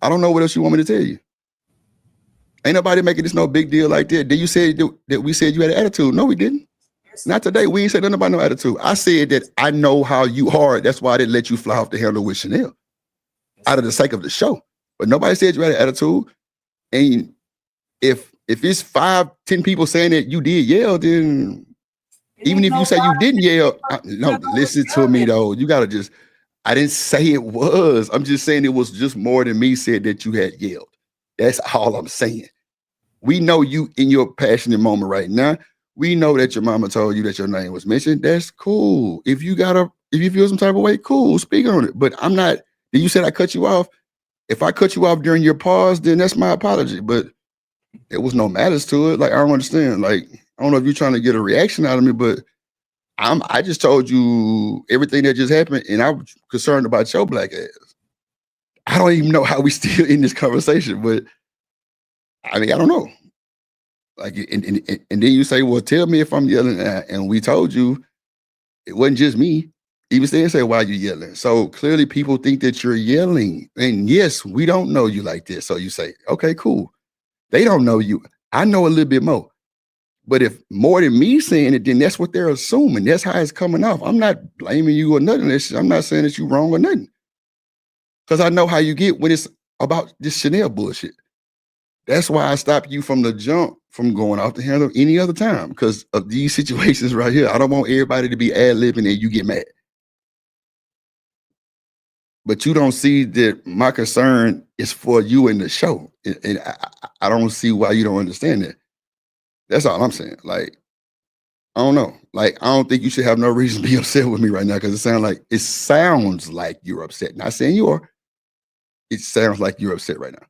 I don't know what else you want me to tell you. Ain't nobody making this no big deal like that. Did you say that we said you had an attitude? No, we didn't. Not today. We ain't said nothing about no attitude. I said that I know how you are. That's why I didn't let you fly off the handle with Chanel out of the sake of the show. But nobody said you had an attitude. And if it's 5-10 people saying that you did yell, then even if you say you didn't yell, no, listen to me though. You gotta just, I didn't say it was. I'm just saying it was just more than me said that you had yelled. That's all I'm saying. We know you in your passionate moment right now. We know that your mama told you that your name was mentioned. That's cool. If you feel some type of way, cool, speak on it. But I'm not, you said I cut you off. If I cut you off during your pause, then that's my apology. But there was no malice to it. Like, I don't understand. Like, I don't know if you're trying to get a reaction out of me, but I just told you everything that just happened, and I'm concerned about your black ass. I don't even know how we still in this conversation, but I mean, I don't know. Like, and then you say, well, tell me if I'm yelling, and we told you it wasn't just me. Even say, why are you yelling? So clearly people think that you're yelling. And yes, we don't know you like this. So you say, okay, cool. They don't know you. I know a little bit more. But if more than me saying it, then that's what they're assuming. That's how it's coming off. I'm not blaming you or nothing. I'm not saying that you're wrong or nothing. Because I know how you get when it's about this Chanel bullshit. That's why I stopped you from the jump from going off the handle any other time, because of these situations right here. I don't want everybody to be ad-libbing and you get mad. But you don't see that my concern is for you in the show. And I don't see why you don't understand that. That's all I'm saying. Like, I don't know. Like, I don't think you should have no reason to be upset with me right now, because it sounds like you're upset. Not saying you are. It sounds like you're upset right now.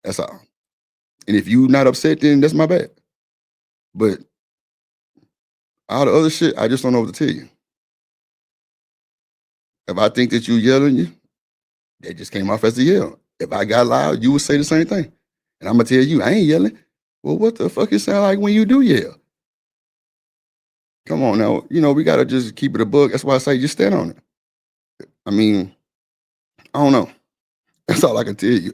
That's all. And if you're not upset, then that's my bad. But all the other shit, I just don't know what to tell you. If I think that you yelling, that just came off as a yell. If I got loud, you would say the same thing. And I'm going to tell you, I ain't yelling. Well, what the fuck it sound like when you do yell? Come on now. You know, we got to just keep it a book. That's why I say just stand on it. I mean, I don't know. That's all I can tell you.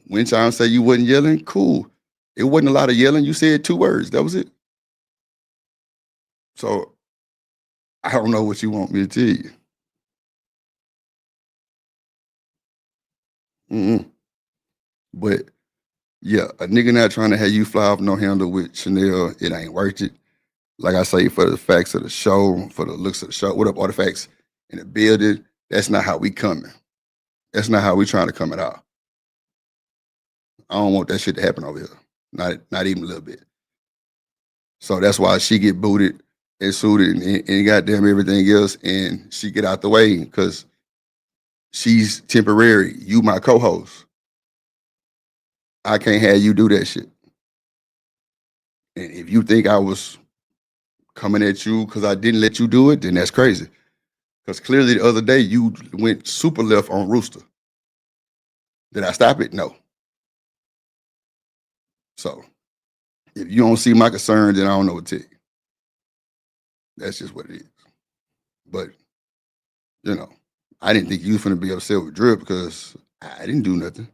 When Sean say you wasn't yelling, cool. It wasn't a lot of yelling. You said 2 words. That was it. So I don't know what you want me to tell you. But yeah, a nigga not trying to have you fly off no handle with Chanel, it ain't worth it. Like I say, for the facts of the show, for the looks of the show, what up, artifacts in the building, that's not how we coming. That's not how we trying to come at all. I don't want that shit to happen over here. Not even a little bit. So that's why she get booted and suited and goddamn everything else, and she get out the way because she's temporary. You my co-host. I can't have you do that shit. And if you think I was coming at you because I didn't let you do it, then that's crazy. Because clearly the other day you went super left on Rooster. Did I stop it? No. So if you don't see my concern, then I don't know what to tell you. That's just what it is. But, you know, I didn't think you was finna be upset with Drip because I didn't do nothing.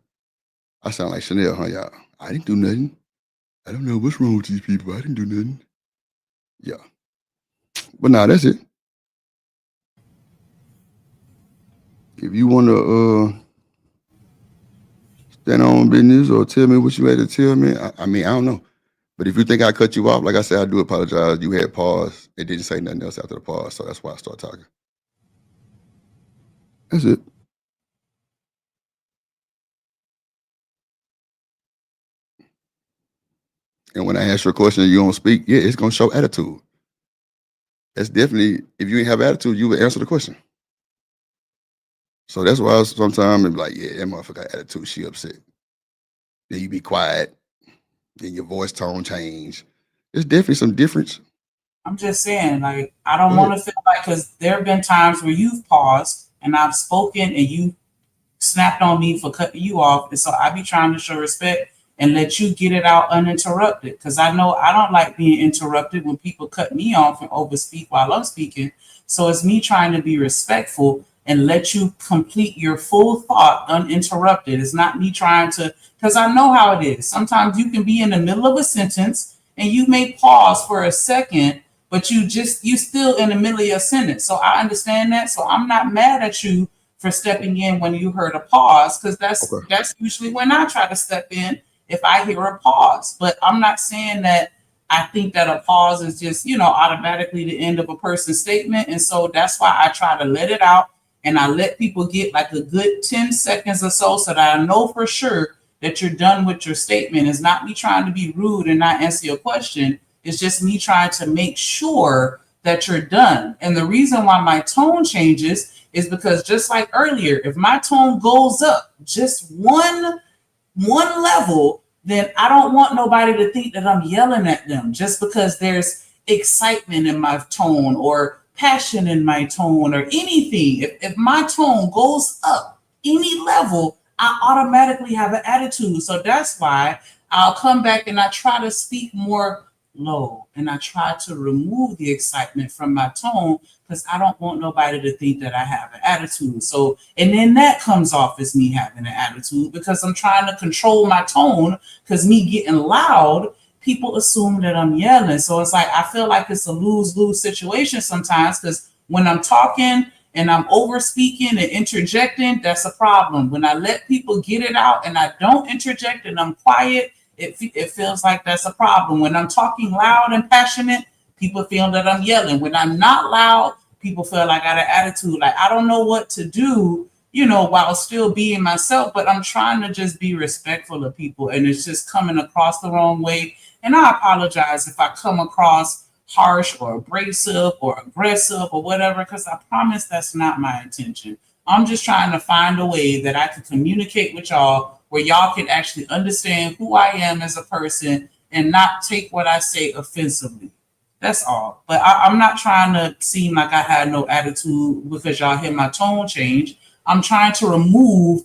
I sound like Chanel, huh, y'all? I didn't do nothing. I don't know what's wrong with these people. I didn't do nothing. Yeah. But nah, that's it. If you want to stand on business or tell me what you had to tell me, I mean, I don't know. But if you think I cut you off, like I said, I do apologize. You had pause. It didn't say nothing else after the pause, so that's why I started talking. That's it. And when I ask you a question and you don't speak, yeah, it's going to show attitude. That's definitely, if you ain't have attitude, you would answer the question. So that's why sometimes I'm like, yeah, that motherfucker got attitude, she upset. Then you be quiet, then your voice tone change. There's definitely some difference.
I'm just saying, like, I don't want to feel like, because there have been times where you've paused and I've spoken and you snapped on me for cutting you off. And so I be trying to show respect and let you get it out uninterrupted. Because I know I don't like being interrupted when people cut me off and overspeak while I'm speaking. So it's me trying to be respectful and let you complete your full thought uninterrupted. It's not me trying to, because I know how it is. Sometimes you can be in the middle of a sentence and you may pause for a second, but you still in the middle of your sentence. So I understand that. So I'm not mad at you for stepping in when you heard a pause, because that's usually when I try to step in if I hear a pause. But I'm not saying that I think that a pause is just, automatically the end of a person's statement. And so that's why I try to let it out and I let people get like a good 10 seconds or so that I know for sure that you're done with your statement. It's not me trying to be rude and not answer your question. It's just me trying to make sure that you're done. And the reason why my tone changes is because just like earlier, if my tone goes up just one level, then I don't want nobody to think that I'm yelling at them just because there's excitement in my tone or passion in my tone or anything. If my tone goes up any level, I automatically have an attitude. So that's why I'll come back and I try to speak more low and I try to remove the excitement from my tone because I don't want nobody to think that I have an attitude. So, and then that comes off as me having an attitude because I'm trying to control my tone, because me getting loud, people assume that I'm yelling. So it's like, I feel like it's a lose-lose situation sometimes, because when I'm talking and I'm over speaking and interjecting, that's a problem. When I let people get it out and I don't interject and I'm quiet, it feels like that's a problem. When I'm talking loud and passionate, people feel that I'm yelling. When I'm not loud, people feel like I got an attitude. Like, I don't know what to do, while still being myself, but I'm trying to just be respectful of people, and it's just coming across the wrong way. And I apologize if I come across harsh or abrasive or aggressive or whatever, because I promise that's not my intention. I'm just trying to find a way that I can communicate with y'all where y'all can actually understand who I am as a person and not take what I say offensively. That's all. But I'm not trying to seem like I had no attitude because y'all hear my tone change. I'm trying to remove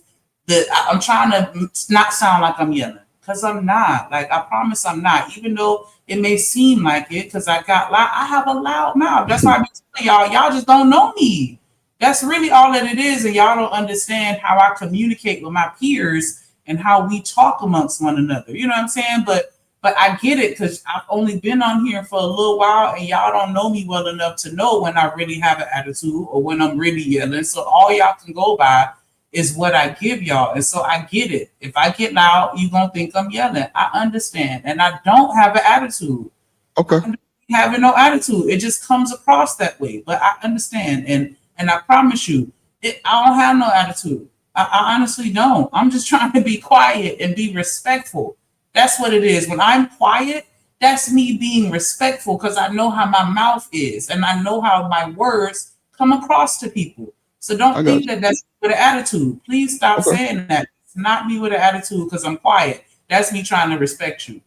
I'm trying to not sound like I'm yelling, because I'm not. Like, I promise I'm not, even though it may seem like it, because I have a loud mouth. That's why I've been telling y'all just don't know me. That's really all that it is, and y'all don't understand how I communicate with my peers and how we talk amongst one another. You know what I'm saying? But I get it, because I've only been on here for a little while, and y'all don't know me well enough to know when I really have an attitude or when I'm really yelling. So all y'all can go by is what I give y'all. And so I get it. If I get loud, you're going to think I'm yelling. I understand. And I don't have an attitude.
Okay.
I'm not having no attitude. It just comes across that way. But I understand. And I promise you, I don't have no attitude. I honestly don't. I'm just trying to be quiet and be respectful. That's what it is. When I'm quiet, that's me being respectful, because I know how my mouth is and I know how my words come across to people. So don't think that that's with an attitude. Please stop saying that. It's not me with an attitude because I'm quiet. That's me trying to respect you.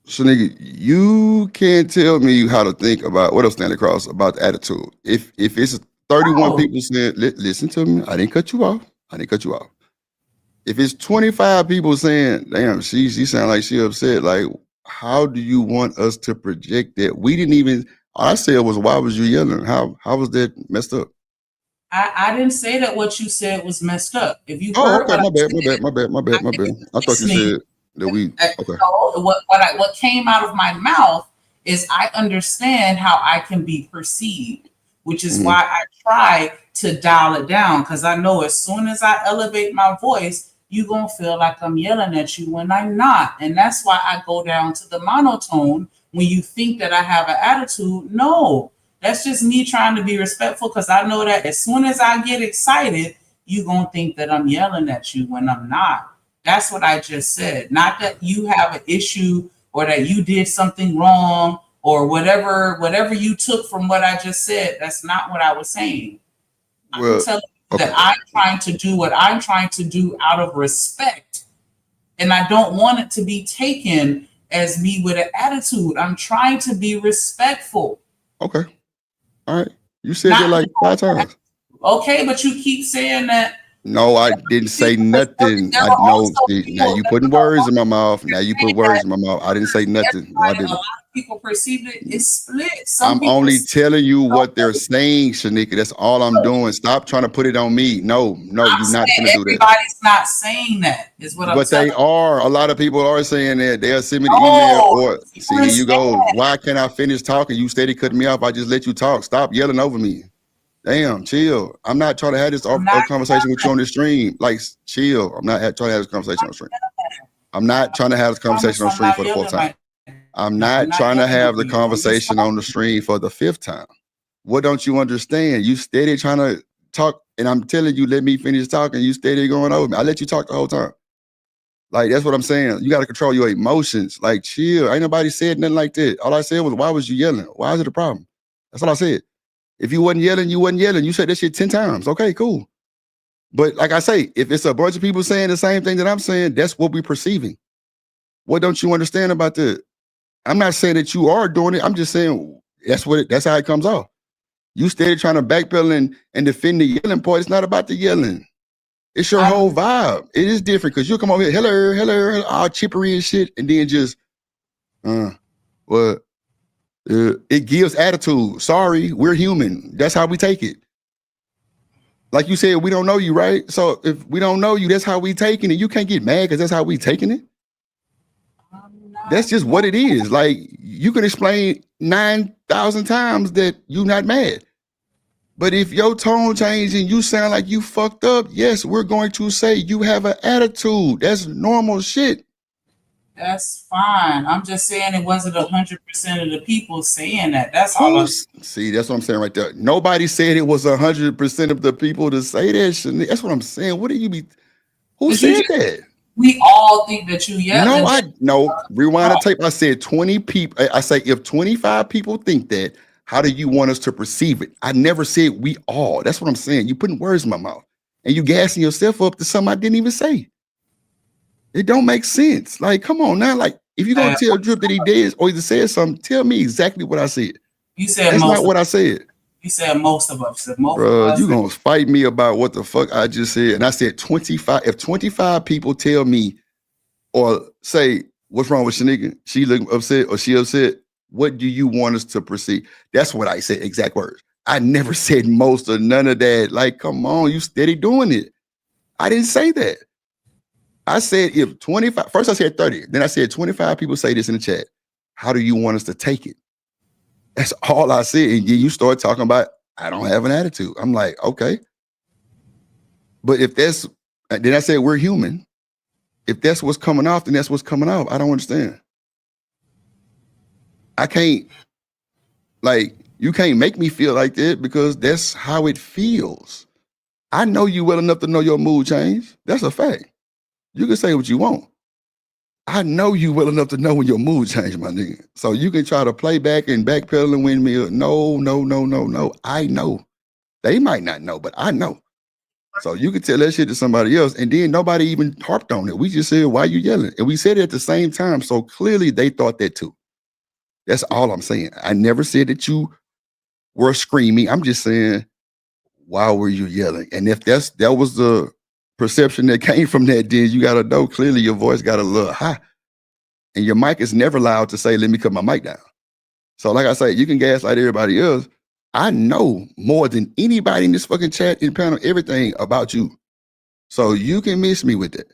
So, nigga, you can't tell me how to think about what I'm standing across about the attitude. If it's 31 people saying, listen to me, I didn't cut you off. if it's 25 people saying, damn, she sound like she upset, like, how do you want us to project that? We didn't even, all I said was, why was you yelling? How was that messed up?
I didn't say that what you said was messed up. If you
Oh,
heard
okay,
what
my bad. I thought you said that we, okay.
So what came out of my mouth is I understand how I can be perceived, which is why I try to dial it down, because I know as soon as I elevate my voice, you're going to feel like I'm yelling at you when I'm not. And that's why I go down to the monotone when you think that I have an attitude. No, that's just me trying to be respectful, because I know that as soon as I get excited, you're going to think that I'm yelling at you when I'm not. That's what I just said. Not that you have an issue or that you did something wrong or whatever you took from what I just said. That's not what I was saying.
Well,
I'm telling you that I'm trying to do what I'm trying to do out of respect. And I don't want it to be taken as me with an attitude. I'm trying to be respectful.
Okay. All right. You said that like 5 times.
Okay, but you keep saying that.
No, I didn't say nothing. I know. Now you putting words in my mouth. Now you put words in my mouth. I didn't say nothing. No, I
A
didn't.
lot of people perceive it's split.
I'm only telling you what they're saying, Shanika. That's all I'm doing. Stop trying to put it on me. No, you're not gonna do that.
Everybody's not saying that, is what I'm
But
saying.
they are. A lot of people are saying that. They'll send me the email or see, here you go. Why can't I finish talking? You steady cutting me off. I just let you talk. Stop yelling over me. Damn, chill. I'm not trying to have this conversation with you on the stream. Like, chill. I'm not trying to have this conversation on the stream. I'm not trying to have this conversation on the stream for the 4th time. I'm not trying to have the conversation on the stream for the 5th time. What don't you understand? You steady trying to talk, and I'm telling you, let me finish talking. You steady going over me. I let you talk the whole time. Like, that's what I'm saying. You got to control your emotions. Like, chill. Ain't nobody said nothing like that. All I said was, why was you yelling? Why is it a problem? That's all I said. If you wasn't yelling, you wasn't yelling. You said that shit 10 times. Okay, cool. But like I say, if it's a bunch of people saying the same thing that I'm saying, that's what we're perceiving. What don't you understand about that? I'm not saying that you are doing it. I'm just saying that's how it comes off. You steady trying to backpedal and defend the yelling part. It's not about the yelling. It's your whole vibe. It is different because you'll come over here, hello, all chippery and shit, and then just, what? It gives attitude. Sorry, we're human. That's how we take it. Like you said, we don't know you, right? So if we don't know you, that's how we taking it. You can't get mad because that's how we taking it. That's just what it is. Like, you can explain 9,000 times that you're not mad. But if your tone changes and you sound like you fucked up, yes, we're going to say you have an attitude. That's normal shit.
That's fine. I'm just saying it wasn't 100% of the people saying that. That's all.
See, that's what I'm saying right there. Nobody said it was 100% of the people to say that shit. That's what I'm saying. What do you be? Who said that?
We all think that you yelling.
No. Rewind the tape. I said 20 people. I say if 25 people think that, how do you want us to perceive it? I never said we all. That's what I'm saying. You putting words in my mouth and you gassing yourself up to something I didn't even say. It don't make sense. Like, come on now. Like, if you're gonna tell Drip that he did or he said something, tell me exactly what I said.
You said
that's not what I said.
You said most of us.
Bro, you gonna fight me about what the fuck I just said? And I said 25. If 25 people tell me or say, what's wrong with Shanika? She looking upset or she upset. What do you want us to perceive? That's what I said. Exact words. I never said most or none of that. Like, come on, you steady doing it. I didn't say that. I said if 25, first I said 30, then I said 25 people say this in the chat. How do you want us to take it? That's all I said. And you start talking about, I don't have an attitude. I'm like, okay. But if that's, then I said, we're human. If that's what's coming off, then that's what's coming off. I don't understand. I can't, like, you can't make me feel like that because that's how it feels. I know you well enough to know your mood change. That's a fact. You can say what you want. I know you well enough to know when your mood change, my nigga. So you can try to play back and backpedal and windmill. No. I know. They might not know, but I know. So you can tell that shit to somebody else, and then nobody even harped on it. We just said, why you yelling? And we said it at the same time. So clearly they thought that too. That's all I'm saying. I never said that you were screaming. I'm just saying, why were you yelling? And if that was the perception that came from that, then you gotta know clearly your voice got a little high. And your mic is never loud to say, let me cut my mic down. So like I say, you can gaslight everybody else. I know more than anybody in this fucking chat and panel, everything about you. So you can miss me with that.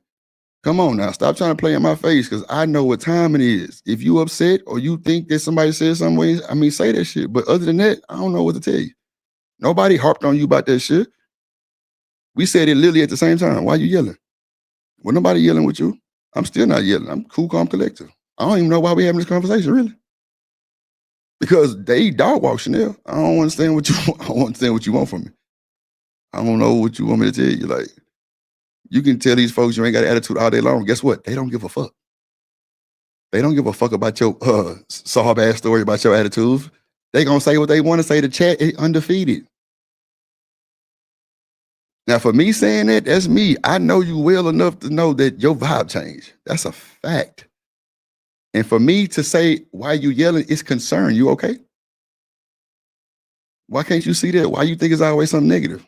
Come on now, stop trying to play in my face because I know what time it is. If you upset or you think that somebody said some way, I mean, say that shit. But other than that, I don't know what to tell you. Nobody harped on you about that shit. We said it literally at the same time. Why you yelling? Well, nobody yelling with you. I'm still not yelling. I'm cool, calm, collective. I don't even know why we having this conversation, really. Because they dog walk Chanel. I don't understand what you want. I don't understand what you want from me. I don't know what you want me to tell you. Like, you can tell these folks you ain't got an attitude all day long. Guess what? They don't give a fuck. They don't give a fuck about your sob ass story about your attitude. They gonna say what they want to say. The chat is undefeated. Now, for me saying that, that's me. I know you well enough to know that your vibe changed. That's a fact. And for me to say, why you yelling, it's concern. You okay? Why can't you see that? Why you think it's always something negative?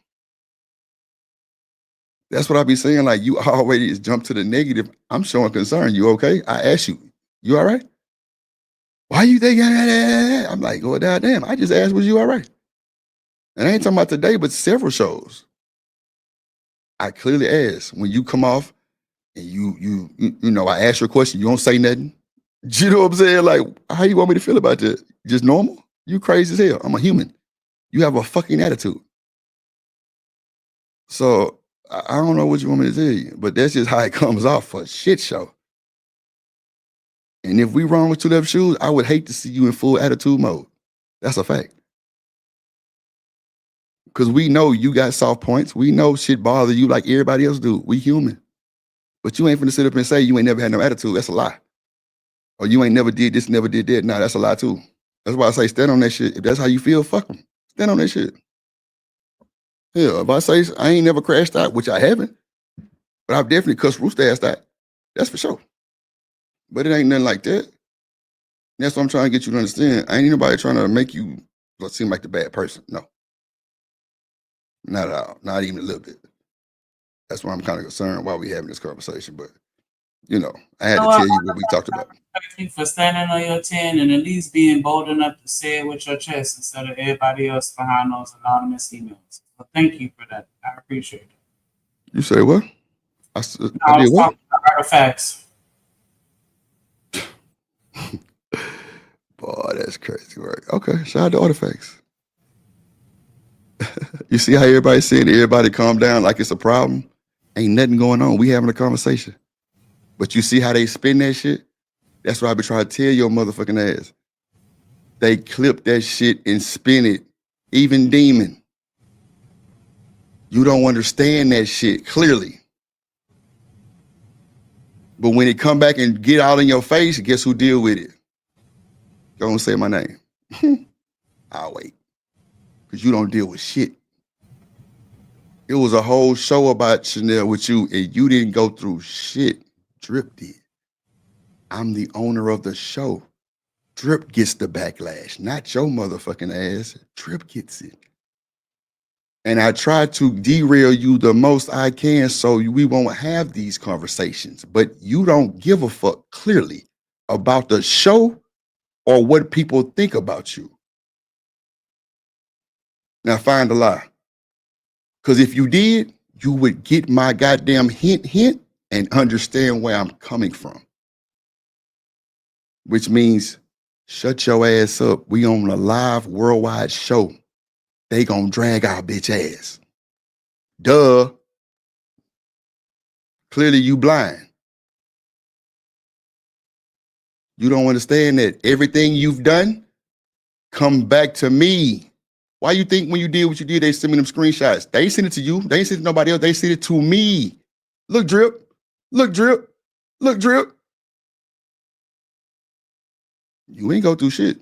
That's what I be saying. Like, you always jump to the negative. I'm showing concern. You okay? I asked you, you all right? Why you think that? I'm like, oh, damn. I just asked, was you all right? And I ain't talking about today, but several shows. I clearly asked when you come off and you know, I ask you a question, you don't say nothing. You know what I'm saying? Like, how you want me to feel about that? Just normal? You crazy as hell. I'm a human. You have a fucking attitude. So I don't know what you want me to tell you, but that's just how it comes off for a shit show. And if we wrong with two left shoes, I would hate to see you in full attitude mode. That's a fact. Because we know you got soft points. We know shit bother you like everybody else do. We human. But you ain't finna sit up and say you ain't never had no attitude. That's a lie. Or you ain't never did this, never did that. Nah, that's a lie too. That's why I say stand on that shit. If that's how you feel, fuck them. Stand on that shit. Yeah, if I say I ain't never crashed out, which I haven't, but I've definitely cussed Rooster ass out. That's for sure. But it ain't nothing like that. That's what I'm trying to get you to understand. I ain't anybody trying to make you seem like the bad person. No. Not at all. Not even a little bit. That's why I'm kind of concerned why we having this conversation. But, you know, I had to tell you what we talked about.
Thank you for standing on your 10 and at least being bold enough to say it with your chest instead of everybody else behind those anonymous emails. So thank you for that. I appreciate it.
You say what? I
I was
did what?
talking about artifacts.
Boy, that's crazy work. Okay, shout out to Artifacts. You see how everybody's saying everybody calm down like it's a problem? Ain't nothing going on. We having a conversation. But you see how they spin that shit? That's what I be trying to tell your motherfucking ass. They clip that shit and spin it. Even Demon. You don't understand that shit clearly. But when it come back and get out in your face, guess who deal with it? Don't say my name. I'll wait. Because you don't deal with shit. It was a whole show about Chanel with you, and you didn't go through shit. Drip did. I'm the owner of the show. Drip gets the backlash, not your motherfucking ass. Drip gets it. And I try to derail you the most I can so we won't have these conversations. But you don't give a fuck clearly about the show or what people think about you. Now find a lie. Because if you did, you would get my goddamn hint and understand where I'm coming from. Which means shut your ass up. We on a live worldwide show. They gonna drag our bitch ass. Duh. Clearly you blind. You don't understand that everything you've done come back to me. Why you think when you did what you did, they sent me them screenshots? They ain't sent it to you. They ain't sent it to nobody else. They sent it to me. Look, Drip. Look, Drip. Look, Drip. You ain't go through shit.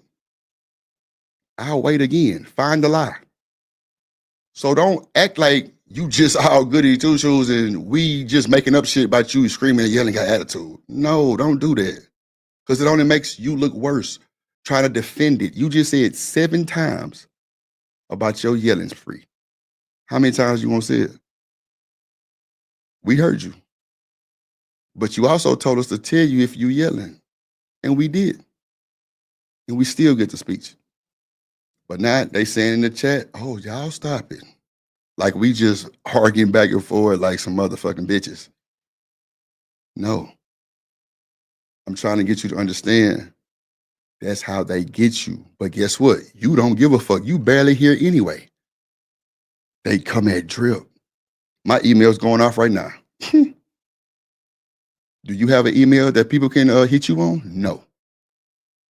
I'll wait again. Find the lie. So don't act like you just all goody two shoes and we just making up shit about you screaming and yelling got attitude. No, don't do that. Because it only makes you look worse. Trying to defend it. You just said 7 times about your yelling spree. How many times you want to say it? We heard you. But you also told us to tell you if you yelling. And we did. And we still get the speech. But now they saying in the chat, oh, y'all stop it. Like we just arguing back and forth like some motherfucking bitches. No. I'm trying to get you to understand that's how they get you. But guess what? You don't give a fuck. You barely hear anyway. They come at drip. My email's going off right now. Do you have an email that people can hit you on? No.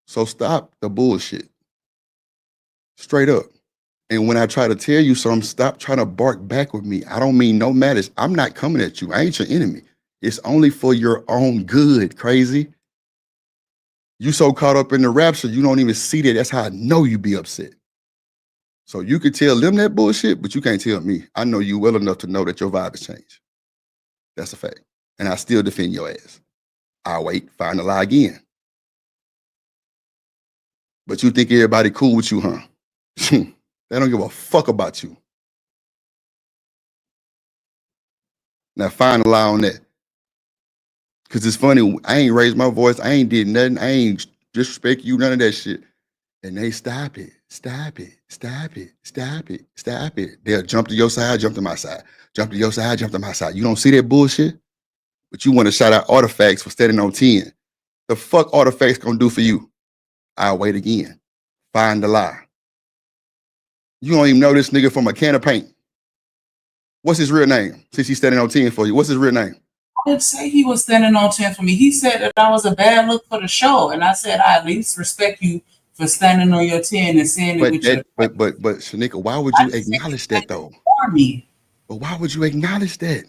So stop the bullshit. Straight up. And when I try to tell you something, stop trying to bark back with me. I don't mean no malice. I'm not coming at you. I ain't your enemy. It's only for your own good, crazy. You so caught up in the rapture, you don't even see that. That's how I know you be upset. So you could tell them that bullshit, but you can't tell me. I know you well enough to know that your vibe has changed. That's a fact. And I still defend your ass. I'll wait, find the lie again. But you think everybody cool with you, huh? They don't give a fuck about you. Now find a lie on that. Because it's funny, I ain't raised my voice. I ain't did nothing. I ain't disrespect you, none of that shit. And they stop it, stop it, stop it, stop it, stop it. They'll jump to your side, jump to my side. Jump to your side, jump to my side. You don't see that bullshit? But you want to shout out Artifacts for standing on 10. The fuck Artifacts gonna do for you? I'll wait again. Find the lie. You don't even know this nigga from a can of paint. What's his real name? Since he's standing on 10 for you, what's his real name?
I didn't say he was standing on 10 for me. He said that I was a bad look for the show. And I said, I at least respect you for standing on your 10 and saying it with your...
But Shanika, why would you acknowledge that though?
For me.
But why would you acknowledge that?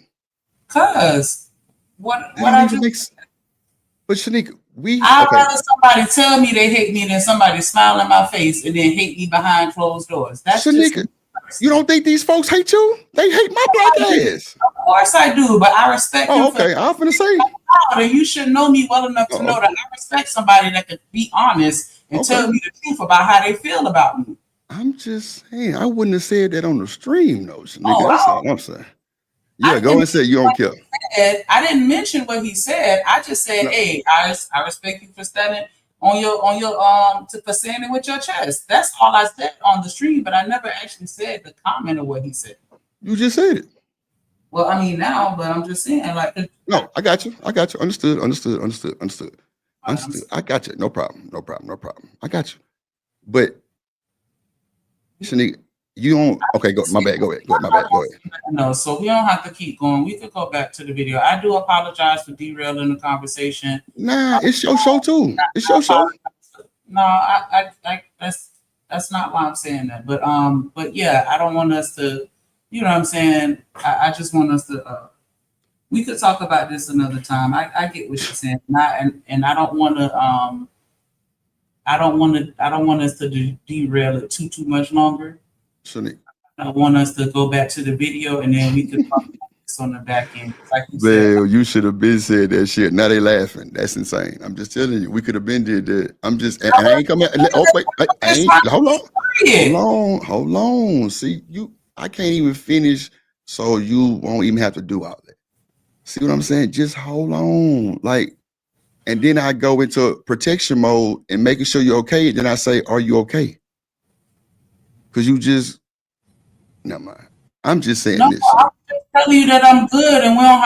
Because what I do...
But Shanika,
I'd rather somebody tell me they hate me than somebody smile in my face and then hate me behind closed doors. That's
Shanika, you don't think these folks hate you? They hate my black ass.
Of course I do, but I respect you.
Okay, I'm finna say.
And you should know me well enough to know that I respect somebody that could be honest and tell me the truth about how they feel about me.
I'm just saying, I wouldn't have said that on the stream, though, Shanika. That's all I'm saying. Yeah, go and say you don't care.
I didn't mention what he said. I just said, hey, I respect you for standing on your for saying it with your chest. That's all I said on the stream, but I never actually said the comment of what he said.
You just said it.
Well, I mean now, but I'm just saying, like.
No, I got you. Understood. I got you. No problem. I got you. But Shanika, you don't. Okay, go. My bad. Go ahead.
No, so we don't have to keep going. We could go back to the video. I do apologize for derailing the conversation.
Nah, it's your show too. It's your show.
No, I that's not why I'm saying that. But yeah, I don't want us to. You know what I'm saying? I just want us to. We could talk about this another time. I get what you're saying, and I don't want to. I don't want us to derail it too much longer.
Shanika.
I want us to go back to the video and then we could talk about this on the back end. Like you
said, you should have been said that shit. Now they laughing. That's insane. I'm just telling you, we could have been did that. I'm just, and I ain't coming. Oh wait, hold on. See, I can't even finish, so you won't even have to do all that. See what I'm saying? Just hold on, and then I go into protection mode and making sure you're okay. Then I say, "Are you okay?" Because you just, never mind. I'm just saying this.
I'm just telling you that I'm good, and we don't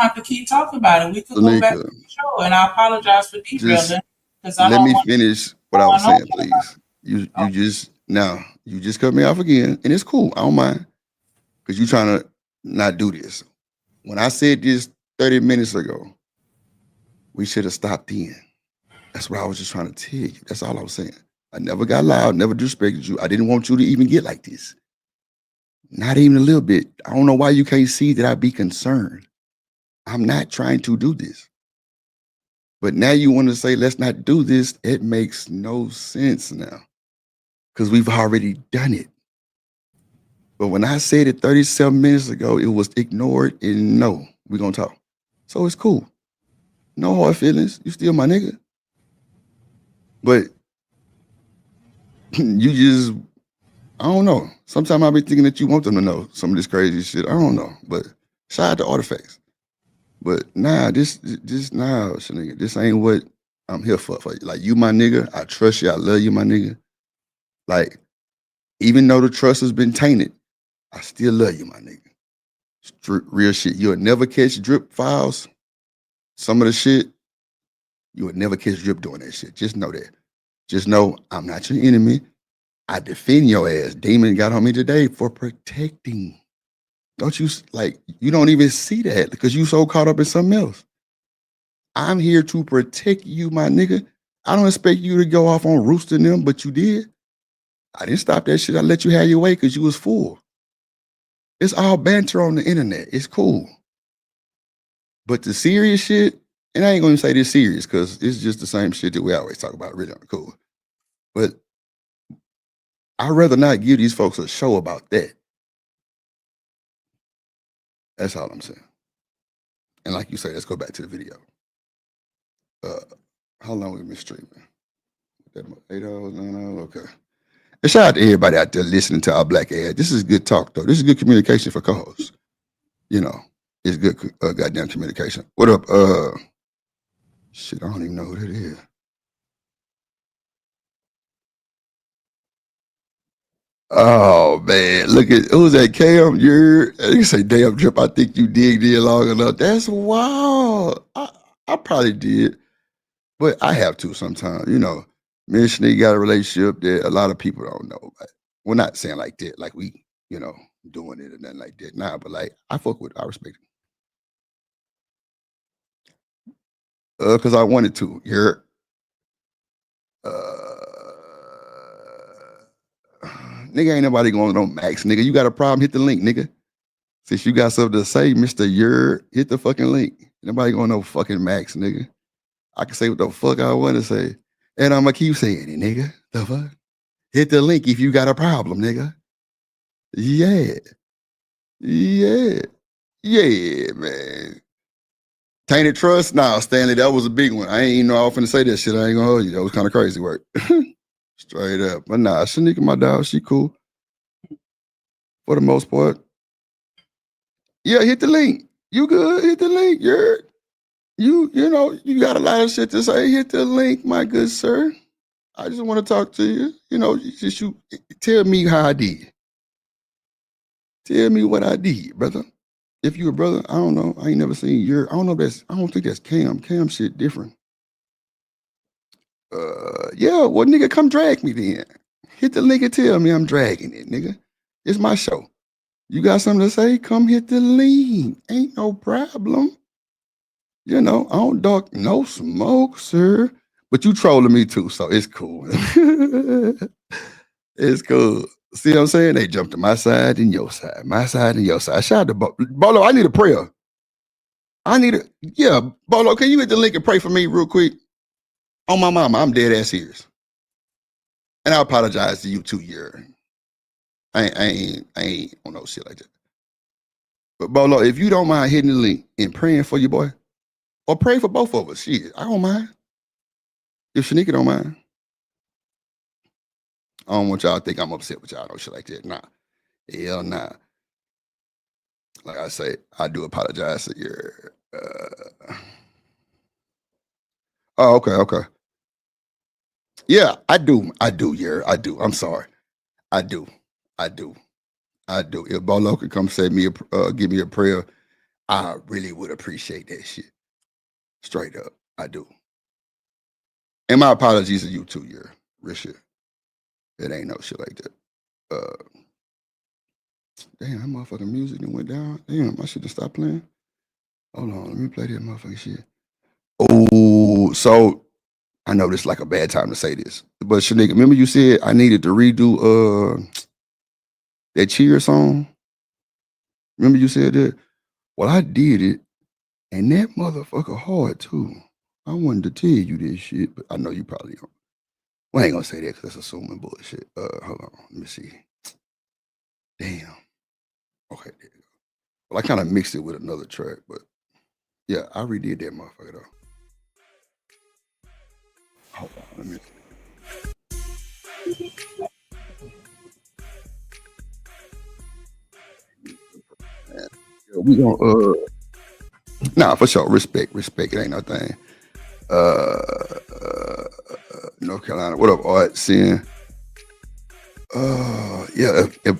have to keep talking about it. We could go back to the show, and I apologize for derailing.
Let me finish what I was saying, please. You just cut me off again, and it's cool. I don't mind, because you're trying to not do this. When I said this 30 minutes ago, we should have stopped then. That's what I was just trying to tell you. That's all I was saying. I never got loud, never disrespected you. I didn't want you to even get like this. Not even a little bit. I don't know why you can't see that I be concerned. I'm not trying to do this. But now you want to say, let's not do this. It makes no sense now. Because we've already done it. But when I said it 37 minutes ago, it was ignored and no, we're going to talk. So it's cool. No hard feelings. You still my nigga. But you just, I don't know. Sometimes I be thinking that you want them to know some of this crazy shit. I don't know. But shout out to Artifacts. But nah, this nah, nigga. This ain't what I'm here for. Like you, my nigga. I trust you. I love you, my nigga. Like, even though the trust has been tainted, I still love you, my nigga. Real shit. You'll never catch Drip files. Some of the shit, you would never catch Drip doing that shit. Just know that. Just know I'm not your enemy. I defend your ass. Demon got on me today for protecting. Don't you, like, you don't even see that because you so caught up in something else. I'm here to protect you, my nigga. I don't expect you to go off on roosting them, but you did. I didn't stop that shit. I let you have your way because you was full. It's all banter on the internet. It's cool. But the serious shit, and I ain't gonna say this serious because it's just the same shit that we always talk about, really cool. But I'd rather not give these folks a show about that. That's all I'm saying. And like you say, let's go back to the video. How long we been streaming? 8 hours, 9 hours, okay. And shout out to everybody out there listening to our black ass. This is good talk, though. This is good communication for co-hosts. You know, it's good goddamn communication. What up? Shit, I don't even know who that is. Oh man, look at who's that? Cam, you say, damn Drip, I think you digged in long enough. That's wild. I probably did, but I have to sometimes. You know, me and Shanique got a relationship that a lot of people don't know. But we're not saying like that, like we, you know, doing it or nothing like that. Nah, but like I fuck with it. I respect it. Because I wanted to. You're nigga, ain't nobody going on Max, nigga. You got a problem, hit the link, nigga. Since you got something to say, Mr. Hit the fucking link. Nobody going no fucking Max, nigga. I can say what the fuck I want to say. And I'm gonna keep saying it, nigga. The fuck? Hit the link if you got a problem, nigga. Yeah. Yeah. Yeah, man. Tainted trust? Nah, Stanley, that was a big one. I ain't even know I was finna say that shit. I ain't gonna hold you. That was kind of crazy work. Straight up. But nah, Shanika, my dog, she cool. For the most part. Yeah, hit the link. You good? Hit the link. You know, you got a lot of shit to say. Hit the link, my good sir. I just want to talk to you. You know, you tell me how I did. Tell me what I did, brother. If you a brother, I don't know. I ain't never seen I don't know if I don't think that's Cam. Cam shit different. Yeah, well, nigga, come drag me then. Hit the link and tell me I'm dragging it, nigga. It's my show. You got something to say? Come hit the link. Ain't no problem. You know, I don't duck no smoke, sir. But you trolling me too, so it's cool. It's cool. See what I'm saying? They jumped to my side and your side. My side and your side. Shout out to Bolo. I need a prayer. Yeah, Bolo, can you hit the link and pray for me real quick? On my mama, I'm dead ass serious. And I apologize to you too, I ain't on no shit like that. But Bolo, if you don't mind hitting the link and praying for your boy, or pray for both of us, shit, I don't mind. If Shanika don't mind. I don't want y'all to think I'm upset with y'all, no shit like that. Nah. Hell nah. Like I say, I do apologize to your Oh, okay. Yeah, I do, I do. I'm sorry. I do. If Bolo could come say me give me a prayer, I really would appreciate that shit. Straight up. I do. And my apologies to you too, real shit. It ain't no shit like that. Damn, that motherfucking music that went down. Damn, I should have stopped playing. Hold on, let me play that motherfucking shit. Oh, so I know this is like a bad time to say this, but Shanika, remember you said I needed to redo that cheer song? Remember you said that? Well, I did it, and that motherfucker hard too. I wanted to tell you this shit, but I know you probably don't. Well, I ain't gonna say that because that's assuming bullshit. Hold on, let me see. Damn. Okay, there you go. Well, I kind of mixed it with another track, but yeah, I redid that motherfucker though. Hold on, let me. Yeah, we gonna Nah, for sure. Respect. It ain't no thing. North Carolina. What up, Art? Seeing. Yeah. If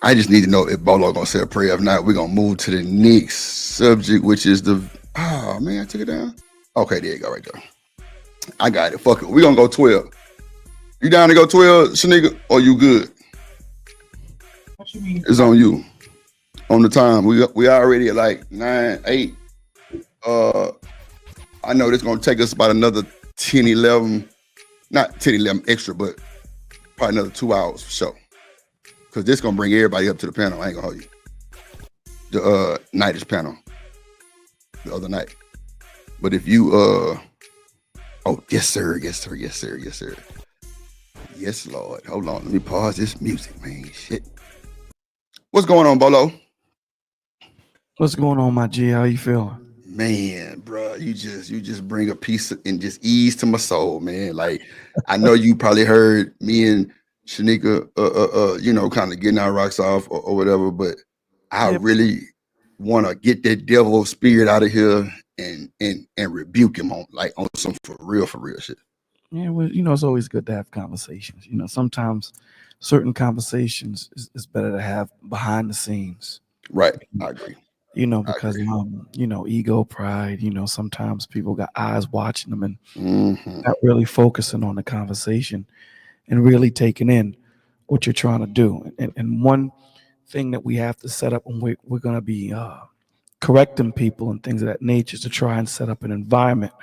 I just need to know if Bolo gonna say a prayer. If not, we're gonna move to the next subject, which is the. Oh man, I took it down. Okay, there you go, right there. I got it. Fuck it. We're gonna go 12. You down to go 12, Shanika? Or you good?
What you mean?
It's on you. On the time. We already at like 9, 8. I know this gonna take us about another 10, 11, not 10, 11 extra, but probably another 2 hours for sure. Cause this gonna bring everybody up to the panel. I ain't gonna hold you. The nightish panel the other night. But if you oh yes sir. Yes, Lord. Hold on. Let me pause this music, man. Shit. What's going on, Bolo?
What's going on, my G? How you feeling?
Man, bro, you just bring a piece and just ease to my soul, man. Like I know you probably heard me and Shanika, kind of getting our rocks off or whatever, but I really want to get that devil spirit out of here and rebuke him on some for real shit.
Yeah, well, it's always good to have conversations. Sometimes certain conversations is better to have behind the scenes.
Right, I agree.
Because ego, pride. Sometimes people got eyes watching them and not really focusing on the conversation and really taking in what you're trying to do. And one thing that we have to set up, and we're going to be correcting people and things of that nature, is to try and set up an environment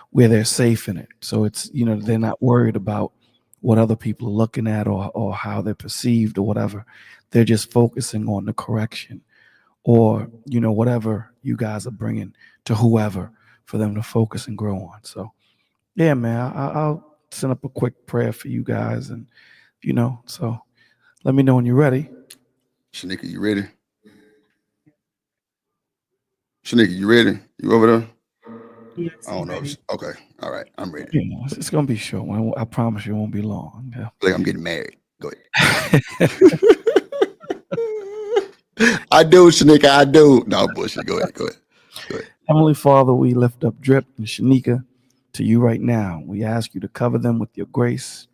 where they're safe in it. So it's, they're not worried about what other people are looking at or how they're perceived or whatever. They're just focusing on the correction or, whatever you guys are bringing to whoever for them to focus and grow on. So, yeah, man, I'll send up a quick prayer for you guys. And, so let me know when you're ready.
Shanika, you ready? Shanika, you ready? You over there?
Yes,
I don't know. Okay. All right. I'm ready.
Yeah, it's going to be short. I promise you it won't be long. Yeah.
Like I'm getting married. Go ahead. I do, Shanika. I do. No, bullshit. Go ahead.
Heavenly Father, we lift up Drip and Shanika to you right now. We ask you to cover them with your grace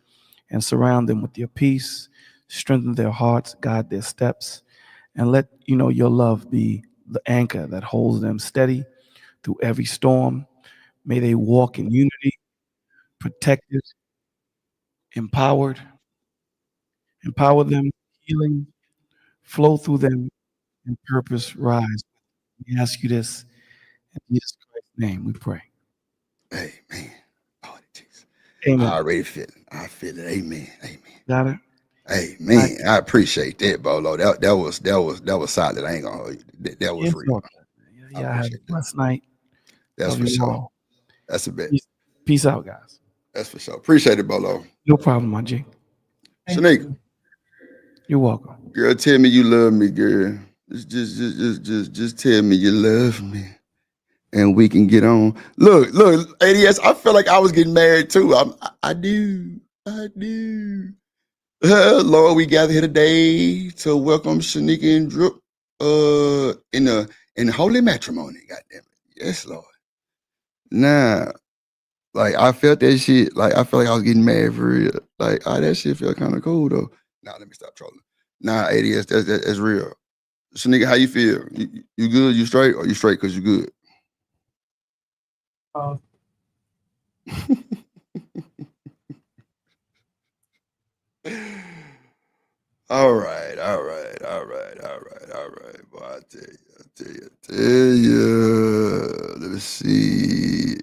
and surround them with your peace, strengthen their hearts, guide their steps, and let your love be the anchor that holds them steady through every storm. May they walk in unity, protected, empower them, healing, flow through them, and purpose rise. We ask you this in Jesus Christ's name, we pray.
Amen. Oh, Jesus.
Amen.
I already feel it. I feel it. Amen.
Got it?
Amen. I appreciate that, Bolo. That was solid. I ain't gonna hold you. That was real.
Yeah, I had a blessed night.
That's
Love
for
you
sure.
all.
That's a bet.
Peace out, guys.
That's for sure. Appreciate it, Bolo.
No problem, my G.
Shanika.
You're welcome.
Girl, tell me you love me, girl. Just tell me you love me. And we can get on. Look, ADS, I feel like I was getting married too. I do. Lord, we gather here today to welcome Shanika and Drip in holy matrimony. Goddamn it. Yes, Lord. Nah, like I felt that shit. Like I felt like I was getting married for real. Like, that shit felt kind of cool though. Nah, let me stop trolling. Nah, ADS, that's real. Shanika, how you feel? You good? You straight? Or you straight because you good? All right. Boy, I tell you. Let me see.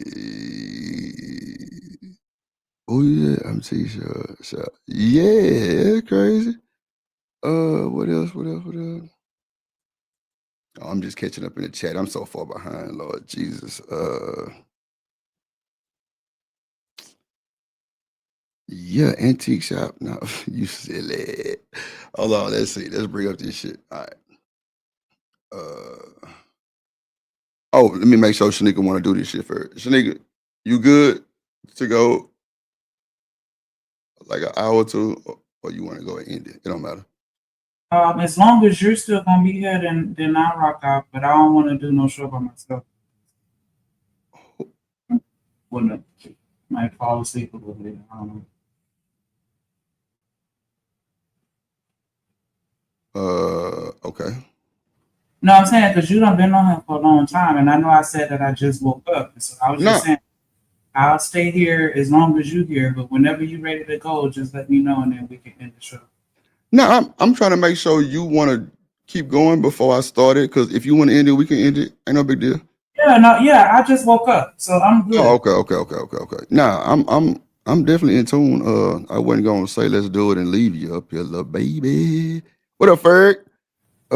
Oh yeah, I'm T-shirt. Yeah, crazy. What else? Oh, I'm just catching up in the chat. I'm so far behind, Lord Jesus. Yeah, antique shop. No, you silly. Hold on, let's see. Let's bring up this shit. All right. Oh, let me make sure Shanika want to do this shit first. Shanika, you good to go like an hour or two, or you want to go and end it? It don't matter.
As long as you're still gonna be here, then I'll rock out. But I don't want to do no show by myself. Wouldn't might fall asleep a little bit. I don't know.
Okay.
No, I'm saying because you done been on here for a long time, and I know I said that I just woke up. So I was just saying I'll stay here as long as you here, but whenever you ready to go, just let me know and then we can end the show.
No, I'm trying to make sure you want to keep going before I start it. Because if you want to end it, we can end it. Ain't no big deal.
Yeah, I just woke up, so I'm good.
Oh, okay. Nah, I'm definitely in tune. I wasn't gonna say let's do it and leave you up here, little baby. What up, Ferg? I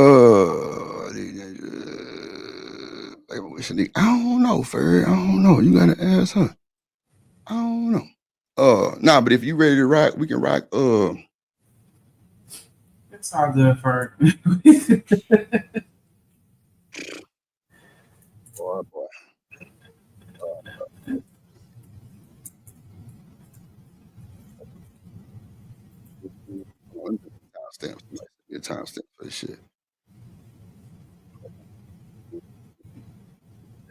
don't know, Ferg. I don't know. You gotta ask her. I don't know. Nah, but if you ready to rock, we can rock.
It's all good, Ferg.
Boy. Timestamp for this shit.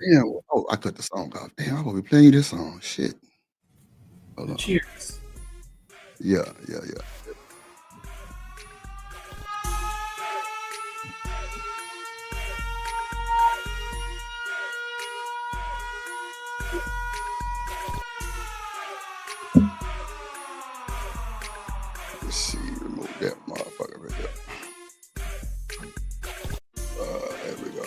Damn. Oh, I cut the song off. Damn, I'm gonna be playing you this song. Shit. Hold on.
Cheers.
Yeah. Let's see, remove that motherfucker right there. There we go.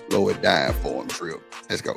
Lower it down for him, Trill. Let's go.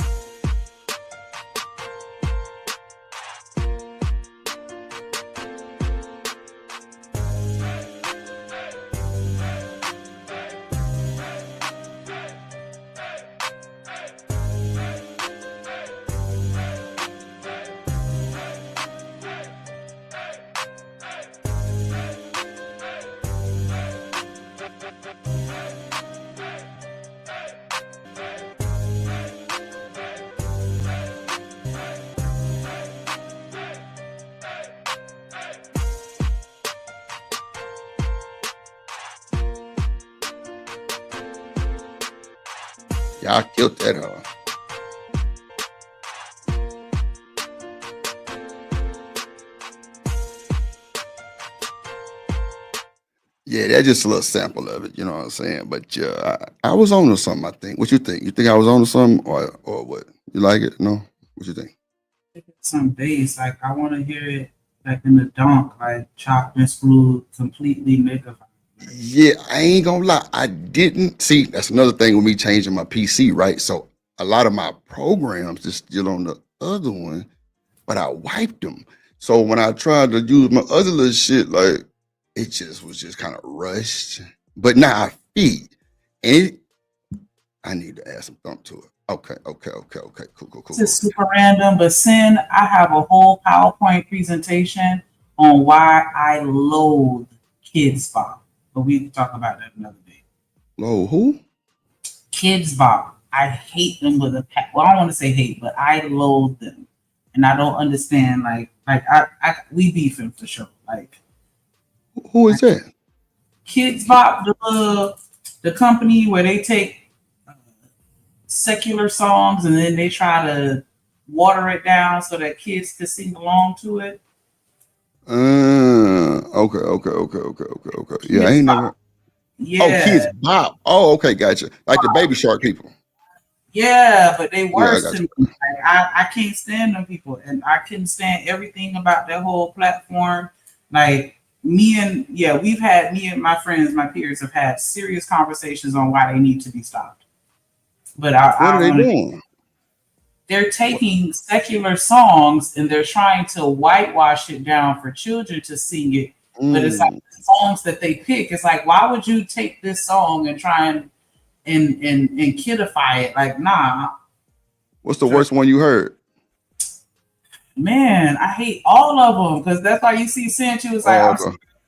Y'all killed that, huh? Yeah, that's just a little sample of it, you know what I'm saying? But yeah, I was on to something, I think. What you think? You think I was on to something or what? You like it? No? What you think?
Some bass, like I want to hear it like in the donk, like Chop and Screw completely nigga.
Yeah, I ain't gonna lie. I didn't see. That's another thing with me changing my PC, right? So a lot of my programs is still on the other one, but I wiped them. So when I tried to use my other little shit, like it just was just kind of rushed. But now I feed, and I need to add some thump to it. Okay, cool.
This is super random, but Sin, I have a whole PowerPoint presentation on why I loathe Kids Bop. But we can talk about that another day.
Low who?
Kids Bop. I hate them with a well, I don't want to say hate, but I loathe them, and I don't understand. Like we beefing for sure. Like,
who is that?
Kids Bop, the company where they take secular songs and then they try to water it down so that kids can sing along to it.
Okay. Yeah, I ain't never.
Yeah.
Oh, Kids Bop. Oh, okay, gotcha. Like the Baby Shark people.
Yeah, but they worse
Yeah, I got
than me. Like, I can't stand them people, and I couldn't stand everything about their whole platform. Like me and my friends, my peers have had serious conversations on why they need to be stopped. But
what are they doing?
They're taking secular songs and they're trying to whitewash it down for children to sing it. But it's like the songs that they pick. It's like, why would you take this song and try and kidify it? Like, nah.
What's the worst one you heard?
Man, I hate all of them because that's why you see Cinch was like,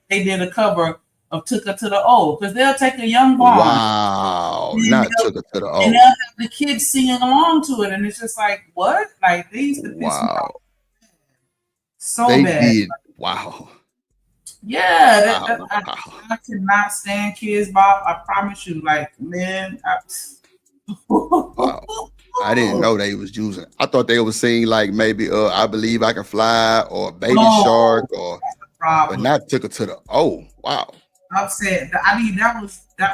they did a cover of Took Her to the O because they'll take a young bomb.
Wow, not Took Her to the O.
And they'll have the kids singing along to it, and it's just like, what? Like they used to piss me off so
they
bad.
Did. Wow.
Yeah, I cannot stand Kids Bop. I promise you, like, man,
Wow. I didn't know they was using. I thought they was saying like maybe I Believe I Can Fly or Baby Shark or, but not Took Her to the wow.
I've said, I mean, that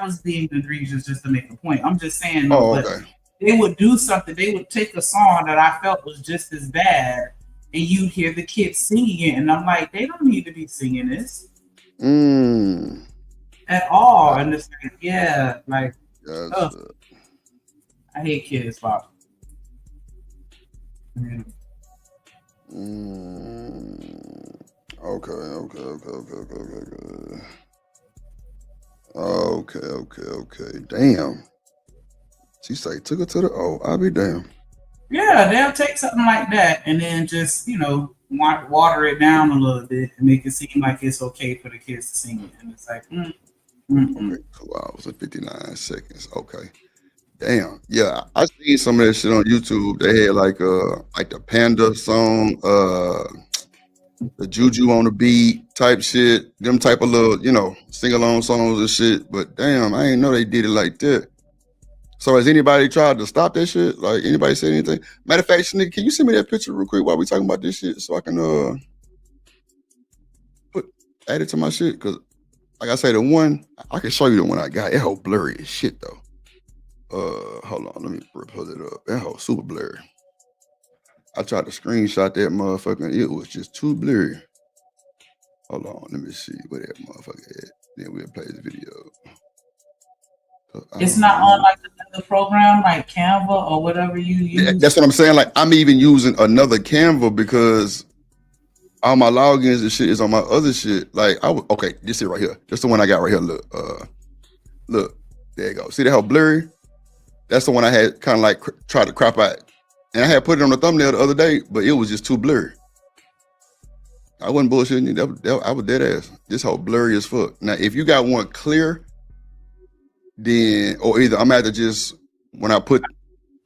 was being egregious just to make a point. I'm just saying,
Oh,
but
okay.
they would do something. They would take a song that I felt was just as bad, and you hear the kids singing it, and I'm like, they don't need to be singing this at all. And it's like, yeah, like, I hate kids, Bob. Yeah.
Okay. Damn. She say Took Her to the I'll be damn.
Yeah, they'll take something like that and then just, water it down a little bit and make it seem like it's okay for the kids to sing it. And it's like,
Okay, 2 hours and 59 seconds. Okay. Damn. Yeah, I seen some of that shit on YouTube. They had like the Panda song, the Juju on the Beat type shit, them type of little, sing-along songs and shit. But damn, I ain't know they did it like that. So has anybody tried to stop that shit? Like anybody said anything? Matter of fact, Shanika, can you send me that picture real quick while we talking about this shit so I can add it to my shit? Cause like I say, the one I can show you the one I got. That whole blurry as shit though. Hold on, let me pull it up. That whole super blurry. I tried to screenshot that motherfucker. It was just too blurry. Hold on, let me see where that motherfucker at. Then we'll play the video.
it's not on like another program like Canva or whatever you use.
That's what I'm saying. Like I'm even using another Canva because all my logins and shit is on my other shit. Like okay, this is right here. That's the one I got right here. Look, there you go. See that how blurry? That's the one I had kind of like tried to crop out, and I had put it on the thumbnail the other day, but it was just too blurry. I wasn't bullshitting you. I was dead ass. This whole blurry as fuck. Now, if you got one clear, then or either I'm gonna have to just when I put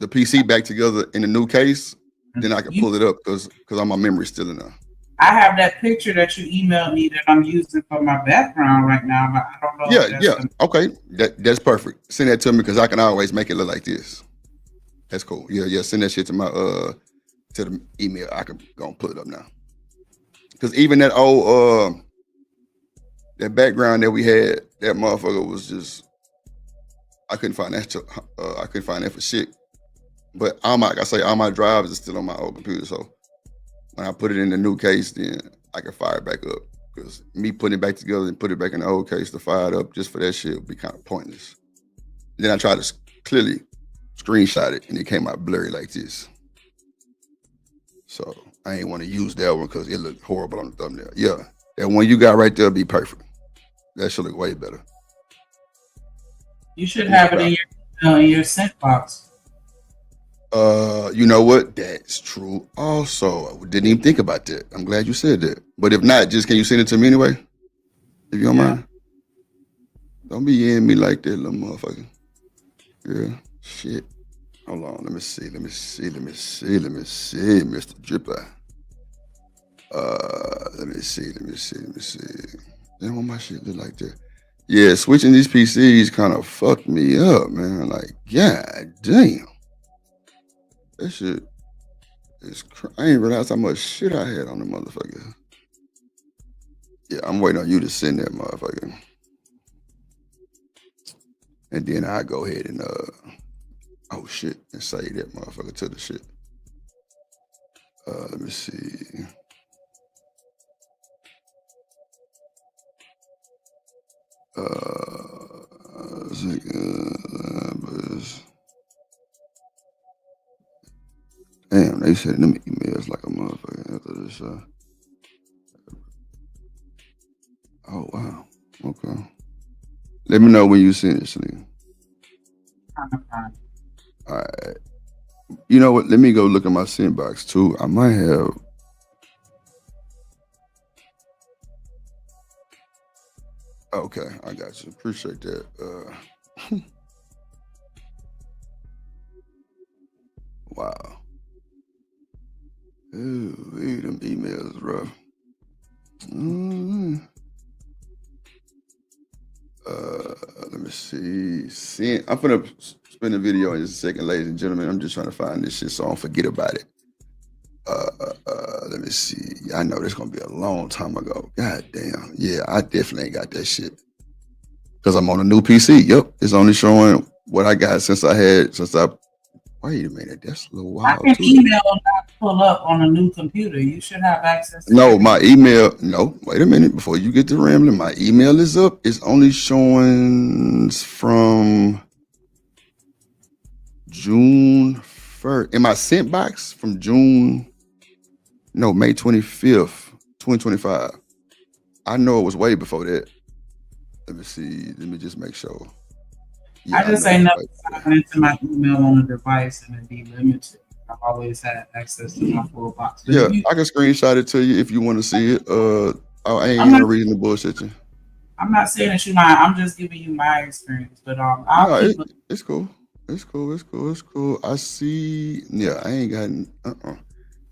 the PC back together in the new case, then I can pull it up because all my memory's still in there.
I have that picture that you emailed me that I'm using for my background right now, but I don't know.
Yeah. Okay, that's perfect. Send that to me because I can always make it look like this. That's cool. Yeah. Send that shit to my to the email. I can go and pull it up now. Because even that old that background that we had, that motherfucker was just I couldn't find that. I couldn't find that for shit. But all my drives are still on my old computer, so. When I put it in the new case, then I can fire it back up. Because me putting it back together and put it back in the old case to fire it up just for that shit would be kind of pointless. Then I tried to clearly screenshot it and it came out blurry like this. So I ain't want to use that one because it looked horrible on the thumbnail. Yeah, that one you got right there be perfect. That should look way better.
You should have it in your sent box.
You know what? That's true. Also, I didn't even think about that. I'm glad you said that. But if not, just can you send it to me anyway? If you don't mind. Don't be in me like that, little motherfucker. Yeah. Shit. Hold on. Let me see, Mr. Dripper. Let me see. Damn, why my shit look like that? Yeah, switching these PCs kind of fucked me up, man. Like, god damn. That shit is I ain't realized how much shit I had on the motherfucker. Yeah, I'm waiting on you to send that motherfucker. And then I go ahead and and save that motherfucker to the shit. Let me see. Damn, they sent them emails like a motherfucker after this. Oh wow. Okay. Let me know when you send it, Shalene. All right. You know what? Let me go look at my send box too. I might have. Okay, I got you. Appreciate that. Wow. Ooh, them emails rough. Let me see. I'm gonna spin the video in just a second, ladies and gentlemen. I'm just trying to find this shit so I don't forget about it. Let me see. I know this gonna be a long time ago. God damn. Yeah, I definitely ain't got that shit. Because I'm on a new PC. Yep. It's only showing what I got since I wait a minute, that's a little
I
wild
can
too.
email not pull up on a new computer. You should have access to
No,
it.
my email. No, wait a minute. Before you get to rambling, my email is up. It's only showing from June 1st. In my sent box from May 25th, 2025. I know it was way before that. Let me see. Let me just make sure. Yeah,
I just
know
ain't
it's
never
way-
signed into my email on a device and it be limited. I've always had access to my full box. But
Yeah,
if you,
I can screenshot it to you if you want to see it. I ain't
I'm
even
not,
reading the bullshit. You.
I'm not saying that you lying. I'm just giving you my experience. But I'll
No,
keep
it's cool. It's cool. It's cool. It's cool. I see. Yeah, I ain't got.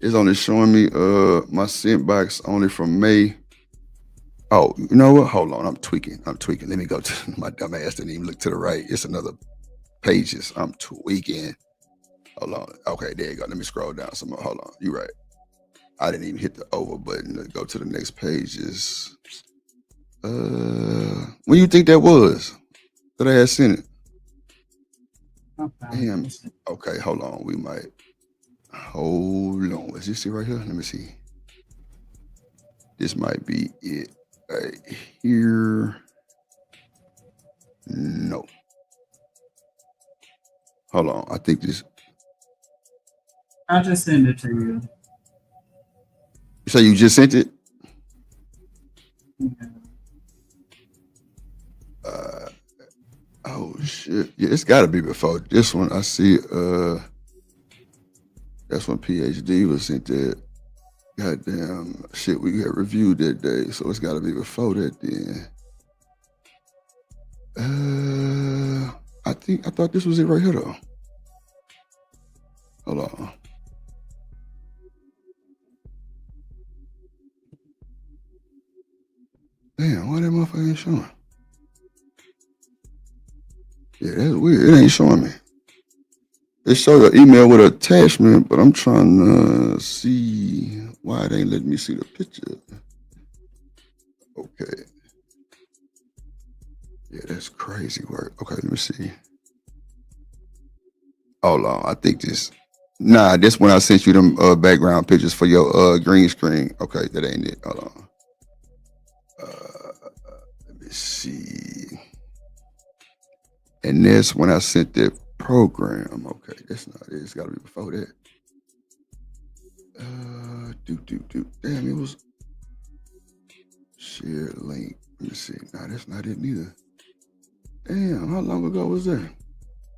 It's only showing me my sent box only from May. Oh, you know what? Hold on. I'm tweaking. Let me go to my dumb ass. Didn't even look to the right. It's another pages. I'm tweaking. Hold on. Okay, there you go. Let me scroll down some more. Hold on. You're right. I didn't even hit the over button to go to the next pages. When you think that was that I had sent it? Damn. Okay, hold on. We might hold on. Is this it right here? Let me see. This might be it right here. No. Hold on. I think this.
I'll just send it to you.
So you just sent it? Oh shit. Yeah, it's gotta be before this one. I see that's when PhD was sent that goddamn shit we got reviewed that day. So it's gotta be before that then. I thought this was it right here though. Hold on. Damn, why that motherfucker ain't showing? Yeah, that's weird. It ain't showing me. It showed an email with an attachment, but I'm trying to see why it ain't letting me see the picture. Okay. Yeah, that's crazy work. Okay, let me see. Hold on. I think this. Nah, this when I sent you them background pictures for your green screen. Okay, that ain't it. Hold on. Let me see. And that's when I sent that program. Okay, that's not it. It's got to be before that. Damn, it was share link. Let me see. Nah, that's not it neither. Damn, how long ago was that?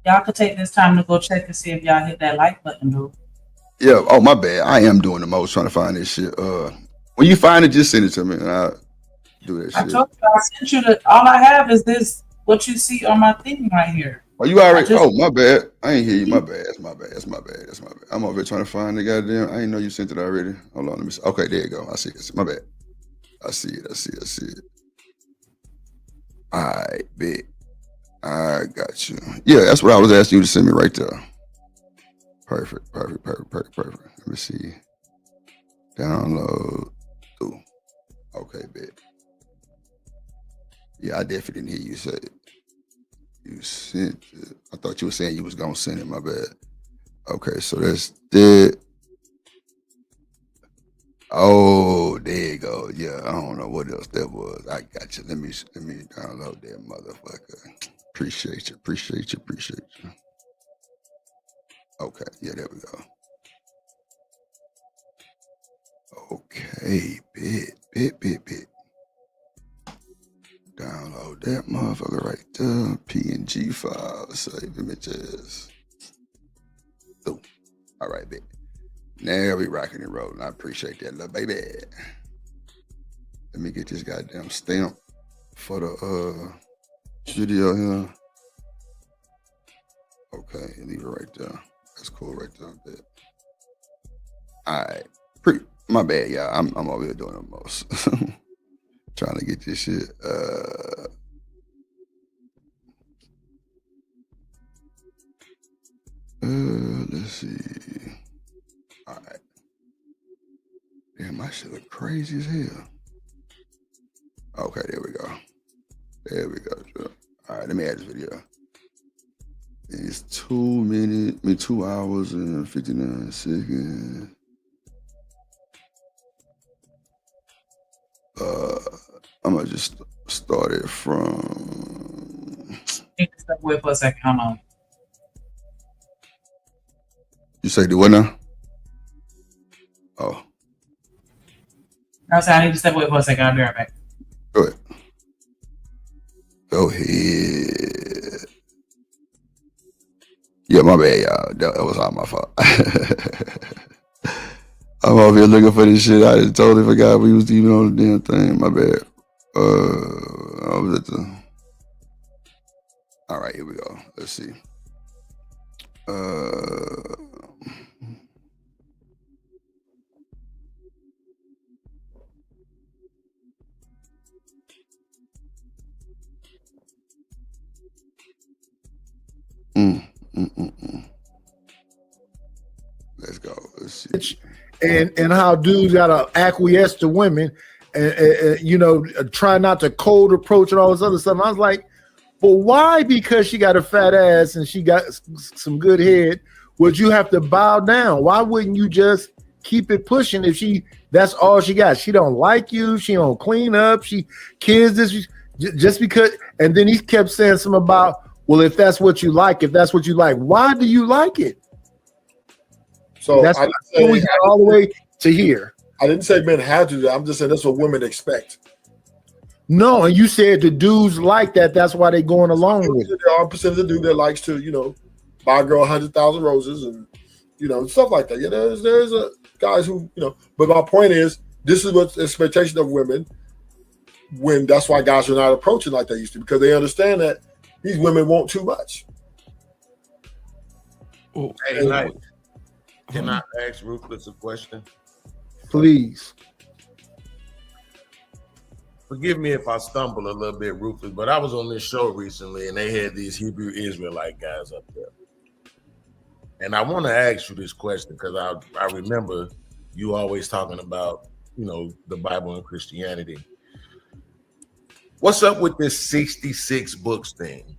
Y'all could take this time to go check and see if y'all hit that like button, though.
Yeah. Oh, my bad. I am doing the most trying to find this shit. When you find it, just send it to me, and I'll do that
I
shit.
told you I sent you the. All I have is this. What you see on my thing right here.
Oh, you already? Oh, my bad. I ain't hear you. My bad. That's my bad. That's my bad. That's my bad. I'm over here trying to find the goddamn. I ain't know you sent it already. Hold on. Let me see. Okay, there you go. I see it. My bad. I see it. I see it. All right, bet. I got you. Yeah, that's what I was asking you to send me right there. Perfect. Let me see. Download. Ooh. Okay, bet. Yeah, I definitely didn't hear you say it. You sent it. I thought you were saying you was gonna send it. My bad. Okay, so that's that. Oh, there you go. Yeah, I don't know what else that was. I got you. Let me download that motherfucker. Appreciate you. Okay, yeah, there we go. Okay, bit. Download that motherfucker right there. PNG file, save images. Oh, all right, bit. Now we rocking and rolling. I appreciate that, little baby. Let me get this goddamn stamp for the video here. Okay, leave it right there. That's cool right there. Bit. All right. My bad, y'all. I'm over here doing the most. Trying to get this shit. see. All right. Damn, my shit look crazy as hell. Okay, there we go. There we go. All right, let me add this video. It's 2 hours and 59 seconds. I'm gonna just start it from.
Step away for a second. Hold on.
You say do what now? Oh,
I said I need to step away for a second. I'll be right back.
go ahead. Go ahead. Yeah, my bad, y'all. That was all my fault. I'm over here looking for this shit. I just totally forgot we was even on the damn thing. My bad. I was at the. All right, here we go. Let's see. Let's go. Let's see.
And how dudes gotta acquiesce to women and you know, try not to cold approach and all this other stuff. And I was like, but why? Because she got a fat ass and she got some good head, would you have to bow down? Why wouldn't you just keep it pushing if that's all she got? She don't like you, she don't clean up, she kids this just because. And then he kept saying something about, well, if that's what you like, why do you like it?
So
that's
I
what we got all the way to here.
I didn't say men had to do that. I'm just saying that's what women expect.
No, and you said the dudes like that. That's why they going along with it.
There are percentage of dude that likes to, you know, buy a girl 100,000 roses and, you know, stuff like that. Yeah, there's guys who, you know. But my point is, this is what's the expectation of women. When that's why guys are not approaching like they used to, because they understand that these women want too much.
Hey, Knight, can I ask Ruthless a question?
Please.
Forgive me if I stumble a little bit, Ruthless, but I was on this show recently and they had these Hebrew Israelite guys up there. And I want to ask you this question because I remember you always talking about, you know, the Bible and Christianity. What's up with this 66 books thing?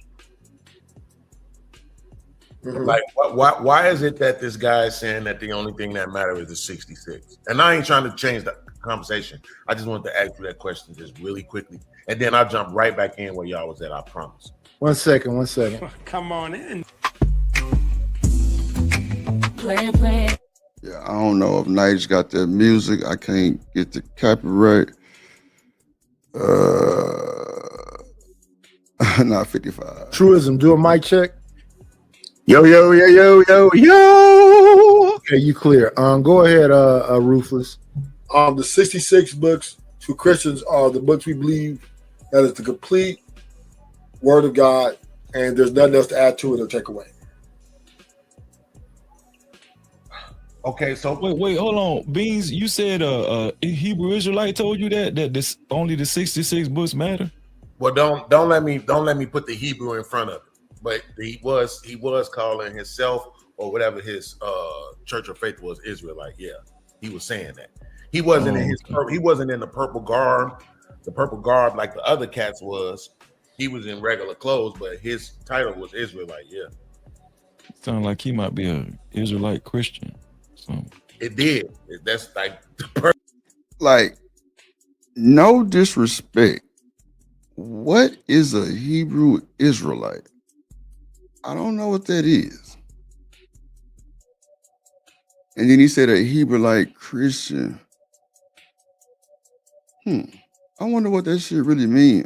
Like, why is it that this guy is saying that the only thing that matters is the 66? And I ain't trying to change the conversation. I just wanted to ask you that question just really quickly. And then I'll jump right back in where y'all was at, I promise.
One second.
Come on in.
Yeah, I don't know if Night's got that music. I can't get the copyright. Not 55.
Truism, do a mic check.
Yo.
Okay, you clear. Go ahead, Ruthless.
The 66 books for Christians are the books we believe that is the complete Word of God, and there's nothing else to add to it or take away.
Okay, so
wait, hold on, Beans. You said a Hebrew Israelite told you that this only the 66 books matter.
Well, don't let me put the Hebrew in front of it. But he was calling himself or whatever his church of faith was Israelite. Yeah, he was saying that. He wasn't he wasn't in the purple garb like the other cats was. He was in regular clothes, but his title was Israelite. Yeah.
Sound like he might be an Israelite Christian. So
it did. That's like
like no disrespect. What is a Hebrew Israelite? I don't know what that is. And then he said a Hebrewite Christian. I wonder what that shit really mean.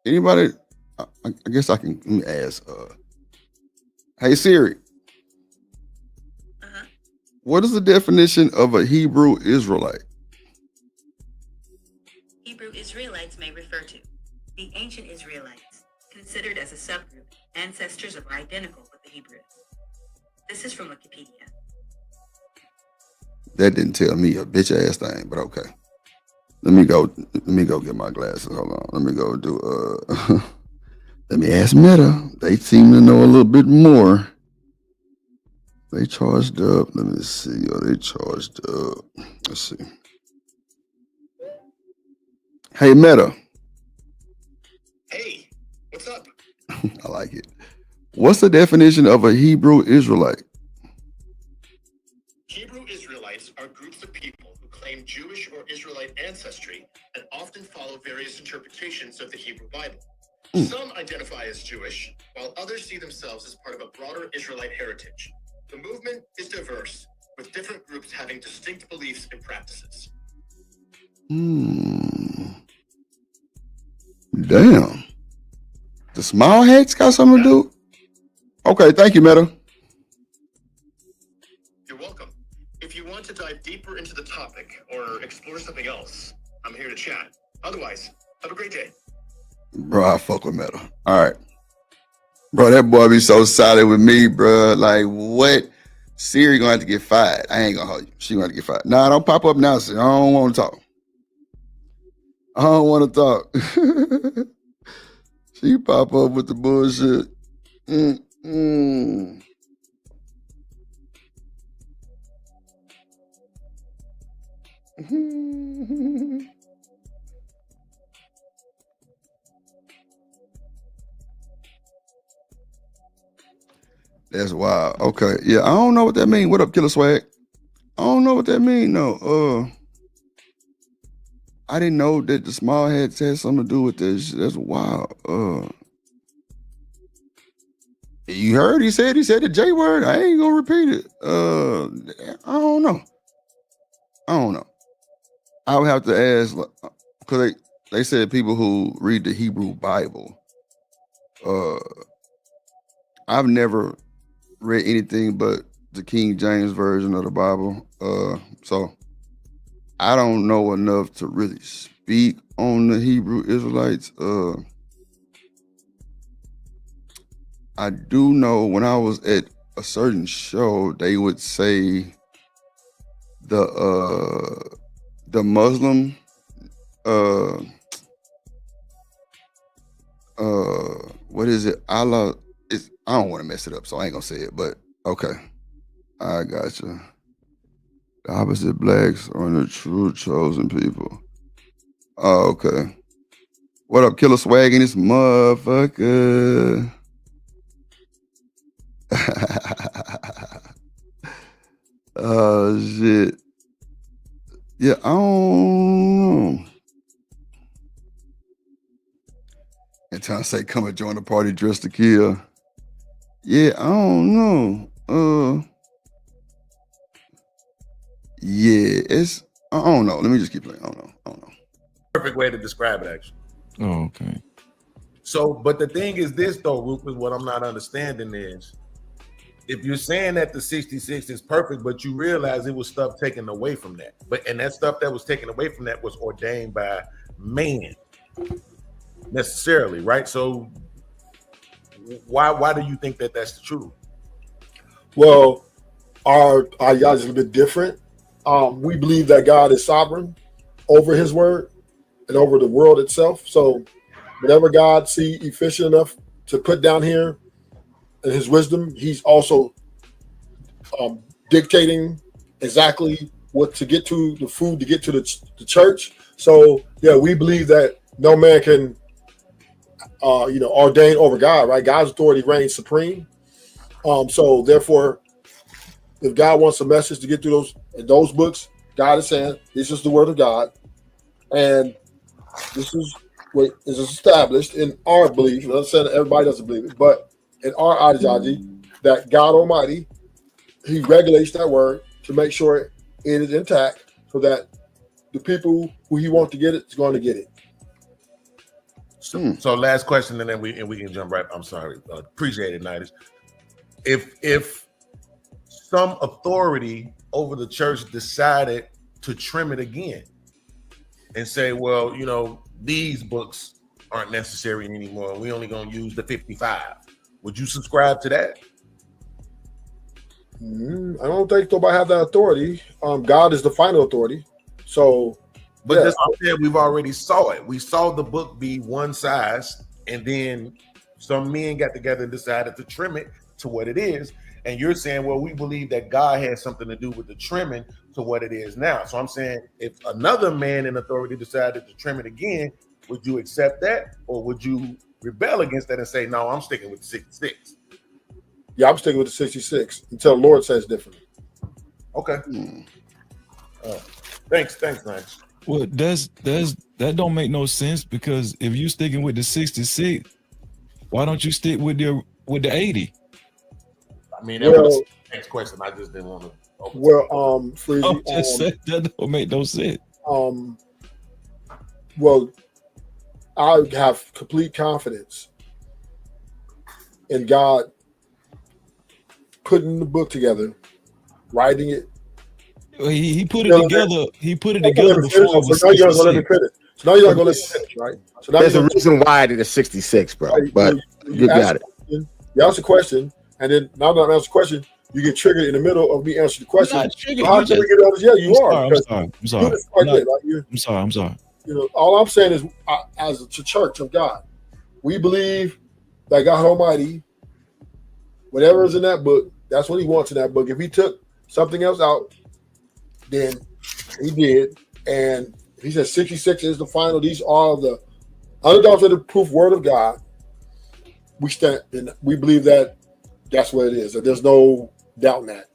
Anybody? I guess I can. Let me ask. Hey Siri. What is the definition of a Hebrew Israelite?
Hebrew Israelites may refer to the ancient Israelites, considered as a subgroup, ancestors of identical with the Hebrews. This is from Wikipedia.
That didn't tell me a bitch ass thing, but okay. Let me go get my glasses. Hold on. Let me go do Let me ask Meta. They seem to know a little bit more. They charged up. Let me see. Are they charged up? Let's see. Hey, Meta.
Hey, what's up?
I like it. What's the definition of a Hebrew Israelite?
Hebrew Israelites are groups of people who claim Jewish or Israelite ancestry and often follow various interpretations of the Hebrew Bible. Some identify as Jewish, while others see themselves as part of a broader Israelite heritage. The movement is diverse, with different groups having distinct beliefs and practices.
Damn. The small hats got something to do? Okay, thank you, Meta.
You're welcome. If you want to dive deeper into the topic or explore something else, I'm here to chat. Otherwise, have a great day.
Bro, I fuck with Meta. All right. Bro, that boy be so solid with me, bro. Like, what? Siri gonna have to get fired. I ain't gonna hold you. She gonna have to get fired. Nah, don't pop up now, Siri. I don't want to talk. I don't want to talk. She pop up with the bullshit. That's wild. Okay. Yeah, I don't know what that mean. What up, Killer Swag? I don't know what that mean. No. I didn't know that the small hats had something to do with this. That's wild. You heard he said the J word. I ain't gonna repeat it. I don't know. I would have to ask, because they said people who read the Hebrew Bible. I've never read anything but the King James version of the Bible. So I don't know enough to really speak on the Hebrew Israelites. I do know when I was at a certain show, they would say the Muslim what is it? Allah is, I don't want to mess it up, so I ain't gonna say it, but okay. I got you. The opposite blacks are the true chosen people. Oh, okay. What up, Killer Swag in this motherfucker? Oh shit. Yeah, I don't know. And trying to say come and join the party dressed to kill. Yeah, I don't know. Yeah, it's I don't know. Let me just keep playing. I don't know.
Perfect way to describe it, actually.
Oh, okay.
So, but the thing is this, though, Rufus, what I'm not understanding is, if you're saying that the 66 is perfect, but you realize it was stuff taken away from that. And that stuff that was taken away from that was ordained by man, necessarily, right? So why do you think that that's the truth?
Well, our God is a bit different. We believe that God is sovereign over his word and over the world itself. So whatever God see efficient enough to put down here in his wisdom, he's also dictating exactly what to get to, the food to get to the church. So yeah, we believe that no man can ordain over God, right? God's authority reigns supreme. So therefore, if God wants a message to get through those books, God is saying this is the word of God, and this is what is established in our belief. I'm not saying that everybody doesn't believe it, but in our ideology, that God Almighty, he regulates that word to make sure it is intact, so that the people who he wants to get it is going to get it.
So last question, and then we can jump right. I'm sorry, appreciate it, Nidus. If some authority over the church decided to trim it again and say, well, these books aren't necessary anymore, we only gonna use the 55, would you subscribe to that?
I don't think nobody have that authority. God is the final authority. So,
but
yeah.
that's what I'm saying. We've already saw it. We saw the book be one size, and then some men got together and decided to trim it to what it is. And you're saying, well, we believe that God has something to do with the trimming to what it is now. So I'm saying, if another man in authority decided to trim it again, would you accept that, or would you rebel against that and say, no, I'm sticking with the 66?
Yeah, I'm sticking with the 66 until the Lord says differently.
Okay. Thanks, man.
Well, that don't make no sense, because if you sticking with the 66, why don't you stick with the 80?
I mean, that was the next question. I just didn't want to.
Well, Freezy,
I'm just saying that don't make no sense.
Well, I have complete confidence in God putting the book together, writing it.
He put it together. He put it together before it was
So now you're not going to let me
66.
finish. So now you're not going to let me finish, right? So now
There's
you're
a reason why I did a 66, bro. But you got it.
You ask a question, and then now that I answer the question, you get triggered in the middle of me answering the question.
not triggered.
So how
You
can we
just-
get on this? Yeah, you are.
I'm
because
sorry.
you just like that, like you're-
I'm sorry.
You know, all I'm saying is, as a church of God, we believe that God Almighty, whatever is in that book, that's what He wants in that book. If He took something else out, then He did. And if He said 66 is the final, these are the unadulterated proof word of God. We stand and we believe that that's what it is. That there's no doubt in that.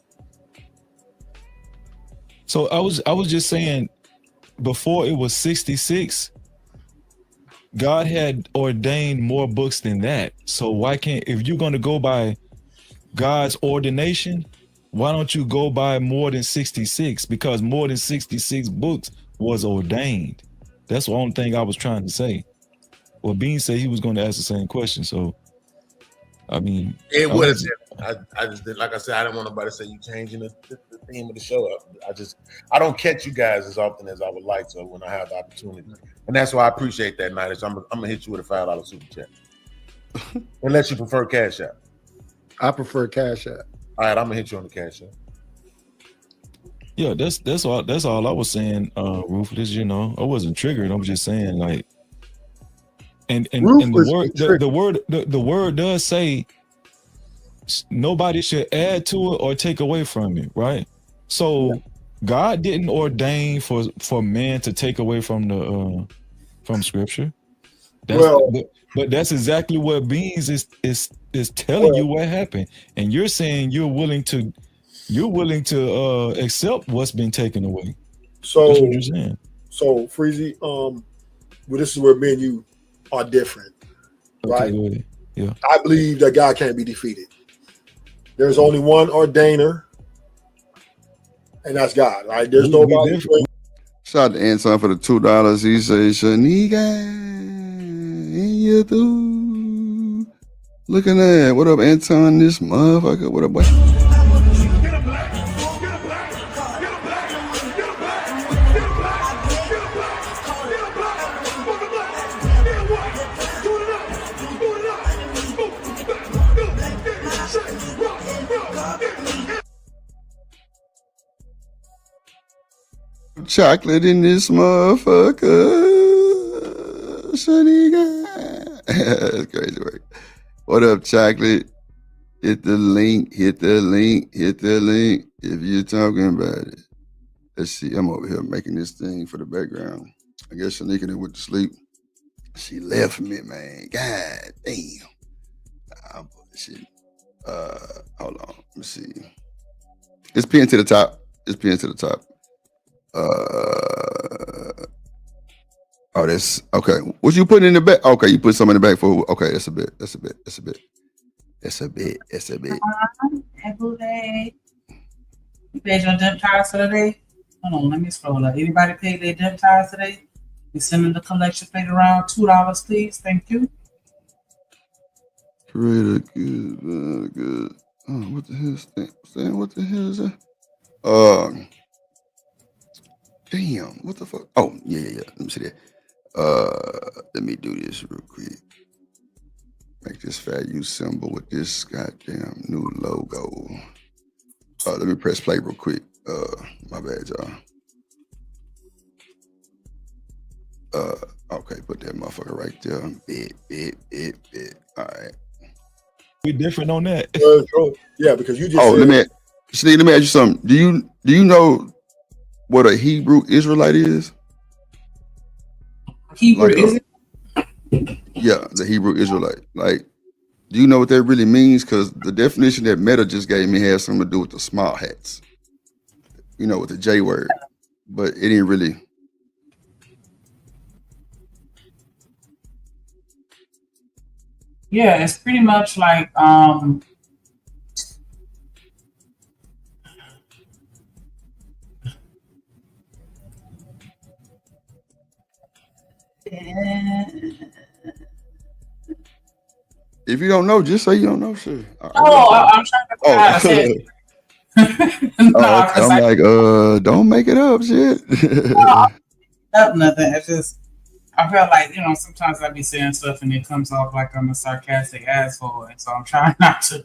So I was just saying, before it was 66, God had ordained more books than that. So why can't, if you're going to go by God's ordination, why don't you go by more than 66? Because more than 66 books was ordained. That's the only thing I was trying to say. Well, Bean said he was going to ask the same question. So, I mean,
It was. I just did, like I said, I didn't want nobody to say you changing the theme of the show. I don't catch you guys as often as I would like to when I have the opportunity, and that's why I appreciate that, Night. So I'm gonna hit you with a $5 super chat, unless you prefer Cash App.
I prefer Cash App.
All right, I'm gonna hit you on the Cash App.
Yeah, that's all I was saying, Ruthless. You know, I wasn't triggered. I'm just saying, like, and the word does say nobody should add to it or take away from it, right? So God didn't ordain for man to take away from the from Scripture. But that's exactly what Beans is telling you what happened, and you're saying you're willing to accept what's been taken away.
So
that's what you're saying.
So Freezy, well, this is where me and you are different, right?
Okay, yeah.
I believe that God can't be defeated. There's only one ordainer, and that's God, right? There's nobody.
Shout out to Anton for the $2. He says, Shaniga, in you do. Looking at what up, Anton? This motherfucker. What up, boy? Chocolate in this motherfucker. Shaniga. That's crazy work. What up, Chocolate? Hit the link, hit the link, hit the link if you're talking about it. Let's see. I'm over here making this thing for the background. I guess Shanika done went to sleep. She left me, man. God damn. I'm bullshit. Hold on. Let me see. It's pinned to the top. It's pinned to the top. Oh, that's okay. What you putting in the back? Okay, you put some in the back for. Okay, that's a bit. That's a bit. That's a bit. That's a bit. That's a bit.
Apple Day. You paid your dump tires for the day? Hold on, let me scroll up. Anybody paid their dump tires today? We sending the collection plate around $2, please. Thank you.
Creator, good, good. Oh, what the hell is that? What the hell is that? Damn, what the fuck? Oh, yeah. Let me see that. Let me do this real quick. Make this fat U symbol with this goddamn new logo. Let me press play real quick. My bad, y'all. Okay, put that motherfucker right there. Bit. All right.
We different on that.
Yeah, because you just
Oh,
said,
let me ask you something. Do you know what a Hebrew Israelite is?
Hebrew
Like,
is
yeah, the Hebrew Israelite. Like, do you know what that really means? Because the definition that Meta just gave me has something to do with the small hats. You know, with the J word, but it ain't really.
Yeah, it's pretty much like
If you don't know, just say you don't know shit.
I'm trying to figure out how to say it.
Oh, okay. I'm like, don't make it up, shit.
Nothing. It's just I feel like, sometimes I be saying stuff and it comes off like I'm a sarcastic asshole, and so I'm trying not to,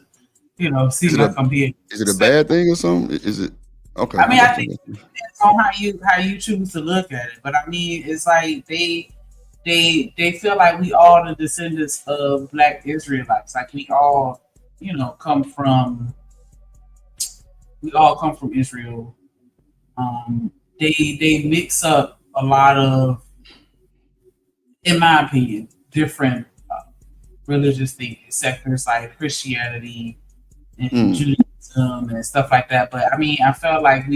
seem like I'm being.
Is it a bad thing or something? Is it okay?
I mean, I think it depends on how you choose to look at it, but I mean, it's like they feel like we all the descendants of Black Israelites, like we all, come from Israel. They mix up a lot of, in my opinion, different religious sectors like Christianity and Judaism and stuff like that. But I mean, I felt like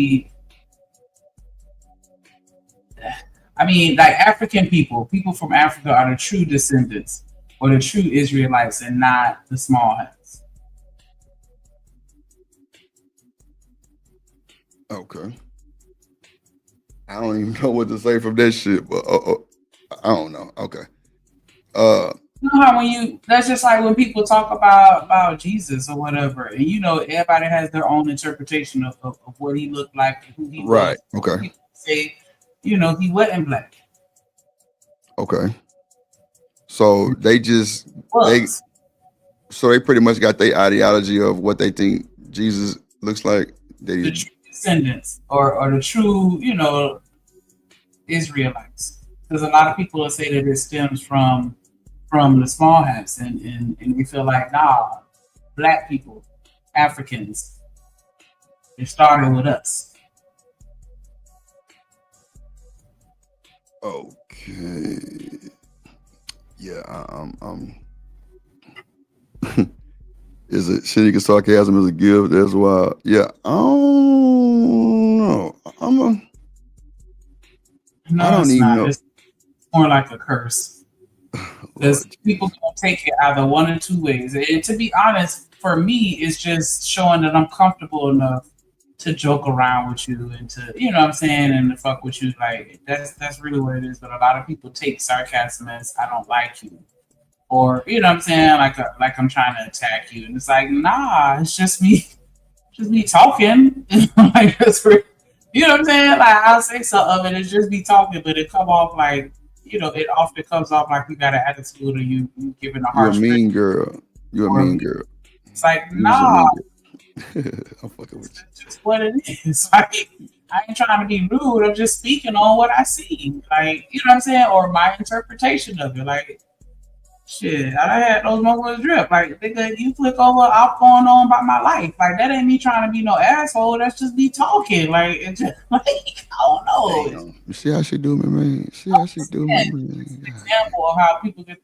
like African people from Africa are the true descendants or the true Israelites and not the small hats.
Okay. I don't even know what to say from that shit, but I don't know. Okay.
You know how that's just like when people talk about Jesus or whatever, and everybody has their own interpretation of what he looked like and who he
right.
was.
Okay.
People say, he wasn't black.
Okay. So they pretty much got their ideology of what they think Jesus looks like.
The true descendants or the true, Israelites. Because a lot of people will say that it stems from the small hats and they feel like, nah, Black people, Africans, it started with us.
Okay. Yeah, is it cynical sarcasm is a gift? That's why. Yeah, I don't know.
No,
I don't
it's
even
not.
know.
It's more like a curse. Because people can take it either one or two ways. And to be honest, for me, it's just showing that I'm comfortable enough to joke around with you and to, what I'm saying, and to fuck with you. Like, that's really what it is. But a lot of people take sarcasm as I don't like you. Or, what I'm saying, like I'm trying to attack you. And it's like, nah, it's just me talking. Like, that's what I'm saying? Like, I'll say something and it's just me talking, but it come off like, it often comes off like you got an attitude or you giving a harsh.
You're a mean girl. You're a mean girl.
It's like, nah.
I'm fucking with you.
That's just what it is. Like, I ain't trying to be rude. I'm just speaking on what I see. Like, you know what I'm saying? Or my interpretation of it. Like, shit, I had those moments drip. Like, nigga, you click over, I'm going on about my life. Like, that ain't me trying to be no asshole. That's just me talking. Like, it's just, like, I don't know.
Damn. You see how she do me, man? See how she do me, man?
Example of how people could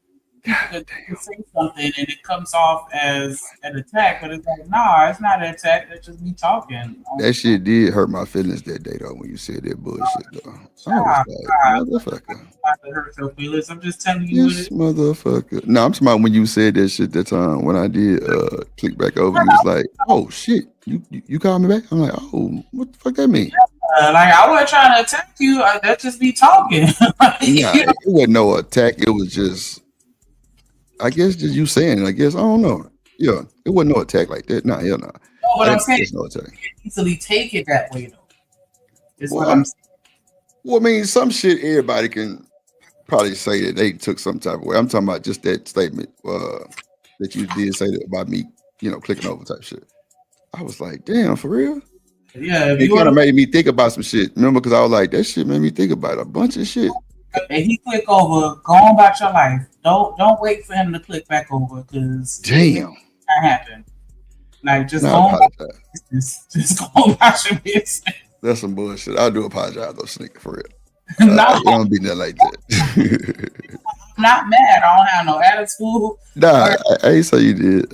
say something and it comes off as an attack, but it's like, nah, it's not an attack. That's just me talking.
That shit did hurt my feelings that day, though, when you said that bullshit, though. I was like, motherfucker.
Hurt your feelings. I'm just telling you what
This
it is.
motherfucker. No, I'm talking about when you said that shit that time when I did click back over. You was like, oh shit, you called me back? I'm like, oh, what the fuck that mean?
Like, I wasn't trying to attack you. That's just me talking.
Nah, it wasn't no attack. It was just, I guess, just you saying it. I guess, I don't know. Yeah, it wasn't no attack like that. Nah, hell nah.
No, but I'm saying
There's no attack.
you can easily take it that way, though. Is
Well,
what I'm saying.
Well, I mean, some shit everybody can probably say that they took some type of way. I'm talking about just that statement that you did say that about me, clicking over type shit. I was like, damn, for real?
Yeah,
It kind of made me think about some shit. Remember, because I was like, that shit made me think about a bunch of shit.
and he click over, go on about your life. Don't wait for him to click back over because
Damn.
that happen. Like just
No,
go
I
on about
apologize.
your business. Just go on about your business.
That's some bullshit. I do apologize though, Sneaker, for real.
No.
It don't be nothing like that.
I'm not mad. I don't have no attitude.
Nah, I ain't say you did.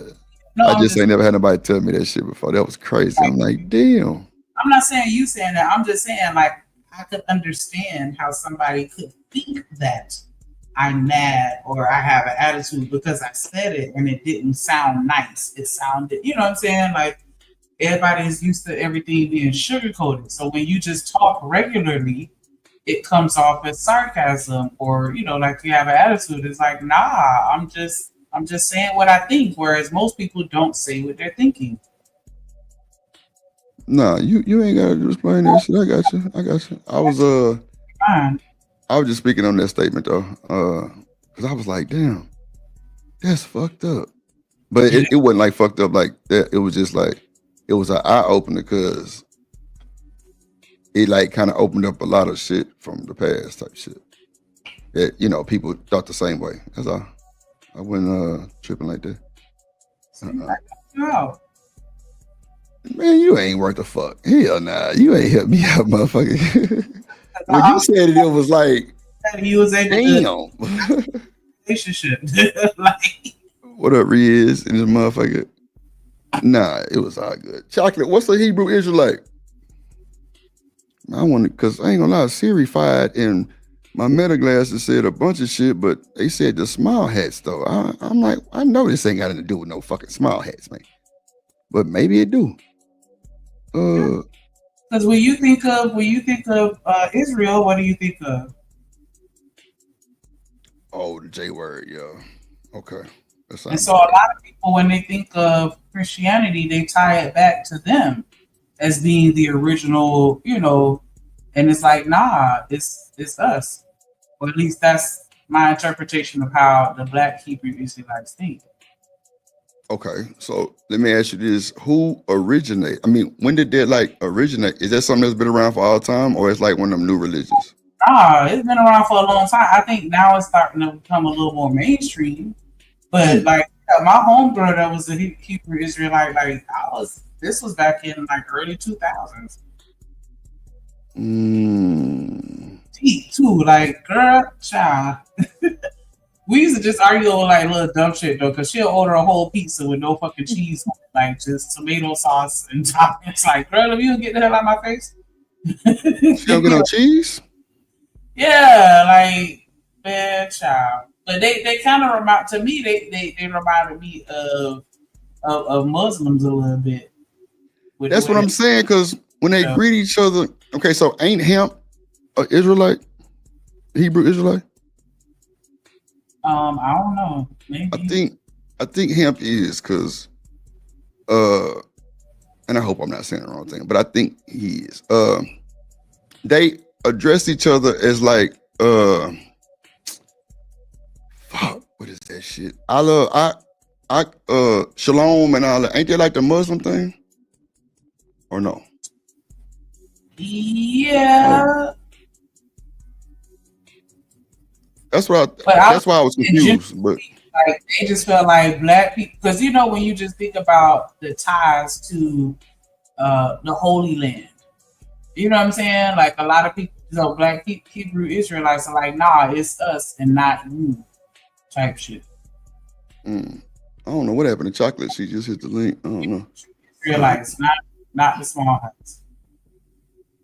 No,
I
I'm
just
just
ain't never had nobody tell me that shit before. That was crazy. I'm like, damn.
I'm not saying you saying that. I'm just saying like I could understand how somebody could think that I'm mad or I have an attitude because I said it and it didn't sound nice. It sounded, you know what I'm saying? Like everybody is used to everything being sugar-coated. So when you just talk regularly, it comes off as sarcasm or, you know, like you have an attitude. It's like, nah, I'm just saying what I think. Whereas most people don't say what they're thinking.
Nah, you ain't gotta explain that shit. I got you. I was
Fine.
I was just speaking on that statement though. Cause I was like, damn, that's fucked up. But it wasn't like fucked up like that. It was just like it was an eye opener because it like kind of opened up a lot of shit from the past type shit. That, you know, people thought the same way. That's all. I wasn't tripping like that.
No.
Man, you ain't worth a fuck. Hell nah. You ain't helped me out, motherfucker. When you said it, it was like,
he was able
damn.
to relationship. Like,
What up, Riz and this motherfucker? Nah, it was all good. Chocolate, what's a Hebrew Israelite? I wanted, because I ain't gonna lie, Siri fired and my meta glasses said a bunch of shit, but they said the small hats though. I'm like, I know this ain't got nothing to do with no fucking small hats, man. But maybe it do.
because when you think of Israel, what do you think of?
Oh, the J word, yeah. Okay.
And so a lot of people, when they think of Christianity, they tie it back to them as being the original, you know, and it's like, nah, it's us. Or at least that's my interpretation of how the Black Hebrew Israelites think.
Okay, so let me ask you this: who originate? I mean, when did that like originate? Is that something that's been around for all time, or it's like one of them new religions?
Nah, it's been around for a long time. I think now it's starting to become a little more mainstream. But like my homegirl that was a Hebrew Israelite, like this was back in like early 2000s. Deep too, like girl, child. We used to just argue over like little dumb shit though, because she'll order a whole pizza with no fucking cheese on it, like just tomato sauce and toppings. Like, girl, if you don't get the hell out of my face.
She don't get no cheese?
Yeah, like man, child. But they kind of remind to me. They reminded me of Muslims a little bit.
That's what I'm saying. Because when they greet each other, okay. So ain't hemp an Israelite, Hebrew Israelite?
I don't know. Maybe.
I think hemp is because, and I hope I'm not saying the wrong thing, but I think he is. They address each other as like, fuck, what is that shit? Shalom and all that. Ain't that like the Muslim thing? Or no?
Yeah.
That's why I was confused. But
like they just felt like Black people, because you know when you just think about the ties to the Holy Land, you know what I'm saying? Like a lot of people, you know, Black Hebrew Israelites are like, nah, it's us and not you, type shit.
I don't know what happened to Chocolate. She just hit the link. I don't know.
Israelites, not the small hats.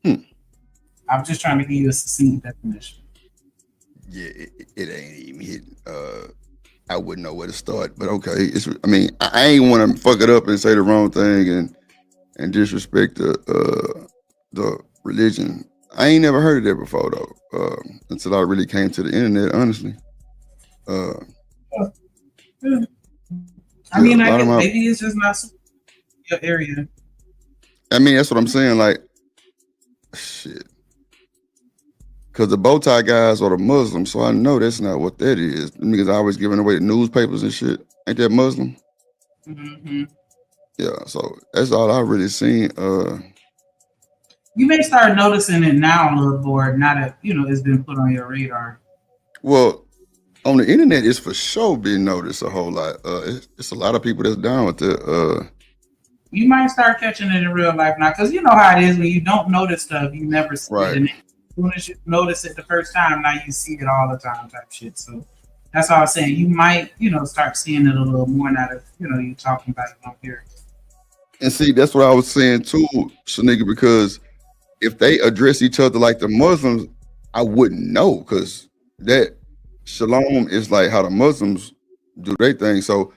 I'm just trying to give you a succinct definition.
Yeah, it ain't even hitting. I wouldn't know where to start, but okay. I mean, I ain't want to fuck it up and say the wrong thing and disrespect the religion. I ain't never heard of that before though, until I really came to the internet. Honestly,
I mean, I guess maybe it's just not your area.
I mean, that's what I'm saying. Like, shit. Because the bow tie guys are the Muslims, so I know that's not what that is. Niggas always giving away the newspapers and shit. Ain't that Muslim?
Mm-hmm.
Yeah, so that's all I really seen.
You may start noticing it now a little more, now that, you know, it's been put on your radar.
Well, on the internet, it's for sure being noticed a whole lot. It's a lot of people that's down with it.
You might start catching it in real life now, because you know how it is when you don't notice stuff, you never see
Right.
it. And as soon as you notice it the first time, now you see it all the time type shit. So that's all I was saying. You might, start seeing it a little more now that, you're talking about it on here.
And see, that's what I was saying too, Shanika, because if they address each other like the Muslims, I wouldn't know, because that shalom is like how the Muslims do their thing. So,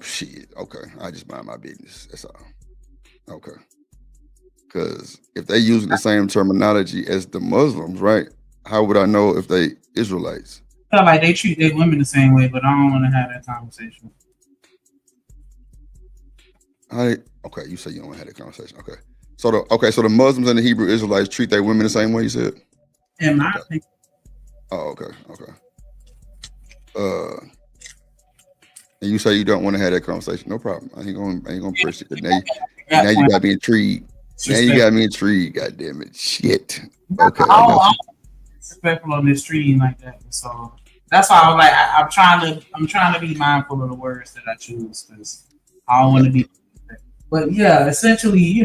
shit. Okay, I just mind my business. That's all. Okay. Because if they use the same terminology as the Muslims, right? How would I know if they Israelites?
I feel like they treat their women the same way, but I don't want to have that conversation.
Okay, you say you don't want to have that conversation. Okay. So the Muslims and the Hebrew Israelites treat their women the same way, you said?
In my opinion.
Oh, okay. And you say you don't want to have that conversation. No problem. I ain't gonna press it. Now you got me intrigued. Now you got me intrigued. God damn it. Shit. Okay.
I'm disrespectful on this stream like that. So that's why I was like, I'm trying to be mindful of the words that I choose, because I don't want to be. But yeah, essentially,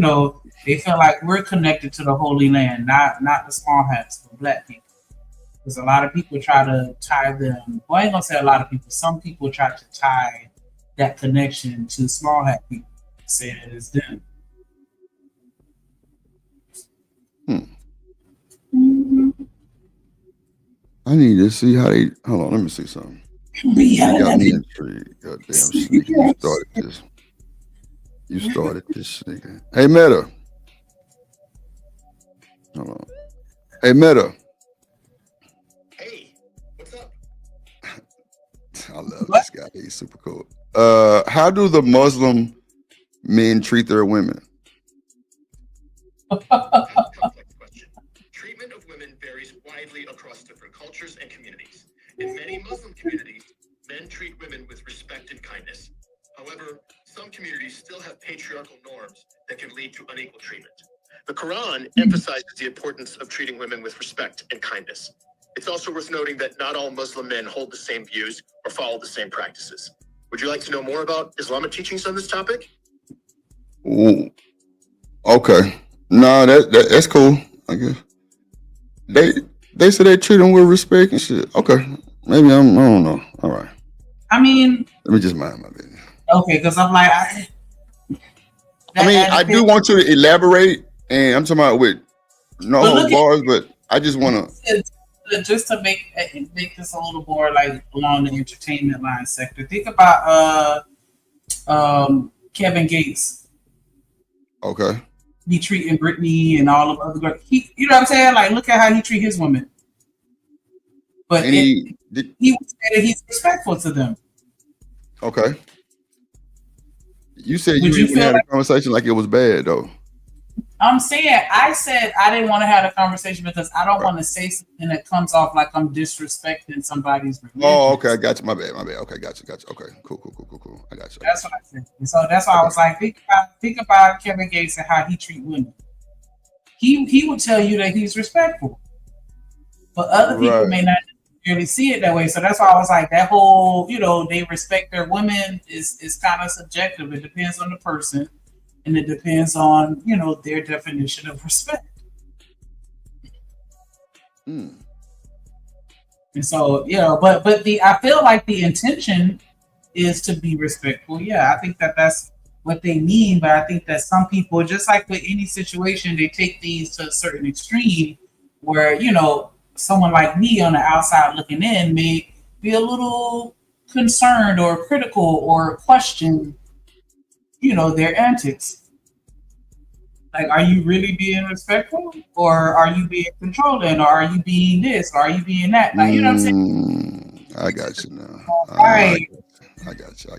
they feel like we're connected to the Holy Land, not the small hats, but black people. Because a lot of people try to tie them. Well, I ain't gonna say a lot of people. Some people try to tie that connection to small hat people, saying it is them.
I need to see how they. Hold on, let me see something. You got me intrigued. Goddamn, Sneaker. You started this, nigga. Hey, Meta. Hold on. Hey, Meta. I love this guy. He's super cool. How do the Muslim men treat their women?
Treatment of women varies widely across different cultures and communities. In many Muslim communities, men treat women with respect and kindness. However, some communities still have patriarchal norms that can lead to unequal treatment. The Quran emphasizes the importance of treating women with respect and kindness. It's also worth noting that not all Muslim men hold the same views or follow the same practices. Would you like to know more about Islamic teachings on this topic?
Ooh. Okay. No, that's cool. I guess they say they treat them with respect and shit. Okay. Maybe I don't know. All right.
I mean,
let me just mind my business.
Okay, because I'm like,
I do want you to elaborate, and I'm talking about with no bars, but I just want to.
Just to make this a little more like along the entertainment line sector. Think about Kevin Gates.
Okay.
He treating Britney and all of other girls. You know what I'm saying? Like, look at how he treat his women. But he would say that he's respectful to them.
Okay. You said you didn't have a conversation like it was bad though.
I'm saying, I said I didn't want to have a conversation because I don't want to say something that comes off like I'm disrespecting somebody's religion.
Oh, okay, I got you. My bad. Okay, got you. Okay, cool. I got you.
That's what I said. And so that's why I was like, think about Kevin Gates and how he treat women. He would tell you that he's respectful, but other people may not necessarily see it that way. So that's why I was like, that whole, they respect their women is kind of subjective. It depends on the person. And it depends on, their definition of respect. And so, but I feel like the intention is to be respectful. Yeah, I think that's what they mean. But I think that some people, just like with any situation, they take these to a certain extreme where, someone like me on the outside looking in may be a little concerned or critical or question their antics. Like, are you really being respectful, or are you being controlling, or are you being this, or are you being that? Like, you know what I'm saying?
I got you now.
All right.
I got you.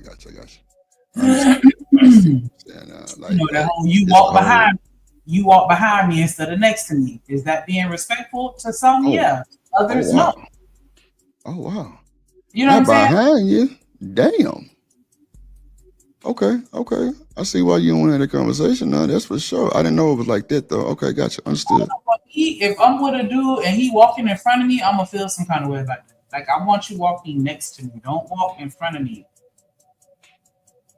That whole you walk behind me instead of next to me. Is that being respectful to some? Yeah. Others, no.
Oh wow.
You know what I'm saying?
Behind you. Damn. Okay. I see why you don't want to have a conversation now. That's for sure. I didn't know it was like that though. Okay, gotcha. Understood.
If I'm with a dude and he walking in front of me, I'm gonna feel some kind of way about that. Like I want you walking next to me. Don't walk in front of me.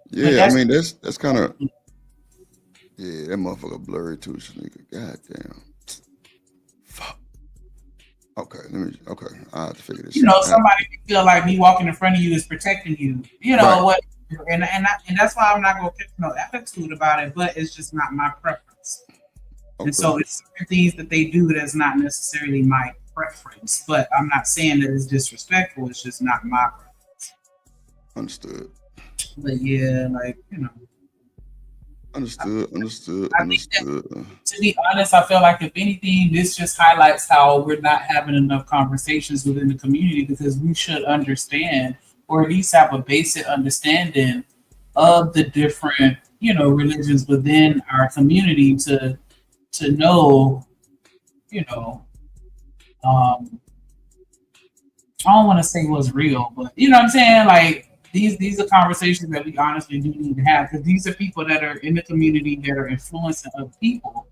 Yeah, I mean that's kind of that motherfucker blurry too, nigga. God damn. Fuck. Okay, I have to figure this out.
Somebody can feel like me walking in front of you is protecting you.
Right.
What? And that's why I'm not gonna catch no attitude about it. But it's just not my preference.
Okay.
And so it's certain things that they do that's not necessarily my preference. But I'm not saying that it's disrespectful. It's just not my preference.
Understood.
But yeah,
Understood.
To be honest, I feel like if anything, this just highlights how we're not having enough conversations within the community because we should understand, or at least have a basic understanding of the different, religions within our community to know, I don't want to say what's real, but you know what I'm saying? Like these are conversations that we honestly do need to have because these are people that are in the community that are influencing other people.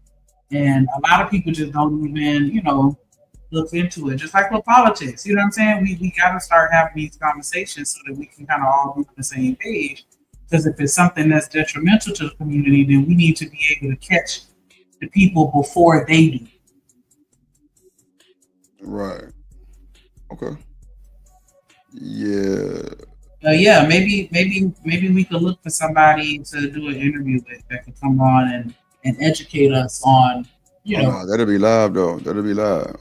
And a lot of people just don't even, look into it. Just like with politics, you know what I'm saying? We got to start having these conversations so that we can kind of all be on the same page. Because if it's something that's detrimental to the community, then we need to be able to catch the people before they do.
Right. Okay. Yeah.
Maybe we could look for somebody to do an interview with that could come on and educate us on,
No, that'll be live though. That'll be live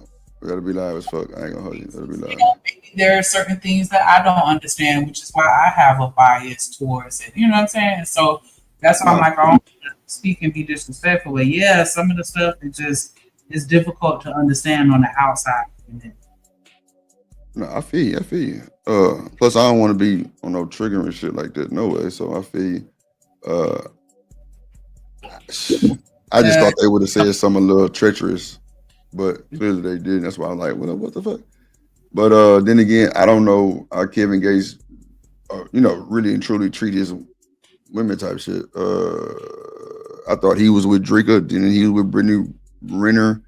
as fuck. I ain't gonna hold you. That'll be live.
Maybe there are certain things that I don't understand, which is why I have a bias towards it. You know what I'm saying? So that's why I'm like, I don't speak and be disrespectful. But yeah, some of the stuff is difficult to understand on the outside.
No, I feel you. Plus, I don't want to be on no triggering shit like that. No way. So I feel you. I just thought they would have said something a little treacherous, but clearly they didn't. That's why I'm like, what the fuck? But then again, I don't know how Kevin Gates, really and truly treat his women type shit. I thought he was with Drika, then he was with Brittany Renner,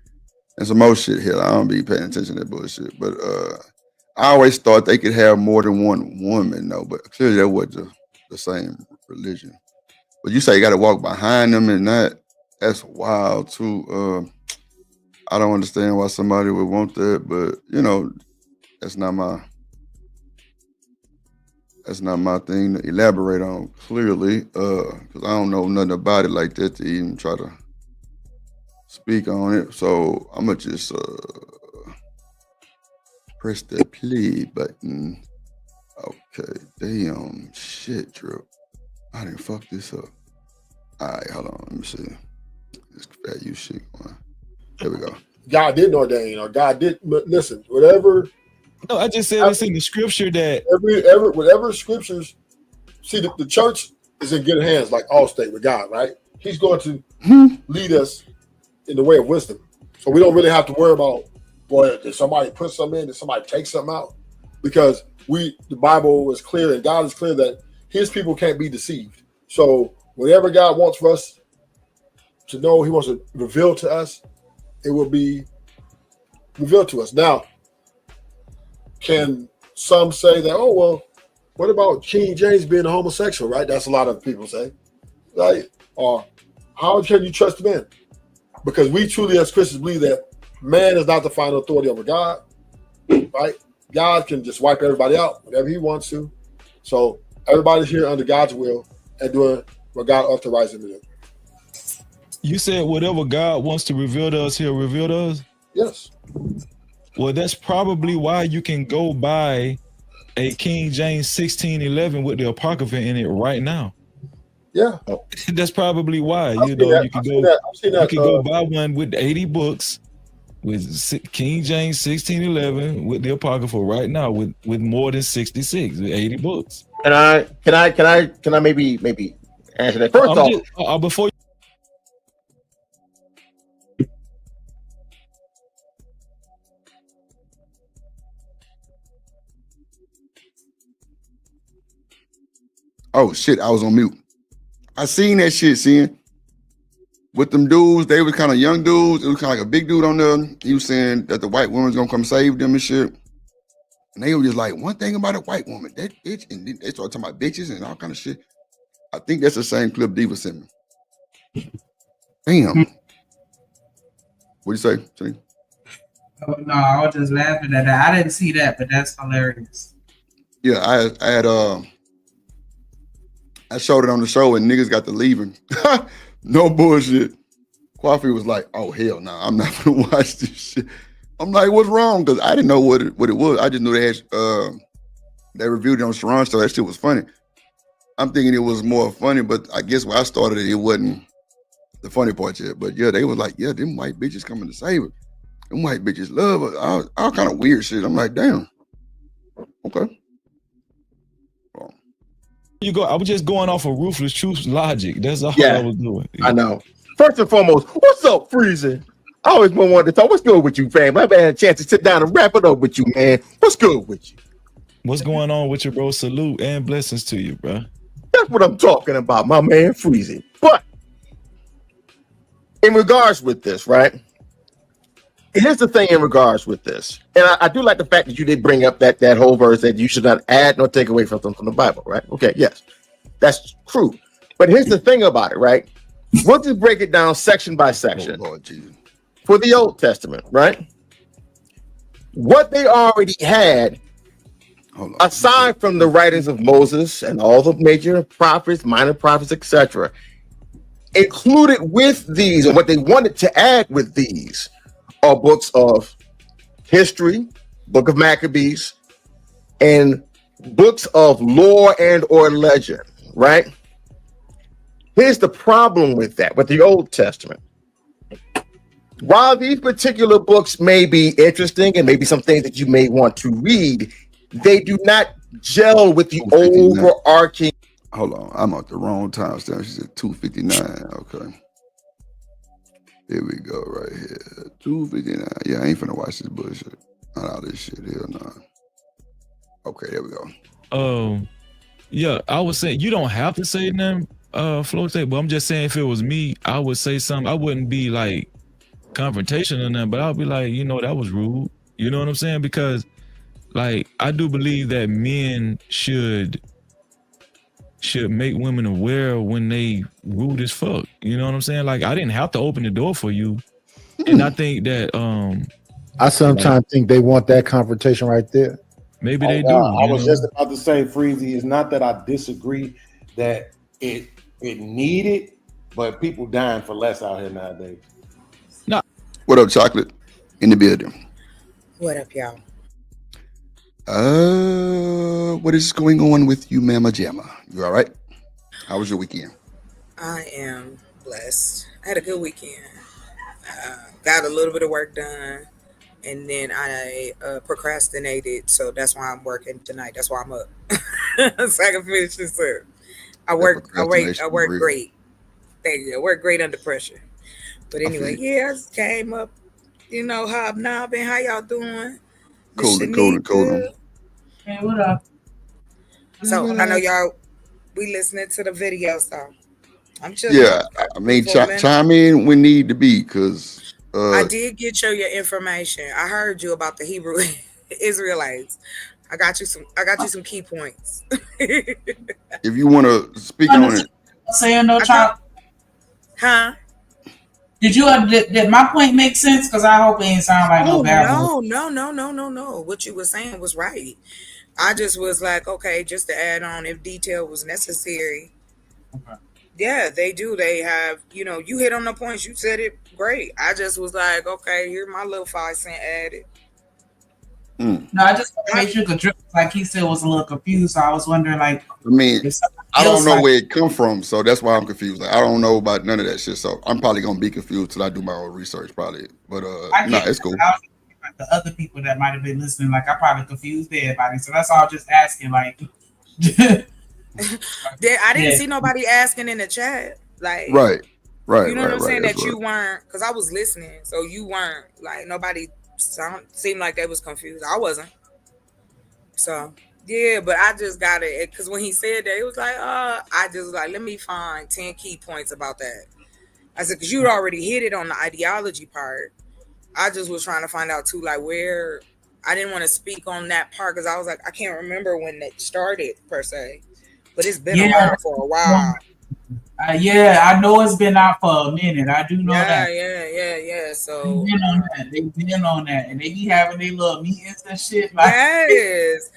and some more shit. Hell, I don't be paying attention to that bullshit. But I always thought they could have more than one woman, though. But clearly that wasn't the same religion. But you say you got to walk behind them and that's wild too. I don't understand why somebody would want that, but that's not my thing to elaborate on clearly, because I don't know nothing about it like that to even try to speak on it. So I'm gonna just press the play button. Okay, damn shit, Drip. I didn't fuck this up. All right, hold on. Let me see. This fat you shit. There we go.
God didn't ordain, or God did. Listen, whatever.
No, I just said it's in the scripture that
whatever scriptures. See, the church is in good hands, like Allstate with God, right? He's going to lead us in the way of wisdom, so we don't really have to worry about, boy, did somebody put something in? Did somebody take something out? Because the Bible is clear and God is clear that His people can't be deceived. So whatever God wants for us to know, He wants to reveal to us, it will be revealed to us. Now, can some say that, oh, well, what about King James being a homosexual, right? That's a lot of people say, right? Or how can you trust men? Because we truly as Christians believe that man is not the final authority over God, right? God can just wipe everybody out whenever He wants to. So everybody's here under God's will and doing what God authorized them to do.
you said whatever God wants to reveal to us, He'll reveal to us?
Yes.
Well, that's probably why you can go buy a King James 1611 with the Apocrypha in it right now.
Yeah.
That's probably why. You can go buy one with 80 books with King James 1611 with the Apocrypha right now with more than 66, 80 books.
Can I maybe answer that? First off,
before
Oh shit, I was on mute. I seen that shit, with them dudes, they were kind of young dudes. It was kind of like a big dude on there. He was saying that the white woman's gonna come save them and shit. And they were just like, one thing about a white woman, that bitch, and they started talking about bitches and all kind of shit. I think that's the same clip Diva sent me. Damn. What'd you say, Janine?
Oh, no, I was just laughing at that. I didn't see that, but that's hilarious.
Yeah, I showed it on the show and niggas got to leaving. No bullshit. Coffee was like, oh hell no, I'm not gonna watch this shit. I'm like, what's wrong? Because I didn't know what it was. I just knew they reviewed it on Sharon, so that shit was funny. I'm thinking it was more funny, but I guess when I started it wasn't the funny part yet. But yeah, they was like, yeah, them white bitches coming to save her. Them white bitches love her. All kind of weird shit. I'm like, damn. Okay.
I was just going off of Ruthless Truth's logic. That's all
Yeah.
I was doing.
I know. First and foremost, what's up, Freezy? I always wanted to talk. What's good with you, fam? I've had a chance to sit down and wrap it up with you, man. What's good with you?
What's going on with you, bro? Salute and blessings to you, bro.
That's what I'm talking about, my man Freezy. But in regards with this, right? Here's the thing in regards with this. And I do like the fact that you did bring up that whole verse that you should not add nor take away from the Bible, right? Okay, yes. That's true. But here's the thing about it, right? We'll just break it down section by section.
Oh, Lord Jesus.
For the Old Testament, right? What they already had, aside from the writings of Moses and all the major prophets, minor prophets, etc., included with these, or what they wanted to add with these, are books of history, book of Maccabees, and books of lore and or legend, right? Here's the problem with that, with the Old Testament. While these particular books may be interesting and maybe some things that you may want to read, they do not gel with the overarching.
Hold on, I'm at the wrong time stamp. She said 259. Okay. Here we go, right here. 259. Yeah, I ain't finna watch this bullshit. Not all this shit. Hell no. Okay, there we go.
Yeah, I would say you don't have to say nothing, Flo State, but I'm just saying if it was me, I would say something. I wouldn't be like confrontation or nothing, but I'll be like, that was rude. You know what I'm saying? Because like I do believe that men should make women aware when they rude as fuck. You know what I'm saying? Like I didn't have to open the door for you. And I think that
I sometimes think they want that confrontation right there.
Maybe they do.
I was just about to say, Freezy, it's not that I disagree that it needed, but people dying for less out here nowadays.
No.
What up, Chocolate? In the building.
What up, y'all?
What is going on with you, Mama Jamma? You all right? How was your weekend?
I am blessed. I had a good weekend. Got a little bit of work done, and then I procrastinated, so that's why I'm working tonight. That's why I'm up, so I can finish this up. I work great. Thank you. I work great under pressure. But anyway, I just came up, hobnobbing. How y'all doing?
Cool.
Hey, what up?
So I know y'all, we listening to the video, so I'm chilling.
Yeah, I mean, chime in when need to be, because
I did get your information. I heard you about the Hebrew Israelites. I got you some key points.
if you want to speak on it.
Saying no, child.
Huh?
Did my point make sense? Because I hope it ain't sound like no bad.
No. What you were saying was right. I just was like, okay, just to add on if detail was necessary.
Okay.
Yeah, they do. They have, you hit on the points. You said it great. I just was like, okay, here's my little 5 cent added.
No, I just want to make sure because like he said was a little confused. So I was wondering, like,
I mean, I don't know where it come from, so that's why I'm confused. Like, I don't know about none of that shit, so I'm probably gonna be confused till I do my own research, probably. But it's cool.
Like the other people that might have been listening, like I probably confused everybody, so that's all. I'm just asking, like.
I didn't see nobody asking in the chat, like.
Right.
You know what I'm saying? That you weren't, because I was listening, so you weren't like nobody. Seemed like they was confused. I wasn't. So yeah, but I just got it because when he said that, it was like, I just like, let me find 10 key points about that. I said, because you'd already hit it on the ideology part. I just was trying to find out too, like where I didn't want to speak on that part because I was like, I can't remember when it started per se, but it's been around for a while.
Yeah, I know it's been out for a minute. I do know that.
Yeah. So
they've been on that, and they be having their little meetings and shit. Like,
yes,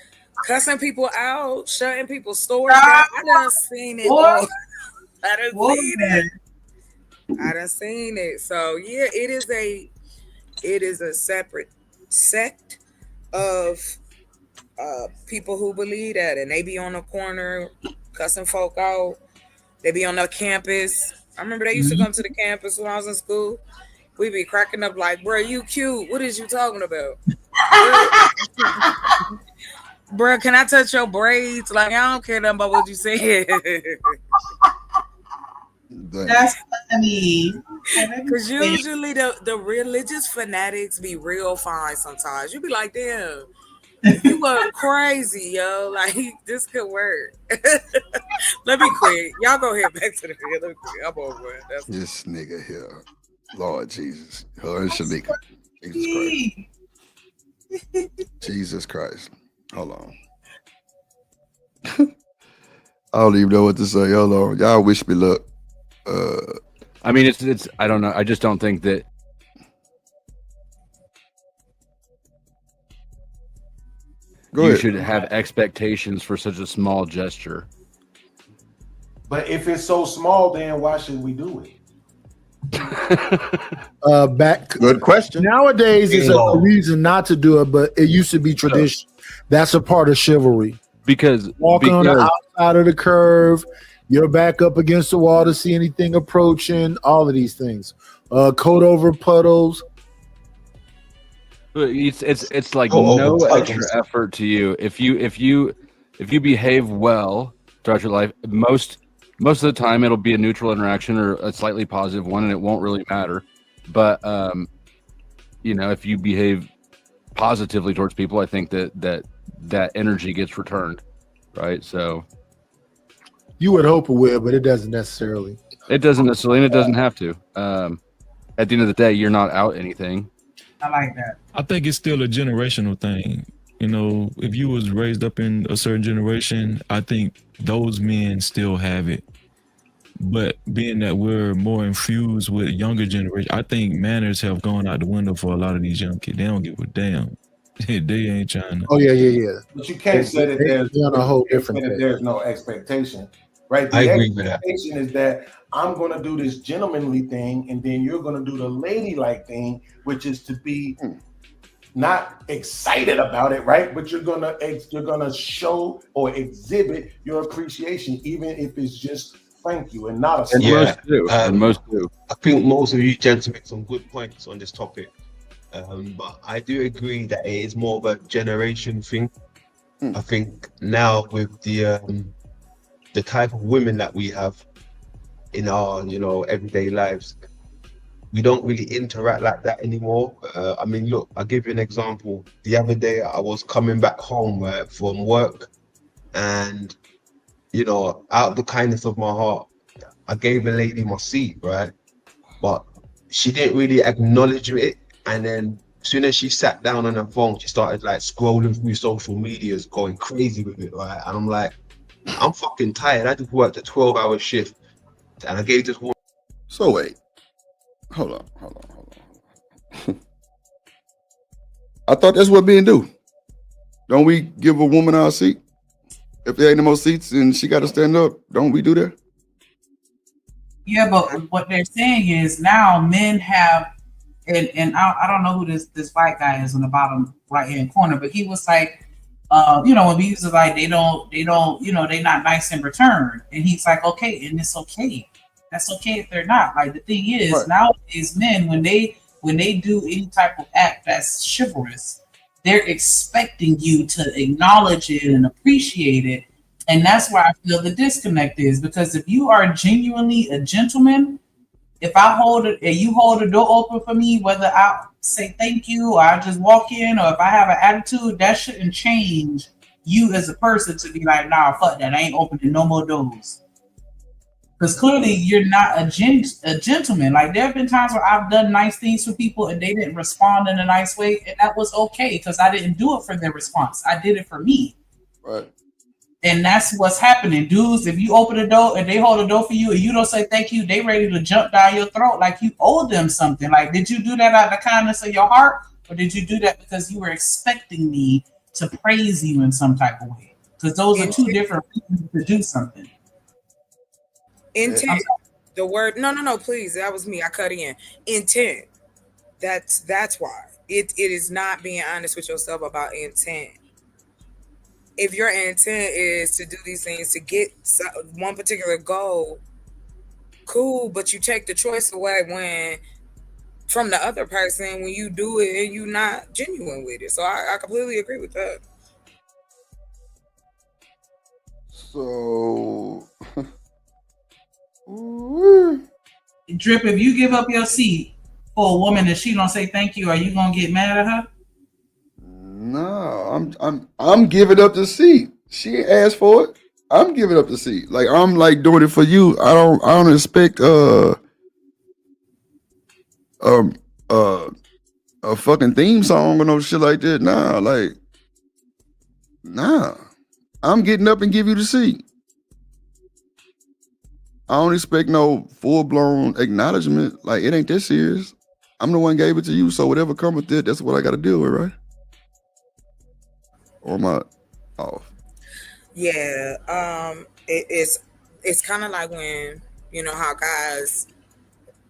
cussing people out, shutting people's stores down. I done seen it.
What?
I done seen it. I done seen it. So yeah, it is a separate sect of people who believe that, and they be on the corner cussing folk out. They be on the campus. I remember they used to come to the campus when I was in school. We be cracking up like, bro, you cute. What is you talking about? Bro, can I touch your braids? Like, I don't care nothing about what you said.
That's funny.
Because usually the religious fanatics be real fine sometimes. You be like, damn, you were crazy, yo. Like, this could work. Let me quit. Y'all go ahead back to the video. Let me quit. I'm over it.
This nigga here. Lord Jesus. Her and Shanika. Jesus Christ. Jesus Christ. Hold on. I don't even know what to say. Hold on. Y'all wish me luck.
I mean, it's I don't know. I just don't think that. You should have expectations for such a small gesture.
But if it's so small, then why should we do it?
Good
question.
Nowadays, it's a reason not to do it, but it used to be tradition. That's a part of chivalry.
Because
walking on the outside of the curve, you're back up against the wall to see anything approaching. All of these things, coat over puddles.
It's like no extra effort to you if you behave well throughout your life. Most of the time, it'll be a neutral interaction or a slightly positive one, and it won't really matter. But if you behave positively towards people, I think that energy gets returned, right? So
you would hope it would, but it doesn't necessarily.
It doesn't necessarily, and it doesn't have to. At the end of the day, you're not out anything.
I like that.
I think it's still a generational thing. You know, if you was raised up in a certain generation, I think those men still have it. But being that we're more infused with younger generation, I think manners have gone out the window for a lot of these young kids. They don't give a damn. They ain't trying to.
Oh yeah.
But you can't say that there's
a whole different thing.
There's no expectation, right? The
I agree with that.
expectation is that I'm going to do this gentlemanly thing, and then you're going to do the ladylike thing, which is to be not excited about it, right? But you're gonna show or exhibit your appreciation, even if it's just thank you and not a
most do.
I think most of you gents make some good points on this topic, but I do agree that it is more of a generation thing. I think now with the type of women that we have in our everyday lives, we don't really interact like that anymore. I mean, look, I'll give you an example. The other day I was coming back home from work, and out of the kindness of my heart, I gave a lady my seat, right? But she didn't really acknowledge it. And then as soon as she sat down on her phone, she started like scrolling through social medias, going crazy with it, right? And I'm like, I'm fucking tired. I just worked a 12-hour shift, and I gave this woman.
So wait, hold on. I thought that's what men do. Don't we give a woman our seat? If there ain't no more seats and she got to stand up, don't we do that?
Yeah, but what they're saying is now men have, and I don't know who this white guy is on the bottom right hand corner, but he was like, when we use it like they don't, they're not nice in return, and he's like, okay, and it's okay. That's okay if they're not. Like the thing is, nowadays men, when they do any type of act that's chivalrous, they're expecting you to acknowledge it and appreciate it. And that's where I feel the disconnect is, because if you are genuinely a gentleman, if I hold it and you hold the door open for me, whether I say thank you or I just walk in, or if I have an attitude, that shouldn't change you as a person to be like, nah, fuck that. I ain't opening no more doors. Because clearly you're not a gentleman. Like there have been times where I've done nice things for people and they didn't respond in a nice way, and that was okay because I didn't do it for their response. I did it for me.
Right.
And that's what's happening, dudes. If you open the door and they hold the door for you and you don't say thank you, they ready to jump down your throat like you owe them something. Like, did you do that out of the kindness of your heart, or did you do that because you were expecting me to praise you in some type of way? Because those are two different reasons to do something.
Intent. The word no, please. That was me. I cut in. Intent. That's why. It is not being honest with yourself about intent. If your intent is to do these things to get one particular goal, cool, but you take the choice away when from the other person when you do it and you're not genuine with it. So I completely agree with that.
So
Drip, if you give up your seat for a woman and she don't say thank you, are you gonna get mad at her?
no, I'm giving up the seat. She asked for it. I'm giving up the seat. Like I'm like doing it for you. I don't expect a fucking theme song or no shit like that. Nah. I'm getting up and give you the seat. I don't expect no full-blown acknowledgement. Like, it ain't that serious. I'm the one gave it to you, so whatever come with it, that's what I got to deal with, right? Or am I off?
Yeah. It's kind of like when, you know, how guys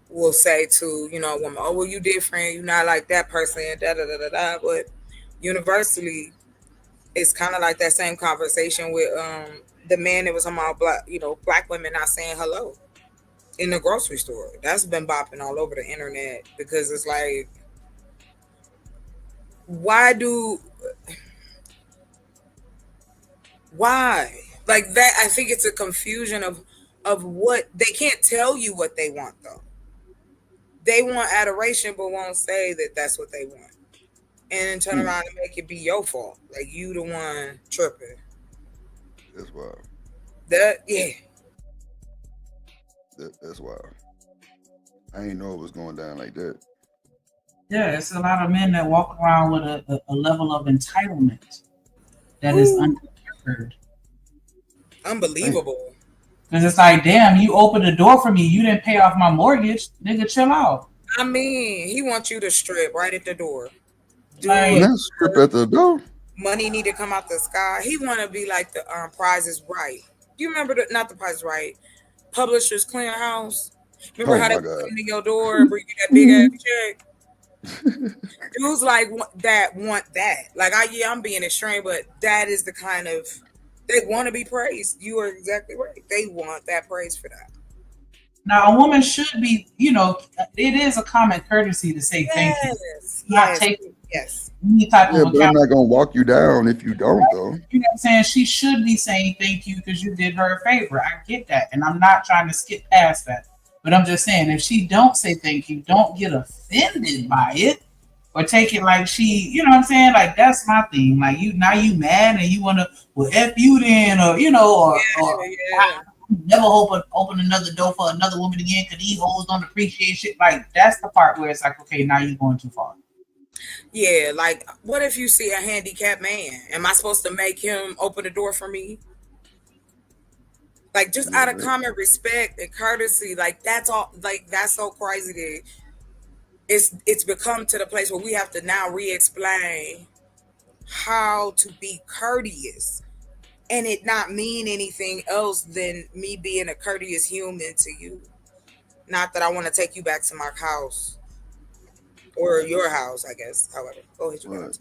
will say to, you know, a woman, oh, well, you different. You're not like that person, da-da-da-da-da. But universally, it's kind of like that same conversation with the man that was talking about black women not saying hello in the grocery store. That's been bopping all over the internet because it's like, why? Like that, I think it's a confusion of what they can't tell you what they want though. They want adoration, but won't say that that's what they want. And then turn around and make it be your fault. Like you the one tripping.
That's wild. That's wild. I ain't know it was going down like that.
Yeah, it's a lot of men that walk around with a level of entitlement that is uncovered.
Unbelievable.
Because it's like, damn, you opened the door for me. You didn't pay off my mortgage. Nigga, chill out.
I mean, he wants you to strip right at the door.
Strip at the door.
Money need to come out the sky. He want to be like the Price is Right. You remember not the Price is Right, Publishers Clearinghouse? Remember how they would come to your door and bring you that big ass check? Dudes like that want that. Like I'm being extreme, but that is the kind of they want to be praised. You are exactly right. They want that praise for that.
Now, a woman should be, you know, it is a common courtesy to say thank you. Not take any type of
but I'm not gonna walk you down if you don't, though.
You know what I'm saying? She should be saying thank you because you did her a favor. I get that, and I'm not trying to skip past that. But I'm just saying, if she don't say thank you, don't get offended by it or take it like she, you know what I'm saying? Like that's my thing. Like you mad and you want to F you then, or you know, or never open another door for another woman again because these hoes don't appreciate shit. Like that's the part where it's like, okay, now you're going too far.
Yeah, like what if you see a handicapped man? Am I supposed to make him open the door for me? Like just out of common respect and courtesy, like that's all. Like that's so crazy that it's become to the place where we have to now re-explain how to be courteous, and it not mean anything else than me being a courteous human to you. Not that I want to take you back to my house. Or your house, I guess. However, go ahead.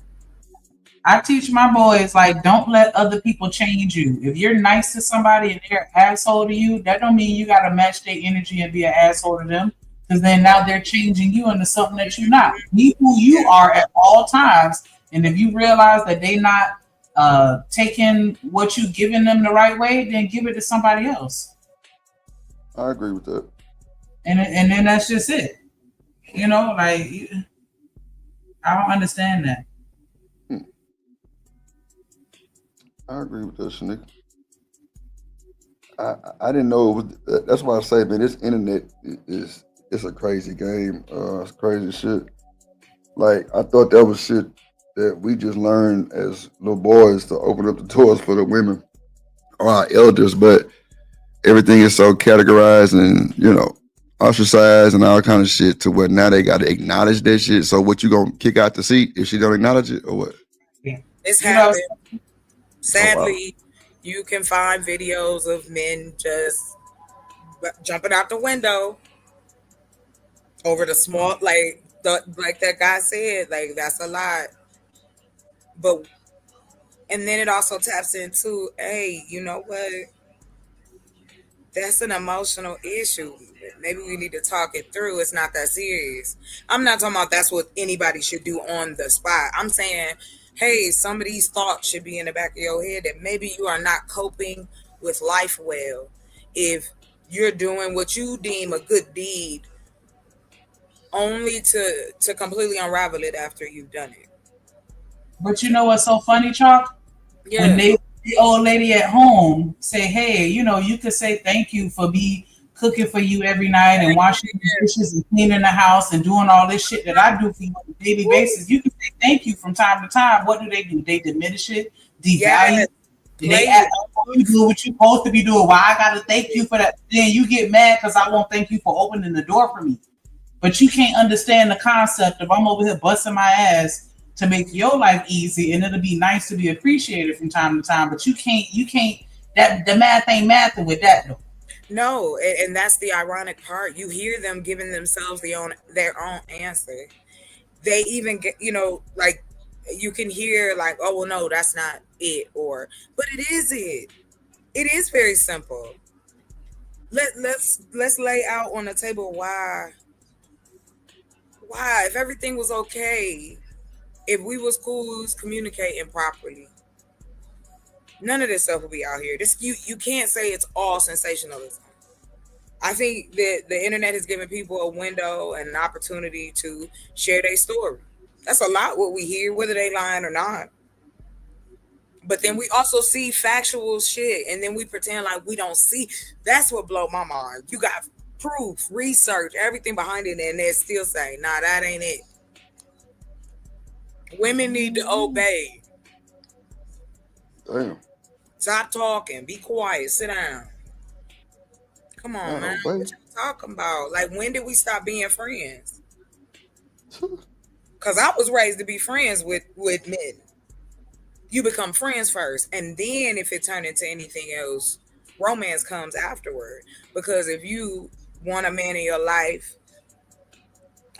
I teach my boys like, don't let other people change you. If you're nice to somebody and they're an asshole to you, that don't mean you got to match their energy and be an asshole to them. Because then now they're changing you into something that you're not. Be who you are at all times. And if you realize that they not taking what you giving them the right way, then give it to somebody else.
I agree with that.
And then that's just it. You know, like, I don't understand that.
I agree with that, Shanique. I didn't know it was, that's why I say, man, this internet is it's a crazy game. It's crazy shit. Like I thought that was shit that we just learned as little boys to open up the doors for the women or our elders, but everything is so categorized and ostracized and all kind of shit to where now they got to acknowledge that shit. So what you gonna kick out the seat if she don't acknowledge it or what?
It's happened. Sadly, you can find videos of men just jumping out the window over the small, like that guy said, like that's a lot. But and then it also taps into, hey, you know what? That's an emotional issue. Maybe we need to talk it through. It's not that serious. I'm not talking about that's what anybody should do on the spot. I'm saying, hey, some of these thoughts should be in the back of your head that maybe you are not coping with life well. If you're doing what you deem a good deed only to completely unravel it after you've done it.
But you know what's so funny, Chalk?
Yeah.
When the old lady at home say, hey, you could say thank you for me cooking for you every night and washing the dishes and cleaning the house and doing all this shit that I do for you on a daily basis. You can say thank you from time to time. What do? They diminish it, devalue it. They act like you do what you're supposed to be doing. Why I gotta thank you for that? Then you get mad because I won't thank you for opening the door for me. But you can't understand the concept of I'm over here busting my ass to make your life easy, and it'll be nice to be appreciated from time to time. But you can't. That the math ain't mathing with that though.
No, and that's the ironic part. You hear them giving themselves their own answer. They even get, like you can hear like, oh well, no, that's not it, but it is it. It is very simple. Let's lay out on the table why if everything was okay, if we was cool, we was communicating properly, none of this stuff will be out here. You can't say it's all sensationalism. I think that the internet has given people a window and an opportunity to share their story. That's a lot what we hear, whether they lying or not. But then we also see factual shit, and then we pretend like we don't see. That's what blow my mind. You got proof, research, everything behind it, and they're still saying, nah, that ain't it. Women need to obey.
Damn.
Stop talking. Be quiet. Sit down. Come on, man. What you talking about? Like, when did we stop being friends? Because I was raised to be friends with men. You become friends first. And then if it turned into anything else, romance comes afterward. Because if you want a man in your life,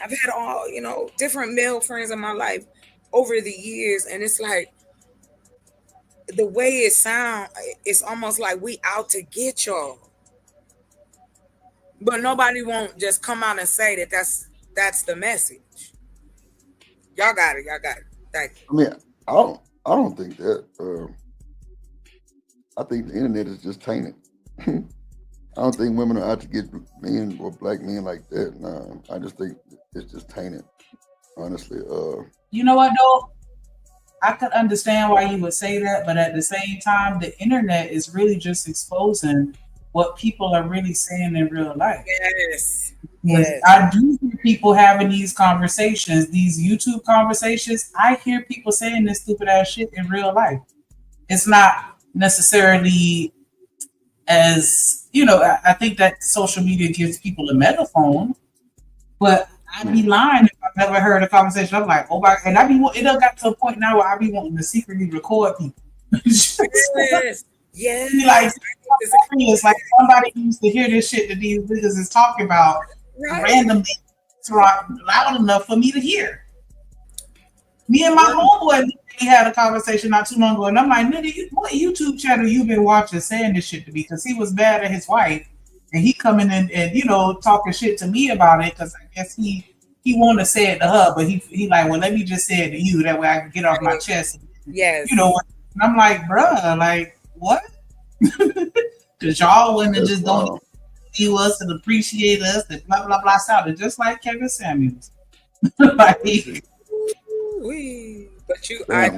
I've had all, different male friends in my life over the years. And it's like, the way it sounds, it's almost like we out to get y'all. But nobody won't just come out and say that that's the message. Y'all got it. Thank you.
I mean, I don't think that. I think the internet is just tainted. I don't think women are out to get men or black men like that. Nah, I just think it's just tainted. Honestly.
You know what though? I could understand why you would say that, but at the same time, the internet is really just exposing what people are really saying in real life.
Yes.
I do hear people having these conversations, these YouTube conversations. I hear people saying this stupid ass shit in real life. It's not necessarily as, I think that social media gives people a megaphone, but I'd be lying if I've never heard a conversation. I'm like, oh my, and it done got to a point now where I be wanting to secretly record people.
Yes.
Like, it's like somebody needs to hear this shit that these niggas is talking about randomly. It's loud enough for me to hear. Me and my homeboy had a conversation not too long ago, and I'm like, nigga, what YouTube channel you been watching saying this shit to me? Because he was mad at his wife, and he coming in and talking shit to me about it because I guess he wanted to say it to her, but he like, well, let me just say it to you, that way I can get off my chest.
Yes.
And I'm like, bruh, like, what? Because y'all women just don't see us and appreciate us and blah blah blah. Sounded just like Kevin Samuels. Like,
but you,
oh my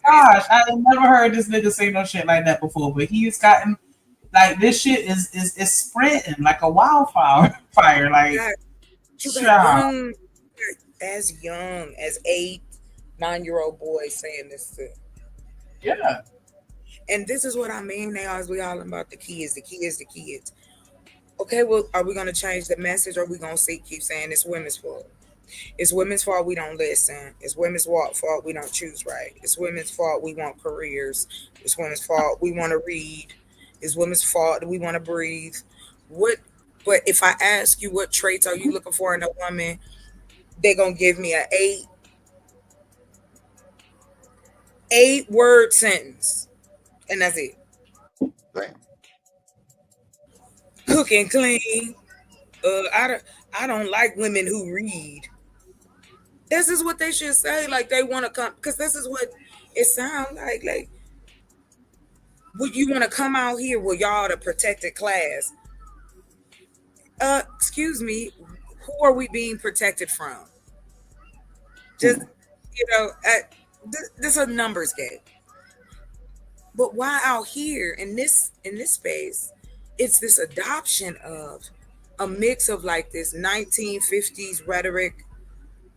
gosh, I have never heard this nigga say no shit like that before. But he has gotten Like this shit is spreading like a wildfire. Fire, like
You got
child.
young, as young as 8, 9-year-old boys saying this shit.
Yeah.
And this is what I mean. They always be all about the kids, the kids, the kids. Okay, well, are we gonna change the message, or are we gonna keep saying it's women's fault? It's women's fault we don't listen. It's women's fault we don't choose right. It's women's fault we want careers. It's women's fault we want to read. It's women's fault that we want to breathe. But if I ask you what traits are you looking for in a woman, they're gonna give me an 8-word sentence. And that's it. Cook and clean. I don't like women who read. This is what they should say. Like they want to come, because this is what it sounds like. Like, would you want to come out here with y'all the protected class? Excuse me, who are we being protected from? Just this is a numbers game. But why out here in this space, it's this adoption of a mix of like this 1950s rhetoric,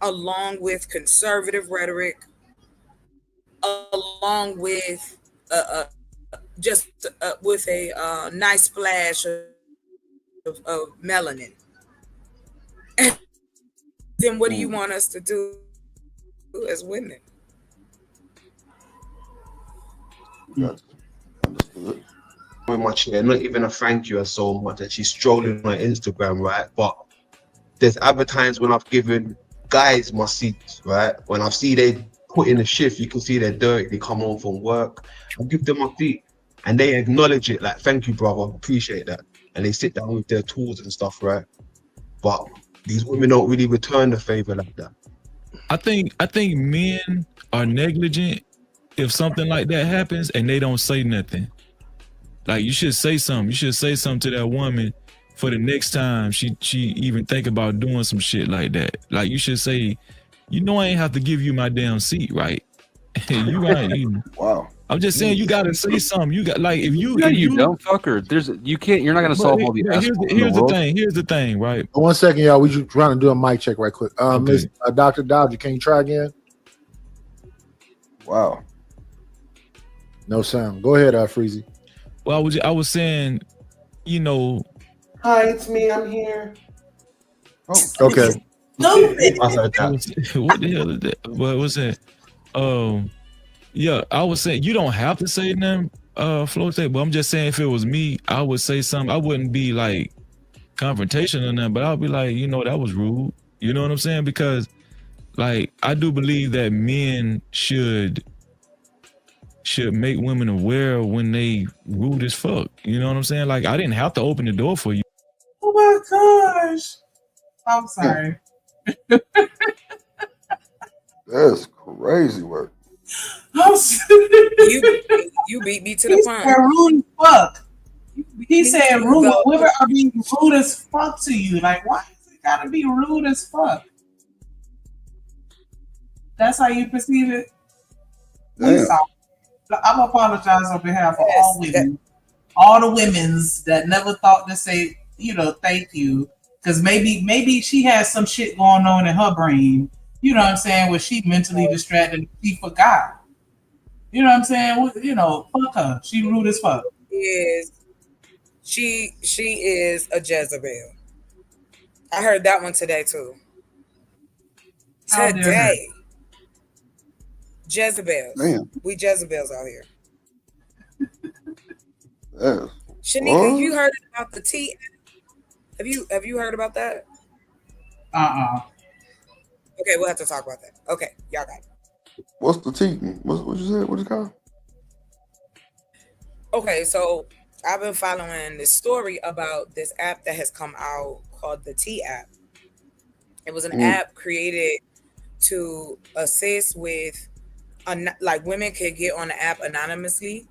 along with conservative rhetoric, along with with a nice splash of melanin. And then what do you want us to do as women?
With my chair, not even a thank you as so much, and she's strolling on Instagram, right? But there's other times when I've given guys my seats, right? When I see they put in a shift, you can see they're dirty, they come home from work, I give them my seat and they acknowledge it, like, thank you, brother, appreciate that. And they sit down with their tools and stuff, right? But these women don't really return the favor like that.
I think men are negligent if something like that happens and they don't say nothing. Like, you should say something. You should say something to that woman for the next time she even think about doing some shit like that. Like, you should say, you know, I ain't have to give you my damn seat, right? You right.
Wow.
I'm just saying, you gotta say something. You got, like, if you
don't fucker. You're not gonna solve all the aspects.
Here's the thing, right?
1 second, y'all. We just trying to do a mic check right quick. Miss Dr. Dodger, can you try again?
Wow.
No sound. Go ahead, Freezy.
Well, I was saying, you know.
Hi, it's me. I'm here.
Oh,
okay.
What the hell is that? What was that? Yeah, I was saying you don't have to say nothing, Flo State, but I'm just saying if it was me, I would say something. I wouldn't be like confrontation or nothing, but I'll be like, you know, that was rude. You know what I'm saying? Because like I do believe that men should make women aware when they rude as fuck. You know what I'm saying? Like I didn't have to open the door for you.
Oh my gosh. I'm sorry.
That's crazy work.
You beat me to the punch.
Rude as fuck. He said rude. Women are being rude as fuck to you. Like, why is it gotta be rude as fuck? That's how you perceive it? I'm apologize on behalf of all women. All the women's that never thought to say, you know, thank you. Because maybe she has some shit going on in her brain. You know what I'm saying? Where she mentally distracted and she forgot. You know what I'm saying? You know, fuck her. She rude as fuck.
She is a Jezebel. I heard that one today too. Today. Jezebels.
Man.
We Jezebels out here.
Yeah.
Shanika, you heard about the tea? Have you heard about that? Okay, we'll have to talk about that. Okay, y'all got it.
What's the tea? What you said? What's it called?
Okay, so I've been following this story about this app that has come out called the Tea app. It was an app created to assist with, like, women could get on the app anonymously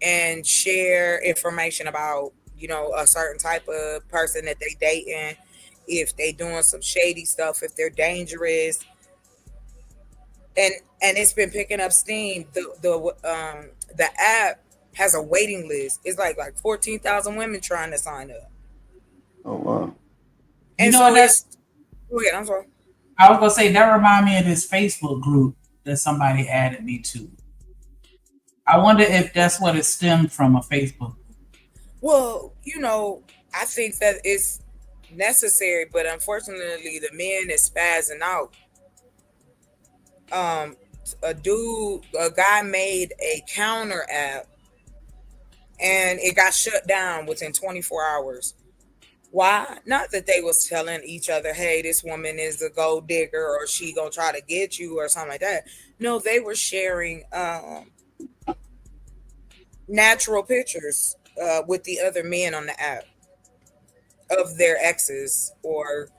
and share information about, you know, a certain type of person that they dating, if they doing some shady stuff, if they're dangerous. And it's been picking up steam. The app has a waiting list. It's like 14,000 women trying to sign up.
Oh wow.
And
You know
so
what that's
go ahead, I'm sorry.
I was gonna say that remind me of this Facebook group that somebody added me to. I wonder if that's what it stemmed from, a Facebook.
Well, I think that it's necessary, but unfortunately the men is spazzing out. A guy made a counter app and it got shut down within 24 hours. Why? Not that they was telling each other, hey, this woman is a gold digger or she gonna try to get you or something like that. No, they were sharing natural pictures with the other men on the app of their exes or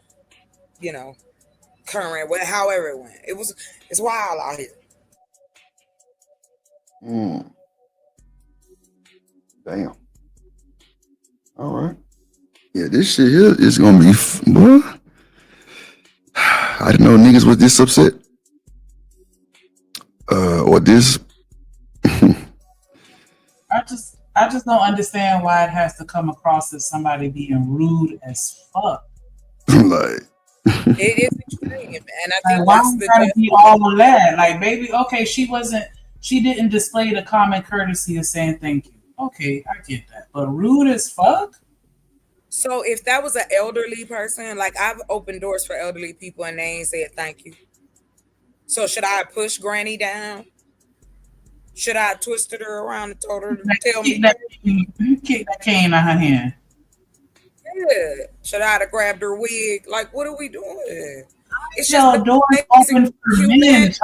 current, however it went. It's wild out here.
Damn. All right. Yeah, this shit here is gonna be boy. I didn't know niggas was this upset. Or this.
I just don't understand why it has to come across as somebody being rude as fuck.
Like
it is extreme, and I think
why
that's
you gotta be all of that? Like, baby, okay, she didn't display the common courtesy of saying thank you. Okay, I get that, but rude as fuck.
So if that was an elderly person, like I've opened doors for elderly people and they ain't said thank you. So should I push Granny down? Should I have twisted her around and told her to tell me?
Kick that cane out her hand.
Yeah. Should I have grabbed her wig? Like, what are we doing? It's
held doors open for men.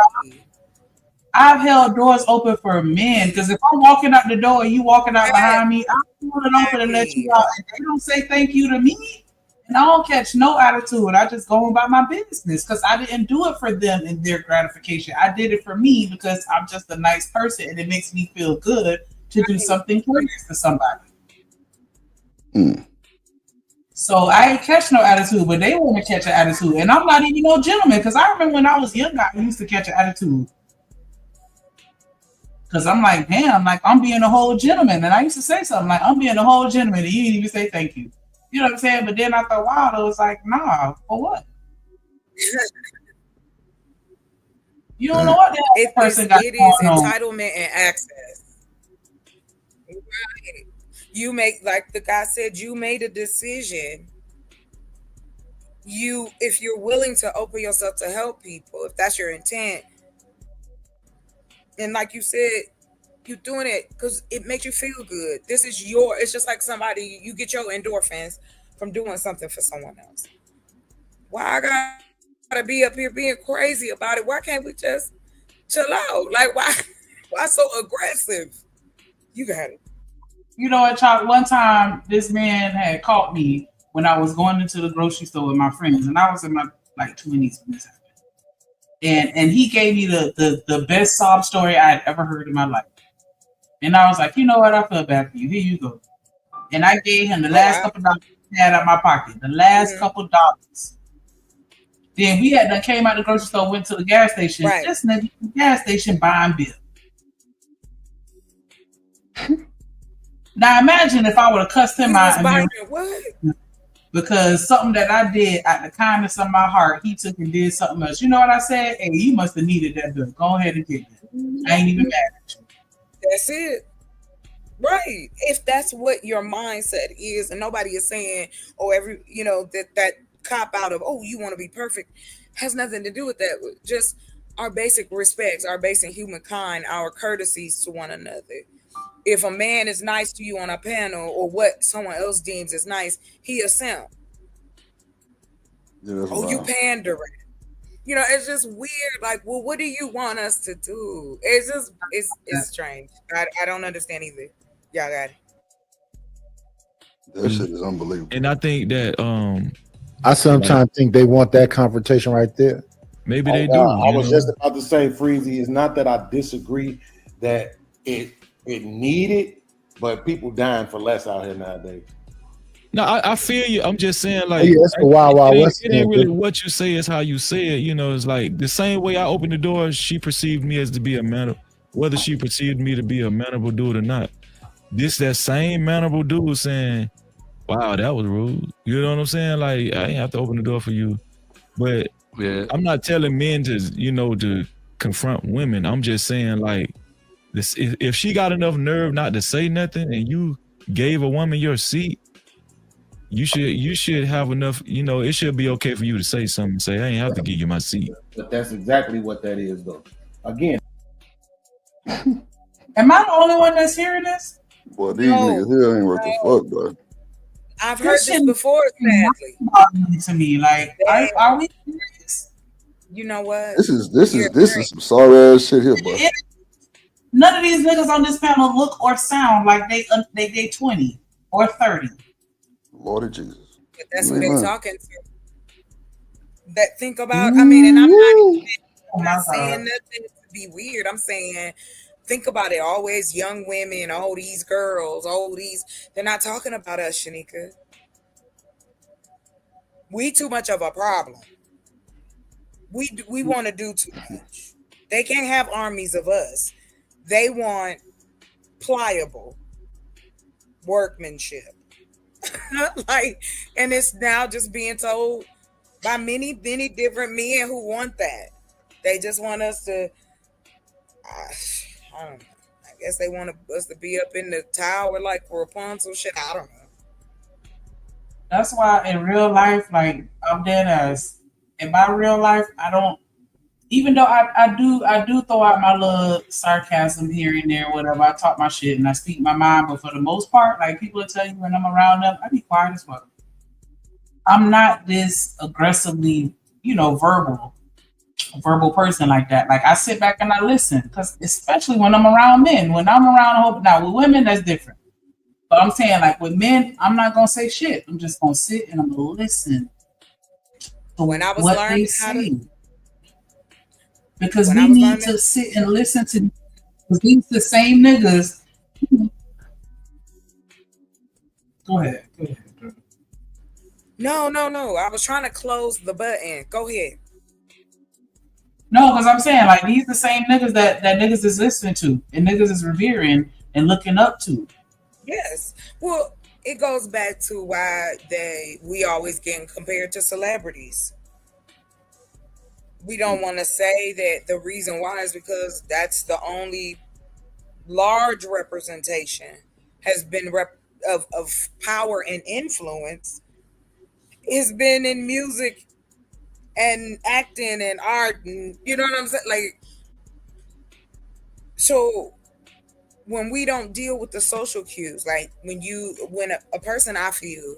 I've held doors open for men because if I'm walking out the door and you walking out behind me, I'm pulling open and let you out. And they don't say thank you to me, and I don't catch no attitude. I just go about my business because I didn't do it for them and their gratification. I did it for me because I'm just a nice person and it makes me feel good to do something courteous for somebody. So I ain't catch no attitude, but they want to catch an attitude. And I'm not even no gentleman because I remember when I was younger, I used to catch an attitude. Because I'm like, damn, like I'm being a whole gentleman. And I used to say something like, I'm being a whole gentleman. And you didn't even say thank you. You know what I'm saying? But then after a while, I was like, nah, for what? You don't know what that person got
It is
going on.
entitlement and access. Right. You make, like the guy said, you made a decision. If you're willing to open yourself to help people, if that's your intent, and like you said, you're doing it because it makes you feel good. It's just like somebody, you get your endorphins from doing something for someone else. Why I gotta be up here being crazy about it? Why can't we just chill out? Like, why so aggressive? You got it.
You know what, Chuck? One time, this man had caught me when I was going into the grocery store with my friends, and I was in my 20s when this happened. And he gave me the best sob story I had ever heard in my life. And I was like, you know what? I feel bad for you. Here you go. And I gave him the last couple dollars I had out of my pocket. The last couple dollars. Then we had came out the grocery store, went to the gas station.
Right.
Just in the gas station buying beer. Now imagine if I would have cussed him out because something that I did out the kindness of my heart, he took and did something else. You know what I said? Hey, you must have needed that bill. Go ahead and get it. I ain't even mad at you.
That's it. Right. If that's what your mindset is, and nobody is saying, oh, that cop out of, oh, you want to be perfect, has nothing to do with that. Just our basic respects, our basic humankind, our courtesies to one another. If a man is nice to you on a panel or what someone else deems as nice, he a simp.
Yeah,
you pandering. It's just weird. Like, well, what do you want us to do? It's just, it's strange. I don't understand either. Y'all got it.
That shit is unbelievable.
And I think that
I sometimes think they want that confrontation right there.
Maybe they do.
I was just about to say, Freezy, it's not that I disagree that it needed, but people dying for less out here nowadays.
No, I feel you. I'm just saying, like,
Yeah, that's the Wild Wild West
it ain't
thing,
really
too.
what you say is how you say it. It's like the same way I opened the door, she perceived me as to be a man, whether she perceived me to be a manable dude or not. this that same mannerable dude saying, wow, that was rude. You know what I'm saying? Like, I ain't have to open the door for you. But I'm not telling men to, to confront women. I'm just saying, like, this, if she got enough nerve not to say nothing and you gave a woman your seat, you should have enough, it should be okay for you to say something. Say, I ain't have to give you my seat.
But that's exactly what that is, though. Again.
Am I the only one that's hearing this?
Boy, these niggas here ain't worth the fuck, bro.
I've heard this before, sadly.
To me, like, are we serious?
You know what?
This is some sorry ass shit here, bro.
None of these niggas on this panel look or sound like they 20 or 30.
Lord of Jesus.
But that's who they talking to. That think about, I mean, and I'm not saying nothing to be weird. I'm saying, think about it. Always young women, all these girls, they're not talking about us, Shanika. We too much of a problem. We want to do too much. They can't have armies of us. They want pliable workmanship. Like, and it's now just being told by many different men who want that. They just want us to, I don't know. I guess they want us to be up in the tower like Rapunzel shit. I don't know.
That's why in real life, like, I'm dead ass. In my real life, I don't. Even though I do throw out my little sarcasm here and there, whatever. I talk my shit and I speak my mind, but for the most part, like, people will tell you when I'm around them, I be quiet as well. I'm not this aggressively, verbal person like that. Like, I sit back and I listen, because especially when I'm around men. When I'm around, now with women, that's different. But I'm saying, like, with men, I'm not gonna say shit. I'm just gonna sit and I'm gonna listen to
when I was
what
learning
they
how
say.
to,
Because we need to sit and listen to these the same niggas. Go ahead.
No. I was trying to close the button. Go ahead.
No, because I'm saying, like, these the same niggas that niggas is listening to and niggas is revering and looking up to.
Yes. Well, it goes back to why we always getting compared to celebrities. We don't want to say that the reason why is because that's the only large representation has been of power and influence has been in music and acting and art, and you know what I'm saying? Like, so when we don't deal with the social cues, like when a person, I feel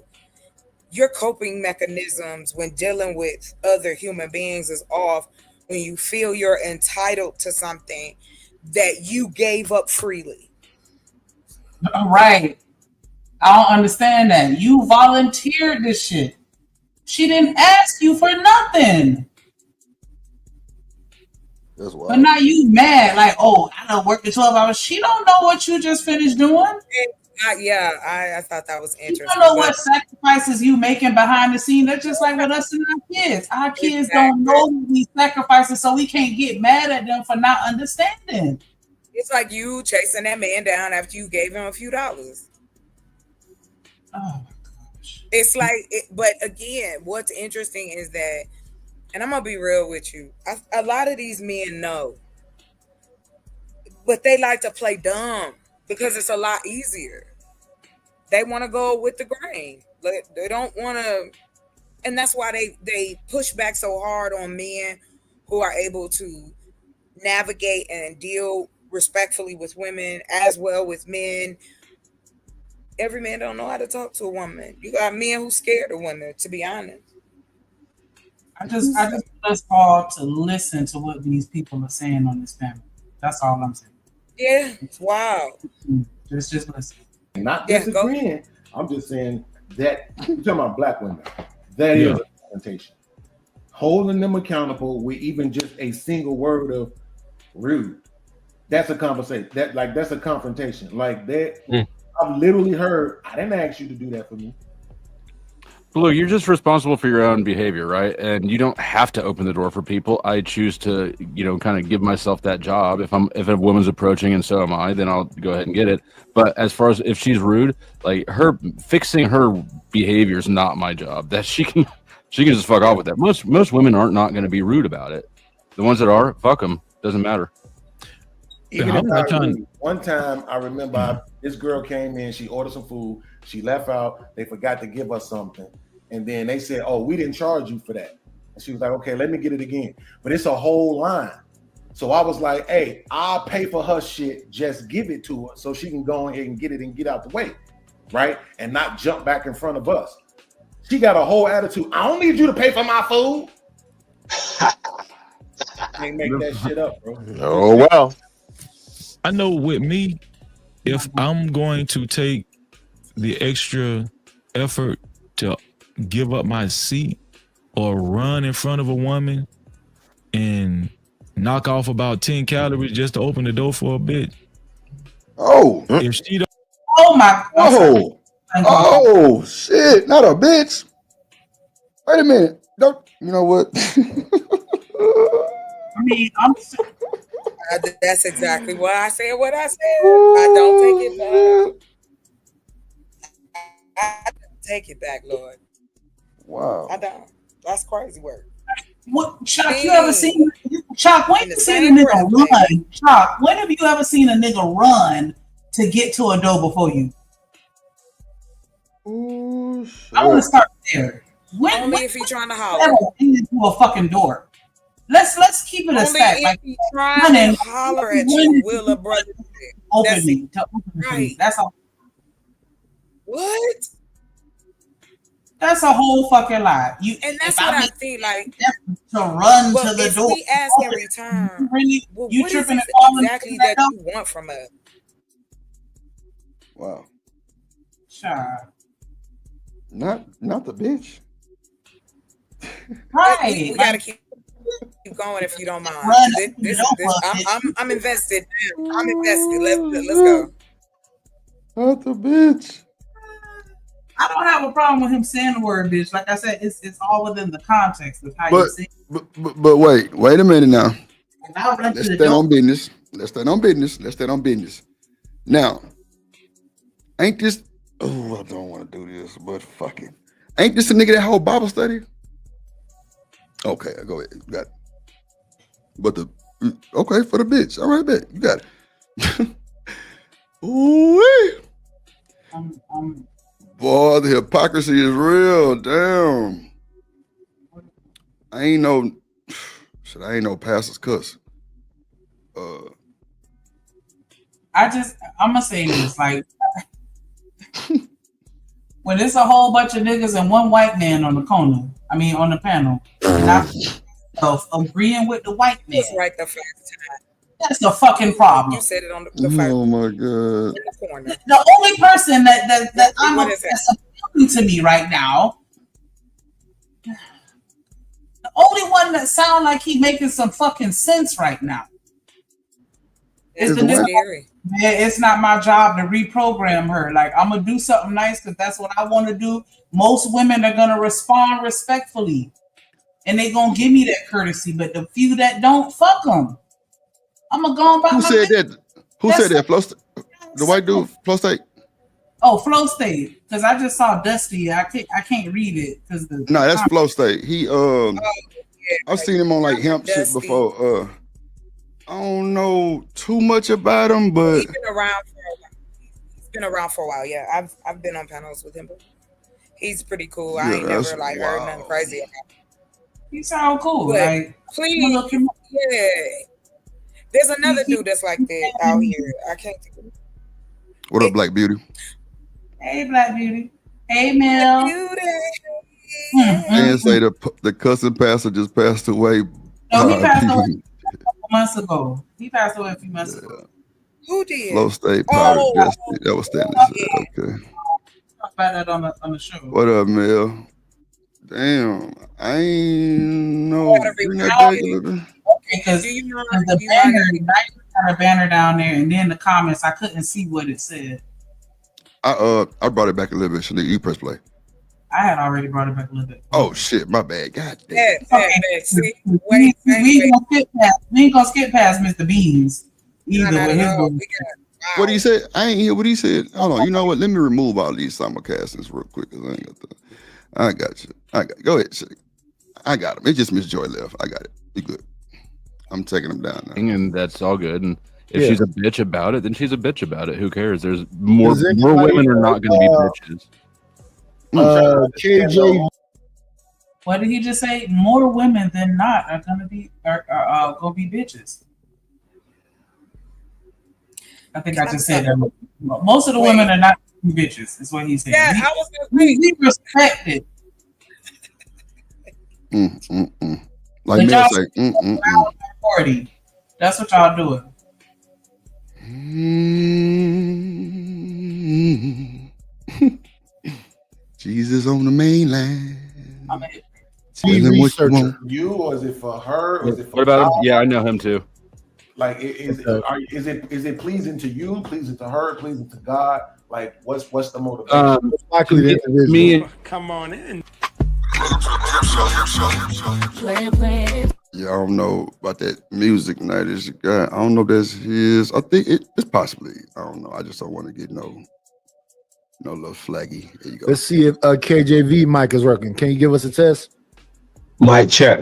your coping mechanisms when dealing with other human beings is off when you feel you're entitled to something that you gave up freely.
Right. I don't understand that. You volunteered this shit. She didn't ask you for nothing.
That's why.
But now you mad, like, oh, I done worked the 12 hours. She don't know what you just finished doing.
I thought that was interesting.
You don't know what sacrifices you making behind the scene. That's just like with us and our kids. Our kids don't know we sacrificing, so we can't get mad at them for not understanding.
It's like you chasing that man down after you gave him a few dollars.
Oh.
It's like, but again, what's interesting is that, and I'm gonna be real with you, a lot of these men know, but they like to play dumb because it's a lot easier. They want to go with the grain. They don't want to, and that's why they push back so hard on men who are able to navigate and deal respectfully with women as well with men. Every man don't know how to talk to a woman. You got men who scared of women, to be honest.
I just want us all to listen to what these people are saying on this panel. That's all I'm saying.
Yeah, wow.
Just listen.
Not disagreeing. I'm just saying that you're talking about black women. That is a confrontation. Holding them accountable with even just a single word of rude. That's a conversation. That's a confrontation. Like that. I've literally heard, I didn't ask you to do that for me.
Look, you're just responsible for your own behavior, right? And you don't have to open the door for people. I choose to, kind of give myself that job. If a woman's approaching and so am I, then I'll go ahead and get it. But as far as if she's rude, like fixing her behavior is not my job. That she can just fuck off with that. Most women aren't not going to be rude about it. The ones that are, fuck them. Doesn't matter.
Even if one time, I remember this girl came in, she ordered some food, she left out, they forgot to give us something. And then they said, oh, we didn't charge you for that. And she was like, okay, let me get it again. But it's a whole line. So I was like, hey, I'll pay for her shit, just give it to her so she can go ahead and get it and get out the way, right? And not jump back in front of us. She got a whole attitude. I don't need you to pay for my food. Can't make that shit up, bro.
Oh, well.
I know with me, if I'm going to take the extra effort to give up my seat or run in front of a woman and knock off about 10 calories just to open the door for a bit.
Oh.
If she don't.
Oh, my.
Oh, shit. Not a bitch. Wait a minute. Don't. You know what?
I mean,
that's exactly what I said. What I said. I don't take it back. I don't take it back, Lord.
Wow.
I don't. That's crazy work.
What, Chuck? You ever seen Chuck? When you seen a nigga run? Chuck, when have you ever seen a nigga run to get to a door before you?
Ooh,
I want to start there.
Only if he's trying to holler.
Into a fucking door. Let's keep it a
Only
stack.
if
Like
he's trying to holler at you, will a brother
open me. That's all.
What?
That's a whole fucking lie.
And that's what I think. Like
to run
well,
to the
if
door.
we ask in return,
Really,
well,
you
what
tripping
is
and
it
falling
exactly
that
that you want from us?
Wow.
Sure.
Not the bitch.
Right.
We gotta keep going if you don't mind. I'm invested. I'm invested. Let's go.
Not the bitch.
I don't have a problem with him saying the word bitch. Like I said, it's all within the context of how you say it.
But wait a minute now.
Let's
Let's stand on business. Let's stand on business. Now, ain't this? Oh, I don't want to do this, but fuck it. Ain't this a nigga that hold Bible study? Okay, go ahead. You got it. But okay for the bitch. All right, bet you got it. Ooh. Boy, the hypocrisy is real. Damn. I ain't no pastor's cuss.
I'm gonna say this, like when it's a whole bunch of niggas and one white man on the panel, not agreeing with the white man.
Just right the first time.
That's the fucking problem.
You said it on the first.
Oh my god.
In the corner.
The only person that that's appealing to me right now, the only one that sounds like he making some fucking sense right now is the nigga. It's not my job to reprogram her. Like, I'm gonna do something nice because that's what I want to do. Most women are gonna respond respectfully, and they gonna give me that courtesy. But the few that don't, fuck them. I'm gonna go about.
Who said that? Who said that? The white dude, Flow State.
Oh, Flow State. Because I just saw Dusty. I can't read it because
No, that's Flow State. He I've seen him on like hemp shit before. I don't know too much about him, but
he's been around for a while. He's been around for a while. Yeah, I've been on panels with him, but he's pretty cool. I ain't never heard nothing crazy about him.
He sound cool.
But
like,
please, yeah. There's another dude that's like that out here. I can't think of it.
What up, Black Beauty?
Hey, Black Beauty. Hey, Mel.
And say the cussing pastor just passed away.
No, he passed away a couple months ago. He passed away a few months ago.
Who did?
Flow State Powder Dusty. That was Stanley. Okay.
Talk about that on the show.
What up, Mel? Damn, I ain't know.
Because the banner down there, and then the comments, I couldn't see what it said.
I brought it back a little bit. Shanika, you press play.
I had already brought it back a little bit.
Oh shit, my bad. God damn.
See,
We ain't gonna skip past Mr. Beans either with his book.
What do you say? I ain't hear what he said. Hold on. You know what? Let me remove all these simulcastings real quick. Cause I got you. Go ahead. Shake. I got him. It's just Miss Joy left. I got it. You good? I'm taking him down now.
And that's all good. And if
Yeah.
she's a bitch about it, then she's a bitch about it. Who cares? There's more
Does
more
anybody-
women are not going to be bitches.
KJ,
What did he just say? More women than not are gonna be bitches. I think I just said that. Most of the women are not bitches. Is what he said.
Yeah,
we,
I was gonna
we respect it.
Like
But
Mel
y'all
say,
minority. That's what y'all doing.
Jesus on the mainland.
I mean,
Tell him what you want.
You or is it for her? Or is it for
What about him?
God?
Yeah, I know him too.
Like, is it pleasing to you? Pleasing to her? Pleasing to God? Like, what's the motivation?
Me and
Come on in.
Yeah, I don't know about that music night. Is guy? I don't know if that's his. I think it's possibly. I don't know. I just don't want to get no little flaggy. There you go.
let's see if KJV mic is working. Can you give us a test?
Mic check.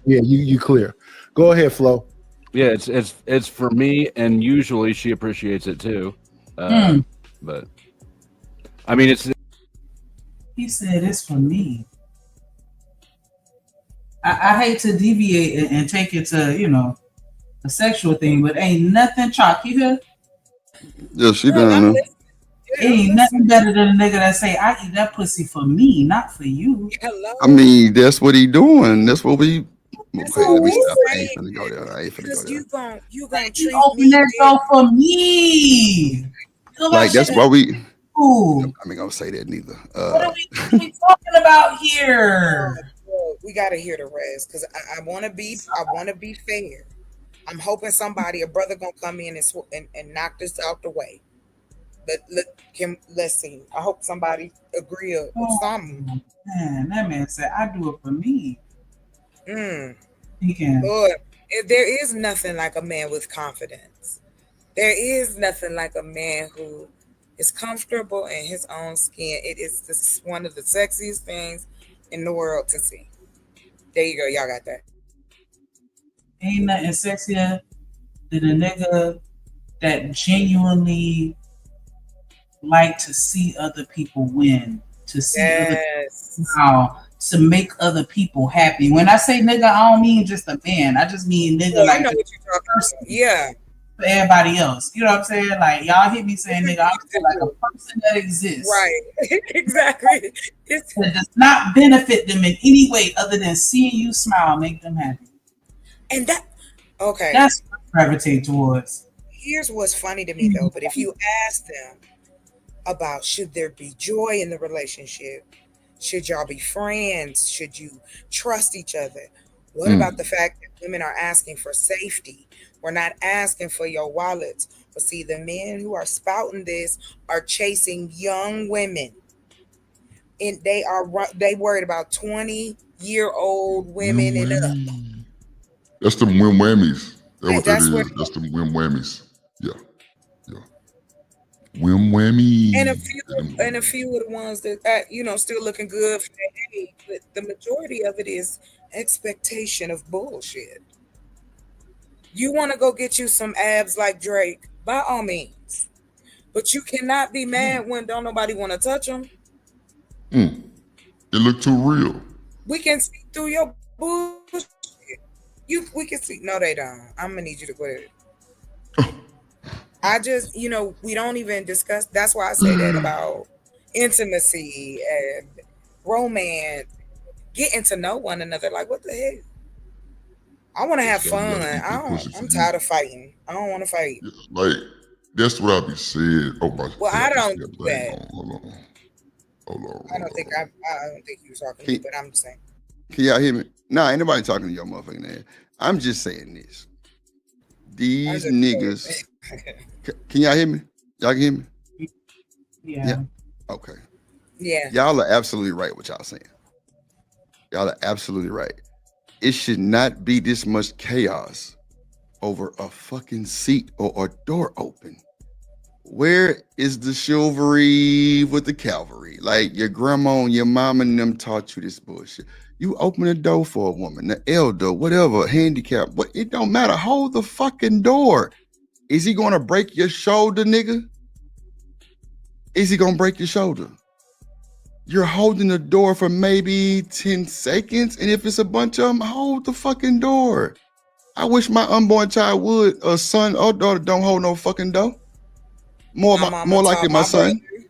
Yeah, you clear. Go ahead, Flo.
yeah, it's for me, and usually she appreciates it too. But I mean, it's
He said it's for me. I hate to deviate and take it to a sexual thing, but ain't nothing chalky here.
Yeah, she done.
Ain't nothing better than a nigga that say I eat that pussy for me, not for you.
I mean, that's what he doing. That's what we. Okay, let me stop. I ain't finna go there. I ain't finna go there.
You gonna
You
treat
open
me
that door for me.
Like that's why we.
Ooh.
I ain't gonna say that neither.
What are we talking about here?
We gotta hear the rest because I want to be fair. I'm hoping a brother gonna come in and knock this out the way. But let's see. I hope somebody agree with something.
Man, that man said I do it for me. He can.
Lord, there is nothing like a man with confidence. There is nothing like a man who is comfortable in his own skin. It is just one of the sexiest things in the world to see. There you go. Y'all got that.
Ain't nothing sexier than a nigga that genuinely like to see other people win, to see other people smile, to make other people happy. When I say nigga, I don't mean just a man. I just mean nigga
Well,
like
I know
the
what you're talking
person.
about. Yeah.
For everybody else. You know what I'm saying? Like y'all hit me saying nigga, I'm saying like a person that exists.
Right. Exactly.
That does not benefit them in any way other than seeing you smile, make them happy.
And that okay.
That's what I gravitate towards.
Here's what's funny to me though, but if you ask them about should there be joy in the relationship, should y'all be friends, should you trust each other, what about the fact that women are asking for safety? We're not asking for your wallets. But see, the men who are spouting this are chasing young women, and they worried about 20-year-old women and up.
That's the win whammies. That's what
That's
that
what-
is. That's the win whammies. Yeah. Win whammy.
And a few of the ones that still looking good for their age, but the majority of it is expectation of bullshit. You want to go get you some abs like Drake, by all means, but you cannot be mad when don't nobody want to touch them.
It looked too real.
We can see through your bullshit. We can see. No, they don't. I'm gonna need you to quit it. I just, we don't even discuss. That's why I say that about intimacy and romance, getting to know one another. Like, what the heck? I want to have fun. I'm tired of fighting. I don't want to fight.
Like, that's what I be saying. Oh my.
Well, I don't do
Hold
that.
on.
I don't think you were talking to me, but I'm just saying.
Can y'all hear me? Nah, ain't nobody talking to your motherfucking ass. I'm just saying this. These niggas. Can y'all hear me? Y'all can hear me?
Yeah.
Okay.
Yeah.
Y'all are absolutely right what y'all saying. Y'all are absolutely right. It should not be this much chaos over a fucking seat or a door open. Where is the chivalry with the cavalry? Like your grandma and your mom and them taught you this bullshit. You open a door for a woman, the elder, whatever, handicap, but it don't matter. Hold the fucking door. Is he gonna break your shoulder, nigga? Is he gonna break your shoulder? You're holding the door for maybe 10 seconds, and if it's a bunch of them, hold the fucking door. I wish my unborn child would. A son or daughter don't hold no fucking door. More like it, my son.
Brother,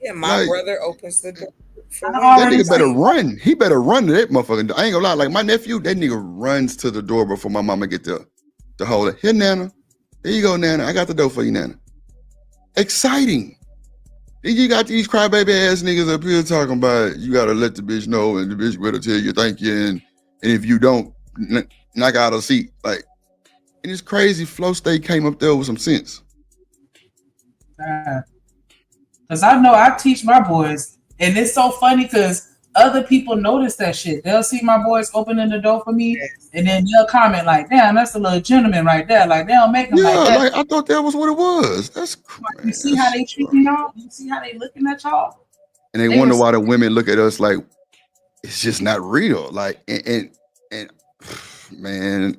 yeah, my
Like,
brother opens the door. For
that nigga better run. He better run to that motherfucking door. I ain't gonna lie. Like my nephew, that nigga runs to the door before my mama get there to hold it. Here, Nana. There you go, Nana. I got the door for you, Nana. Exciting. Then you got these crybaby ass niggas up here talking about you gotta let the bitch know and the bitch better tell you thank you and if you don't, knock out a seat. Like, and it's crazy. Flow State came up there with some sense.
Because I know I teach my boys, and it's so funny because other people notice that shit. They'll see my boys opening the door for me, and then they'll comment like, "Damn, that's a little gentleman right there." Like they don't make them like that.
Like I thought that was what it was. That's
You see how they treating y'all? You see how they looking at y'all?
and they wonder why the women look at us like it's just not real. Like and man,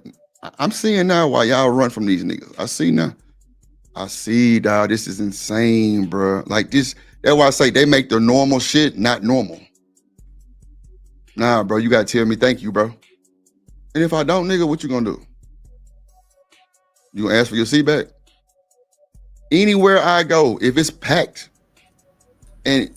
I'm seeing now why y'all run from these niggas. I see now. I see, dog. This is insane, bro. Like this. That's why I say they make the normal shit not normal. Nah, bro. You gotta tell me thank you, bro. And if I don't, nigga, what you gonna do? You gonna ask for your seat back? Anywhere I go, if it's packed and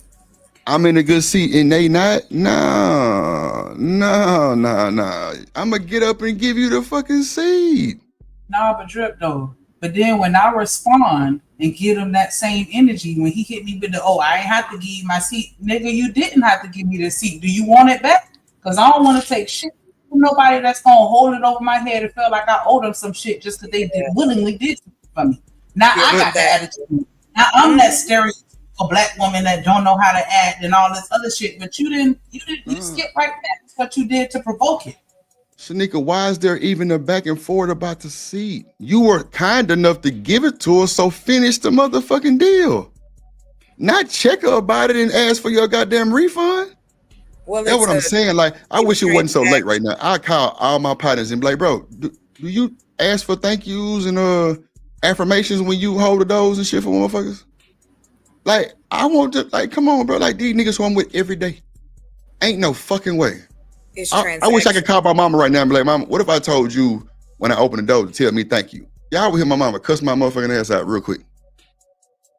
I'm in a good seat and they not, nah. I'm gonna get up and give you the fucking seat.
Nah, but Drip though. But then when I respond and give him that same energy, when he hit me with the, I ain't have to give you my seat. Nigga, you didn't have to give me the seat. Do you want it back? Because I don't want to take shit from nobody that's going to hold it over my head and feel like I owe them some shit just because they willingly did something for me. Now I got that attitude. Now I'm that stereotypical black woman that don't know how to act and all this other shit. But you skip right past what you did to provoke it.
Shanika, why is there even a back and forth about the seat? You were kind enough to give it to us, so finish the motherfucking deal. Not check her about it and ask for your goddamn refund.
Well,
that's what I'm saying. Like, I wish it wasn't so late right now. I call all my partners and be like, bro, do you ask for thank yous and affirmations when you hold the doors and shit for motherfuckers? Like, I want to, like, come on, bro. Like, these niggas who I'm with every day. Ain't no fucking way. I wish I could call my mama right now and be like, Mama, what if I told you when I opened the door to tell me thank you? Y'all would hear my mama cuss my motherfucking ass out real quick.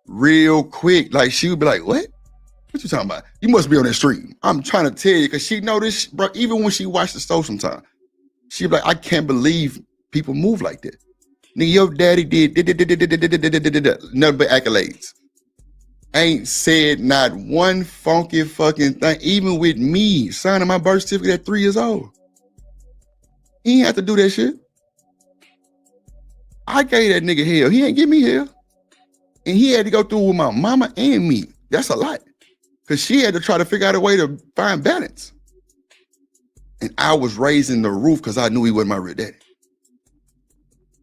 Real quick. Like, she would be like, what? What you talking about? You must be on that stream. I'm trying to tell you, because she know this, bro. Even when she watched the show sometime, she be like, I can't believe people move like that. Nigga, your daddy did nothing but accolades. Ain't said not one funky fucking thing, even with me signing my birth certificate at 3 years old. He ain't have to do that shit. I gave that nigga hell. He ain't give me hell. And he had to go through with my mama and me. That's a lot. Because she had to try to figure out a way to find balance. And I was raising the roof because I knew he wasn't my real daddy.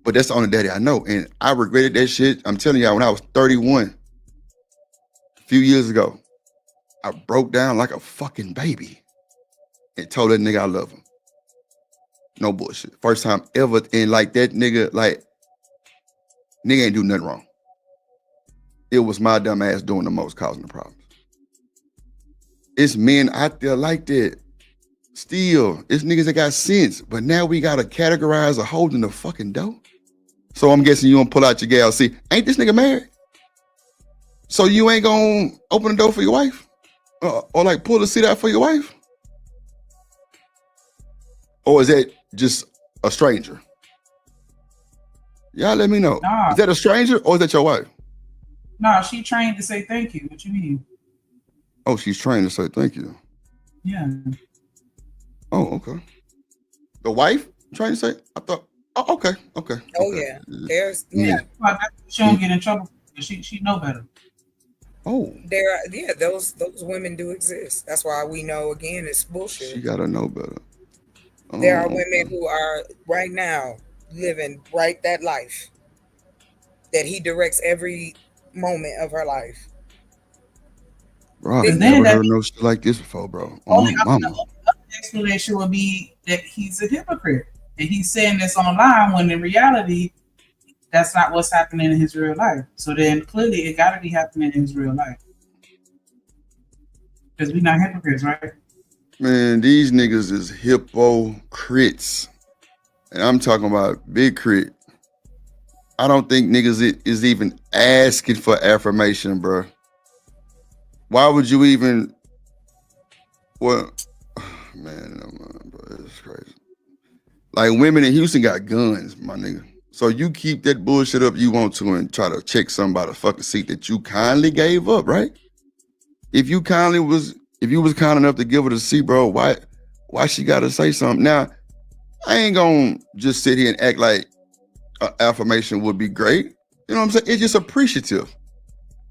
But that's the only daddy I know. And I regretted that shit. I'm telling y'all, when I was 31, a few years ago, I broke down like a fucking baby and told that nigga I love him. No bullshit. First time ever. And like that nigga, like, nigga ain't do nothing wrong. It was my dumb ass doing the most, causing the problems. It's men out there like that. Still, it's niggas that got sense. But now we gotta categorize a holding the fucking door. So I'm guessing you gonna pull out your gal. See, ain't this nigga married? So you ain't gonna open the door for your wife? Or like pull the seat out for your wife? Or is that just a stranger? Y'all let me know.
Nah.
Is that a stranger or is that your wife?
Nah, she trained to say thank you. What you mean?
Oh, she's trained to say thank you.
Yeah.
Oh, okay. The wife trying to say? I thought. Oh, okay.
Oh yeah. There's
yeah.
She don't get in trouble. She know better.
Oh,
those women do exist. That's why we know again it's bullshit.
she gotta know better.
There are women who are right now living right that life that he directs every moment of her life.
Bro, I've
And
never
then
heard no shit like this before, bro.
only
Oh, mama.
explanation would be that he's a hypocrite and he's saying this online when in reality that's not what's happening in his real life. So then clearly it got to be happening in his real life because we're not hypocrites, right?
Man, these niggas is hypocrites. And I'm talking about big crit. I don't think niggas is even asking for affirmation, bro. Why would you even? Well, man, bro, it's crazy. Like women in Houston got guns, my nigga. So you keep that bullshit up you want to and try to check somebody's fucking seat that you kindly gave up, right? If you was kind enough to give her the seat, bro, why she gotta say something? Now, I ain't gonna just sit here and act like affirmation would be great. You know what I'm saying? It's just appreciative.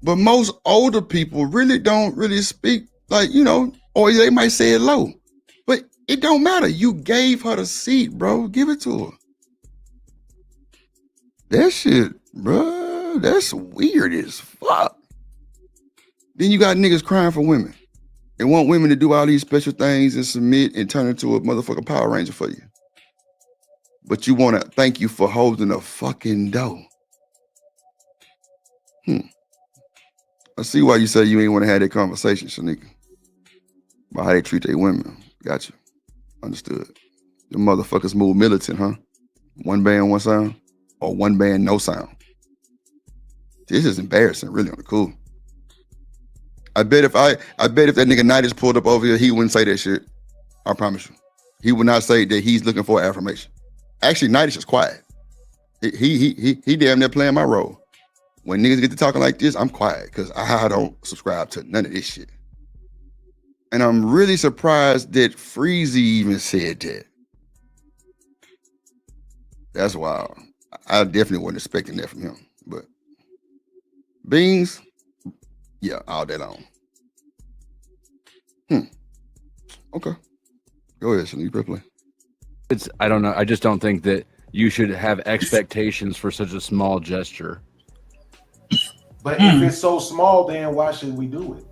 But most older people really don't really speak like, you know, or they might say it low. But it don't matter. You gave her the seat, bro. Give it to her. That shit, bro, that's weird as fuck. Then you got niggas crying for women. They want women to do all these special things and submit and turn into a motherfucking Power Ranger for you. But you want to thank you for holding a fucking door. I see why you say you ain't want to have that conversation, Shanika. About how they treat their women. Gotcha. Understood. The motherfuckers move militant, huh? One band, one sound? Or one band, no sound? This is embarrassing, really, on the cool. I bet if that nigga Nidus pulled up over here, he wouldn't say that shit. I promise you. He would not say that he's looking for affirmation. Actually, Nidus is quiet. He damn near playing my role. When niggas get to talking like this, I'm quiet because I don't subscribe to none of this shit. And I'm really surprised that Freezy even said that. That's wild. I definitely wasn't expecting that from him. But Beans, yeah, all day long. Okay. Go ahead, Shani. You press play.
I don't know. I just don't think that you should have expectations for such a small gesture.
But if it's so small, then why should we do it?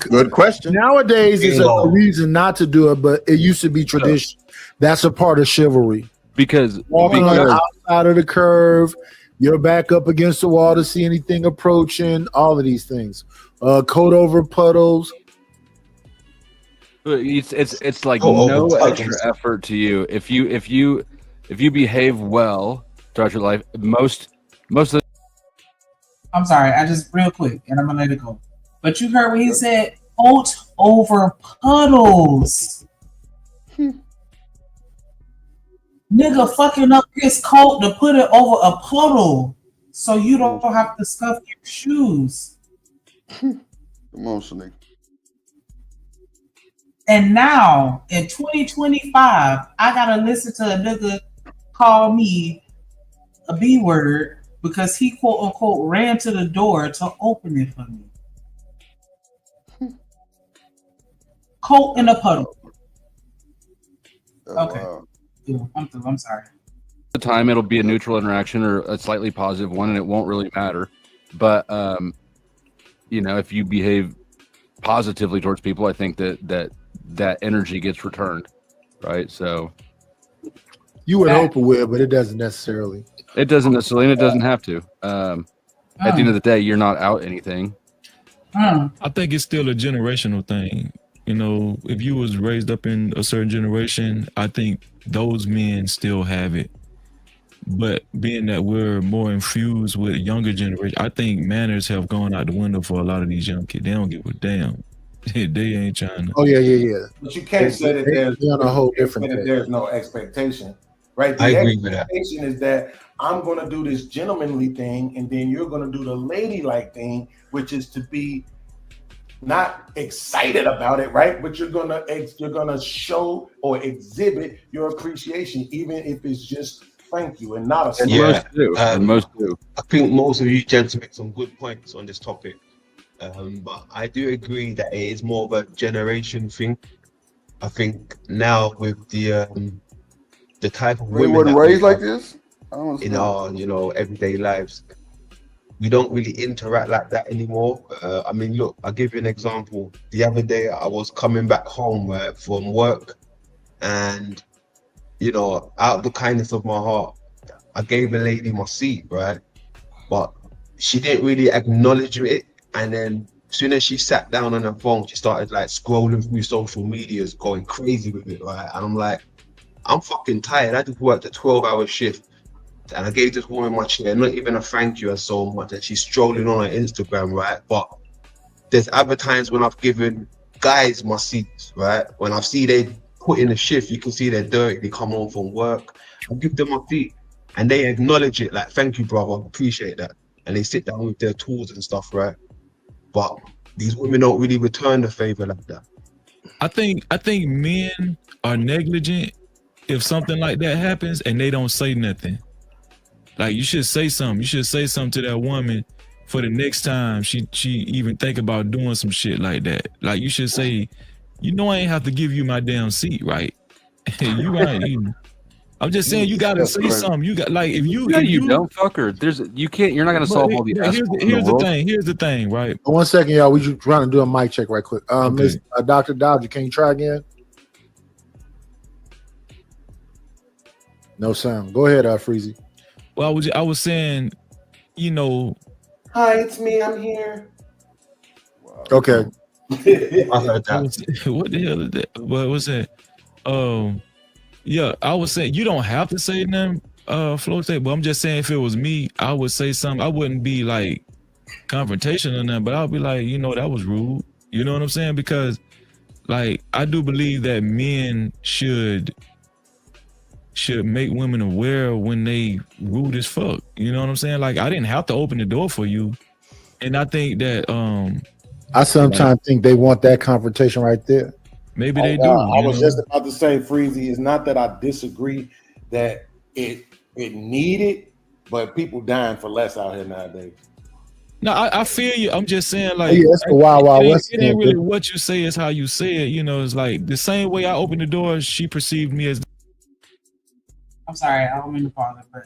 Good question.
Nowadays, it's a reason not to do it, but it used to be tradition. That's a part of chivalry.
Because
walking on the outside of the curve, you're back up against the wall to see anything approaching. All of these things, coat over puddles.
It's like no extra effort to you if you behave well throughout your life. Most of the
I'm sorry, I just real quick, and I'm gonna let it go. But you heard what he said: coat over puddles. Nigga fucking up his coat to put it over a puddle so you don't have to scuff your shoes.
Come on, Shanique.
And now in 2025, I gotta listen to a nigga call me a B word because he quote unquote ran to the door to open it for me. Coat in a puddle. Okay.
Wow.
Yeah, I'm sorry.
The time it'll be a neutral interaction or a slightly positive one, and it won't really matter. But you know, if you behave positively towards people, I think that energy gets returned, right? So
you would hope it would, but it doesn't necessarily.
It doesn't necessarily, and it doesn't have to. At the end of the day, you're not out anything.
I think it's still a generational thing. You know, if you was raised up in a certain generation, I think those men still have it. But being that we're more infused with younger generation, I think manners have gone out the window for a lot of these young kids. They don't give a damn. They ain't trying to.
Oh yeah.
But you can't say that there's
on a whole different thing.
there's no expectation, right? The
I agree with that.
expectation is that I'm going to do this gentlemanly thing, and then you're going to do the ladylike thing, which is to be not excited about it, right? But you're gonna show or exhibit your appreciation, even if it's just thank you and not a
And
slur.
most do. And most do.
I think most of you gents make some good points on this topic. But I do agree that it is more of a generation thing. I think now with the type of
We
women
wasn't
that we
raised like
have
this. I don't
in
understand.
our everyday lives, we don't really interact like that anymore. I mean, look, I'll give you an example. The other day I was coming back home, right, from work, and out of the kindness of my heart, I gave a lady my seat, right? But she didn't really acknowledge it. And then as soon as she sat down on her phone, she started like scrolling through social medias, going crazy with it, right? And I'm like, I'm fucking tired. I just worked a 12-hour shift and I gave this woman my chair, not even a thank you or so much. And she's strolling on her Instagram, right? But there's other times when I've given guys my seats, right? When I've seen they put in a shift, you can see they're dirty, they come home from work, I give them my seat and they acknowledge it, like, thank you, brother, appreciate that. And they sit down with their tools and stuff, right? But these women don't really return the favor like that.
I think men are negligent if something like that happens and they don't say nothing. Like, you should say something. You should say something to that woman for the next time she even think about doing some shit like that. Like, you should say, I ain't have to give you my damn seat, right? You right. I'm just saying, you gotta say something. You got, like, if you
don't fucker. You're not gonna solve all the aspects.
Here's the thing, right?
1 second, y'all. We just trying to do a mic check right quick. Miss Dr. Dodger, can you try again? No sound. Go ahead, Freezy.
Well, I was saying,
Hi, it's me. I'm here.
Okay.
I heard that.
What the hell is that? What was that? Yeah, I was saying you don't have to say nothing, Flo State, but I'm just saying if it was me, I would say something. I wouldn't be like confrontational or nothing, but I'll be like, that was rude. You know what I'm saying? Because like I do believe that men should make women aware when they rude as fuck. You know what I'm saying? Like I didn't have to open the door for you. And I think that
I sometimes think they want that confrontation right there.
Maybe they do.
I was just about to say, Freezy, it's not that I disagree that it needed, but people dying for less out here nowadays.
No, I feel you. I'm just saying, like,
it's the Wild Wild West.
It ain't really what you say, is how you say it. It's like the same way I opened the door, she perceived me as.
I'm sorry, I don't mean to pause it, but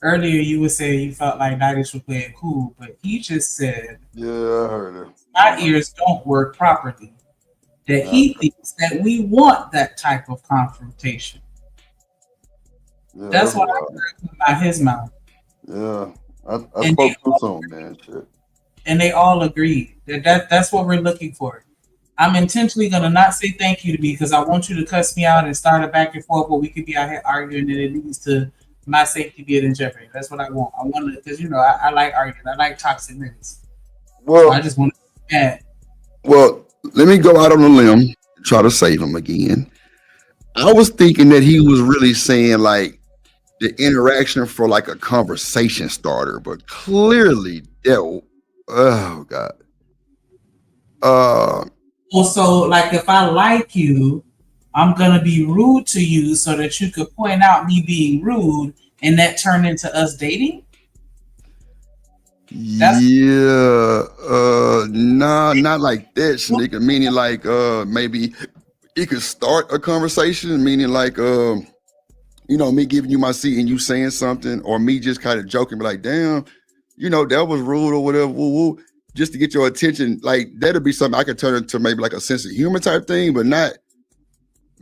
earlier you were saying you felt like Nighters were playing cool, but he just said,
yeah, I heard it.
My ears don't work properly. That he thinks that we want that type of confrontation.
Yeah,
that's what I heard come out his mouth.
Yeah, I spoke to some man shit.
And they all agreed that's what we're looking for. I'm intentionally gonna not say thank you to me because I want you to cuss me out and start a back and forth where we could be out here arguing and it leads to my safety being in jeopardy. That's what I want. I want to, because I like arguing. I like toxic minutes.
Well,
so I just want to add.
Well, let me go out on a limb and try to save him again. I was thinking that he was really saying like the interaction for like a conversation starter, but clearly oh God.
Also, like if I like you, I'm gonna be rude to you so that you could point out me being rude and that turned into us dating.
Nah, not like that, Sneaker. Meaning like maybe it could start a conversation, meaning like me giving you my seat and you saying something, or me just kind of joking, be like, damn, that was rude or whatever, woo, just to get your attention. Like that'll be something I could turn into maybe like a sense of humor type thing, but not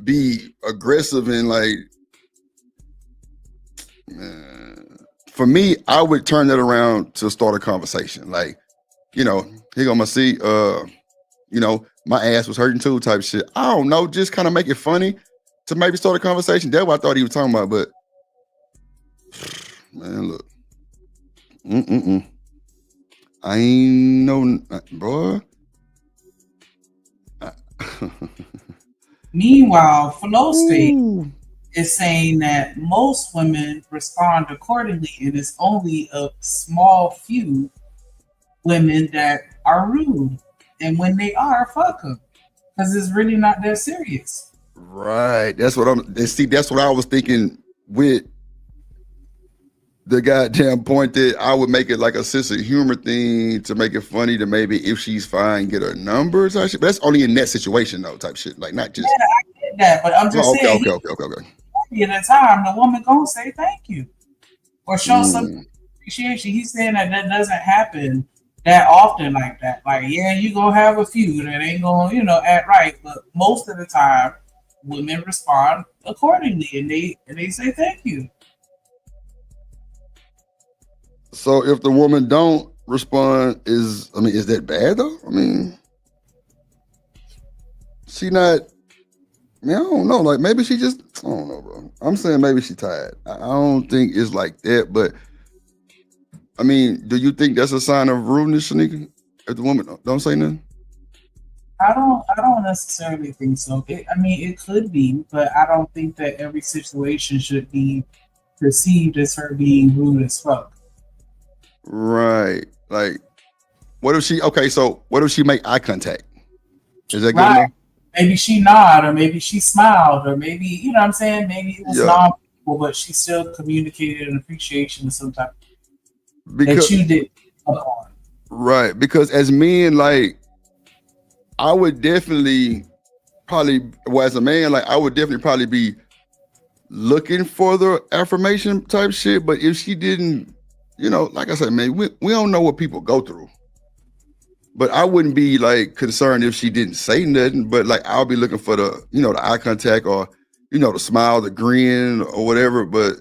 be aggressive and like, for me, I would turn that around to start a conversation. Like, here go my seat. My ass was hurting too, type shit. I don't know, just kind of make it funny to maybe start a conversation. That's what I thought he was talking about. But man, look, I ain't no boy.
Meanwhile, Flo State is saying that most women respond accordingly, and it's only a small few women that are rude. And when they are, fuck them, because it's really not that serious.
Right. That's what that's what I was thinking with the goddamn point that I would make it like a sense of humor thing to make it funny to maybe if she's fine, get her numbers. But that's only in that situation though, type shit. Like not just.
Yeah, I get that, but I'm just saying.
Okay.
At a time, the woman gonna say thank you or show some appreciation. He's saying that doesn't happen that often like that. Like, yeah, you gonna have a few that ain't gonna, act right, but most of the time, women respond accordingly, and they say thank you.
So if the woman don't respond, is that bad though? I mean, she not. I mean, I don't know. Like maybe she just. I don't know, bro. I'm saying maybe she tired. I don't think it's like that, but I mean, do you think that's a sign of rudeness, Shanika? If the woman don't say nothing?
I don't necessarily think so. It could be, but I don't think that every situation should be perceived as her being rude as fuck.
Right. Like, what if she? Okay, so what if she make eye contact? Is that good
Right.
enough?
Maybe she nodded, or maybe she smiled, or maybe, you know what I'm saying? Maybe it was non-verbal, but she still communicated an appreciation of some type that you did upon.
Right. Because as men, like, I would definitely as a man, like, I would definitely probably be looking for the affirmation type shit. But if she didn't, like I said, man, we don't know what people go through. But I wouldn't be like concerned if she didn't say nothing, but like I'll be looking for the, the eye contact or, the smile, the grin or whatever. But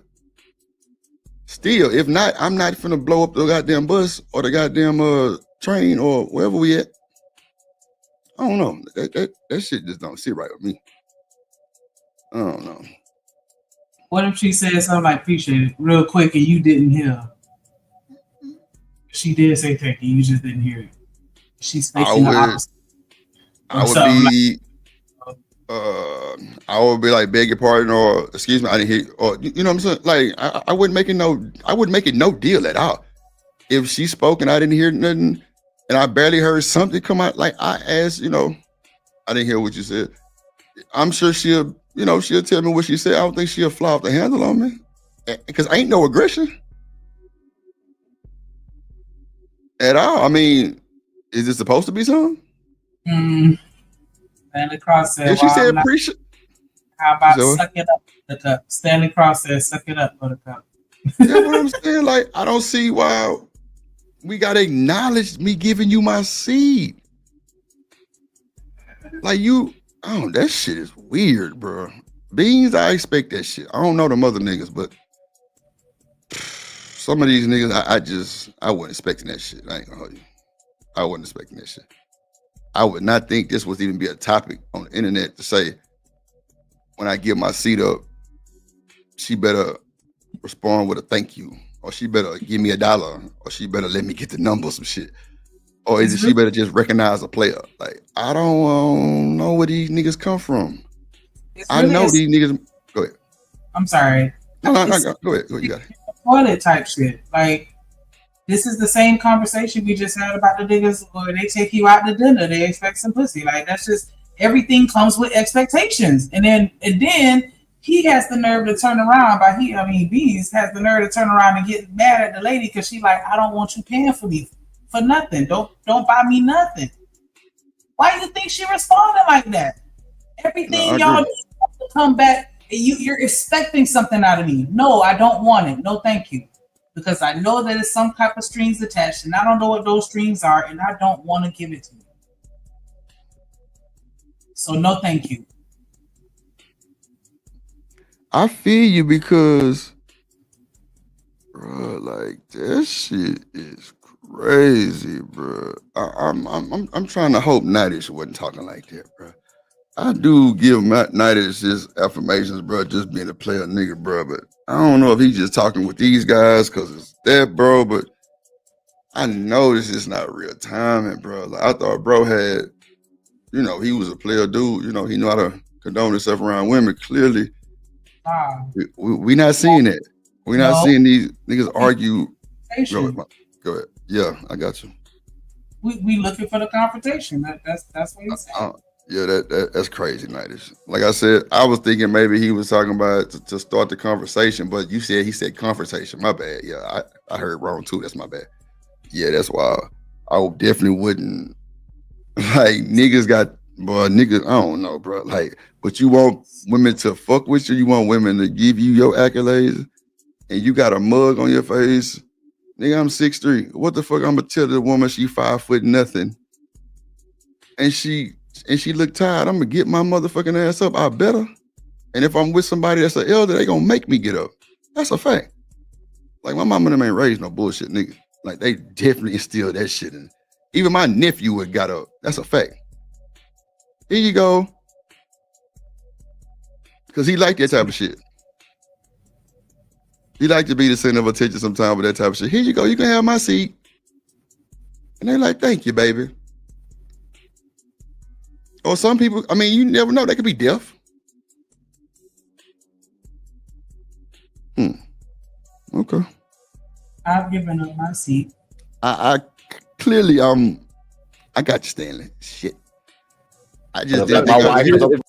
still, if not, I'm not finna blow up the goddamn bus or the goddamn train or wherever we at. I don't know. That shit just don't sit right with me. I don't know.
What if she said something like appreciate it real quick and you didn't hear? She did say thank you, you just didn't hear it. She's making the opposite.
I would be like, beg your pardon, or excuse me, I didn't hear, or you know what I'm saying? Like I wouldn't make it no deal at all. If she spoke and I didn't hear nothing, and I barely heard something come out, like I asked, I didn't hear what you said. I'm sure she'll tell me what she said. I don't think she'll fly off the handle on me, because ain't no aggression at all. I mean, is it supposed to be something?
Stanley Cross said,
if she said appreciate.
How about suck it up, Buttercup? Stanley Cross said, suck it up, Buttercup.
Yeah, what I'm saying, like, I don't see why we gotta acknowledge me giving you my seed. Like that shit is weird, bro. Beans, I expect that shit. I don't know them other niggas, but some of these niggas, I wasn't expecting that shit. I ain't gonna hold you. I wasn't expecting that shit. I would not think this would even be a topic on the internet to say, when I give my seat up, she better respond with a thank you, or she better give me $1, or she better let me get the number, some shit. Or is it she better just recognize a player? Like, I don't know where these niggas come from. I know these niggas. Go ahead.
I'm sorry.
No, go ahead. Go ahead. You got it.
Toilet type shit. Like, this is the same conversation we just had about the niggas where they take you out to dinner. They expect some pussy. Like, that's just, everything comes with expectations. And then he has the nerve to turn around Bees has the nerve to turn around and get mad at the lady because she like, I don't want you paying for me for nothing. Don't buy me nothing. Why do you think she responded like that? Everything y'all do to come back, you're expecting something out of me. No, I don't want it. No, thank you. Because I know that it's some type of strings attached, and I don't know what those strings are, and I don't want to give it to you. So no, thank you.
I feel you because, bro, like that shit is crazy, bro. I'm trying to hope Nitish wasn't talking like that, bro. I do give Nitish his affirmations, bro, just being a player nigga, bro. But I don't know if he's just talking with these guys because it's that, bro. But I know this is not real timing, bro. Like, I thought bro had, he was a player dude. He knew how to condone himself around women. Clearly, we not seeing that. We're not seeing these niggas argue. Go ahead. Yeah, I got you.
We looking for the confrontation. That's what he's saying.
Yeah, that's crazy, Nightish. Like I said, I was thinking maybe he was talking about to start the conversation, but he said confrontation. My bad. Yeah, I heard wrong too. That's my bad. Yeah, that's wild. I definitely wouldn't like niggas got niggas. I don't know, bro. Like, but you want women to fuck with you? You want women to give you your accolades, and you got a mug on your face, nigga. I'm 6'3". What the fuck? I'm gonna tell the woman she 5 foot nothing, and she look tired. I'm gonna get my motherfucking ass up. I better. And if I'm with somebody that's an elder, they gonna make me get up. That's a fact. Like my mama and them ain't raised no bullshit, nigga. Like they definitely instilled that shit in. Even my nephew would got up. That's a fact. Here you go. Cause he liked that type of shit. He liked to be the center of attention sometimes with that type of shit. Here you go. You can have my seat. And they're like, thank you, baby. Or some people, I mean, you never know. They could be deaf. Okay.
I've given up my seat.
I clearly I got you, Stanley. Shit. I just didn't think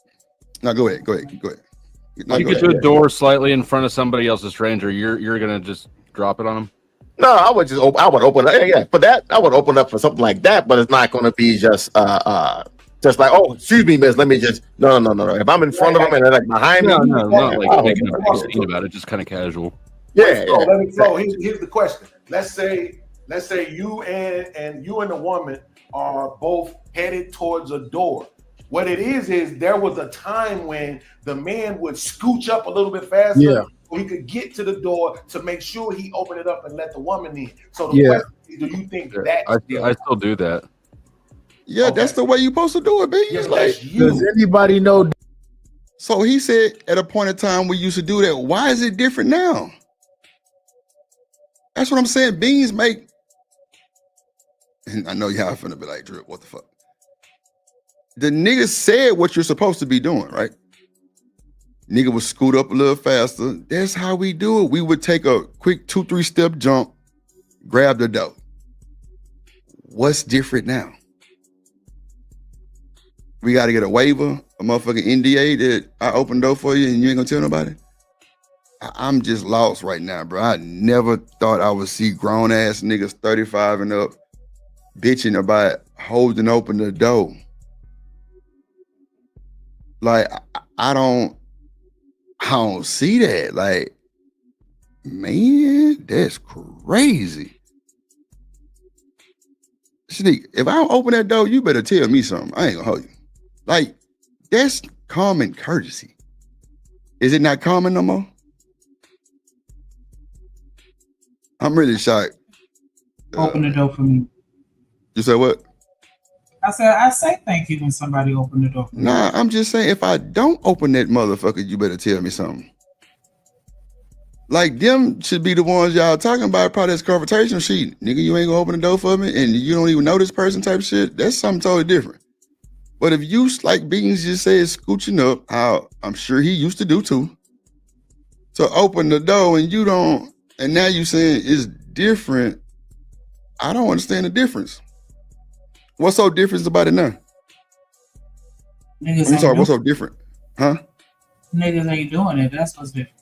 No, go ahead. No,
you get to a door slightly in front of somebody else, a stranger, you're gonna just drop it on them.
No, I would open up. Yeah, for that, I would open up for something like that, but it's not going to be just like, oh, excuse me, miss. Let me just no. If I'm in front of them and they're like behind me,
no, not like making a big scene about it, just kind of casual.
Yeah.
Let me flow. Here's the question. Let's say you and the woman are both headed towards a door. What it is there was a time when the man would scooch up a little bit faster.
Yeah.
So he could get to the door to make sure he opened it up and let the woman in. So the question is, do you think that
I still do that.
Yeah, that's the way you're supposed to do it, baby.
Yes,
like,
does anybody know?
So he said at a point in time we used to do that. Why is it different now? That's what I'm saying. Beans make. And I know y'all finna be like, Drip, what the fuck? The nigga said what you're supposed to be doing, right? Nigga would scoot up a little faster. That's how we do it. We would take a quick 2-3 step jump, grab the dough. What's different now? We got to get a waiver, a motherfucking NDA that I open the door for you and you ain't gonna tell nobody? I'm just lost right now, bro. I never thought I would see grown ass niggas 35 and up bitching about holding open the door. Like, I don't see that. Like, man, that's crazy. Sneak, if I don't open that door, you better tell me something. I ain't gonna hold you. Like, that's common courtesy. Is it not common no more? I'm really shocked.
Open the door for me.
You said what?
I say thank you when somebody open the door for me.
Nah, I'm just saying if I don't open that motherfucker, you better tell me something. Like, them should be the ones y'all talking about, probably this confrontation sheet. Nigga, you ain't gonna open the door for me and you don't even know this person type shit. That's something totally different. But if you, like Beans just said, scooching up, how I'm sure he used to do too, to open the door and you don't, and now you saying it's different, I don't understand the difference. What's so different about it now?
Niggas
I'm
ain't
sorry, what's
doing-
so different? Huh?
Niggas ain't doing it. That's what's different.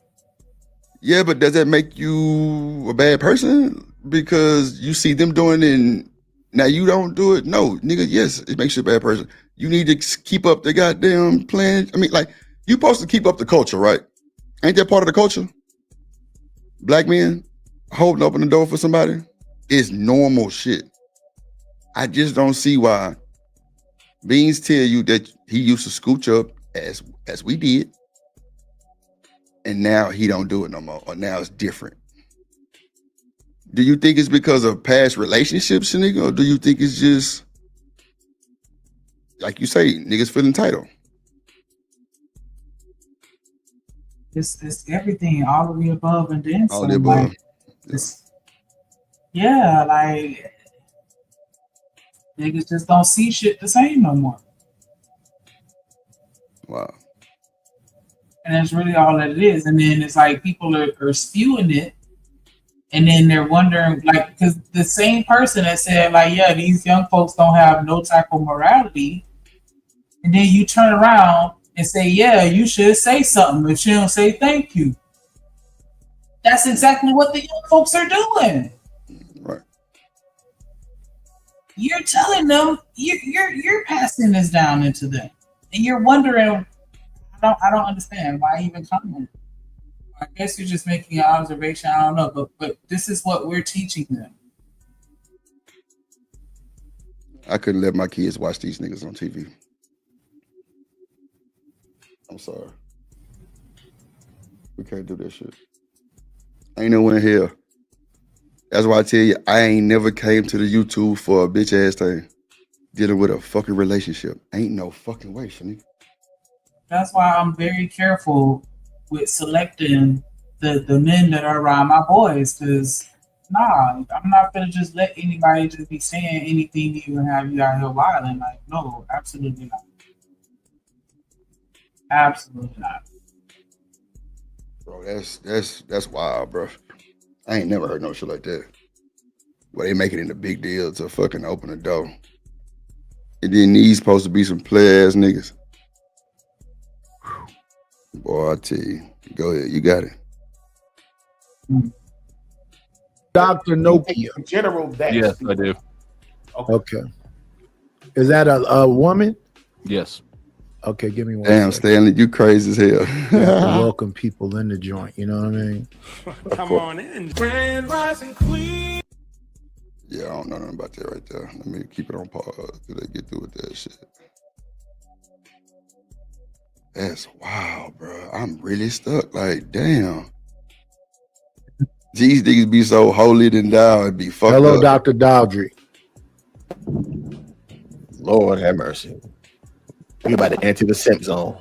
Yeah, but does that make you a bad person because you see them doing it and now you don't do it? No, nigga, yes, it makes you a bad person. You need to keep up the goddamn plan. I mean, like, you supposed to keep up the culture, right? Ain't that part of the culture? Black men holding open the door for somebody is normal shit. I just don't see why Beans tell you that he used to scooch up as we did, and now he don't do it no more, or now it's different. Do you think it's because of past relationships, nigga, or do you think it's just like you say, niggas feel entitled?
It's everything, all of the above, and then
All
some.
the above.
Like, yeah, like niggas just don't see shit the same no more.
Wow.
And that's really all that it is. And then it's like people are spewing it, and then they're wondering, like, because the same person that said, like, yeah, these young folks don't have no type of morality, and then you turn around and say, yeah, you should say something if she don't say thank you. That's exactly what the young folks are doing.
Right.
You're telling them you're passing this down into them, and you're wondering. I don't understand why even comment. I guess you're just making an observation. I don't know, but this is what we're teaching them.
I couldn't let my kids watch these niggas on TV. I'm sorry. We can't do that shit. Ain't no one in here. That's why I tell you, I ain't never came to the YouTube for a bitch ass thing. Dealing with a fucking relationship. Ain't no fucking way, Shanique.
That's why I'm very careful with selecting the men that are around my boys, because I'm not gonna just let anybody just be saying anything to you and have you out here wilding. Like, no, absolutely not. Absolutely not.
Bro, that's wild, bro. I ain't never heard no shit like that. Where they make it into big deal to fucking open the door. And then these supposed to be some player ass niggas. Boy, I tell you. Go ahead, you got it.
Dr. Nokia.
In general, that's
Yes, I do.
Okay. Is that a woman?
Yes.
Okay, give me one.
Damn,
second.
Stanley, you crazy as hell.
You have to welcome people in the joint. You know what I mean?
Come on in. Grand Rising Queen.
Yeah, I don't know nothing about that right there. Let me keep it on pause till they get through with that shit. That's wild, bro. I'm really stuck. Like, damn. These niggas be so holier than thou and be fucked
Hello,
up.
Dr. Dowdry.
Lord have mercy. We about to enter the simp zone.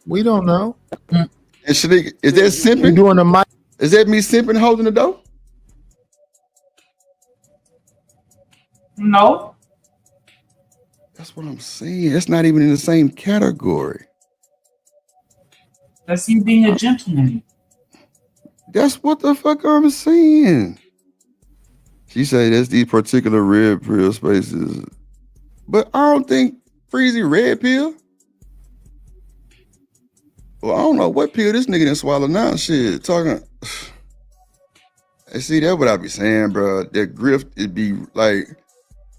We don't know.
And Shanique, is that simping?
You doing the mic?
Is that me simping holding the door?
No.
That's what I'm saying. That's not even in the same category.
That's you being a gentleman.
That's what the fuck I'm saying. She said that's these particular red pill spaces. But I don't think Freezy red pill. Well, I don't know what pill this nigga done swallow now. Shit, talking. And see, that's what I be saying, bro. That grift, it be like,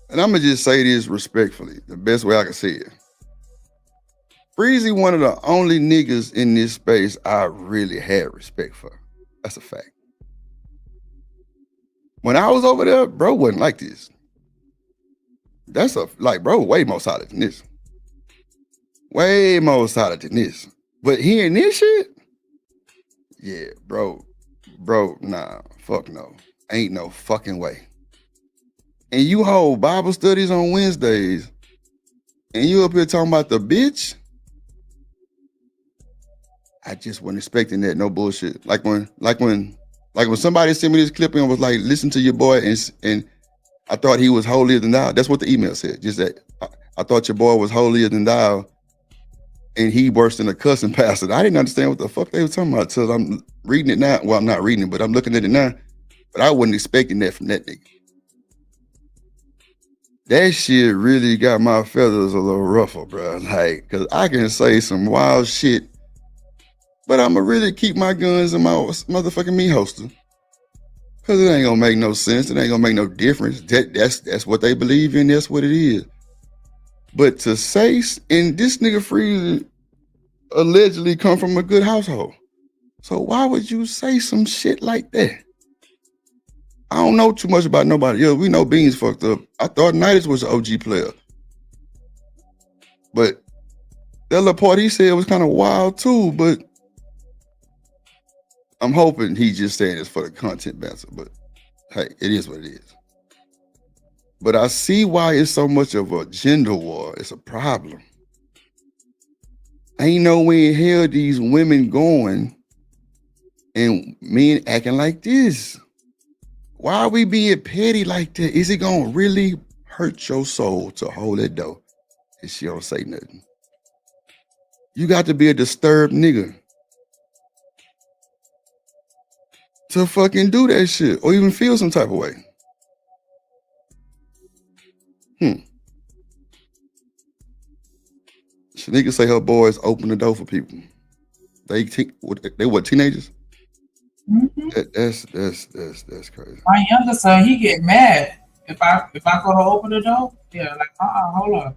and I'm gonna just say this respectfully, the best way I can say it. Freezy, one of the only niggas in this space I really had respect for. That's a fact. When I was over there, bro wasn't like this. That's bro, way more solid than this. Way more solid than this. But hearing this shit, yeah, bro, nah, fuck no. Ain't no fucking way. And you hold Bible studies on Wednesdays, and you up here talking about the bitch? I just wasn't expecting that, no bullshit. Like when somebody sent me this clip and was like, listen to your boy, and I thought he was holier than thou. That's what the email said. Just that I thought your boy was holier than thou, and he worse than a cussing pastor. I didn't understand what the fuck they were talking about till I'm reading it now. Well, I'm not reading it, but I'm looking at it now. But I wasn't expecting that from that nigga. That shit really got my feathers a little ruffled, bro. Like, cause I can say some wild shit, but I'ma really keep my guns in my motherfucking meat holster. Cause it ain't gonna make no sense. It ain't gonna make no difference. That's what they believe in. That's what it is. But to say, and this nigga Freezy allegedly come from a good household. So why would you say some shit like that? I don't know too much about nobody else. We know Beans fucked up. I thought Nidus was an OG player. But that little part he said was kind of wild too, but I'm hoping he just saying this for the content banter, but hey, it is what it is. But I see why it's so much of a gender war. It's a problem. Ain't no way in hell these women going and men acting like this. Why are we being petty like that? Is it gonna really hurt your soul to hold that door if she don't say nothing? You got to be a disturbed nigga to fucking do that shit or even feel some type of way. Shanika say her boys open the door for people. They what teenagers?
Mhm.
That's crazy.
My younger son, he get mad if I go to open the door. Yeah, like hold on.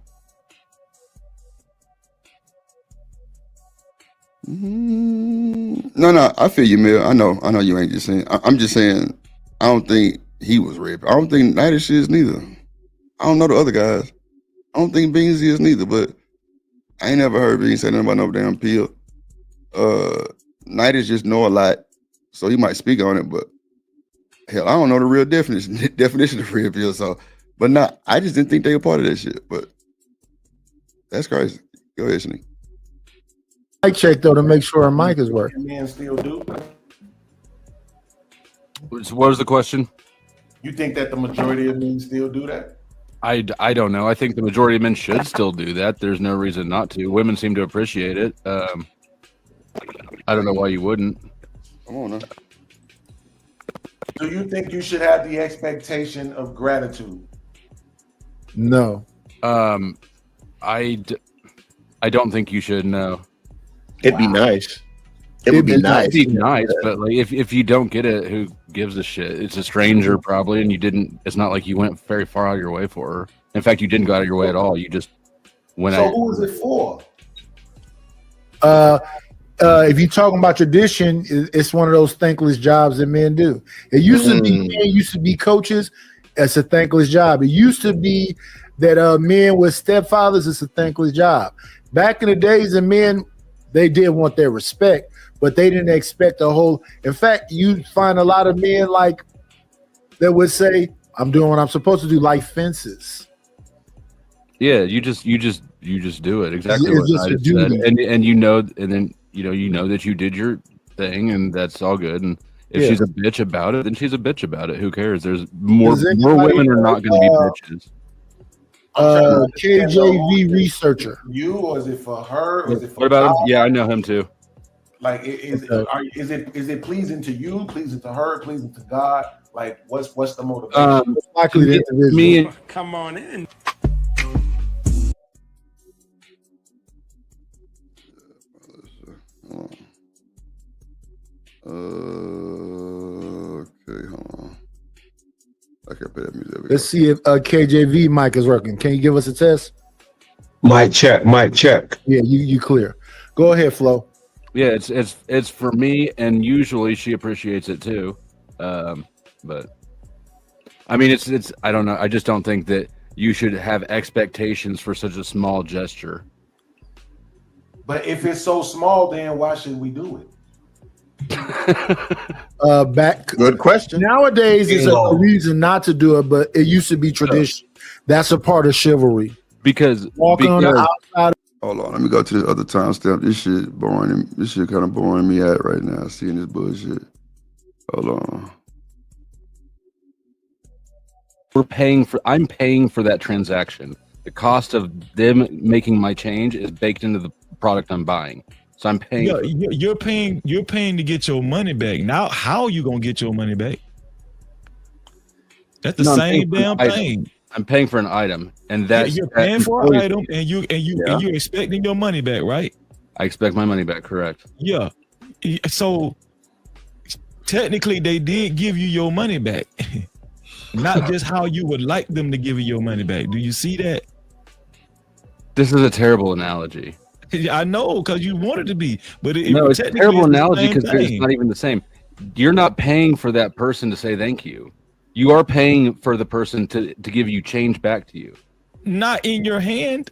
No, I feel you, Mel. I know you ain't just saying. I'm just saying. I don't think he was raped. I don't think Nightish is neither. I don't know the other guys. I don't think Beansy is neither. But I ain't never heard Beans say nothing about no damn pill. Nightish just know a lot, so he might speak on it. But hell, I don't know the real definition of real pill. So, but not. I just didn't think they were part of that shit. But that's crazy. Go ahead, Shanique.
Mic check though to make sure our mic is working.
Men still do.
What was the question?
You think that the majority of men still do that?
I don't know. I think the majority of men should still do that. There's no reason not to. Women seem to appreciate it. I don't know why you wouldn't.
Come on now.
Do you think you should have the expectation of gratitude?
No.
I don't think you should. No.
It'd be nice. It would be nice.
It'd be nice, but like if you don't get it, who gives a shit? It's a stranger probably, and you didn't. It's not like you went very far out of your way for her. In fact, you didn't go out of your way at all. You just went out.
So who is it for?
If you're talking about tradition, it's one of those thankless jobs that men do. It used to be men used to be coaches. It's a thankless job. It used to be that men with stepfathers. It's a thankless job. Back in the days, the men they did want their respect, but they didn't expect a whole. In fact, you find a lot of men like that would say, "I'm doing what I'm supposed to do," like fences.
Yeah, you just do it exactly
It's
what
just
I
a
just said,
duty.
and you know, and then you know that you did your thing, and that's all good. And if
Yeah.
she's a bitch about it, then she's a bitch about it. Who cares? There's more
Does
more
anybody
women are not going to be
know,
bitches.
KJV researcher.
You or is it for her? Or is it for
What about him?
God?
Yeah, I know him too.
Like is it pleasing to you, pleasing to her, pleasing to God? Like what's the motivation?
Me and
Come on in.
Okay, hold on. I can't play that music. There we
Let's see if KJV mic is working. Can you give us a test?
Mic check.
Yeah, you clear. Go ahead, Flo.
yeah, it's for me, and usually she appreciates it too. But I mean, it's I don't know. I just don't think that you should have expectations for such a small gesture.
But if it's so small, then why should we do it?
Back.
Good question.
Nowadays, it's a reason not to do it, but it used to be tradition. That's a part of chivalry.
Because
Walking on the outside.
Hold on, let me go to this other timestamp. This shit boring. This shit kind of boring me out right now. Seeing this bullshit. Hold on.
I'm paying for that transaction. The cost of them making my change is baked into the product I'm buying. So I'm paying.
Yeah, you're paying to get your money back. Now, how are you gonna get your money back? That's the
No, I'm
same
paying for an
damn
item.
thing.
I'm paying for an item, and that's
You're paying for an item, and you're
Yeah.
expecting your money back, right?
I expect my money back. Correct.
Yeah. So technically, they did give you your money back, not just how you would like them to give you your money back. Do you see that?
This is a terrible analogy.
I know, because you want it to be, but
No, it's a
technically
terrible
the
analogy
same
because it's
thing.
not even the same. You're not paying for that person to say thank you. You are paying for the person to give you change back to you.
Not in your hand.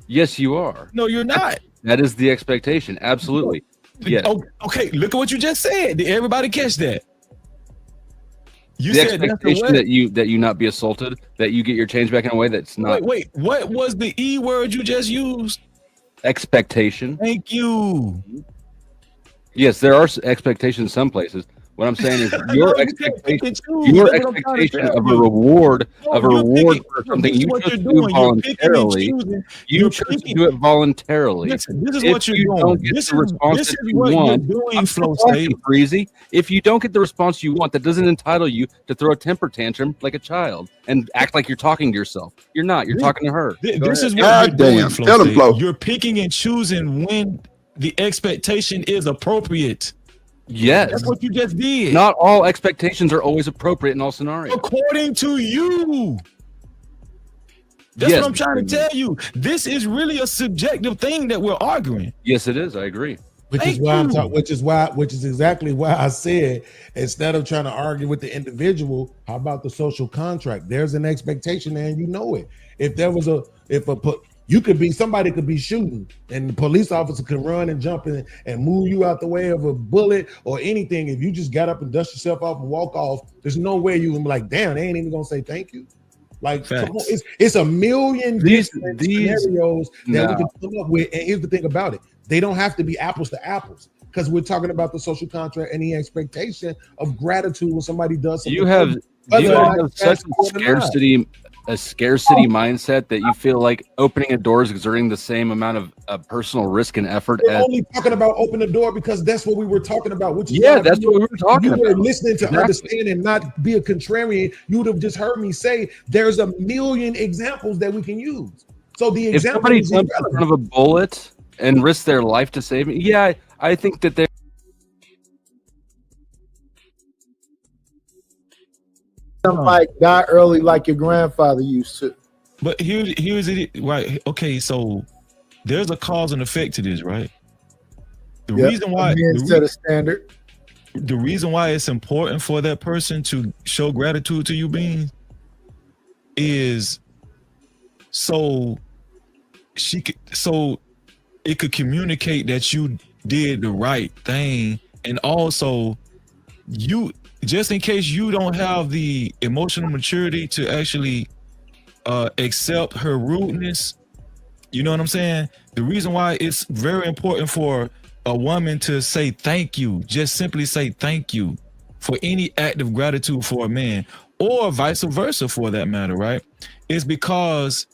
Yes, you are.
No, you're not.
That is the expectation. Absolutely. Yeah.
Okay, look at what you just said. Did everybody catch that? You
The
said that's the
expectation
what?
that you not be assaulted, that you get your change back in a way that's not
Wait, what was the E word you just used?
expectation.
Thank you.
Yes, there are expectations in some places. What I'm saying is your expectation of a reward for something you chose to do voluntarily. You chose to do it voluntarily.
This is
If
what you're
you
doing.
don't get
This
the response
is
that you
what
want,
you're doing,
I'm
Flow
talking,
State.
Breezy. If you don't get the response you want, that doesn't entitle you to throw a temper tantrum like a child and act like you're talking to yourself. You're not. You're talking to her.
This is what
God
you're doing,
damn.
Flow
Tell him,
State.
Flo.
You're picking and choosing when the expectation is appropriate.
Yes.
That's what you just did.
Not all expectations are always appropriate in all scenarios.
According to you. That's
Yes.
what I'm trying to tell you. This is really a subjective thing that we're arguing.
Yes, it is. I agree.
Which is why I'm talking. Which is exactly why I said, instead of trying to argue with the individual, how about the social contract? There's an expectation there, and you know it. If there was somebody could be shooting, and the police officer could run and jump in and move you out the way of a bullet or anything. If you just got up and dust yourself off and walk off, there's no way you can be like, damn, they ain't even gonna say thank you. Like, come on, it's a million different scenarios that we can come up with. And here's the thing about it: they don't have to be apples to apples, because we're talking about the social contract and the expectation of gratitude when somebody does something.
You have such a scarcity mindset that you feel like opening a door is exerting the same amount of personal risk and effort
We're
as
only talking about open the door because that's what we were talking about. Which is
Yeah,
why
that's what we were talking
you were
about.
listening to
Exactly.
understand and not be a contrarian. You would have just heard me say there's a million examples that we can use. So the
if
example
somebody
is
jumps in
irrelevant.
front of a bullet and risks their life to save me, yeah, I think that they're
Like die early like your grandfather used to.
But here's it. Right. Okay. So there's a cause and effect to this, right? The
Yep,
reason why
a man set a standard.
The reason why it's important for that person to show gratitude to you, Beans, is so it could communicate that you did the right thing, and also you, just in case you don't have the emotional maturity to actually accept her rudeness, you know what I'm saying? The reason why it's very important for a woman to say thank you, just simply say thank you for any act of gratitude for a man, or vice versa for that matter, right? Is because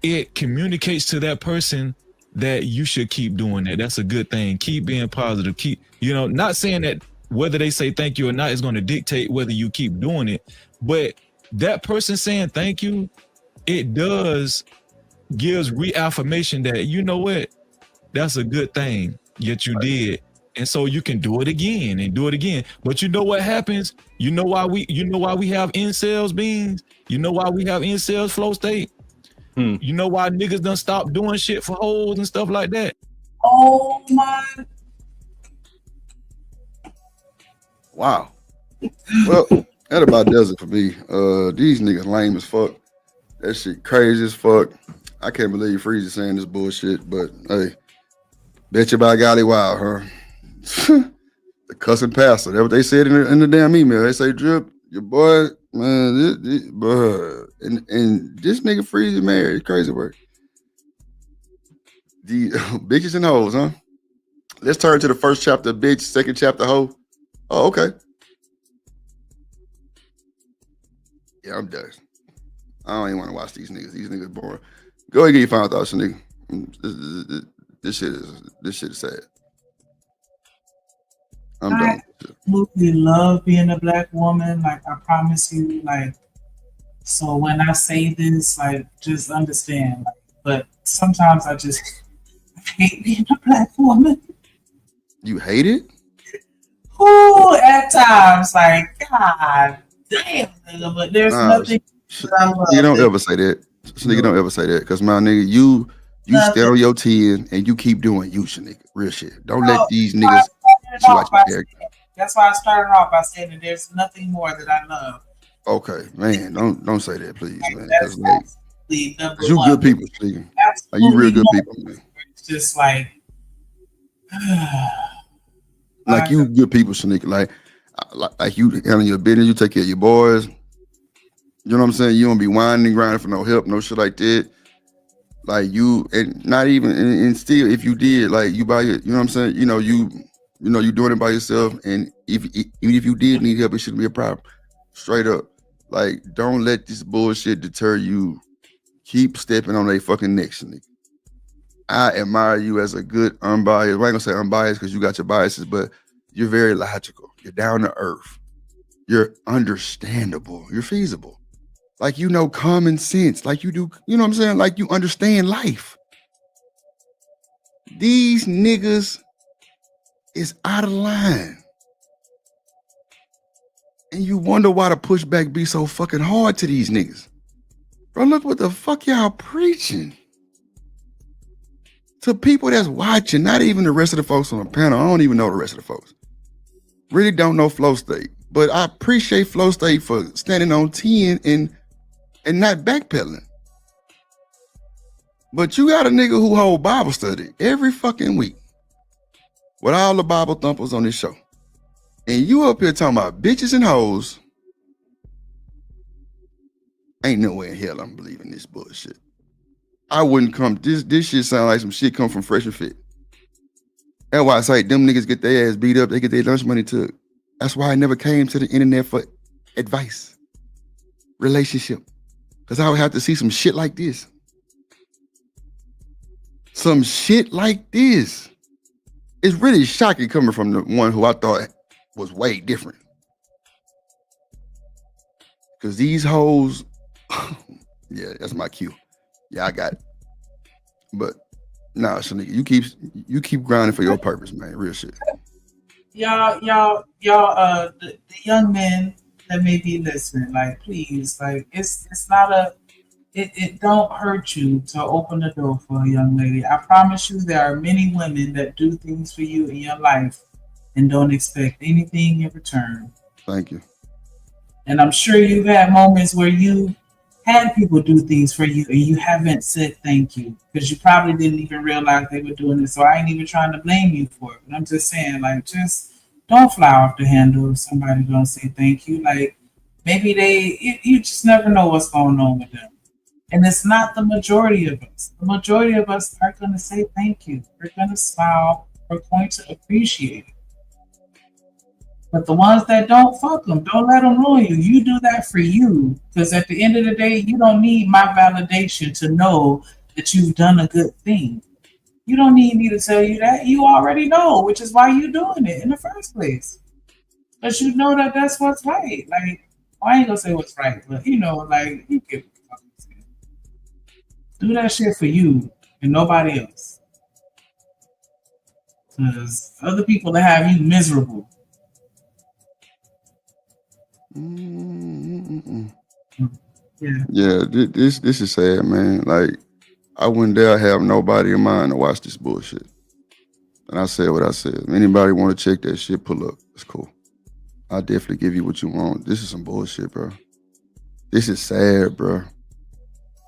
it communicates to that person that you should keep doing that. That's a good thing. Keep being positive. Keep, not saying that whether they say thank you or not is going to dictate whether you keep doing it, but that person saying thank you, it gives reaffirmation that, you know what, that's a good thing that you did. And so you can do it again and do it again. But you know what happens? You know why we have incels, Beans? You know why we have incels, Flow State? You know why niggas done stop doing shit for hoes and stuff like that?
Oh my.
Wow. Well, that about does it for me. These niggas lame as fuck. That shit crazy as fuck. I can't believe Freezy saying this bullshit, but hey, bet you by golly wow, huh? The cussing pastor. That's what they said in the damn email. They say, Drip, your boy, man, and this nigga Freezy married. It's crazy work. The bitches and hoes, huh? Let's turn to the first chapter, bitch, second chapter, hoe. Oh, okay. Yeah, I'm done. I don't even want to watch these niggas. These niggas boring. Go ahead and get your final thoughts, nigga. This shit is sad. I'm
I
done.
absolutely love being a black woman. Like, I promise you, like, so when I say this, like, just understand. Like, but sometimes I just hate being a black woman.
You hate it?
Ooh, at times, like, God damn, nigga, but there's nothing that I love.
You don't ever say that. Nigga, don't ever say that. Because my nigga, you stand on your 10 and you keep doing you, nigga. Real shit. Don't let these niggas shoot out your character.
That's why I started off by saying that there's nothing more that I love.
Okay, man, don't say that, please, man.
That's
Because like,
absolutely number
you
one.
good people, nigga. Like,
Absolutely
you real good
not.
people, man.
It's just like,
Like you good people, Shanika. Like you handle your business, you take care of your boys. You know what I'm saying? You don't be whining and grinding for no help, no shit like that. Like you, and not even, and still, if you did, like you buy your, you know what I'm saying? You know, you You know, you're doing it by yourself, and even if you did need help, it shouldn't be a problem. Straight up, like, don't let this bullshit deter you. Keep stepping on their fucking necks, nigga. I admire you as a good unbiased. I ain't gonna say unbiased because you got your biases, but you're very logical. You're down to earth. You're understandable. You're feasible. Like, you know, common sense. Like you do, you know what I'm saying? Like you understand life. These niggas is out of line. And you wonder why the pushback be so fucking hard to these niggas. Bro, look what the fuck y'all preaching. To people that's watching, not even the rest of the folks on the panel. I don't even know the rest of the folks. Really don't know Flow State. But I appreciate Flow State for standing on 10 and not backpedaling. But you got a nigga who hold Bible study every fucking week with all the Bible thumpers on this show. And you up here talking about bitches and hoes. Ain't no way in hell I'm believing this bullshit. I wouldn't come. This shit sound like some shit come from Fresh and Fit. That's why I say them niggas get their ass beat up. They get their lunch money took. That's why I never came to the internet for advice, relationship. Because I would have to see some shit like this. Some shit like this. It's really shocking coming from the one who I thought was way different. Because these hoes, yeah, that's my cue. Yeah, I got it. But nah, Shanika, you keep grinding for your purpose, man. Real shit.
Y'all, the young men that may be listening, like, please, like, it's not it don't hurt you to open the door for a young lady. I promise you there are many women that do things for you in your life and don't expect anything in return.
Thank you.
And I'm sure you've had moments where you had people do things for you and you haven't said thank you because you probably didn't even realize they were doing it. So I ain't even trying to blame you for it. But I'm just saying, like, just don't fly off the handle if somebody don't say thank you. Like, maybe you just never know what's going on with them. And it's not the majority of us. The majority of us are going to say thank you. We're going to smile. We're going to appreciate it. But the ones that don't, fuck them. Don't let them ruin you. You do that for you. Because at the end of the day, you don't need my validation to know that you've done a good thing. You don't need me to tell you that. You already know, which is why you're doing it in the first place. Because you know that that's what's right. Like, well, I ain't going to say what's right, but, you know, like, you get do that shit for you and nobody else. Because other people that have you miserable.
Yeah, this is sad, man. Like, I wouldn't dare have nobody in mind to watch this bullshit. And I said what I said. If anybody want to check that shit, pull up. It's cool. I'll definitely give you what you want. This is some bullshit, bro. This is sad, bro.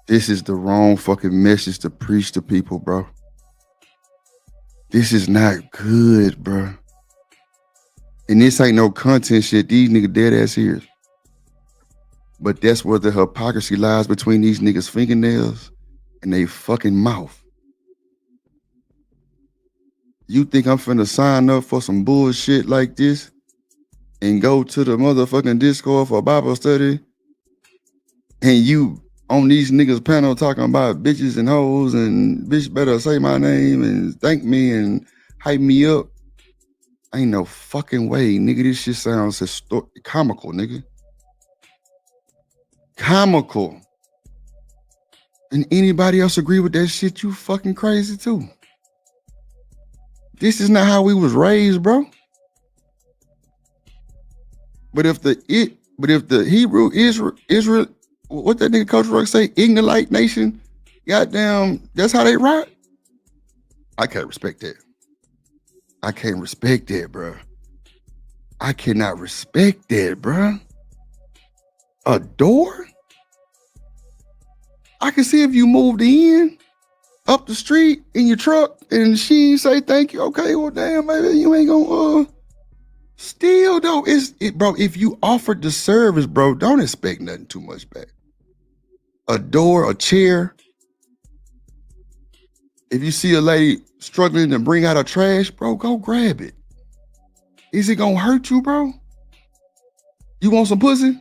This is the wrong fucking message to preach to people, bro. This is not good, bro. And this ain't no content shit. These niggas dead ass ears. But that's where the hypocrisy lies between these niggas' fingernails and they fucking mouth. You think I'm finna sign up for some bullshit like this and go to the motherfucking Discord for a Bible study and you on these niggas panel talking about bitches and hoes and bitch better say my name and thank me and hype me up? Ain't no fucking way, nigga. This shit sounds comical, nigga. Comical. And anybody else agree with that shit, you fucking crazy too. This is not how we was raised, bro. But if the Hebrew Israel, what that nigga Coach Ruck say, Ignorite nation, goddamn, that's how they rock. I can't respect that. I can't respect that, bro. I cannot respect that, bro. A door? I can see if you moved in up the street in your truck and she say thank you. Okay, well, damn, baby, you ain't gonna still though. Bro, if you offered the service, bro, don't expect nothing too much back. A door, a chair. If you see a lady struggling to bring out her trash, bro, go grab it. Is it gonna hurt you, bro? You want some pussy?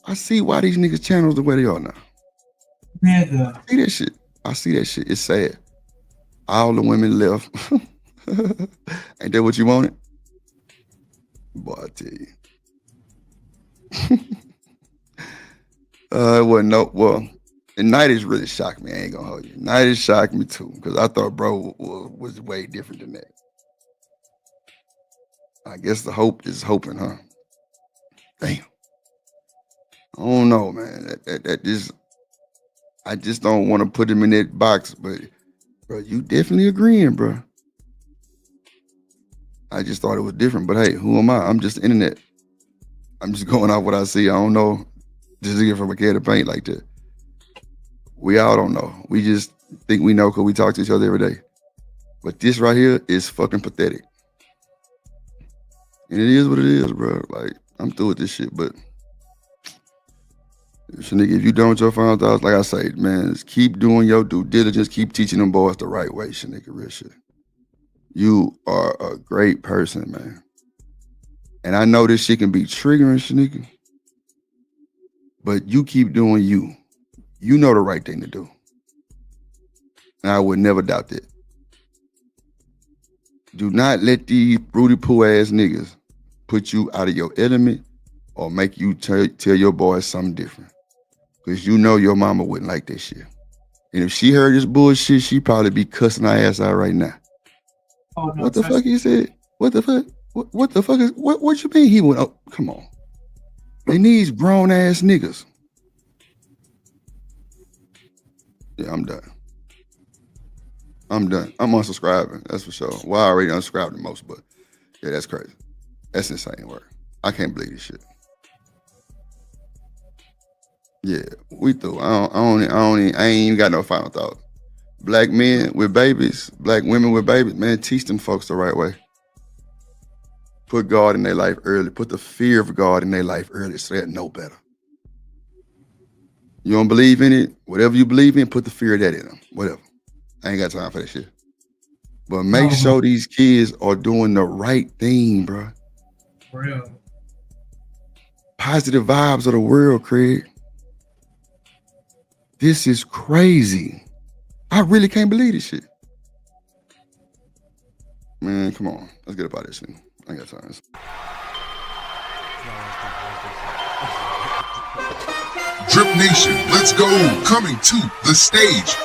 I see why these niggas channels the way they are now.
Nigga.
See that shit. I see that shit. It's sad. All the women left. Ain't that what you wanted? Boy, I tell you. It wasn't no, well, the night is really shocked me. I ain't gonna hold you. Night is shocked me too, because I thought bro was way different than that. I guess the hope is hoping, huh? Damn. I don't know, man. That just, I just don't want to put him in that box, but bro, you definitely agreeing, bro. I just thought it was different, but hey, who am I? I'm just the internet. I'm just going off what I see. I don't know. Just to get from a can of paint like that. We all don't know. We just think we know because we talk to each other every day. But this right here is fucking pathetic. And it is what it is, bro. Like, I'm through with this shit, but Shanika, if you done with your final thoughts, like I say, man, just keep doing your due diligence. Keep teaching them boys the right way, Shanika, real shit. You are a great person, man. And I know this shit can be triggering, Shanika, but you keep doing you. You know the right thing to do. And I would never doubt that. Do not let these broody poo ass niggas put you out of your element or make you tell your boys something different. Because you know your mama wouldn't like that shit. And if she heard this bullshit, she'd probably be cussing her ass out right now.
Oh, no,
what the fuck he said? What the fuck? What the fuck is what you mean he went up? Come on. They need grown ass niggas. Yeah, I'm done. I'm unsubscribing, that's for sure. Well, I already unsubscribed the most, but yeah, that's crazy. That's insane work. I can't believe this shit. Yeah, we through. I ain't even got no final thought. Black men with babies, black women with babies, man, teach them folks the right way. Put God in their life early. Put the fear of God in their life early so they know better. You don't believe in it? Whatever you believe in, put the fear of that in them. Whatever. I ain't got time for that shit. But make sure these kids are doing the right thing, bro.
For real.
Positive vibes of the world, Craig. This is crazy. I really can't believe this shit. Man, come on. Let's get up out of this thing. I ain't got time.
Drip Nation, let's go. Coming to the stage.